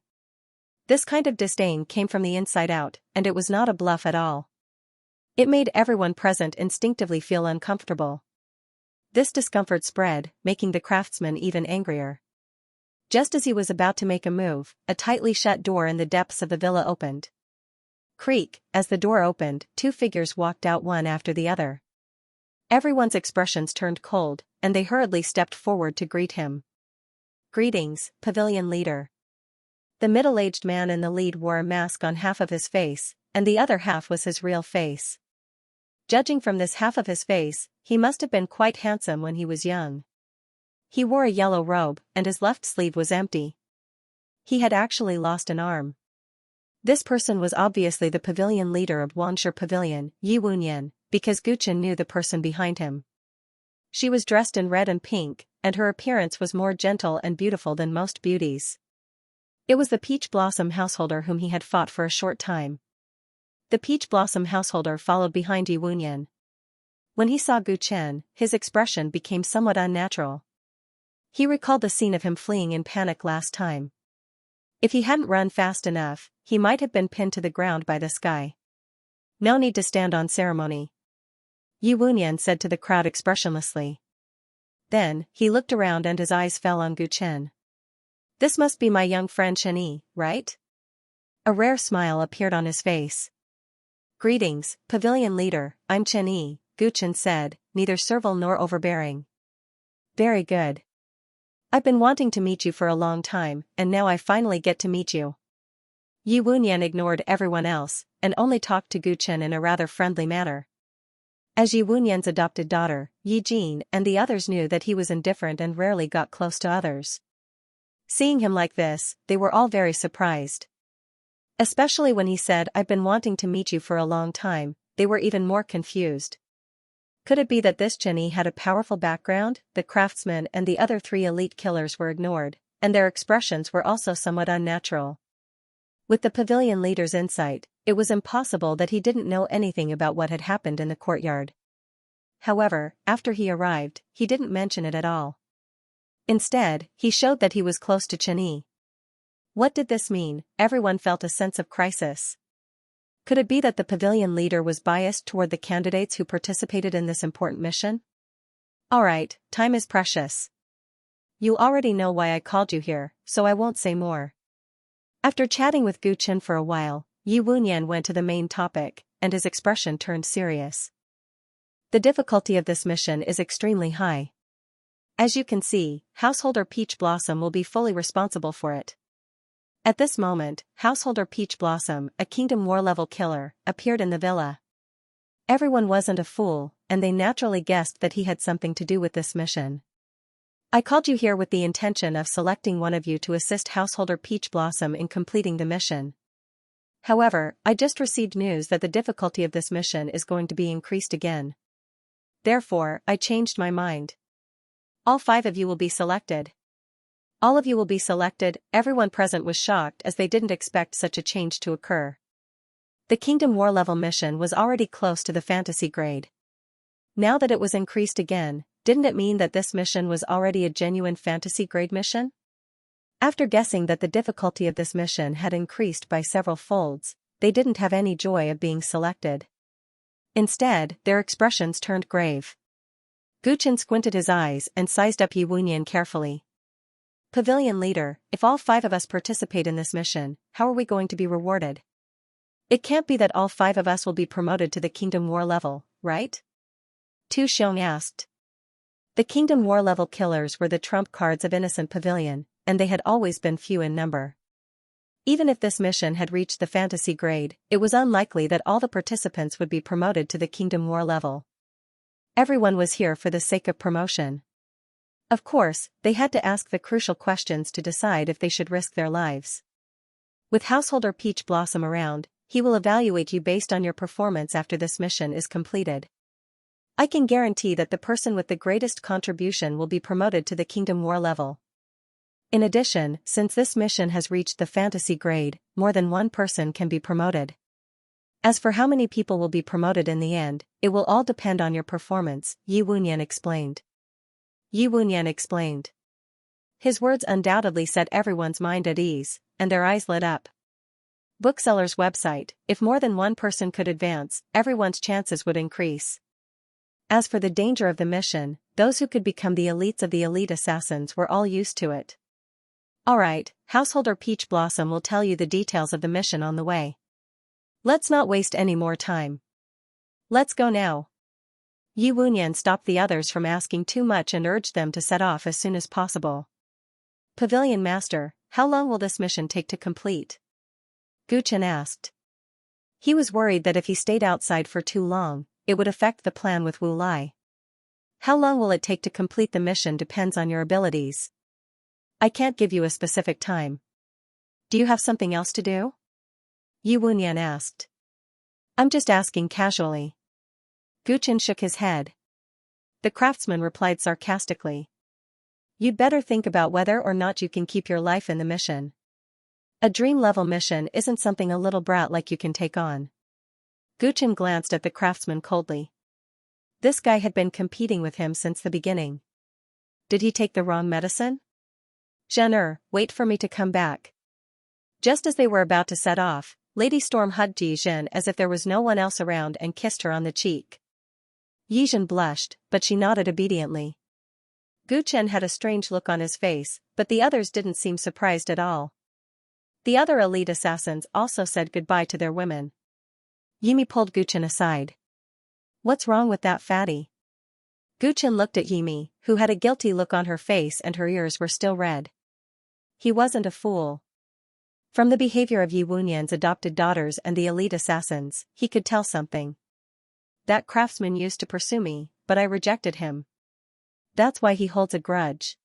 This kind of disdain came from the inside out, and it was not a bluff at all. It made everyone present instinctively feel uncomfortable. This discomfort spread, making the craftsman even angrier. Just as he was about to make a move, a tightly shut door in the depths of the villa opened. Creak, as the door opened, two figures walked out one after the other. Everyone's expressions turned cold, and they hurriedly stepped forward to greet him. "Greetings, pavilion leader." The middle-aged man in the lead wore a mask on half of his face, and the other half was his real face. Judging from this half of his face, he must have been quite handsome when he was young. He wore a yellow robe, and his left sleeve was empty. He had actually lost an arm. This person was obviously the pavilion leader of Wanshe Pavilion, Yi Wunyan, because Gu Chen knew the person behind him. She was dressed in red and pink, and her appearance was more gentle and beautiful than most beauties. It was the Peach Blossom householder whom he had fought for a short time. The Peach Blossom householder followed behind Yi Wunyan. When he saw Gu Chen, his expression became somewhat unnatural. He recalled the scene of him fleeing in panic last time. If he hadn't run fast enough, he might have been pinned to the ground by this guy. "No need to stand on ceremony," Yi Wunyan said to the crowd expressionlessly. Then, he looked around and his eyes fell on Gu Chen. "This must be my young friend Chen, right?" A rare smile appeared on his face. "Greetings, pavilion leader, I'm Chen, Gu Chen said, neither servile nor overbearing. "Very good. I've been wanting to meet you for a long time, and now I finally get to meet you." Yi Wunyan ignored everyone else, and only talked to Gu Chen in a rather friendly manner. As Yi Wunyan's adopted daughter, Yi Jin and the others knew that he was indifferent and rarely got close to others. Seeing him like this, they were all very surprised. Especially when he said, "I've been wanting to meet you for a long time," they were even more confused. Could it be that this Chen had a powerful background? The craftsman and the other three elite killers were ignored, and their expressions were also somewhat unnatural. With the pavilion leader's insight, it was impossible that he didn't know anything about what had happened in the courtyard. However, after he arrived, he didn't mention it at all. Instead, he showed that he was close to Chen. What did this mean? Everyone felt a sense of crisis. Could it be that the pavilion leader was biased toward the candidates who participated in this important mission? Alright, time is precious. You already know why I called you here, so I won't say more. After chatting with Gu Chen for a while, Yi Wunyan went to the main topic, and his expression turned serious. The difficulty of this mission is extremely high. As you can see, Householder Peach Blossom will be fully responsible for it. At this moment, Householder Peach Blossom, a Kingdom War level killer, appeared in the villa. Everyone wasn't a fool, and they naturally guessed that he had something to do with this mission. "I called you here with the intention of selecting one of you to assist Householder Peach Blossom in completing the mission. However, I just received news that the difficulty of this mission is going to be increased again. Therefore, I changed my mind. All 5 of you will be selected." All of you will be selected. Everyone present was shocked as they didn't expect such a change to occur. The Kingdom War level mission was already close to the fantasy grade. Now that it was increased again, didn't it mean that this mission was already a genuine fantasy grade mission? After guessing that the difficulty of this mission had increased by several folds, they didn't have any joy of being selected. Instead, their expressions turned grave. Gu Chen squinted his eyes and sized up Yi Wunyan carefully. "Pavilion leader, if all 5 of us participate in this mission, how are we going to be rewarded? It can't be that all 5 of us will be promoted to the Kingdom War level, right?" Tu Xiong asked. The Kingdom War level killers were the trump cards of Innocent Pavilion, and they had always been few in number. Even if this mission had reached the fantasy grade, it was unlikely that all the participants would be promoted to the Kingdom War level. Everyone was here for the sake of promotion. Of course, they had to ask the crucial questions to decide if they should risk their lives. With Householder Peach Blossom around, he will evaluate you based on your performance after this mission is completed. I can guarantee that the person with the greatest contribution will be promoted to the Kingdom War level. In addition, since this mission has reached the fantasy grade, more than one person can be promoted. As for how many people will be promoted in the end, it will all depend on your performance, Yi Wunyan explained. Yi Wunyan explained. His words undoubtedly set everyone's mind at ease, and their eyes lit up. Bookseller's website, if more than one person could advance, everyone's chances would increase. As for the danger of the mission, those who could become the elites of the elite assassins were all used to it. Alright, Householder Peach Blossom will tell you the details of the mission on the way. Let's not waste any more time. Let's go now. Yi Wunyan stopped the others from asking too much and urged them to set off as soon as possible. Pavilion Master, how long will this mission take to complete? Gu Chen asked. He was worried that if he stayed outside for too long, it would affect the plan with Wu Lai. How long will it take to complete the mission depends on your abilities. I can't give you a specific time. Do you have something else to do? Yi Wunyan asked. I'm just asking casually. Gu Chen shook his head. The craftsman replied sarcastically. You'd better think about whether or not you can keep your life in the mission. A dream-level mission isn't something a little brat like you can take on. Gu Chen glanced at the craftsman coldly. This guy had been competing with him since the beginning. Did he take the wrong medicine? Zhen, wait for me to come back. Just as they were about to set off, Lady Storm hugged Yi Zhen as if there was no one else around and kissed her on the cheek. Yi Zhen blushed, but she nodded obediently. Gu Chen had a strange look on his face, but the others didn't seem surprised at all. The other elite assassins also said goodbye to their women. Yimi pulled Gu Chen aside. What's wrong with that fatty? Gu Chen looked at Yimi, who had a guilty look on her face and her ears were still red. He wasn't a fool. From the behavior of Yi Wunyan's adopted daughters and the elite assassins, he could tell something. That craftsman used to pursue me, but I rejected him. That's why he holds a grudge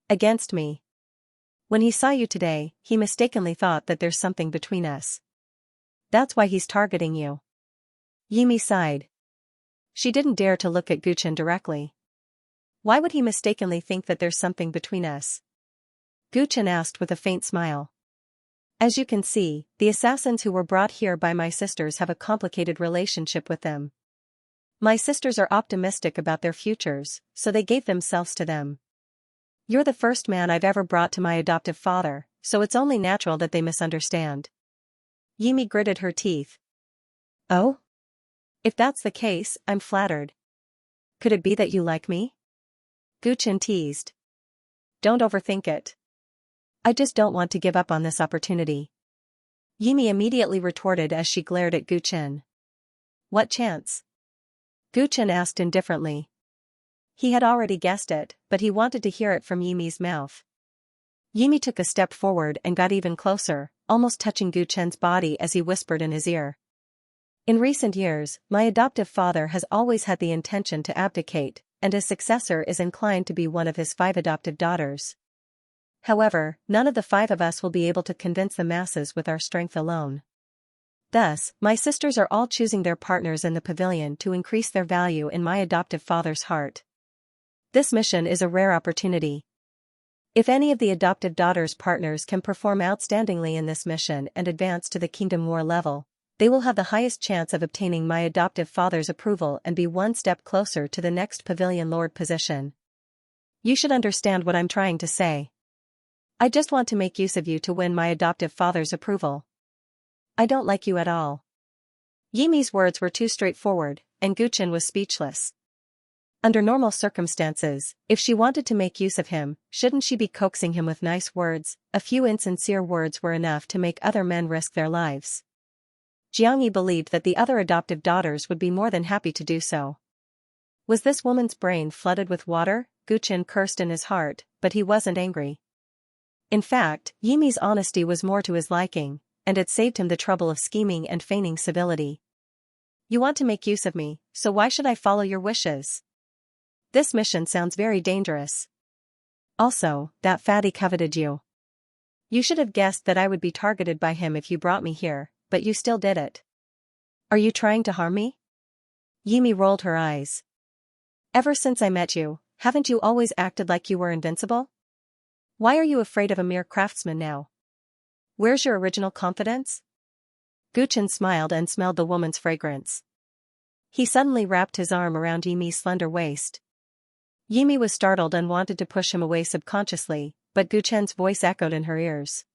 against me. When he saw you today, he mistakenly thought that there's something between us. That's why he's targeting you. Yimi sighed. She didn't dare to look at Gu Chen directly. Why would he mistakenly think that there's something between us? Gu Chen asked with a faint smile. As you can see, the assassins who were brought here by my sisters have a complicated relationship with them. My sisters are optimistic about their futures, so they gave themselves to them. You're the first man I've ever brought to my adoptive father, so it's only natural that they misunderstand. Yimi gritted her teeth. Oh? If that's the case, I'm flattered. Could it be that you like me? Gu Chen teased. Don't overthink it. I just don't want to give up on this opportunity. Yimi immediately retorted as she glared at Gu Chen. What chance? Gu Chen asked indifferently. He had already guessed it, but he wanted to hear it from Yimi's mouth. Yimi took a step forward and got even closer, almost touching Gu Chen's body as he whispered in his ear. In recent years, my adoptive father has always had the intention to abdicate, and his successor is inclined to be one of his 5 adoptive daughters. However, none of the 5 of us will be able to convince the masses with our strength alone. Thus, my sisters are all choosing their partners in the pavilion to increase their value in my adoptive father's heart. This mission is a rare opportunity. If any of the adoptive daughter's partners can perform outstandingly in this mission and advance to the Kingdom War level, they will have the highest chance of obtaining my adoptive father's approval and be one step closer to the next pavilion lord position. You should understand what I'm trying to say. I just want to make use of you to win my adoptive father's approval. I don't like you at all. Yimi's words were too straightforward, and Gu Chen was speechless. Under normal circumstances, if she wanted to make use of him, shouldn't she be coaxing him with nice words? A few insincere words were enough to make other men risk their lives. Jiangyi believed that the other adoptive daughters would be more than happy to do so. Was this woman's brain flooded with water? Gu Chen cursed in his heart, but he wasn't angry. In fact, Yimi's honesty was more to his liking, and it saved him the trouble of scheming and feigning civility. You want to make use of me, so why should I follow your wishes? This mission sounds very dangerous. Also, that fatty coveted you. You should have guessed that I would be targeted by him if you brought me here, but you still did it. Are you trying to harm me? Yimi rolled her eyes. Ever since I met you, haven't you always acted like you were invincible? Why are you afraid of a mere craftsman now? Where's your original confidence? Guchen smiled and smelled the woman's fragrance. He suddenly wrapped his arm around Yimi's slender waist. Yimi was startled and wanted to push him away subconsciously, but Guchen's voice echoed in her ears.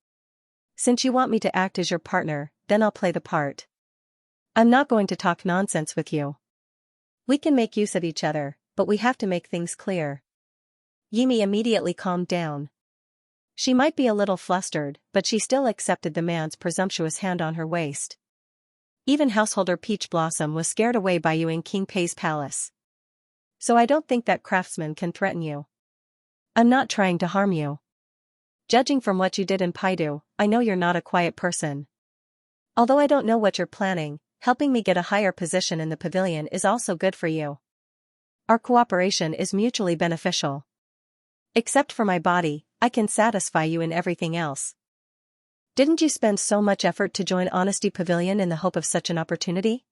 Since you want me to act as your partner, then I'll play the part. I'm not going to talk nonsense with you. We can make use of each other, but we have to make things clear. Yimi immediately calmed down. She might be a little flustered, but she still accepted the man's presumptuous hand on her waist. Even householder Peach Blossom was scared away by you in King Pei's palace. So I don't think that craftsman can threaten you. I'm not trying to harm you. Judging from what you did in Paidu, I know you're not a quiet person. Although I don't know what you're planning, helping me get a higher position in the pavilion is also good for you. Our cooperation is mutually beneficial. Except for my body, I can satisfy you in everything else. Didn't you spend so much effort to join Honesty Pavilion in the hope of such an opportunity?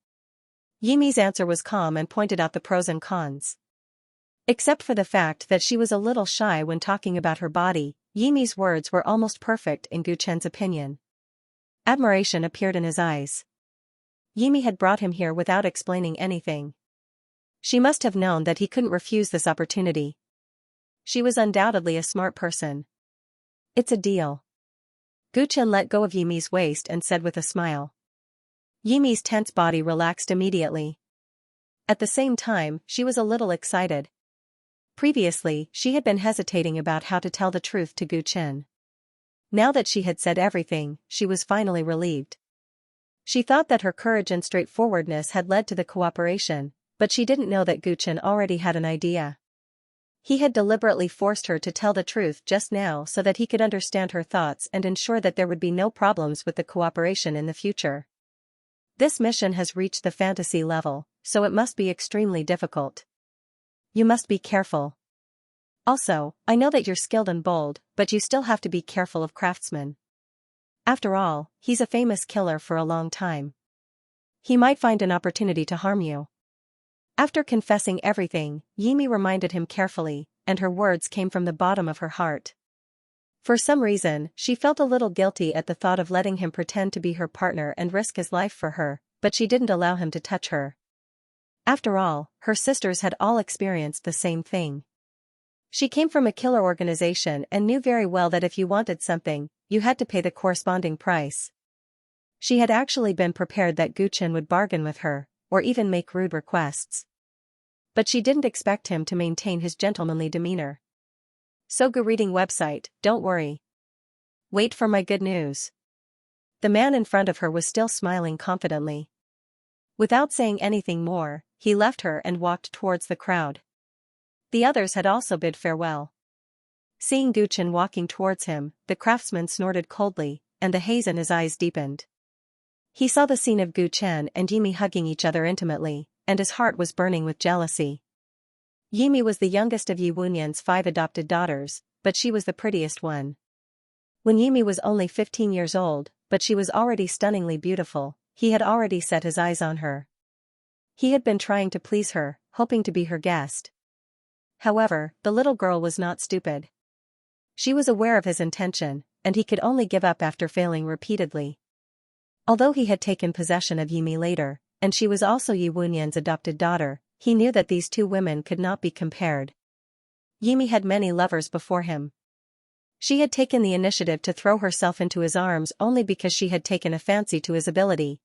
Yimi's answer was calm and pointed out the pros and cons. Except for the fact that she was a little shy when talking about her body, Yimi's words were almost perfect in Guchen's opinion. Admiration appeared in his eyes. Yimi had brought him here without explaining anything. She must have known that he couldn't refuse this opportunity. She was undoubtedly a smart person. It's a deal. Guchen let go of Yimi's waist and said with a smile. Yimi's tense body relaxed immediately. At the same time, she was a little excited. Previously, she had been hesitating about how to tell the truth to Guchen. Now that she had said everything, she was finally relieved. She thought that her courage and straightforwardness had led to the cooperation, but she didn't know that Guchen already had an idea. He had deliberately forced her to tell the truth just now so that he could understand her thoughts and ensure that there would be no problems with the cooperation in the future. This mission has reached the fantasy level, so it must be extremely difficult. You must be careful. Also, I know that you're skilled and bold, but you still have to be careful of craftsmen. After all, he's a famous killer for a long time. He might find an opportunity to harm you. After confessing everything, Yimi reminded him carefully, and her words came from the bottom of her heart. For some reason, she felt a little guilty at the thought of letting him pretend to be her partner and risk his life for her, but she didn't allow him to touch her. After all, her sisters had all experienced the same thing. She came from a killer organization and knew very well that if you wanted something, you had to pay the corresponding price. She had actually been prepared that Guchen would bargain with her, or even make rude requests. But she didn't expect him to maintain his gentlemanly demeanor. Sogu reading website, don't worry. Wait for my good news. The man in front of her was still smiling confidently. Without saying anything more, he left her and walked towards the crowd. The others had also bid farewell. Seeing Guchen walking towards him, the craftsman snorted coldly, and the haze in his eyes deepened. He saw the scene of Guchen and Yimi hugging each other intimately, and his heart was burning with jealousy. Yimi was the youngest of Yi Wunyan's 5 adopted daughters, but she was the prettiest one. When Yimi was only 15 years old, but she was already stunningly beautiful, he had already set his eyes on her. He had been trying to please her, hoping to be her guest. However, the little girl was not stupid. She was aware of his intention, and he could only give up after failing repeatedly. Although he had taken possession of Yimi later, and she was also Yi Wunyan's adopted daughter, he knew that these two women could not be compared. Yimi had many lovers before him. She had taken the initiative to throw herself into his arms only because she had taken a fancy to his ability.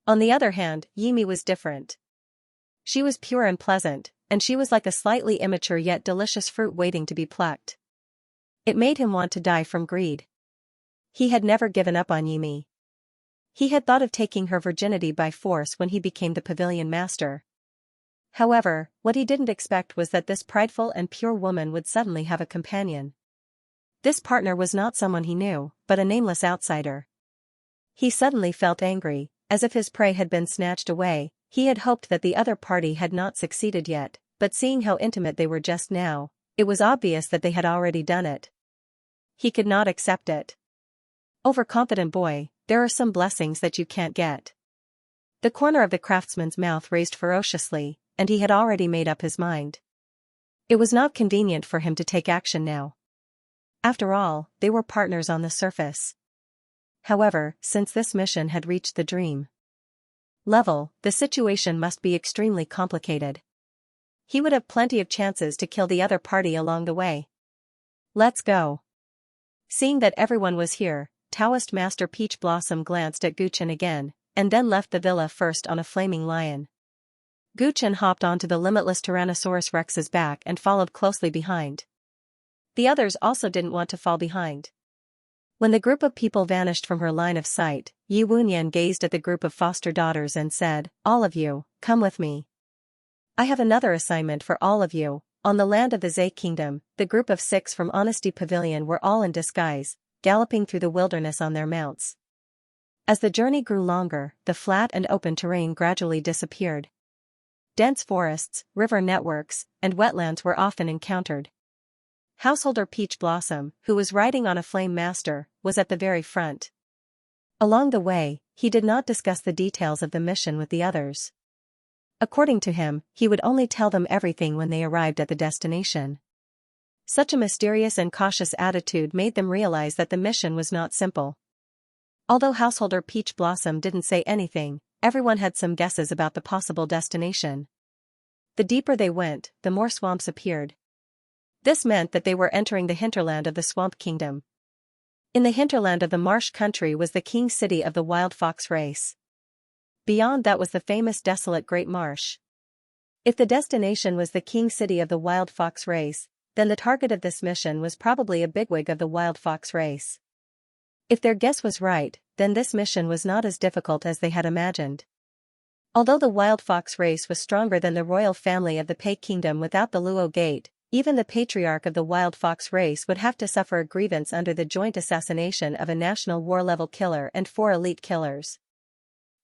On the other hand, Yimi was different. She was pure and pleasant, and she was like a slightly immature yet delicious fruit waiting to be plucked. It made him want to die from greed. He had never given up on Yimi. He had thought of taking her virginity by force when he became the pavilion master. However, what he didn't expect was that this prideful and pure woman would suddenly have a companion. This partner was not someone he knew, but a nameless outsider. He suddenly felt angry, as if his prey had been snatched away. He had hoped that the other party had not succeeded yet, but seeing how intimate they were just now, it was obvious that they had already done it. He could not accept it. Overconfident boy, there are some blessings that you can't get. The corner of the craftsman's mouth raised ferociously, and he had already made up his mind. It was not convenient for him to take action now. After all, they were partners on the surface. However, since this mission had reached the dream level, the situation must be extremely complicated. He would have plenty of chances to kill the other party along the way. Let's go. Seeing that everyone was here, Taoist Master Peach Blossom glanced at Guchen again, and then left the villa first on a flaming lion. Guchen hopped onto the limitless Tyrannosaurus Rex's back and followed closely behind. The others also didn't want to fall behind. When the group of people vanished from her line of sight, Yi Wunyan gazed at the group of foster daughters and said, "All of you, come with me. I have another assignment for all of you." On the land of the Zhe Kingdom, the group of 6 from Honesty Pavilion were all in disguise, galloping through the wilderness on their mounts. As the journey grew longer, the flat and open terrain gradually disappeared. Dense forests, river networks, and wetlands were often encountered. Householder Peach Blossom, who was riding on a flame master, was at the very front. Along the way, he did not discuss the details of the mission with the others. According to him, he would only tell them everything when they arrived at the destination. Such a mysterious and cautious attitude made them realize that the mission was not simple. Although Householder Peach Blossom didn't say anything, everyone had some guesses about the possible destination. The deeper they went, the more swamps appeared. This meant that they were entering the hinterland of the Swamp Kingdom. In the hinterland of the Marsh Country was the king city of the wild fox race. Beyond that was the famous desolate Great Marsh. If the destination was the king city of the wild fox race, then the target of this mission was probably a bigwig of the wild fox race. If their guess was right, then this mission was not as difficult as they had imagined. Although the wild fox race was stronger than the royal family of the Pei Kingdom without the Luo Gate, even the patriarch of the wild fox race would have to suffer a grievance under the joint assassination of a national war-level killer and 4 elite killers.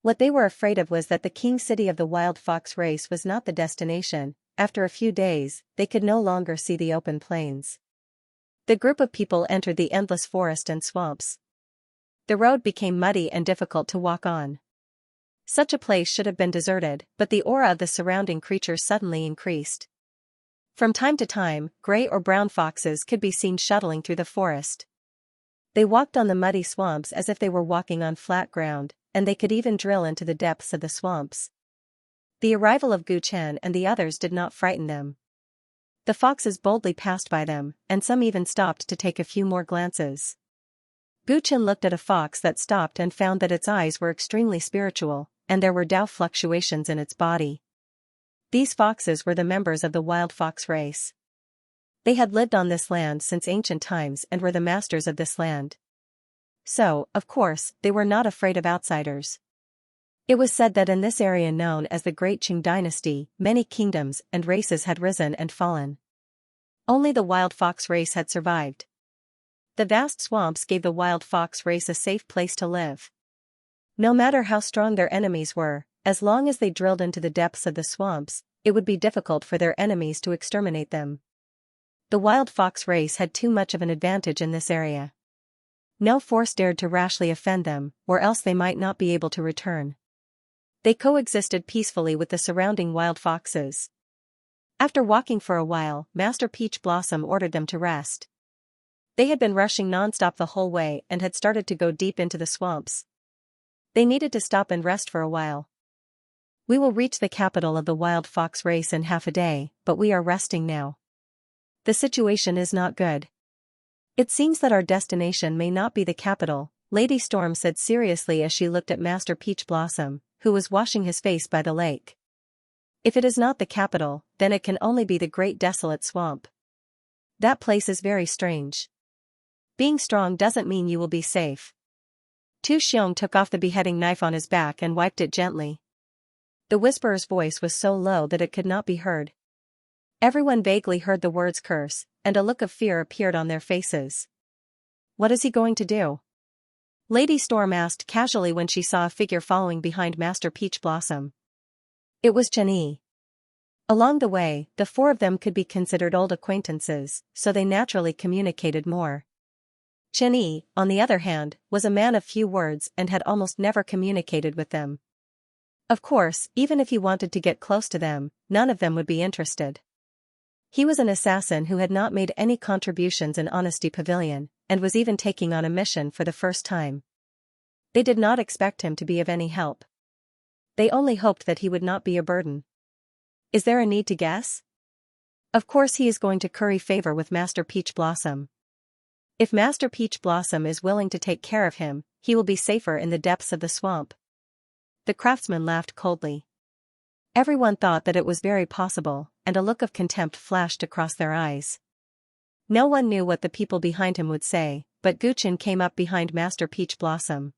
What they were afraid of was that the king city of the wild fox race was not the destination. After a few days, they could no longer see the open plains. The group of people entered the endless forest and swamps. The road became muddy and difficult to walk on. Such a place should have been deserted, but the aura of the surrounding creatures suddenly increased. From time to time, gray or brown foxes could be seen shuttling through the forest. They walked on the muddy swamps as if they were walking on flat ground, and they could even drill into the depths of the swamps. The arrival of Gu Chen and the others did not frighten them. The foxes boldly passed by them, and some even stopped to take a few more glances. Gu Chen looked at a fox that stopped and found that its eyes were extremely spiritual, and there were Dao fluctuations in its body. These foxes were the members of the wild fox race. They had lived on this land since ancient times and were the masters of this land. So, of course, they were not afraid of outsiders. It was said that in this area known as the Great Qing Dynasty, many kingdoms and races had risen and fallen. Only the wild fox race had survived. The vast swamps gave the wild fox race a safe place to live. No matter how strong their enemies were, as long as they drilled into the depths of the swamps, it would be difficult for their enemies to exterminate them. The wild fox race had too much of an advantage in this area. No force dared to rashly offend them, or else they might not be able to return. They coexisted peacefully with the surrounding wild foxes. After walking for a while, Master Peach Blossom ordered them to rest. They had been rushing non-stop the whole way and had started to go deep into the swamps. They needed to stop and rest for a while. "We will reach the capital of the wild fox race in half a day, but we are resting now. The situation is not good. It seems that our destination may not be the capital," Lady Storm said seriously as she looked at Master Peach Blossom, who was washing his face by the lake. "If it is not the capital, then it can only be the Great Desolate Swamp. That place is very strange. Being strong doesn't mean you will be safe." Tu Xiong took off the beheading knife on his back and wiped it gently. The whisperer's voice was so low that it could not be heard. Everyone vaguely heard the words curse, and a look of fear appeared on their faces. What is he going to do? Lady Storm asked casually when she saw a figure following behind Master Peach Blossom. It was Xianxia. Along the way, the four of them could be considered old acquaintances, so they naturally communicated more. Xianxia, on the other hand, was a man of few words and had almost never communicated with them. Of course, even if he wanted to get close to them, none of them would be interested. He was an assassin who had not made any contributions in Honesty Pavilion, and was even taking on a mission for the first time. They did not expect him to be of any help. They only hoped that he would not be a burden. Is there a need to guess? Of course he is going to curry favor with Master Peach Blossom. If Master Peach Blossom is willing to take care of him, he will be safer in the depths of the swamp. The craftsman laughed coldly. Everyone thought that it was very possible, and a look of contempt flashed across their eyes. No one knew what the people behind him would say, but Guchen came up behind Master Peach Blossom.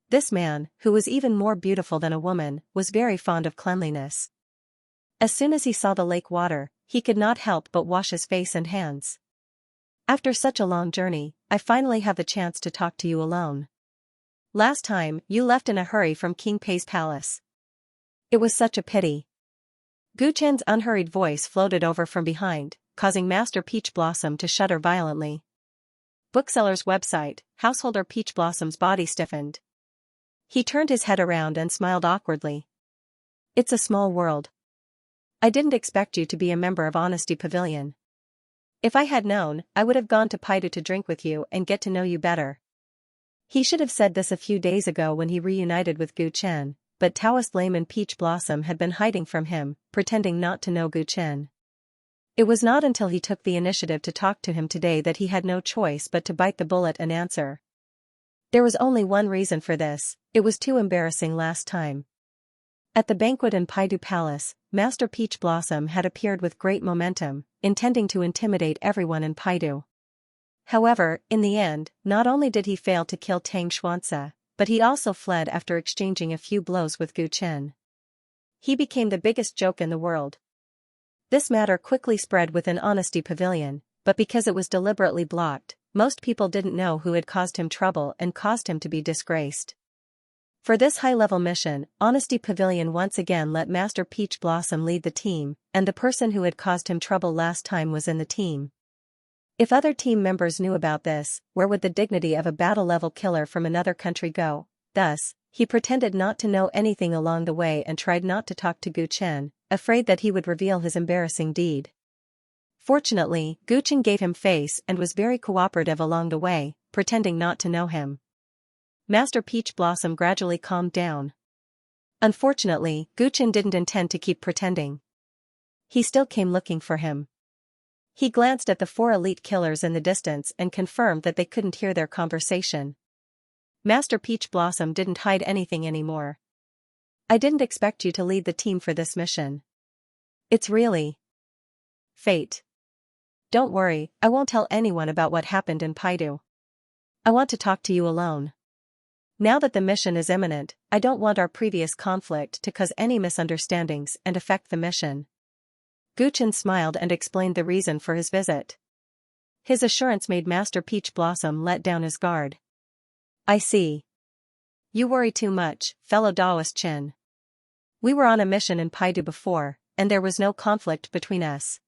This man, who was even more beautiful than a woman, was very fond of cleanliness. As soon as he saw the lake water, he could not help but wash his face and hands. After such a long journey, I finally have the chance to talk to you alone. Last time, you left in a hurry from King Pei's palace. It was such a pity. Guchen's unhurried voice floated over from behind, causing Master Peach Blossom to shudder violently. Bookseller's website, Householder Peach Blossom's body stiffened. He turned his head around and smiled awkwardly. It's a small world. I didn't expect you to be a member of Honesty Pavilion. If I had known, I would have gone to Paidu to drink with you and get to know you better. He should have said this a few days ago when he reunited with Guchen, but Taoist layman Peach Blossom had been hiding from him, pretending not to know Guchen. It was not until he took the initiative to talk to him today that he had no choice but to bite the bullet and answer. There was only one reason for this: it was too embarrassing last time. At the banquet in Paidu Palace, Master Peach Blossom had appeared with great momentum, intending to intimidate everyone in Paidu. However, in the end, not only did he fail to kill Tang Xuanxia, but he also fled after exchanging a few blows with Guchen. He became the biggest joke in the world. This matter quickly spread within Honesty Pavilion, but because it was deliberately blocked, most people didn't know who had caused him trouble and caused him to be disgraced. For this high-level mission, Honesty Pavilion once again let Master Peach Blossom lead the team, and the person who had caused him trouble last time was in the team. If other team members knew about this, where would the dignity of a battle-level killer from another country go? Thus, he pretended not to know anything along the way and tried not to talk to Guchen, afraid that he would reveal his embarrassing deed. Fortunately, Guchen gave him face and was very cooperative along the way, pretending not to know him. Master Peach Blossom gradually calmed down. Unfortunately, Guchen didn't intend to keep pretending. He still came looking for him. He glanced at the four elite killers in the distance and confirmed that they couldn't hear their conversation. Master Peach Blossom didn't hide anything anymore. I didn't expect you to lead the team for this mission. It's really fate. Don't worry, I won't tell anyone about what happened in Paidu. I want to talk to you alone. Now that the mission is imminent, I don't want our previous conflict to cause any misunderstandings and affect the mission. Guchen smiled and explained the reason for his visit. His assurance made Master Peach Blossom let down his guard. I see. You worry too much, fellow Taoist Chin. We were on a mission in Paidu before, and there was no conflict between us.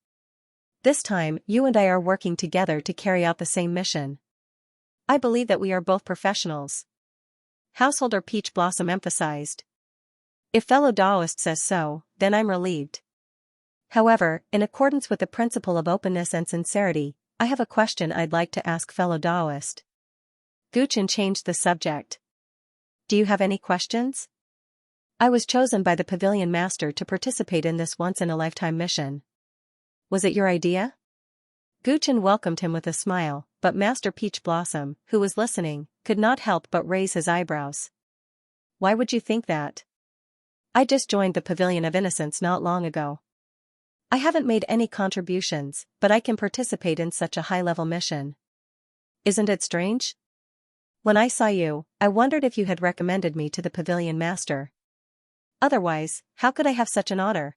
This time, you and I are working together to carry out the same mission. I believe that we are both professionals. Householder Peach Blossom emphasized. If fellow Taoist says so, then I'm relieved. However, in accordance with the principle of openness and sincerity, I have a question I'd like to ask fellow Taoist. Guchen changed the subject. Do you have any questions? I was chosen by the Pavilion Master to participate in this once-in-a-lifetime mission. Was it your idea? Guchen welcomed him with a smile, but Master Peach Blossom, who was listening, could not help but raise his eyebrows. Why would you think that? I just joined the Pavilion of Innocence not long ago. I haven't made any contributions, but I can participate in such a high-level mission. Isn't it strange? When I saw you, I wondered if you had recommended me to the Pavilion Master. Otherwise, how could I have such an honor?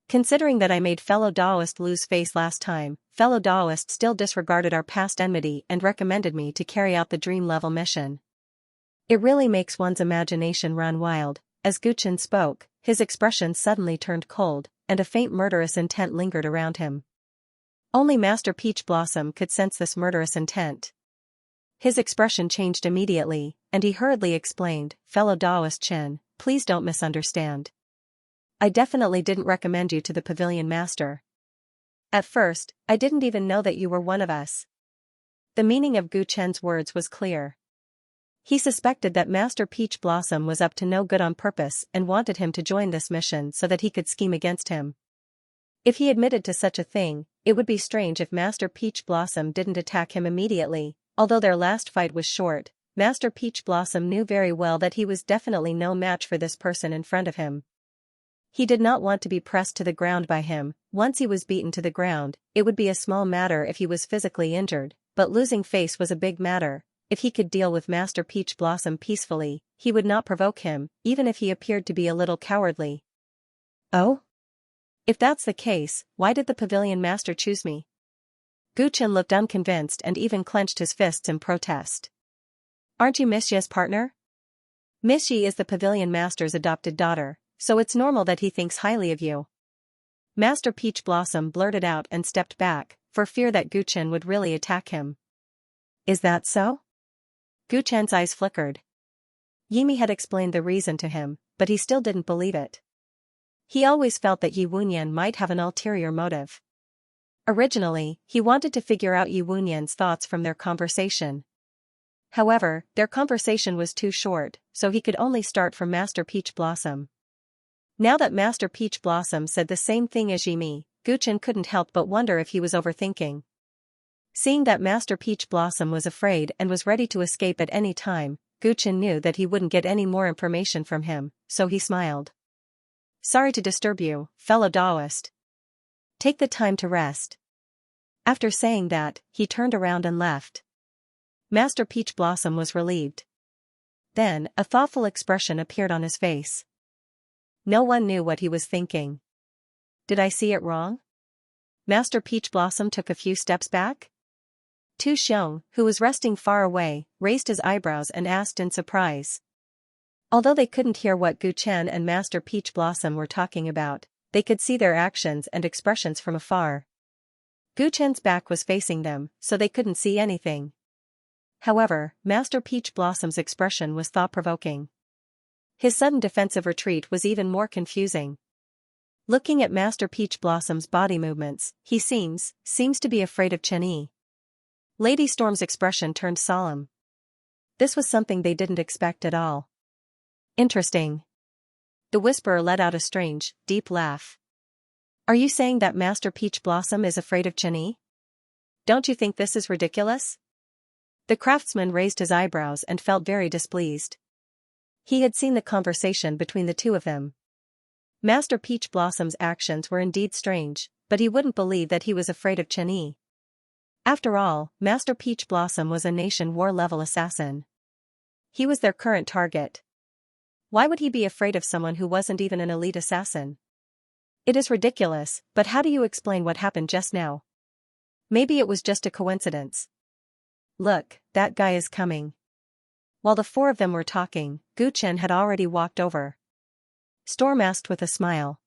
Considering that I made fellow Daoist lose face last time, fellow Daoist still disregarded our past enmity and recommended me to carry out the dream-level mission. It really makes one's imagination run wild. As Guchen spoke, his expression suddenly turned cold, and a faint murderous intent lingered around him. Only Master Peach Blossom could sense this murderous intent. His expression changed immediately, and he hurriedly explained, "Fellow Daoist Chen, please don't misunderstand. I definitely didn't recommend you to the Pavilion Master. At first, I didn't even know that you were one of us." The meaning of Gu Chen's words was clear. He suspected that Master Peach Blossom was up to no good on purpose and wanted him to join this mission so that he could scheme against him. If he admitted to such a thing, it would be strange if Master Peach Blossom didn't attack him immediately. Although their last fight was short, Master Peach Blossom knew very well that he was definitely no match for this person in front of him. He did not want to be pressed to the ground by him. Once he was beaten to the ground, it would be a small matter if he was physically injured, but losing face was a big matter. If he could deal with Master Peach Blossom peacefully, he would not provoke him, even if he appeared to be a little cowardly. Oh? If that's the case, why did the Pavilion Master choose me? Gu Chen looked unconvinced and even clenched his fists in protest. Aren't you Miss Yi's partner? Miss Yi is the Pavilion Master's adopted daughter, so it's normal that he thinks highly of you. Master Peach Blossom blurted out and stepped back, for fear that Gu Chen would really attack him. Is that so? Gu Chen's eyes flickered. Yimi had explained the reason to him, but he still didn't believe it. He always felt that Yi Wunyan might have an ulterior motive. Originally, he wanted to figure out Yi Wunyan's thoughts from their conversation. However, their conversation was too short, so he could only start from Master Peach Blossom. Now that Master Peach Blossom said the same thing as Yimi, Gu Chen couldn't help but wonder if he was overthinking. Seeing that Master Peach Blossom was afraid and was ready to escape at any time, Gu Chen knew that he wouldn't get any more information from him, so he smiled. Sorry to disturb you, fellow Daoist. Take the time to rest. After saying that, he turned around and left. Master Peach Blossom was relieved. Then, a thoughtful expression appeared on his face. No one knew what he was thinking. Did I see it wrong? Master Peach Blossom took a few steps back. Tu Xiong, who was resting far away, raised his eyebrows and asked in surprise. Although they couldn't hear what Gu Chen and Master Peach Blossom were talking about, they could see their actions and expressions from afar. Gu Chen's back was facing them, so they couldn't see anything. However, Master Peach Blossom's expression was thought-provoking. His sudden defensive retreat was even more confusing. Looking at Master Peach Blossom's body movements, he seems to be afraid of Chen Yi. Lady Storm's expression turned solemn. This was something they didn't expect at all. Interesting. The Whisperer let out a strange, deep laugh. Are you saying that Master Peach Blossom is afraid of Chen Yi? Don't you think this is ridiculous? The craftsman raised his eyebrows and felt very displeased. He had seen the conversation between the two of them. Master Peach Blossom's actions were indeed strange, but he wouldn't believe that he was afraid of Chen Yi. After all, Master Peach Blossom was a nation war-level assassin. He was their current target. Why would he be afraid of someone who wasn't even an elite assassin? It is ridiculous, but how do you explain what happened just now? Maybe it was just a coincidence. Look, that guy is coming. While the four of them were talking, Gu Chen had already walked over. Storm asked with a smile.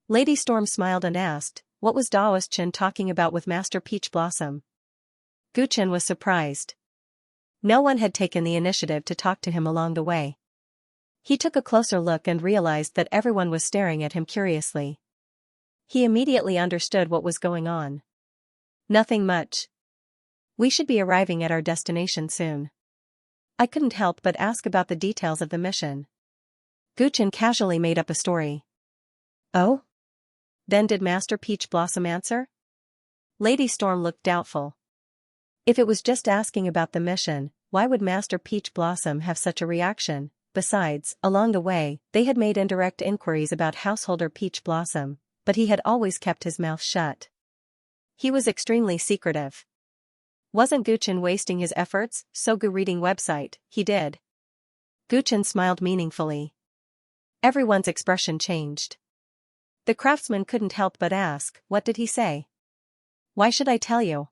Lady Storm smiled and asked, what was Daoist Chen talking about with Master Peach Blossom? Gu Chen was surprised. No one had taken the initiative to talk to him along the way. He took a closer look and realized that everyone was staring at him curiously. He immediately understood what was going on. Nothing much. We should be arriving at our destination soon. I couldn't help but ask about the details of the mission. Gu Chen casually made up a story. Oh? Then did Master Peach Blossom answer? Lady Storm looked doubtful. If it was just asking about the mission, why would Master Peach Blossom have such a reaction? Besides, along the way, they had made indirect inquiries about householder Peach Blossom, but he had always kept his mouth shut. He was extremely secretive. Wasn't Gu Chen wasting his efforts? Sogu reading website, he did. Gu Chen smiled meaningfully. Everyone's expression changed. The craftsman couldn't help but ask, "What did he say?" "Why should I tell you?"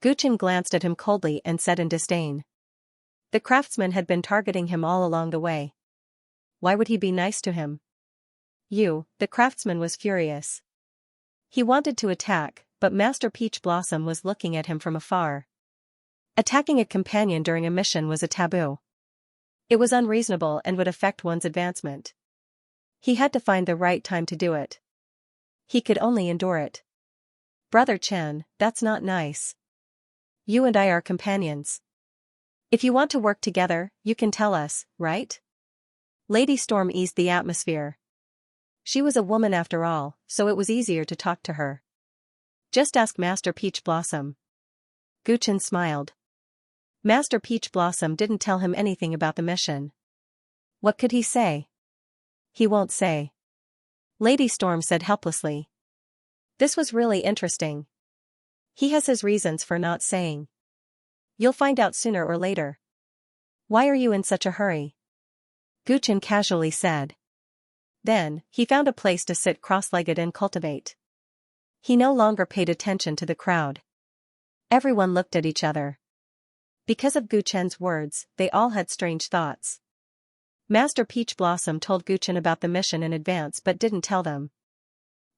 Guchen glanced at him coldly and said in disdain. The craftsman had been targeting him all along the way. Why would he be nice to him? The craftsman was furious. He wanted to attack, but Master Peach Blossom was looking at him from afar. Attacking a companion during a mission was a taboo. It was unreasonable and would affect one's advancement. He had to find the right time to do it. He could only endure it. "Brother Chen, that's not nice. You and I are companions. If you want to work together, you can tell us, right?" Lady Storm eased the atmosphere. She was a woman after all, so it was easier to talk to her. "Just ask Master Peach Blossom." Guchen smiled. Master Peach Blossom didn't tell him anything about the mission. What could he say? "He won't say." Lady Storm said helplessly. This was really interesting. "He has his reasons for not saying. You'll find out sooner or later." "Why are you in such a hurry?" Guchen casually said. Then, he found a place to sit cross-legged and cultivate. He no longer paid attention to the crowd. Everyone looked at each other. Because of Guchen's words, they all had strange thoughts. Master Peach Blossom told Guchen about the mission in advance but didn't tell them.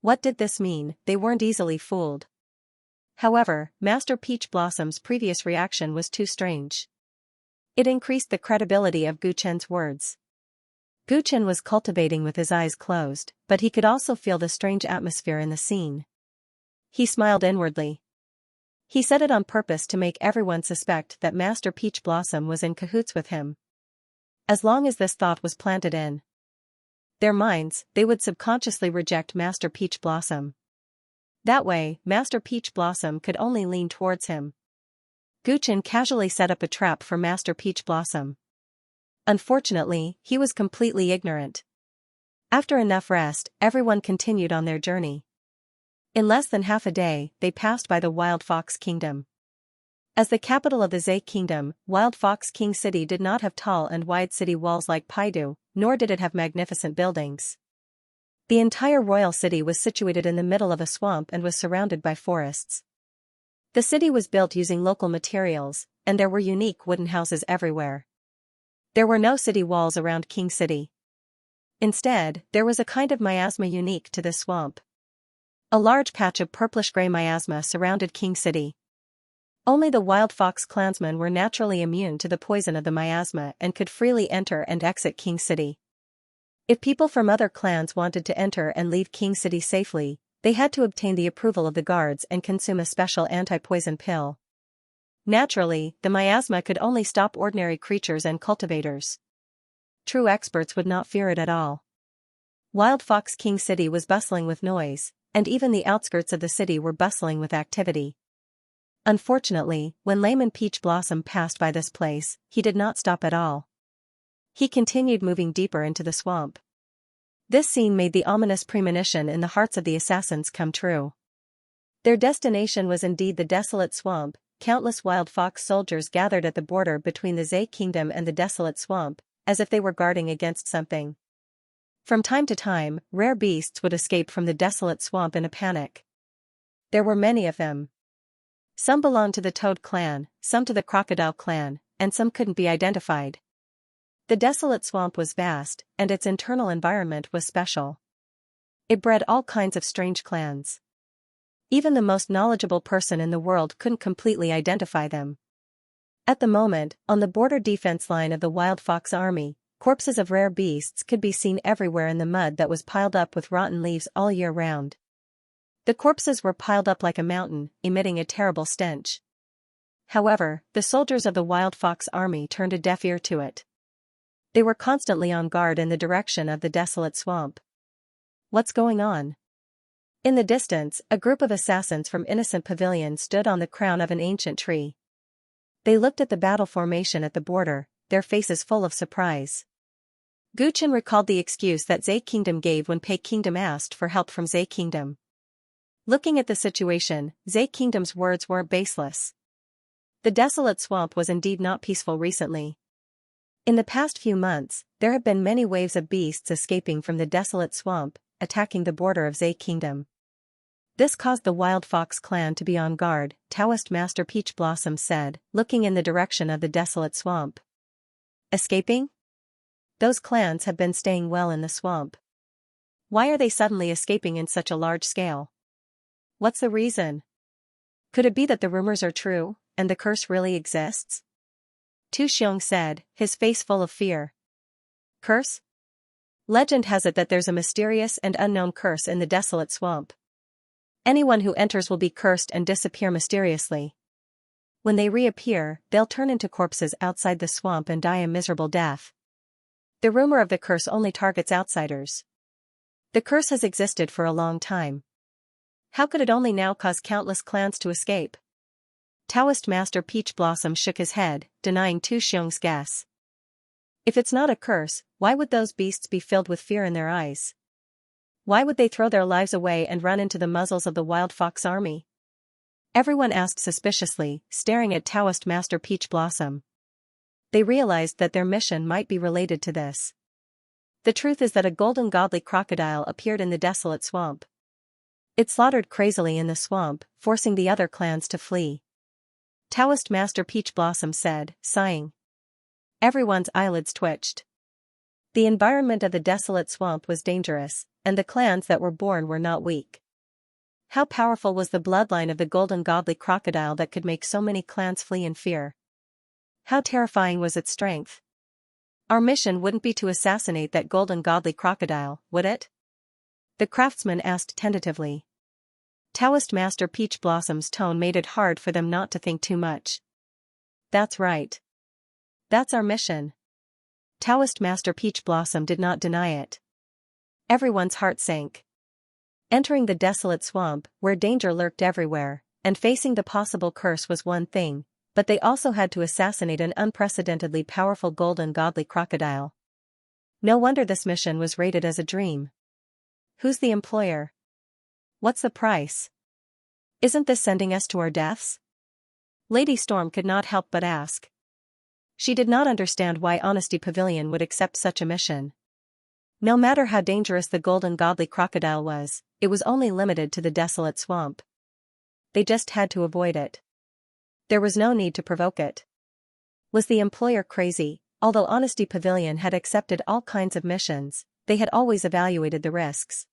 What did this mean? They weren't easily fooled. However, Master Peach Blossom's previous reaction was too strange. It increased the credibility of Guchen's words. Guchen was cultivating with his eyes closed, but he could also feel the strange atmosphere in the scene. He smiled inwardly. He said it on purpose to make everyone suspect that Master Peach Blossom was in cahoots with him. As long as this thought was planted in their minds, they would subconsciously reject Master Peach Blossom. That way, Master Peach Blossom could only lean towards him. Guchen casually set up a trap for Master Peach Blossom. Unfortunately, he was completely ignorant. After enough rest, everyone continued on their journey. In less than half a day, they passed by the Wild Fox Kingdom. As the capital of the Zhe Kingdom, Wild Fox King City did not have tall and wide city walls like Paidu, nor did it have magnificent buildings. The entire royal city was situated in the middle of a swamp and was surrounded by forests. The city was built using local materials, and there were unique wooden houses everywhere. There were no city walls around King City. Instead, there was a kind of miasma unique to this swamp. A large patch of purplish-gray miasma surrounded King City. Only the Wild Fox clansmen were naturally immune to the poison of the miasma and could freely enter and exit King City. If people from other clans wanted to enter and leave King City safely, they had to obtain the approval of the guards and consume a special anti-poison pill. Naturally, the miasma could only stop ordinary creatures and cultivators. True experts would not fear it at all. Wild Fox King City was bustling with noise, and even the outskirts of the city were bustling with activity. Unfortunately, when Layman Peach Blossom passed by this place, he did not stop at all. He continued moving deeper into the swamp. This scene made the ominous premonition in the hearts of the assassins come true. Their destination was indeed the desolate swamp. Countless Wild Fox soldiers gathered at the border between the Zhe Kingdom and the desolate swamp, as if they were guarding against something. From time to time, rare beasts would escape from the desolate swamp in a panic. There were many of them. Some belonged to the Toad clan, some to the Crocodile clan, and some couldn't be identified. The desolate swamp was vast, and its internal environment was special. It bred all kinds of strange clans. Even the most knowledgeable person in the world couldn't completely identify them. At the moment, on the border defense line of the Wild Fox army, corpses of rare beasts could be seen everywhere in the mud that was piled up with rotten leaves all year round. The corpses were piled up like a mountain, emitting a terrible stench. However, the soldiers of the Wild Fox army turned a deaf ear to it. They were constantly on guard in the direction of the desolate swamp. What's going on? In the distance, a group of assassins from Innocent Pavilion stood on the crown of an ancient tree. They looked at the battle formation at the border, their faces full of surprise. Guchen recalled the excuse that Zhe Kingdom gave when Pei Kingdom asked for help from Zhe Kingdom. Looking at the situation, Zhe Kingdom's words weren't baseless. The desolate swamp was indeed not peaceful recently. In the past few months, there have been many waves of beasts escaping from the desolate swamp, attacking the border of Zay Kingdom. This caused the Wild Fox clan to be on guard, Taoist Master Peach Blossom said, looking in the direction of the desolate swamp. Escaping? Those clans have been staying well in the swamp. Why are they suddenly escaping in such a large scale? What's the reason? Could it be that the rumors are true, and the curse really exists? Tu Xiong said, his face full of fear. Curse? Legend has it that there's a mysterious and unknown curse in the desolate swamp. Anyone who enters will be cursed and disappear mysteriously. When they reappear, they'll turn into corpses outside the swamp and die a miserable death. The rumor of the curse only targets outsiders. The curse has existed for a long time. How could it only now cause countless clans to escape? Taoist Master Peach Blossom shook his head, denying Tu Xiong's guess. If it's not a curse, why would those beasts be filled with fear in their eyes? Why would they throw their lives away and run into the muzzles of the Wild Fox army? Everyone asked suspiciously, staring at Taoist Master Peach Blossom. They realized that their mission might be related to this. The truth is that a golden godly crocodile appeared in the desolate swamp. It slaughtered crazily in the swamp, forcing the other clans to flee. Taoist Master Peach Blossom said, sighing. Everyone's eyelids twitched. The environment of the desolate swamp was dangerous, and the clans that were born were not weak. How powerful was the bloodline of the golden godly crocodile that could make so many clans flee in fear? How terrifying was its strength? Our mission wouldn't be to assassinate that golden godly crocodile, would it? The craftsman asked tentatively. Taoist Master Peach Blossom's tone made it hard for them not to think too much. That's right. That's our mission. Taoist Master Peach Blossom did not deny it. Everyone's heart sank. Entering the desolate swamp, where danger lurked everywhere, and facing the possible curse was one thing, but they also had to assassinate an unprecedentedly powerful golden godly crocodile. No wonder this mission was rated as a dream. Who's the employer? What's the price? Isn't this sending us to our deaths? Lady Storm could not help but ask. She did not understand why Honesty Pavilion would accept such a mission. No matter how dangerous the golden godly crocodile was, it was only limited to the desolate swamp. They just had to avoid it. There was no need to provoke it. Was the employer crazy? Although Honesty Pavilion had accepted all kinds of missions, they had always evaluated the risks.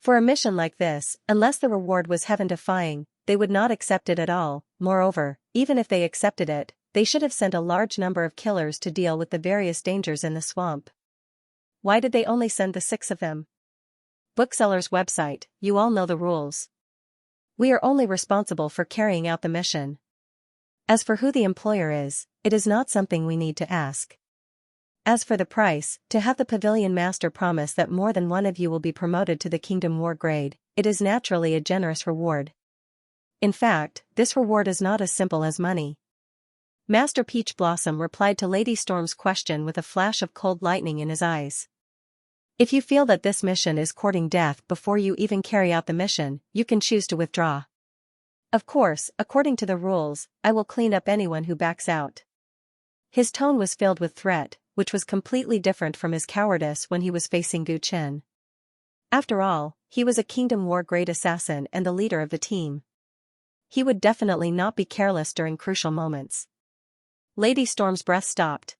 For a mission like this, unless the reward was heaven-defying, they would not accept it at all. Moreover, even if they accepted it, they should have sent a large number of killers to deal with the various dangers in the swamp. Why did they only send the 6 of them? Bookseller's website, you all know the rules. We are only responsible for carrying out the mission. As for who the employer is, it is not something we need to ask. As for the price, to have the pavilion master promise that more than one of you will be promoted to the Kingdom War grade, it is naturally a generous reward. In fact, this reward is not as simple as money. Master Peach Blossom replied to Lady Storm's question with a flash of cold lightning in his eyes. If you feel that this mission is courting death before you even carry out the mission, you can choose to withdraw. Of course, according to the rules, I will clean up anyone who backs out. His tone was filled with threat, which was completely different from his cowardice when he was facing Gu Chen. After all, he was a Kingdom War grade assassin and the leader of the team. He would definitely not be careless during crucial moments. Lady Storm's breath stopped.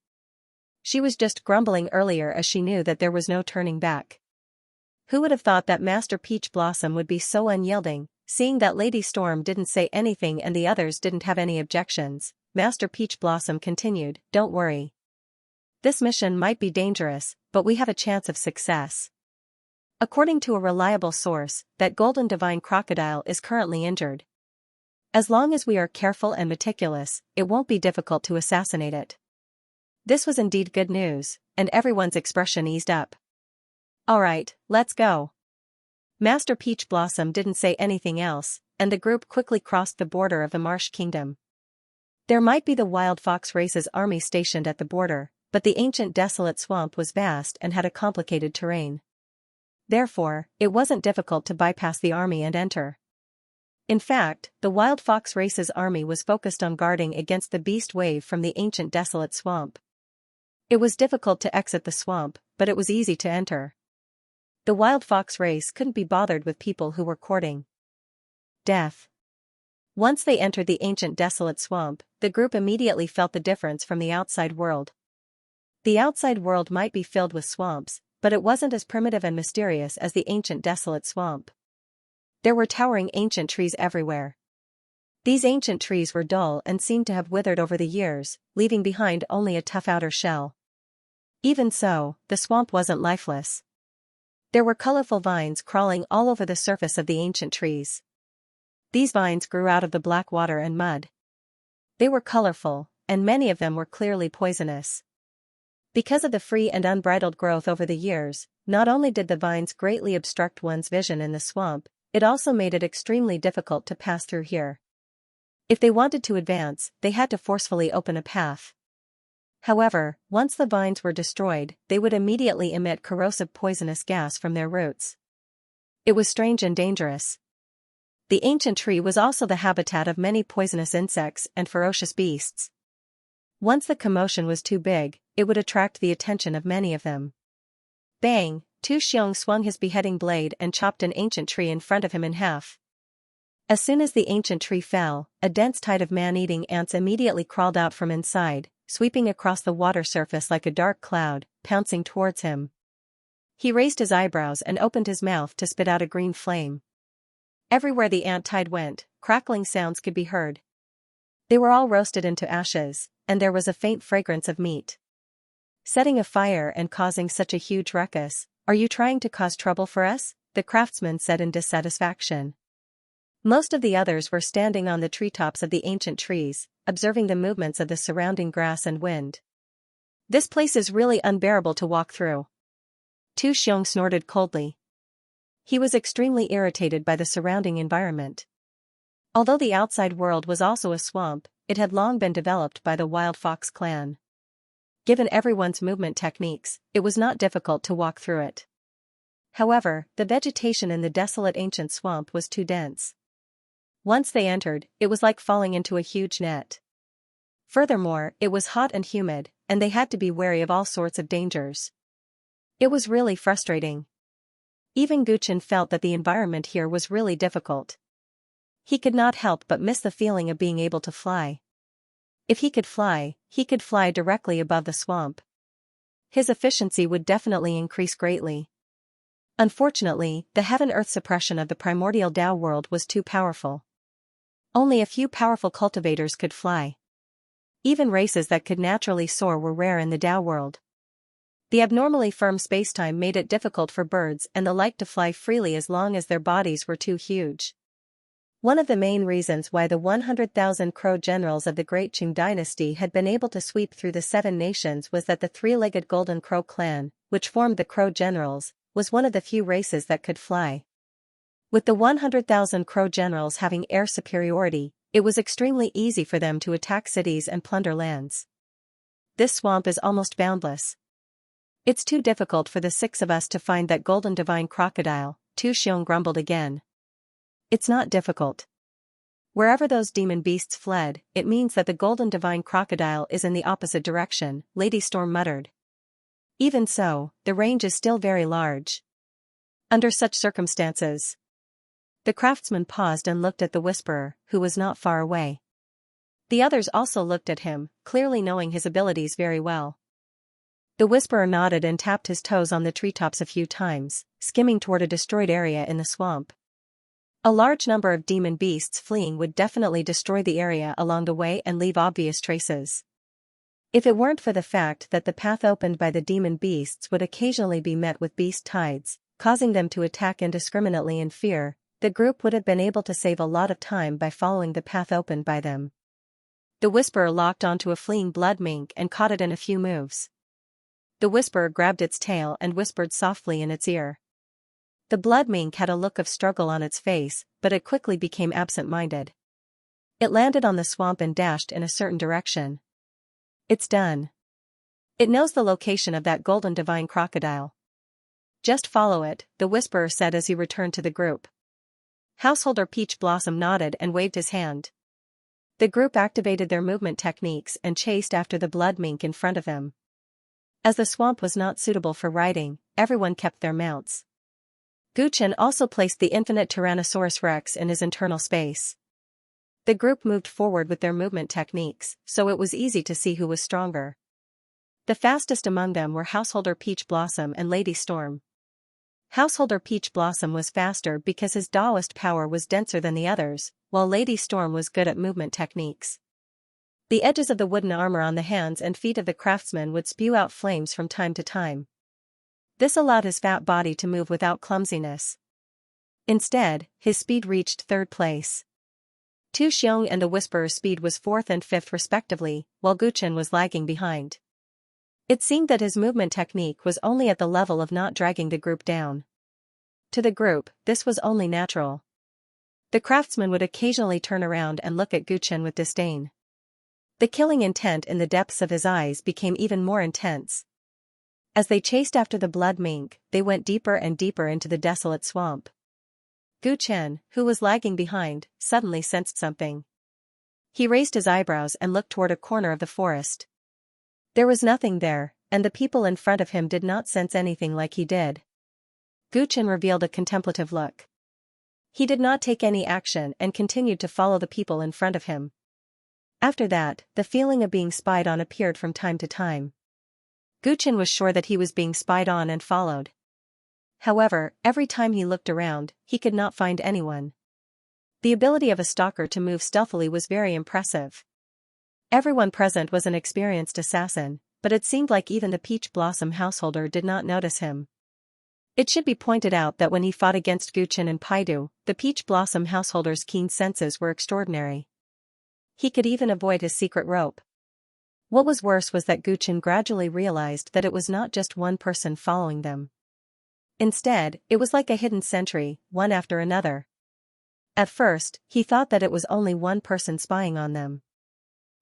She was just grumbling earlier as she knew that there was no turning back. Who would have thought that Master Peach Blossom would be so unyielding? Seeing that Lady Storm didn't say anything and the others didn't have any objections, Master Peach Blossom continued, "Don't worry. This mission might be dangerous, but we have a chance of success. According to a reliable source, that golden divine crocodile is currently injured. As long as we are careful and meticulous, it won't be difficult to assassinate it." This was indeed good news, and everyone's expression eased up. Alright, let's go. Master Peach Blossom didn't say anything else, and the group quickly crossed the border of the Marsh Kingdom. There might be the Wild Fox race's army stationed at the border, but the ancient desolate swamp was vast and had a complicated terrain. Therefore, it wasn't difficult to bypass the army and enter. In fact, the Wild Fox race's army was focused on guarding against the beast wave from the ancient desolate swamp. It was difficult to exit the swamp, but it was easy to enter. The wild fox race couldn't be bothered with people who were courting death. Once they entered the ancient desolate swamp, the group immediately felt the difference from the outside world. The outside world might be filled with swamps, but it wasn't as primitive and mysterious as the ancient desolate swamp. There were towering ancient trees everywhere. These ancient trees were dull and seemed to have withered over the years, leaving behind only a tough outer shell. Even so, the swamp wasn't lifeless. There were colorful vines crawling all over the surface of the ancient trees. These vines grew out of the black water and mud. They were colorful, and many of them were clearly poisonous. Because of the free and unbridled growth over the years, not only did the vines greatly obstruct one's vision in the swamp, it also made it extremely difficult to pass through here. If they wanted to advance, they had to forcefully open a path. However, once the vines were destroyed, they would immediately emit corrosive poisonous gas from their roots. It was strange and dangerous. The ancient tree was also the habitat of many poisonous insects and ferocious beasts. Once the commotion was too big, it would attract the attention of many of them. Bang! Tu Xiong swung his beheading blade and chopped an ancient tree in front of him in half. As soon as the ancient tree fell, a dense tide of man-eating ants immediately crawled out from inside, sweeping across the water surface like a dark cloud, pouncing towards him. He raised his eyebrows and opened his mouth to spit out a green flame. Everywhere the ant tide went, crackling sounds could be heard. They were all roasted into ashes, and there was a faint fragrance of meat. Setting a fire and causing such a huge ruckus, "Are you trying to cause trouble for us?" the craftsman said in dissatisfaction. Most of the others were standing on the treetops of the ancient trees, observing the movements of the surrounding grass and wind. "This place is really unbearable to walk through." Tu Xiong snorted coldly. He was extremely irritated by the surrounding environment. Although the outside world was also a swamp, it had long been developed by the Wild Fox clan. Given everyone's movement techniques, it was not difficult to walk through it. However, the vegetation in the desolate ancient swamp was too dense. Once they entered, it was like falling into a huge net. Furthermore, it was hot and humid, and they had to be wary of all sorts of dangers. It was really frustrating. Even Guchen felt that the environment here was really difficult. He could not help but miss the feeling of being able to fly. If he could fly directly above the swamp. His efficiency would definitely increase greatly. Unfortunately, the heaven-earth suppression of the primordial Tao world was too powerful. Only a few powerful cultivators could fly. Even races that could naturally soar were rare in the Tao world. The abnormally firm spacetime made it difficult for birds and the like to fly freely as long as their bodies were too huge. One of the main reasons why the 100,000 crow generals of the Great Qing dynasty had been able to sweep through the 7 nations was that the three-legged Golden Crow clan, which formed the Crow Generals, was one of the few races that could fly. With the 100,000 crow generals having air superiority, it was extremely easy for them to attack cities and plunder lands. "This swamp is almost boundless. It's too difficult for the 6 of us to find that golden divine crocodile," Tu Xiong grumbled again. "It's not difficult. Wherever those demon beasts fled, it means that the golden divine crocodile is in the opposite direction," Lady Storm muttered. "Even so, the range is still very large. Under such circumstances..." The craftsman paused and looked at the Whisperer, who was not far away. The others also looked at him, clearly knowing his abilities very well. The Whisperer nodded and tapped his toes on the treetops a few times, skimming toward a destroyed area in the swamp. A large number of demon beasts fleeing would definitely destroy the area along the way and leave obvious traces. If it weren't for the fact that the path opened by the demon beasts would occasionally be met with beast tides, causing them to attack indiscriminately in fear, the group would have been able to save a lot of time by following the path opened by them. The Whisperer locked onto a fleeing blood mink and caught it in a few moves. The Whisperer grabbed its tail and whispered softly in its ear. The blood mink had a look of struggle on its face, but it quickly became absent-minded. It landed on the swamp and dashed in a certain direction. "It's done. It knows the location of that golden divine crocodile. Just follow it," the Whisperer said as he returned to the group. Householder Peach Blossom nodded and waved his hand. The group activated their movement techniques and chased after the blood mink in front of them. As the swamp was not suitable for riding, everyone kept their mounts. Gu Chen also placed the infinite Tyrannosaurus Rex in his internal space. The group moved forward with their movement techniques, so it was easy to see who was stronger. The fastest among them were Householder Peach Blossom and Lady Storm. Householder Peach Blossom was faster because his Taoist power was denser than the others, while Lady Storm was good at movement techniques. The edges of the wooden armor on the hands and feet of the craftsman would spew out flames from time to time. This allowed his fat body to move without clumsiness. Instead, his speed reached third place. Tu Xiong and the Whisperer's speed was fourth and fifth respectively, while Gu Chen was lagging behind. It seemed that his movement technique was only at the level of not dragging the group down. To the group, this was only natural. The craftsman would occasionally turn around and look at Gu Chen with disdain. The killing intent in the depths of his eyes became even more intense. As they chased after the blood mink, they went deeper and deeper into the desolate swamp. Gu Chen, who was lagging behind, suddenly sensed something. He raised his eyebrows and looked toward a corner of the forest. There was nothing there, and the people in front of him did not sense anything like he did. Gu Chen revealed a contemplative look. He did not take any action and continued to follow the people in front of him. After that, the feeling of being spied on appeared from time to time. Gu Chen was sure that he was being spied on and followed. However, every time he looked around, he could not find anyone. The ability of a stalker to move stealthily was very impressive. Everyone present was an experienced assassin, but it seemed like even the Peach Blossom householder did not notice him. It should be pointed out that when he fought against Gu Chen and Paidu, the Peach Blossom householder's keen senses were extraordinary. He could even avoid his secret rope. What was worse was that Gu Chen gradually realized that it was not just one person following them. Instead, it was like a hidden sentry, one after another. At first, he thought that it was only one person spying on them.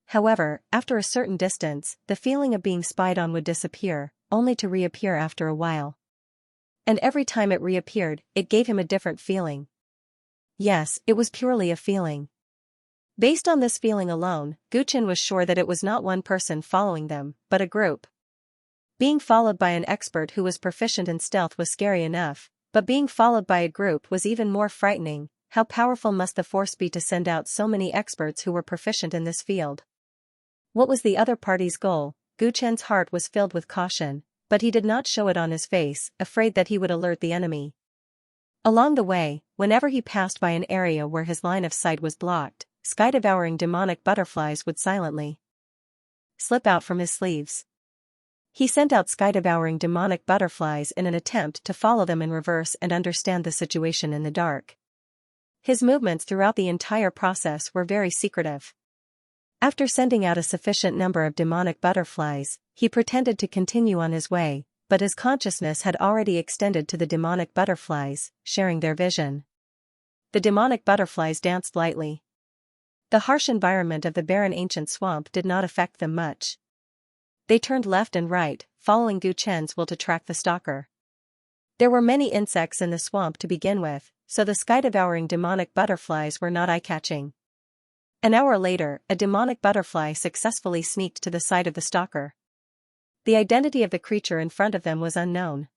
However, after a certain distance, the feeling of being spied on would disappear, only to reappear after a while. And every time it reappeared, it gave him a different feeling. Yes, it was purely a feeling. Based on this feeling alone, Gu Chen was sure that it was not one person following them, but a group. Being followed by an expert who was proficient in stealth was scary enough, but being followed by a group was even more frightening. How powerful must the force be to send out so many experts who were proficient in this field? What was the other party's goal? Gu Chen's heart was filled with caution, but he did not show it on his face, afraid that he would alert the enemy. Along the way, whenever he passed by an area where his line of sight was blocked, sky-devouring demonic butterflies would silently slip out from his sleeves. He sent out sky-devouring demonic butterflies in an attempt to follow them in reverse and understand the situation in the dark. His movements throughout the entire process were very secretive. After sending out a sufficient number of demonic butterflies, he pretended to continue on his way, but his consciousness had already extended to the demonic butterflies, sharing their vision. The demonic butterflies danced lightly. The harsh environment of the barren ancient swamp did not affect them much. They turned left and right, following Gu Chen's will to track the stalker. There were many insects in the swamp to begin with, so the sky-devouring demonic butterflies were not eye-catching. An hour later, a demonic butterfly successfully sneaked to the side of the stalker. The identity of the creature in front of them was unknown.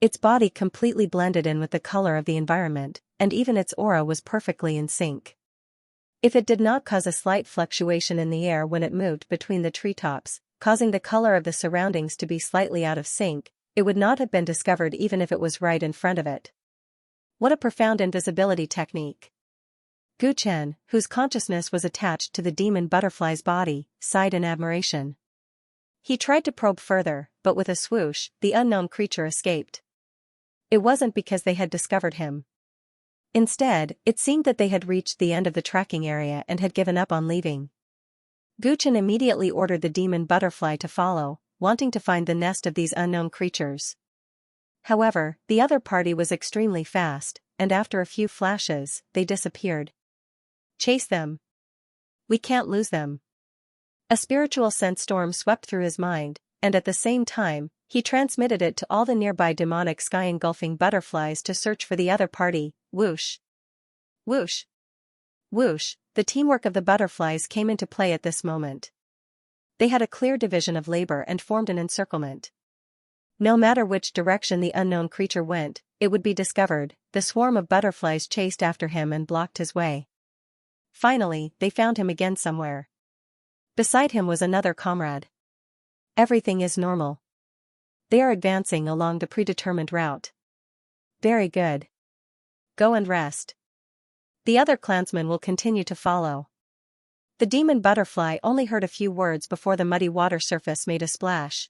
Its body completely blended in with the color of the environment, and even its aura was perfectly in sync. If it did not cause a slight fluctuation in the air when it moved between the treetops, causing the color of the surroundings to be slightly out of sync, it would not have been discovered even if it was right in front of it. What a profound invisibility technique! Gu Chen, whose consciousness was attached to the demon butterfly's body, sighed in admiration. He tried to probe further, but with a swoosh, the unknown creature escaped. It wasn't because they had discovered him. Instead, it seemed that they had reached the end of the tracking area and had given up on leaving. Gu Chen immediately ordered the demon butterfly to follow, wanting to find the nest of these unknown creatures. However, the other party was extremely fast, and after a few flashes, they disappeared. Chase them. We can't lose them. A spiritual sense storm swept through his mind, and at the same time, he transmitted it to all the nearby demonic sky-engulfing butterflies to search for the other party. Whoosh! Whoosh! Whoosh! The teamwork of the butterflies came into play at this moment. They had a clear division of labor and formed an encirclement. No matter which direction the unknown creature went, it would be discovered. The swarm of butterflies chased after him and blocked his way. Finally, they found him again somewhere. Beside him was another comrade. Everything is normal. They are advancing along the predetermined route. Very good. Go and rest. The other clansmen will continue to follow. The demon butterfly only heard a few words before the muddy water surface made a splash.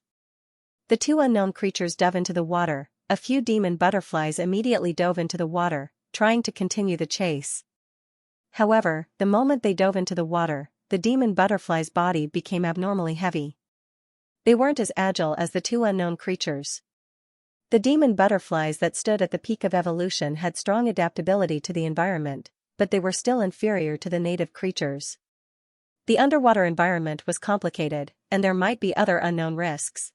The two unknown creatures dove into the water. A few demon butterflies immediately dove into the water, trying to continue the chase. However, the moment they dove into the water, the demon butterfly's body became abnormally heavy. They weren't as agile as the two unknown creatures. The demon butterflies that stood at the peak of evolution had strong adaptability to the environment, but they were still inferior to the native creatures. The underwater environment was complicated, and there might be other unknown risks.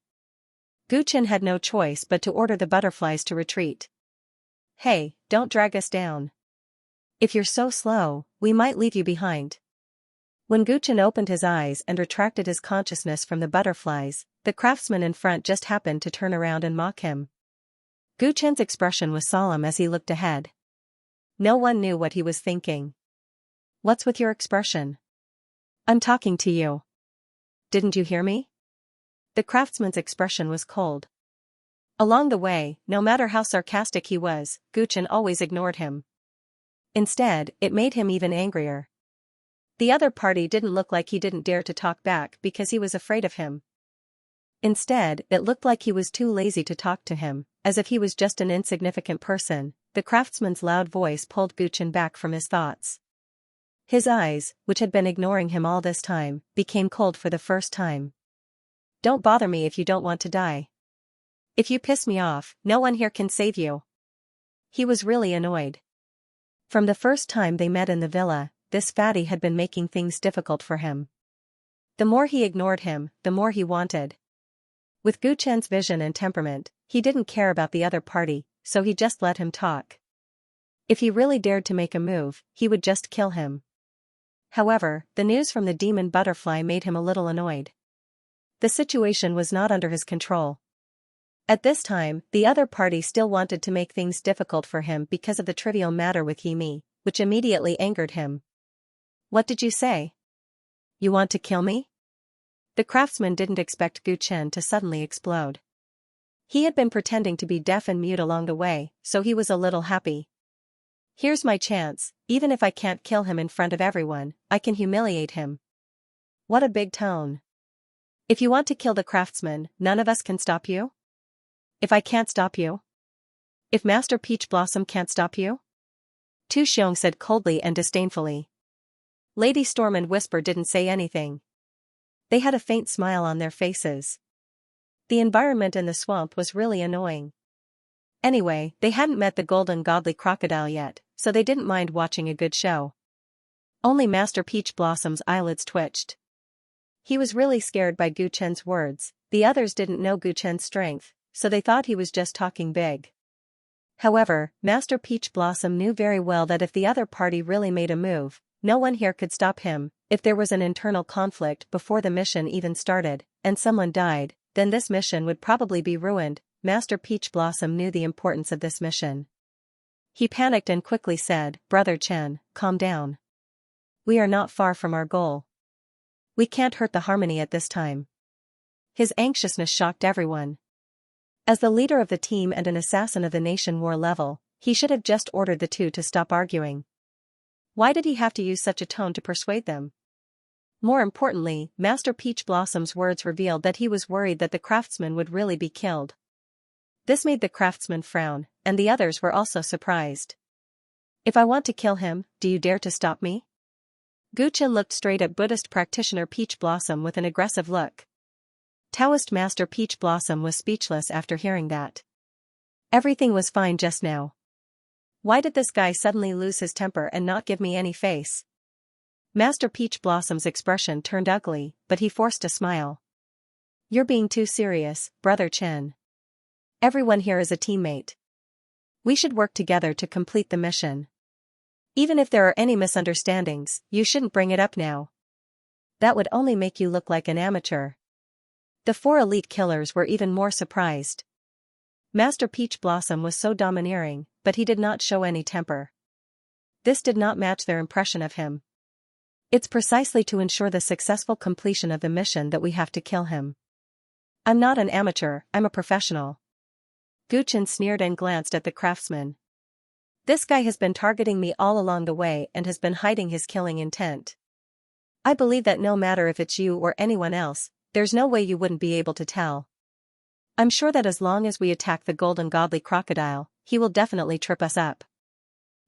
Guchen had no choice but to order the butterflies to retreat. Hey, don't drag us down. If you're so slow, we might leave you behind. When Guchen opened his eyes and retracted his consciousness from the butterflies, the craftsman in front just happened to turn around and mock him. Guchen's expression was solemn as he looked ahead. No one knew what he was thinking. What's with your expression? I'm talking to you. Didn't you hear me? The craftsman's expression was cold. Along the way, no matter how sarcastic he was, Guchen always ignored him. Instead, it made him even angrier. The other party didn't look like he didn't dare to talk back because he was afraid of him. Instead, it looked like he was too lazy to talk to him, as if he was just an insignificant person. The craftsman's loud voice pulled Guchen back from his thoughts. His eyes, which had been ignoring him all this time, became cold for the first time. Don't bother me if you don't want to die. If you piss me off, no one here can save you. He was really annoyed. From the first time they met in the villa, this fatty had been making things difficult for him. The more he ignored him, the more he wanted. With Guchen's vision and temperament, he didn't care about the other party, so he just let him talk. If he really dared to make a move, he would just kill him. However, the news from the demon butterfly made him a little annoyed. The situation was not under his control. At this time, the other party still wanted to make things difficult for him because of the trivial matter with Yimi, which immediately angered him. What did you say? You want to kill me? The craftsman didn't expect Guchen to suddenly explode. He had been pretending to be deaf and mute along the way, so he was a little happy. Here's my chance, even if I can't kill him in front of everyone, I can humiliate him. What a big tone. If you want to kill the craftsman, none of us can stop you? If I can't stop you? If Master Peach Blossom can't stop you? Tu Xiong said coldly and disdainfully. Lady Storm and Whisper didn't say anything. They had a faint smile on their faces. The environment in the swamp was really annoying. Anyway, they hadn't met the golden godly crocodile yet, so they didn't mind watching a good show. Only Master Peach Blossom's eyelids twitched. He was really scared by Guchen's words. The others didn't know Guchen's strength, so they thought he was just talking big. However, Master Peach Blossom knew very well that if the other party really made a move, no one here could stop him. If there was an internal conflict before the mission even started, and someone died, then this mission would probably be ruined. Master Peach Blossom knew the importance of this mission. He panicked and quickly said, Brother Chen, calm down. We are not far from our goal. We can't hurt the harmony at this time. His anxiousness shocked everyone. As the leader of the team and an assassin of the nation war level, he should have just ordered the two to stop arguing. Why did he have to use such a tone to persuade them? More importantly, Master Peach Blossom's words revealed that he was worried that the craftsman would really be killed. This made the craftsman frown, and the others were also surprised. If I want to kill him, do you dare to stop me? Guchen looked straight at Buddhist practitioner Peach Blossom with an aggressive look. Taoist Master Peach Blossom was speechless after hearing that. Everything was fine just now. Why did this guy suddenly lose his temper and not give me any face? Master Peach Blossom's expression turned ugly, but he forced a smile. You're being too serious, Brother Chen. Everyone here is a teammate. We should work together to complete the mission. Even if there are any misunderstandings, you shouldn't bring it up now. That would only make you look like an amateur. The four elite killers were even more surprised. Master Peach Blossom was so domineering, but he did not show any temper. This did not match their impression of him. It's precisely to ensure the successful completion of the mission that we have to kill him. I'm not an amateur, I'm a professional. Gu Chen sneered and glanced at the craftsman. This guy has been targeting me all along the way and has been hiding his killing intent. I believe that no matter if it's you or anyone else, there's no way you wouldn't be able to tell. I'm sure that as long as we attack the golden godly crocodile, he will definitely trip us up.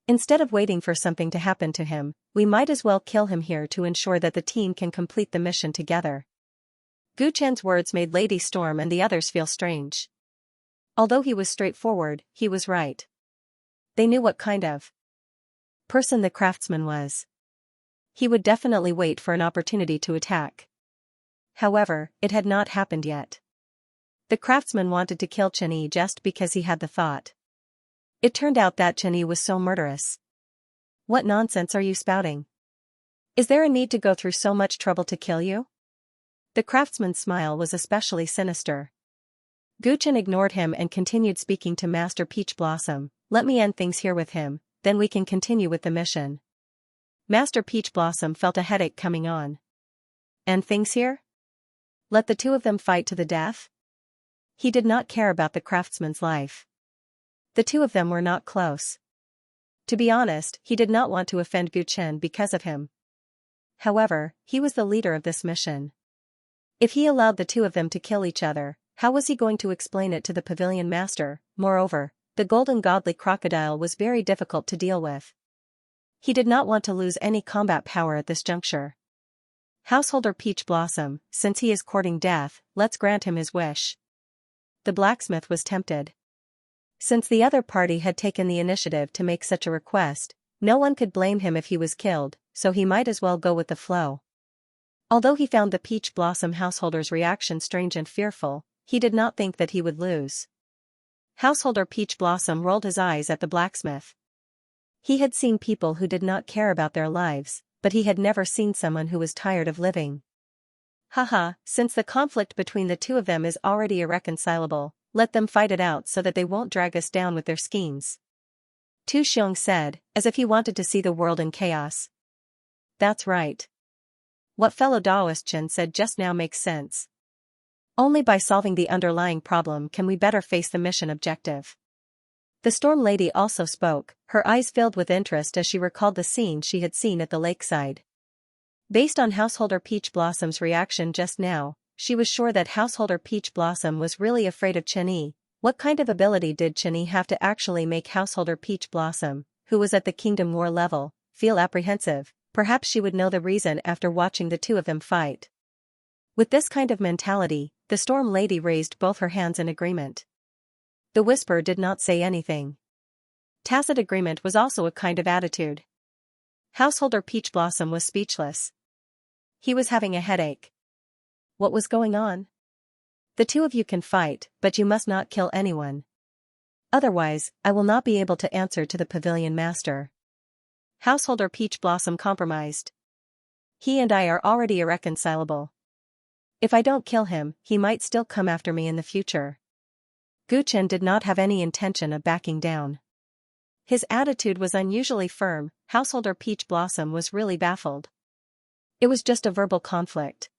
Instead of waiting for something to happen to him, we might as well kill him here to ensure that the team can complete the mission together. Gu Chen's words made Lady Storm and the others feel strange. Although he was straightforward, he was right. They knew what kind of person the craftsman was. He would definitely wait for an opportunity to attack. However, it had not happened yet. The craftsman wanted to kill Chen Yi just because he had the thought. It turned out that Chen Yi was so murderous. What nonsense are you spouting? Is there a need to go through so much trouble to kill you? The craftsman's smile was especially sinister. Gu Chen ignored him and continued speaking to Master Peach Blossom. Let me end things here with him, then we can continue with the mission. Master Peach Blossom felt a headache coming on. End things here? Let the two of them fight to the death? He did not care about the craftsman's life. The two of them were not close. To be honest, he did not want to offend Gu Chen because of him. However, he was the leader of this mission. If he allowed the two of them to kill each other, how was he going to explain it to the pavilion master? Moreover, the golden godly crocodile was very difficult to deal with. He did not want to lose any combat power at this juncture. Householder Peach Blossom, since he is courting death, let's grant him his wish. The blacksmith was tempted. Since the other party had taken the initiative to make such a request, no one could blame him if he was killed, so he might as well go with the flow. Although he found the Peach Blossom householder's reaction strange and fearful, he did not think that he would lose. Householder Peach Blossom rolled his eyes at the blacksmith. He had seen people who did not care about their lives, but he had never seen someone who was tired of living. Haha, since the conflict between the two of them is already irreconcilable, let them fight it out so that they won't drag us down with their schemes. Tu Xiong said, as if he wanted to see the world in chaos. That's right. What fellow Taoist Chen said just now makes sense. Only by solving the underlying problem can we better face the mission objective. The Storm Lady also spoke, her eyes filled with interest as she recalled the scene she had seen at the lakeside. Based on Householder Peach Blossom's reaction just now, she was sure that Householder Peach Blossom was really afraid of Chen Yi. What kind of ability did Chen Yi have to actually make Householder Peach Blossom, who was at the Kingdom War level, feel apprehensive? Perhaps she would know the reason after watching the two of them fight. With this kind of mentality, the Storm Lady raised both her hands in agreement. The Whisper did not say anything. Tacit agreement was also a kind of attitude. Householder Peach Blossom was speechless. He was having a headache. What was going on? The two of you can fight, but you must not kill anyone. Otherwise, I will not be able to answer to the pavilion master. Householder Peach Blossom compromised. He and I are already irreconcilable. If I don't kill him, he might still come after me in the future. Gu Chen did not have any intention of backing down. His attitude was unusually firm. Householder Peach Blossom was really baffled. It was just a verbal conflict.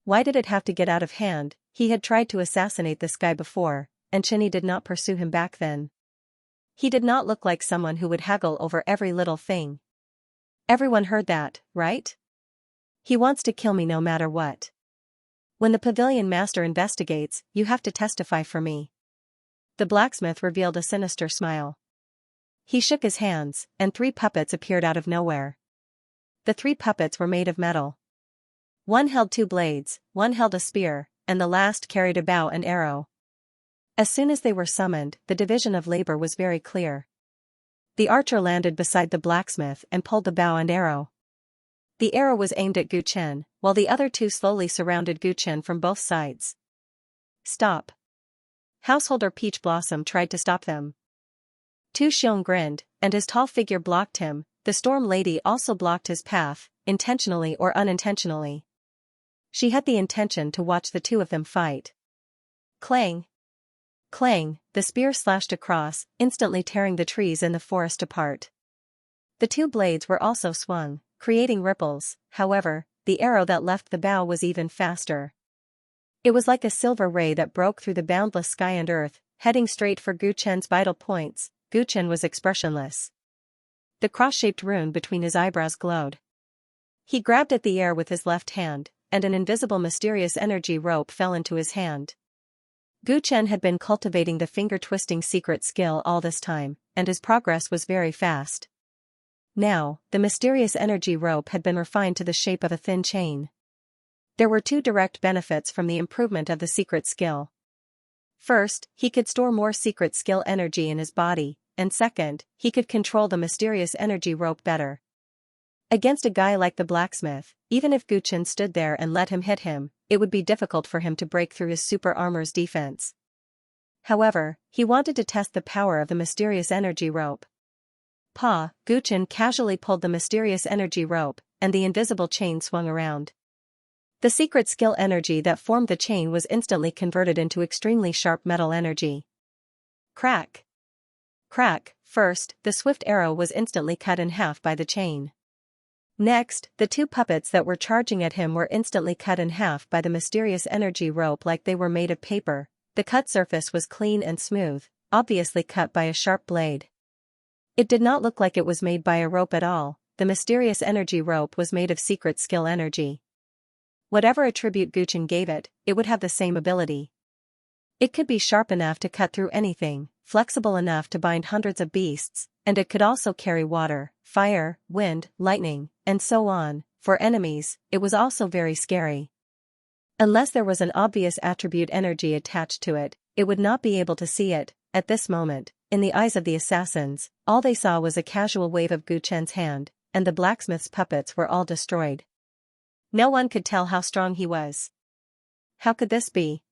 Why did it have to get out of hand? He had tried to assassinate this guy before, and Chen Yi did not pursue him back then. He did not look like someone who would haggle over every little thing. Everyone heard that, right? He wants to kill me no matter what. When the pavilion master investigates, you have to testify for me. The blacksmith revealed a sinister smile. He shook his hands, and 3 puppets appeared out of nowhere. The 3 puppets were made of metal. One held 2 blades, one held a spear, and the last carried a bow and arrow. As soon as they were summoned, the division of labor was very clear. The archer landed beside the blacksmith and pulled the bow and arrow. The arrow was aimed at Gu Chen, while the other 2 slowly surrounded Gu Chen from both sides. Stop. Householder Peach Blossom tried to stop them. Tu Xiong grinned, and his tall figure blocked him. The Storm Lady also blocked his path, intentionally or unintentionally. She had the intention to watch the two of them fight. Clang! Clang, the spear slashed across, instantly tearing the trees in the forest apart. The two blades were also swung, creating ripples. However, the arrow that left the bow was even faster. It was like a silver ray that broke through the boundless sky and earth, heading straight for Gu Chen's vital points. Gu Chen was expressionless. The cross-shaped rune between his eyebrows glowed. He grabbed at the air with his left hand, and an invisible mysterious energy rope fell into his hand. Gu Chen had been cultivating the finger-twisting secret skill all this time, and his progress was very fast. Now, the mysterious energy rope had been refined to the shape of a thin chain. There were two direct benefits from the improvement of the secret skill. First, he could store more secret skill energy in his body, and second, he could control the mysterious energy rope better. Against a guy like the blacksmith, even if Gu Chen stood there and let him hit him, it would be difficult for him to break through his super armor's defense. However, he wanted to test the power of the mysterious energy rope. Gu Chen casually pulled the mysterious energy rope, and the invisible chain swung around. The secret skill energy that formed the chain was instantly converted into extremely sharp metal energy. Crack! Crack! First, the swift arrow was instantly cut in half by the chain. Next, the two puppets that were charging at him were instantly cut in half by the mysterious energy rope like they were made of paper. The cut surface was clean and smooth, obviously cut by a sharp blade. It did not look like it was made by a rope at all. The mysterious energy rope was made of secret skill energy. Whatever attribute Gu Chen gave it, it would have the same ability. It could be sharp enough to cut through anything, flexible enough to bind hundreds of beasts, and it could also carry water, fire, wind, lightning, and so on. For enemies, it was also very scary. Unless there was an obvious attribute energy attached to it, it would not be able to see it. At this moment, in the eyes of the assassins, all they saw was a casual wave of Gu Chen's hand, and the blacksmith's puppets were all destroyed. No one could tell how strong he was. How could this be?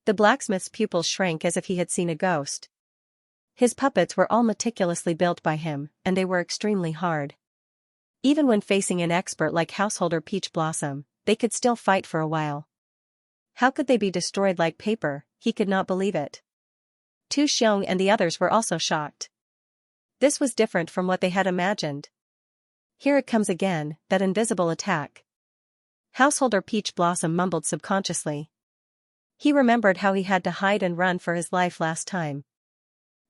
The blacksmith's pupils shrank as if he had seen a ghost. His puppets were all meticulously built by him, and they were extremely hard. Even when facing an expert like Householder Peach Blossom, they could still fight for a while. How could they be destroyed like paper? He could not believe it. Tu Xiong and the others were also shocked. This was different from what they had imagined. Here it comes again, that invisible attack. Householder Peach Blossom mumbled subconsciously. He remembered how he had to hide and run for his life last time.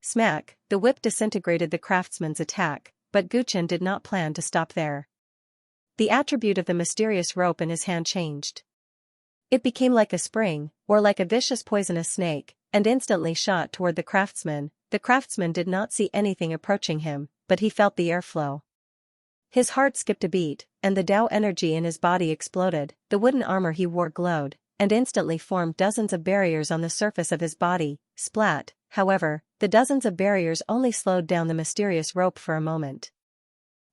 Smack, the whip disintegrated the craftsman's attack, but Gu Chen did not plan to stop there. The attribute of the mysterious rope in his hand changed. It became like a spring, or like a vicious poisonous snake, and instantly shot toward the craftsman. The craftsman did not see anything approaching him, but he felt the airflow. His heart skipped a beat, and the Tao energy in his body exploded. The wooden armor he wore glowed, and instantly formed dozens of barriers on the surface of his body. Splat! However, the dozens of barriers only slowed down the mysterious rope for a moment.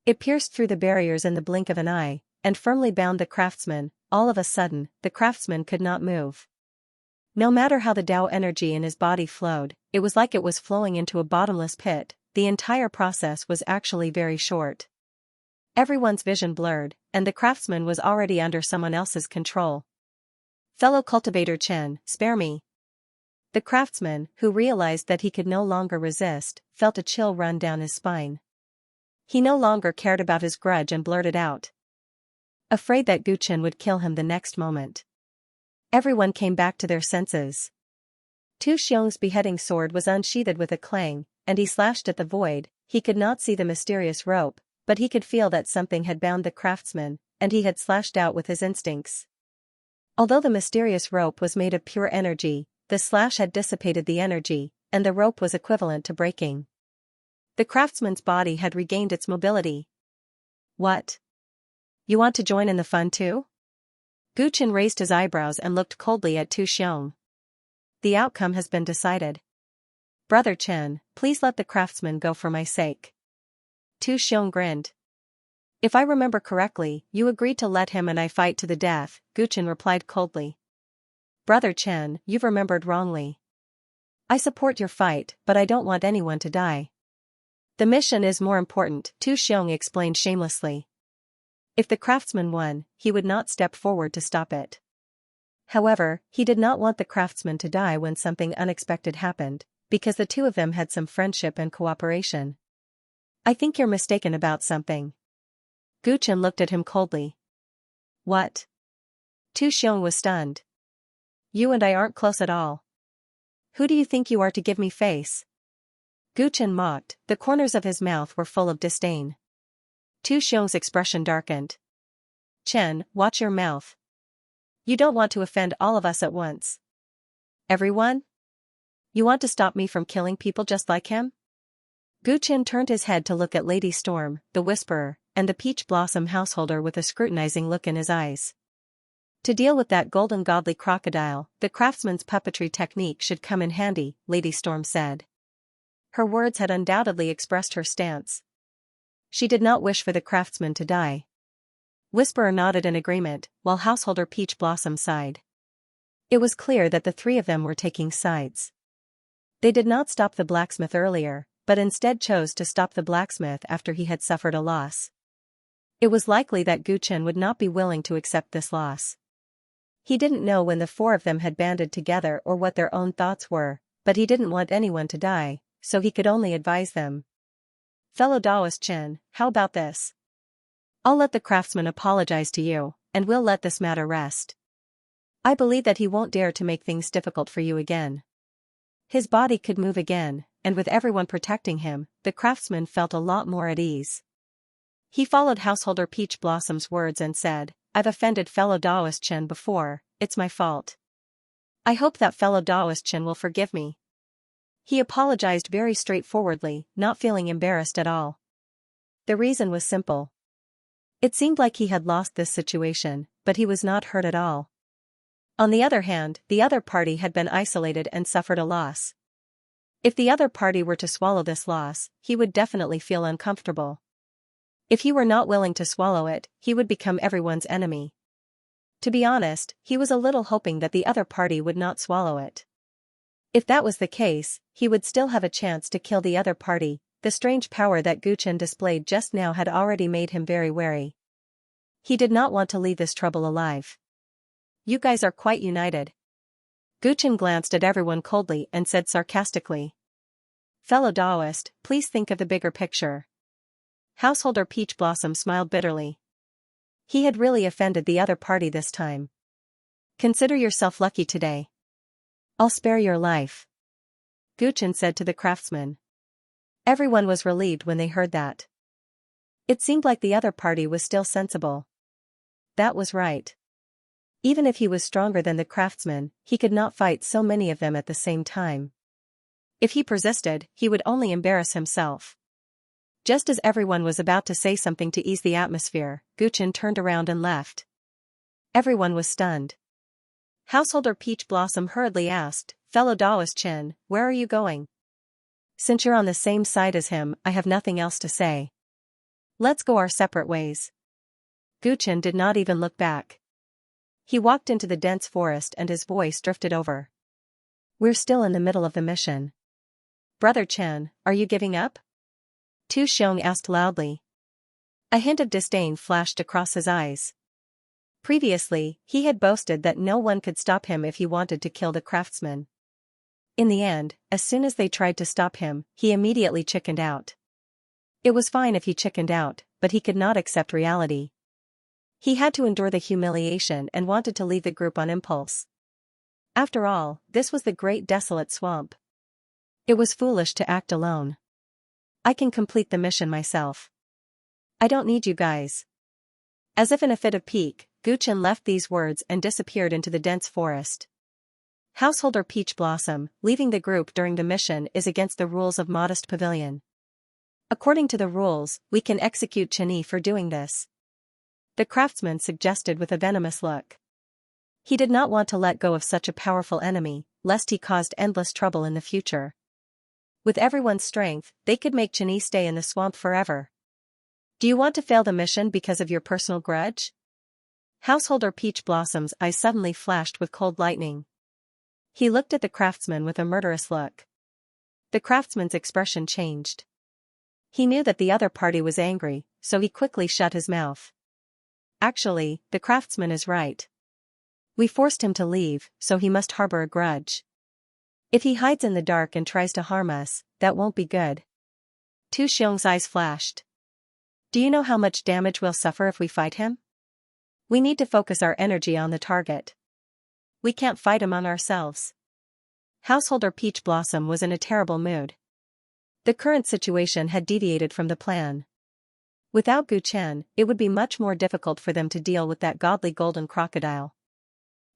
It pierced through the barriers in the blink of an eye, and firmly bound the craftsman. All of a sudden, the craftsman could not move. No matter how the Tao energy in his body flowed, it was like it was flowing into a bottomless pit. The entire process was actually very short. Everyone's vision blurred, and the craftsman was already under someone else's control. Fellow cultivator Chen, spare me. The craftsman, who realized that he could no longer resist, felt a chill run down his spine. He no longer cared about his grudge and blurted out, afraid that Gu Chen would kill him the next moment. Everyone came back to their senses. Tu Xiong's beheading sword was unsheathed with a clang, and he slashed at the void. He could not see the mysterious rope, but he could feel that something had bound the craftsman, and he had slashed out with his instincts. Although the mysterious rope was made of pure energy, the slash had dissipated the energy, and the rope was equivalent to breaking. The craftsman's body had regained its mobility. What? You want to join in the fun too? Gu Chen raised his eyebrows and looked coldly at Tu Xiong. The outcome has been decided. Brother Chen, please let the craftsman go for my sake. Tu Xiong grinned. If I remember correctly, you agreed to let him and I fight to the death, Gu Chen replied coldly. Brother Chen, you've remembered wrongly. I support your fight, but I don't want anyone to die. The mission is more important, Tu Xiong explained shamelessly. If the craftsman won, he would not step forward to stop it. However, he did not want the craftsman to die when something unexpected happened, because the two of them had some friendship and cooperation. I think you're mistaken about something. Gu Chen looked at him coldly. What? Tu Xiong was stunned. You and I aren't close at all. Who do you think you are to give me face? Gu Chen mocked, the corners of his mouth were full of disdain. Tu Xiong's expression darkened. Chen, watch your mouth. You don't want to offend all of us at once. Everyone? You want to stop me from killing people just like him? Gu Chen turned his head to look at Lady Storm, the Whisperer, and the Peach Blossom householder with a scrutinizing look in his eyes. To deal with that golden godly crocodile, the craftsman's puppetry technique should come in handy, Lady Storm said. Her words had undoubtedly expressed her stance. She did not wish for the craftsman to die. Whisperer nodded in agreement, while householder Peach Blossom sighed. It was clear that the three of them were taking sides. They did not stop the blacksmith earlier, but instead chose to stop the blacksmith after he had suffered a loss. It was likely that Gu Chen would not be willing to accept this loss. He didn't know when the four of them had banded together or what their own thoughts were, but he didn't want anyone to die, so he could only advise them. Fellow Taoist Chen, how about this? I'll let the craftsman apologize to you, and we'll let this matter rest. I believe that he won't dare to make things difficult for you again. His body could move again, and with everyone protecting him, the craftsman felt a lot more at ease. He followed householder Peach Blossom's words and said, I've offended fellow Taoist Chen before, it's my fault. I hope that fellow Taoist Chen will forgive me. He apologized very straightforwardly, not feeling embarrassed at all. The reason was simple. It seemed like he had lost this situation, but he was not hurt at all. On the other hand, the other party had been isolated and suffered a loss. If the other party were to swallow this loss, he would definitely feel uncomfortable. If he were not willing to swallow it, he would become everyone's enemy. To be honest, he was a little hoping that the other party would not swallow it. If that was the case, he would still have a chance to kill the other party. The strange power that Gu Chen displayed just now had already made him very wary. He did not want to leave this trouble alive. You guys are quite united. Gu Chen glanced at everyone coldly and said sarcastically. Fellow Taoist, please think of the bigger picture. Householder Peach Blossom smiled bitterly. He had really offended the other party this time. Consider yourself lucky today. I'll spare your life. Gu Chen said to the craftsman. Everyone was relieved when they heard that. It seemed like the other party was still sensible. That was right. Even if he was stronger than the craftsman, he could not fight so many of them at the same time. If he persisted, he would only embarrass himself. Just as everyone was about to say something to ease the atmosphere, Gu Chen turned around and left. Everyone was stunned. Householder Peach Blossom hurriedly asked, Fellow Taoist Chen, where are you going? Since you're on the same side as him, I have nothing else to say. Let's go our separate ways. Gu Chen did not even look back. He walked into the dense forest and his voice drifted over. We're still in the middle of the mission. Brother Chen, are you giving up? Tu Xiong asked loudly. A hint of disdain flashed across his eyes. Previously, he had boasted that no one could stop him if he wanted to kill the craftsman. In the end, as soon as they tried to stop him, he immediately chickened out. It was fine if he chickened out, but he could not accept reality. He had to endure the humiliation and wanted to leave the group on impulse. After all, this was the great desolate swamp. It was foolish to act alone. I can complete the mission myself. I don't need you guys. As if in a fit of pique, Gu Chen left these words and disappeared into the dense forest. Householder Peach Blossom, leaving the group during the mission is against the rules of Modest Pavilion. According to the rules, we can execute Chenyi for doing this. The craftsman suggested with a venomous look. He did not want to let go of such a powerful enemy, lest he caused endless trouble in the future. With everyone's strength, they could make Chenyi stay in the swamp forever. Do you want to fail the mission because of your personal grudge? Householder Peach Blossom's eyes suddenly flashed with cold lightning. He looked at the craftsman with a murderous look. The craftsman's expression changed. He knew that the other party was angry, so he quickly shut his mouth. Actually, the craftsman is right. We forced him to leave, so he must harbor a grudge. If he hides in the dark and tries to harm us, that won't be good. Tu Xiong's eyes flashed. Do you know how much damage we'll suffer if we fight him? We need to focus our energy on the target. We can't fight him on ourselves. Householder Peach Blossom was in a terrible mood. The current situation had deviated from the plan. Without Gu Chen, it would be much more difficult for them to deal with that godly golden crocodile.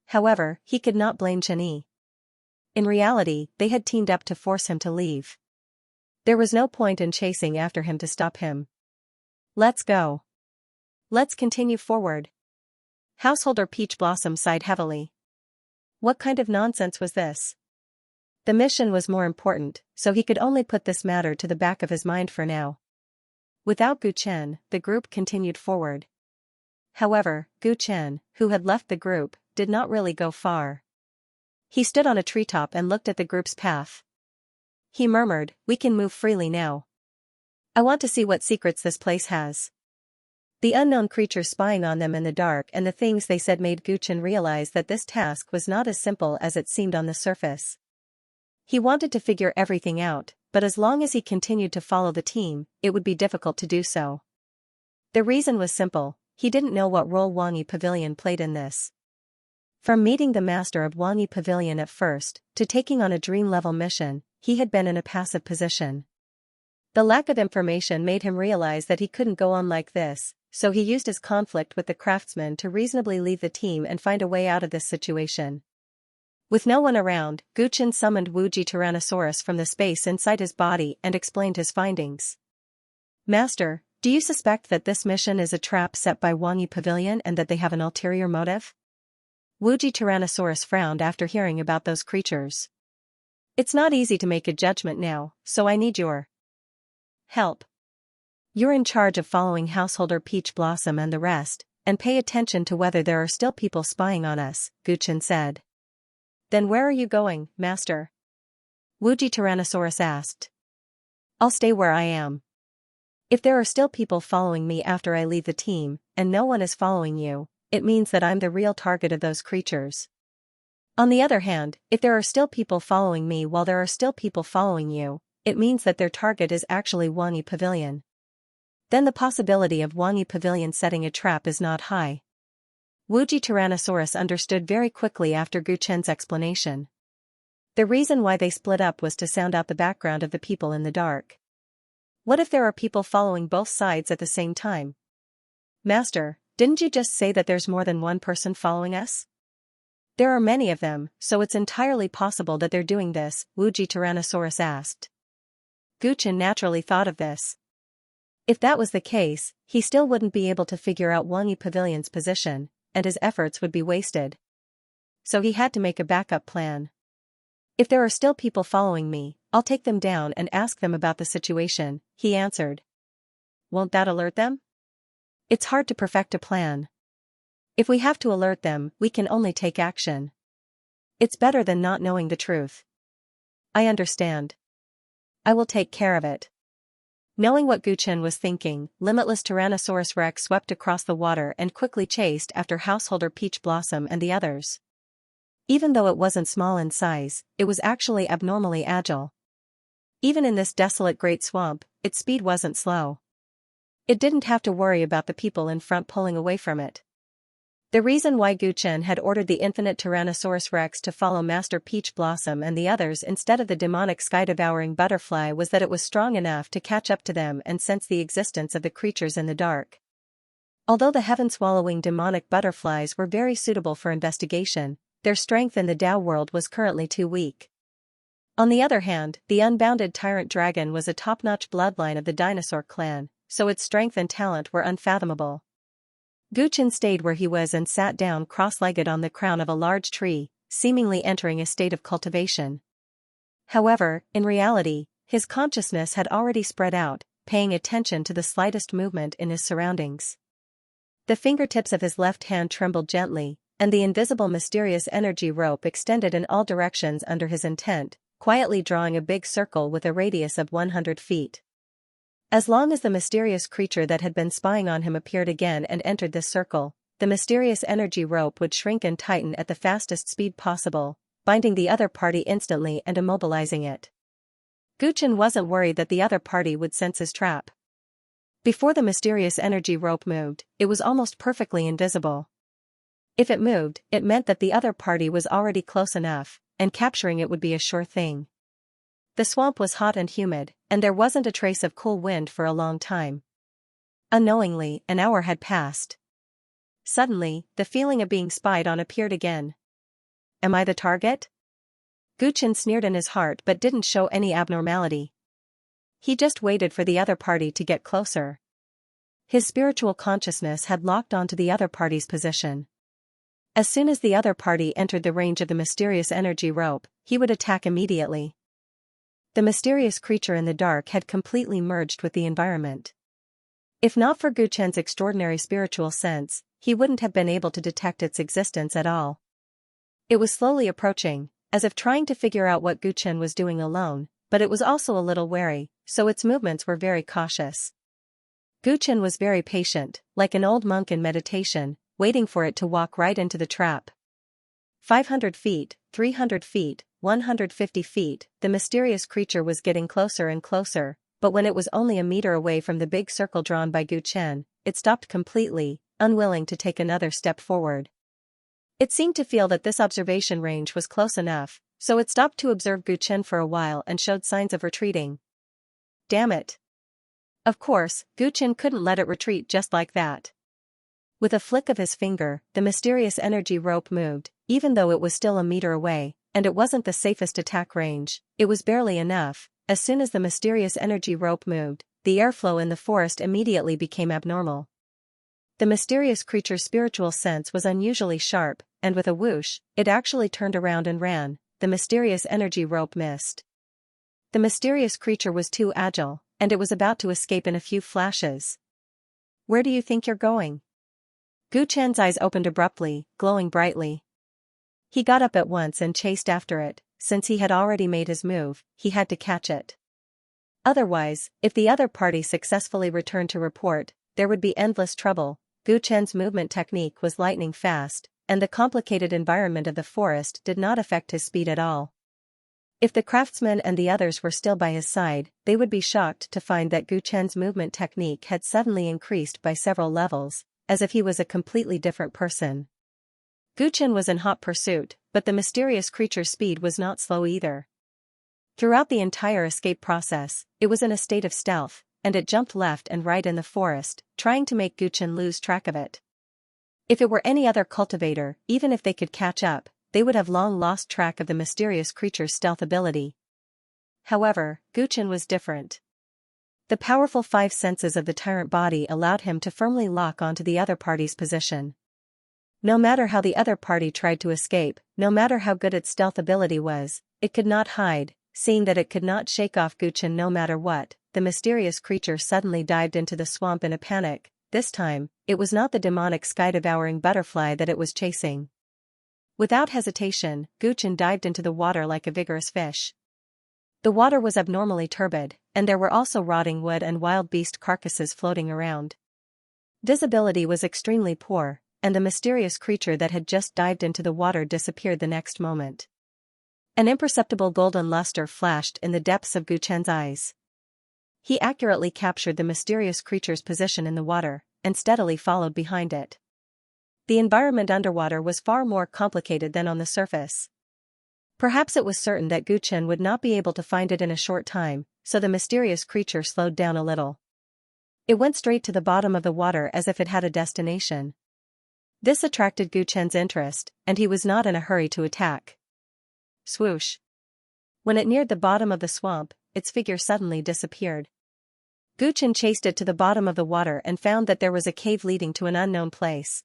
However, he could not blame Chen Yi. In reality, they had teamed up to force him to leave. There was no point in chasing after him to stop him. Let's go. Let's continue forward. Householder Peach Blossom sighed heavily. What kind of nonsense was this? The mission was more important, so he could only put this matter to the back of his mind for now. Without Gu Chen, the group continued forward. However, Gu Chen, who had left the group, did not really go far. He stood on a treetop and looked at the group's path. He murmured, "We can move freely now. I want to see what secrets this place has." The unknown creature spying on them in the dark and the things they said made Gu Chen realize that this task was not as simple as it seemed on the surface. He wanted to figure everything out, but as long as he continued to follow the team, it would be difficult to do so. The reason was simple: he didn't know what role Wangyi Pavilion played in this. From meeting the master of Wangyi Pavilion at first, to taking on a dream-level mission, he had been in a passive position. The lack of information made him realize that he couldn't go on like this, so he used his conflict with the craftsman to reasonably leave the team and find a way out of this situation. With no one around, Gu Chen summoned Wuji Tyrannosaurus from the space inside his body and explained his findings. Master, do you suspect that this mission is a trap set by Wangyi Pavilion and that they have an ulterior motive? Wuji Tyrannosaurus frowned after hearing about those creatures. It's not easy to make a judgment now, so I need your help. You're in charge of following Householder Peach Blossom and the rest, and pay attention to whether there are still people spying on us, Gu Chen said. Then where are you going, Master? Wuji Tyrannosaurus asked. I'll stay where I am. If there are still people following me after I leave the team, and no one is following you, it means that I'm the real target of those creatures. On the other hand, if there are still people following me while there are still people following you, it means that their target is actually Wangyi Pavilion. Then the possibility of Wangyi Pavilion setting a trap is not high. Wuji Tyrannosaurus understood very quickly after Gu Chen's explanation. The reason why they split up was to sound out the background of the people in the dark. What if there are people following both sides at the same time? Master, didn't you just say that there's more than one person following us? There are many of them, so it's entirely possible that they're doing this, Wuji Tyrannosaurus asked. Gu Chen naturally thought of this. If that was the case, he still wouldn't be able to figure out Wangyi Pavilion's position, and his efforts would be wasted. So he had to make a backup plan. If there are still people following me, I'll take them down and ask them about the situation, he answered. Won't that alert them? It's hard to perfect a plan. If we have to alert them, we can only take action. It's better than not knowing the truth. I understand. I will take care of it. Knowing what Gu Chen was thinking, limitless Tyrannosaurus Rex swept across the water and quickly chased after Householder Peach Blossom and the others. Even though it wasn't small in size, it was actually abnormally agile. Even in this desolate great swamp, its speed wasn't slow. It didn't have to worry about the people in front pulling away from it. The reason why Gu Chen had ordered the infinite Tyrannosaurus Rex to follow Master Peach Blossom and the others instead of the demonic sky-devouring butterfly was that it was strong enough to catch up to them and sense the existence of the creatures in the dark. Although the heaven-swallowing demonic butterflies were very suitable for investigation, their strength in the Dao world was currently too weak. On the other hand, the unbounded Tyrant dragon was a top-notch bloodline of the dinosaur clan, so its strength and talent were unfathomable. Gu Chen stayed where he was and sat down cross-legged on the crown of a large tree, seemingly entering a state of cultivation. However, in reality, his consciousness had already spread out, paying attention to the slightest movement in his surroundings. The fingertips of his left hand trembled gently, and the invisible mysterious energy rope extended in all directions under his intent, quietly drawing a big circle with a radius of 100 feet. As long as the mysterious creature that had been spying on him appeared again and entered this circle, the mysterious energy rope would shrink and tighten at the fastest speed possible, binding the other party instantly and immobilizing it. Guchen wasn't worried that the other party would sense his trap. Before the mysterious energy rope moved, it was almost perfectly invisible. If it moved, it meant that the other party was already close enough, and capturing it would be a sure thing. The swamp was hot and humid, and there wasn't a trace of cool wind for a long time. Unknowingly, an hour had passed. Suddenly, the feeling of being spied on appeared again. Am I the target? Guchen sneered in his heart but didn't show any abnormality. He just waited for the other party to get closer. His spiritual consciousness had locked onto the other party's position. As soon as the other party entered the range of the mysterious energy rope, he would attack immediately. The mysterious creature in the dark had completely merged with the environment. If not for Guchen's extraordinary spiritual sense, he wouldn't have been able to detect its existence at all. It was slowly approaching, as if trying to figure out what Guchen was doing alone, but it was also a little wary, so its movements were very cautious. Guchen was very patient, like an old monk in meditation, waiting for it to walk right into the trap. 500 feet, 300 feet, 150 feet, the mysterious creature was getting closer and closer, but when it was only a meter away from the big circle drawn by Guchen, it stopped completely, unwilling to take another step forward. It seemed to feel that this observation range was close enough, so it stopped to observe Guchen for a while and showed signs of retreating. Damn it! Of course, Guchen couldn't let it retreat just like that. With a flick of his finger, the mysterious energy rope moved, even though it was still a meter away, and it wasn't the safest attack range, it was barely enough. As soon as the mysterious energy rope moved, the airflow in the forest immediately became abnormal. The mysterious creature's spiritual sense was unusually sharp, and with a whoosh, it actually turned around and ran. The mysterious energy rope missed. The mysterious creature was too agile, and it was about to escape in a few flashes. Where do you think you're going? Guchen's eyes opened abruptly, glowing brightly. He got up at once and chased after it. Since he had already made his move, he had to catch it. Otherwise, if the other party successfully returned to report, there would be endless trouble. Guchen's movement technique was lightning fast, and the complicated environment of the forest did not affect his speed at all. If the craftsman and the others were still by his side, they would be shocked to find that Guchen's movement technique had suddenly increased by several levels, as if he was a completely different person. Guchen was in hot pursuit, but the mysterious creature's speed was not slow either. Throughout the entire escape process, it was in a state of stealth, and it jumped left and right in the forest, trying to make Guchen lose track of it. If it were any other cultivator, even if they could catch up, they would have long lost track of the mysterious creature's stealth ability. However, Guchen was different. The powerful 5 senses of the tyrant body allowed him to firmly lock onto the other party's position. No matter how the other party tried to escape, no matter how good its stealth ability was, it could not hide. Seeing that it could not shake off Guchen no matter what, the mysterious creature suddenly dived into the swamp in a panic. This time, it was not the demonic sky-devouring butterfly that it was chasing. Without hesitation, Guchen dived into the water like a vigorous fish. The water was abnormally turbid, and there were also rotting wood and wild beast carcasses floating around. Visibility was extremely poor, and the mysterious creature that had just dived into the water disappeared the next moment. An imperceptible golden luster flashed in the depths of Guchen's eyes. He accurately captured the mysterious creature's position in the water, and steadily followed behind it. The environment underwater was far more complicated than on the surface. Perhaps it was certain that Guchen would not be able to find it in a short time, so the mysterious creature slowed down a little. It went straight to the bottom of the water as if it had a destination. This attracted Guchen's interest, and he was not in a hurry to attack. Swoosh! When it neared the bottom of the swamp, its figure suddenly disappeared. Guchen chased it to the bottom of the water and found that there was a cave leading to an unknown place.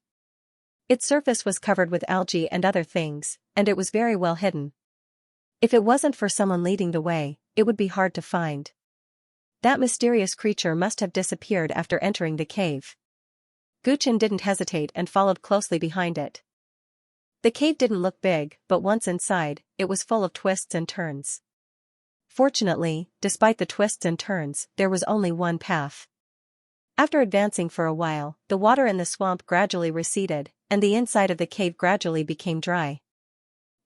Its surface was covered with algae and other things, and it was very well hidden. If it wasn't for someone leading the way, it would be hard to find. That mysterious creature must have disappeared after entering the cave. Guchen didn't hesitate and followed closely behind it. The cave didn't look big, but once inside, it was full of twists and turns. Fortunately, despite the twists and turns, there was only one path. After advancing for a while, the water in the swamp gradually receded, and the inside of the cave gradually became dry.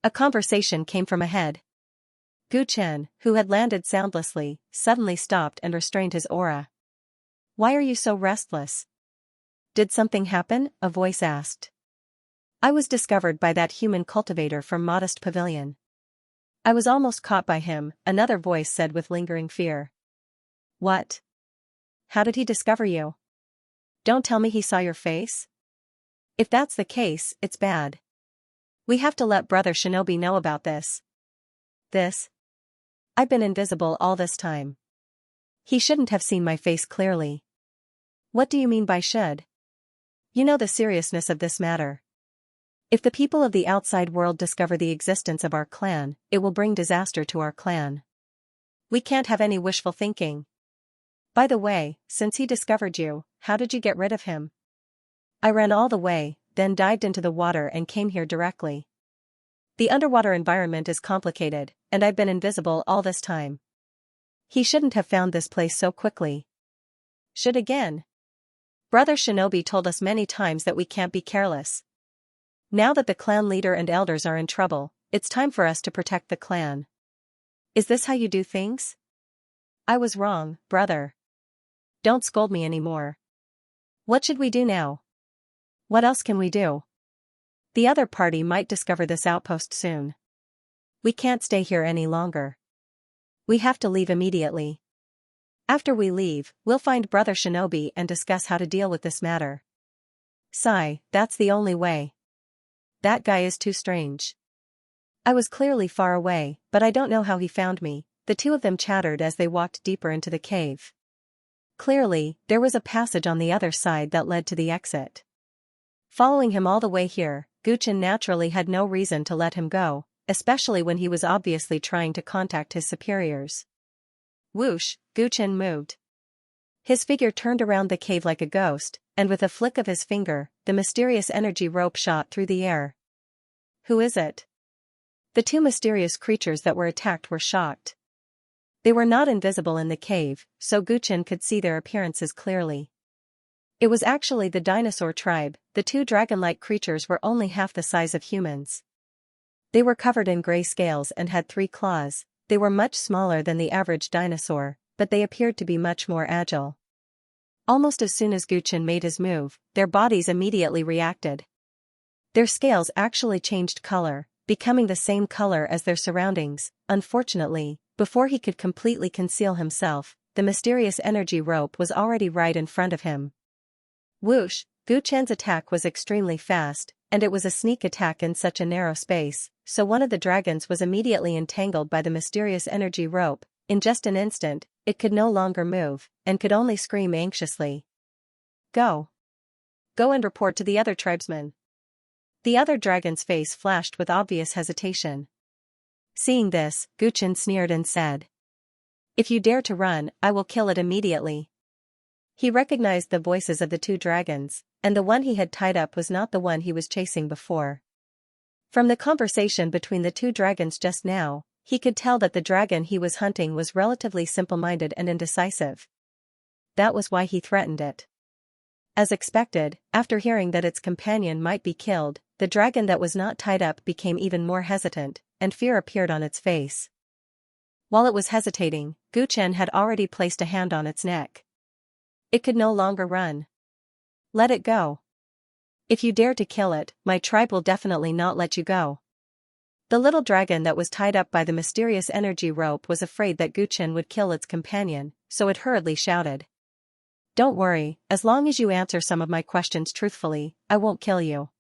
A conversation came from ahead. Gu Chen, who had landed soundlessly, suddenly stopped and restrained his aura. "Why are you so restless?" "Did something happen?" a voice asked. "I was discovered by that human cultivator from Modest Pavilion." "I was almost caught by him," another voice said with lingering fear. "What? How did he discover you? Don't tell me he saw your face?" "If that's the case, it's bad. We have to let Brother Shinobi know about this." "This? I've been invisible all this time. He shouldn't have seen my face clearly." "What do you mean by should? You know the seriousness of this matter. If the people of the outside world discover the existence of our clan, it will bring disaster to our clan. We can't have any wishful thinking. By the way, since he discovered you, how did you get rid of him?" "I ran all the way, then dived into the water and came here directly. The underwater environment is complicated, and I've been invisible all this time. He shouldn't have found this place so quickly." "Should again? Brother Shinobi told us many times that we can't be careless. Now that the clan leader and elders are in trouble, it's time for us to protect the clan. Is this how you do things?" "I was wrong, brother. Don't scold me anymore. What should we do now? What else can we do? The other party might discover this outpost soon. We can't stay here any longer. We have to leave immediately. After we leave, we'll find Brother Shinobi and discuss how to deal with this matter." "Sigh, that's the only way. That guy is too strange. I was clearly far away, but I don't know how he found me," the two of them chattered as they walked deeper into the cave. Clearly, there was a passage on the other side that led to the exit. Following him all the way here, Gu Chen naturally had no reason to let him go, especially when he was obviously trying to contact his superiors. Whoosh, Gu Chen moved. His figure turned around the cave like a ghost, and with a flick of his finger, the mysterious energy rope shot through the air. "Who is it?" The two mysterious creatures that were attacked were shocked. They were not invisible in the cave, so Gu Chen could see their appearances clearly. It was actually the dinosaur tribe. The two dragon-like creatures were only half the size of humans. They were covered in gray scales and had 3 claws. They were much smaller than the average dinosaur, but they appeared to be much more agile. Almost as soon as Gu Chen made his move, their bodies immediately reacted. Their scales actually changed color, becoming the same color as their surroundings. Unfortunately, before he could completely conceal himself, the mysterious energy rope was already right in front of him. Whoosh, Gu Chen's attack was extremely fast, and it was a sneak attack in such a narrow space, so one of the dragons was immediately entangled by the mysterious energy rope. In just an instant, it could no longer move, and could only scream anxiously. "Go! Go and report to the other tribesmen." The other dragon's face flashed with obvious hesitation. Seeing this, Gu Chen sneered and said, "If you dare to run, I will kill it immediately." He recognized the voices of the two dragons, and the one he had tied up was not the one he was chasing before. From the conversation between the two dragons just now, he could tell that the dragon he was hunting was relatively simple-minded and indecisive. That was why he threatened it. As expected, after hearing that its companion might be killed, the dragon that was not tied up became even more hesitant, and fear appeared on its face. While it was hesitating, Gu Chen had already placed a hand on its neck. It could no longer run. "Let it go. If you dare to kill it, my tribe will definitely not let you go." The little dragon that was tied up by the mysterious energy rope was afraid that Gu Chen would kill its companion, so it hurriedly shouted, "Don't worry, as long as you answer some of my questions truthfully, I won't kill you."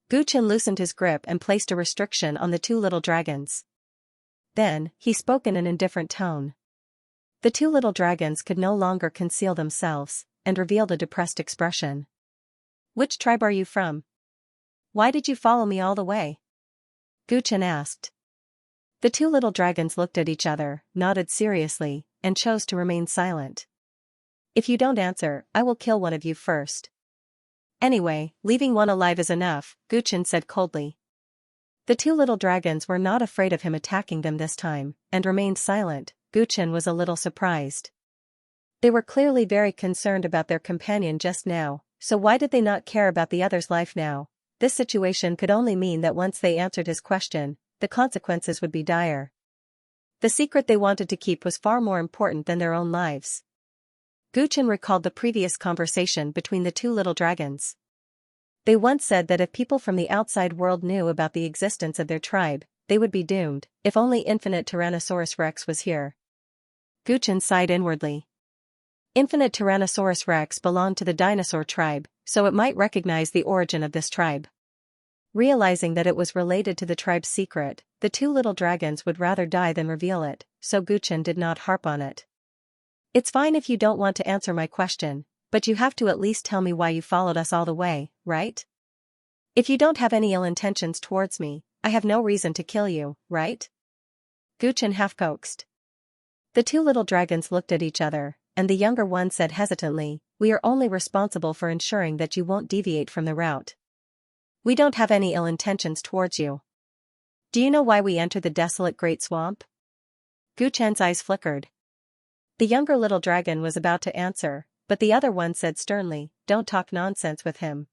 Gu Chen loosened his grip and placed a restriction on the two little dragons. Then, he spoke in an indifferent tone. The two little dragons could no longer conceal themselves, and revealed a depressed expression. "Which tribe are you from? Why did you follow me all the way?" Gu Chen asked. The two little dragons looked at each other, nodded seriously, and chose to remain silent. "If you don't answer, I will kill one of you first." "Anyway, leaving one alive is enough," Gu Chen said coldly. The two little dragons were not afraid of him attacking them this time, and remained silent. Gu Chen was a little surprised. They were clearly very concerned about their companion just now, so why did they not care about the other's life now? This situation could only mean that once they answered his question, the consequences would be dire. The secret they wanted to keep was far more important than their own lives. Guchen recalled the previous conversation between the two little dragons. They once said that if people from the outside world knew about the existence of their tribe, they would be doomed. If only Infinite Tyrannosaurus Rex was here. Guchen sighed inwardly. Infinite Tyrannosaurus Rex belonged to the dinosaur tribe, so it might recognize the origin of this tribe. Realizing that it was related to the tribe's secret, the two little dragons would rather die than reveal it, so Guchen did not harp on it. It's fine if you don't want to answer my question, but you have to at least tell me why you followed us all the way, right? If you don't have any ill intentions towards me, I have no reason to kill you, right? Guchen half coaxed. The two little dragons looked at each other, and the younger one said hesitantly, "We are only responsible for ensuring that you won't deviate from the route. We don't have any ill intentions towards you. Do you know why we entered the desolate Great Swamp?" Guchen's eyes flickered. The younger little dragon was about to answer, but the other one said sternly, "Don't talk nonsense with him.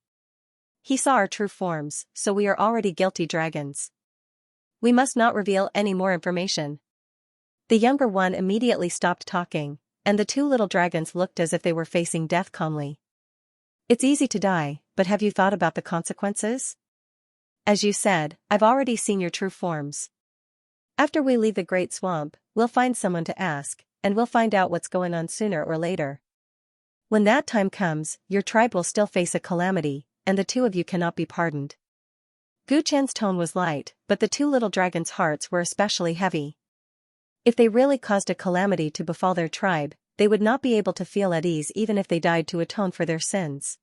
He saw our true forms, so we are already guilty dragons. We must not reveal any more information." The younger one immediately stopped talking, and the two little dragons looked as if they were facing death calmly. "It's easy to die, but have you thought about the consequences? As you said, I've already seen your true forms. After we leave the Great Swamp, we'll find someone to ask, and we'll find out what's going on sooner or later. When that time comes, your tribe will still face a calamity, and the two of you cannot be pardoned." Guchen's tone was light, but the two little dragons' hearts were especially heavy. If they really caused a calamity to befall their tribe, they would not be able to feel at ease even if they died to atone for their sins.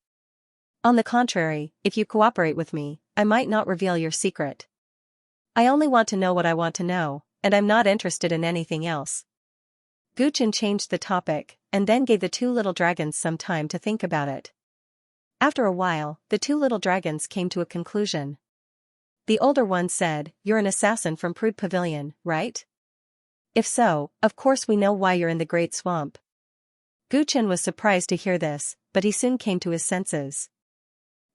"On the contrary, if you cooperate with me, I might not reveal your secret. I only want to know what I want to know, and I'm not interested in anything else." Guchen changed the topic, and then gave the two little dragons some time to think about it. After a while, the two little dragons came to a conclusion. The older one said, "You're an assassin from Prude Pavilion, right? If so, of course we know why you're in the Great Swamp." Guchen was surprised to hear this, but he soon came to his senses.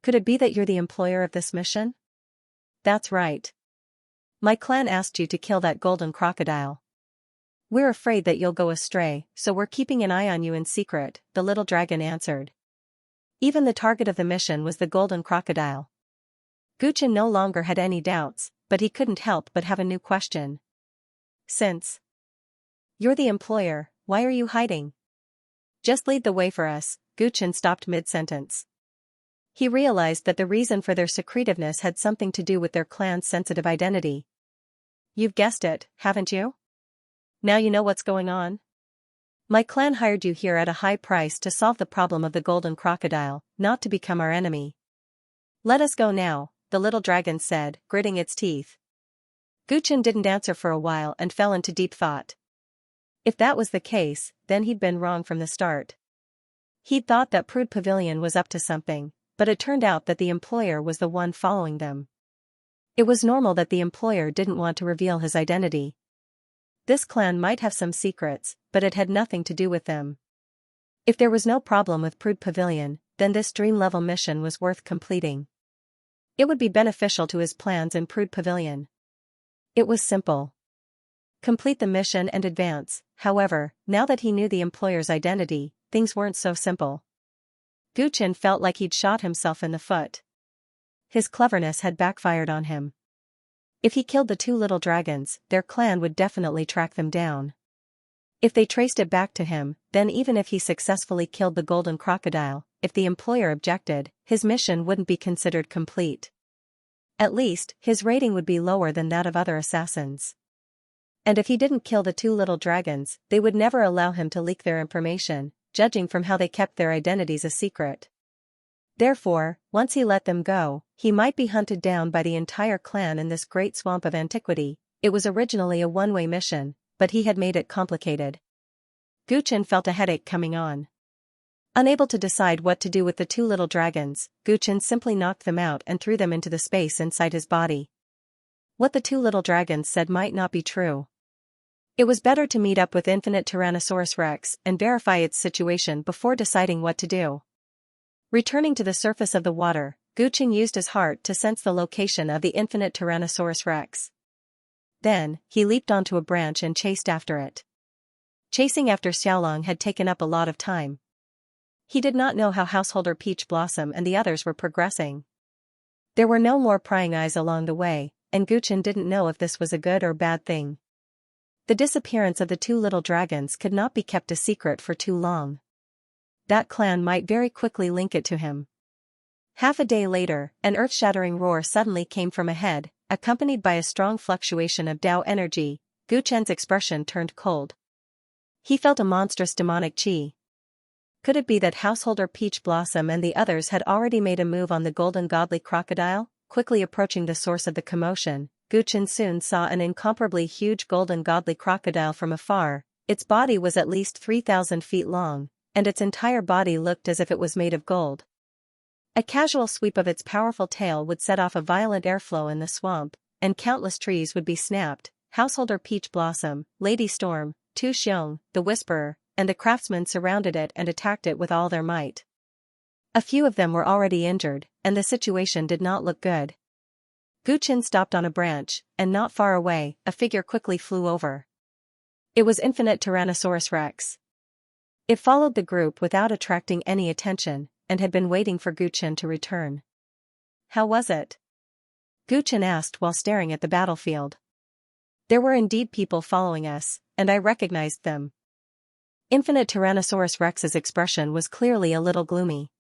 "Could it be that you're the employer of this mission?" "That's right. My clan asked you to kill that golden crocodile. We're afraid that you'll go astray, so we're keeping an eye on you in secret," the little dragon answered. Even the target of the mission was the golden crocodile. Guchen no longer had any doubts, but he couldn't help but have a new question. "Since you're the employer, why are you hiding? Just lead the way for us." Guchen stopped mid-sentence. He realized that the reason for their secretiveness had something to do with their clan's sensitive identity. "You've guessed it, haven't you? Now you know what's going on? My clan hired you here at a high price to solve the problem of the golden crocodile, not to become our enemy. Let us go now," the little dragon said, gritting its teeth. Guchen didn't answer for a while and fell into deep thought. If that was the case, then he'd been wrong from the start. He'd thought that Prude Pavilion was up to something, but it turned out that the employer was the one following them. It was normal that the employer didn't want to reveal his identity. This clan might have some secrets, but it had nothing to do with them. If there was no problem with Prude Pavilion, then this dream-level mission was worth completing. It would be beneficial to his plans in Prude Pavilion. It was simple. Complete the mission and advance. However, now that he knew the employer's identity, things weren't so simple. Guchen felt like he'd shot himself in the foot. His cleverness had backfired on him. If he killed the two little dragons, their clan would definitely track them down. If they traced it back to him, then even if he successfully killed the golden crocodile, if the employer objected, his mission wouldn't be considered complete. At least, his rating would be lower than that of other assassins. And if he didn't kill the two little dragons, they would never allow him to leak their information, judging from how they kept their identities a secret. Therefore, once he let them go, he might be hunted down by the entire clan in this great swamp of antiquity. It was originally a one-way mission, but he had made it complicated. Guchen felt a headache coming on. Unable to decide what to do with the two little dragons, Guchen simply knocked them out and threw them into the space inside his body. What the two little dragons said might not be true. It was better to meet up with Infinite Tyrannosaurus Rex and verify its situation before deciding what to do. Returning to the surface of the water, Guchen used his heart to sense the location of the Infinite Tyrannosaurus Rex. Then, he leaped onto a branch and chased after it. Chasing after Xiaolong had taken up a lot of time. He did not know how Householder Peach Blossom and the others were progressing. There were no more prying eyes along the way, and Guchen didn't know if this was a good or bad thing. The disappearance of the two little dragons could not be kept a secret for too long. That clan might very quickly link it to him. Half a day later, an earth-shattering roar suddenly came from ahead, accompanied by a strong fluctuation of Dao energy. Guchen's expression turned cold. He felt a monstrous demonic qi. Could it be that Householder Peach Blossom and the others had already made a move on the golden godly crocodile? Quickly approaching the source of the commotion, Guchen soon saw an incomparably huge golden godly crocodile from afar. Its body was at least 3,000 feet long, and its entire body looked as if it was made of gold. A casual sweep of its powerful tail would set off a violent airflow in the swamp, and countless trees would be snapped. Householder Peach Blossom, Lady Storm, Tu Xiong, the Whisperer, and the craftsmen surrounded it and attacked it with all their might. A few of them were already injured, and the situation did not look good. Guchen stopped on a branch, and not far away, a figure quickly flew over. It was Infinite Tyrannosaurus Rex. It followed the group without attracting any attention, and had been waiting for Guchen to return. How was it? Guchen asked while staring at the battlefield. There were indeed people following us, and I recognized them. Infinite Tyrannosaurus Rex's expression was clearly a little gloomy.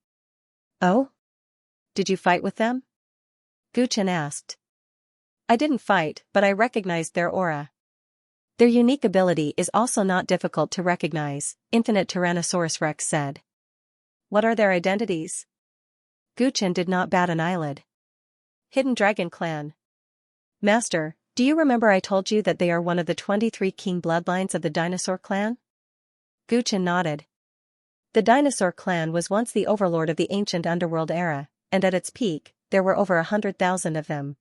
Oh? Did you fight with them? Guchen asked. I didn't fight, but I recognized their aura. Their unique ability is also not difficult to recognize, Infinite Tyrannosaurus Rex said. What are their identities? Guchen did not bat an eyelid. Hidden Dragon Clan. Master, do you remember I told you that they are one of the 23 king bloodlines of the dinosaur clan? Guchen nodded. The dinosaur clan was once the overlord of the ancient underworld era, and at its peak, there were over 100,000 of them.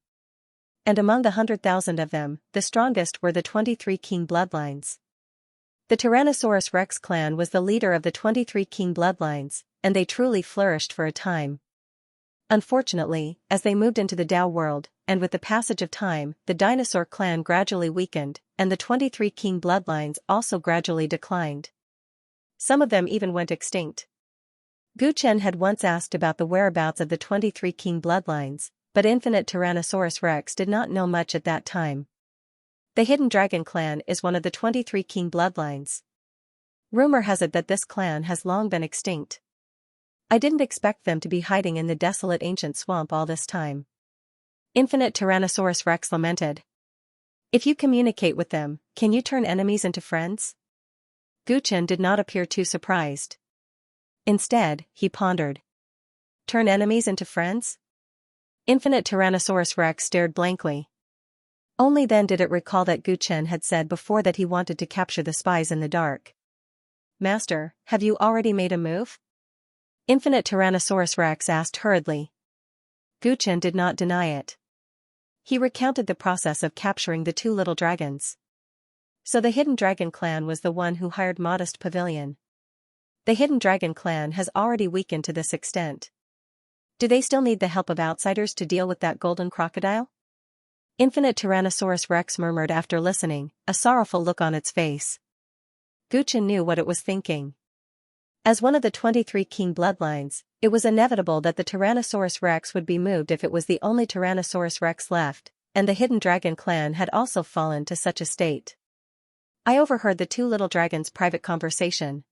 And among the 100,000 of them, the strongest were the 23 king bloodlines. The Tyrannosaurus Rex clan was the leader of the 23 king bloodlines, and they truly flourished for a time. Unfortunately, as they moved into the Dao world, and with the passage of time, the dinosaur clan gradually weakened, and the 23 king bloodlines also gradually declined. Some of them even went extinct. Guchen had once asked about the whereabouts of the 23 king bloodlines, but Infinite Tyrannosaurus Rex did not know much at that time. The Hidden Dragon Clan is one of the 23 king bloodlines. Rumor has it that this clan has long been extinct. I didn't expect them to be hiding in the desolate ancient swamp all this time. Infinite Tyrannosaurus Rex lamented. If you communicate with them, can you turn enemies into friends? Guchen did not appear too surprised. Instead, he pondered. Turn enemies into friends? Infinite Tyrannosaurus Rex stared blankly. Only then did it recall that Guchen had said before that he wanted to capture the spies in the dark. Master, have you already made a move? Infinite Tyrannosaurus Rex asked hurriedly. Guchen did not deny it. He recounted the process of capturing the two little dragons. So the Hidden Dragon Clan was the one who hired Modest Pavilion. The Hidden Dragon Clan has already weakened to this extent. Do they still need the help of outsiders to deal with that golden crocodile? Infinite Tyrannosaurus Rex murmured after listening, a sorrowful look on its face. Guchen knew what it was thinking. As one of the 23 king bloodlines, it was inevitable that the Tyrannosaurus Rex would be moved if it was the only Tyrannosaurus Rex left, and the Hidden Dragon Clan had also fallen to such a state. I overheard the two little dragons' private conversation.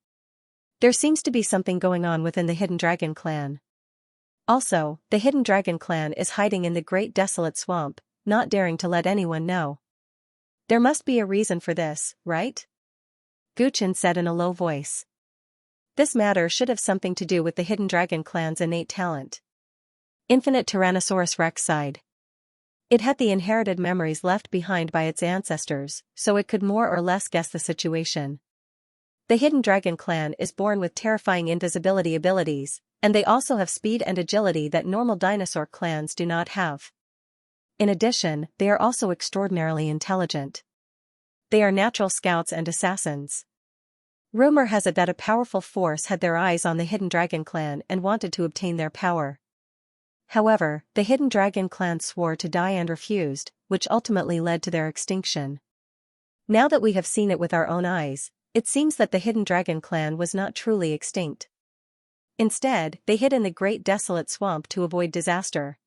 There seems to be something going on within the Hidden Dragon Clan. Also, the Hidden Dragon Clan is hiding in the great desolate swamp, not daring to let anyone know. There must be a reason for this, right? Guchen said in a low voice. This matter should have something to do with the Hidden Dragon Clan's innate talent. Infinite Tyrannosaurus Rex sighed. It had the inherited memories left behind by its ancestors, so it could more or less guess the situation. The Hidden Dragon Clan is born with terrifying invisibility abilities, and they also have speed and agility that normal dinosaur clans do not have. In addition, they are also extraordinarily intelligent. They are natural scouts and assassins. Rumor has it that a powerful force had their eyes on the Hidden Dragon clan and wanted to obtain their power. However, the Hidden Dragon clan swore to die and refused, which ultimately led to their extinction. Now that we have seen it with our own eyes, it seems that the Hidden Dragon clan was not truly extinct. Instead, they hid in the Great Desolate Swamp to avoid disaster.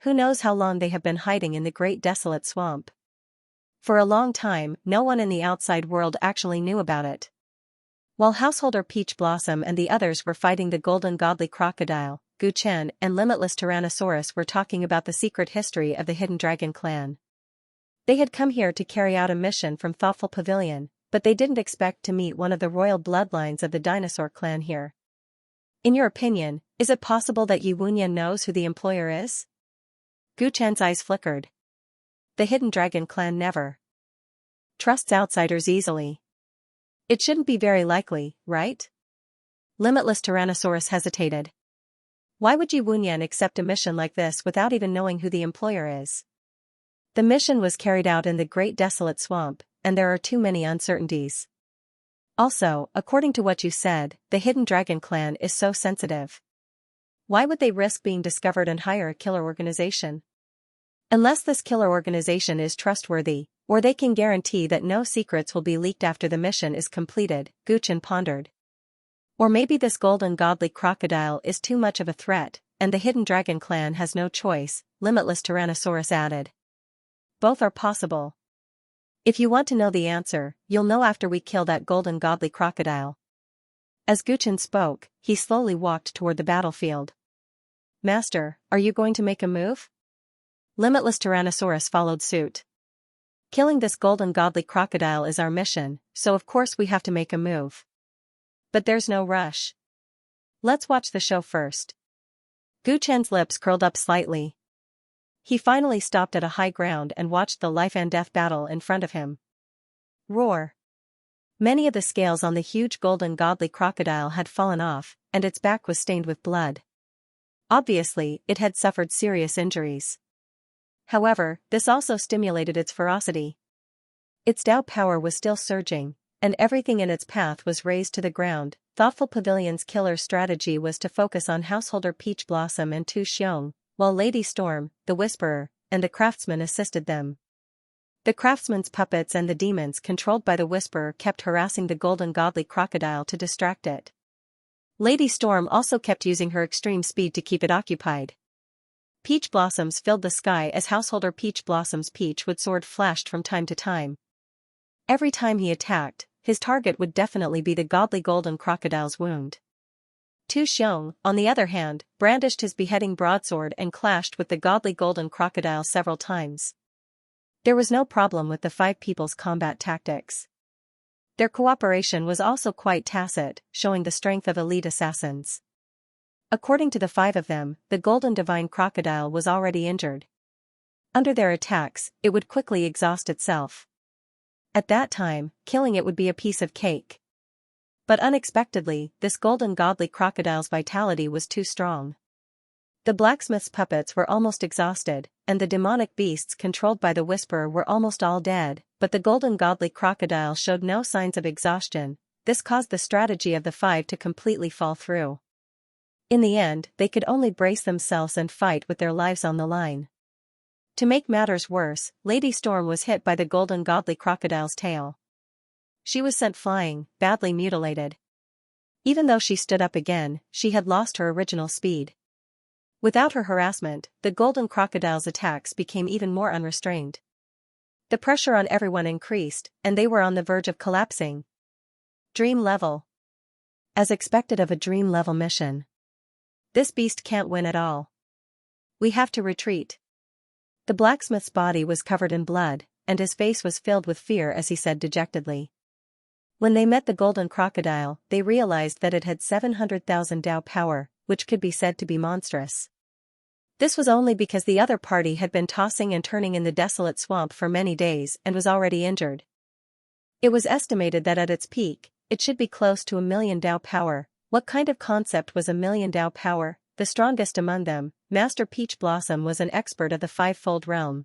Who knows how long they have been hiding in the Great Desolate Swamp? For a long time, no one in the outside world actually knew about it. While Householder Peach Blossom and the others were fighting the Golden Godly Crocodile, Gu Chen and Limitless Tyrannosaurus were talking about the secret history of the Hidden Dragon clan. They had come here to carry out a mission from Thoughtful Pavilion, but they didn't expect to meet one of the royal bloodlines of the dinosaur clan here. In your opinion, is it possible that Yi Wunyan knows who the employer is? Gu Chen's eyes flickered. The Hidden Dragon clan never trusts outsiders easily. It shouldn't be very likely, right? Limitless Tyrannosaurus hesitated. Why would Yi Wunyan accept a mission like this without even knowing who the employer is? The mission was carried out in the Great Desolate Swamp, and there are too many uncertainties. Also, according to what you said, the Hidden Dragon clan is so sensitive. Why would they risk being discovered and hire a killer organization? Unless this killer organization is trustworthy, or they can guarantee that no secrets will be leaked after the mission is completed, Gu Chen pondered. Or maybe this Golden Godly Crocodile is too much of a threat, and the Hidden Dragon clan has no choice, Limitless Tyrannosaurus added. Both are possible. If you want to know the answer, you'll know after we kill that Golden Godly Crocodile. As Gu Chen spoke, he slowly walked toward the battlefield. Master, are you going to make a move? Limitless Tyrannosaurus followed suit. Killing this Golden Godly Crocodile is our mission, so of course we have to make a move. But there's no rush. Let's watch the show first. Gu Chen's lips curled up slightly. He finally stopped at a high ground and watched the life and death battle in front of him. Roar. Many of the scales on the huge Golden Godly Crocodile had fallen off, and its back was stained with blood. Obviously, it had suffered serious injuries. However, this also stimulated its ferocity. Its Tao power was still surging, and everything in its path was razed to the ground. Thoughtful Pavilion's killer strategy was to focus on Householder Peach Blossom and Tu Xiong, while Lady Storm, the Whisperer, and the Craftsman assisted them. The Craftsman's puppets and the demons controlled by the Whisperer kept harassing the Golden Godly Crocodile to distract it. Lady Storm also kept using her extreme speed to keep it occupied. Peach blossoms filled the sky as Householder Peach Blossom's peach wood sword flashed from time to time. Every time he attacked, his target would definitely be the Godly Golden Crocodile's wound. Tu Xiong, on the other hand, brandished his beheading broadsword and clashed with the Godly Golden Crocodile several times. There was no problem with the five people's combat tactics. Their cooperation was also quite tacit, showing the strength of elite assassins. According to the five of them, the Golden Divine Crocodile was already injured. Under their attacks, it would quickly exhaust itself. At that time, killing it would be a piece of cake. But unexpectedly, this Golden Godly Crocodile's vitality was too strong. The blacksmith's puppets were almost exhausted, and the demonic beasts controlled by the Whisperer were almost all dead, but the Golden Godly Crocodile showed no signs of exhaustion. This caused the strategy of the five to completely fall through. In the end, they could only brace themselves and fight with their lives on the line. To make matters worse, Lady Storm was hit by the Golden Godly Crocodile's tail. She was sent flying, badly mutilated. Even though she stood up again, she had lost her original speed. Without her harassment, the Golden Crocodile's attacks became even more unrestrained. The pressure on everyone increased, and they were on the verge of collapsing. Dream level. As expected of a dream level mission. This beast can't win at all. We have to retreat. The blacksmith's body was covered in blood, and his face was filled with fear as he said dejectedly. When they met the Golden Crocodile, they realized that it had 700,000 Tao power, which could be said to be monstrous. This was only because the other party had been tossing and turning in the desolate swamp for many days and was already injured. It was estimated that at its peak, it should be close to 1,000,000 Tao power. What kind of concept was 1,000,000 Tao power? The strongest among them, Master Peach Blossom, was an expert of the five-fold realm.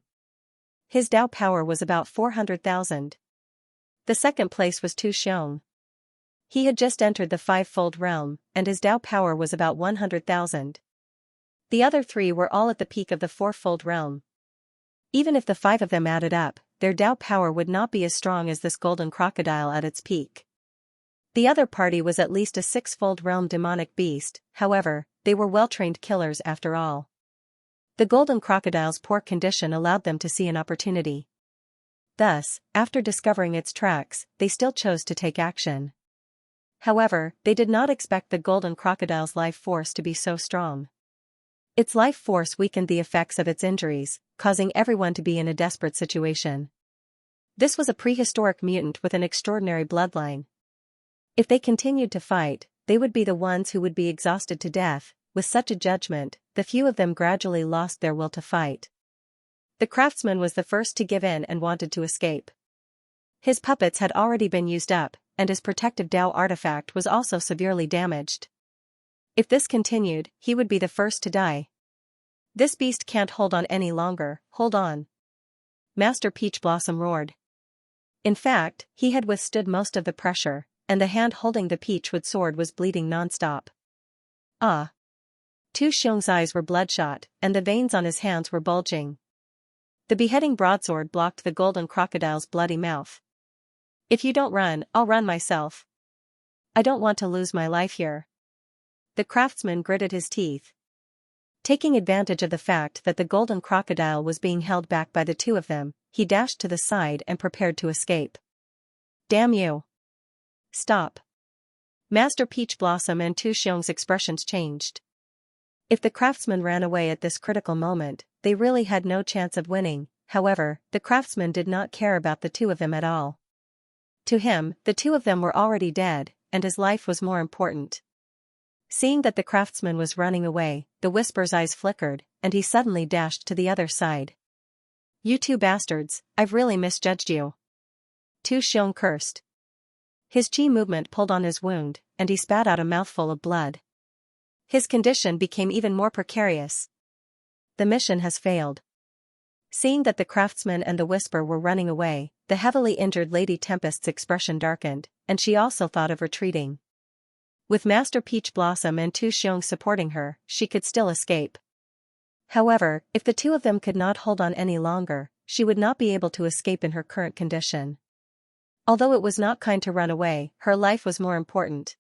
His Tao power was about 400,000. The second place was Tu Xiong. He had just entered the five-fold realm, and his Dao power was about 100,000. The other three were all at the peak of the four-fold realm. Even if the five of them added up, their Dao power would not be as strong as this golden crocodile at its peak. The other party was at least a six-fold realm demonic beast, however, they were well-trained killers after all. The golden crocodile's poor condition allowed them to see an opportunity. Thus, after discovering its tracks, they still chose to take action. However, they did not expect the golden crocodile's life force to be so strong. Its life force weakened the effects of its injuries, causing everyone to be in a desperate situation. This was a prehistoric mutant with an extraordinary bloodline. If they continued to fight, they would be the ones who would be exhausted to death. With such a judgment, the few of them gradually lost their will to fight. The craftsman was the first to give in and wanted to escape. His puppets had already been used up, and his protective Dao artifact was also severely damaged. If this continued, he would be the first to die. This beast can't hold on any longer, hold on. Master Peach Blossom roared. In fact, he had withstood most of the pressure, and the hand holding the peachwood sword was bleeding non-stop. Ah! Tu Xiong's eyes were bloodshot, and the veins on his hands were bulging. The beheading broadsword blocked the golden crocodile's bloody mouth. If you don't run, I'll run myself. I don't want to lose my life here. The craftsman gritted his teeth. Taking advantage of the fact that the golden crocodile was being held back by the two of them, he dashed to the side and prepared to escape. Damn you! Stop! Master Peach Blossom and Tu Xiong's expressions changed. If the craftsman ran away at this critical moment, they really had no chance of winning. However, the craftsman did not care about the two of them at all. To him, the two of them were already dead, and his life was more important. Seeing that the craftsman was running away, the Whisper's eyes flickered, and he suddenly dashed to the other side. You two bastards, I've really misjudged you. Tu Xiong cursed. His chi movement pulled on his wound, and he spat out a mouthful of blood. His condition became even more precarious. The mission has failed. Seeing that the craftsman and the Whisper were running away, the heavily injured Lady Tempest's expression darkened, and she also thought of retreating. With Master Peach Blossom and Tu Xiong supporting her, she could still escape. However, if the two of them could not hold on any longer, she would not be able to escape in her current condition. Although it was not kind to run away, her life was more important.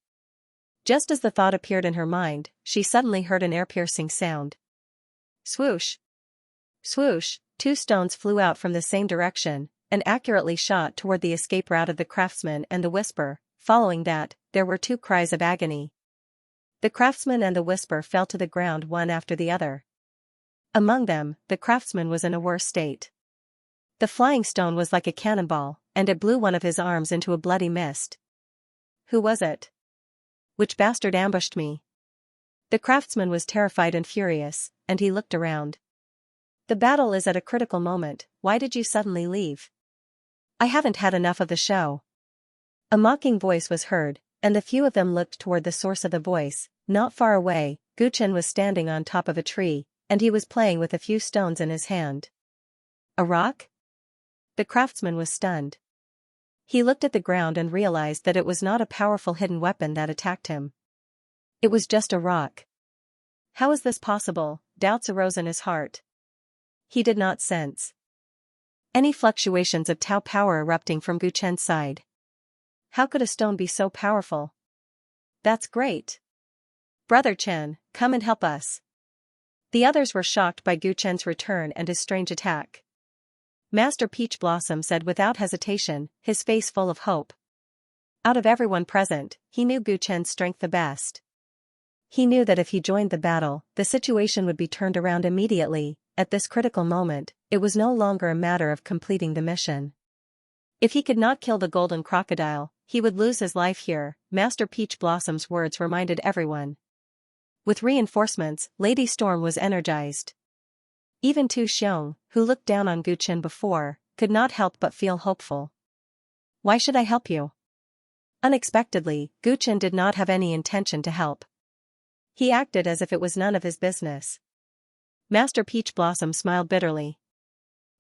Just as the thought appeared in her mind, she suddenly heard an ear-piercing sound. Swoosh! Swoosh! Two stones flew out from the same direction, and accurately shot toward the escape route of the craftsman and the Whisper. Following that, there were two cries of agony. The craftsman and the Whisper fell to the ground one after the other. Among them, the craftsman was in a worse state. The flying stone was like a cannonball, and it blew one of his arms into a bloody mist. Who was it? Which bastard ambushed me? The craftsman was terrified and furious, and he looked around. The battle is at a critical moment, why did you suddenly leave? I haven't had enough of the show. A mocking voice was heard, and the few of them looked toward the source of the voice. Not far away, Guchen was standing on top of a tree, and he was playing with a few stones in his hand. A rock? The craftsman was stunned. He looked at the ground and realized that it was not a powerful hidden weapon that attacked him. It was just a rock. How is this possible? Doubts arose in his heart. He did not sense any fluctuations of Tao power erupting from Guchen's side. How could a stone be so powerful? That's great. Brother Chen, come and help us. The others were shocked by Guchen's return and his strange attack. Master Peach Blossom said without hesitation, his face full of hope. Out of everyone present, he knew Guchen's strength the best. He knew that if he joined the battle, the situation would be turned around immediately. At this critical moment, it was no longer a matter of completing the mission. If he could not kill the golden crocodile, he would lose his life here. Master Peach Blossom's words reminded everyone. With reinforcements, Lady Storm was energized. Even Tu Xiong, who looked down on Guchen before, could not help but feel hopeful. Why should I help you? Unexpectedly, Guchen did not have any intention to help. He acted as if it was none of his business. Master Peach Blossom smiled bitterly.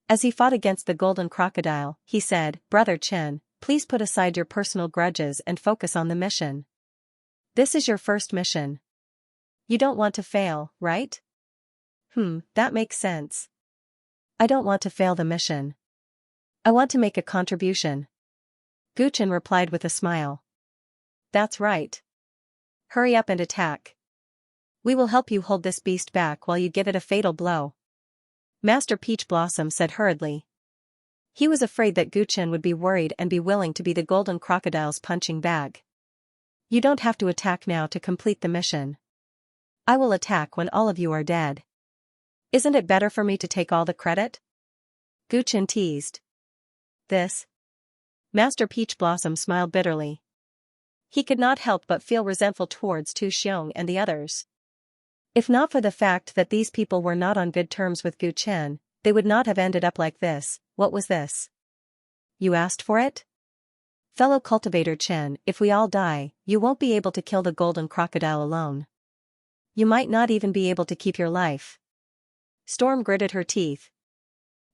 As he fought against the golden crocodile, he said, Brother Chen, Please put aside your personal grudges and focus on the mission. This is your first mission. You don't want to fail, right? That makes sense. I don't want to fail the mission. I want to make a contribution. Gu Chen replied with a smile. That's right. Hurry up and attack. We will help you hold this beast back while you give it a fatal blow. Master Peach Blossom said hurriedly. He was afraid that Gu Chen would be worried and be willing to be the golden crocodile's punching bag. You don't have to attack now to complete the mission. I will attack when all of you are dead. Isn't it better for me to take all the credit? Gu Chen teased. This? Master Peach Blossom smiled bitterly. He could not help but feel resentful towards Tu Xiong and the others. If not for the fact that these people were not on good terms with Gu Chen, they would not have ended up like this. What was this? You asked for it? Fellow Cultivator Chen, if we all die, you won't be able to kill the golden crocodile alone. You might not even be able to keep your life. Storm gritted her teeth.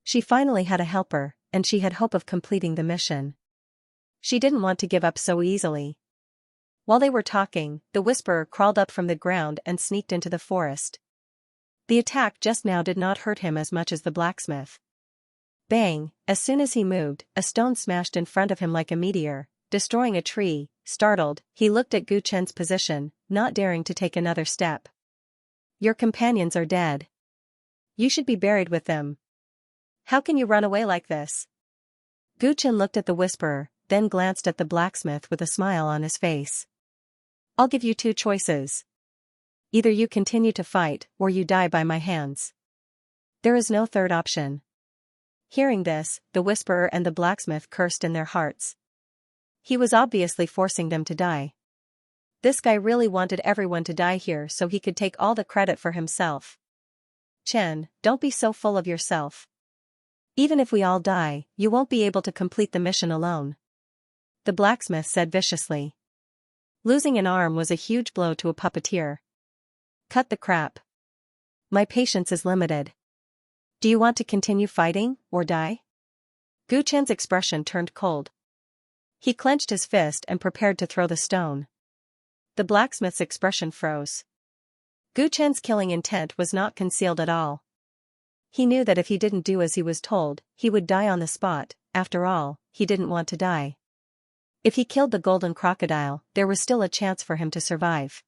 She finally had a helper, and she had hope of completing the mission. She didn't want to give up so easily. While they were talking, the Whisperer crawled up from the ground and sneaked into the forest. The attack just now did not hurt him as much as the blacksmith. Bang! As soon as he moved, a stone smashed in front of him like a meteor, destroying a tree. Startled, he looked at Gu Chen's position, not daring to take another step. Your companions are dead. You should be buried with them. How can you run away like this? Gu Chen looked at the Whisperer, then glanced at the blacksmith with a smile on his face. I'll give you two choices. Either you continue to fight, or you die by my hands. There is no third option. Hearing this, the Whisperer and the blacksmith cursed in their hearts. He was obviously forcing them to die. This guy really wanted everyone to die here so he could take all the credit for himself. Chen, don't be so full of yourself. Even if we all die, you won't be able to complete the mission alone. The blacksmith said viciously. Losing an arm was a huge blow to a puppeteer. Cut the crap. My patience is limited. Do you want to continue fighting, or die? Gu Chen's expression turned cold. He clenched his fist and prepared to throw the stone. The blacksmith's expression froze. Gu Chen's killing intent was not concealed at all. He knew that if he didn't do as he was told, he would die on the spot. After all, he didn't want to die. If he killed the golden crocodile, there was still a chance for him to survive.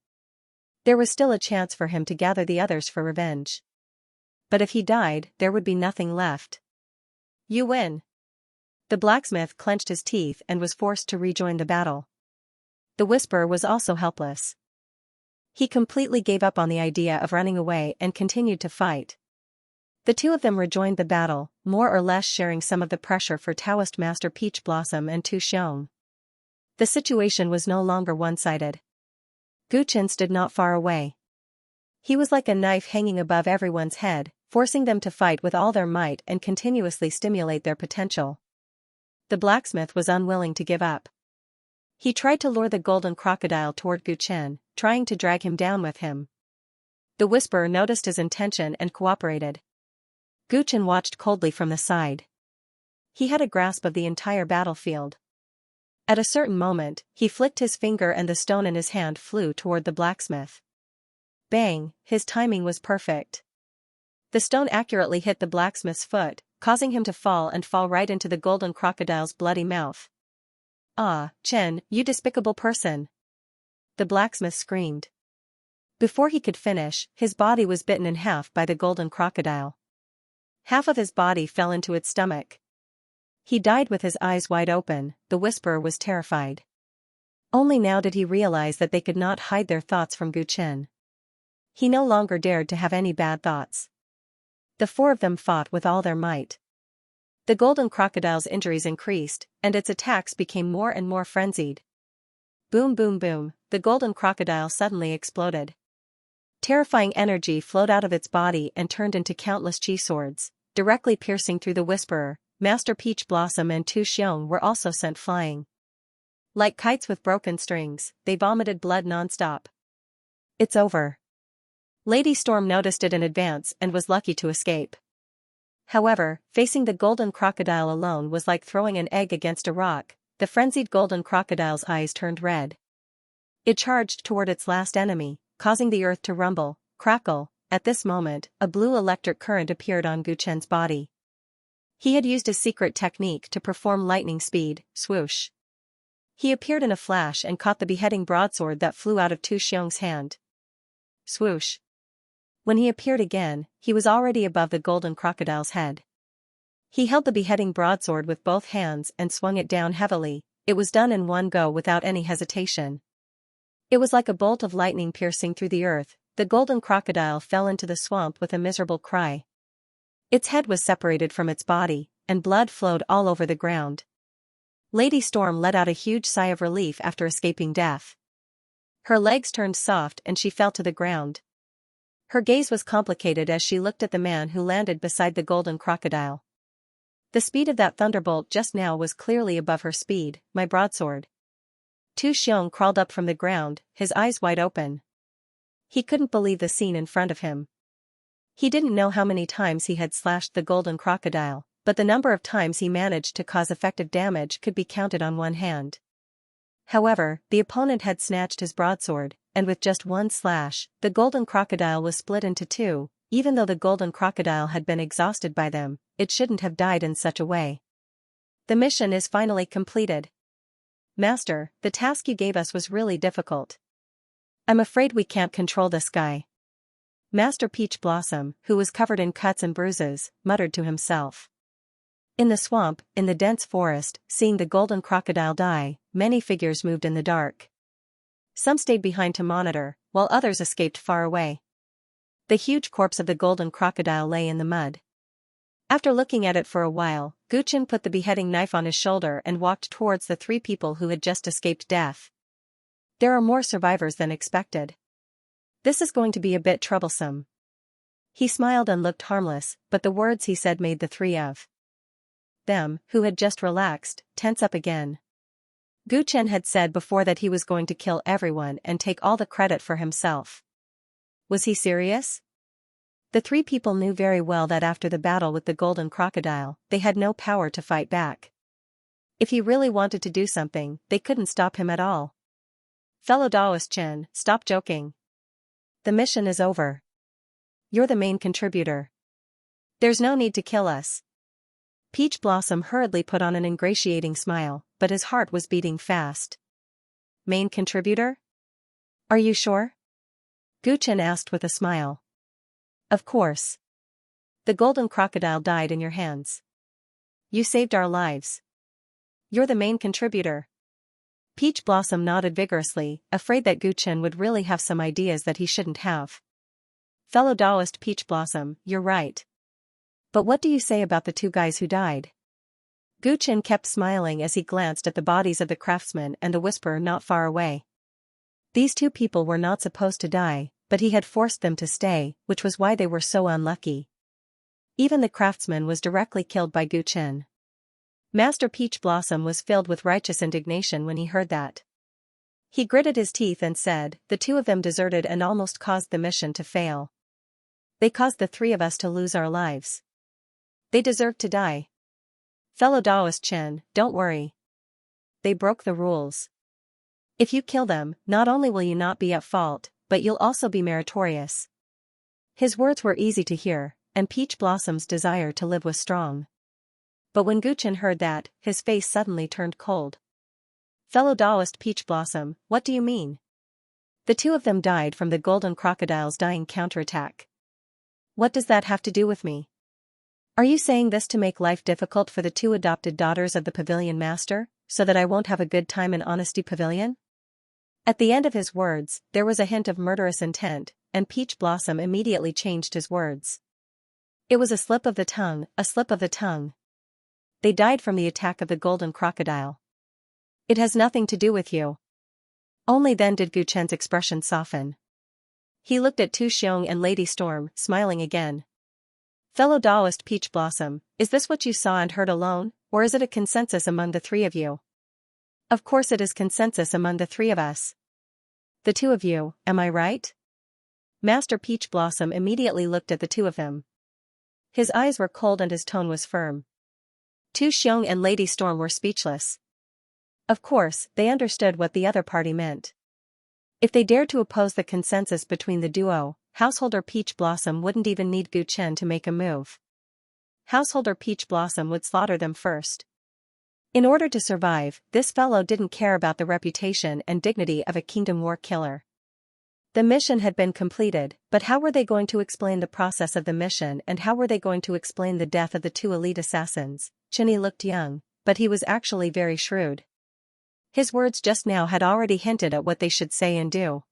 There was still a chance for him to gather the others for revenge. But if he died, there would be nothing left. You win. The blacksmith clenched his teeth and was forced to rejoin the battle. The Whisperer was also helpless. He completely gave up on the idea of running away and continued to fight. The two of them rejoined the battle, more or less sharing some of the pressure for Taoist Master Peach Blossom and Tu Xiong. The situation was no longer one-sided. Gu Chen stood not far away. He was like a knife hanging above everyone's head, forcing them to fight with all their might and continuously stimulate their potential. The blacksmith was unwilling to give up. He tried to lure the golden crocodile toward Gu Chen, trying to drag him down with him. The Whisperer noticed his intention and cooperated. Gu Chen watched coldly from the side. He had a grasp of the entire battlefield. At a certain moment, he flicked his finger and the stone in his hand flew toward the blacksmith. Bang! His timing was perfect. The stone accurately hit the blacksmith's foot, causing him to fall right into the golden crocodile's bloody mouth. Ah, Chen, you despicable person! The blacksmith screamed. Before he could finish, his body was bitten in half by the golden crocodile. Half of his body fell into its stomach. He died with his eyes wide open. The Whisperer was terrified. Only now did he realize that they could not hide their thoughts from Gu Chen. He no longer dared to have any bad thoughts. The four of them fought with all their might. The golden crocodile's injuries increased, and its attacks became more and more frenzied. Boom boom boom, the golden crocodile suddenly exploded. Terrifying energy flowed out of its body and turned into countless chi swords, directly piercing through the Whisperer. Master Peach Blossom and Tu Xiong were also sent flying. Like kites with broken strings, they vomited blood non-stop. It's over. Lady Storm noticed it in advance and was lucky to escape. However, facing the golden crocodile alone was like throwing an egg against a rock. the frenzied golden crocodile's eyes turned red. It charged toward its last enemy, causing the earth to rumble, crackle. At this moment, a blue electric current appeared on Gu Chen's body. He had used his secret technique to perform lightning speed, swoosh. He appeared in a flash and caught the beheading broadsword that flew out of Tu Xiong's hand. Swoosh. When he appeared again, he was already above the golden crocodile's head. He held the beheading broadsword with both hands and swung it down heavily. It was done in one go without any hesitation. It was like a bolt of lightning piercing through the earth. The golden crocodile fell into the swamp with a miserable cry. Its head was separated from its body, and blood flowed all over the ground. Lady Storm let out a huge sigh of relief after escaping death. Her legs turned soft and she fell to the ground. Her gaze was complicated as she looked at the man who landed beside the golden crocodile. The speed of that thunderbolt just now was clearly above her speed. My broadsword. Tu Xiong crawled up from the ground, his eyes wide open. He couldn't believe the scene in front of him. He didn't know how many times he had slashed the golden crocodile, but the number of times he managed to cause effective damage could be counted on one hand. However, the opponent had snatched his broadsword, and with just one slash, the golden crocodile was split into two. Even though the golden crocodile had been exhausted by them, it shouldn't have died in such a way. The mission is finally completed. Master, the task you gave us was really difficult. I'm afraid we can't control this guy. Master Peach Blossom, who was covered in cuts and bruises, muttered to himself. In the swamp, in the dense forest, seeing the golden crocodile die, many figures moved in the dark. Some stayed behind to monitor, while others escaped far away. The huge corpse of the golden crocodile lay in the mud. After looking at it for a while, Gu Chen put the beheading knife on his shoulder and walked towards the three people who had just escaped death. There are more survivors than expected. This is going to be a bit troublesome. He smiled and looked harmless, but the words he said made the three of them, who had just relaxed, tense up again. Gu Chen had said before that he was going to kill everyone and take all the credit for himself. Was he serious? The three people knew very well that after the battle with the golden crocodile, they had no power to fight back. If he really wanted to do something, they couldn't stop him at all. Fellow Daoist Chen, stop joking. The mission is over. You're the main contributor. There's no need to kill us. Peach Blossom hurriedly put on an ingratiating smile, but his heart was beating fast. Main contributor? Are you sure? Gu Chen asked with a smile. Of course. The golden crocodile died in your hands. You saved our lives. You're the main contributor. Peach Blossom nodded vigorously, afraid that Gu Chen would really have some ideas that he shouldn't have. Fellow Daoist Peach Blossom, you're right. But what do you say about the two guys who died? Gu Chen kept smiling as he glanced at the bodies of the craftsmen and the whisperer not far away. These two people were not supposed to die, but he had forced them to stay, which was why they were so unlucky. Even the craftsman was directly killed by Gu Chen. Master Peach Blossom was filled with righteous indignation when he heard that. He gritted his teeth and said, the two of them deserted and almost caused the mission to fail. They caused the three of us to lose our lives. They deserve to die. Fellow Daoist Chen, don't worry. They broke the rules. If you kill them, not only will you not be at fault, but you'll also be meritorious. His words were easy to hear, and Peach Blossom's desire to live was strong. But when Gu Chen heard that, his face suddenly turned cold. Fellow Daoist Peach Blossom, what do you mean? The two of them died from the golden crocodile's dying counterattack. What does that have to do with me? Are you saying this to make life difficult for the two adopted daughters of the Pavilion Master, so that I won't have a good time in Honesty Pavilion? At the end of his words, there was a hint of murderous intent, and Peach Blossom immediately changed his words. It was a slip of the tongue, a slip of the tongue. They died from the attack of the golden crocodile. It has nothing to do with you. Only then did Gu Chen's expression soften. He looked at Tu Xiong and Lady Storm, smiling again. Fellow Daoist Peach Blossom, is this what you saw and heard alone, or is it a consensus among the three of you? Of course it is consensus among the three of us. The two of you, am I right? Master Peach Blossom immediately looked at the two of them. His eyes were cold and his tone was firm. Tu Xiong and Lady Storm were speechless. Of course, they understood what the other party meant. If they dared to oppose the consensus between the duo, Householder Peach Blossom wouldn't even need Gu Chen to make a move. Householder Peach Blossom would slaughter them first. In order to survive, this fellow didn't care about the reputation and dignity of a Kingdom War killer. The mission had been completed, but how were they going to explain the process of the mission, and how were they going to explain the death of the two elite assassins? Chinny looked young, but he was actually very shrewd. His words just now had already hinted at what they should say and do.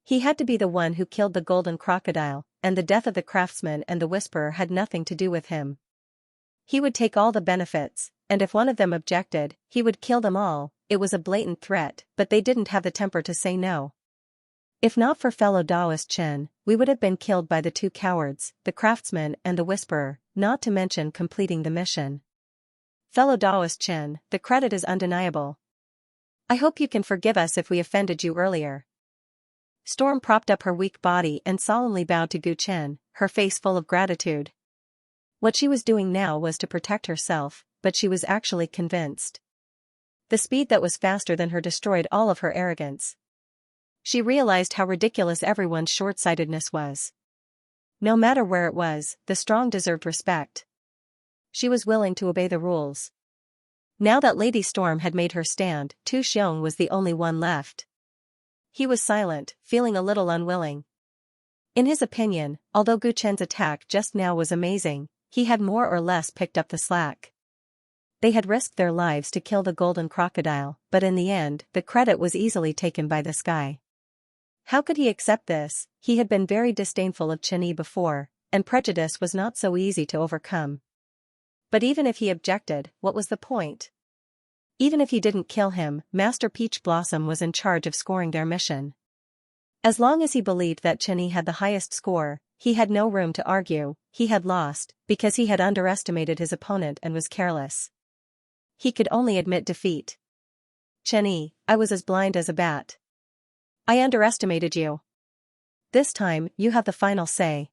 He had to be the one who killed the golden crocodile, and the death of the craftsman and the whisperer had nothing to do with him. He would take all the benefits, and if one of them objected, he would kill them all. It was a blatant threat, but they didn't have the temper to say no. If not for fellow Daoist Chen, we would have been killed by the two cowards, the craftsman and the whisperer, not to mention completing the mission. Fellow Daoist Chen, the credit is undeniable. I hope you can forgive us if we offended you earlier. Storm propped up her weak body and solemnly bowed to Gu Chen, her face full of gratitude. What she was doing now was to protect herself, but she was actually convinced. The speed that was faster than her destroyed all of her arrogance. She realized how ridiculous everyone's short-sightedness was. No matter where it was, the strong deserved respect. She was willing to obey the rules. Now that Lady Storm had made her stand, Tu Xiong was the only one left. He was silent, feeling a little unwilling. In his opinion, although Gu Chen's attack just now was amazing, he had more or less picked up the slack. They had risked their lives to kill the golden crocodile, but in the end, the credit was easily taken by this guy. How could he accept this? He had been very disdainful of Chinny before, and prejudice was not so easy to overcome. But even if he objected, what was the point? Even if he didn't kill him, Master Peach Blossom was in charge of scoring their mission. As long as he believed that Chinny had the highest score, he had no room to argue. He had lost, because he had underestimated his opponent and was careless. He could only admit defeat. Chinny, I was as blind as a bat. I underestimated you. This time, you have the final say.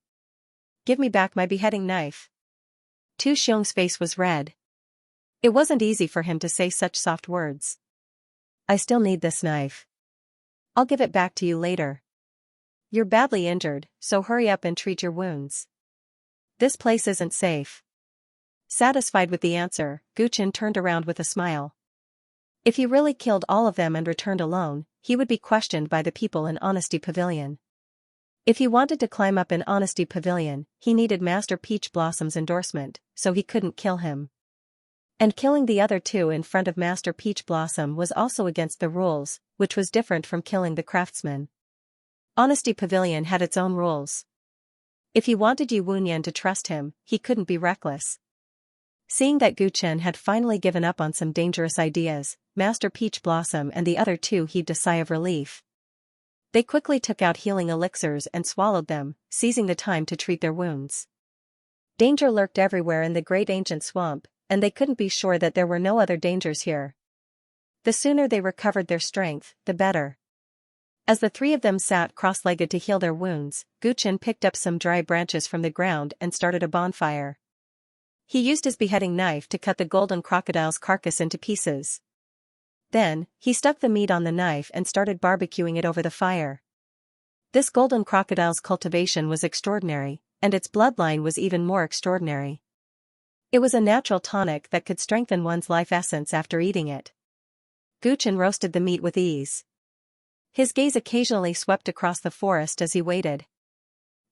Give me back my beheading knife. Tu Xiong's face was red. It wasn't easy for him to say such soft words. I still need this knife. I'll give it back to you later. You're badly injured, so hurry up and treat your wounds. This place isn't safe. Satisfied with the answer, Gu Chen turned around with a smile. If he really killed all of them and returned alone, he would be questioned by the people in Honesty Pavilion. If he wanted to climb up in Honesty Pavilion, he needed Master Peach Blossom's endorsement, so he couldn't kill him. And killing the other two in front of Master Peach Blossom was also against the rules, which was different from killing the craftsman. Honesty Pavilion had its own rules. If he wanted Yu Wunyan to trust him, he couldn't be reckless. Seeing that Gu Chen had finally given up on some dangerous ideas, Master Peach Blossom and the other two heaved a sigh of relief. They quickly took out healing elixirs and swallowed them, seizing the time to treat their wounds. Danger lurked everywhere in the great ancient swamp, and they couldn't be sure that there were no other dangers here. The sooner they recovered their strength, the better. As the three of them sat cross-legged to heal their wounds, Gu Chen picked up some dry branches from the ground and started a bonfire. He used his beheading knife to cut the golden crocodile's carcass into pieces. Then, he stuck the meat on the knife and started barbecuing it over the fire. This golden crocodile's cultivation was extraordinary, and its bloodline was even more extraordinary. It was a natural tonic that could strengthen one's life essence after eating it. Gu Chen roasted the meat with ease. His gaze occasionally swept across the forest as he waited.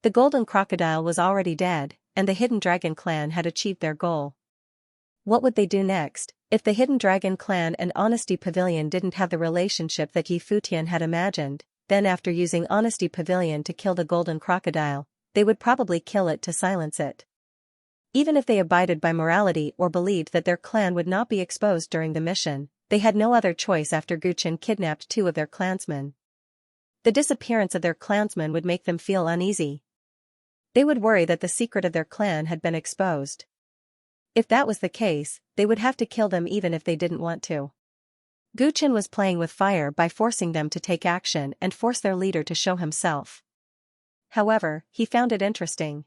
The golden crocodile was already dead, and the Hidden Dragon clan had achieved their goal. What would they do next? If the Hidden Dragon clan and Honesty Pavilion didn't have the relationship that Yi Futian had imagined, then after using Honesty Pavilion to kill the golden crocodile, they would probably kill it to silence it. Even if they abided by morality or believed that their clan would not be exposed during the mission, they had no other choice after Gu Chen kidnapped two of their clansmen. The disappearance of their clansmen would make them feel uneasy. They would worry that the secret of their clan had been exposed. If that was the case, they would have to kill them even if they didn't want to. Gu Chen was playing with fire by forcing them to take action and force their leader to show himself. However, he found it interesting.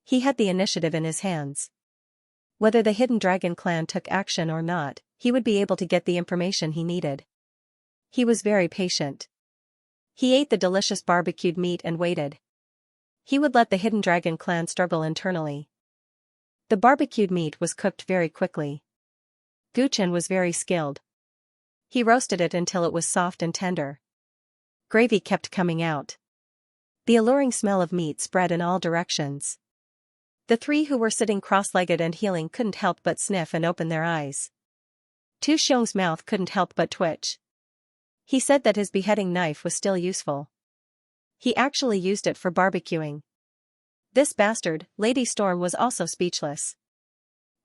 He had the initiative in his hands. Whether the Hidden Dragon clan took action or not, he would be able to get the information he needed. He was very patient. He ate the delicious barbecued meat and waited. He would let the Hidden Dragon clan struggle internally. The barbecued meat was cooked very quickly. Guchen was very skilled. He roasted it until it was soft and tender. Gravy kept coming out. The alluring smell of meat spread in all directions. The three who were sitting cross-legged and healing couldn't help but sniff and open their eyes. Tu Xiong's mouth couldn't help but twitch. He said that his beheading knife was still useful. He actually used it for barbecuing. This bastard, Lady Storm, was also speechless.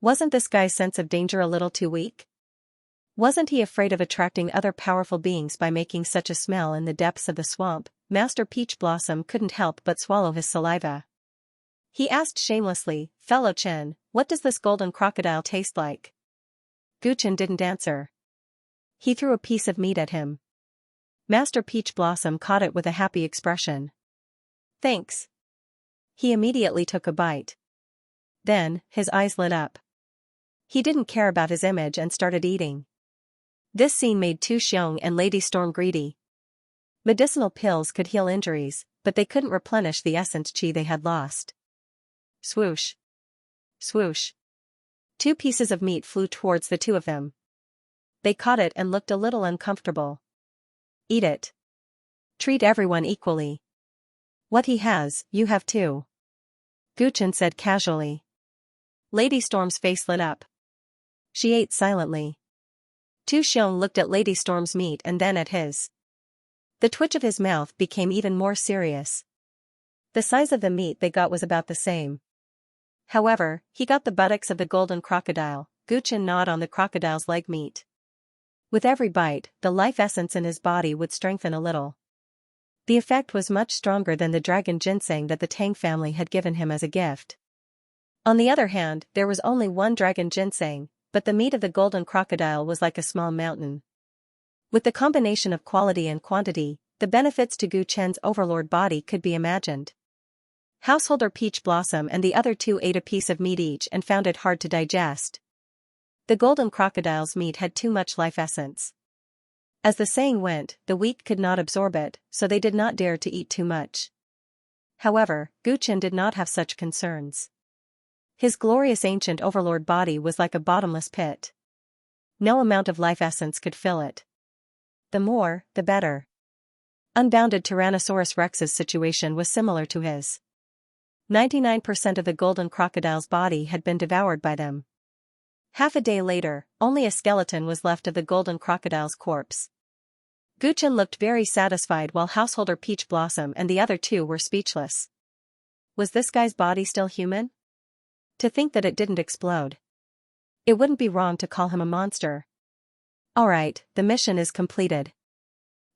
Wasn't this guy's sense of danger a little too weak? Wasn't he afraid of attracting other powerful beings by making such a smell in the depths of the swamp? Master Peach Blossom couldn't help but swallow his saliva. He asked shamelessly, "Fellow Chen, what does this golden crocodile taste like?" Guchen didn't answer. He threw a piece of meat at him. Master Peach Blossom caught it with a happy expression. "Thanks." He immediately took a bite. Then, his eyes lit up. He didn't care about his image and started eating. This scene made Tu Xiong and Lady Storm greedy. Medicinal pills could heal injuries, but they couldn't replenish the essence qi they had lost. Swoosh. Swoosh. 2 pieces of meat flew towards the two of them. They caught it and looked a little uncomfortable. "Eat it. Treat everyone equally. What he has, you have too," Guchen said casually. Lady Storm's face lit up. She ate silently. Tu Xiong looked at Lady Storm's meat and then at his. The twitch of his mouth became even more serious. The size of the meat they got was about the same. However, he got the buttocks of the golden crocodile. Guchen gnawed on the crocodile's leg meat. With every bite, the life essence in his body would strengthen a little. The effect was much stronger than the dragon ginseng that the Tang family had given him as a gift. On the other hand, there was only one dragon ginseng, but the meat of the golden crocodile was like a small mountain. With the combination of quality and quantity, the benefits to Gu Chen's overlord body could be imagined. Householder Peach Blossom and the other two ate a piece of meat each and found it hard to digest. The golden crocodile's meat had too much life essence. As the saying went, the weak could not absorb it, so they did not dare to eat too much. However, Gu Chen did not have such concerns. His glorious ancient overlord body was like a bottomless pit. No amount of life essence could fill it. The more, the better. Unbounded Tyrannosaurus Rex's situation was similar to his. 99% of the golden crocodile's body had been devoured by them. Half a day later, only a skeleton was left of the golden crocodile's corpse. Guchen looked very satisfied while Householder Peach Blossom and the other two were speechless. Was this guy's body still human? To think that it didn't explode. It wouldn't be wrong to call him a monster. Alright, the mission is completed.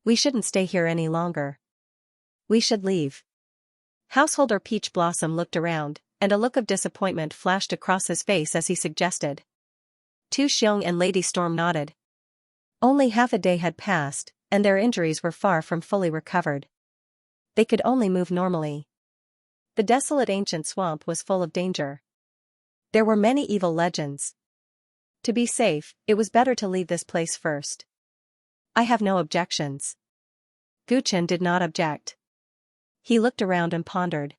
We shouldn't stay here any longer. We should leave. Householder Peach Blossom looked around, and a look of disappointment flashed across his face as he suggested. Tu Xiong and Lady Storm nodded. Only half a day had passed, and their injuries were far from fully recovered. They could only move normally. The desolate ancient swamp was full of danger. There were many evil legends. To be safe, it was better to leave this place first. I have no objections. Guchen did not object. He looked around and pondered.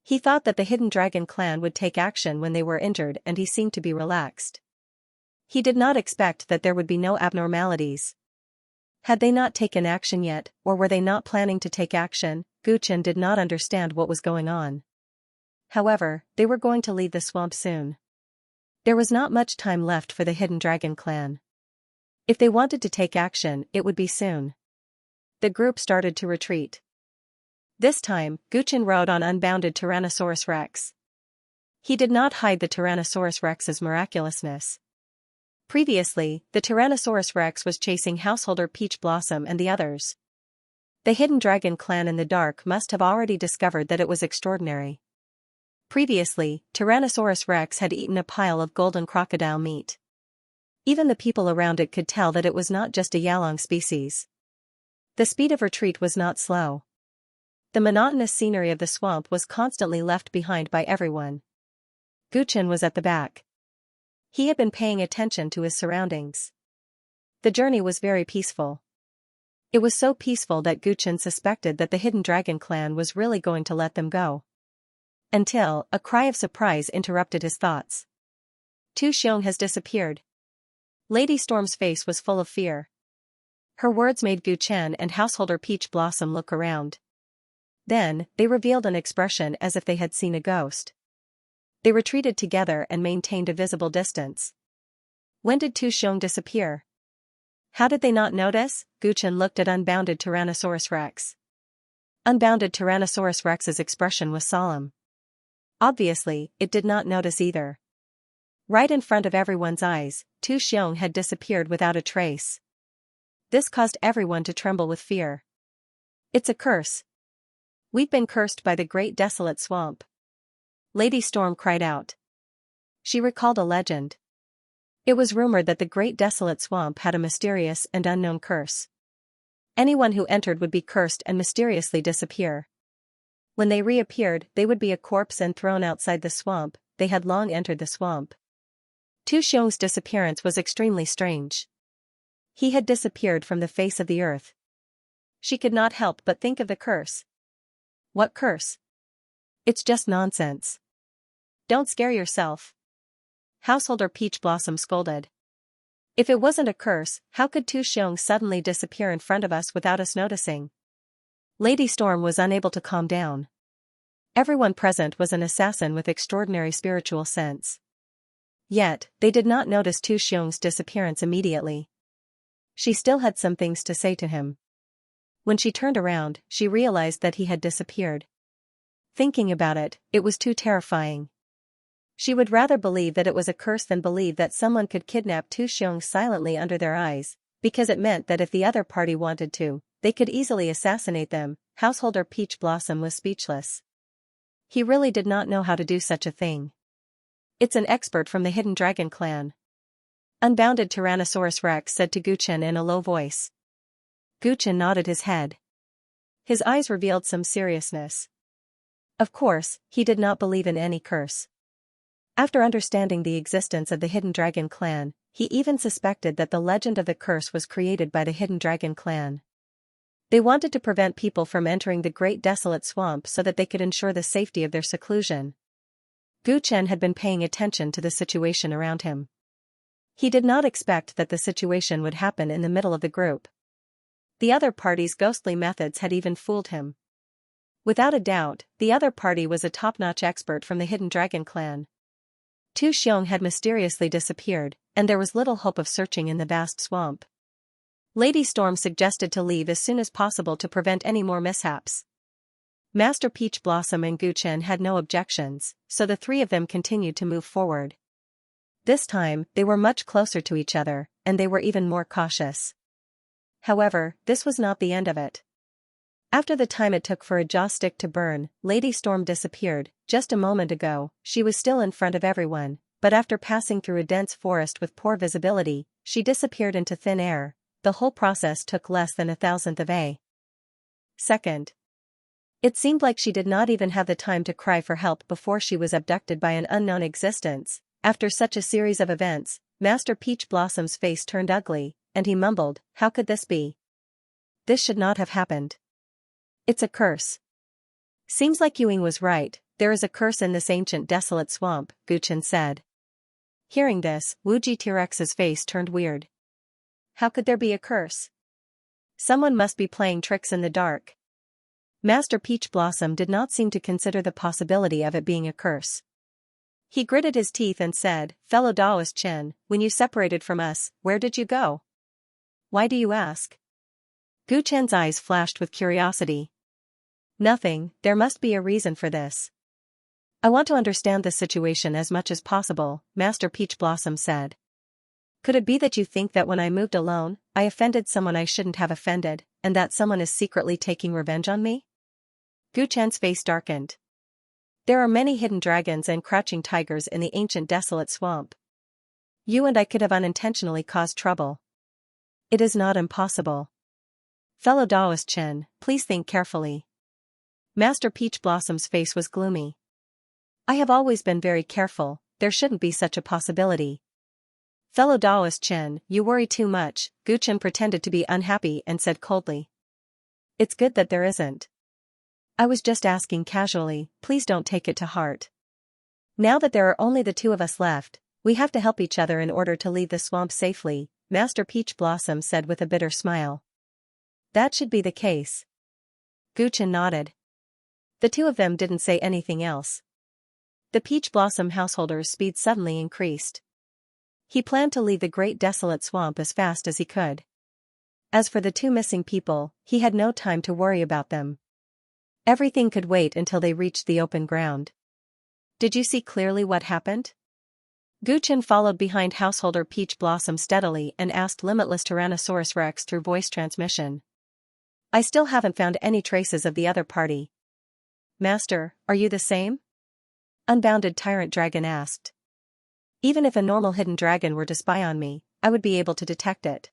He thought that the Hidden Dragon clan would take action when they were injured and he seemed to be relaxed. He did not expect that there would be no abnormalities. Had they not taken action yet, or were they not planning to take action? Guchen did not understand what was going on. However, they were going to leave the swamp soon. There was not much time left for the Hidden Dragon clan. If they wanted to take action, it would be soon. The group started to retreat. This time, Guchen rode on unbounded Tyrannosaurus Rex. He did not hide the Tyrannosaurus Rex's miraculousness. Previously, the Tyrannosaurus Rex was chasing Householder Peach Blossom and the others. The Hidden Dragon clan in the dark must have already discovered that it was extraordinary. Previously, Tyrannosaurus Rex had eaten a pile of golden crocodile meat. Even the people around it could tell that it was not just a Yalong species. The speed of retreat was not slow. The monotonous scenery of the swamp was constantly left behind by everyone. Guchen was at the back. He had been paying attention to his surroundings. The journey was very peaceful. It was so peaceful that Guchen suspected that the Hidden Dragon clan was really going to let them go. Until, a cry of surprise interrupted his thoughts. Tu Xiong has disappeared. Lady Storm's face was full of fear. Her words made Guchen and householder Peach Blossom look around. Then, they revealed an expression as if they had seen a ghost. They retreated together and maintained a visible distance. When did Tu Xiong disappear? How did they not notice? Guchen looked at Unbounded Tyrannosaurus Rex. Unbounded Tyrannosaurus Rex's expression was solemn. Obviously, it did not notice either. Right in front of everyone's eyes, Tu Xiong had disappeared without a trace. This caused everyone to tremble with fear. It's a curse. We've been cursed by the Great Desolate Swamp. Lady Storm cried out. She recalled a legend. It was rumored that the Great Desolate Swamp had a mysterious and unknown curse. Anyone who entered would be cursed and mysteriously disappear. When they reappeared, they would be a corpse and thrown outside the swamp. They had long entered the swamp. Tu Xiong's disappearance was extremely strange. He had disappeared from the face of the earth. She could not help but think of the curse. What curse? It's just nonsense. Don't scare yourself. Householder Peach Blossom scolded. If it wasn't a curse, how could Tu Xiong suddenly disappear in front of us without us noticing? Lady Storm was unable to calm down. Everyone present was an assassin with extraordinary spiritual sense. Yet, they did not notice Tu Xiong's disappearance immediately. She still had some things to say to him. When she turned around, she realized that he had disappeared. Thinking about it, it was too terrifying. She would rather believe that it was a curse than believe that someone could kidnap Tu Xiong silently under their eyes, because it meant that if the other party wanted to, they could easily assassinate them. Householder Peach Blossom was speechless. He really did not know how to do such a thing. It's an expert from the Hidden Dragon clan. Unbounded Tyrannosaurus Rex said to Guchen in a low voice. Guchen nodded his head. His eyes revealed some seriousness. Of course, he did not believe in any curse. After understanding the existence of the Hidden Dragon clan, he even suspected that the legend of the curse was created by the Hidden Dragon clan. They wanted to prevent people from entering the Great Desolate Swamp so that they could ensure the safety of their seclusion. Guchen had been paying attention to the situation around him. He did not expect that the situation would happen in the middle of the group. The other party's ghostly methods had even fooled him. Without a doubt, the other party was a top-notch expert from the Hidden Dragon clan. Tu Xiong had mysteriously disappeared, and there was little hope of searching in the vast swamp. Lady Storm suggested to leave as soon as possible to prevent any more mishaps. Master Peach Blossom and Guchen had no objections, so the three of them continued to move forward. This time, they were much closer to each other, and they were even more cautious. However, this was not the end of it. After the time it took for a jaw stick to burn, Lady Storm disappeared. Just a moment ago, she was still in front of everyone, but after passing through a dense forest with poor visibility, she disappeared into thin air. The whole process took less than 1,000th of a second. It seemed like she did not even have the time to cry for help before she was abducted by an unknown existence. After such a series of events, Master Peach Blossom's face turned ugly, and he mumbled, "How could this be? This should not have happened. It's a curse." Seems like Ewing was right, there is a curse in this ancient desolate swamp, Guchen said. Hearing this, Wuji T-Rex's face turned weird. How could there be a curse? Someone must be playing tricks in the dark. Master Peach Blossom did not seem to consider the possibility of it being a curse. He gritted his teeth and said, "Fellow Daoist Chen, when you separated from us, where did you go?" "Why do you ask?" Gu Chen's eyes flashed with curiosity. "Nothing, there must be a reason for this. I want to understand the situation as much as possible," Master Peach Blossom said. "Could it be that you think that when I moved alone, I offended someone I shouldn't have offended, and that someone is secretly taking revenge on me?" Gu Chen's face darkened. "There are many hidden dragons and crouching tigers in the ancient desolate swamp. You and I could have unintentionally caused trouble. It is not impossible. Fellow Daoist Chen, please think carefully." Master Peach Blossom's face was gloomy. "I have always been very careful, there shouldn't be such a possibility." Fellow Daoist Chen, you worry too much, Gu Chen pretended to be unhappy and said coldly. It's good that there isn't. I was just asking casually, please don't take it to heart. Now that there are only the two of us left, we have to help each other in order to leave the swamp safely, Master Peach Blossom said with a bitter smile. That should be the case. Gu Chen nodded. The two of them didn't say anything else. The Peach Blossom householder's speed suddenly increased. He planned to leave the great desolate swamp as fast as he could. As for the two missing people, he had no time to worry about them. Everything could wait until they reached the open ground. Did you see clearly what happened? Gu Chen followed behind householder Peach Blossom steadily and asked Limitless Tyrannosaurus Rex through voice transmission. I still haven't found any traces of the other party. Master, are you the same? Unbounded Tyrant Dragon asked. Even if a normal hidden dragon were to spy on me, I would be able to detect it.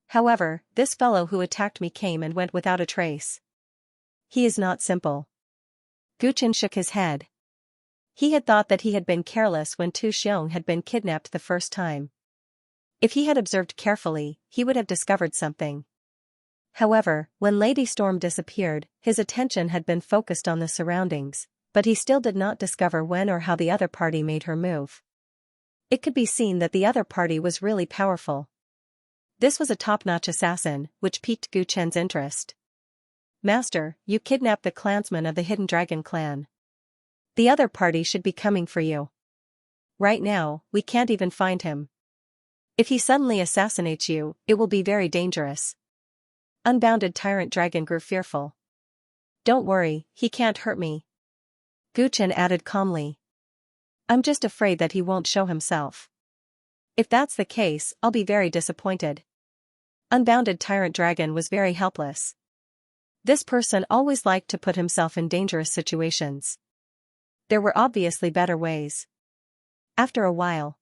However, this fellow who attacked me came and went without a trace. He is not simple. Gu Chen shook his head. He had thought that he had been careless when Tu Xiong had been kidnapped the first time. If he had observed carefully, he would have discovered something. However, when Lady Storm disappeared, his attention had been focused on the surroundings, but he still did not discover when or how the other party made her move. It could be seen that the other party was really powerful. This was a top-notch assassin, which piqued Gu Chen's interest. Master, you kidnapped the clansman of the Hidden Dragon clan. The other party should be coming for you. Right now, we can't even find him. If he suddenly assassinates you, it will be very dangerous. Unbounded Tyrant Dragon grew fearful. Don't worry, he can't hurt me. Gu Chen added calmly. I'm just afraid that he won't show himself. If that's the case, I'll be very disappointed. Unbounded Tyrant Dragon was very helpless. This person always liked to put himself in dangerous situations. There were obviously better ways. After a while,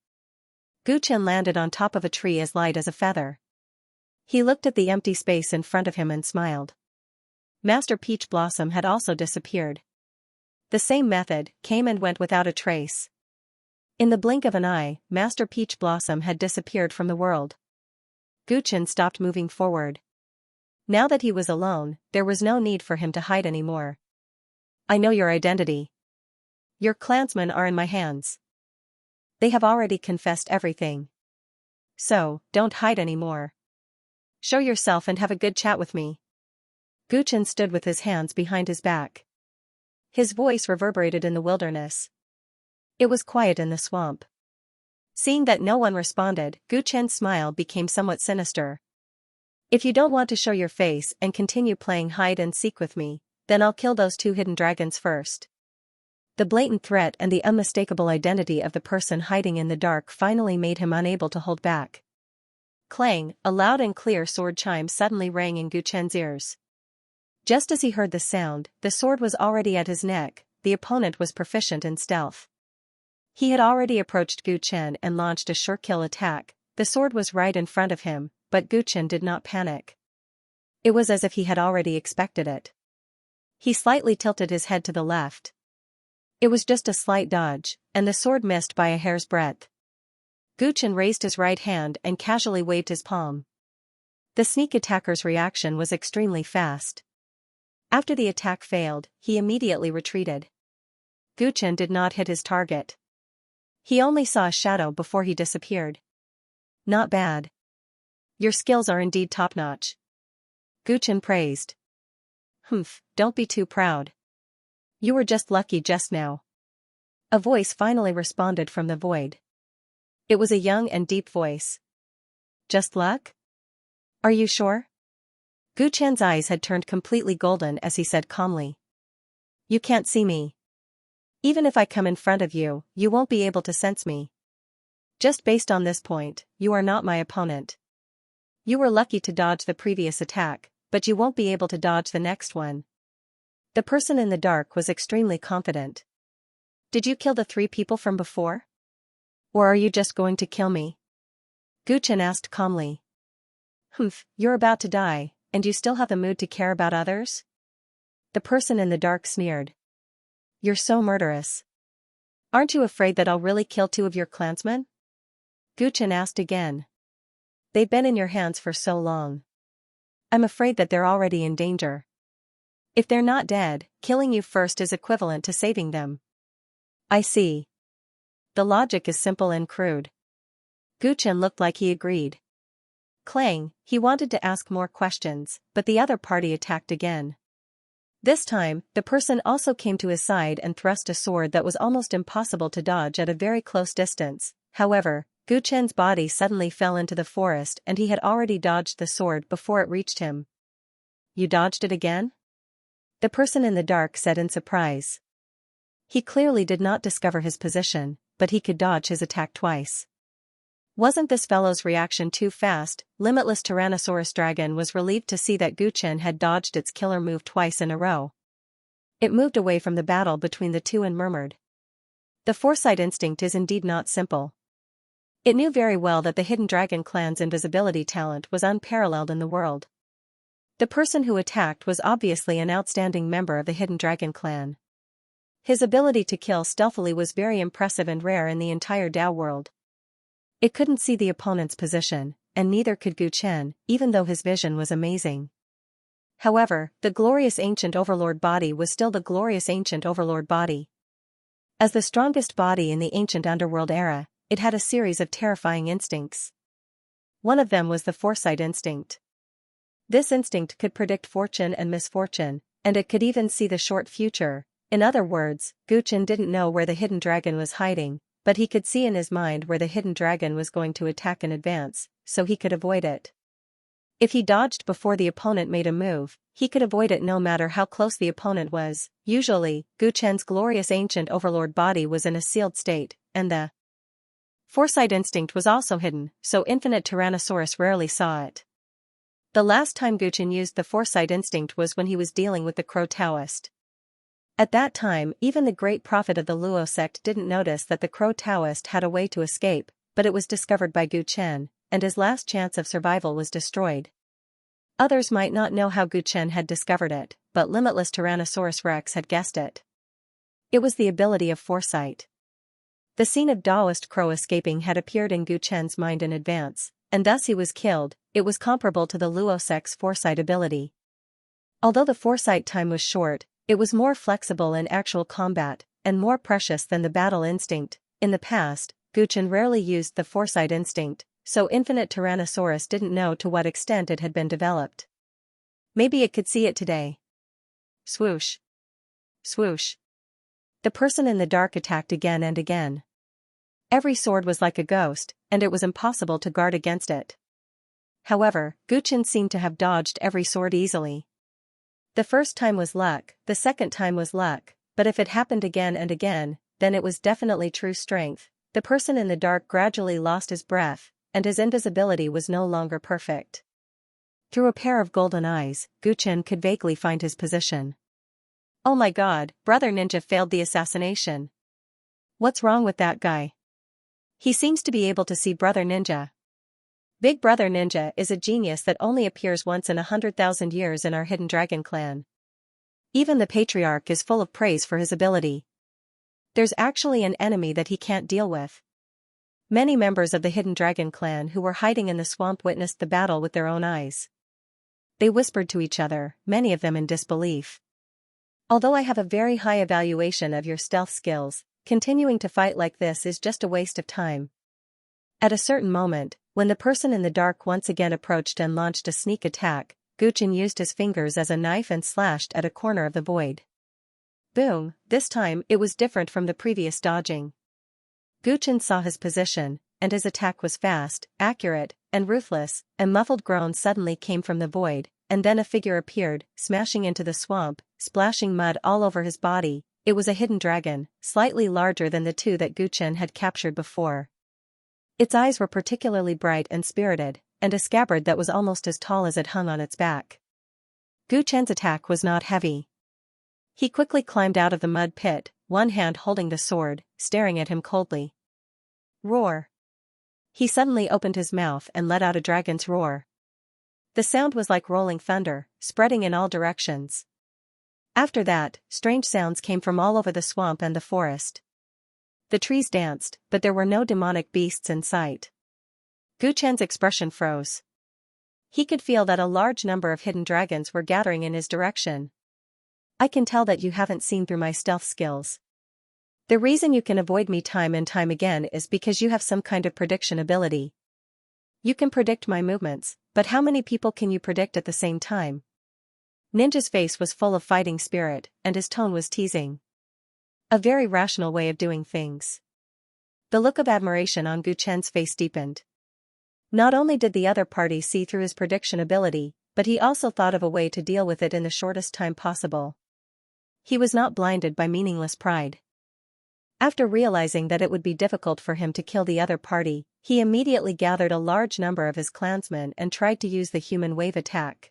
Gu Chen landed on top of a tree as light as a feather. He looked at the empty space in front of him and smiled. Master Peach Blossom had also disappeared. The same method, came and went without a trace. In the blink of an eye, Master Peach Blossom had disappeared from the world. Gu Chen stopped moving forward. Now that he was alone, there was no need for him to hide anymore. I know your identity. Your clansmen are in my hands. They have already confessed everything. So, don't hide anymore. Show yourself and have a good chat with me. Gu Chen stood with his hands behind his back. His voice reverberated in the wilderness. It was quiet in the swamp. Seeing that no one responded, Gu Chen's smile became somewhat sinister. If you don't want to show your face and continue playing hide and seek with me, then I'll kill those two hidden dragons first. The blatant threat and the unmistakable identity of the person hiding in the dark finally made him unable to hold back. Clang, a loud and clear sword chime suddenly rang in Gu Chen's ears. Just as he heard the sound, the sword was already at his neck. The opponent was proficient in stealth. He had already approached Gu Chen and launched a sure kill attack. The sword was right in front of him, but Gu Chen did not panic. It was as if he had already expected it. He slightly tilted his head to the left. It was just a slight dodge, and the sword missed by a hair's breadth. Gu Chen raised his right hand and casually waved his palm. The sneak attacker's reaction was extremely fast. After the attack failed, he immediately retreated. Gu Chen did not hit his target. He only saw a shadow before he disappeared. Not bad. Your skills are indeed top-notch. Gu Chen praised. Humph, don't be too proud. You were just lucky just now. A voice finally responded from the void. It was a young and deep voice. Just luck? Are you sure? Gu Chen's eyes had turned completely golden as he said calmly. You can't see me. Even if I come in front of you, you won't be able to sense me. Just based on this point, you are not my opponent. You were lucky to dodge the previous attack, but you won't be able to dodge the next one. The person in the dark was extremely confident. Did you kill the 3 people from before? Or are you just going to kill me? Gu Chen asked calmly. Humph, you're about to die, and you still have the mood to care about others? The person in the dark sneered. You're so murderous. Aren't you afraid that I'll really kill 2 of your clansmen? Gu Chen asked again. They've been in your hands for so long. I'm afraid that they're already in danger. If they're not dead, killing you first is equivalent to saving them. I see. The logic is simple and crude. Gu Chen looked like he agreed. Clang, he wanted to ask more questions, but the other party attacked again. This time, the person also came to his side and thrust a sword that was almost impossible to dodge at a very close distance. However, Gu Chen's body suddenly fell into the forest and he had already dodged the sword before it reached him. You dodged it again? The person in the dark said in surprise. He clearly did not discover his position, but he could dodge his attack twice. Wasn't this fellow's reaction too fast? Limitless Tyrannosaurus Dragon was relieved to see that Gu Chen had dodged its killer move twice in a row. It moved away from the battle between the two and murmured. The foresight instinct is indeed not simple. It knew very well that the Hidden Dragon clan's invisibility talent was unparalleled in the world. The person who attacked was obviously an outstanding member of the Hidden Dragon clan. His ability to kill stealthily was very impressive and rare in the entire Dao world. It couldn't see the opponent's position, and neither could Gu Chen, even though his vision was amazing. However, the glorious ancient overlord body was still the glorious ancient overlord body. As the strongest body in the ancient underworld era, it had a series of terrifying instincts. One of them was the foresight instinct. This instinct could predict fortune and misfortune, and it could even see the short future. In other words, Gu Chen didn't know where the hidden dragon was hiding, but he could see in his mind where the hidden dragon was going to attack in advance, so he could avoid it. If he dodged before the opponent made a move, he could avoid it no matter how close the opponent was. Usually, Gu Chen's glorious ancient overlord body was in a sealed state, and the foresight instinct was also hidden, so infinite Tyrannosaurus rarely saw it. The last time Gu Chen used the foresight instinct was when he was dealing with the Crow Taoist. At that time, even the great prophet of the Luo sect didn't notice that the Crow Taoist had a way to escape, but it was discovered by Gu Chen, and his last chance of survival was destroyed. Others might not know how Gu Chen had discovered it, but Limitless Tyrannosaurus Rex had guessed it. It was the ability of foresight. The scene of Taoist Crow escaping had appeared in Gu Chen's mind in advance, and thus he was killed. It was comparable to the Luo sect's foresight ability. Although the foresight time was short, it was more flexible in actual combat, and more precious than the battle instinct. In the past, Gu Chen rarely used the foresight instinct, so infinite Tyrannosaurus didn't know to what extent it had been developed. Maybe it could see it today. Swoosh. Swoosh. The person in the dark attacked again and again. Every sword was like a ghost, and it was impossible to guard against it. However, Gu Chen seemed to have dodged every sword easily. The first time was luck, the second time was luck, but if it happened again and again, then it was definitely true strength. The person in the dark gradually lost his breath, and his invisibility was no longer perfect. Through a pair of golden eyes, Gu Chen could vaguely find his position. Oh my god, Brother Ninja failed the assassination. What's wrong with that guy? He seems to be able to see Brother Ninja. Big Brother Ninja is a genius that only appears once in 100,000 years in our Hidden Dragon clan. Even the Patriarch is full of praise for his ability. There's actually an enemy that he can't deal with. Many members of the Hidden Dragon clan who were hiding in the swamp witnessed the battle with their own eyes. They whispered to each other, many of them in disbelief. Although I have a very high evaluation of your stealth skills, continuing to fight like this is just a waste of time. At a certain moment, when the person in the dark once again approached and launched a sneak attack, Gu Chen used his fingers as a knife and slashed at a corner of the void. Boom, this time it was different from the previous dodging. Gu Chen saw his position, and his attack was fast, accurate, and ruthless. A muffled groan suddenly came from the void, and then a figure appeared, smashing into the swamp, splashing mud all over his body. It was a hidden dragon, slightly larger than the two that Gu Chen had captured before. Its eyes were particularly bright and spirited, and a scabbard that was almost as tall as it hung on its back. Gu Chen's attack was not heavy. He quickly climbed out of the mud pit, one hand holding the sword, staring at him coldly. Roar. He suddenly opened his mouth and let out a dragon's roar. The sound was like rolling thunder, spreading in all directions. After that, strange sounds came from all over the swamp and the forest. The trees danced, but there were no demonic beasts in sight. Gu Chen's expression froze. He could feel that a large number of hidden dragons were gathering in his direction. I can tell that you haven't seen through my stealth skills. The reason you can avoid me time and time again is because you have some kind of prediction ability. You can predict my movements, but how many people can you predict at the same time? Ninja's face was full of fighting spirit, and his tone was teasing. A very rational way of doing things. The look of admiration on Gu Chen's face deepened. Not only did the other party see through his prediction ability, but he also thought of a way to deal with it in the shortest time possible. He was not blinded by meaningless pride. After realizing that it would be difficult for him to kill the other party, he immediately gathered a large number of his clansmen and tried to use the human wave attack.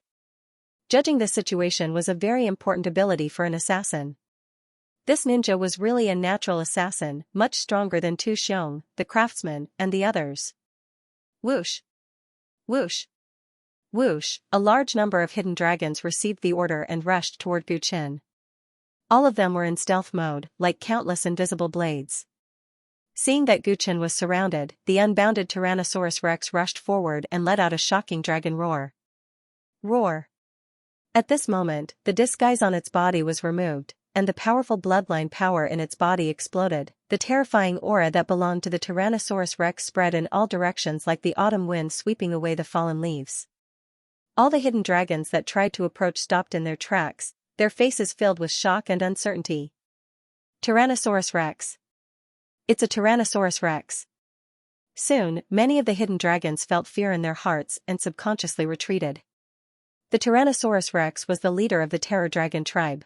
Judging the situation was a very important ability for an assassin. This ninja was really a natural assassin, much stronger than Tu Xiong, the craftsman, and the others. Whoosh! Whoosh! Whoosh! A large number of hidden dragons received the order and rushed toward Gu Chen. All of them were in stealth mode, like countless invisible blades. Seeing that Gu Chen was surrounded, the unbounded Tyrannosaurus Rex rushed forward and let out a shocking dragon roar. Roar! At this moment, the disguise on its body was removed, and the powerful bloodline power in its body exploded. The terrifying aura that belonged to the Tyrannosaurus Rex spread in all directions like the autumn wind sweeping away the fallen leaves. All the hidden dragons that tried to approach stopped in their tracks, their faces filled with shock and uncertainty. Tyrannosaurus Rex. It's a Tyrannosaurus Rex. Soon, many of the hidden dragons felt fear in their hearts and subconsciously retreated. The Tyrannosaurus Rex was the leader of the Terror Dragon tribe.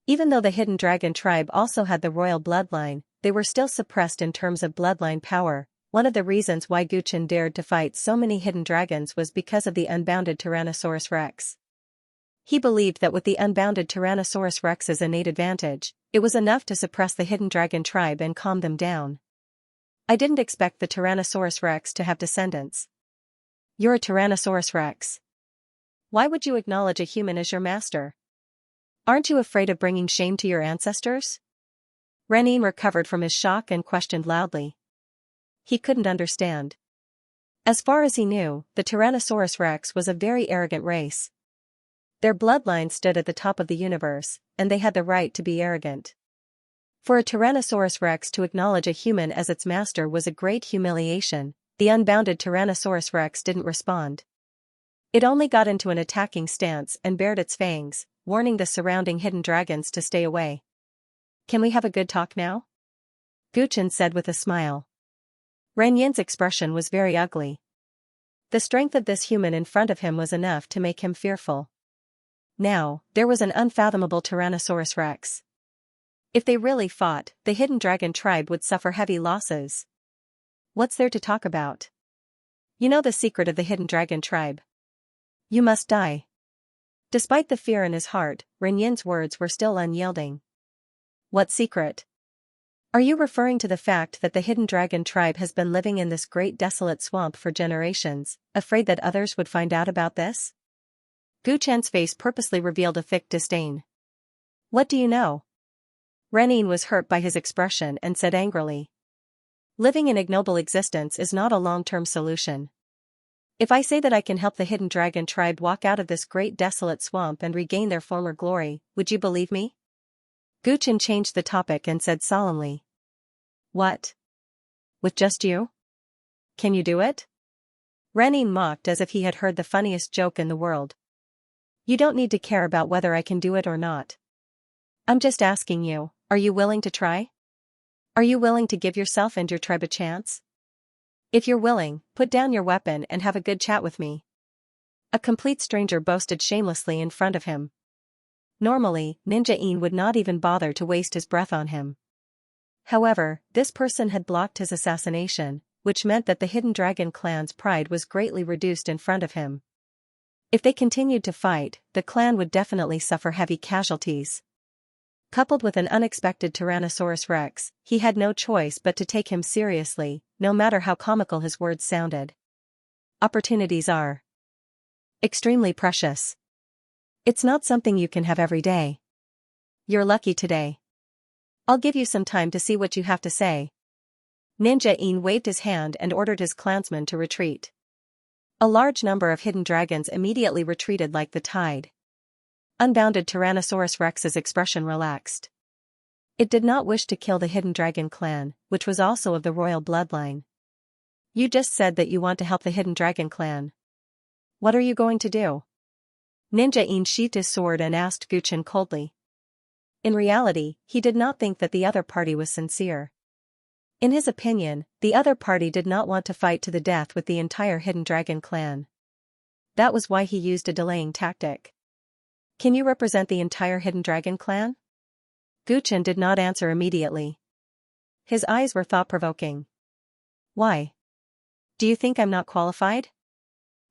Even though the hidden dragon tribe also had the royal bloodline, they were still suppressed in terms of bloodline power. One of the reasons why Gu Chen dared to fight so many hidden dragons was because of the unbounded Tyrannosaurus Rex. He believed that with the unbounded Tyrannosaurus Rex's innate advantage, it was enough to suppress the hidden dragon tribe and calm them down. I didn't expect the Tyrannosaurus Rex to have descendants. You're a Tyrannosaurus Rex. Why would you acknowledge a human as your master? Aren't you afraid of bringing shame to your ancestors? Renin recovered from his shock and questioned loudly. He couldn't understand. As far as he knew, the Tyrannosaurus Rex was a very arrogant race. Their bloodline stood at the top of the universe, and they had the right to be arrogant. For a Tyrannosaurus Rex to acknowledge a human as its master was a great humiliation. The unbounded Tyrannosaurus Rex didn't respond. It only got into an attacking stance and bared its fangs, warning the surrounding hidden dragons to stay away. Can we have a good talk now? Gu Chen said with a smile. Ren Yin's expression was very ugly. The strength of this human in front of him was enough to make him fearful. Now, there was an unfathomable Tyrannosaurus Rex. If they really fought, the hidden dragon tribe would suffer heavy losses. What's there to talk about? You know the secret of the hidden dragon tribe. You must die. Despite the fear in his heart, Ren Yin's words were still unyielding. What secret? Are you referring to the fact that the hidden dragon tribe has been living in this great desolate swamp for generations, afraid that others would find out about this? Gu Chen's face purposely revealed a thick disdain. What do you know? Renin was hurt by his expression and said angrily. Living an ignoble existence is not a long-term solution. If I say that I can help the hidden dragon tribe walk out of this great desolate swamp and regain their former glory, would you believe me? Gu Chen changed the topic and said solemnly. What? With just you? Can you do it? Renin mocked as if he had heard the funniest joke in the world. You don't need to care about whether I can do it or not. I'm just asking you, are you willing to try? Are you willing to give yourself and your tribe a chance? If you're willing, put down your weapon and have a good chat with me. A complete stranger boasted shamelessly in front of him. Normally, Ninja Yin would not even bother to waste his breath on him. However, this person had blocked his assassination, which meant that the hidden dragon clan's pride was greatly reduced in front of him. If they continued to fight, the clan would definitely suffer heavy casualties. Coupled with an unexpected Tyrannosaurus Rex, he had no choice but to take him seriously, no matter how comical his words sounded. Opportunities are extremely precious. It's not something you can have every day. You're lucky today. I'll give you some time to see what you have to say. Ninja Yin waved his hand and ordered his clansmen to retreat. A large number of hidden dragons immediately retreated like the tide. Unbounded Tyrannosaurus Rex's expression relaxed. It did not wish to kill the hidden dragon clan, which was also of the royal bloodline. You just said that you want to help the hidden dragon clan. What are you going to do? Ninja Yin sheathed his sword and asked Guchen coldly. In reality, he did not think that the other party was sincere. In his opinion, the other party did not want to fight to the death with the entire hidden dragon clan. That was why he used a delaying tactic. Can you represent the entire hidden dragon clan? Guchen did not answer immediately. His eyes were thought-provoking. Why? Do you think I'm not qualified?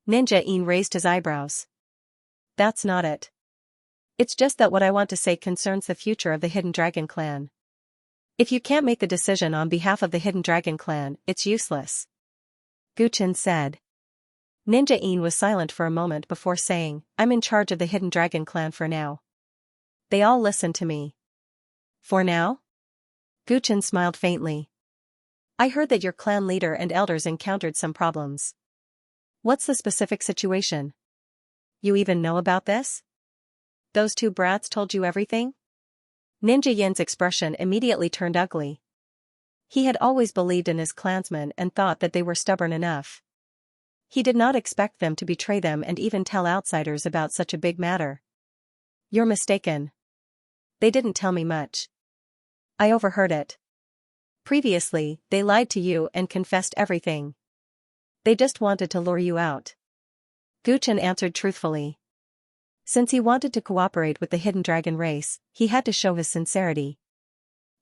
Ninja Yin raised his eyebrows. That's not it. It's just that what I want to say concerns the future of the hidden dragon clan. If you can't make the decision on behalf of the hidden dragon clan, it's useless. Guchen said. Ninja Yin was silent for a moment before saying, I'm in charge of the hidden dragon clan for now. They all listen to me. For now? Guchen smiled faintly. I heard that your clan leader and elders encountered some problems. What's the specific situation? You even know about this? Those two brats told you everything? Ninja Yin's expression immediately turned ugly. He had always believed in his clansmen and thought that they were stubborn enough. He did not expect them to betray them and even tell outsiders about such a big matter. You're mistaken. They didn't tell me much. I overheard it. Previously, they lied to you and confessed everything. They just wanted to lure you out. Guchen answered truthfully. Since he wanted to cooperate with the hidden dragon race, he had to show his sincerity.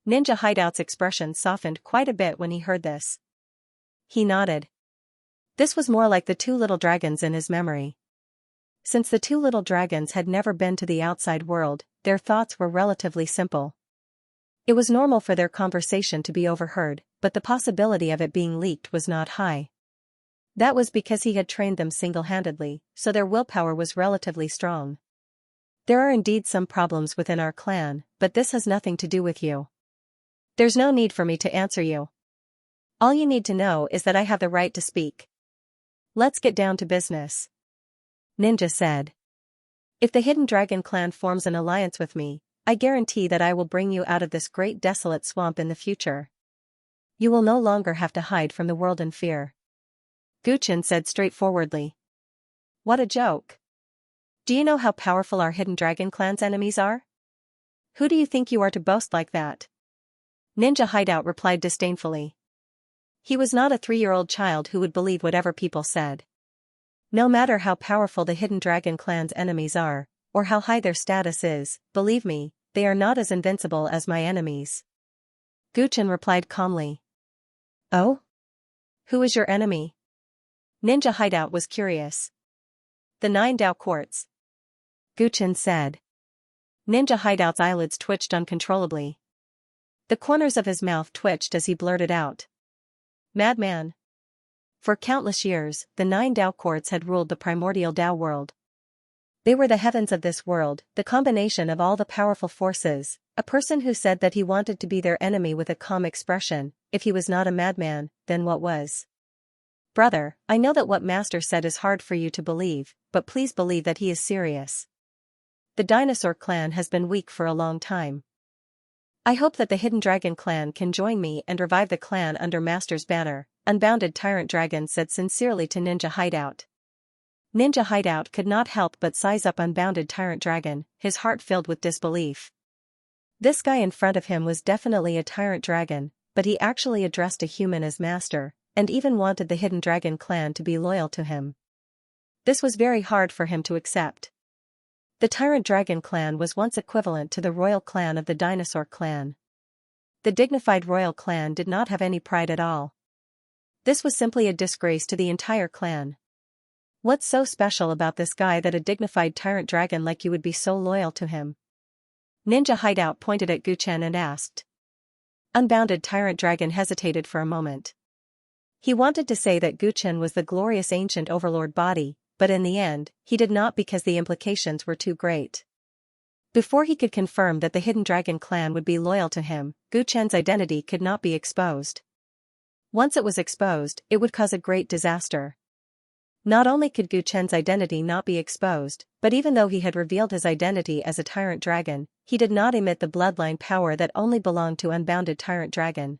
Ninja Hideout's expression softened quite a bit when he heard this. He nodded. This was more like the two little dragons in his memory. Since the two little dragons had never been to the outside world, their thoughts were relatively simple. It was normal for their conversation to be overheard, but the possibility of it being leaked was not high. That was because he had trained them single-handedly, so their willpower was relatively strong. There are indeed some problems within our clan, but this has nothing to do with you. There's no need for me to answer you. All you need to know is that I have the right to speak. Let's get down to business. Ninja said. If the hidden dragon clan forms an alliance with me, I guarantee that I will bring you out of this great desolate swamp in the future. You will no longer have to hide from the world in fear. Guchen said straightforwardly. What a joke. Do you know how powerful our hidden dragon clan's enemies are? Who do you think you are to boast like that? Ninja Hideout replied disdainfully. He was not a 3-year-old child who would believe whatever people said. No matter how powerful the hidden dragon clan's enemies are, or how high their status is, believe me, they are not as invincible as my enemies. Guchen replied calmly. Oh? Who is your enemy? Ninja Hideout was curious. The 9 Dao Quartz. Guchen said. Ninja Hideout's eyelids twitched uncontrollably. The corners of his mouth twitched as he blurted out. Madman. For countless years, the 9 Dao Quartz had ruled the primordial Dao world. They were the heavens of this world, the combination of all the powerful forces. A person who said that he wanted to be their enemy with a calm expression, if he was not a madman, then what was? Brother, I know that what Master said is hard for you to believe, but please believe that he is serious. The dinosaur clan has been weak for a long time. I hope that the hidden dragon clan can join me and revive the clan under Master's banner, Unbounded Tyrant Dragon said sincerely to Ninja Hideout. Ninja Hideout could not help but size up Unbounded Tyrant Dragon, his heart filled with disbelief. This guy in front of him was definitely a tyrant dragon, but he actually addressed a human as master, and even wanted the hidden dragon clan to be loyal to him. This was very hard for him to accept. The Tyrant Dragon clan was once equivalent to the royal clan of the dinosaur clan. The dignified royal clan did not have any pride at all. This was simply a disgrace to the entire clan. What's so special about this guy that a dignified tyrant dragon like you would be so loyal to him? Ninja Hideout pointed at Guchen and asked. Unbounded Tyrant Dragon hesitated for a moment. He wanted to say that Guchen was the glorious ancient overlord body, but in the end, he did not because the implications were too great. Before he could confirm that the hidden dragon clan would be loyal to him, Guchen's identity could not be exposed. Once it was exposed, it would cause a great disaster. Not only could Gu Chen's identity not be exposed, but even though he had revealed his identity as a tyrant dragon, he did not emit the bloodline power that only belonged to Unbounded Tyrant Dragon.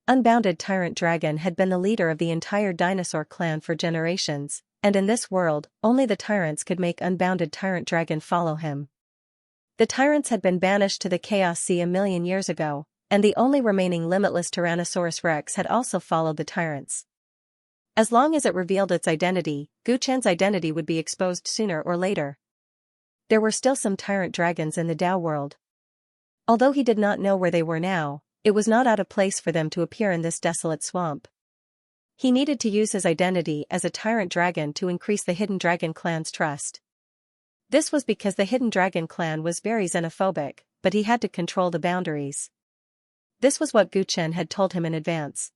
Unbounded Tyrant Dragon had been the leader of the entire dinosaur clan for generations, and in this world, only the tyrants could make Unbounded Tyrant Dragon follow him. The tyrants had been banished to the Chaos Sea a million years ago, and the only remaining limitless Tyrannosaurus Rex had also followed the tyrants. As long as it revealed its identity, Gu Chen's identity would be exposed sooner or later. There were still some tyrant dragons in the Dao world. Although he did not know where they were now, it was not out of place for them to appear in this desolate swamp. He needed to use his identity as a tyrant dragon to increase the Hidden Dragon clan's trust. This was because the Hidden Dragon clan was very xenophobic, but he had to control the boundaries. This was what Gu Chen had told him in advance.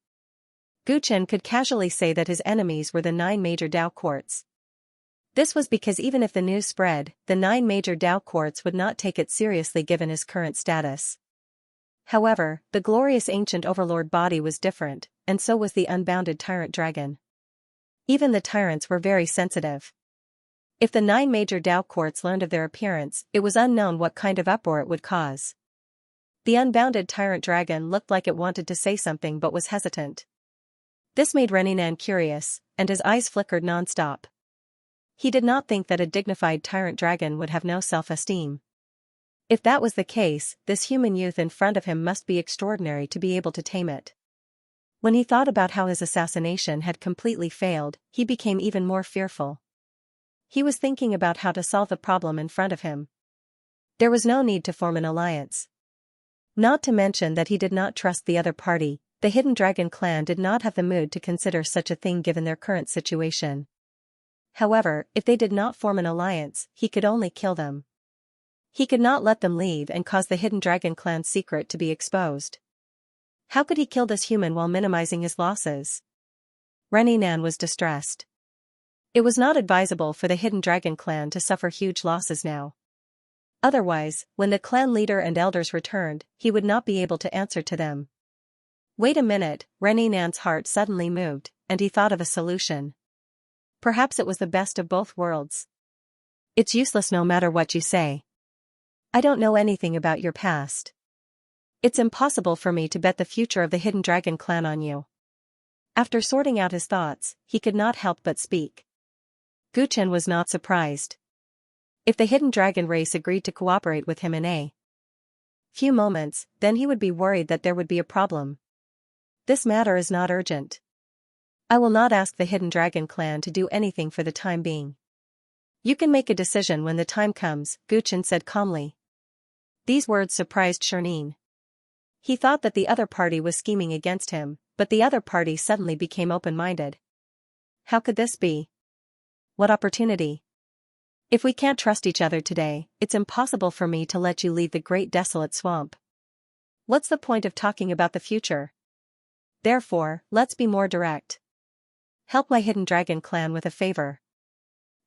Gu Chen could casually say that his enemies were the 9 major Dao courts. This was because even if the news spread, the 9 major Dao courts would not take it seriously given his current status. However, the glorious ancient overlord body was different, and so was the Unbounded Tyrant Dragon. Even the tyrants were very sensitive. If the 9 major Dao courts learned of their appearance, it was unknown what kind of uproar it would cause. The Unbounded Tyrant Dragon looked like it wanted to say something but was hesitant. This made Reninan curious, and his eyes flickered non-stop. He did not think that a dignified tyrant dragon would have no self-esteem. If that was the case, this human youth in front of him must be extraordinary to be able to tame it. When he thought about how his assassination had completely failed, he became even more fearful. He was thinking about how to solve the problem in front of him. There was no need to form an alliance. Not to mention that he did not trust the other party. The Hidden Dragon clan did not have the mood to consider such a thing given their current situation. However, if they did not form an alliance, he could only kill them. He could not let them leave and cause the Hidden Dragon clan's secret to be exposed. How could he kill this human while minimizing his losses? Reninan was distressed. It was not advisable for the Hidden Dragon clan to suffer huge losses now. Otherwise, when the clan leader and elders returned, he would not be able to answer to them. Wait a minute, Reninan's heart suddenly moved, and he thought of a solution. Perhaps it was the best of both worlds. It's useless no matter what you say. I don't know anything about your past. It's impossible for me to bet the future of the Hidden Dragon clan on you. After sorting out his thoughts, he could not help but speak. Gu Chen was not surprised. If the Hidden Dragon race agreed to cooperate with him in a few moments, then he would be worried that there would be a problem. This matter is not urgent. I will not ask the Hidden Dragon clan to do anything for the time being. You can make a decision when the time comes, Gu Chen said calmly. These words surprised Xianxia. He thought that the other party was scheming against him, but the other party suddenly became open-minded. How could this be? What opportunity? If we can't trust each other today, it's impossible for me to let you leave the great desolate swamp. What's the point of talking about the future? Therefore, let's be more direct. Help my Hidden Dragon clan with a favor.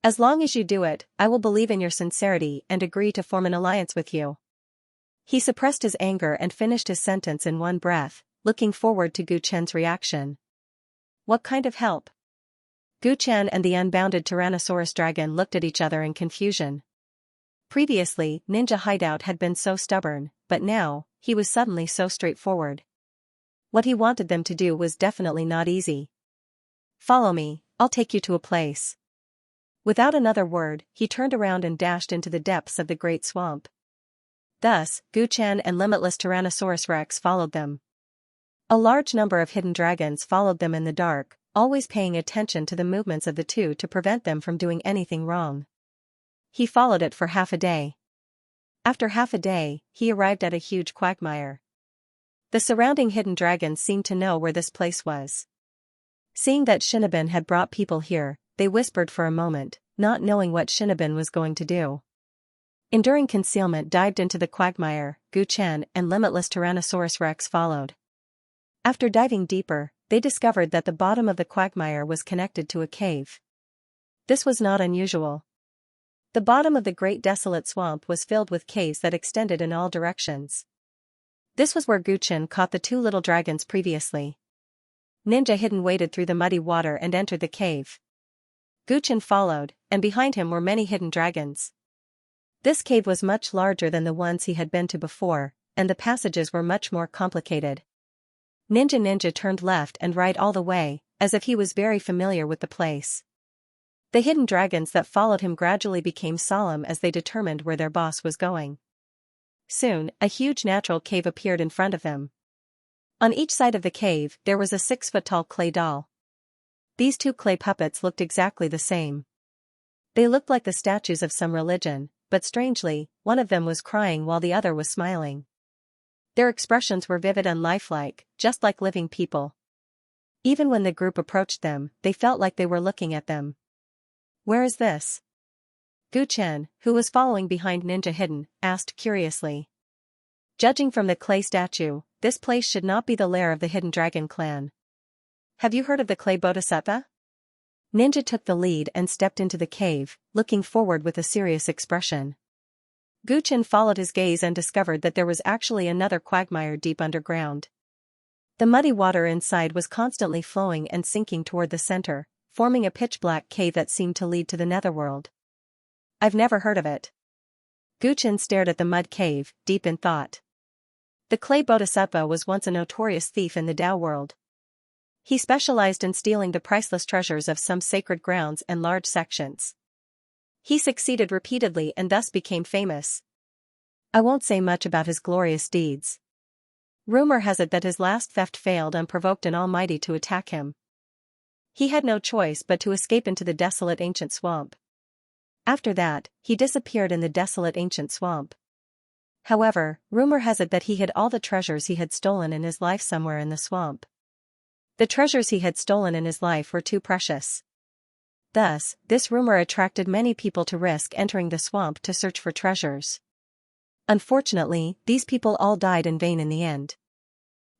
As long as you do it, I will believe in your sincerity and agree to form an alliance with you. He suppressed his anger and finished his sentence in one breath, looking forward to Gu Chen's reaction. What kind of help? Gu Chen and the Unbounded Tyrannosaurus Dragon looked at each other in confusion. Previously, Ninja Hideout had been so stubborn, but now, he was suddenly so straightforward. What he wanted them to do was definitely not easy. Follow me, I'll take you to a place. Without another word, he turned around and dashed into the depths of the great swamp. Thus, Gu Chen and limitless Tyrannosaurus Rex followed them. A large number of hidden dragons followed them in the dark, always paying attention to the movements of the two to prevent them from doing anything wrong. He followed it for half a day. After half a day, he arrived at a huge quagmire. The surrounding hidden dragons seemed to know where this place was. Seeing that Shinobin had brought people here, they whispered for a moment, not knowing what Shinobin was going to do. Enduring concealment dived into the quagmire, Gu Chen and limitless Tyrannosaurus Rex followed. After diving deeper, they discovered that the bottom of the quagmire was connected to a cave. This was not unusual. The bottom of the great desolate swamp was filled with caves that extended in all directions. This was where Gu Chen caught the two little dragons previously. Ninja Hidden waded through the muddy water and entered the cave. Guchen followed, and behind him were many hidden dragons. This cave was much larger than the ones he had been to before, and the passages were much more complicated. Ninja turned left and right all the way, as if he was very familiar with the place. The hidden dragons that followed him gradually became solemn as they determined where their boss was going. Soon, a huge natural cave appeared in front of them. On each side of the cave, there was a 6-foot-tall clay doll. These two clay puppets looked exactly the same. They looked like the statues of some religion, but strangely, one of them was crying while the other was smiling. Their expressions were vivid and lifelike, just like living people. Even when the group approached them, they felt like they were looking at them. "Where is this?" Guchen, who was following behind Ninja Hidden, asked curiously. "Judging from the clay statue, this place should not be the lair of the Hidden Dragon clan. Have you heard of the clay bodhisattva?" Ninja took the lead and stepped into the cave, looking forward with a serious expression. Guchen followed his gaze and discovered that there was actually another quagmire deep underground. The muddy water inside was constantly flowing and sinking toward the center, forming a pitch-black cave that seemed to lead to the netherworld. "I've never heard of it." Guchen stared at the mud cave, deep in thought. The clay bodhisattva was once a notorious thief in the Tao world. He specialized in stealing the priceless treasures of some sacred grounds and large sections. He succeeded repeatedly and thus became famous. I won't say much about his glorious deeds. Rumor has it that his last theft failed and provoked an almighty to attack him. He had no choice but to escape into the desolate ancient swamp. After that, he disappeared in the desolate ancient swamp. However, rumor has it that he hid all the treasures he had stolen in his life somewhere in the swamp. The treasures he had stolen in his life were too precious. Thus, this rumor attracted many people to risk entering the swamp to search for treasures. Unfortunately, these people all died in vain in the end.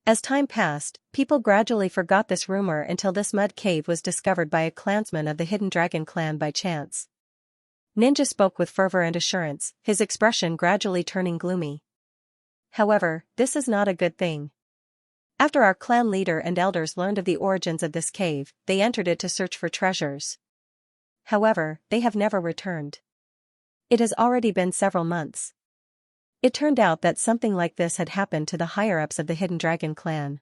As time passed, people gradually forgot this rumor until this mud cave was discovered by a clansman of the Hidden Dragon clan by chance. Ninja spoke with fervor and assurance, his expression gradually turning gloomy. "However, this is not a good thing. After our clan leader and elders learned of the origins of this cave, they entered it to search for treasures. However, they have never returned. It has already been several months. It turned out that something like this had happened to the higher-ups of the Hidden Dragon clan."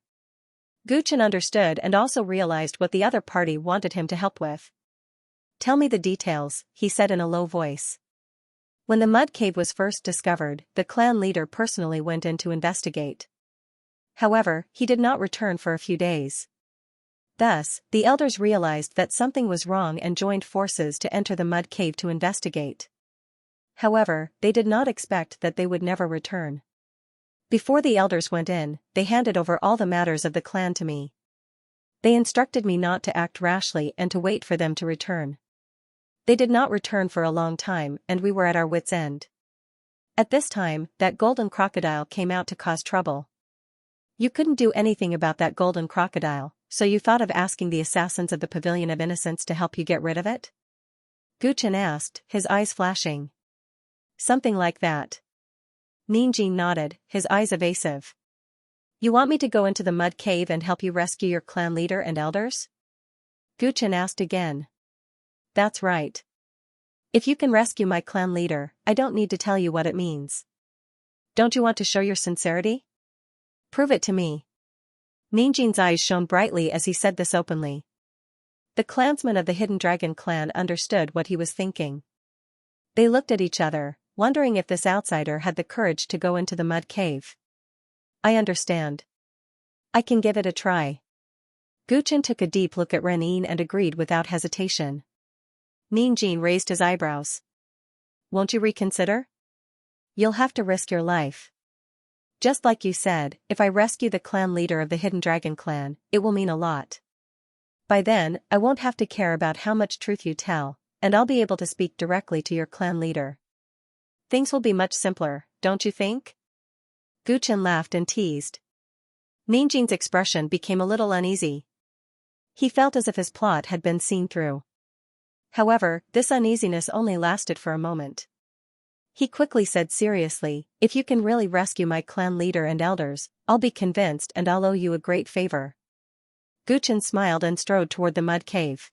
Guchen understood and also realized what the other party wanted him to help with. "Tell me the details," he said in a low voice. When the mud cave was first discovered, the clan leader personally went in to investigate. However, he did not return for a few days. Thus, the elders realized that something was wrong and joined forces to enter the mud cave to investigate. However, they did not expect that they would never return. Before the elders went in, they handed over all the matters of the clan to me. They instructed me not to act rashly and to wait for them to return. They did not return for a long time, and we were at our wits' end. At this time, that golden crocodile came out to cause trouble. You couldn't do anything about that golden crocodile, so you thought of asking the assassins of the Pavilion of Innocence to help you get rid of it?" Guchen asked, his eyes flashing. "Something like that." Ninjin nodded, his eyes evasive. "You want me to go into the mud cave and help you rescue your clan leader and elders?" Guchen asked again. "That's right. If you can rescue my clan leader, I don't need to tell you what it means. Don't you want to show your sincerity? Prove it to me." Ninjin's eyes shone brightly as he said this openly. The clansmen of the Hidden Dragon clan understood what he was thinking. They looked at each other, wondering if this outsider had the courage to go into the mud cave. "I understand. I can give it a try." Guchen took a deep look at Renin and agreed without hesitation. Ninjin raised his eyebrows. "Won't you reconsider? You'll have to risk your life. Just like you said, if I rescue the clan leader of the Hidden Dragon clan, it will mean a lot. By then, I won't have to care about how much truth you tell, and I'll be able to speak directly to your clan leader. Things will be much simpler, don't you think?" Guchen laughed and teased. Ninjin's expression became a little uneasy. He felt as if his plot had been seen through. However, this uneasiness only lasted for a moment. He quickly said seriously, "If you can really rescue my clan leader and elders, I'll be convinced and I'll owe you a great favor." Guchen smiled and strode toward the mud cave.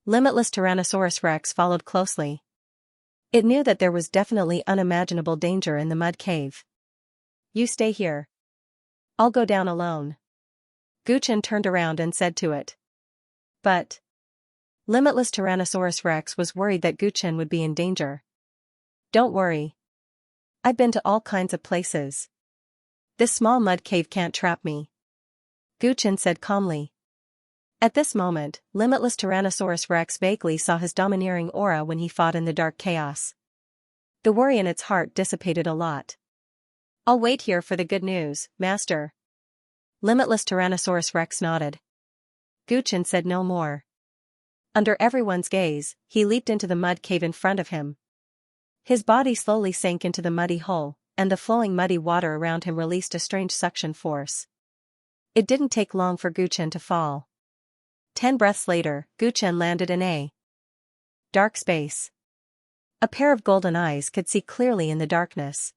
Limitless Tyrannosaurus Rex followed closely. It knew that there was definitely unimaginable danger in the mud cave. You stay here. I'll go down alone. Guchen turned around and said to it. But Limitless Tyrannosaurus Rex was worried that Guchen would be in danger. Don't worry. I've been to all kinds of places. This small mud cave can't trap me. Guchen said calmly. At this moment, Limitless Tyrannosaurus Rex vaguely saw his domineering aura when he fought in the dark chaos. The worry in its heart dissipated a lot. I'll wait here for the good news, Master. Limitless Tyrannosaurus Rex nodded. Guchen said no more. Under everyone's gaze, he leaped into the mud cave in front of him. His body slowly sank into the muddy hole, and the flowing muddy water around him released a strange suction force. It didn't take long for Guchen to fall. 10 breaths later, Guchen landed in a dark space. A pair of golden eyes could see clearly in the darkness.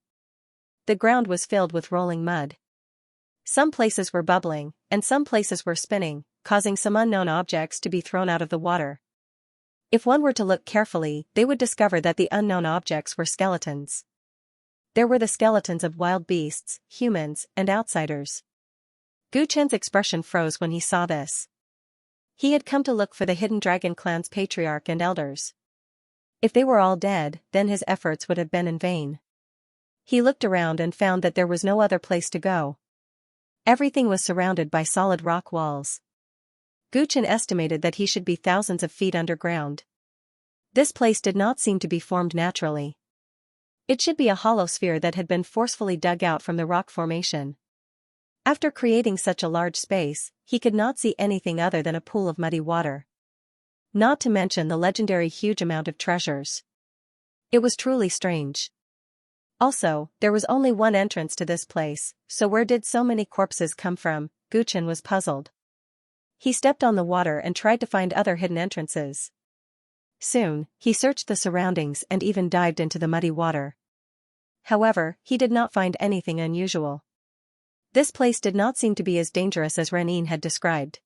The ground was filled with rolling mud. Some places were bubbling, and some places were spinning, causing some unknown objects to be thrown out of the water. If one were to look carefully, they would discover that the unknown objects were skeletons. There were the skeletons of wild beasts, humans, and outsiders. Guchen's expression froze when he saw this. He had come to look for the hidden dragon clan's patriarch and elders. If they were all dead, then his efforts would have been in vain. He looked around and found that there was no other place to go. Everything was surrounded by solid rock walls. Guchen estimated that he should be thousands of feet underground. This place did not seem to be formed naturally. It should be a hollow sphere that had been forcefully dug out from the rock formation. After creating such a large space, he could not see anything other than a pool of muddy water. Not to mention the legendary huge amount of treasures. It was truly strange. Also, there was only one entrance to this place, so where did so many corpses come from? Guchen was puzzled. He stepped on the water and tried to find other hidden entrances. Soon, he searched the surroundings and even dived into the muddy water. However, he did not find anything unusual. This place did not seem to be as dangerous as Renin had described.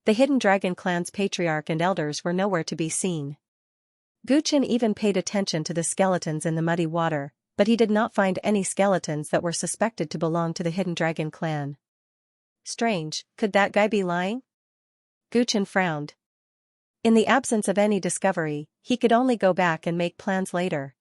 The hidden dragon clan's patriarch and elders were nowhere to be seen. Guchen even paid attention to the skeletons in the muddy water, but he did not find any skeletons that were suspected to belong to the hidden dragon clan. Strange, could that guy be lying? Guchen frowned. In the absence of any discovery, he could only go back and make plans later.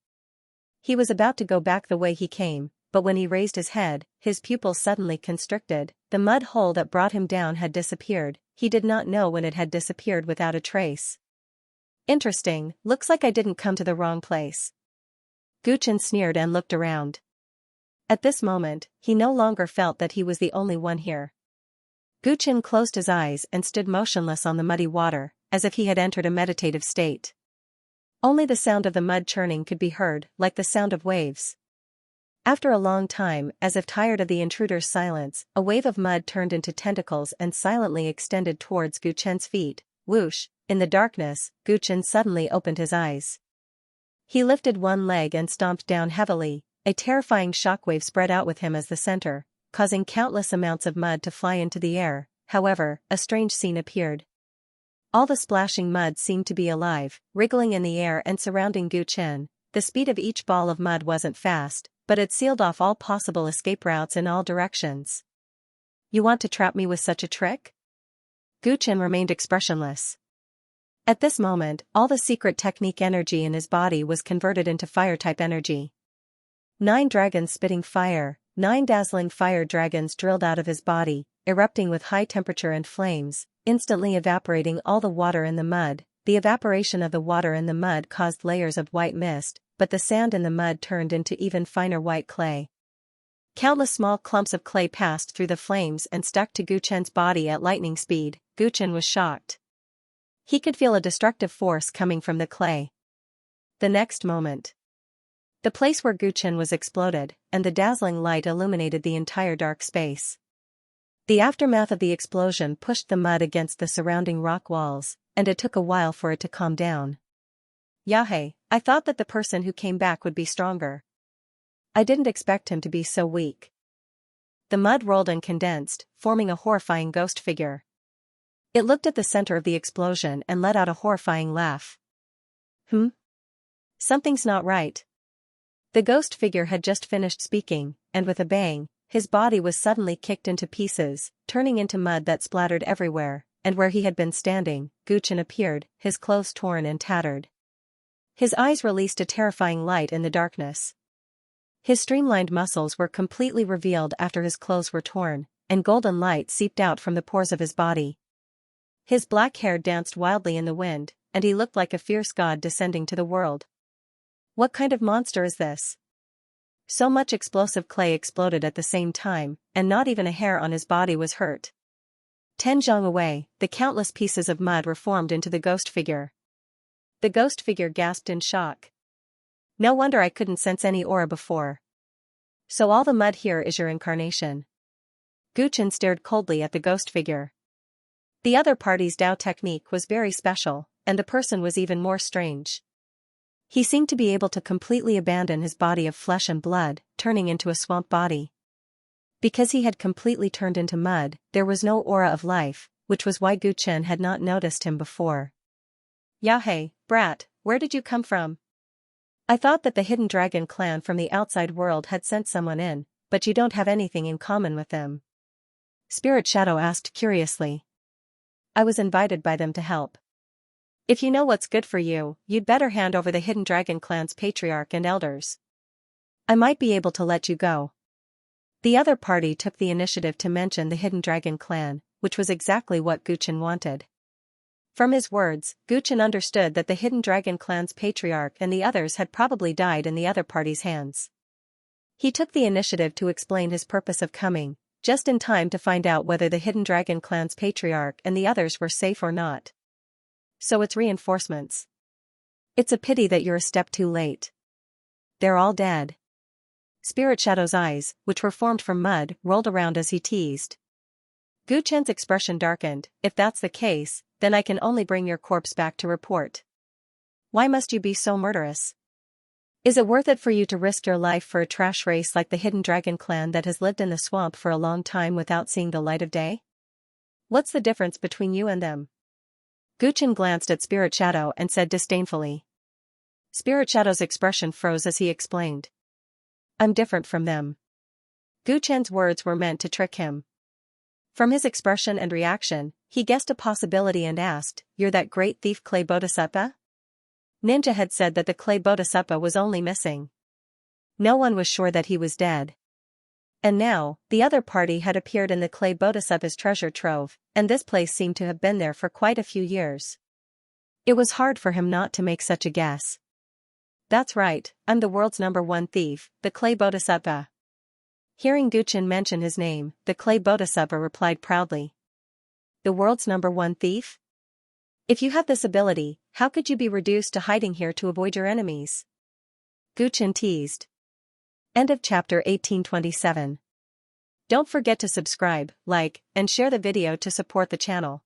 He was about to go back the way he came, but when he raised his head, his pupils suddenly constricted. The mud hole that brought him down had disappeared. He did not know when it had disappeared without a trace. Interesting, looks like I didn't come to the wrong place. Guchen sneered and looked around. At this moment, he no longer felt that he was the only one here. Guchen closed his eyes and stood motionless on the muddy water, as if he had entered a meditative state. Only the sound of the mud churning could be heard, like the sound of waves. After a long time, as if tired of the intruder's silence, a wave of mud turned into tentacles and silently extended towards Guchen's feet. Whoosh! In the darkness, Guchen suddenly opened his eyes. He lifted one leg and stomped down heavily. A terrifying shockwave spread out with him as the center, causing countless amounts of mud to fly into the air. However, a strange scene appeared. All the splashing mud seemed to be alive, wriggling in the air and surrounding Guchen. The speed of each ball of mud wasn't fast, but it sealed off all possible escape routes in all directions. You want to trap me with such a trick? Guchen remained expressionless. At this moment, all the secret technique energy in his body was converted into fire-type energy. 9 dragons spitting fire, 9 dazzling fire dragons drilled out of his body, erupting with high temperature and flames, instantly evaporating all the water in the mud. The evaporation of the water in the mud caused layers of white mist, but the sand in the mud turned into even finer white clay. Countless small clumps of clay passed through the flames and stuck to Guchen's body at lightning speed. Guchen was shocked. He could feel a destructive force coming from the clay. The next moment, the place where Guchen was exploded, and the dazzling light illuminated the entire dark space. The aftermath of the explosion pushed the mud against the surrounding rock walls, and it took a while for it to calm down. Yahey, I thought that the person who came back would be stronger. I didn't expect him to be so weak. The mud rolled and condensed, forming a horrifying ghost figure. It looked at the center of the explosion and let out a horrifying laugh. Something's not right. The ghost figure had just finished speaking, and with a bang, his body was suddenly kicked into pieces, turning into mud that splattered everywhere, and where he had been standing, Guchen appeared, his clothes torn and tattered. His eyes released a terrifying light in the darkness. His streamlined muscles were completely revealed after his clothes were torn, and golden light seeped out from the pores of his body. His black hair danced wildly in the wind, and he looked like a fierce god descending to the world. What kind of monster is this? So much explosive clay exploded at the same time, and not even a hair on his body was hurt. 10 zhang away, the countless pieces of mud were formed into the ghost figure. The ghost figure gasped in shock. No wonder I couldn't sense any aura before. So all the mud here is your incarnation. Guchen stared coldly at the ghost figure. The other party's Dao technique was very special, and the person was even more strange. He seemed to be able to completely abandon his body of flesh and blood, turning into a swamp body. Because he had completely turned into mud, there was no aura of life, which was why Guchen had not noticed him before. Yahey, brat, where did you come from? I thought that the Hidden Dragon clan from the outside world had sent someone in, but you don't have anything in common with them. Spirit Shadow asked curiously. I was invited by them to help. If you know what's good for you, you'd better hand over the Hidden Dragon clan's patriarch and elders. I might be able to let you go. The other party took the initiative to mention the Hidden Dragon clan, which was exactly what Guchen wanted. From his words, Guchen understood that the Hidden Dragon clan's patriarch and the others had probably died in the other party's hands. He took the initiative to explain his purpose of coming, just in time to find out whether the Hidden Dragon clan's patriarch and the others were safe or not. So it's reinforcements. It's a pity that you're a step too late. They're all dead. Spirit Shadow's eyes, which were formed from mud, rolled around as he teased. Guchen's expression darkened. If that's the case, then I can only bring your corpse back to report. Why must you be so murderous? Is it worth it for you to risk your life for a trash race like the Hidden Dragon clan that has lived in the swamp for a long time without seeing the light of day? What's the difference between you and them? Guchen glanced at Spirit Shadow and said disdainfully. Spirit Shadow's expression froze as he explained. I'm different from them. Guchen's words were meant to trick him. From his expression and reaction, he guessed a possibility and asked, You're that great thief Clay Bodhisattva? Ninja had said that the Clay Bodhisattva was only missing. No one was sure that he was dead. And now, the other party had appeared in the Clay Bodhisattva's treasure trove, and this place seemed to have been there for quite a few years. It was hard for him not to make such a guess. That's right, I'm the world's #1 thief, the Clay Bodhisattva. Hearing Guchen mention his name, the Clay Bodhisattva replied proudly. The world's #1 thief? If you have this ability, how could you be reduced to hiding here to avoid your enemies? Guchen teased. End of chapter 1827. Don't forget to subscribe, like, and share the video to support the channel.